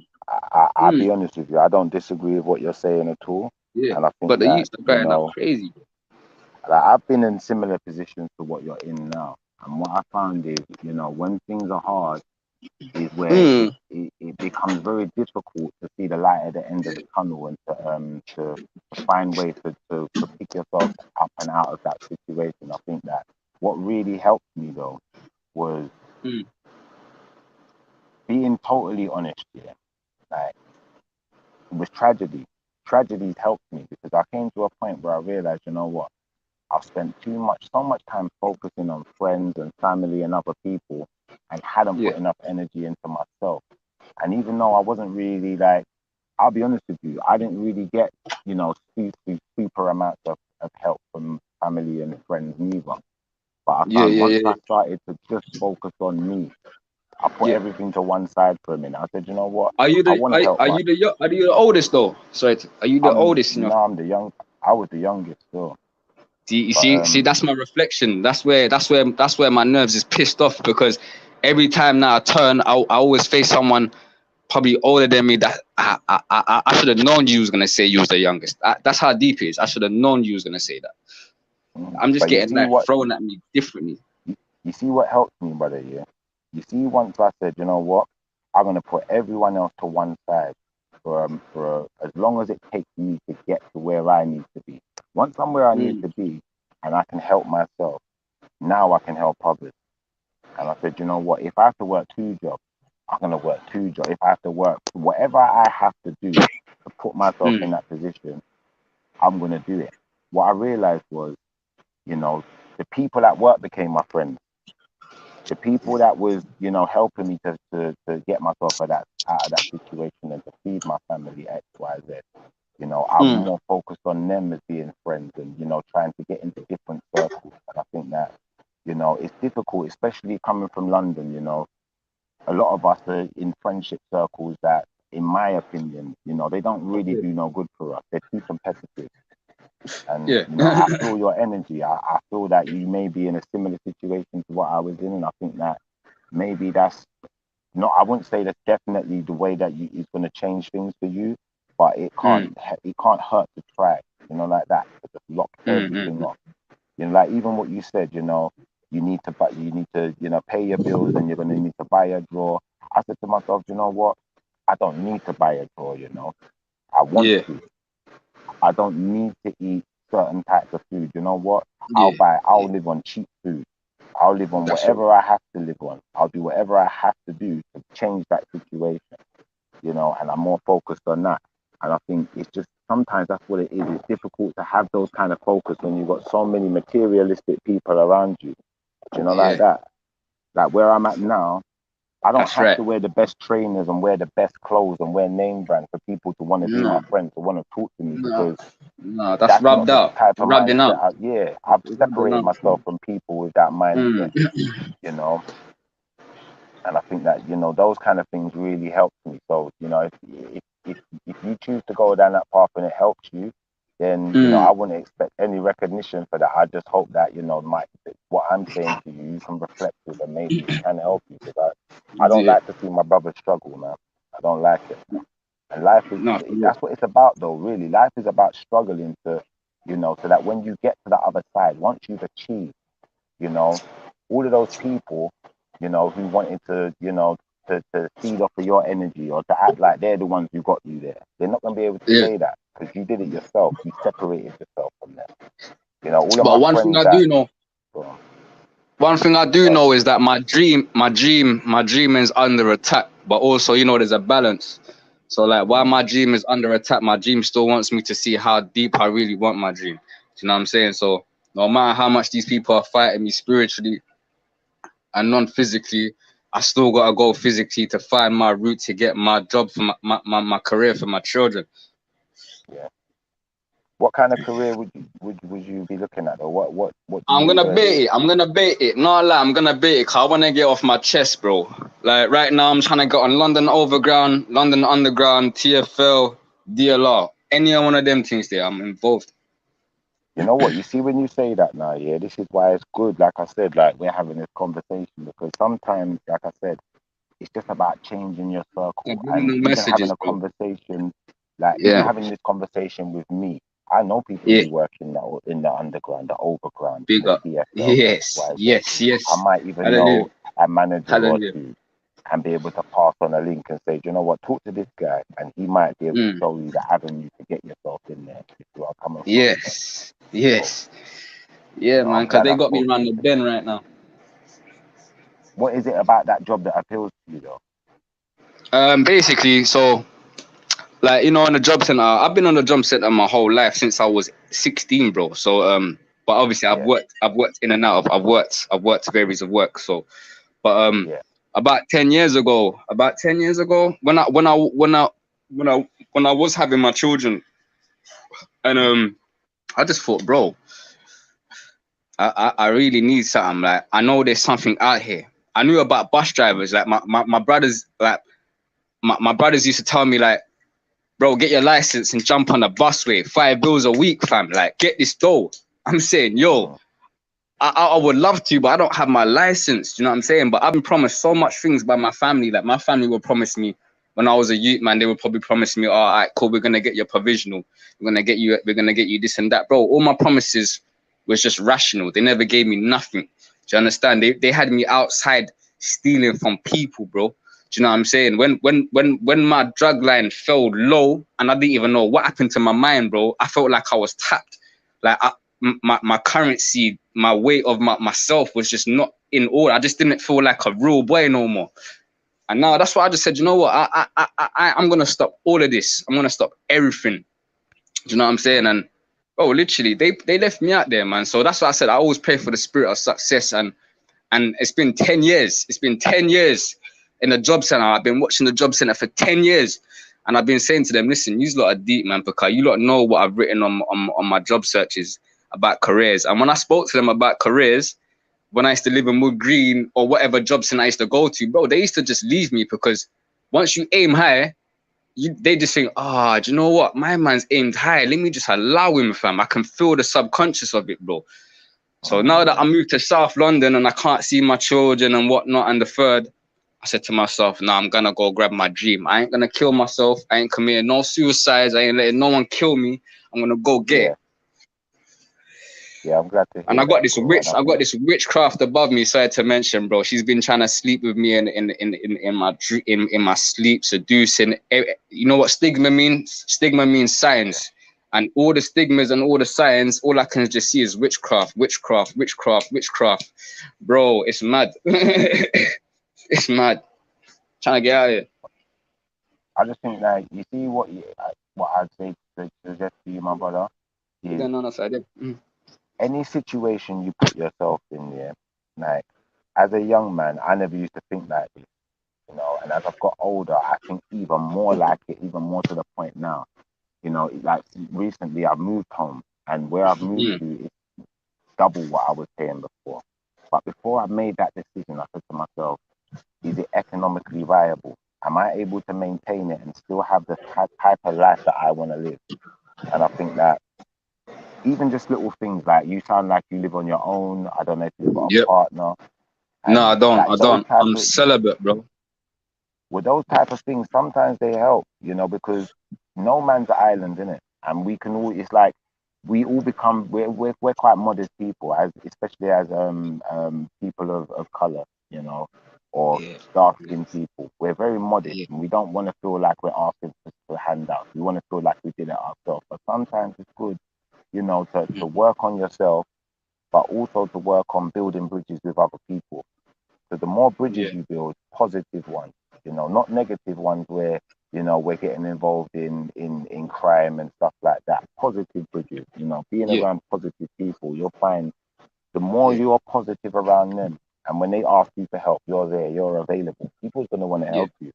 I'll be honest with you. I don't disagree with what you're saying at all. Yeah, and I think but the that, youths are going up crazy. Like, I've been in similar positions to what you're in now, and what I found is, when things are hard, is where it becomes very difficult to see the light at the end of the tunnel and to find ways to pick yourself up and out of that situation. I think that what really helped me though was being totally honest. Yeah, like, it was tragedy. Tragedies helped me because I came to a point where I realized, you know what, I've spent so much time focusing on friends and family and other people, and hadn't put enough energy into myself. And even though I wasn't really, like, I'll be honest with you, I didn't really get, super amounts of help from family and friends neither. But I found once I started to just focus on me, I put everything to one side for a minute. I said, you know what? Are you the oldest though? Sorry, are you the oldest? No, I'm the young. I was the youngest still. See, that's my reflection. That's where my nerves is pissed off, because every time now I turn, I always face someone probably older than me that I should have known you was gonna say you was the youngest. That's how deep it is. I should have known you was gonna say that. I'm just getting thrown at me differently. You see what helped me, brother? Yeah. You see, once I said, you know what, I'm gonna put everyone else to one side for as long as it takes me to get to where I need to be. Once I'm where I need to be, and I can help myself, now I can help others. And I said, you know what, if I have to work 2 jobs, I'm gonna work 2 jobs. If I have to work whatever I have to do to put myself in that position, I'm gonna do it. What I realized was, the people at work became my friends. The people that was, helping me to get myself out of that situation and to feed my family X, Y, Z. I'm more focused on them as being friends and, trying to get into different circles. And I think that, it's difficult, especially coming from London, a lot of us are in friendship circles that, in my opinion, they don't really do no good for us. They're too competitive. And, I feel your energy. I feel that you may be in a similar situation to what I was in. And I think that maybe that's not, I wouldn't say that's definitely the way that it's going to change things for you, but it can't hurt to try, like that, to just lock everything off. Like even what you said, you need to pay your bills and you're going to need to buy a drawer. I said to myself, you know what? I don't need to buy a drawer, I want to. I don't need to eat certain types of food. You know what? I'll live on cheap food. I'll live on whatever I have to live on. I'll do whatever I have to do to change that situation, and I'm more focused on that. And I think it's just, sometimes that's what it is. It's difficult to have those kind of focus when you've got so many materialistic people around you, like that. Like where I'm at now, I don't have to wear the best trainers and wear the best clothes and wear name brand for people to want to be my friend, to want to talk to me, because that's rubbed out. Type of mindset. I've separated myself from people with that mindset, and I think that those kind of things really help me. So if you choose to go down that path and it helps you, then you know I wouldn't expect any recognition for that. I just hope that you know what I'm saying to you, you can reflect with and maybe it can help you, because I don't like to see my brother struggle, man. I don't like it. And life is that's what it's about, though. Really, life is about struggling to, you know, so that when you get to the other side, once you've achieved, you know, all of those people, you know, who wanted to, you know, to feed off of your energy or to act like they're the ones who got you there, they're not going to be able to say that, because you did it yourself. You separated yourself from them. You know, all of But my one friends thing I that, do know, one thing I do know is that my dream is under attack. But also, you know, there's a balance. So like, while my dream is under attack, my dream still wants me to see how deep I really want my dream. Do you know what I'm saying? So no matter how much these people are fighting me spiritually and non-physically, I still gotta go physically to find my route to get my job for my career for my children. Yeah. What kind of career would you be looking at, or what I'm gonna bait it. I'm gonna bait it. No lie, I'm gonna bait it, 'cause I wanna get off my chest, bro. Like right now, I'm trying to get on London Overground, London Underground, TFL, DLR. Any one of them things there, I'm involved. You know what? You see, when you say that now, yeah, this is why it's good. Like I said, like we're having this conversation, because sometimes, like I said, it's just about changing your circle and even having a conversation. Like even having this conversation with me, I know people who work in the underground, the overground, Big up. TFL, Yes. I might even know a manager or two and be able to pass on a link and say, do you know what, talk to this guy, and he might be able to show you the avenue to get yourself in there if you are coming from. Yes. Yeah, man, because they got me around the bend right now. What is it about that job that appeals to you, though? Basically, so like, you know, on the job center, I've been on the job center my whole life since I was 16, bro. So but obviously I've worked in and out of I've worked various of work. So but about 10 years ago, when I was having my children, and I just thought, bro, I really need something. Like, I know there's something out here. I knew about bus drivers. Like my brothers, like my brothers used to tell me, like, bro, get your license and jump on a busway, $5 a week, fam. Like, get this dough. I'm saying, yo, I would love to, but I don't have my license. You know what I'm saying? But I've been promised so much things by my family. Like, my family would promise me when I was a youth, man. They would probably promise me, oh, all right, cool, we're gonna get your provisional. We're gonna get you this and that, bro. All my promises was just rational. They never gave me nothing. Do you understand? They had me outside stealing from people, bro. Do you know what I'm saying? When my drug line fell low and I didn't even know what happened to my mind, bro, I felt like I was tapped. Like my currency, my weight of myself was just not in order. I just didn't feel like a real boy no more. And now that's why I just said, you know what? I'm gonna stop all of this. I'm gonna stop everything. Do you know what I'm saying? And bro, literally, they left me out there, man. So that's why I said I always pray for the spirit of success. And it's been 10 years. It's been 10 years in the job center. I've been watching the job center for 10 years. And I've been saying to them, listen, you lot are deep, man, because you lot know what I've written on my job searches about careers. And when I spoke to them about careers, when I used to live in Wood Green or whatever job center I used to go to, bro, they used to just leave me, because once you aim high, they just think, do you know what? My man's aimed high. Let me just allow him, fam. I can feel the subconscious of it, bro. So now that I moved to South London and I can't see my children and whatnot, and the third, I said to myself, nah, I'm gonna go grab my dream. I ain't gonna kill myself. I ain't committing no suicides. I ain't letting no one kill me. I'm gonna go get it. Yeah, I'm glad to hear and I got that, I got this witchcraft above me, sorry to mention, bro. She's been trying to sleep with me in my sleep, seducing. You know what stigma means? Stigma means signs. And all the stigmas and all the signs, all I can just see is witchcraft. Bro, it's mad. It's mad. Trying to get out of here. I just think that you see what I'd say to suggest to you, my brother, is any situation you put yourself in, yeah, like as a young man, I never used to think like this, you know, and as I've got older, I think even more like it, even more to the point now. You know, like recently I've moved home, and where I've moved to is double what I was paying before. But before I made that decision, I said to myself, is it economically viable? Am I able to maintain it and still have the type of life that I want to live? And I think that even just little things like you sound like you live on your own. I don't know if you've got a Yep. partner. No, I And don't. like I those don't. type I'm of celibate, bro. with those type of things, sometimes they help, because no man's an island, innit? And we can all. It's like we all become. We're quite modest people, especially as people of color, or dark skinned people. We're very modest, and we don't want to feel like we're asking for handouts. We want to feel like we did it ourselves. But sometimes it's good, to work on yourself, but also to work on building bridges with other people. So the more bridges you build, positive ones, not negative ones where, we're getting involved in crime and stuff like that. Positive bridges, being around positive people, you'll find the more you're positive around them, and when they ask you for help, you're there, you're available. People's going to want to help you.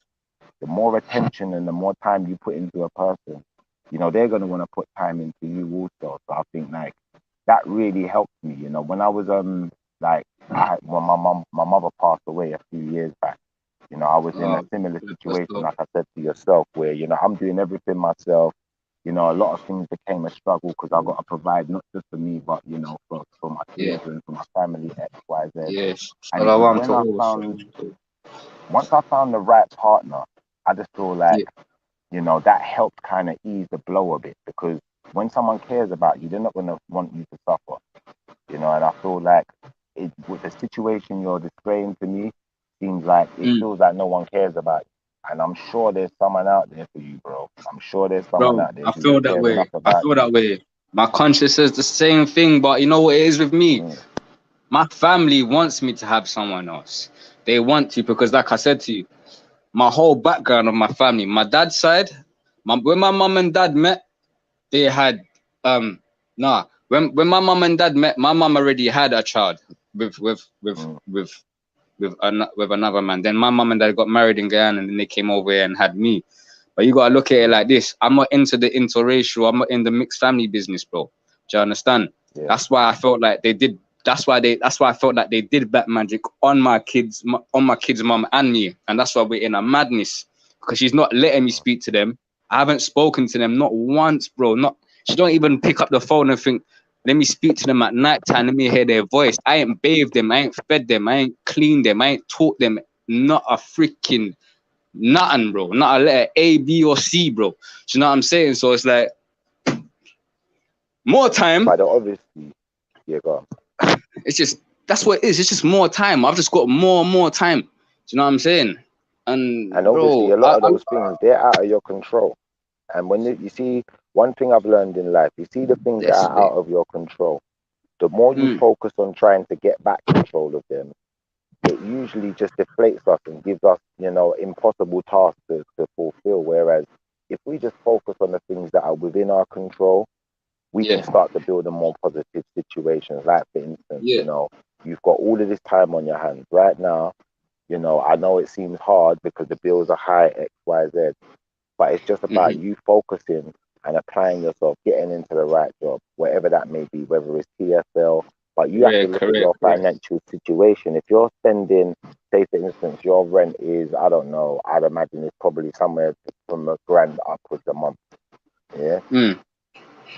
The more attention and the more time you put into a person, they're going to want to put time into you also. So I think like that really helped me. When I was when my mother passed away a few years back, I was in a similar situation, like I said to yourself, where I'm doing everything myself. A lot of things became a struggle because I got to provide not just for me, but for my children, for my family, X, Y, Z. Yes. And it was when I found, once I found the right partner, I just feel like that helped kind of ease the blow a bit, because when someone cares about you, they're not going to want you to suffer. And I feel like with the situation you're displaying to me, seems like it feels like no one cares about you. And I'm sure there's someone out there for you, bro. I'm sure there's someone Bro, out there I who feel that cares way. enough I about feel that way. My conscience says the same thing, but you know what it is with me? My family wants me to have someone else. They want to, because like I said to you, my whole background of my family, my dad's side, when my mum and dad met, they had when my mum and dad met, my mum already had a child with another man. Then my mum and dad got married in Guyana, and then they came over here and had me. But you gotta look at it like this: I'm not into the interracial, I'm not in the mixed family business, bro. Do you understand? Yeah. That's why I felt like they did. That's why I felt like they did black magic on my kids' mum and me, and that's why we're in a madness, because she's not letting me speak to them. I haven't spoken to them not once, bro. She don't even pick up the phone and think, let me speak to them at night time, let me hear their voice. I ain't bathed them, I ain't fed them, I ain't cleaned them, I ain't taught them not a freaking nothing, bro. Not a letter A, B, or C, bro. Do you know what I'm saying? So it's like more time. But obviously, go on. It's just, that's what it is. It's just more time. I've just got more time. Do you know what I'm saying? And obviously, bro, a lot of those things, they're out of your control. And when you see, one thing I've learned in life, you see the things that are out of your control, the more you focus on trying to get back control of them, it usually just deflates us and gives us, impossible tasks to fulfill. Whereas if we just focus on the things that are within our control, we can start to build a more positive situations. Like, for instance, you've got all of this time on your hands right now. I know it seems hard because the bills are high, X, Y, Z, but it's just about you focusing and applying yourself, getting into the right job, whatever that may be, whether it's TFL. But you have to look at your financial situation. If you're spending, say for instance, your rent is, I don't know, I'd imagine it's probably somewhere from $1,000 upwards a month. Yeah.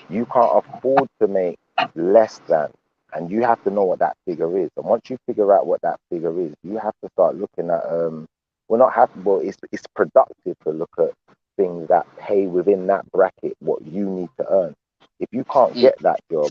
You can't afford to make less than, and you have to know what that figure is. And once you figure out what that figure is, you have to start looking at it's productive to look at things that pay within that bracket what you need to earn. If you can't get that job,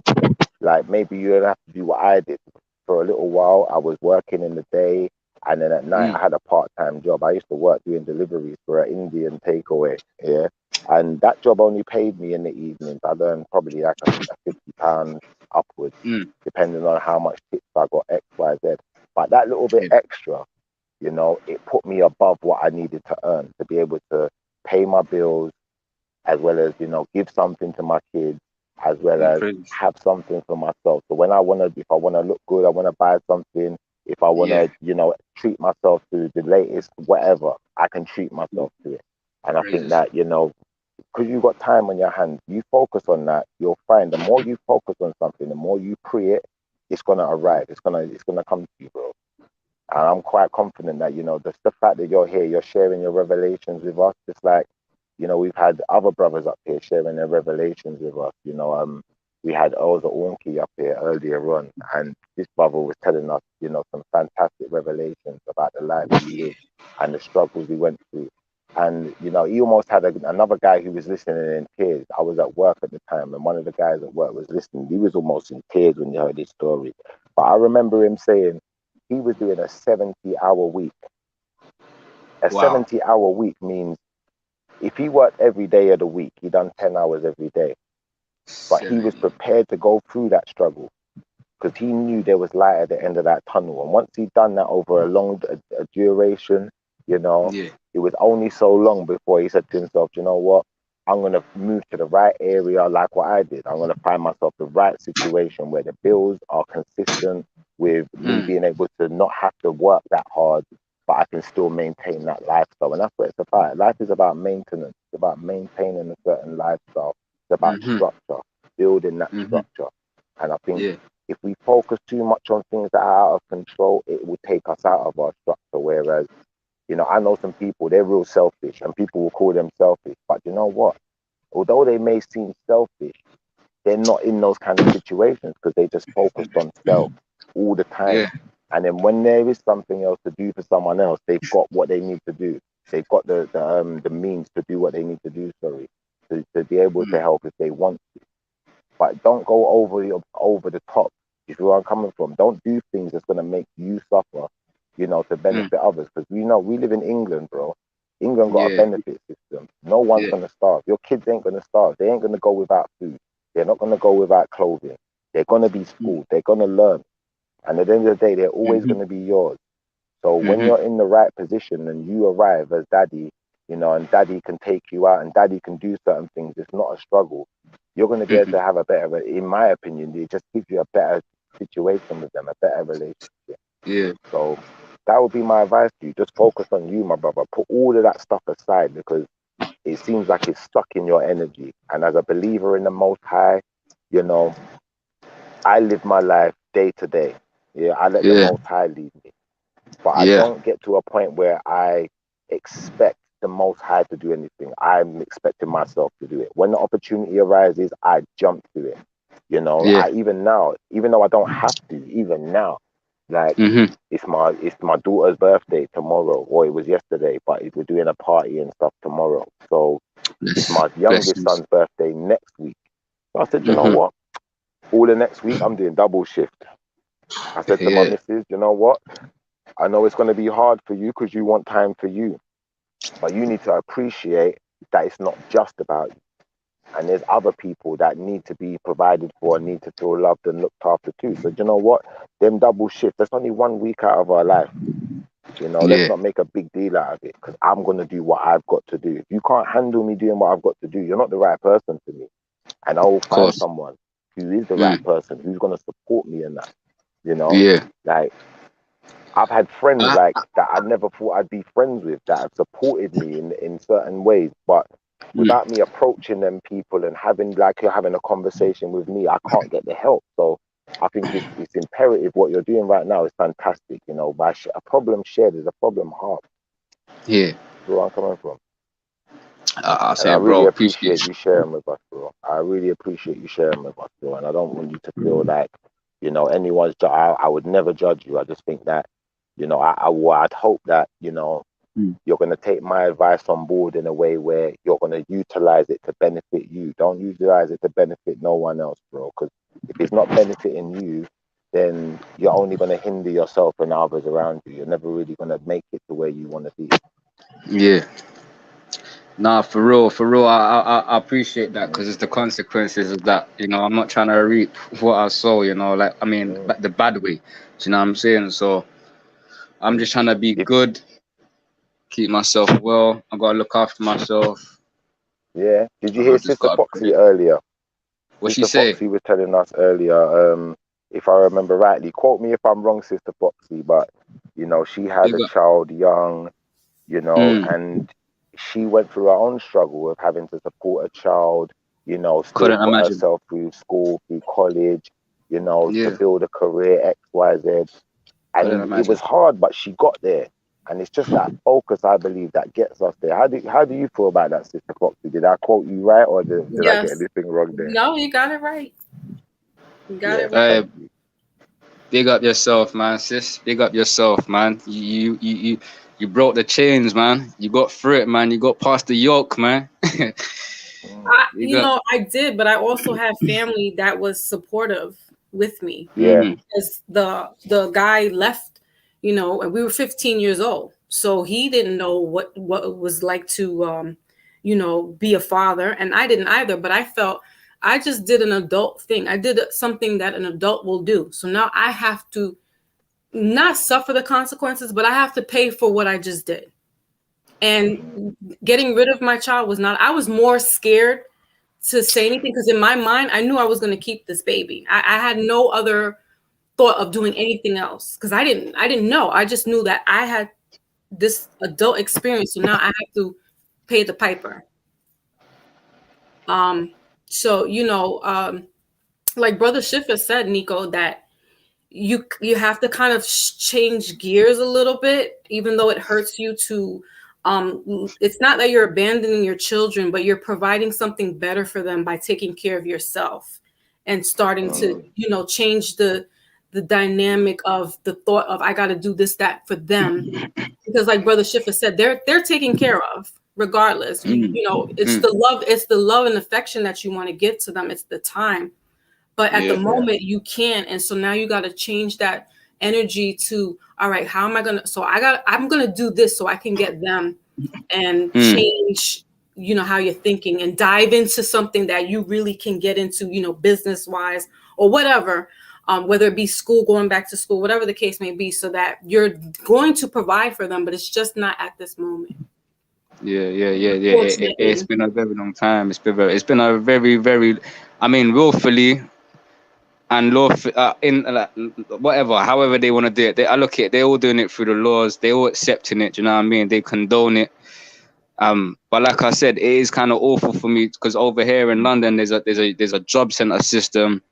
like maybe you'll have to do what I did for a little while. I was working in the day, and then at night I had a part-time job. I used to work doing deliveries for an Indian takeaway. Yeah. And that job only paid me in the evenings. I earned probably like a £50 upwards, depending on how much tips I got, X, Y, Z. But that little bit extra, it put me above what I needed to earn to be able to pay my bills, as well as, give something to my kids, as well as have something for myself. So when if I want to look good, I want to buy something. If I want to, treat myself to the latest whatever, I can treat myself to it. And I think that, because you've got time on your hands, you focus on that, you'll find the more you focus on something, the more you pre it, it's gonna arrive. It's gonna come to you, bro. And I'm quite confident that, the fact that you're here, you're sharing your revelations with us, just like, we've had other brothers up here sharing their revelations with us. we had Elza Ornke up here earlier on, and this brother was telling us, you know, some fantastic revelations about the life he lived and the struggles he went through. And, you know, he almost had another guy who was listening in tears. I was at work at the time, and one of the guys at work was listening. He was almost in tears when he heard his story. But I remember him saying he was doing a 70-hour week. A 70-hour week means if he worked every day of the week, he done 10 hours every day. But he was prepared to go through that struggle because he knew there was light at the end of that tunnel. And once he'd done that over a long duration, you know, it was only so long before he said to himself, you know what, I'm going to move to the right area like what I did. I'm going to find myself the right situation where the bills are consistent with me being able to not have to work that hard, but I can still maintain that lifestyle. And that's what it's about. Life is about maintenance. It's about maintaining a certain lifestyle. It's about structure, building that structure. And I think if we focus too much on things that are out of control, it will take us out of our structure. Whereas, you know, I know some people, they're real selfish and people will call them selfish. But you know what? Although they may seem selfish, they're not in those kind of situations because they just focused on self all the time. And then when there is something else to do for someone else, they've got what they need to do. They've got the means to do what they need to do, to be able to help if they want to. But don't go over the top. You see where I'm coming from? Don't do things that's going to make you suffer, you know, to benefit others. Because we know we live in England, bro. England got a benefit system. No one's going to starve. Your kids ain't going to starve. They ain't going to go without food. They're not going to go without clothing. They're going to be schooled. They're going to learn. And at the end of the day, they're always going to be yours. So when you're in the right position and you arrive as daddy, you know, and daddy can take you out and daddy can do certain things, it's not a struggle. You're going to be able to have a better, in my opinion, it just gives you a better situation with them, a better relationship. So that would be my advice to you. Just focus on you, my brother. Put all of that stuff aside because it seems like it's stuck in your energy. And as a believer in the Most High, you know, I live my life day to day. I let the Most High lead me. But I don't get to a point where I expect the Most High to do anything. I'm expecting myself to do it. When the opportunity arises, I jump to it. You know, even now, even though I don't have to, even now, like it's my daughter's birthday tomorrow, or it was yesterday, but we're doing a party and stuff tomorrow. So it's my youngest son's birthday next week. So I said, you know what? All the next week I'm doing double shift. I said to my missus, you know what? I know it's going to be hard for you because you want time for you, but you need to appreciate that it's not just about you. And there's other people that need to be provided for and need to feel loved and looked after too. So you know what? Them double shifts, that's only 1 week out of our life. You know, let's not make a big deal out of it because I'm going to do what I've got to do. If you can't handle me doing what I've got to do, you're not the right person for me. And I will find someone who is the right person, who's going to support me in that. You know? Like, I've had friends like that I never thought I'd be friends with that have supported me in certain ways, but without me approaching them people and having like you're having a conversation with me, I can't get the help. So I think it's imperative what you're doing right now is fantastic. You know, by a problem shared is a problem halved. That's where I'm coming from. I say, I really bro, appreciate you sharing with us, bro. I really appreciate you sharing with us, bro. And I don't want you to feel like, you know, I would never judge you. I just think that, you know, I'd hope that, you know, you're going to take my advice on board in a way where you're going to utilize it to benefit you. Don't utilize it to benefit no one else, bro. Because if it's not benefiting you, then you're only going to hinder yourself and others around you. You're never really going to make it to where you want to be. Nah, for real. I appreciate that because it's the consequences of that. You know, I'm not trying to reap what I sow. You know, like I mean, the bad way. Do you know what I'm saying? So I'm just trying to be good, keep myself well. I gotta look after myself. Yeah. Did you hear Sister Foxy earlier? What she say? Foxy was telling us earlier. If I remember rightly, quote me if I'm wrong, Sister Foxy, but you know, she had a child young, you know, and she went through her own struggle of having to support a child, you know, still put herself through school, through college, you know, to build a career, X, Y, Z. And it was hard, but she got there. And it's just that focus, I believe, that gets us there. How do you feel about that, Sister Foxy? Did I quote you right, or did I get anything wrong there? No, you got it right. You got it right. Big up yourself, man, sis. Big up yourself, man. You broke the chains, man. You got through it, man. You got past the yoke, man. I did, but I also had family that was supportive with me. Yeah. Because the guy left, and we were 15 years old. So he didn't know what it was like to be a father. And I didn't either, but I felt I just did an adult thing. I did something that an adult will do. So now I have to not suffer the consequences, but I have to pay for what I just did. And getting rid of my child was not, I was more scared to say anything because in my mind, I knew I was going to keep this baby. I had no other thought of doing anything else because I didn't know. I just knew that I had this adult experience. So now I have to pay the piper. So, like Brother Schiffer said, Nico, that you have to kind of change gears a little bit, even though it hurts you to, it's not that you're abandoning your children, but you're providing something better for them by taking care of yourself and starting to, change the dynamic of the thought of, I got to do this, that for them. Because like Brother Schiffer said, they're taken care of. Regardless, it's the love and affection that you want to give to them. It's the time, but at the moment you can't, and so now you got to change that energy to, all right, how am I gonna? So I'm gonna do this so I can get them, and change, how you're thinking, and dive into something that you really can get into, business wise or whatever, whether it be school, going back to school, whatever the case may be, so that you're going to provide for them, but it's just not at this moment. Yeah. It's been a very long time. It's been a very, very, willfully and lawful, whatever, however they want to do it. They allocate. They're all doing it through the laws. They're all accepting it. Do you know what I mean? They condone it. But like I said, it is kind of awful for me because over here in London, there's a job center system,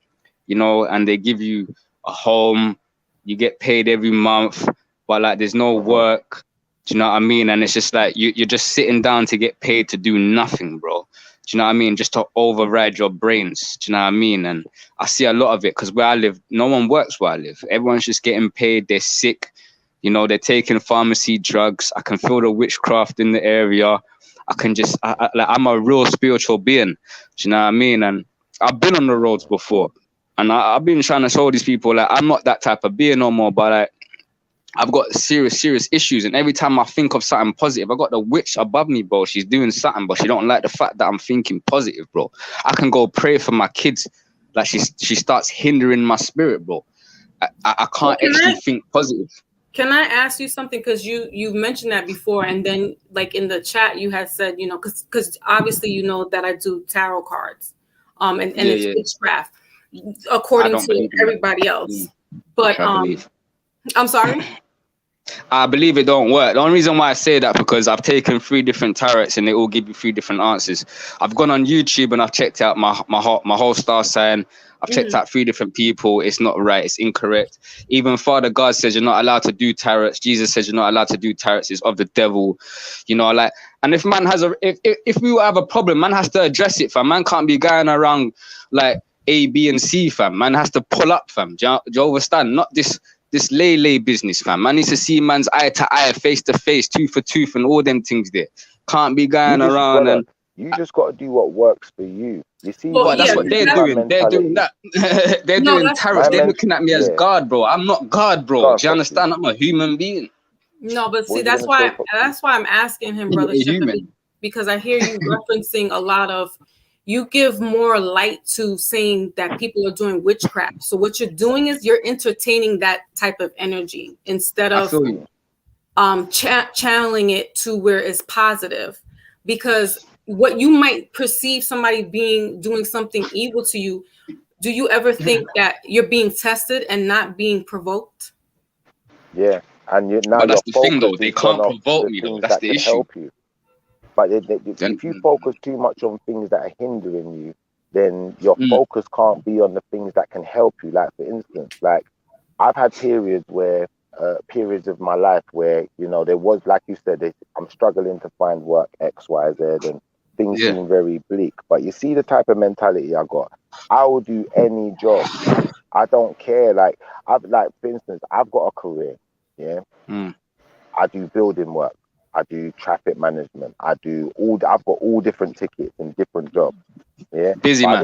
and they give you a home. You get paid every month, but like there's no work. Do you know what I mean? And it's just like you're just sitting down to get paid to do nothing, bro. Do you know what I mean? Just to override your brains. Do you know what I mean? And I see a lot of it because where I live, no one works where I live. Everyone's just getting paid. They're sick. They're taking pharmacy drugs. I can feel the witchcraft in the area. I can just, I'm a real spiritual being. Do you know what I mean? And I've been on the roads before. And I've been trying to show these people, like, I'm not that type of being no more, but like, I've got serious issues, and every time I think of something positive, I got the witch above me, bro. She's doing something, but she don't like the fact that I'm thinking positive, bro. I can go pray for my kids, like she starts hindering my spirit, bro. I can't think positive. Can I ask you something? Because you mentioned that before, and then like in the chat you had said, because obviously that I do tarot cards, and it's witchcraft, according to everybody else. But I'm sorry? I believe it don't work. The only reason why I say that because I've taken 3 different tarots and they all give you 3 different answers. I've gone on YouTube and I've checked out my whole star sign. I've checked out 3 different people. It's not right. It's incorrect. Even Father God says you're not allowed to do tarots. Jesus says you're not allowed to do tarots. It's of the devil. And if man has if we have a problem, man has to address it, fam. Man can't be going around like A, B, and C, fam. Man has to pull up, fam. Do you understand? Not this lay business, fam. Man needs to see man's eye to eye, face to face, tooth for tooth, and all them things there. Can't be going around you just got to do what works for you. You see, but that's what they're doing. They're doing that. They're doing tarots. They're looking at me as God, bro. I'm not God, bro. Do you understand? I'm a human being. No, but see, that's why I'm asking him, Brother Schiffer, because I hear you referencing a lot of. You give more light to saying that people are doing witchcraft. So what you're doing is you're entertaining that type of energy instead of channeling it to where it's positive. Because what you might perceive somebody doing something evil to you, do you ever think that you're being tested and not being provoked? Yeah, and that's the thing, though. They can't provoke me, though. That's the issue. Help you. But if you focus too much on things that are hindering you, then your focus can't be on the things that can help you. Like, for instance, like I've had periods of my life where, there was, like you said, I'm struggling to find work X, Y, Z, and things seem very bleak. But you see the type of mentality I got. I will do any job. I don't care. Like, for instance, I've got a career. Yeah. I do building work. I do traffic management. I've got all different tickets and different jobs. Yeah. Busy, but man.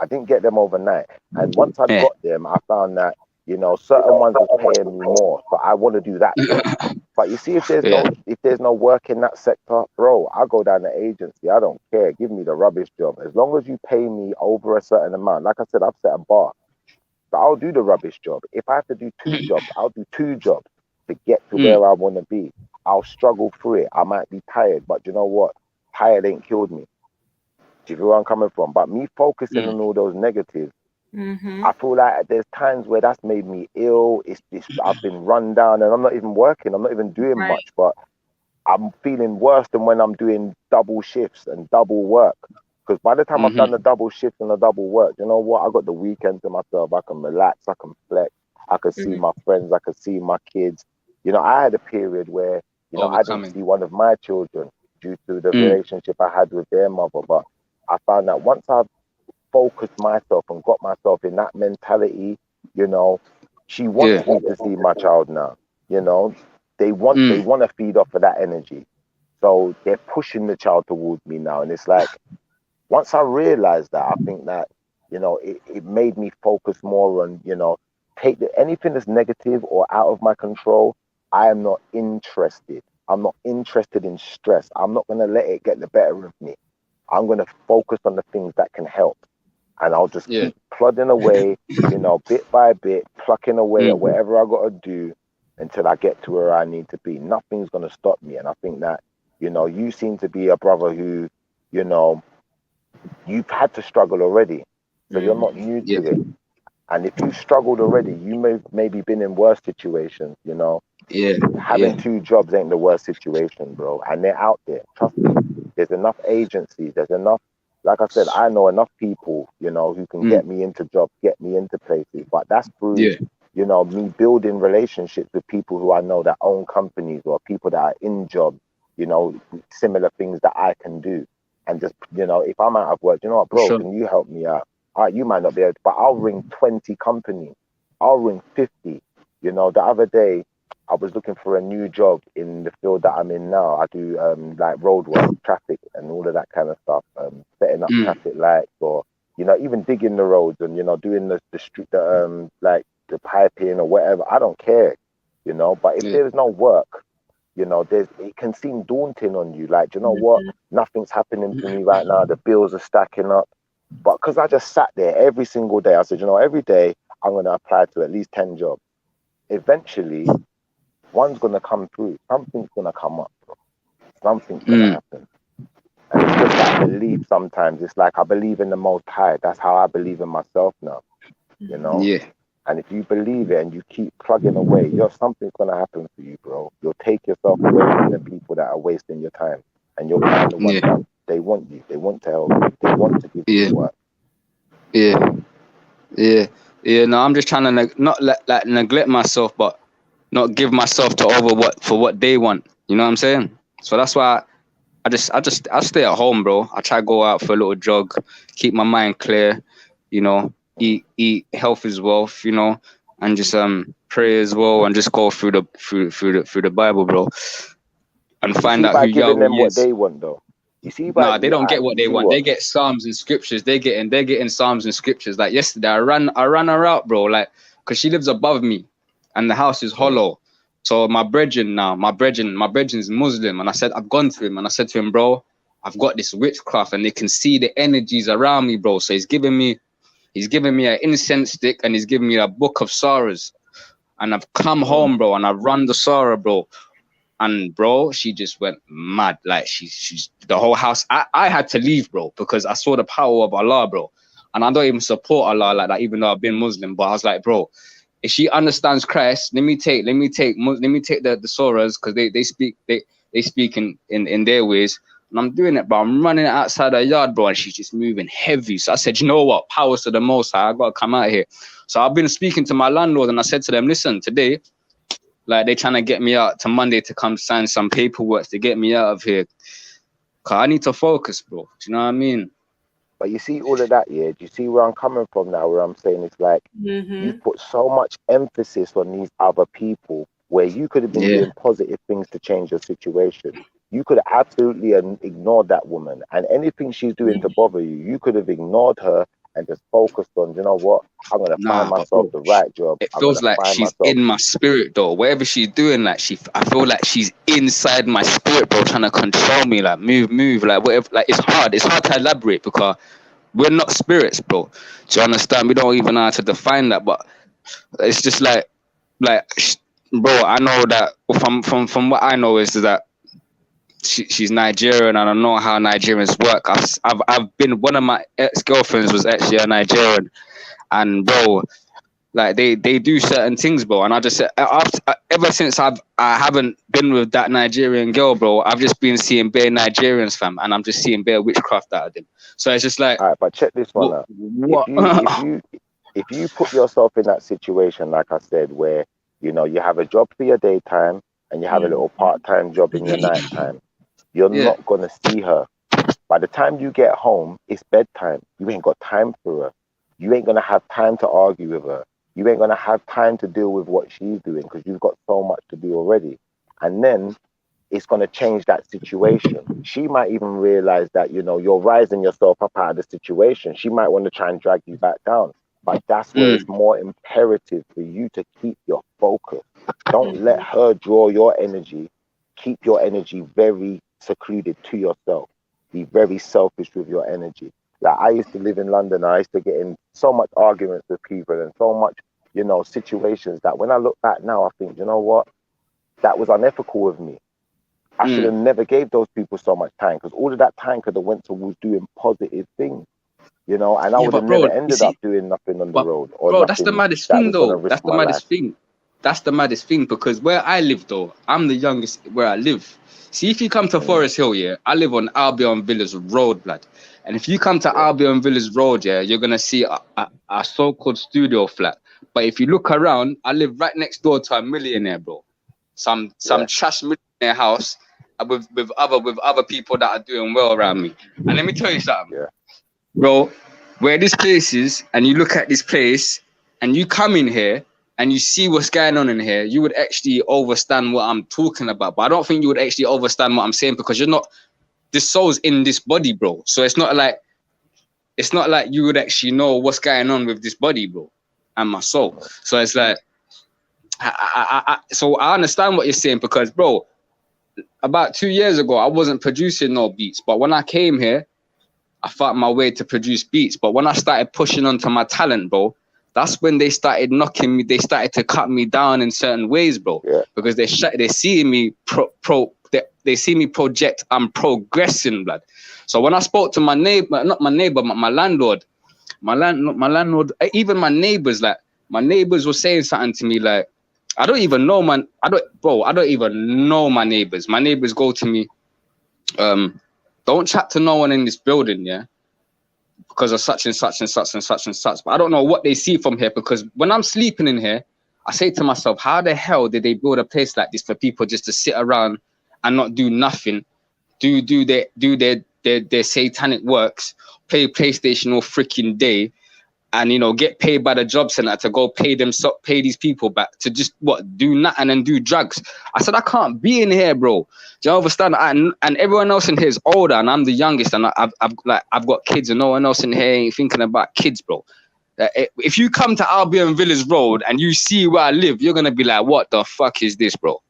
I didn't get them overnight. And once I got them, I found that, you know, certain ones was paying me more. So I want to do that job. But you see, if there's no work in that sector, bro, I go down the agency. I don't care. Give me the rubbish job. As long as you pay me over a certain amount. Like I said, I've set a bar. So I'll do the rubbish job. If I have to do 2 jobs, I'll do 2 jobs to get to where I want to be. I'll struggle through it. I might be tired, but you know what? Tired ain't killed me. Do you feel where I'm coming from? But me focusing on all those negatives, I feel like there's times where that's made me ill. I've been run down and I'm not even working. I'm not even doing much, but I'm feeling worse than when I'm doing double shifts and double work. Because by the time I've done the double shifts and the double work, you know what? I got the weekend to myself. I can relax. I can flex. I can see my friends. I can see my kids. You know, I had a period where, you know, I didn't see one of my children due to the relationship I had with their mother. But I found that once I've focused myself and got myself in that mentality, you know, she wants me to see my child now. You know, they want to feed off of that energy. So they're pushing the child towards me now. And it's like, once I realized that, I think that, you know, it made me focus more on, you know, anything that's negative or out of my control. I am not interested. I'm not interested in stress. I'm not going to let it get the better of me. I'm going to focus on the things that can help. And I'll just keep plodding away, you know, bit by bit, plucking away at whatever I got to do until I get to where I need to be. Nothing's going to stop me. And I think that, you know, you seem to be a brother who, you know, you've had to struggle already. So you're not new to it. And if you've struggled already, you maybe been in worse situations, you know. Having 2 jobs ain't the worst situation, bro. And they're out there. Trust me. There's enough agencies. There's enough, like I said, I know enough people, you know, who can get me into jobs, get me into places. But that's through, you know, me building relationships with people who I know that own companies or people that are in jobs, you know, similar things that I can do. And just, you know, if I'm out of work, you know what, bro, can you help me out? All right, you might not be able to, but I'll ring 20 companies. I'll ring 50. You know, the other day, I was looking for a new job in the field that I'm in now. I do like road work, traffic, and all of that kind of stuff. Setting up traffic lights, or, you know, even digging the roads and, you know, doing the street, like the piping or whatever. I don't care, you know. But if there's no work, you know, it can seem daunting on you. Like, you know what? Nothing's happening to me right now. The bills are stacking up. But because I just sat there every single day, I said, you know, every day I'm going to apply to at least 10 jobs. Eventually, one's going to come through. Something's going to come up, bro. Something's going to happen. And it's just that belief sometimes. It's like I believe in the Most High. That's how I believe in myself now, you know? And if you believe it and you keep plugging away, something's going to happen for you, bro. You'll take yourself away from the people that are wasting your time. And you'll find the ones that they want you. They want to help you. They want to give you work. No, I'm just trying to not neglect myself, but not give myself to for what they want. You know what I'm saying? So that's why I stay at home, bro. I try to go out for a little jog, keep my mind clear, you know, eat health is wealth, you know, and just pray as well, and just go through the Bible, bro, and find out who Yahweh them what is. they want, though. You see, They don't get what they want. They get Psalms and scriptures. They're getting Psalms and scriptures. Like yesterday, I ran her out, bro. Like, cause she lives above me, and the house is hollow. So my brethren is Muslim, and I said I've gone to him, and I said to him, bro, I've got this witchcraft, and they can see the energies around me, bro. So he's giving me an incense stick, and he's giving me a book of Sarahs, and I've come home, bro, and I've run the Sarah, bro. And bro, she just went mad. Like she's the whole house. I had to leave, bro, because I saw the power of Allah, bro. And I don't even support Allah like that, even though I've been Muslim. But I was like, bro, if she understands Christ, let me take the Surahs, because they speak in their ways. And I'm doing it, bro. I'm running outside her yard, bro, and she's just moving heavy. So I said, you know what? Powers to the Most High. I gotta come out here. So I've been speaking to my landlord, and I said to them, listen, today, like, they trying to get me out to Monday to come sign some paperwork to get me out of here. Cause I need to focus, bro. Do you know what I mean? But you see all of that, yeah? Do you see where I'm coming from now? Where I'm saying it's like you put so much emphasis on these other people where you could have been doing positive things to change your situation. You could have absolutely ignored that woman, and anything she's doing to bother you, you could have ignored her and just focused on, you know what? I'm gonna find myself the right job. It feels like she's in my spirit, though. Whatever she's doing, like I feel like she's inside my spirit, bro, trying to control me, like move, like whatever. Like it's hard to elaborate because we're not spirits, bro. Do you understand? We don't even know how to define that, but it's just like, bro. I know that from what I know is that she's Nigerian, and I know how Nigerians work. I've been, one of my ex-girlfriends was actually a Nigerian, and bro, like they do certain things, bro. And I just said, ever since I haven't been with that Nigerian girl, bro, I've just been seeing bare Nigerians, fam, and I'm just seeing bare witchcraft out of them. So it's just like, all right, but check this one out. If you put yourself in that situation, like I said, where you know you have a job for your daytime and you have a little part-time job in your nighttime, you're not gonna see her. By the time you get home, it's bedtime. You ain't got time for her. You ain't gonna have time to argue with her. You ain't gonna have time to deal with what she's doing because you've got so much to do already. And then it's gonna change that situation. She might even realize that, you know, you're rising yourself up out of the situation. She might want to try and drag you back down. But that's where it's more imperative for you to keep your focus. Don't let her draw your energy. Keep your energy very secluded to yourself. Be very selfish with your energy. Like I used to live in London. I used to get in so much arguments with people and so much, you know, situations that when I look back now, I think, you know what? That was unethical of me. I should have never gave those people so much time because all of that time could have went towards doing positive things, you know, and I would have never ended up doing nothing on the road. Or bro, that's the maddest thing, though. That's the maddest thing. That's the maddest thing because where I live, though, I'm the youngest where I live. See, if you come to Forest Hill, yeah, I live on Albion Villas Road, blood. And if you come to Albion Villas Road, yeah, you're going to see a so-called studio flat. But if you look around, I live right next door to a millionaire, bro. Some trash millionaire house with other people that are doing well around me. And let me tell you something, bro, where this place is, and you look at this place, and you come in here, and you see what's going on in here, you would actually understand what I'm talking about. But I don't think you would actually understand what I'm saying because you're not, this soul's in this body, bro. So it's not like you would actually know what's going on with this body, bro, and my soul. So it's like, so I understand what you're saying because, bro, about 2 years ago, I wasn't producing no beats. But when I came here, I found my way to produce beats. But when I started pushing onto my talent, bro, that's when they started knocking me. They started to cut me down in certain ways, bro, because they see me they see me project. I'm progressing, blood. So when I spoke to my neighbor, not my neighbor, but my landlord, even my neighbors, like my neighbors were saying something to me like, I don't even know, man. I don't even know my neighbors. My neighbors go to me, don't chat to no one in this building, yeah, because of such and such and such and such and such. But I don't know what they see from here because when I'm sleeping in here, I say to myself, how the hell did they build a place like this for people just to sit around and not do nothing, do their satanic works, play PlayStation all freaking day, and you know get paid by the job center to go pay these people back to just do nothing and do drugs. I said I can't be in here, bro. Do you understand? And everyone else in here is older, and I'm the youngest, and I've got kids, and no one else in here ain't thinking about kids, bro. If you come to Albion Villas Road and you see where I live, you're gonna be like, what the fuck is this, bro?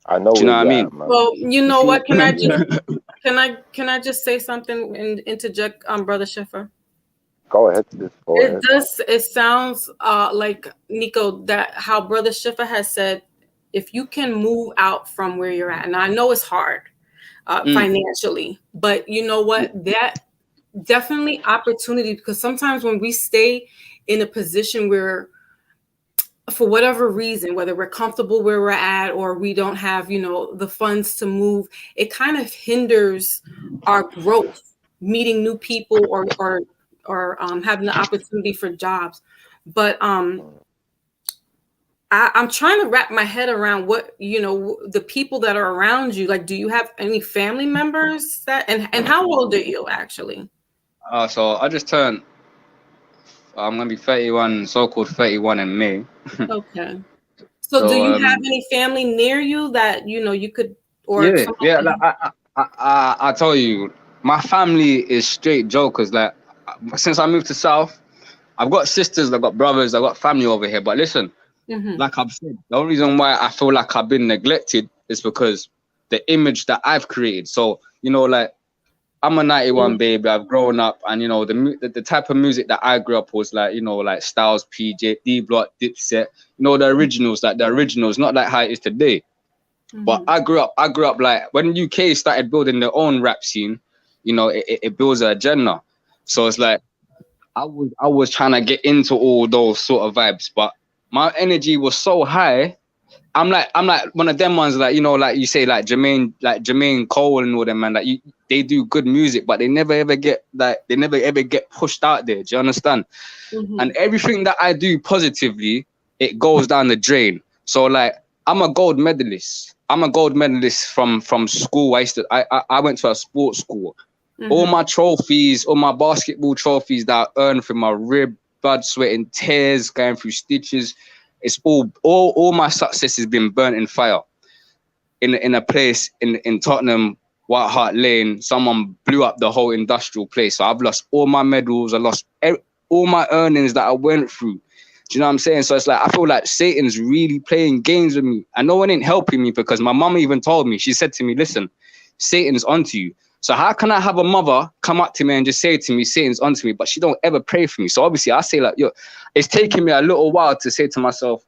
I know. Do you know what I mean? Well, you know what? Can I just say something and interject, Brother Schiffer? Go ahead. It sounds like, Nico, that how Brother Schiffer has said, if you can move out from where you're at, and I know it's hard financially, but you know what? That definitely opportunity, because sometimes when we stay in a position where, for whatever reason, whether we're comfortable where we're at or we don't have, you know, the funds to move, it kind of hinders our growth, meeting new people or having the opportunity for jobs. But I I'm trying to wrap my head around what, you know, the people that are around you. Like, do you have any family members that, and how old are you actually? So I just turned, I'm gonna be 31, so-called 31 in May. Okay. So do you have any family near you that, you know, you could, or yeah, like I tell you, my family is straight jokers. Like, since I moved to South, I've got sisters, I've got brothers, I've got family over here. But listen, like I've said, the only reason why I feel like I've been neglected is because the image that I've created. So, you know, like, I'm a 91 baby. I've grown up, and you know, the type of music that I grew up was like, you know, like Styles, PJ, D Block, Dipset, you know, the originals, not like how it is today. But I grew up like when UK started building their own rap scene, you know, it builds an agenda. So it's like I was trying to get into all those sort of vibes, but my energy was so high. I'm like one of them ones, like, you know, like you say, like Jermaine Cole and all them, man, like they do good music, but they never ever get pushed out there. Do you understand? And everything that I do positively, it goes down the drain. So like I'm a gold medalist. From school. I went to a sports school. All my trophies, all my basketball trophies that I earned from my rib, blood, sweat, and tears, going through stitches. It's all my success has been burnt in fire. In a place in Tottenham, White Hart Lane, someone blew up the whole industrial place. So I've lost all my medals. I lost all my earnings that I went through. Do you know what I'm saying? So it's like I feel like Satan's really playing games with me. And no one ain't helping me, because my mum even told me, she said to me, listen, Satan's onto you. So how can I have a mother come up to me and just say to me, Satan's onto me, but she don't ever pray for me? So obviously I say, like, yo, it's taken me a little while to say to myself,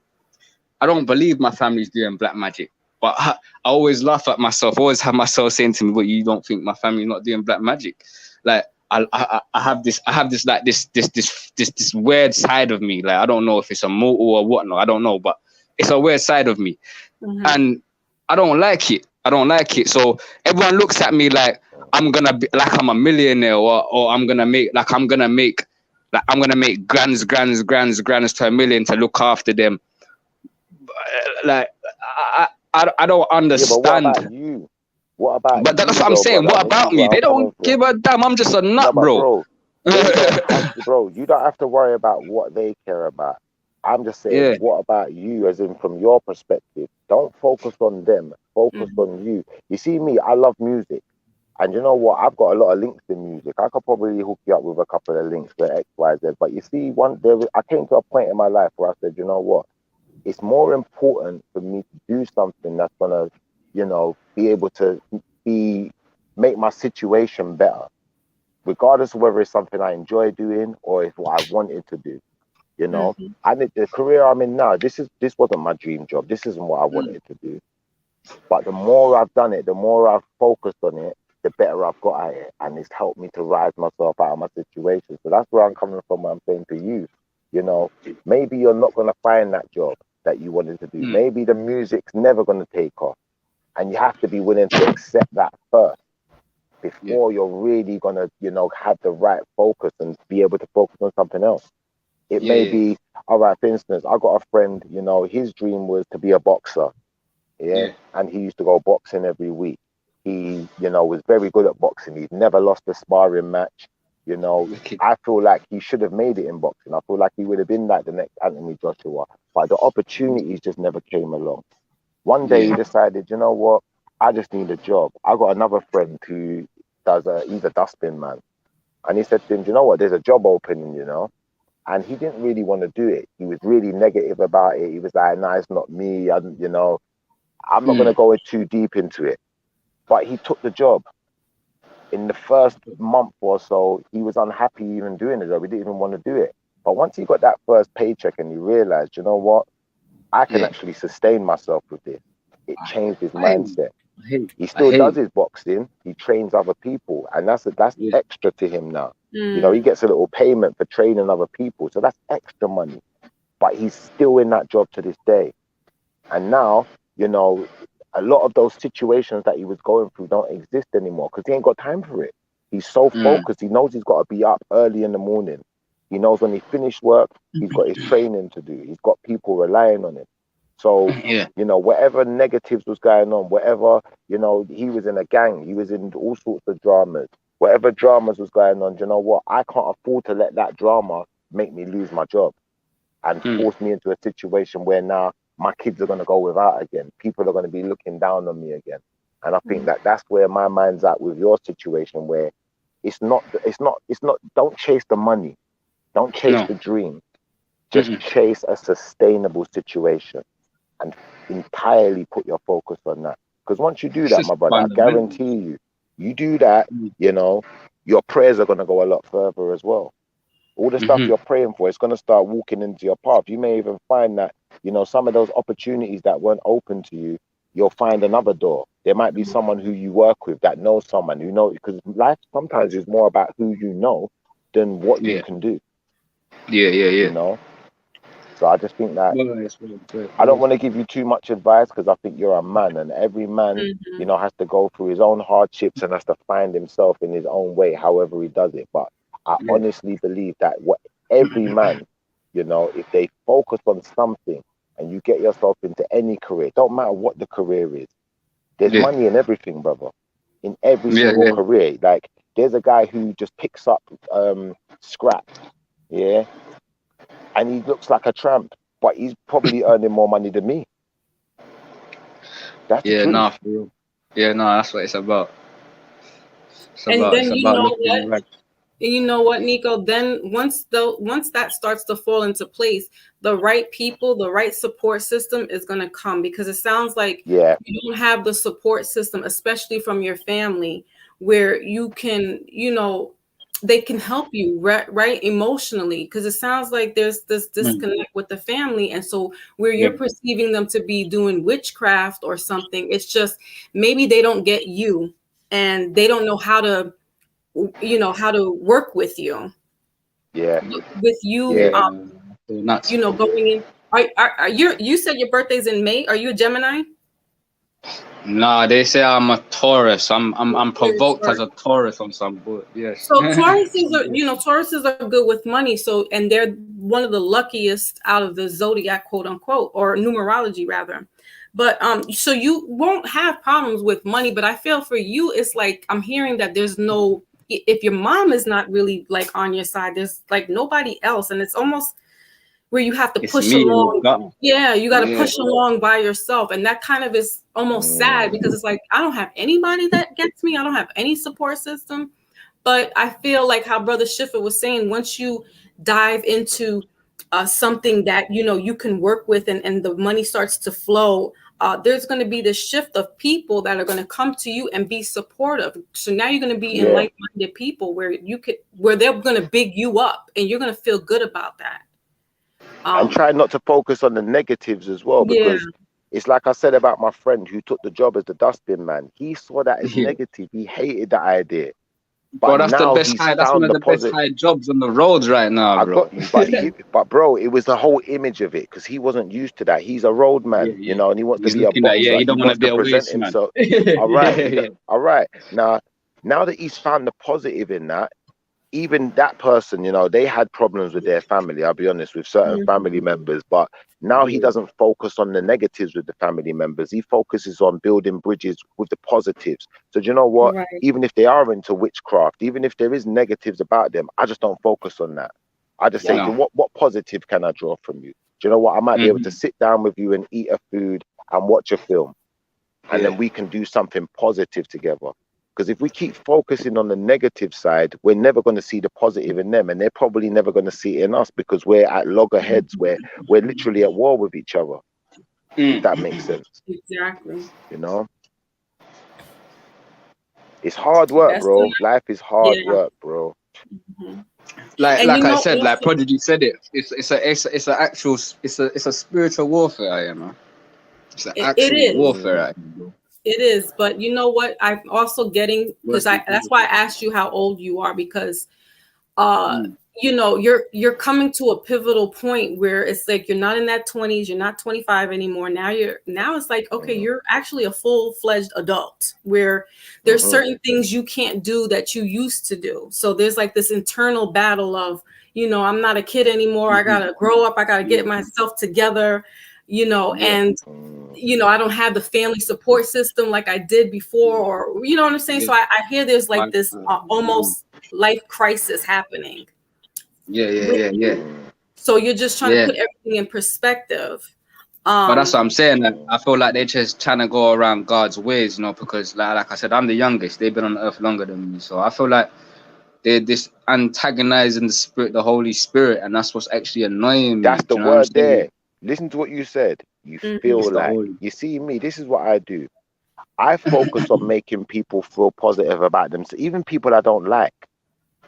I don't believe my family's doing black magic. But I always laugh at myself, always have myself saying to me, what, you don't think my family's not doing black magic? Like I have this like this weird side of me. Like, I don't know if it's a mortal or whatnot, I don't know, but it's a weird side of me. And I don't like it. So everyone looks at me like I'm gonna be like I'm a millionaire, or I'm gonna make grands to $1 million to look after them. Like I don't understand. Yeah, but what about you? What about But that's what I'm saying. What about me? They don't give a damn. I'm just a nut, bro. Bro, you don't have to worry about what they care about. I'm just saying, what about you, as in from your perspective? Don't focus on them. Focus on you. You see me, I love music. And you know what? I've got a lot of links in music. I could probably hook you up with a couple of links for X, Y, Z. But you see, I came to a point in my life where I said, you know what? It's more important for me to do something that's going to, you know, be able to make my situation better, regardless of whether it's something I enjoy doing or it's what I wanted to do. You know, and the career I'm in now, this wasn't my dream job. This isn't what I wanted to do. But the more I've done it, the more I've focused on it, the better I've got at it. And it's helped me to rise myself out of my situation. So that's where I'm coming from, what I'm saying to you. You know, maybe you're not going to find that job that you wanted to do. Maybe the music's never going to take off. And you have to be willing to accept that first before you're really going to, you know, have the right focus and be able to focus on something else. It may be, all right, for instance, I got a friend, you know, his dream was to be a boxer. And he used to go boxing every week. He, you know, was very good at boxing. He'd never lost a sparring match. You know, I feel like he should have made it in boxing. I feel like he would have been like the next Anthony Joshua. But the opportunities just never came along. One day he decided, you know what, I just need a job. I got another friend who he's a dustbin man. And he said to him, you know what, there's a job opening, you know. And he didn't really want to do it. He was really negative about it. He was like, nah, it's not me. You know, I'm not going to go too deep into it. But he took the job. In the first month or so, he was unhappy even doing the job. He didn't even want to do it. But once he got that first paycheck and he realized, you know what, I can actually sustain myself with this. It changed his mindset. He still does his boxing. He trains other people. And that's extra to him now. You know, he gets a little payment for training other people. So that's extra money. But he's still in that job to this day. And now, you know, a lot of those situations that he was going through don't exist anymore because he ain't got time for it. He's so focused. He knows he's got to be up early in the morning. He knows when he finished work, he's got his training to do. He's got people relying on him. So, you know, whatever negatives was going on, whatever, you know, he was in a gang, he was in all sorts of dramas, whatever dramas was going on, you know what? I can't afford to let that drama make me lose my job and force me into a situation where now my kids are going to go without again. People are going to be looking down on me again. And I think that that's where my mind's at with your situation, where it's not, don't chase the money. Don't chase the dream. Just chase a sustainable situation and entirely put your focus on that. Because once you do that, my brother, I guarantee you, you do that, you know, your prayers are going to go a lot further as well. All the stuff you're praying for, it's going to start walking into your path. You may even find that, you know, some of those opportunities that weren't open to you, you'll find another door. There might be someone who you work with that knows someone who knows, because life sometimes is more about who you know than what you can do. You know? So I just think that I don't want to give you too much advice, because I think you're a man, and every man, you know, has to go through his own hardships and has to find himself in his own way, however he does it. But I honestly believe that what every man, you know, if they focus on something and you get yourself into any career, don't matter what the career is, there's money in everything, brother. In every single career. Like, there's a guy who just picks up scrap, and he looks like a tramp, but he's probably earning more money than me. That's the truth. Nah, for real. That's what it's about. And then you know what? You know what, Nico? Then once that starts to fall into place, the right people, the right support system is going to come, because it sounds like you don't have the support system, especially from your family, where you can, you know, they can help you right emotionally, because it sounds like there's this disconnect with the family, and so where you're perceiving them to be doing witchcraft or something, it's just maybe they don't get you and they don't know how to, you know, how to work with you. With you, you know, going in. Are you said your birthday's in May? Are you a Gemini? Nah, they say I'm a Taurus. I'm provoked as a Taurus on some book. Yes. So Tauruses are, you know, Tauruses are good with money. So, and they're one of the luckiest out of the zodiac, quote unquote, or numerology rather. But so you won't have problems with money. But I feel for you, it's like I'm hearing that there's no, if your mom is not really like on your side, there's like nobody else, and it's almost where you have to push along. Yeah, you got to push along by yourself, and that kind of is almost sad, because it's like I don't have anybody that gets me. I don't have any support system. But I feel like how Brother Schiffer was saying, once you dive into something that you know you can work with, and the money starts to flow, there's going to be this shift of people that are going to come to you and be supportive. So now you're going to be in like-minded people where they're going to big you up, and you're going to feel good about that. And try not to focus on the negatives as well, because it's like I said about my friend who took the job as the dustbin man. He saw that as negative. He hated that idea. But that's the best high. That's one of the best high jobs on the roads right now, bro. I got you, but bro, it was the whole image of it, because he wasn't used to that. He's a road man, you know, and he wants to be a boxer. He don't want to be a waste man. So, all right. Now that he's found the positive in that, even that person, you know, they had problems with their family, I'll be honest, with certain family members, but now he doesn't focus on the negatives with the family members. He focuses on building bridges with the positives. So do you know what? Even if they are into witchcraft, even if there is negatives about them, I just don't focus on that. I just say, what positive can I draw from you? Do you know what? I might be able to sit down with you and eat a food and watch a film, and then we can do something positive together. Because if we keep focusing on the negative side, we're never going to see the positive in them, and they're probably never going to see it in us, because we're at loggerheads, where we're literally at war with each other. If that makes sense. Exactly. You know, it's hard work, bro. Life is hard work, bro. Like I said, like Prodigy said it. It's a spiritual warfare, I am. It's an actual warfare, I am. It is, but you know what? I'm also getting, because that's why I asked you how old you are, because you know, you're coming to a pivotal point where it's like you're not in that 20s, you're not 25 anymore. Now it's like, okay, you're actually a full-fledged adult, where there's certain things you can't do that you used to do. So there's like this internal battle of, you know, I'm not a kid anymore. I gotta grow up. I gotta get myself together. you know, and you know, I don't have the family support system like I did before, or you know what I'm saying. So I hear there's like this almost life crisis happening. Yeah. So you're just trying to put everything in perspective. But that's what I'm saying. Like, I feel like they're just trying to go around God's ways, you know, because like I said, I'm the youngest. They've been on earth longer than me. So I feel like they're this antagonizing the spirit, the Holy Spirit, and that's what's actually annoying me. That's the you know word there. Listen to what you said. You feel like, you see me, this is what I do. I focus on making people feel positive about them. So even people I don't like.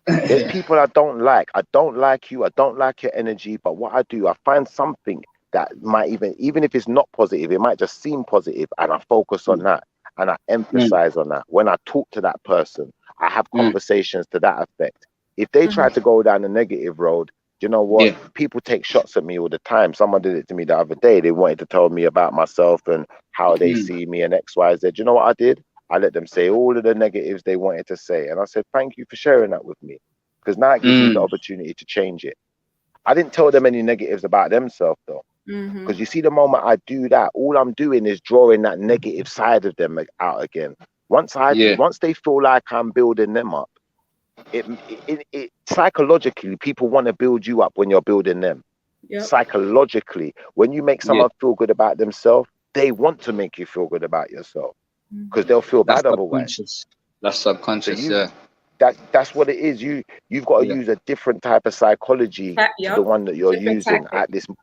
There's people I don't like. I don't like you. I don't like your energy. But what I do, I find something that might even if it's not positive, it might just seem positive, and I focus on that and I emphasize on that. When I talk to that person, I have conversations to that effect. If they try to go down the negative road, you know what? People take shots at me all the time. Someone did it to me the other day. They wanted to tell me about myself and how they see me and X, Y, Z. You know what I did? I let them say all of the negatives they wanted to say. And I said, thank you for sharing that with me. Because now it gives me the opportunity to change it. I didn't tell them any negatives about themselves though. Because you see, the moment I do that, all I'm doing is drawing that negative side of them out again. Once they feel like I'm building them up, it psychologically, people want to build you up when you're building them. Psychologically, when you make someone feel good about themselves, they want to make you feel good about yourself because they'll feel bad otherwise. That's subconscious. So that's what it is. You've got to use a different type of psychology to the one that you're using at this point.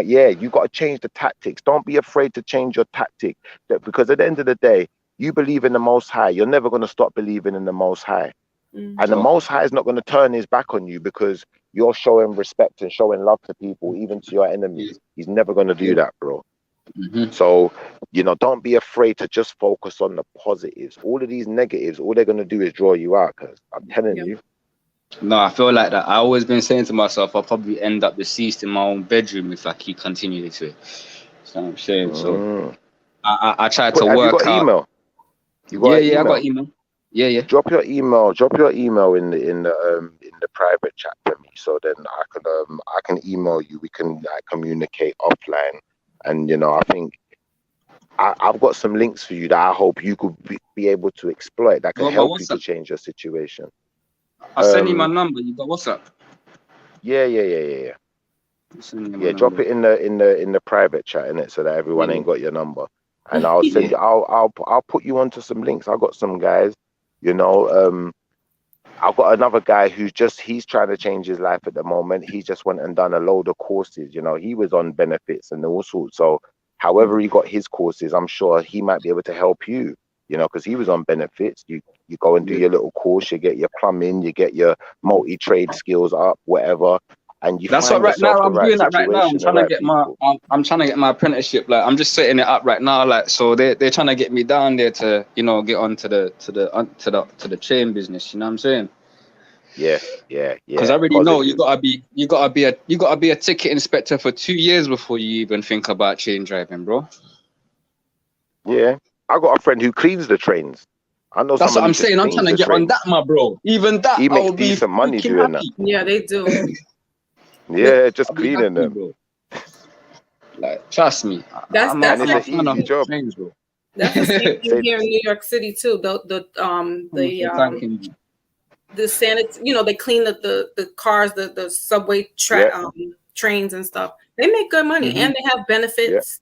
Yeah, you got to change the tactics. Don't be afraid to change your tactic, because at the end of the day, you believe in the Most High. You're never going to stop believing in the Most High. And the Most High is not going to turn his back on you because you're showing respect and showing love to people, even to your enemies. He's never going to do that, bro. So, you know, don't be afraid to just focus on the positives. All of these negatives, all they're going to do is draw you out, because I'm telling you. No, I feel like that. I always been saying to myself, I'll probably end up deceased in my own bedroom if I keep continuing to it. That's what I'm saying. So I tried to work out. Email? You got email? I got email. Yeah. Drop your email in the private chat for me, so then I can email you. We can communicate offline, and you know, I think I've got some links for you that I hope you could be able to exploit that can help you to change your situation. I'll send you my number. You got WhatsApp? Yeah. Yeah, drop it in the private chat, innit, so that everyone ain't got your number. And I'll send you. I'll put you onto some links. I've got some guys. You know, I've got another guy he's trying to change his life at the moment. He just went and done a load of courses. You know, he was on benefits and all sorts. So however he got his courses, I'm sure he might be able to help you. You know, because he was on benefits. You go and do your little course. You get your plumbing. You get your multi-trade skills up, whatever. And you that's what right now I'm doing that right now. I'm trying to get my apprenticeship. Like I'm just setting it up right now. Like so they're trying to get me down there to, you know, get onto the chain business. You know what I'm saying? Yeah. Because I already know you gotta be a ticket inspector for 2 years before you even think about chain driving, bro. Yeah, I got a friend who cleans the trains. I know. That's what I'm saying. I'm trying to get on that, my bro. Even that, he makes decent money doing that. Yeah, they do. Yeah, just cleaning them. Bro. Like, trust me. That's an easy job. Trains, bro. That's the same thing here in New York City too. The you know, they clean the cars, the subway trains and stuff. They make good money and they have benefits.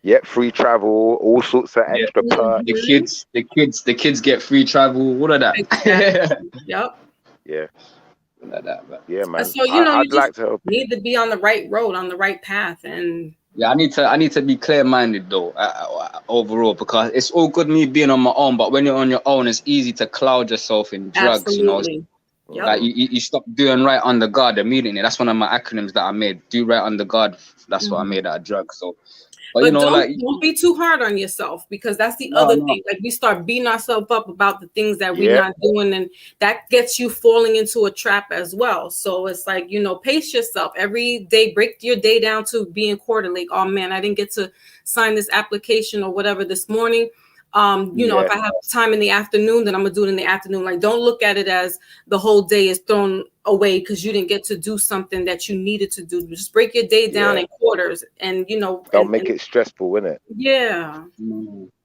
Yeah, free travel, all sorts of extra perks. The kids get free travel. What are that? Exactly. Yep. Yeah. Like that, but yeah, man. So you know, I'd like to help. Need to be on the right road, on the right path, and yeah, I need to be clear-minded though, overall, because it's all good me being on my own, but when you're on your own, it's easy to cloud yourself in drugs. Absolutely. You know, like you stop doing right under God immediately. That's one of my acronyms that I made. Do right under God. That's what I made out of drugs. So. But you know, don't be too hard on yourself, because that's the other thing. Like we start beating ourselves up about the things that we're not doing, and that gets you falling into a trap as well. So it's like, you know, pace yourself every day. Break your day down to being quarterly. Oh man, I didn't get to sign this application or whatever this morning. You know, if I have time in the afternoon, then I'm gonna do it in the afternoon. Like, don't look at it as the whole day is thrown away because you didn't get to do something that you needed to do. Just break your day down in quarters, and you know, don't make it stressful, innit? Yeah.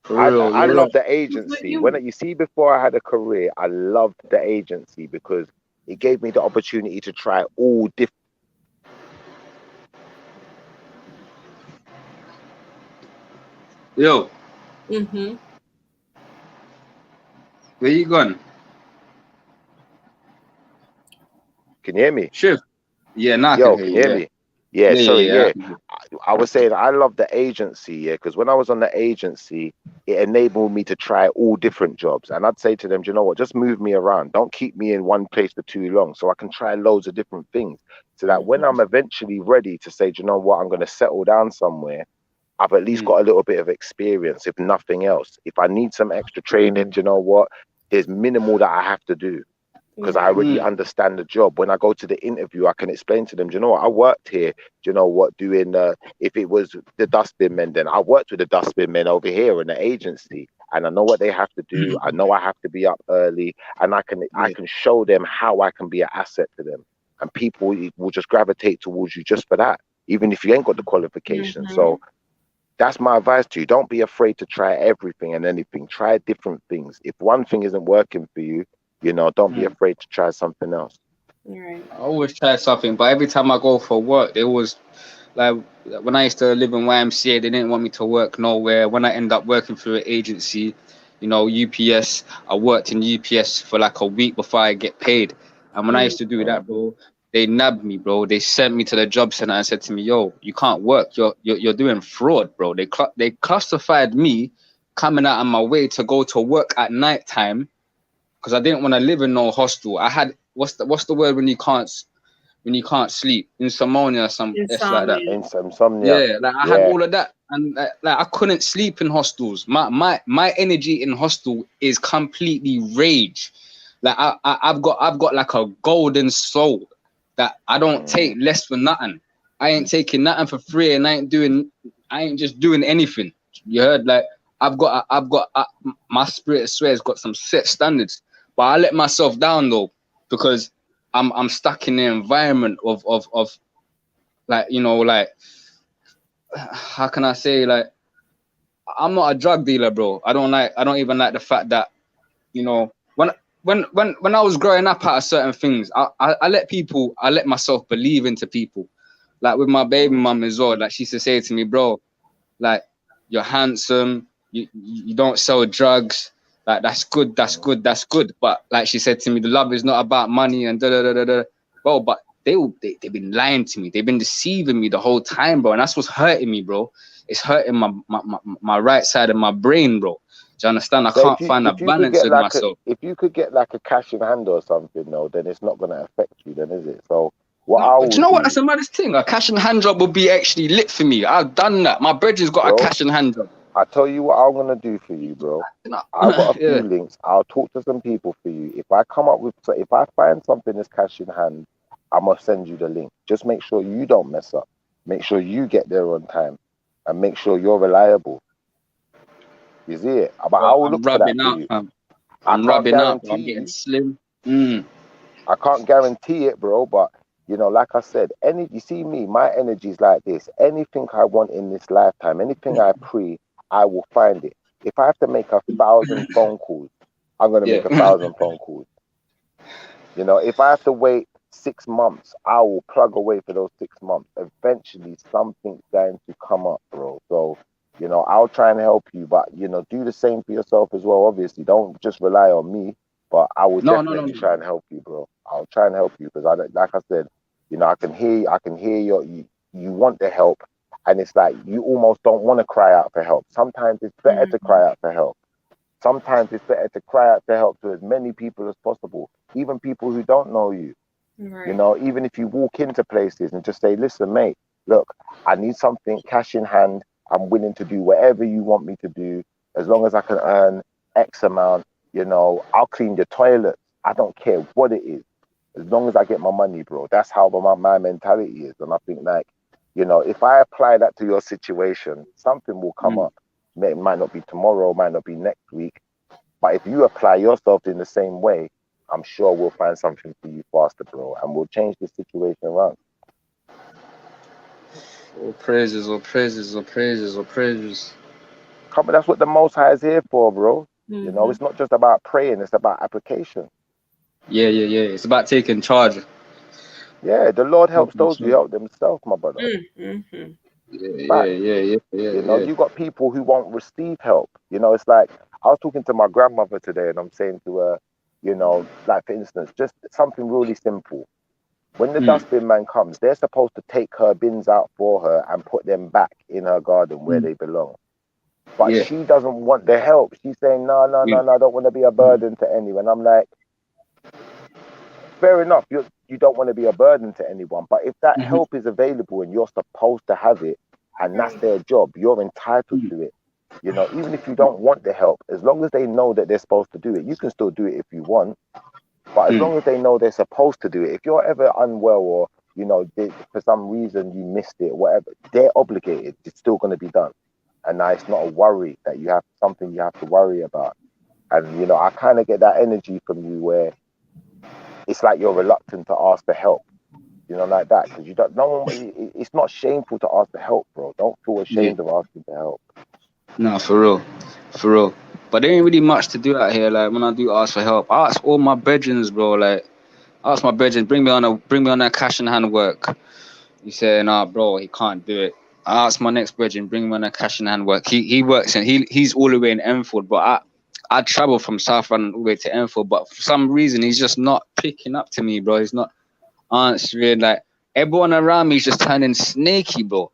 I love the agency. When you see, before I had a career, I loved the agency because it gave me the opportunity to try all different. Yo. Where you going? Can you hear me? Sure. Yeah, now I Yo, can can hear you hear me? Yeah, sorry, yeah. I was saying I love the agency, yeah, because when I was on the agency, it enabled me to try all different jobs. And I'd say to them, do you know what, just move me around. Don't keep me in one place for too long so I can try loads of different things. So that when I'm eventually ready to say, do you know what, I'm going to settle down somewhere, I've at least got a little bit of experience, if nothing else. If I need some extra training, do you know what, there's minimal that I have to do. Because I already understand the job. When I go to the interview, I can explain to them, do you know what, I worked here, do you know what, doing, if it was the dustbin men, then I worked with the dustbin men over here in the agency, and I know what they have to do. I know I have to be up early, and I can show them how I can be an asset to them. And people will just gravitate towards you just for that, even if you ain't got the qualification. So that's my advice to you. Don't be afraid to try everything and anything. Try different things. If one thing isn't working for you, you know, don't be afraid to try something else. Right. I always try something, but every time I go for work, it was like when I used to live in YMCA, they didn't want me to work nowhere. When I end up working through an agency, you know, UPS, I worked in UPS for like a week before I get paid. And when I used to do that, bro, they nabbed me, bro. They sent me to the job center and said to me, yo, you can't work. You're doing fraud, bro. They classified me coming out of my way to go to work at nighttime because I didn't want to live in no hostel. I had what's the word when you can't sleep? Insomnia or something like that. Insomnia. Yeah, like I had all of that, and like I couldn't sleep in hostels. My energy in hostel is completely rage. Like I've got like a golden soul that I don't take less for nothing. I ain't taking nothing for free, and I ain't just doing anything. You heard? Like I've got my spirit, I swear, has got some set standards. But I let myself down though, because I'm stuck in the environment of like, you know, like, how can I say, like, I'm not a drug dealer, bro. I don't even like the fact that, you know, when I was growing up out of certain things, I let myself believe into people. Like with my baby mum as well, like she used to say to me, bro, like, you're handsome, you don't sell drugs, like that's good. But like she said to me, the love is not about money and da da da da da. Bro, but they've been lying to me. They've been deceiving me the whole time, bro. And that's what's hurting me, bro. It's hurting my right side of my brain, bro. Do you understand? I can't find a balance in myself. If you could get like a cash in hand or something, though, then it's not going to affect you, then, is it? So do you know what? That's the maddest thing. A cash in hand job would be actually lit for me. I've done that. My brother's got a cash in hand job. I tell you what I'm going to do for you, bro. I've got a few links. I'll talk to some people for you. If I find something that's cash in hand, I'm going to send you the link. Just make sure you don't mess up. Make sure you get there on time. And make sure you're reliable. You see it? But I will look for that for you. I'm rubbing out. I'm getting slim. I can't guarantee it, bro, but you know, like I said, you see me, my energy is like this. Anything I want in this lifetime, anything I pray, I will find it. If I have to make 1,000 phone calls, I'm gonna make 1,000 phone calls. You know, if I have to wait 6 months, I will plug away for those 6 months. Eventually something's going to come up, bro. So, you know, I'll try and help you, but you know, do the same for yourself as well. Obviously, don't just rely on me. But I will definitely try and help you, bro. I'll try and help you because like I said, you know, I can hear you want the help, and it's like you almost don't want to cry out for help. Sometimes it's better to cry out for help. Sometimes it's better to cry out for help to as many people as possible, even people who don't know you. Right. You know, even if you walk into places and just say, listen, mate, look, I need something cash in hand. I'm willing to do whatever you want me to do as long as I can earn X amount. You know, I'll clean your toilets. I don't care what it is. As long as I get my money, bro. That's how my mentality is. And I think, like, you know, if I apply that to your situation, something will come up. It might not be tomorrow, might not be next week. But if you apply yourself in the same way, I'm sure we'll find something for you faster, bro, and we'll change the situation around. All praises, all praises, all praises, all praises. Come on, that's what the Most High is here for, bro. You know, it's not just about praying; it's about application. Yeah. It's about taking charge. Yeah, the Lord helps those who help themselves, my brother. Yeah. You know, you got people who won't receive help. You know, it's like I was talking to my grandmother today, and I'm saying to her, you know, like for instance, just something really simple. When the dustbin man comes, they're supposed to take her bins out for her and put them back in her garden where they belong. But she doesn't want the help. She's saying, no, I don't want to be a burden to anyone. I'm like, fair enough, you don't want to be a burden to anyone. But if that help is available and you're supposed to have it, and that's their job, you're entitled to it. You know, even if you don't want the help, as long as they know that they're supposed to do it, you can still do it if you want. But as long as they know they're supposed to do it, if you're ever unwell or, you know, for some reason you missed it, whatever, they're obligated. It's still going to be done. And now it's not a worry that you have something you have to worry about. And, you know, I kind of get that energy from you where it's like you're reluctant to ask for help, you know, like that. Because you don't, no one, it's not shameful to ask for help, bro. Don't feel ashamed of asking for help. No, for real. But there ain't really much to do out here. Like when I do ask for help, I ask all my brethrens, bro. Like, I ask my brethren, bring me on that cash in hand work. He said, nah, bro, he can't do it. I asked my next brethren, bring me on that cash in hand work. He works and he's all the way in Enfield, but I travel from South London all the way to Enfield, but for some reason he's just not picking up to me, bro. He's not answering. Like everyone around me is just turning snaky, bro.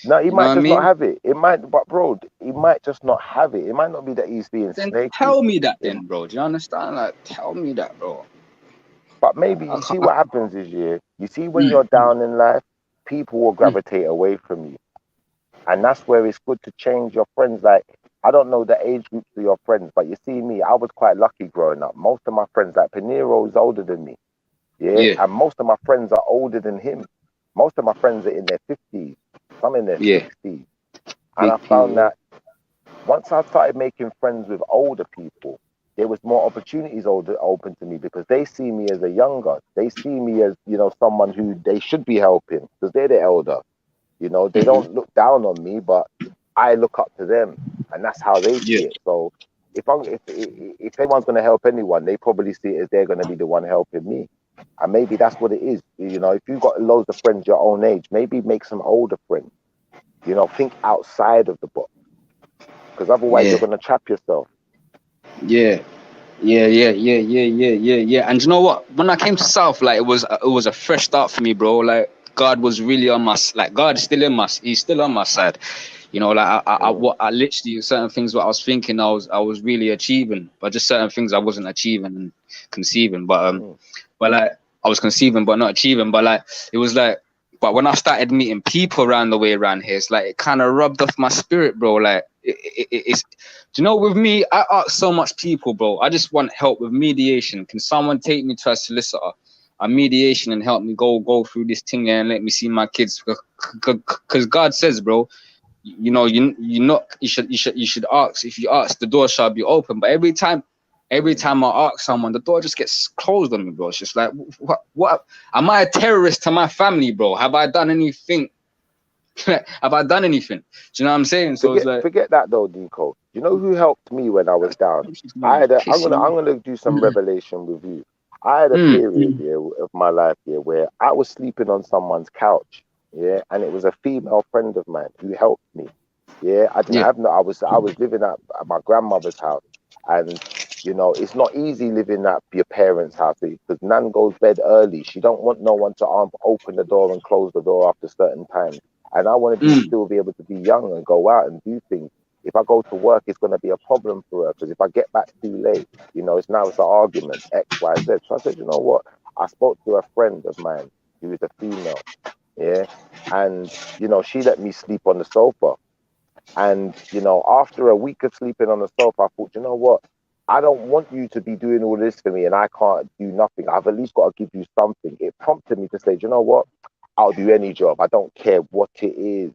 No, he might just not have it. It might, but bro, he might just not have it. It might not be that he's being snaky. Tell me that then, bro. Do you understand? Like, tell me that, bro. But maybe you see what happens is, you see when you're down in life, people will gravitate away from you. And that's where it's good to change your friends. Like, I don't know the age groups of your friends, but you see me, I was quite lucky growing up. Most of my friends, like Peniros is older than me. And most of my friends are older than him. Most of my friends are in their 50s, some in their 60s. And I found that once I started making friends with older people, there was more opportunities open to me because they see me as a younger. They see me as, you know, someone who they should be helping because they're the elder. You know, they don't look down on me, but I look up to them, and that's how they see it. So if anyone's going to help anyone, they probably see it as they're going to be the one helping me. And maybe that's what it is. You know, if you've got loads of friends your own age, maybe make some older friends. You know, think outside of the box, because otherwise you're going to trap yourself. Yeah. And you know what? When I came to South, like it was a fresh start for me, bro. Like God was really on my, like God is still he's still on my side. You know, like I literally certain things what I was thinking I was really achieving, but just certain things I wasn't achieving and conceiving. But like I was conceiving but not achieving. But like it was like, but when I started meeting people around the way around here, it's like it kind of rubbed off my spirit, bro. Like it's, do you know, with me, I ask so much people, bro. I just want help with mediation. Can someone take me to a solicitor, a mediation, and help me go through this thing and let me see my kids? Because God says, bro, you know, you should ask. If you ask, the door shall be open. But every time I ask someone, the door just gets closed on me, bro. It's just like, what? Am I a terrorist to my family, bro? Have I done anything? Have I done anything? Do you know what I'm saying? So it's like, forget that though, Nico. You know who helped me when I was down? I'm gonna do some revelation with you. I had a period of my life where I was sleeping on someone's couch, and it was a female friend of mine who helped me. I didn't have no. I was living at my grandmother's house, and you know it's not easy living at your parents' house because Nan goes bed early. She don't want no one to open the door and close the door after certain times. And I want to still be able to be young and go out and do things. If I go to work, it's going to be a problem for her because if I get back too late, you know, it's an argument, X, Y, Z. So I said, you know what? I spoke to a friend of mine who is a female, and, you know, she let me sleep on the sofa. And, you know, after a week of sleeping on the sofa, I thought, you know what? I don't want you to be doing all this for me and I can't do nothing. I've at least got to give you something. It prompted me to say, you know what? I'll do any job. I don't care what it is.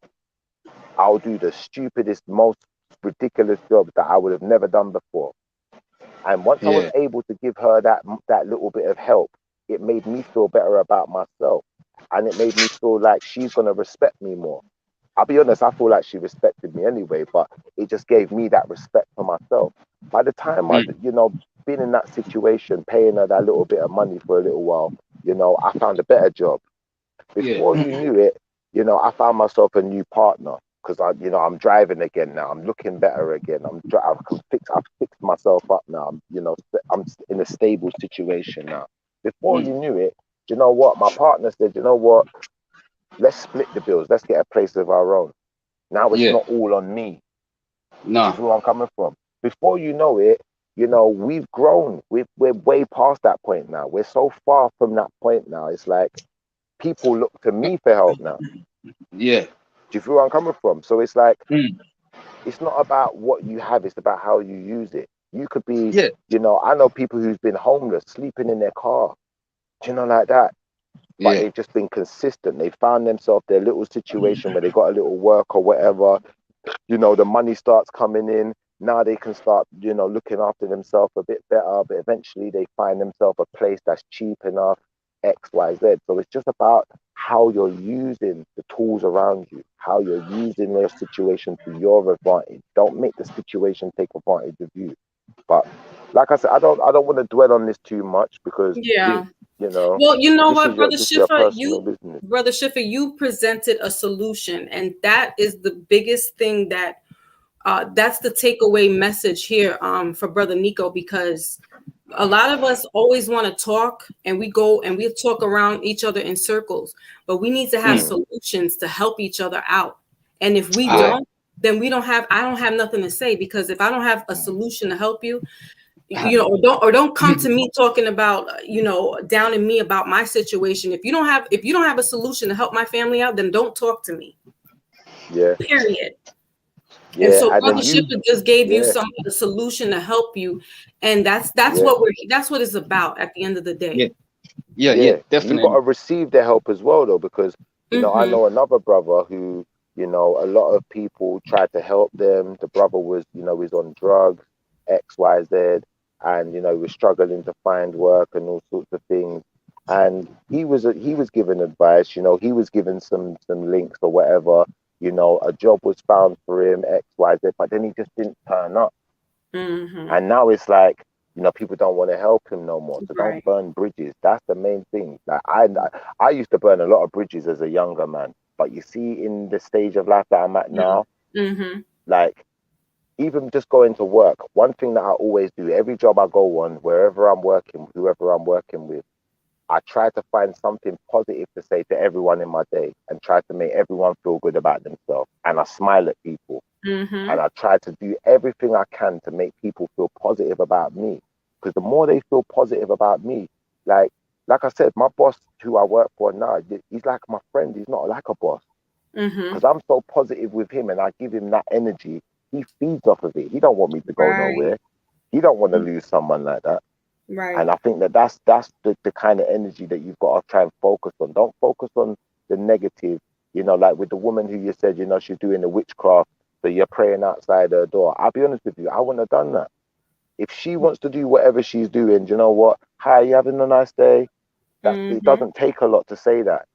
I'll do the stupidest, most ridiculous jobs that I would have never done before. And once I was able to give her that little bit of help, it made me feel better about myself, and it made me feel like she's gonna respect me more. I'll be honest, I feel like she respected me anyway, but it just gave me that respect for myself. By the time I, been in that situation, paying her that little bit of money for a little while, I found a better job. Before you knew it, I found myself a new partner because I'm driving again now. I'm looking better again. I've fixed myself up now. I'm in a stable situation now. Before you knew it, you know what? My partner said, you know what? Let's split the bills. Let's get a place of our own. Now it's not all on me. Nah. This is where I'm coming from. Before you know it, we've grown. We're way past that point now. We're so far from that point now. It's like people look to me for help now. Yeah. Do you feel where I'm coming from? So it's like, it's not about what you have. It's about how you use it. You could be, I know people who's been homeless, sleeping in their car, like that. But they've just been consistent. They found themselves their little situation where they got a little work or whatever. The money starts coming in. Now they can start, looking after themselves a bit better. But eventually they find themselves a place that's cheap enough, X, Y, Z. So it's just about how you're using the tools around you, how you're using your situation to your advantage. Don't make the situation take advantage of you. But like I said, I don't want to dwell on this too much because well, you know what, Brother Schiffer, Brother Schiffer, you presented a solution, and that is the biggest thing that that's the takeaway message here for Brother Nico, because a lot of us always want to talk and we go and we talk around each other in circles, but we need to have solutions to help each other out. And if we don't, then I don't have nothing to say, because if I don't have a solution to help you, or don't come to me talking about, downing me about my situation. If you don't have a solution to help my family out, then don't talk to me. Yeah. Period. Yeah. And so Brother Schiffer just gave you a solution to help you, and that's what it's about at the end of the day. Yeah, definitely. You got to receive the help as well, though, because I know another brother who, a lot of people tried to help them. The brother was, was on drugs, X, Y, Z, and he was struggling to find work and all sorts of things. And he was given advice. He was given some links or whatever. A job was found for him, X, Y, Z, but then he just didn't turn up. And now it's like, people don't want to help him no more. So don't burn bridges. That's the main thing. Like I used to burn a lot of bridges as a younger man, but you see, in the stage of life that I'm at now, like, even just going to work, one thing that I always do, every job I go on, wherever I'm working, whoever I'm working with, I try to find something positive to say to everyone in my day and try to make everyone feel good about themselves. And I smile at people. And I try to do everything I can to make people feel positive about me. Because the more they feel positive about me, like I said, my boss, who I work for now, he's like my friend. He's not like a boss. Because I'm so positive with him and I give him that energy. He feeds off of it. He don't want me to go nowhere. He don't want to lose someone like that. And I think that's the kind of energy that you've got to try and focus on. Don't focus on the negative, like with the woman who you said, she's doing the witchcraft, so you're praying outside her door. I'll be honest with you, I wouldn't have done that. If she wants to do whatever she's doing, you know what? Hi, you having a nice day? It doesn't take a lot to say that.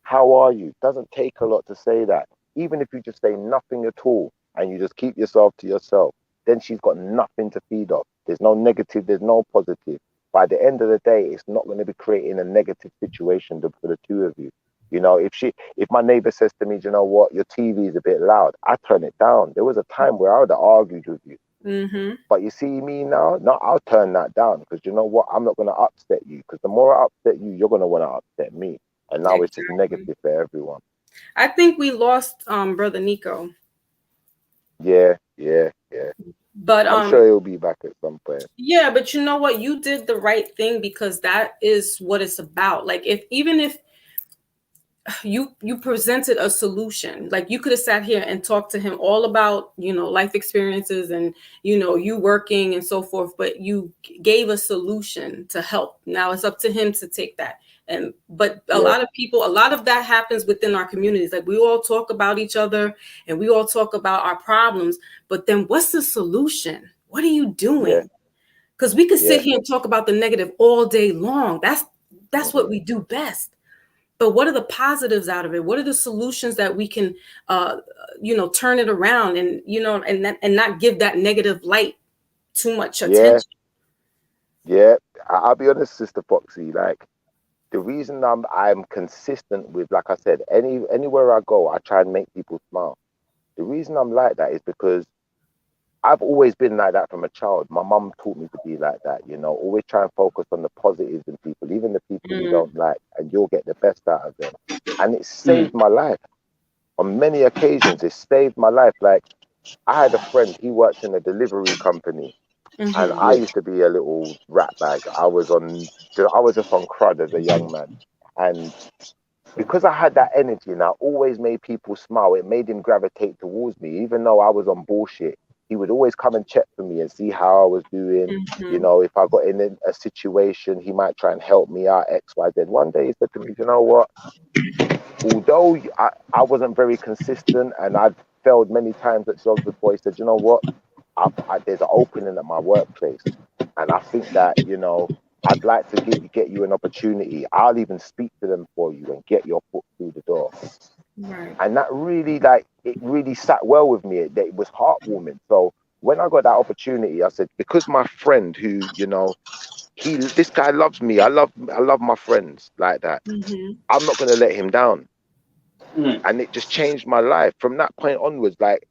How are you? Doesn't take a lot to say that. Even if you just say nothing at all and you just keep yourself to yourself, then she's got nothing to feed off. There's no negative, there's no positive. By the end of the day, it's not going to be creating a negative situation for the two of you. If my neighbor says to me, you know what, your TV is a bit loud, I turn it down. There was a time where I would have argued with you. But you see me now, I'll turn that down, because you know what, I'm not going to upset you, because the more I upset you, you're going to want to upset me. And now it's just negative for everyone. I think we lost Brother Nico. Yeah. But I'm sure he'll be back at some point. Yeah, but you know what? You did the right thing, because that is what it's about. Like, even if you presented a solution. Like you could have sat here and talked to him all about, you know, life experiences and, you know, you working and so forth, but you gave a solution to help. Now it's up to him to take that. But a lot of people, a lot of that happens within our communities. Like we all talk about each other and we all talk about our problems, but then what's the solution? What are you doing? Because we could sit here and talk about the negative all day long. That's what we do best. But what are the positives out of it? What are the solutions that we can, you know, turn it around and, you know, and not give that negative light too much attention? Yeah, I'll be honest, Sister Foxy. Like the reason I'm consistent with, like I said, anywhere I go, I try and make people smile. The reason I'm like that is because I've always been like that from a child. My mum taught me to be like that, you know, always try and focus on the positives in people, even the people you don't like, and you'll get the best out of them. And it saved my life. On many occasions, it saved my life. Like, I had a friend, he worked in a delivery company, and I used to be a little rat bag. I was just on crud as a young man. And because I had that energy and I always made people smile, it made him gravitate towards me, even though I was on bullshit. He would always come and check for me and see how I was doing. You know, if I got in a situation, he might try and help me out, X, Y, Z. One day he said to me, you know what? Although I wasn't very consistent and I'd failed many times at jobs before, he said, you know what? There's an opening at my workplace. And I think that, you know, I'd like to get you an opportunity. I'll even speak to them for you and get your foot through the door. Right. And that really, like, it really sat well with me. It was heartwarming. So when I got that opportunity, I said, because my friend who, you know, this guy loves me. I love my friends like that. I'm not going to let him down. And it just changed my life. From that point onwards, like,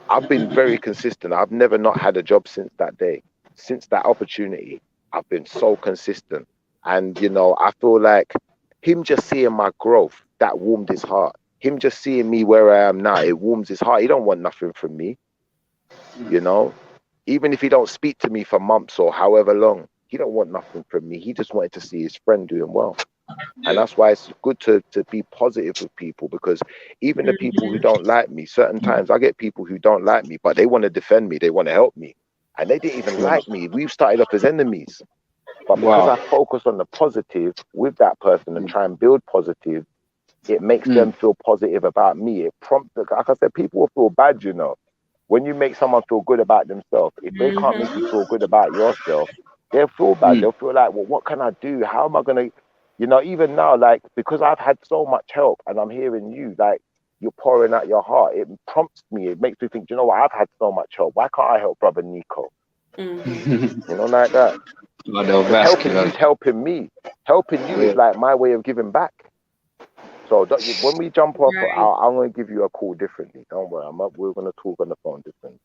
I've been very consistent. I've never not had a job since that day. Since that opportunity, I've been so consistent. And, you know, I feel like him just seeing my growth, that warmed his heart. Him just seeing me where I am now, it warms his heart. He don't want nothing from me, you know? Even if he don't speak to me for months or however long, he don't want nothing from me. He just wanted to see his friend doing well. And that's why it's good to be positive with people, because even the people who don't like me, certain times I get people who don't like me, but they want to defend me. They want to help me. And they didn't even like me. We've started off as enemies. But because I focus on the positive with that person and try and build positive, it makes them feel positive about me. It prompts, like I said, people will feel bad, you know. When you make someone feel good about themselves, if they can't make you feel good about yourself, they'll feel bad. They'll feel like, well, what can I do? How am I going to, you know, even now, like, because I've had so much help and I'm hearing you, like, you're pouring out your heart. It prompts me. It makes me think, you know what? I've had so much help. Why can't I help brother Nico? You know, like that. Helping you is helping me. Helping you is like my way of giving back. So when we jump off, I'm going to give you a call differently. Don't worry. We're going to talk on the phone differently.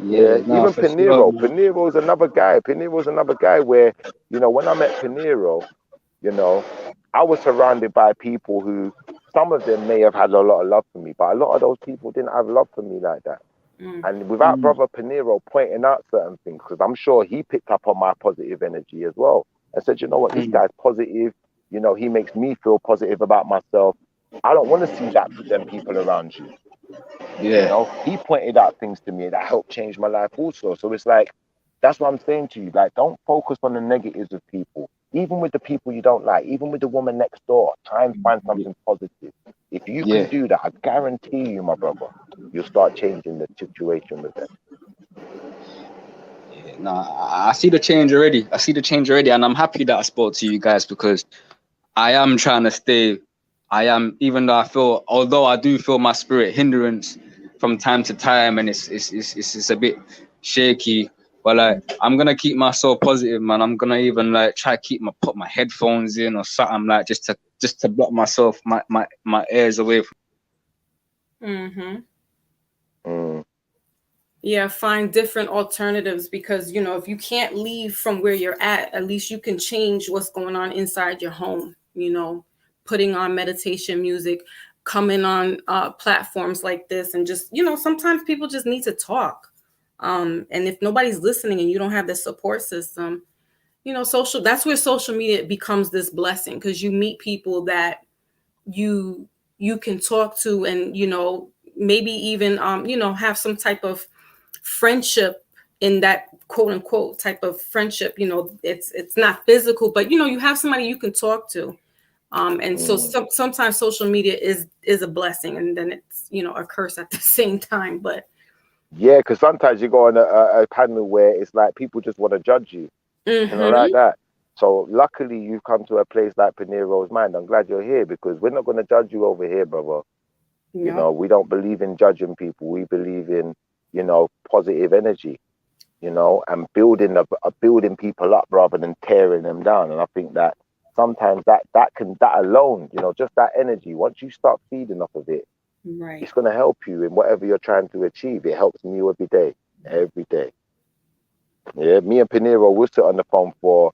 Even Peniro. Peniro's another guy. Peniro's another guy where, you know, when I met Peniro, you know, I was surrounded by people who, some of them may have had a lot of love for me, but a lot of those people didn't have love for me like that. And without brother Peniro pointing out certain things, because I'm sure he picked up on my positive energy as well, and said, you know what, this guy's positive. You know, he makes me feel positive about myself. I don't want to see that with them people around you. You know, he pointed out things to me that helped change my life also. So it's like, that's what I'm saying to you. Like, don't focus on the negatives of people. Even with the people you don't like, even with the woman next door, try and find something positive. If you can do that, I guarantee you, my brother, you'll start changing the situation with them. I see the change already. And I'm happy that I spoke to you guys, because I am trying to stay. Even though although I do feel my spirit hindrance from time to time, and it's a bit shaky, but like, I'm gonna keep myself positive, man. I'm gonna even like try to put my headphones in or something, like just to block myself, my ears away from. Yeah, find different alternatives, because, you know, if you can't leave from where you're at least you can change what's going on inside your home. You know, putting on meditation music, coming on platforms like this, and just, you know, sometimes people just need to talk. And if nobody's listening and you don't have the support system, you know, that's where social media becomes this blessing, because you meet people that you can talk to, and, you know, maybe even, you know, have some type of friendship in that quote unquote type of friendship. You know, it's not physical, but, you know, you have somebody you can talk to. And so sometimes social media is a blessing, and then it's, you know, a curse at the same time. But yeah, because sometimes you go on a panel where it's like people just want to judge you, you know, like that. So luckily you've come to a place like Peniros Mind. I'm glad you're here, because we're not going to judge you over here, brother. No. You know, we don't believe in judging people. We believe in, you know, positive energy, you know, and building people up rather than tearing them down. And I think that sometimes that alone, you know, just that energy, once you start feeding off of it, right, it's going to help you in whatever you're trying to achieve. It helps me every day. Yeah, me and Peniro will sit on the phone for,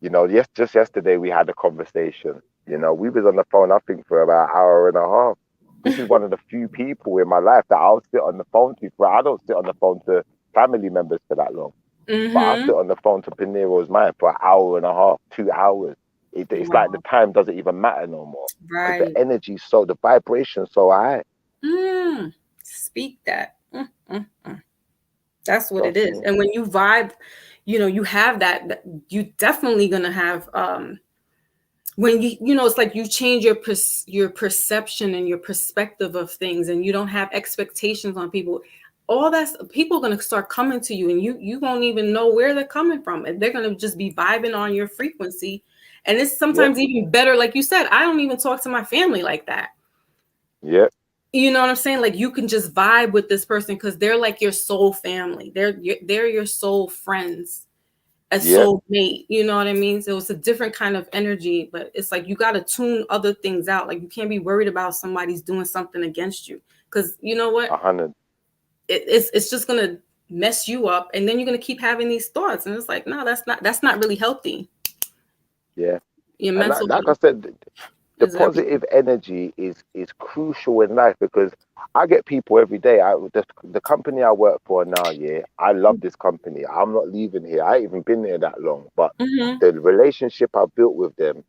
you know, just yesterday we had a conversation. You know, we was on the phone, I think, for about an hour and a half. This is one of the few people in my life that I'll sit on the phone to. I don't sit on the phone to family members for that long. But I'll sit on the phone to Peniro's Mind for an hour and a half, 2 hours. It's like the time doesn't even matter no more. Right. The energy's the vibration's so high. Speak that. That's what it is. And when you vibe, you know, you have that you definitely gonna have when you know, it's like you change your perception and your perspective of things, and you don't have expectations on people. All that's, people are gonna start coming to you, and you won't even know where they're coming from, and they're gonna just be vibing on your frequency. And it's sometimes even better, like you said, I don't even talk to my family like that. Yeah. You know what I'm saying? Like, you can just vibe with this person because they're like your soul family. They're your soul friends, a soul mate. You know what I mean? So it's a different kind of energy, but it's like you got to tune other things out. Like, you can't be worried about somebody's doing something against you, because you know what? 100. It's just gonna mess you up, and then you're gonna keep having these thoughts, and it's like, no, that's not really healthy. Yeah. Your And mental like I said, the positive energy is crucial in life, because I get people every day. The company I work for now, I love this company. I'm not leaving here. I ain't even been there that long, but the relationship I've built with them,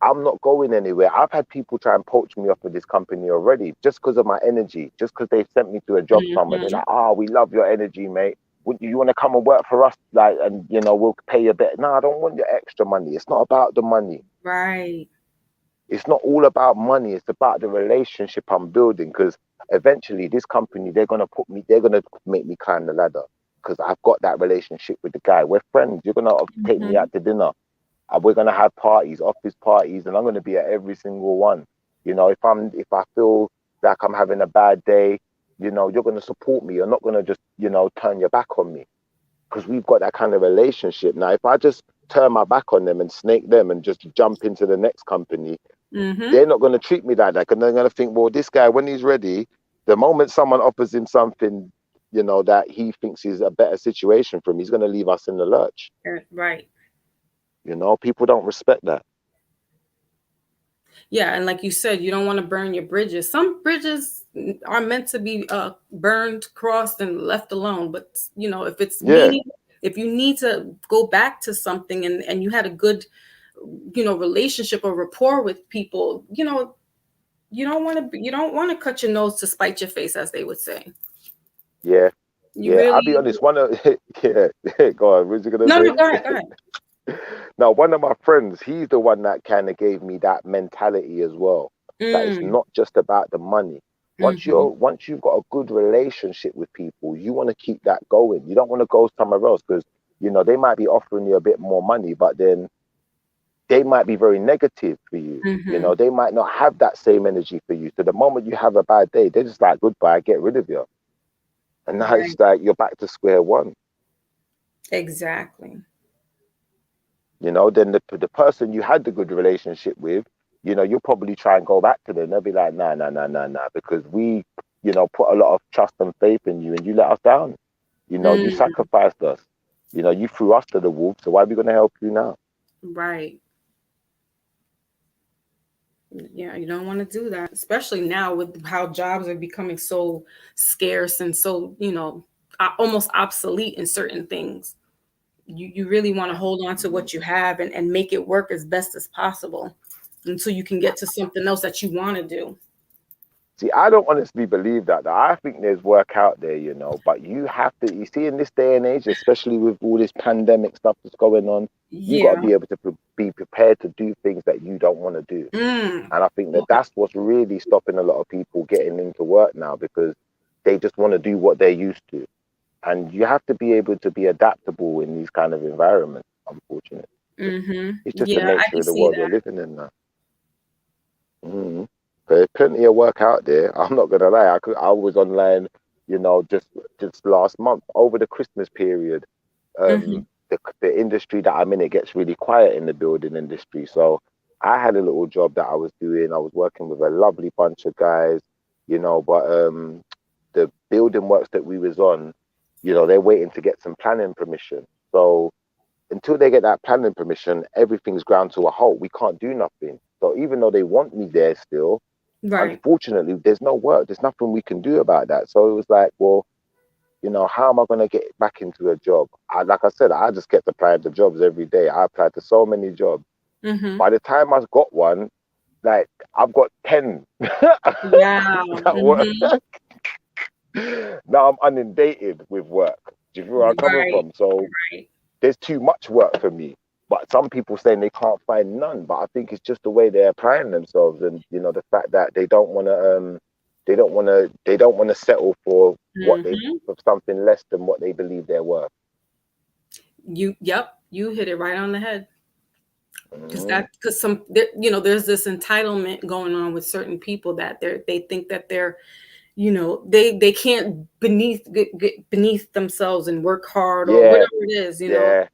I'm not going anywhere. I've had people try and poach me off of this company already, just because of my energy, just because they sent me to a job somewhere. They're like, "Oh, we love your energy, mate. Would you want to come and work for us? Like, and you know, we'll pay you a bit." No, I don't want your extra money. It's not about the money. Right. It's not all about money. It's about the relationship I'm building, because eventually this company, they're going to make me climb the ladder, because I've got that relationship with the guy. We're friends. You're going to take me out to dinner. We're going to have parties, office parties, and I'm going to be at every single one. You know, if I feel like I'm having a bad day, you know, you're going to support me. You're not going to just, you know, turn your back on me, because we've got that kind of relationship. Now, if I just turn my back on them and snake them and just jump into the next company, they're not going to treat me like that, and they're going to think, well, this guy, when he's ready, the moment someone offers him something, you know, that he thinks is a better situation for him, he's going to leave us in the lurch. Right. You know, people don't respect that. Yeah, and like you said, you don't want to burn your bridges. Some bridges are meant to be burned, crossed, and left alone. But you know, if it's if you need to go back to something, and you had a good, you know, relationship or rapport with people, you know, you don't want to cut your nose to spite your face, as they would say. Yeah. Really, I'll be honest. Go on. What's you gonna say? No, go ahead. Now, one of my friends, he's the one that kind of gave me that mentality as well. That it's not just about the money. Once you've got a good relationship with people, you want to keep that going. You don't want to go somewhere else, because you know they might be offering you a bit more money, but then they might be very negative for you. You know, they might not have that same energy for you. So the moment you have a bad day, they're just like, goodbye, get rid of you. And now it's like you're back to square one. Exactly. You know, then the person you had the good relationship with, you know, you'll probably try and go back to them. They'll be like, nah, because we, you know, put a lot of trust and faith in you, and you let us down. You know, you sacrificed us. You know, you threw us to the wolves. So why are we going to help you now? Right. Yeah, you don't want to do that, especially now with how jobs are becoming so scarce and so, you know, almost obsolete in certain things. you really want to hold on to what you have and make it work as best as possible until you can get to something else that you want to do. See, I don't honestly believe that. I think there's work out there, you know, but you have to, you see, in this day and age, especially with all this pandemic stuff that's going on, you got to be able to be prepared to do things that you don't want to do. And I think that that's what's really stopping a lot of people getting into work now, because they just want to do what they're used to. And you have to be able to be adaptable in these kind of environments, unfortunately. It's just the nature of the world we're living in now. There's plenty of work out there. I'm not gonna lie. I was online, you know, just last month over the Christmas period. The industry that I'm in, it gets really quiet in the building industry. So I had a little job that I was doing. I was working with a lovely bunch of guys, you know, but the building works that we was on, you know, they're waiting to get some planning permission. So until they get that planning permission, everything's ground to a halt. We can't do nothing. So even though they want me there still, unfortunately, there's no work. There's nothing we can do about that. So it was like, well, you know, how am I going to get back into a job? Like I said, I just kept applying to jobs every day. I applied to so many jobs. By the time I got one, like, I've got 10. Now I'm inundated with work. Do you feel where I'm coming from? So there's too much work for me. But some people saying they can't find none. But I think it's just the way they're applying themselves, and you know, the fact that they don't want to settle for what they for something less than what they believe they're worth. You hit it right on the head. Because you know, there's this entitlement going on with certain people that they think that they're, you know, they can't get beneath themselves and work hard or whatever it is, you know.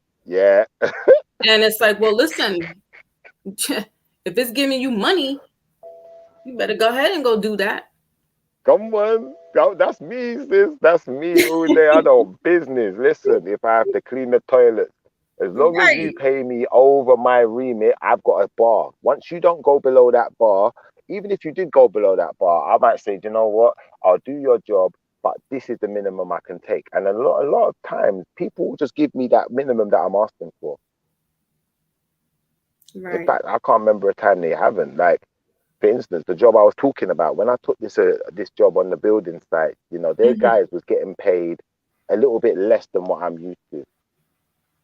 And it's like, well, listen, if it's giving you money, you better go ahead and go do that. Come on. That's me, sis. That's me all day. I know business. Listen, if I have to clean the toilet, as long as you pay me over my remit, I've got a bar. Once you don't go below that bar, even if you did go below that bar, I might say, you know what? I'll do your job, but this is the minimum I can take. And a lot of times, people will just give me that minimum that I'm asking for. In fact, I can't remember a time they haven't. Like, for instance, the job I was talking about, when I took this job on the building site, you know, their guys was getting paid a little bit less than what I'm used to.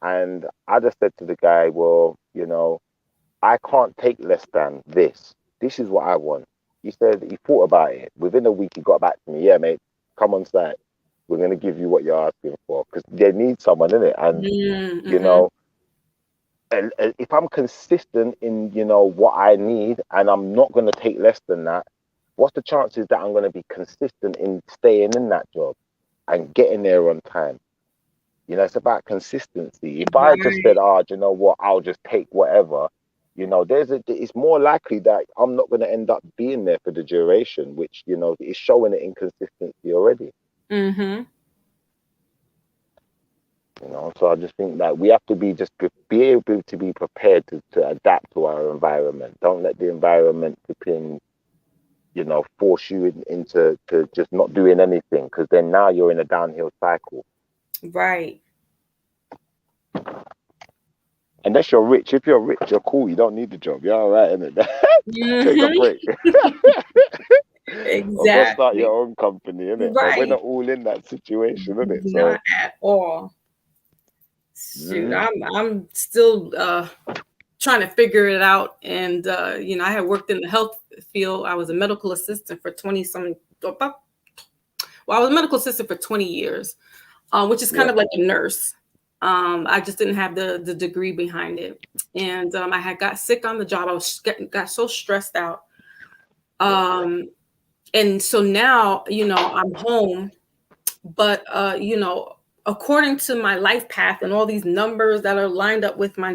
And I just said to the guy, well, you know, I can't take less than this. This is what I want. He said he thought about it. Within a week, he got back to me. Yeah, mate, come on site. We're going to give you what you're asking for, because they need someone in it. And, you know, if I'm consistent in, you know, what I need, and I'm not going to take less than that, what's the chances that I'm going to be consistent in staying in that job and getting there on time? You know, it's about consistency. If I just said, do you know what, I'll just take whatever, you know, it's more likely that I'm not going to end up being there for the duration, which, you know, is showing an inconsistency already. You know, so I just think that we have to be able to be prepared to adapt to our environment. Don't let the environment you know, force you into just not doing anything, because then now you're in a downhill cycle. Unless you're rich. If you're rich, you're cool. You don't need the job. You're all right, innit? Take a break. Or go start your own company, innit? But we're not all in that situation, innit? Not at all. Shoot, I'm still trying to figure it out. And you know, I had worked in the health field. I was a medical assistant for 20-something. Well, I was a medical assistant for 20 years, which is kind of like a nurse. I just didn't have the degree behind it. And I had got sick on the job. I got so stressed out. And so now, you know, I'm home, but, you know, according to my life path and all these numbers that are lined up with my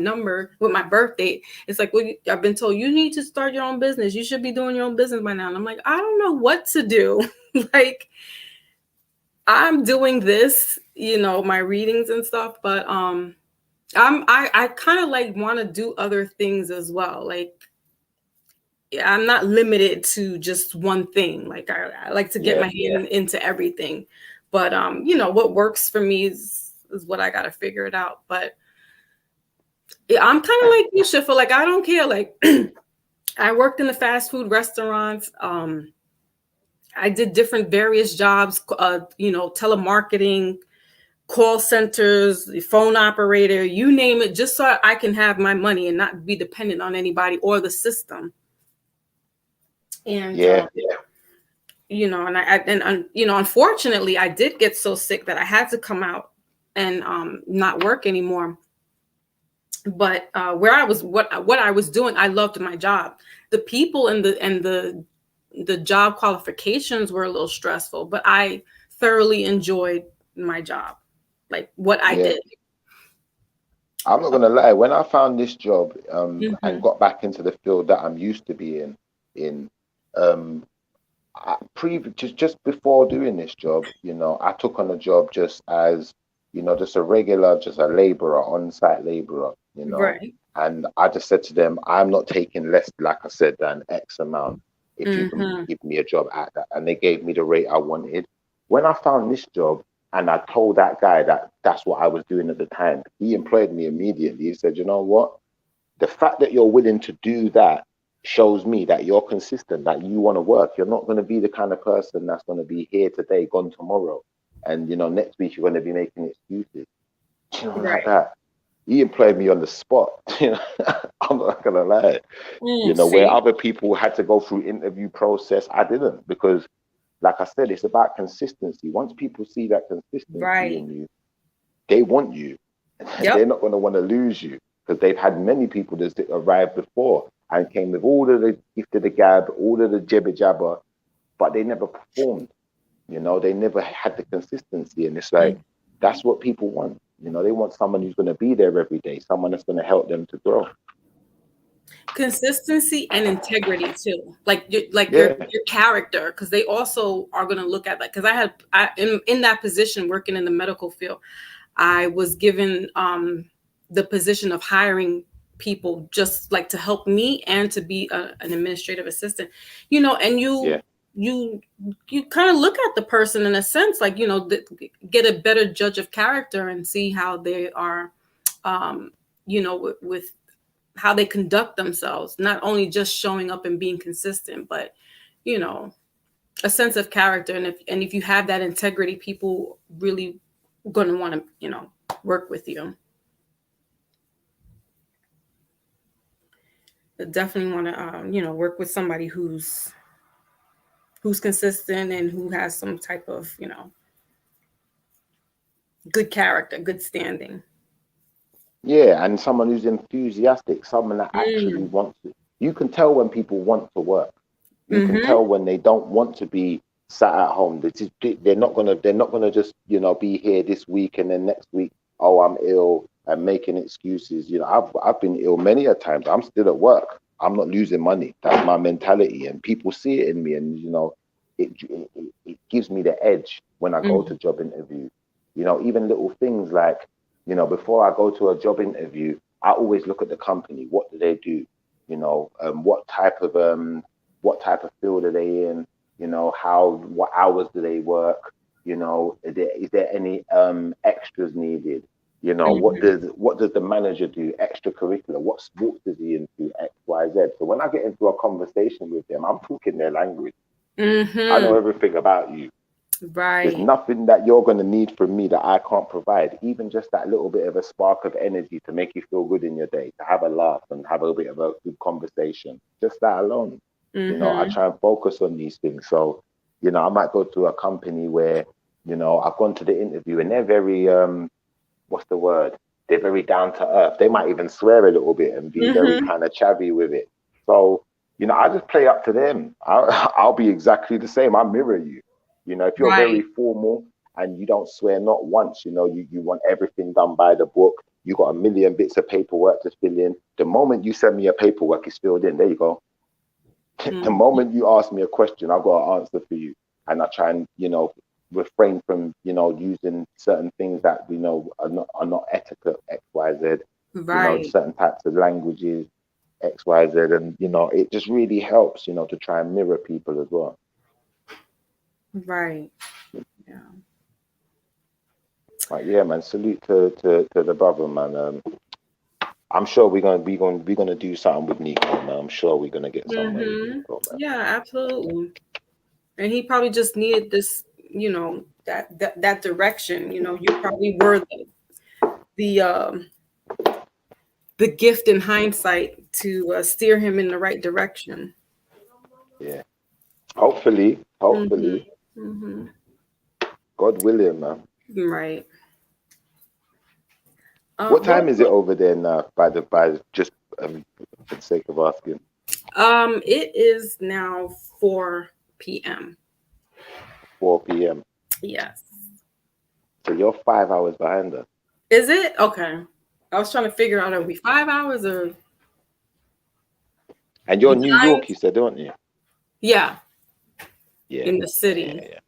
birth date, it's like, well, I've been told you need to start your own business. You should be doing your own business by now. And I'm like, I don't know what to do. Like, I'm doing this, you know, my readings and stuff, but I kind of like want to do other things as well. Like, I'm not limited to just one thing. Like, I like to get my hand into everything. But you know, what works for me is what I got to figure it out. But Yeah, I'm kind of like you, Shifa. Like, I don't care. Like, I worked in the fast food restaurants. I did different various jobs, telemarketing, call centers, the phone operator, you name it, just so I can have my money and not be dependent on anybody or the system. And unfortunately, I did get so sick that I had to come out and not work anymore. But where I was, what I was doing, I loved my job. The people and the job qualifications were a little stressful, but I thoroughly enjoyed my job, like what I did. I'm not gonna lie. When I found this job and got back into the field that I'm used to being in, just before doing this job, I took on a job just as, just a regular, just a laborer, on-site laborer, Right. And I just said to them, I'm not taking less, like I said, than X amount if you can give me a job at that. And they gave me the rate I wanted. When I found this job and I told that guy that that's what I was doing at the time, he employed me immediately. He said, you know what? The fact that you're willing to do that shows me that you're consistent, that you want to work. You're not going to be the kind of person that's going to be here today, gone tomorrow. And, next week you're going to be making excuses. Like that. He employed me on the spot. I'm not going to lie. Where other people had to go through interview process, I didn't, because like I said, it's about consistency. Once people see that consistency in you, they want you. They're not going to want to lose you, because they've had many people that arrived before and came with all of the gift of the gab, all of the jibber jabber, but they never performed. They never had the consistency. And it's like, that's what people want. They want someone who's going to be there every day, someone that's going to help them to grow. Consistency and integrity too, your character, because they also are going to look at that. Because I in that position, working in the medical field, I was given the position of hiring people just like to help me and to be an administrative assistant, and you kind of look at the person in a sense, like, get a better judge of character and see how they are, with how they conduct themselves, not only just showing up and being consistent, but, a sense of character. And if you have that integrity, people really going to want to, work with you. They definitely want to, work with somebody who's consistent and who has some type of, good character, good standing. Yeah, and someone who's enthusiastic, someone that actually wants to. You can tell when people want to work. You can tell when they don't want to be sat at home. They're not gonna just be here this week and then next week, oh, I'm ill, and making excuses. I've been ill many a times. I'm still at work. I'm not losing money. That's my mentality, and people see it in me, and it gives me the edge when I go to job interviews. Even little things like, before I go to a job interview, I always look at the company. What do they do? What type of field are they in? What hours do they work? Is there any extras needed? What does the manager do? Extracurricular. What sports is he into? X, Y, Z. So when I get into a conversation with them, I'm talking their language. I know everything about you. Right. There's nothing that you're going to need from me that I can't provide. Even just that little bit of a spark of energy to make you feel good in your day, to have a laugh and have a bit of a good conversation. Just that alone. I try and focus on these things. So, I might go to a company where, I've gone to the interview and they're very, what's the word? They're very down to earth. They might even swear a little bit and be very kind of chavvy with it. So, I just play up to them. I'll be exactly the same. I mirror you. If you're very formal and you don't swear not once, you want everything done by the book. You got a million bits of paperwork to fill in. The moment you send me your paperwork is filled in. There you go. The moment you ask me a question, I've got an answer for you. And I try and, refrain from, using certain things that, are not etiquette, X, Y, Z. Right. Certain types of languages, X, Y, Z. And, it just really helps, to try and mirror people as well. Right. Yeah. But yeah, man, salute to the brother, man. I'm sure we're gonna do something with Nico, man. I'm sure we're gonna get something with Nico, man. Yeah, absolutely. And he probably just needed this, you know, that direction. You know, you probably were the gift in hindsight to steer him in the right direction. Yeah. Hopefully. Mm-hmm. God willing, man. Right. What time is it over there now? By just for the sake of asking. It is now 4 p.m. 4 p.m. Yes. So you're 5 hours behind us. Is it? Okay. I was trying to figure out, are we 5 hours or? And you're New York, you said, aren't you? Yeah. Yeah. In the city. Yeah.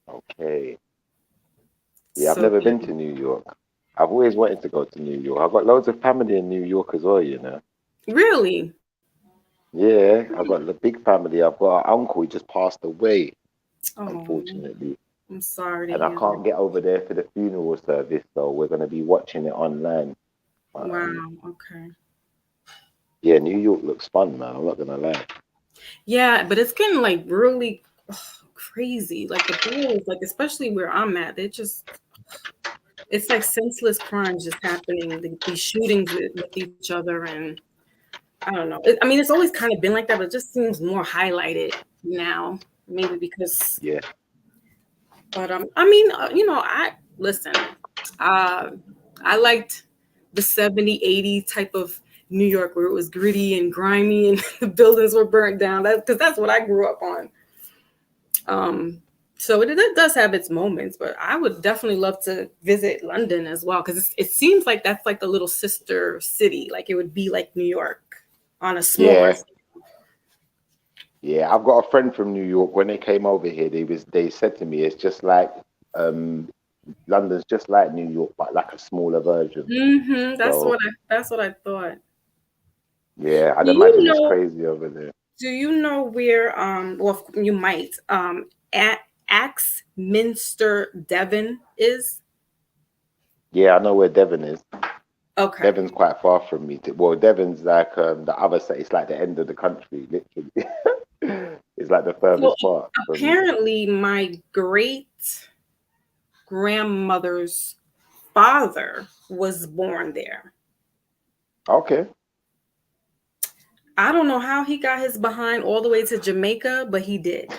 Okay. Yeah, I've never been to New York. I've always wanted to go to New York. I've got loads of family in New York as well, you know. Really? Yeah, I've got a big family. I've got an uncle who just passed away, unfortunately. I'm sorry. And I can't get over there for the funeral service, so we're going to be watching it online. Wow, okay. Yeah, New York looks fun, man. I'm not going to lie. Yeah, but it's getting like really crazy. Like the bills, like especially where I'm at, it's like senseless crimes just happening. These shootings with each other, and I don't know. I mean, it's always kind of been like that, but it just seems more highlighted now. Maybe because But I mean, you know, listen. I liked the 70, 80 type of New York where it was gritty and grimy and the buildings were burnt down. Because that's what I grew up on. So it does have its moments, but I would definitely love to visit London as well, because it seems like that's like the little sister city. Like it would be like New York on a smaller scale. Yeah, I've got a friend from New York. When they came over here, they said to me, it's just like London's just like New York, but like a smaller version. Mm-hmm. That's what I thought. Yeah, I'd imagine it's crazy over there. Do you know where well, you might at Axminster, Devon is? Yeah, I know where Devon is. Okay. Devon's quite far from me. Well, Devon's like the other side. It's like the end of the country, literally. It's like the furthest part. Apparently, my great grandmother's father was born there. Okay. I don't know how he got his behind all the way to Jamaica, but he did.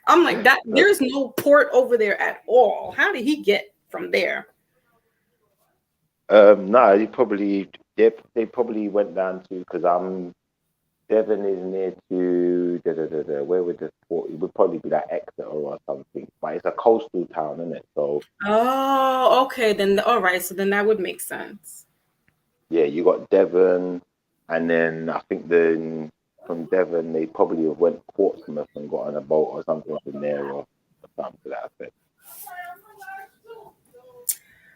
I'm like, that. There's no port over there at all. How did he get from there? No, they probably went down to, because Devon is near to where would the port? It would probably be like Exeter or something, but it's a coastal town, isn't it? So. Oh, okay. Then all right. So then that would make sense. Yeah, you got Devon, and then I think then from Devon they probably went to Portsmouth and got on a boat or something from there, or something to that effect.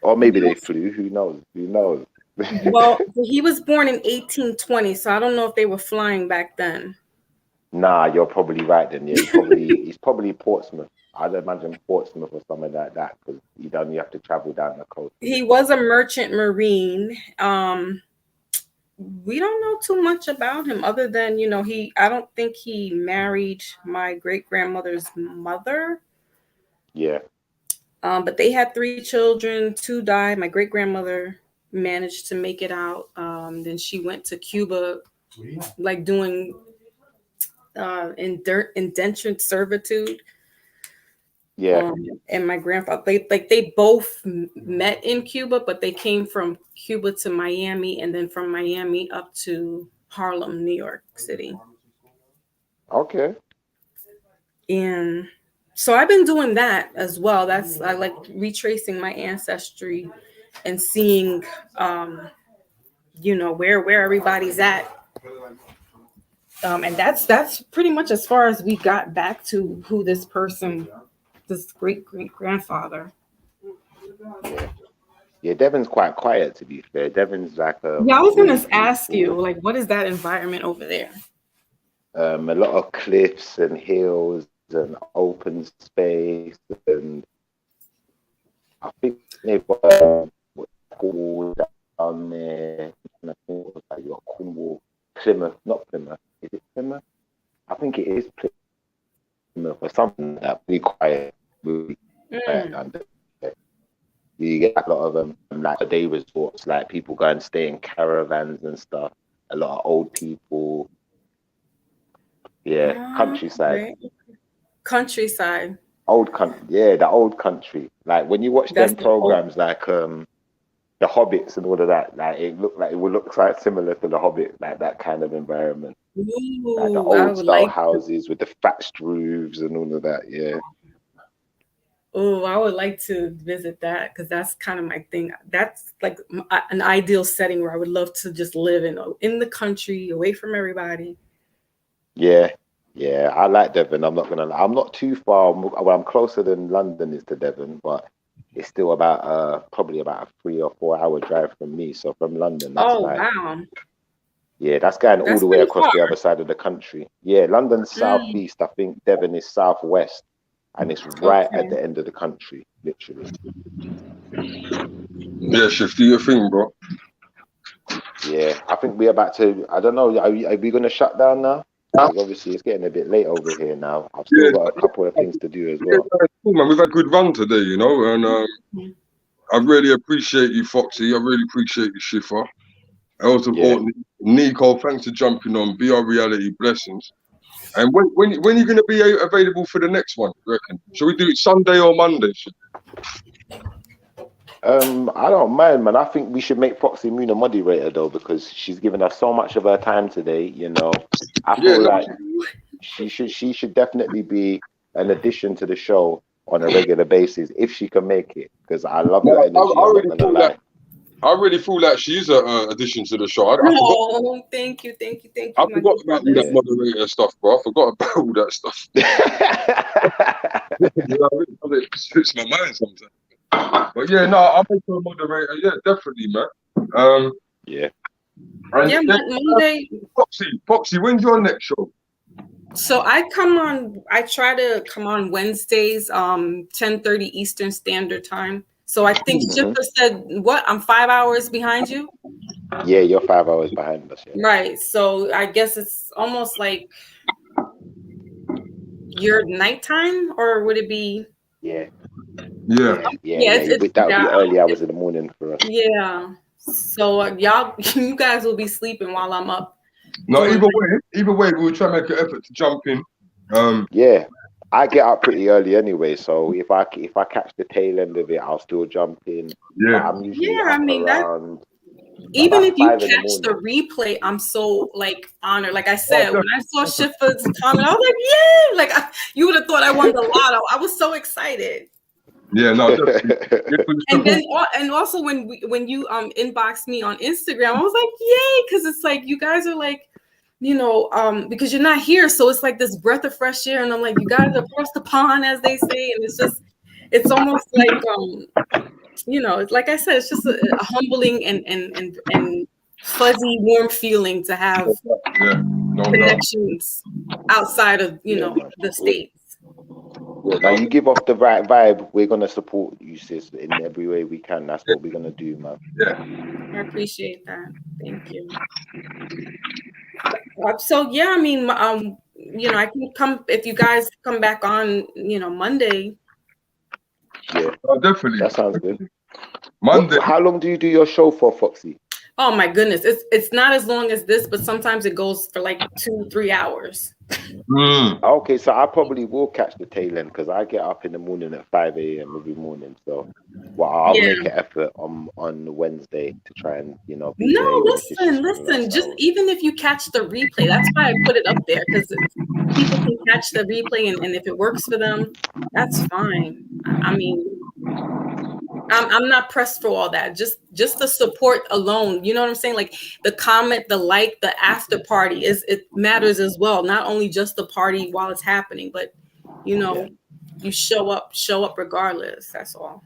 Or maybe they flew. Who knows? Who knows? Well, he was born in 1820, so I don't know if they were flying back then. Nah, you're probably right then. Yeah, he's probably Portsmouth. I'd imagine Portsmouth or something like that, because you have to travel down the coast. He was a merchant marine. We don't know too much about him other than, you know, I don't think he married my great grandmother's mother. Yeah. But they had 3 children, 2 died. My great grandmother managed to make it out. Then she went to Cuba, like doing indentured servitude. Yeah. And my grandfather, they both met in Cuba, but they came from Cuba to Miami, and then from Miami up to Harlem, New York City. Okay. And so I've been doing that as well. I like retracing my ancestry and seeing, you know, where everybody's at. And that's pretty much as far as we got back to who this great grandfather. Yeah, Devon's quite quiet, to be fair. Devon's like yeah, I was gonna ask you, like, what is that environment over there? A lot of cliffs and hills and open space, and I think they've got of them like day resorts, like people go and stay in caravans and stuff. A lot of old people. Yeah, countryside. Right. Countryside. Old country. Yeah, the old country. Like when you watch That's them the old- programs, like the Hobbits and all of that, like it would look quite similar to the Hobbit, like that kind of environment. Like the Ooh, I old would style like. houses with the thatched roofs and all of that. Yeah. Oh, I would like to visit that because that's kind of my thing. That's like an ideal setting where I would love to just live in the country, away from everybody. Yeah, yeah, I like Devon. I'm not gonna lie. I'm not too far. Well, I'm closer than London is to Devon, but it's still about probably about a 3 or 4 hour drive from me. So from London, that's Oh, like wow. yeah, that's going all That's the way pretty across the far. other side of the country. Yeah, London's Mm, southeast. I think Devon is southwest, and it's right at okay. the end of the country, literally. Yeah, Shift, do your thing, bro. Yeah, I think we're about to. I don't know. Are we going to shut down now? Because obviously it's getting a bit late over here now. I've still Yeah, got a couple of things to do as yeah, well. that's cool, man. We've had a good run today, you know, and I really appreciate you, Foxy. I really appreciate you, Shiffer. I also Yeah. Nico, thanks for jumping on. BR Reality, blessings. And when are you going to be available for the next one, you reckon? Shall we do it Sunday or Monday? I don't mind, man. I think we should make Foxxymoon a moderator though, because she's given us so much of her time today. You know, I feel like she should definitely be an addition to the show on a regular basis if she can make it. Because I love her energy. I really feel like she is an addition to the show. I forgot. Oh, thank you, I forgot about all that moderator stuff, bro. I forgot about all that stuff. It slips my mind sometimes. But yeah, no, I'll make her a moderator. Yeah, definitely, man. Yeah. And Yeah, Monday. Foxy, when's your next show? So I try to come on Wednesdays, 10:30 Eastern Standard Time. So I think Shifter said, what? I'm 5 hours behind you? Yeah, you're 5 hours behind us. Yeah. Right. So I guess it's almost like your nighttime, or would it be? Yeah. Yeah. That That would be early hours in the morning for us. Yeah. So you guys will be sleeping while I'm up. No, either way, we'll try to make an effort to jump in. Yeah, I get up pretty early anyway, so if I catch the tail end of it, I'll still jump in. Yeah, but I'm usually up I mean that. around. Even if you 5 in the catch the morning. replay, I'm so like honored. Like I said, when I saw Shifter's comment, I was like, "Yeah!" Like you would have thought I won the lotto. I was so excited. Yeah, no. And then, and also when you inboxed me on Instagram, I was like, "Yay!" Because it's like you guys are like, you know, because you're not here, so it's like this breath of fresh air, and I'm like, you guys are across the pond, as they say, and it's almost like you know, it's like I said, it's just a humbling and fuzzy, warm feeling to have connections outside of the States. Now you give off the right vibe. We're gonna support you, sis, in every way we can. That's what we're gonna do, man. I appreciate that. Thank you. So yeah, I mean, you know, I can come if you guys come back on, you know, Monday. Yeah, definitely. That sounds good. Monday. How long do you do your show for, Foxy? Oh my goodness, it's not as long as this, but sometimes it goes for like 2-3 hours. Okay, so I probably will catch the tail end because I get up in the morning at 5 a.m. every morning. So, I'll make an effort on Wednesday to try and be there. Listen. Just even if you catch the replay, that's why I put it up there, because people can catch the replay, and if it works for them, that's fine. I mean, I'm not pressed for all that. Just the support alone. You know what I'm saying? Like the comment, the like, the after party it matters as well. Not only just the party while it's happening, but you show up regardless. That's all.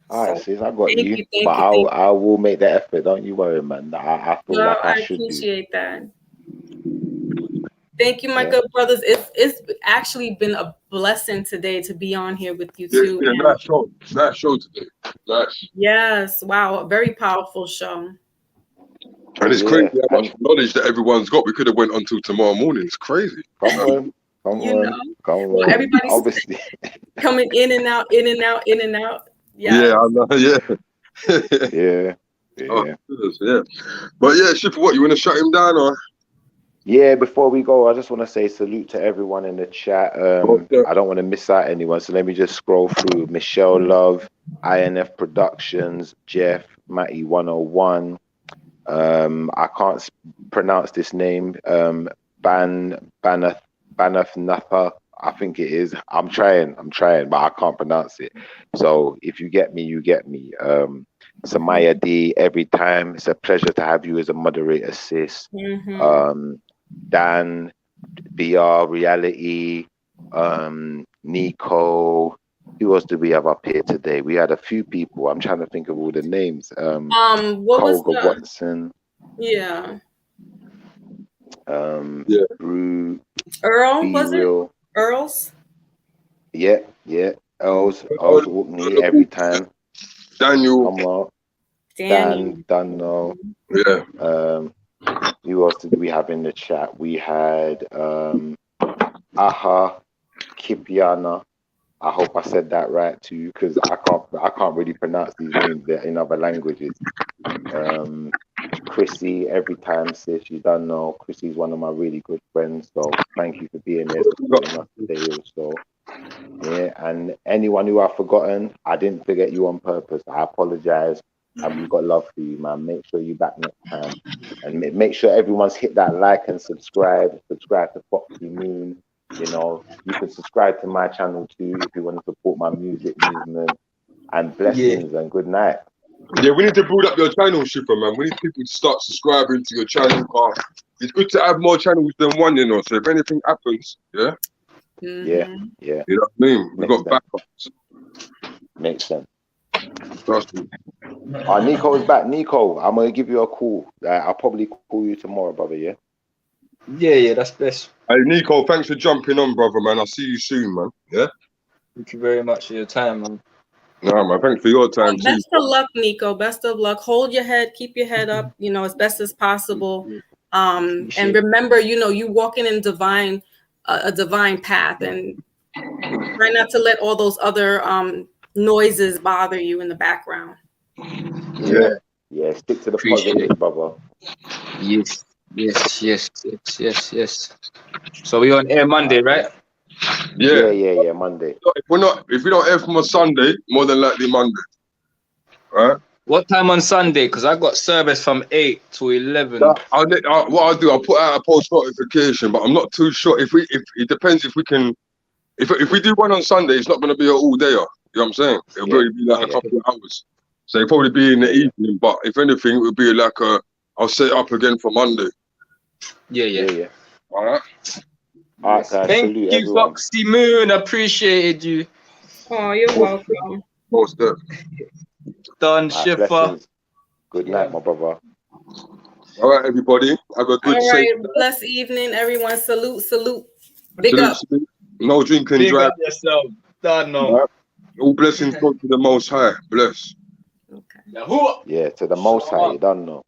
All right, sis, I got Thank you. you. I will make the effort. Don't you worry, man. I feel like I should appreciate that. Thank you, my good brothers. It's actually been a blessing today to be on here with you too. Yeah, that show today. Yes, wow, a very powerful show. And it's crazy how much knowledge that everyone's got. We could have went on till tomorrow morning. It's crazy. Come on. Everybody's obviously coming in and out. Yeah, I know. Yeah. Yeah. Oh, yeah. But yeah, Shifter, what, you want to shut him down or? Yeah, before we go, I just want to say salute to everyone in the chat. I don't want to miss out anyone, so let me just scroll through. Michelle Love, INF Productions, Jeff, Matty 101. I can't pronounce this name. Banath Napa, I think it is. I'm trying, but I can't pronounce it. So if you get me, you get me. Samaya D, every time. It's a pleasure to have you as a moderator, sis. Dan, BR, Reality, Nico. Who else did we have up here today? We had a few people. I'm trying to think of all the names. What was Colga the Watson. yeah. Brew. Earl, Be was Real. it? Earls? Yeah. Earls Wookney every time. Daniel. Dan Dunno. Yeah. Who else did we have in the chat? We had Aha Kipiana. I hope I said that right too, because I can't really pronounce these names in other languages. Chrissy, every time, sis, you don't know. Chrissy's one of my really good friends, so thank you for being there, supporting us today also. Yeah, and anyone who I've forgotten, I didn't forget you on purpose. I apologize. And we've got love for you, man. Make sure you're back next time. And make sure everyone's hit that like and subscribe. Subscribe to Foxxymoon. You know, you can subscribe to my channel too if you want to support my music movement. And blessings and good night. Yeah, we need to build up your channel, Shipper, man. We need people to start subscribing to your channel. It's good to have more channels than one, you know. So if anything happens, yeah. Yeah. You know what I mean? We got backups. Makes sense. Trust me. Nico's back. Nico, I'm gonna give you a call. I'll probably call you tomorrow, brother. Yeah. Yeah, that's best. Hey, Nico, thanks for jumping on, brother, man. I'll see you soon, man. Yeah. Thank you very much for your time, man. No, man. Thanks for your time too. Best of luck, Nico. Best of luck. Hold your head. Keep your head up. You know, as best as possible. And remember, you know, you walking in a divine path, and try not to let all those other noises bother you in the background. Yeah. Stick to the positive, brother. Yes. So we on air Monday, right? Yeah. Monday. If we don't air from a Sunday, more than likely Monday. Right? What time on Sunday? Because I got service from 8 to 11. What I'll do, I'll put out a post notification, but I'm not too sure. If it depends if we can. If we do one on Sunday, it's not going to be an all dayer. You know what I'm saying? It'll probably be like a couple of hours. So it'll probably be in the evening. But if anything, it would be like I'll set it up again for Monday. Yeah. All right. Thank you, Foxxymoon. Appreciated you. Oh, you're welcome. Most definitely. Done, Shipper. Good night, my brother. All right, everybody. Have a good safe. Blessed evening, everyone. Salute. Big up. No drinking, Big drive. up yourself. Done, no. Right. All blessings go to the Most High. Bless. Yeah, to the Most High. You don't know.